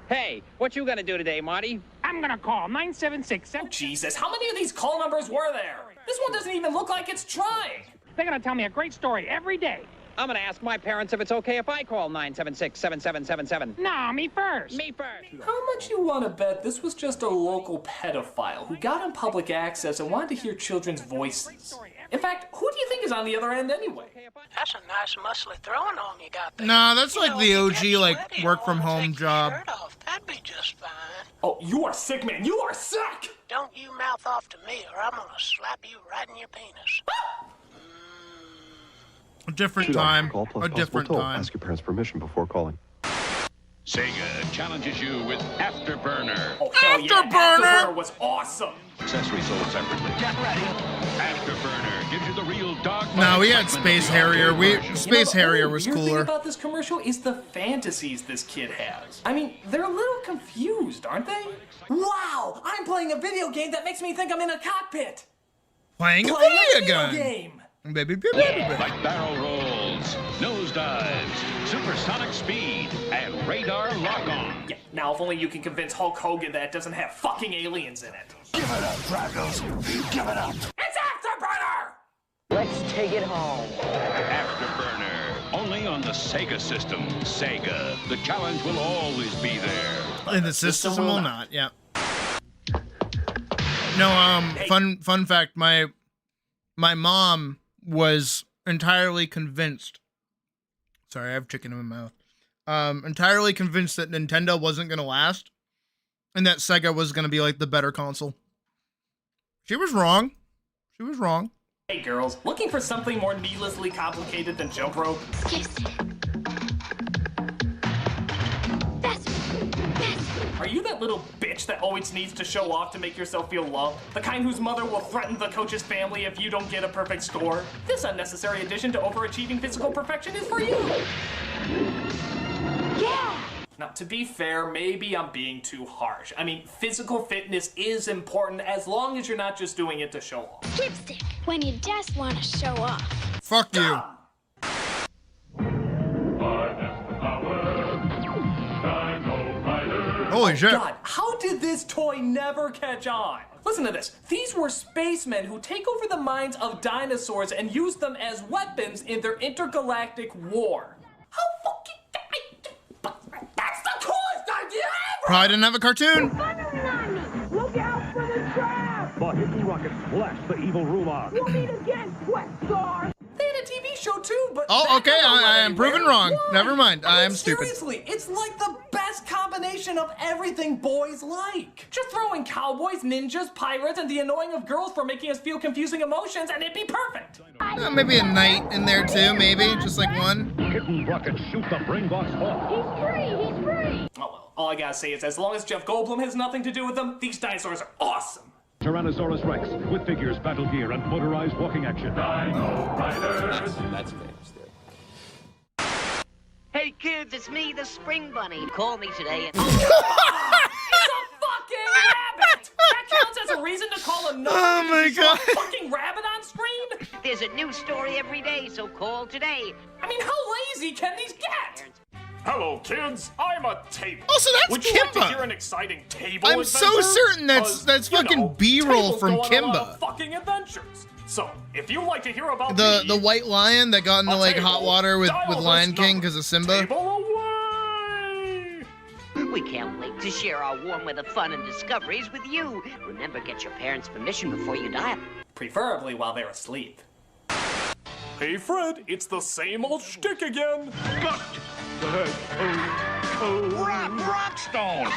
Hey, what you gonna do today, Marty? I'm gonna call 976. Oh, Jesus, how many of these call numbers were there? This one doesn't even look like it's trying. They're gonna tell me a great story every day. I'm gonna ask my parents if it's okay if I call 976-7777. No, me first. Me first. How much you want to bet this was just a local pedophile who got on public access and wanted to hear children's voices? In fact, who do you think is on the other end anyway? That's a nice muscly throwing on you got there. Nah, that's like the OG, like, work from home job. That'd be just fine. Oh, you are sick, man. You are sick! don't you mouth off to me or I'm gonna slap you right in your penis. A different time. A different time. Ask your parents' permission before calling. Sega challenges you with Afterburner. Oh, hell yeah. Afterburner was awesome. Accessories sold separately. Get ready. Afterburner gives you the real dog. No, we had Space Harrier. Space Harrier was cooler. The thing cooler. about this commercial is the fantasies this kid has. I mean, they're a little confused, aren't they? Wow, I'm playing a video game that makes me think I'm in a cockpit. Playing a video game. Baby. Like barrel rolls, nose dives, supersonic speed, and radar lock-on. Yeah, now if only you can convince Hulk Hogan that it doesn't have fucking aliens in it. Give it up, Dragos. Give it up. It's Afterburner! Let's take it home. Afterburner, only on the Sega system. Sega, the challenge will always be there. And the system will not, yeah. No, fun fact, my mom was entirely convinced. Sorry, I have chicken in my mouth. Entirely convinced that Nintendo wasn't gonna last, and that Sega was gonna be like the better console. She was wrong. She was wrong. Hey girls, looking for something more needlessly complicated than jump rope? Are you that little bitch that always needs to show off to make yourself feel loved? The kind whose mother will threaten the coach's family if you don't get a perfect score? This unnecessary addition to overachieving physical perfection is for you! Yeah! Now, to be fair, maybe I'm being too harsh. I mean, physical fitness is important as long as you're not just doing it to show off. Dipstick, when you just want to show off. Fuck you. Holy shit. God, how did this toy never catch on? Listen to this. These were spacemen who take over the minds of dinosaurs and use them as weapons in their intergalactic war. How fucking... That's the coolest idea ever! Probably didn't have a cartoon. Look out for the trap! The hidden rocket blast the evil ruler. We'll meet again, Sweat Star! They had a TV show too, but... Oh, okay, I am proven wrong. Why? Never mind, I am stupid. Seriously, it's like the best combination of everything boys like. Just throw in cowboys, ninjas, pirates, and the annoying of girls for making us feel confusing emotions, and it'd be perfect. Maybe a knight in there too, maybe, just like one. Hidden rocket shoot the brain box off. He's free, he's free! Oh well, all I gotta say is as long as Jeff Goldblum has nothing to do with them, these dinosaurs are awesome. Tyrannosaurus Rex with figures, battle gear, and motorized walking action. That's famous, dude. Hey kids, it's me, the Spring Bunny. Call me today and... It's a fucking rabbit! That counts as a reason to call a Oh my god. fucking rabbit on screen? There's a new story every day, so call today. I mean, how lazy can these get? Hello, kids. I'm a table. Oh, so that's Would you like to Kimba. hear an exciting table I'm adventure? so certain that's 'Cause, you fucking know, B-roll tables from go on a lot of Kimba. fucking adventures. So, if you'd like to hear about The white lion that got into like hot table, water with dial Lion this King number. because of Simba. Table away! We can't wait to share our warm weather fun and discoveries with you. Remember, get your parents' permission before you dial. Preferably while they're asleep. Hey, Fred, it's the same old shtick again. Got Rockstone!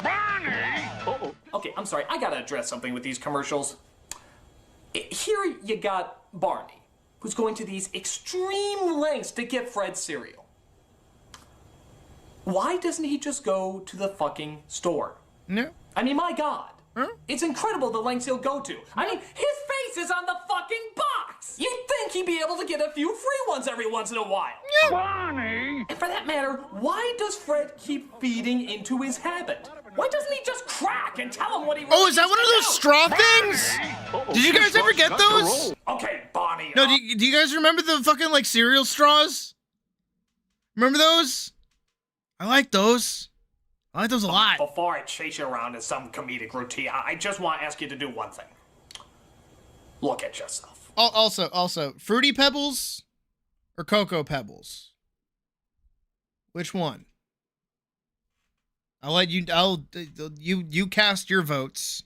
Barney! Okay, I'm sorry, I gotta address something with these commercials. Here you got Barney, who's going to these extreme lengths to get Fred cereal. Why doesn't he just go to the fucking store? No. I mean, my God. Huh? It's incredible the lengths he'll go to. I mean, his face is on the fucking box! You'd think he'd be able to get a few free ones every once in a while. Barney! And for that matter, why does Fred keep feeding into his habit? Why doesn't he just crack and tell him what he really Oh, is that one of those straw things? Did you guys ever get those? Okay, Bonnie. No, do you guys remember the fucking like cereal straws? Remember those? I like those. I like those a lot. Before I chase you around in some comedic routine, I just want to ask you to do one thing. Look at yourself. Also, Fruity Pebbles or Cocoa Pebbles? Which one? You cast your votes.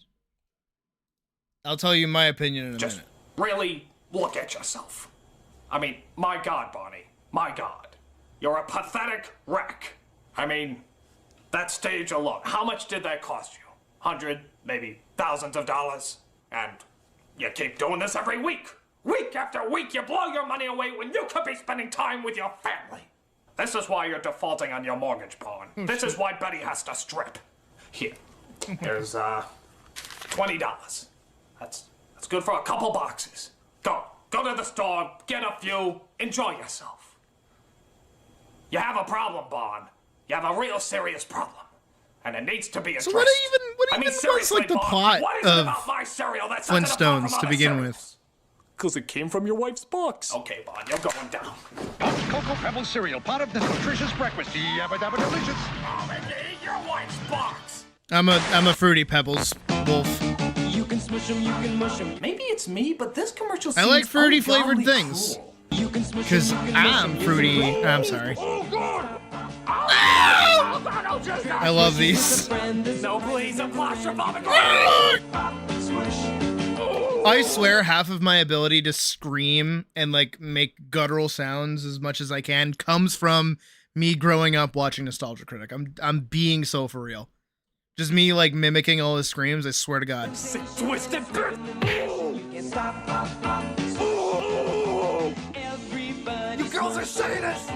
I'll tell you my opinion in a minute. Really look at yourself. I mean, my God, Bonnie. My God. You're a pathetic wreck. I mean, that stage alone, how much did that cost you? 100, maybe thousands of dollars. And you keep doing this every week. Week after week, you blow your money away when you could be spending time with your family. This is why you're defaulting on your mortgage, Pawn. This is why Betty has to strip. Here, there's $20. That's good for a couple boxes. Go to the store, get a few, enjoy yourself. You have a problem, Bond. You have a real serious problem. And it needs to be addressed. So what even was like the plot what is it of about my cereal that sets it apart Flintstones from to other begin cereals? with? Because it came from your wife's box. Okay, Bond, you're going down. Cocoa Pebbles cereal, part of the nutritious breakfast. Yabba dabba delicious. Oh, and eat your wife's box. I'm a Fruity Pebbles wolf. You can smush them, you can mush them. Maybe it's me, but this commercial I seems like fruity flavored ungodly things. cruel. Because I'm fruity. I'm sorry. I love these. No, please, I'm claustrophobic. I swear half of my ability to scream and like make guttural sounds as much as I can comes from me growing up watching Nostalgia Critic. I'm being so for real. Just me like mimicking all his screams, I swear to God. Sick, twisted bitch. You girls are sadists.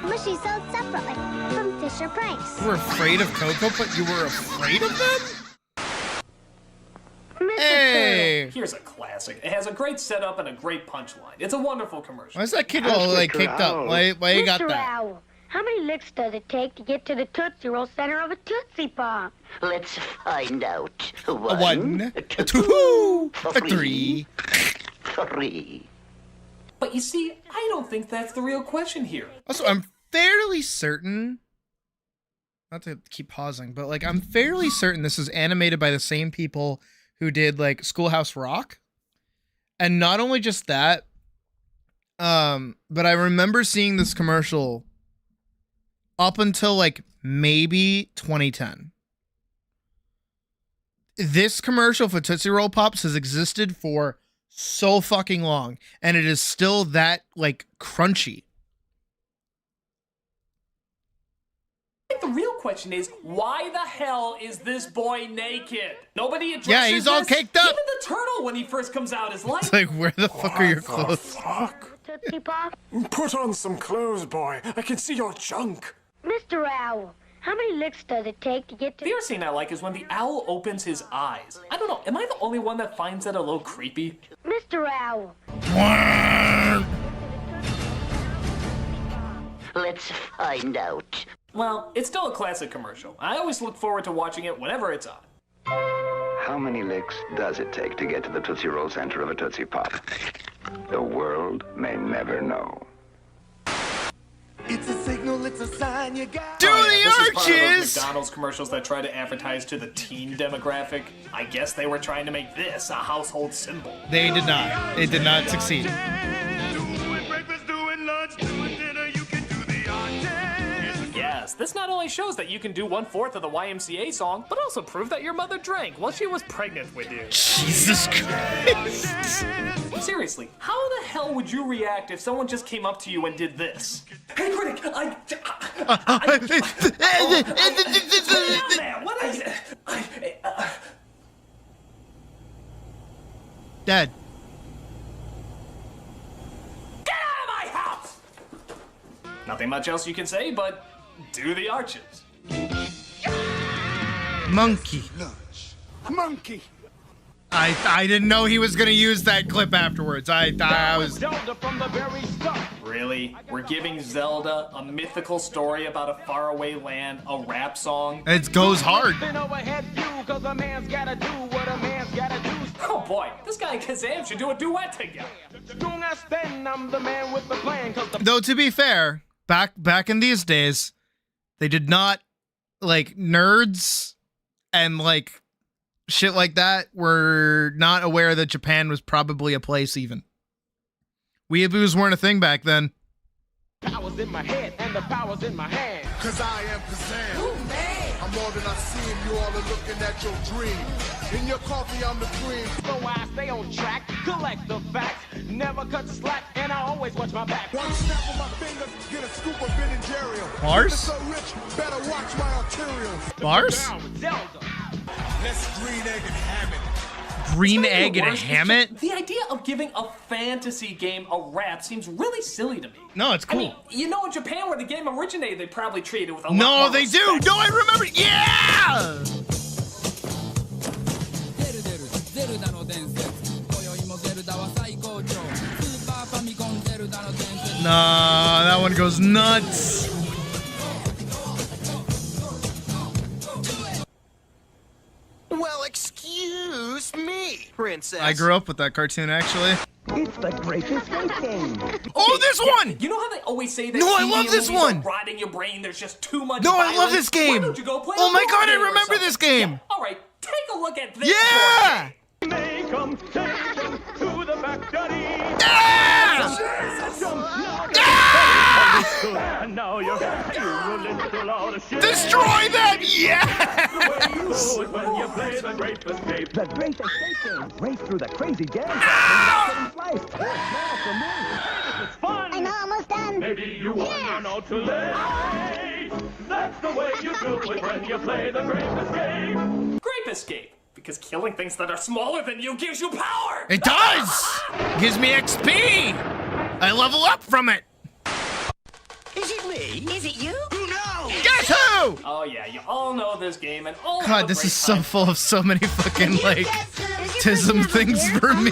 Mushy sold separately from Fisher Price. You were afraid of Coco, but you were afraid of them? Hey! Here's a classic. It has a great setup and a great punchline. It's a wonderful commercial. Why is that kid all like kicked up? Why you got Mr. that? Owl, how many licks does it take to get to the Tootsie Roll center of a Tootsie Pop? Let's find out. A 1, a 2, a 3. 3. But you see, I don't think that's the real question here. Also, I'm fairly certain, not to keep pausing, but like I'm fairly certain this is animated by the same people who did like Schoolhouse Rock. And not only just that, but I remember seeing this commercial up until like maybe 2010. This commercial for Tootsie Roll Pops has existed for so fucking long, and it is still that like crunchy. I think the real question is, why the hell is this boy naked? Nobody addresses Yeah, he's all this? caked up. Even the turtle, when he first comes out, is like... It's like, where the fuck are your clothes? Tootsie Pop? Put on some clothes, boy. I can see your junk. Mr. Owl, how many licks does it take to get to... The other scene I like is when the owl opens his eyes. I don't know, am I the only one that finds that a little creepy? Mr. Owl. Let's find out. Well, it's still a classic commercial. I always look forward to watching it whenever it's on. How many licks does it take to get to the Tootsie Roll center of a Tootsie Pop? The world may never know. It's a signal, it's a sign you got. Do the This is part of those arches! McDonald's commercials that try to advertise to the teen demographic. I guess they were trying to make this a household symbol. They did not. It did not succeed. Yes, this not only shows that you can do 1/4 of the YMCA song, but also prove that your mother drank while she was pregnant with you. Jesus Christ. Seriously, how the hell would you react if someone just came up to you and did this? Hey, critic, what is it? Dead. Get out of my house! Nothing much else you can say, but do the arches. Monkey. Monkey. I didn't know he was gonna use that clip afterwards. I was. Really? We're giving Zelda a mythical story about a faraway land, a rap song? It goes hard. Oh boy, this guy and Kazam should do a duet together. Though to be fair, back in these days, they did not like nerds and like shit like that were not aware that Japan was probably a place even. Weeaboos weren't a thing back then. Powers in my head and the powers in my hand. Cause I am Kazam. I'm more than I seem, you all are looking at your dream. In your coffee, I'm the cream. So I stay on track, collect the facts, never cut slack, and I always watch my back. One snap of my fingers, get a scoop of Ben and Jerry. Bars? So rich, better watch my arterials. Bars? Let's green egg and ham it. Green egg and a Hammett? The idea of giving a fantasy game a rap seems really silly to me. No, it's cool. I mean, you know, in Japan where the game originated, they probably treated it with a lot No, more they do. respect. No, I remember. Yeah! Nah, that one goes nuts. Well, excuse me, princess. I grew up with that cartoon, actually. It's the greatest game. Oh, this one! You know how they always say that No, I TV love this movies are one! rotting your brain, there's just too much No, I love violence? this game! Why don't you go play Oh a my role god, I game or remember this something? game! Yeah, all right, take a look at this. Yeah! Make 'em take them to the factory. Yeah! And now you're a little out of shit. Destroy them! Yes! When you play the Great Escape. The Great Escape game. Race through the crazy dance without getting sliced. It's fun. I'm almost done. Maybe you wanna know too late. That's the way you do it when you play the Great Escape. Grape Escape, because killing things that are smaller than you gives you power. It does! Gives me XP! I level up from it! Is it me? Is it you? Who knows? Guess who? Oh yeah, you all know this game and all. God, this is so full of so many fucking, like, tism things for me.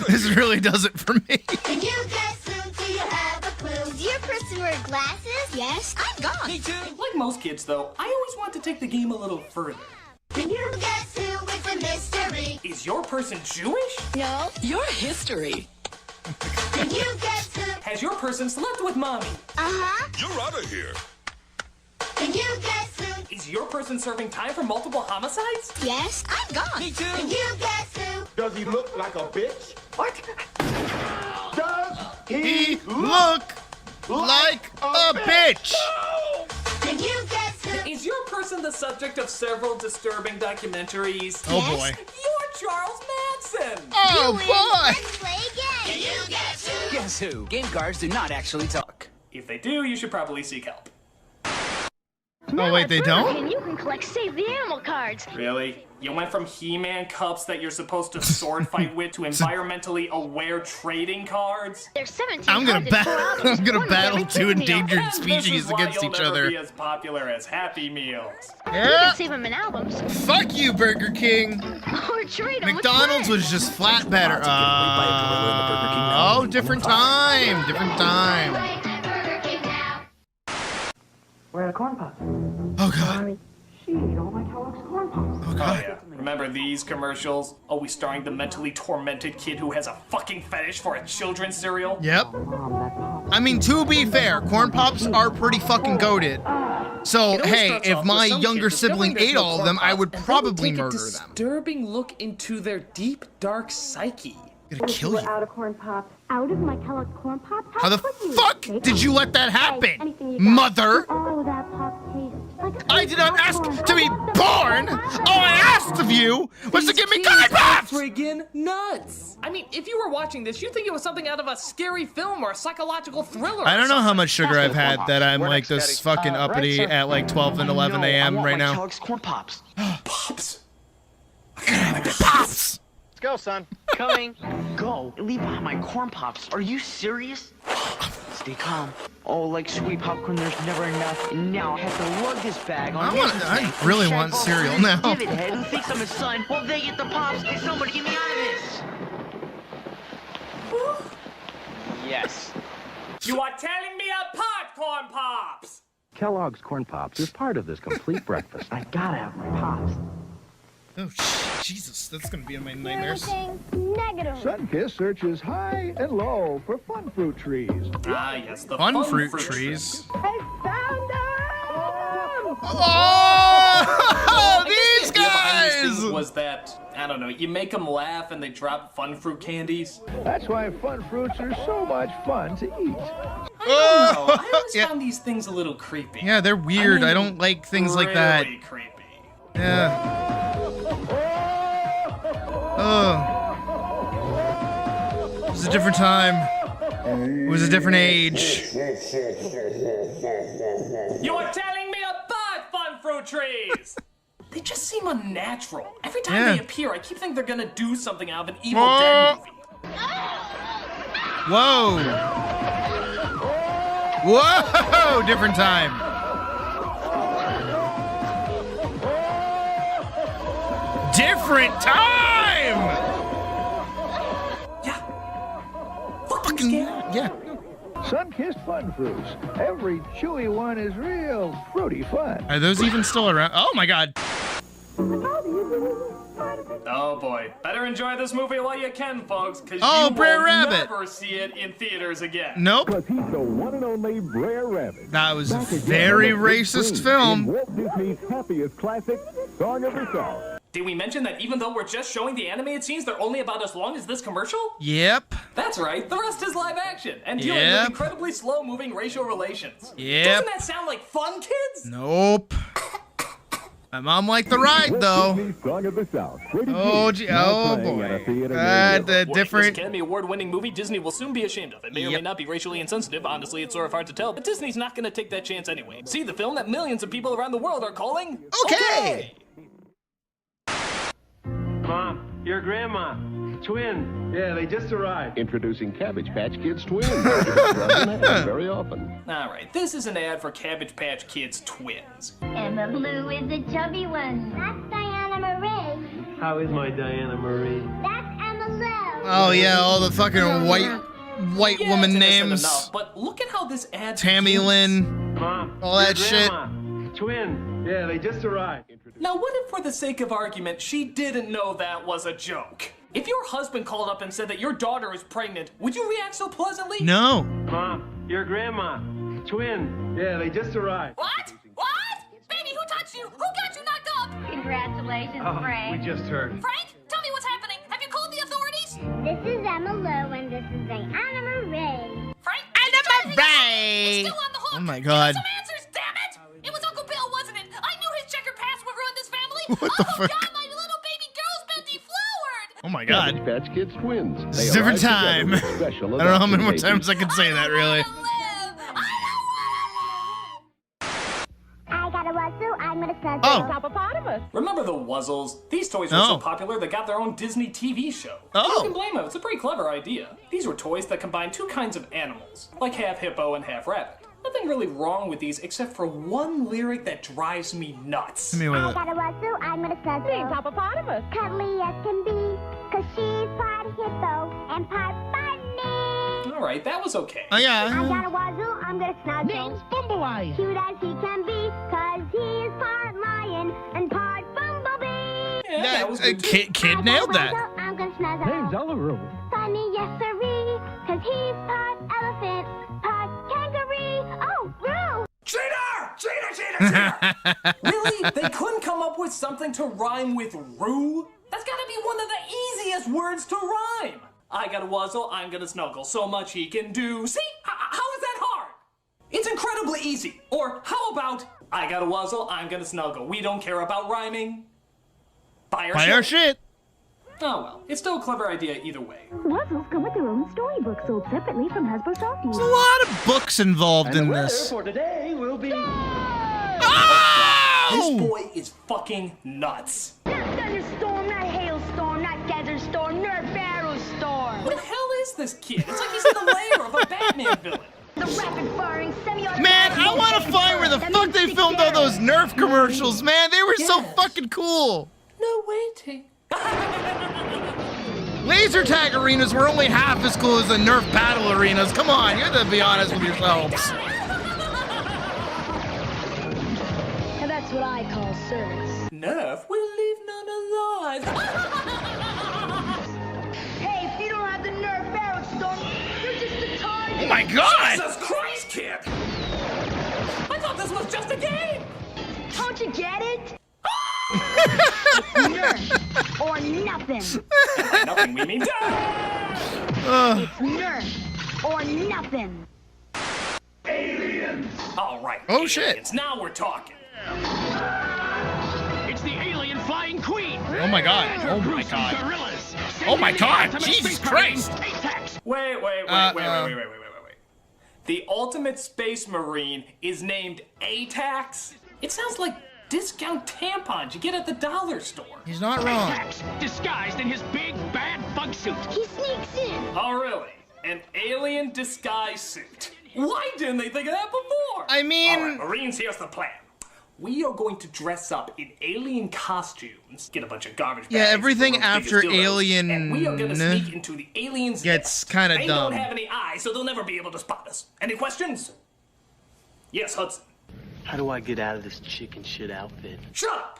This really does it for me. Can you guess who? Do you have a clue? Do your person wear glasses? Yes. I'm gone. Me too. Like most kids, though, I always want to take the game a little further. Can you guess who? It's a mystery. Is your person Jewish? No. Your history. Can you guess who? Has your person slept with mommy? Uh-huh. You're out of here. Can you guess who? Is your person serving time for multiple homicides? Yes. I'm gone. Me too. Can you guess who? Does he look like a bitch? What? Does He look like a bitch! Can you guess who? Is your person the subject of several disturbing documentaries? Oh boy. You're Charles Manson! Oh boy! Let's play again. Can you guess who? Guess who? Game cards do not actually talk. If they do, you should probably seek help. Oh wait, they don't? You can collect Save the Animal cards. Really? You went from He-Man cups that you're supposed to sword fight with to environmentally aware trading cards? There's 17 I'm gonna cards in 4 albums. I'm gonna One with battle every two kid meal. endangered And species this is why against you'll each never other. be as popular as Happy Meals. You Yeah. can save them in albums. Fuck you, Burger King. Or trade them McDonald's with was just flat better. Oh, different time. Different time. Where are the corn pops? Oh god. She ate all my Kellogg's corn pops. Oh Oh god. yeah. Remember these commercials? Always starring the mentally tormented kid who has a fucking fetish for a children's cereal? Yep. I mean, to be fair, corn pops are pretty fucking goated. So, hey, if my younger sibling ate all of them, I would probably murder them. Disturbing look into their deep, dark psyche. I'm gonna kill you. out of corn pops. Out of my Kellogg's corn pops? How the fuck did you let that happen, anything you got. mother? Oh, that pop tastes like I did not ask to be born. All I asked of you was to give me corn pops. Friggin' nuts! I mean, if you were watching this, you'd think it was something out of a scary film or a psychological thriller. I don't know how much sugar I've had that I'm We're like next, this Daddy. fucking uppity Right, sir. at like 12 and 11 a.m. right now. Kellogg's corn pops. Pops! Pops! Let's go, son. Coming. Go. Leave behind my corn pops. Are you serious? Stay calm. Oh, like sweet popcorn, there's never enough. And now I have to lug this bag on I really want cereal now. Divot head who thinks I'm his son while they get the pops. And somebody get me out of this. Yes. You are tearing me apart, corn pops! Kellogg's Corn Pops is part of this complete breakfast. I gotta have my pops. Oh, Jesus, that's gonna be in my nightmares. Negative. Sunkiss searches high and low for fun fruit trees. Ah, yes, the Fun fruit trees. I found them! Oh, these The idea behind these guys! things was that, I don't know, you make them laugh and they drop fun fruit candies. That's why fun fruits are so much fun to eat. I don't know. I always found these things a little creepy. Yeah, they're weird. I don't like things like that. Really creepy. Yeah. Oh. It was a different time. It was a different age. You are telling me about fun fruit trees? They just seem unnatural. Every time they appear, I keep thinking they're gonna do something out of an Evil Dead movie. Whoa! Whoa! Different time. Different time! Fucking yeah. Sun-kissed fun fruits. Every chewy one is real fruity fun. Are those even still around? Oh my god. Oh boy. Better enjoy this movie while you can, folks, because Oh, you Brer will Rabbit. never see it in theaters again. Nope. Because he's the one and only Brer Rabbit. That was a Back again very on the big racist screen film. in Walt Disney's happiest classic, Song of the South. Did we mention that even though we're just showing the animated scenes, they're only about as long as this commercial? Yep. That's right, the rest is live action and dealing Yep. with incredibly slow-moving racial relations. Yep. Doesn't that sound like fun, kids? Nope. My mom liked the ride though. Song of the South. Oh, gee, oh boy. The Wait, different. This Academy Award-winning movie Disney will soon be ashamed of. It may or may not be racially insensitive. Honestly, it's sort of hard to tell, but Disney's not going to take that chance anyway. See the film that millions of people around the world are calling Okay. Mom, your grandma. Twin. Yeah, they just arrived. Introducing Cabbage Patch Kids Twins. Doesn't happen very often. All right, this is an ad for Cabbage Patch Kids Twins. Emma Blue is the chubby one. That's Diana Marie. How is my Diana Marie? That's Emma Lou. Oh yeah, all the fucking white Yeah, woman it's innocent names. enough, but look at how this ad Tammy begins. Lynn. Mom, All that your shit. grandma. Twin. Yeah, they just arrived. Now, what if, for the sake of argument, she didn't know that was a joke? If your husband called up and said that your daughter is pregnant, would you react so pleasantly? No. Mom, your grandma. Twin. Yeah, they just arrived. What? What? Baby, who touched you? Who got you knocked up? Congratulations, Frank. We just heard. Frank, tell me what's happening. Have you called the authorities? This is Emma Lou and this is Diana Marie. Frank? Anna Marie. Still on the hook. Oh my god. Some answers, damn it! It was Uncle Bill, wasn't it? I knew his checkered past would ruin this family. What the fuck? God, my little baby girl's been deflowered. Oh my god. Cabbage Patch Kids Twins. It's They a different arrive time. together with special I don't know how many more adoption times I can say that really. I got a wazoo, I'm gonna snuggle. Oh. Hippopotamus. Remember the Wuzzles? These toys were so popular they got their own Disney TV show. Oh. You can blame them, it's a pretty clever idea. These were toys that combine two kinds of animals, like half hippo and half rabbit. Nothing really wrong with these except for one lyric that drives me nuts. Hit me with I it. got a wazoo, I'm gonna snuggle. Hippopotamus. Cuddly as can be, cause she's part hippo and part bunny. Alright, that was okay. Oh I yeah. got a wazoo, I'm gonna snuggle. Name's Bumbleye. Cute as he can be, cause he's part lion and part bumblebee. Yeah, that was good. Kid nailed that. I'm gonna snuggle. Name's Oliver. Funny, yes, sirree, cause he's part elephant, part kangaroo. Oh, Roo! Cheater! Cheater, cheater, cheater! Really? They couldn't come up with something to rhyme with roo? That's gotta be one of the easiest words to rhyme. I got a wuzzle, I'm gonna snuggle, so much he can do. See? How is that hard? It's incredibly easy. Or how about, I got a wuzzle, I'm gonna snuggle. We don't care about rhyming. Buy our shit. Oh well, it's still a clever idea either way. Wuzzles come with their own storybook sold separately from Hasbro Softies. There's a lot of books involved in this. For today will be. This boy is fucking nuts. Not thunderstorm, not hailstorm, not desert storm, nor barrel storm. What the hell is this kid? It's like he's in the lair of a Batman villain. The rapid-firing semi-automatic. Man, I want to find where the fuck they filmed all those Nerf commercials, man. They were so fucking cool. No waiting. Laser tag arenas were only half as cool as the Nerf battle arenas. Come on, you have to be honest with yourselves. And that's what I call service. Nerf will leave none alive. Hey, if you don't have the Nerf barrel storm, you're just a target. Oh my god! Jesus Christ, kid! I thought this was just a game! Don't you get it? Nerf or nothing. And by nothing we mean die! It's Nerf or nothing. All right. Oh, shit. aliens, now we're talking. It's the alien flying queen. Oh my god. Oh my god. Gorillas. Oh my god. Jesus Christ. Wait. The Ultimate Space Marine is named ATAX? It sounds like discount tampons you get at the dollar store. He's not wrong. ATAX, disguised in his big bad bug suit. He sneaks in. Oh, really? An alien disguise suit. Why didn't they think of that before? I mean... All right, Marines, here's the plan. We are going to dress up in alien costumes, get a bunch of garbage bags. Yeah, everything full of after biggest dildos, Alien and we are going to sneak into the aliens' gets nests. kind of They dumb. don't have any eyes, so they'll never be able to spot us. Any questions? Yes, Hudson. How do I get out of this chicken shit outfit? Shut up!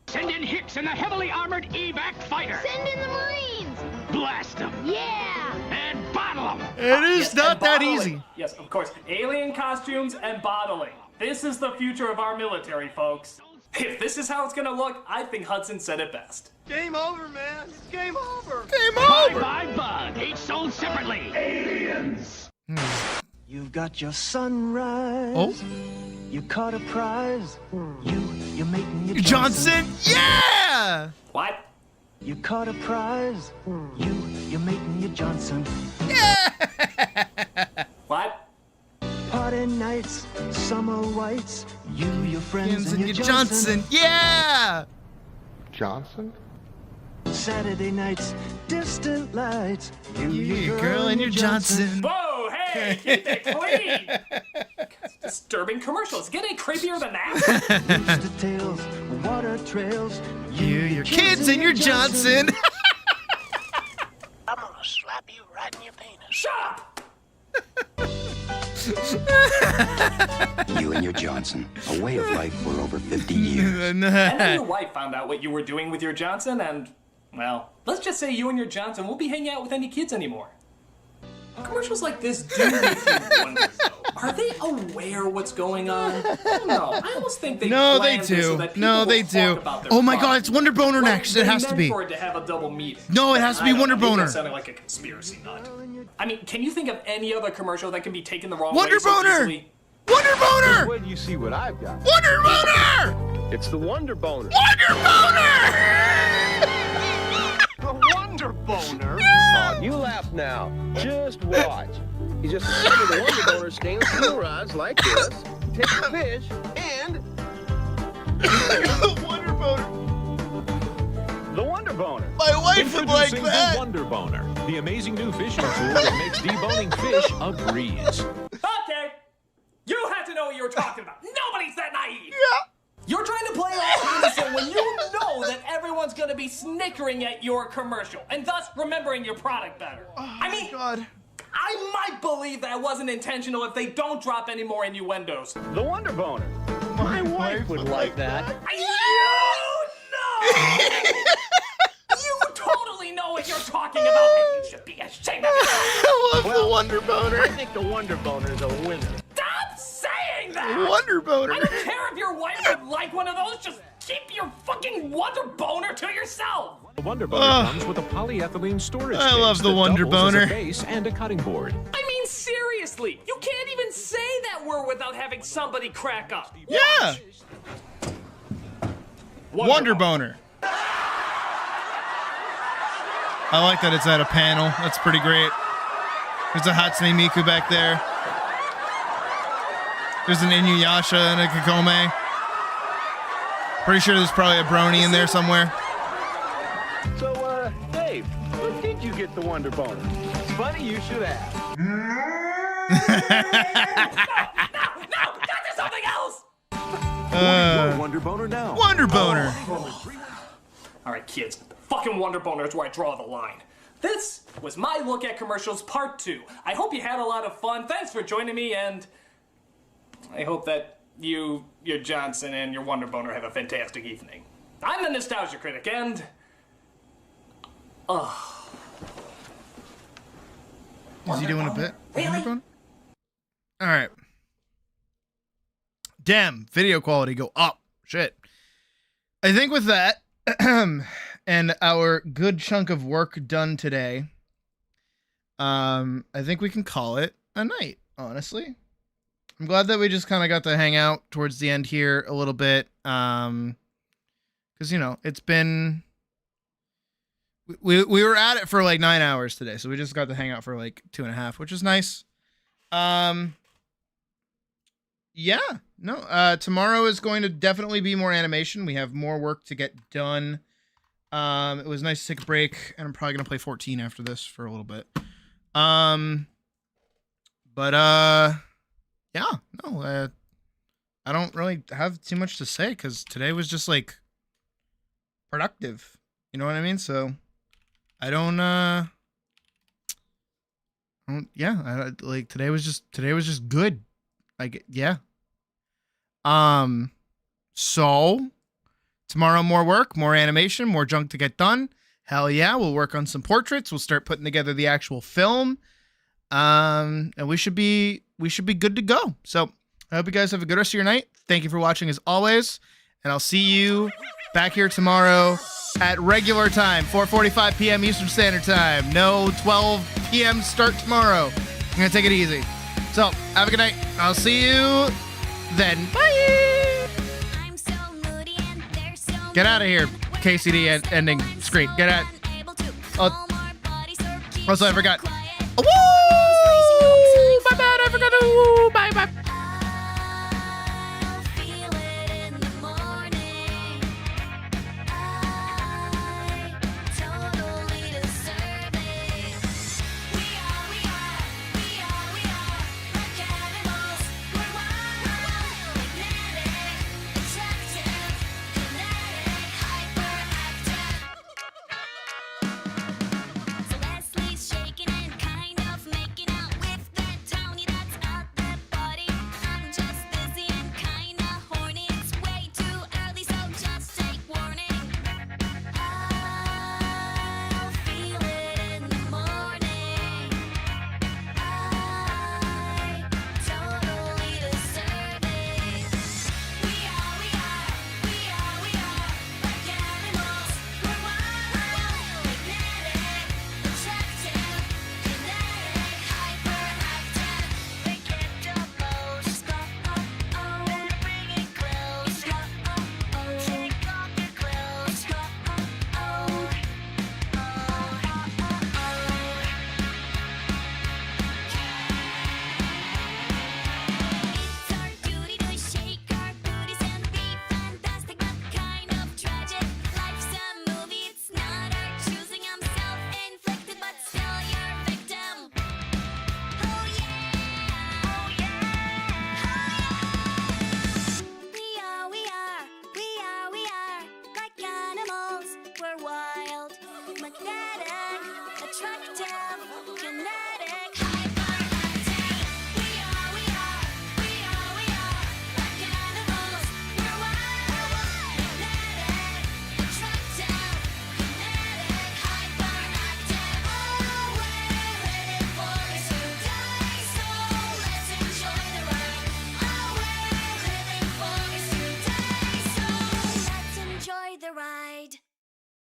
Send in Hicks and the heavily armored evac fighter. Send in the Marines. Blast them. Yeah. And bottle them. It is not and that bottling. easy. Yes, of course. Alien costumes and bottling. This is the future of our military, folks. If this is how it's gonna look, I think Hudson said it best. Game over, man. It's game over. Game over. Bye bug. Each sold separately. Aliens. You've got your sunrise. Oh. You caught a prize. You're making your Johnson. Yeah. What? You caught a prize. You're making your Johnson. What? Party nights, summer whites. Your friends, and your Johnson. Yeah. Johnson? Saturday nights, distant lights. Your girl and your Johnson. Whoa, hey, keep it clean! Disturbing commercials. Get any creepier than that? Rooster tails, water trails. Your kids and your Johnson. I'm gonna slap you right in your penis. Shut up! You and your Johnson, a way of life for over 50 years. And then your wife found out what you were doing with your Johnson, and, well, let's just say you and your Johnson won't be hanging out with any kids anymore. Commercials like this do make you wonder, though. Are they aware what's going on? I don't know. I almost think they No, they planned this so do. that No, people they will do. talk about their Oh my god, product. it's Wonder Boner Like, next. they It has to meant be. for it to have a double meeting. No, it has to be I don't Wonder know. Maybe Boner. I'm sounding like a conspiracy nut. I mean, can you think of any other commercial that can be taken the wrong Wonder way so Boner! easily? Wonder Boner! Wait till you see what I've got. Wonder Boner! It's the Wonder Boner. Wonder Boner! The Wonder Boner? Oh, you laugh now. Just watch. You just assemble the Wonder Boner stainless steel rods like this, take the fish, and... Wonder Boner. The Wonder Boner. My wife would like Introducing that. the Wonder Boner, the amazing new fishing tool that makes deboning fish a breeze. Okay, you have to know what you're talking about. Nobody's that naive. Yeah. You're trying to play all innocent when you know that everyone's going to be snickering at your commercial and thus remembering your product better. I mean, God. I might believe that wasn't intentional if they don't drop any more innuendos. The Wonder Boner. My wife would like that. You know! You totally know what you're talking about, and you should be ashamed of yourself. I love the Wonder Boner. I think the Wonder Boner is a winner. Stop saying that! Wonder Boner. I don't care if your wife would like one of those, just keep your fucking Wonder Boner to yourself! The Wonder Boner comes with a polyethylene storage I case love the that Wonder doubles as Boner. a base and a cutting board. I mean, seriously, you can't even say that word without having somebody crack up. Yeah. Wonder Boner. I like that it's at a panel. That's pretty great. There's a Hatsune Miku back there. There's an Inuyasha and a Kakome. Pretty sure there's probably a Brony in there somewhere. So, Dave, when did you get the Wonder Boner? It's funny you should ask. No, get to something else! Wonder Boner now. Wonder Boner. All right, kids, the fucking Wonder Boner is where I draw the line. This was my look at commercials part 2. I hope you had a lot of fun. Thanks for joining me, and I hope that you, your Johnson, and your Wonder Boner have a fantastic evening. I'm the Nostalgia Critic, and... Is he doing a bit? Really? Wonder Boner? All right. Damn, video quality go up. Shit. I think with that, and our good chunk of work done today, I think we can call it a night, honestly. I'm glad that we just kind of got to hang out towards the end here a little bit. Because, you know, it's been... We were at it for like 9 hours today, so we just got to hang out for like 2.5, which is nice. Yeah, no, tomorrow is going to definitely be more animation. We have more work to get done. It was nice to take a break, and I'm probably going to play 14 after this for a little bit. Yeah, no, I don't really have too much to say because today was just like productive. You know what I mean? So I don't like today was just good. Like, yeah. So tomorrow more work, more animation, more junk to get done. Hell yeah, we'll work on some portraits. We'll start putting together the actual film. And we should be good to go. So I hope you guys have a good rest of your night. Thank you for watching as always. And I'll see you back here tomorrow at regular time, 4:45 p.m. Eastern Standard Time. No 12 p.m. start tomorrow. I'm going to take it easy. So have a good night. I'll see you then. Bye. Get out of here. KCD ending screen. Get out. Also, I forgot. Woo! My bad. I forgot to. Bye.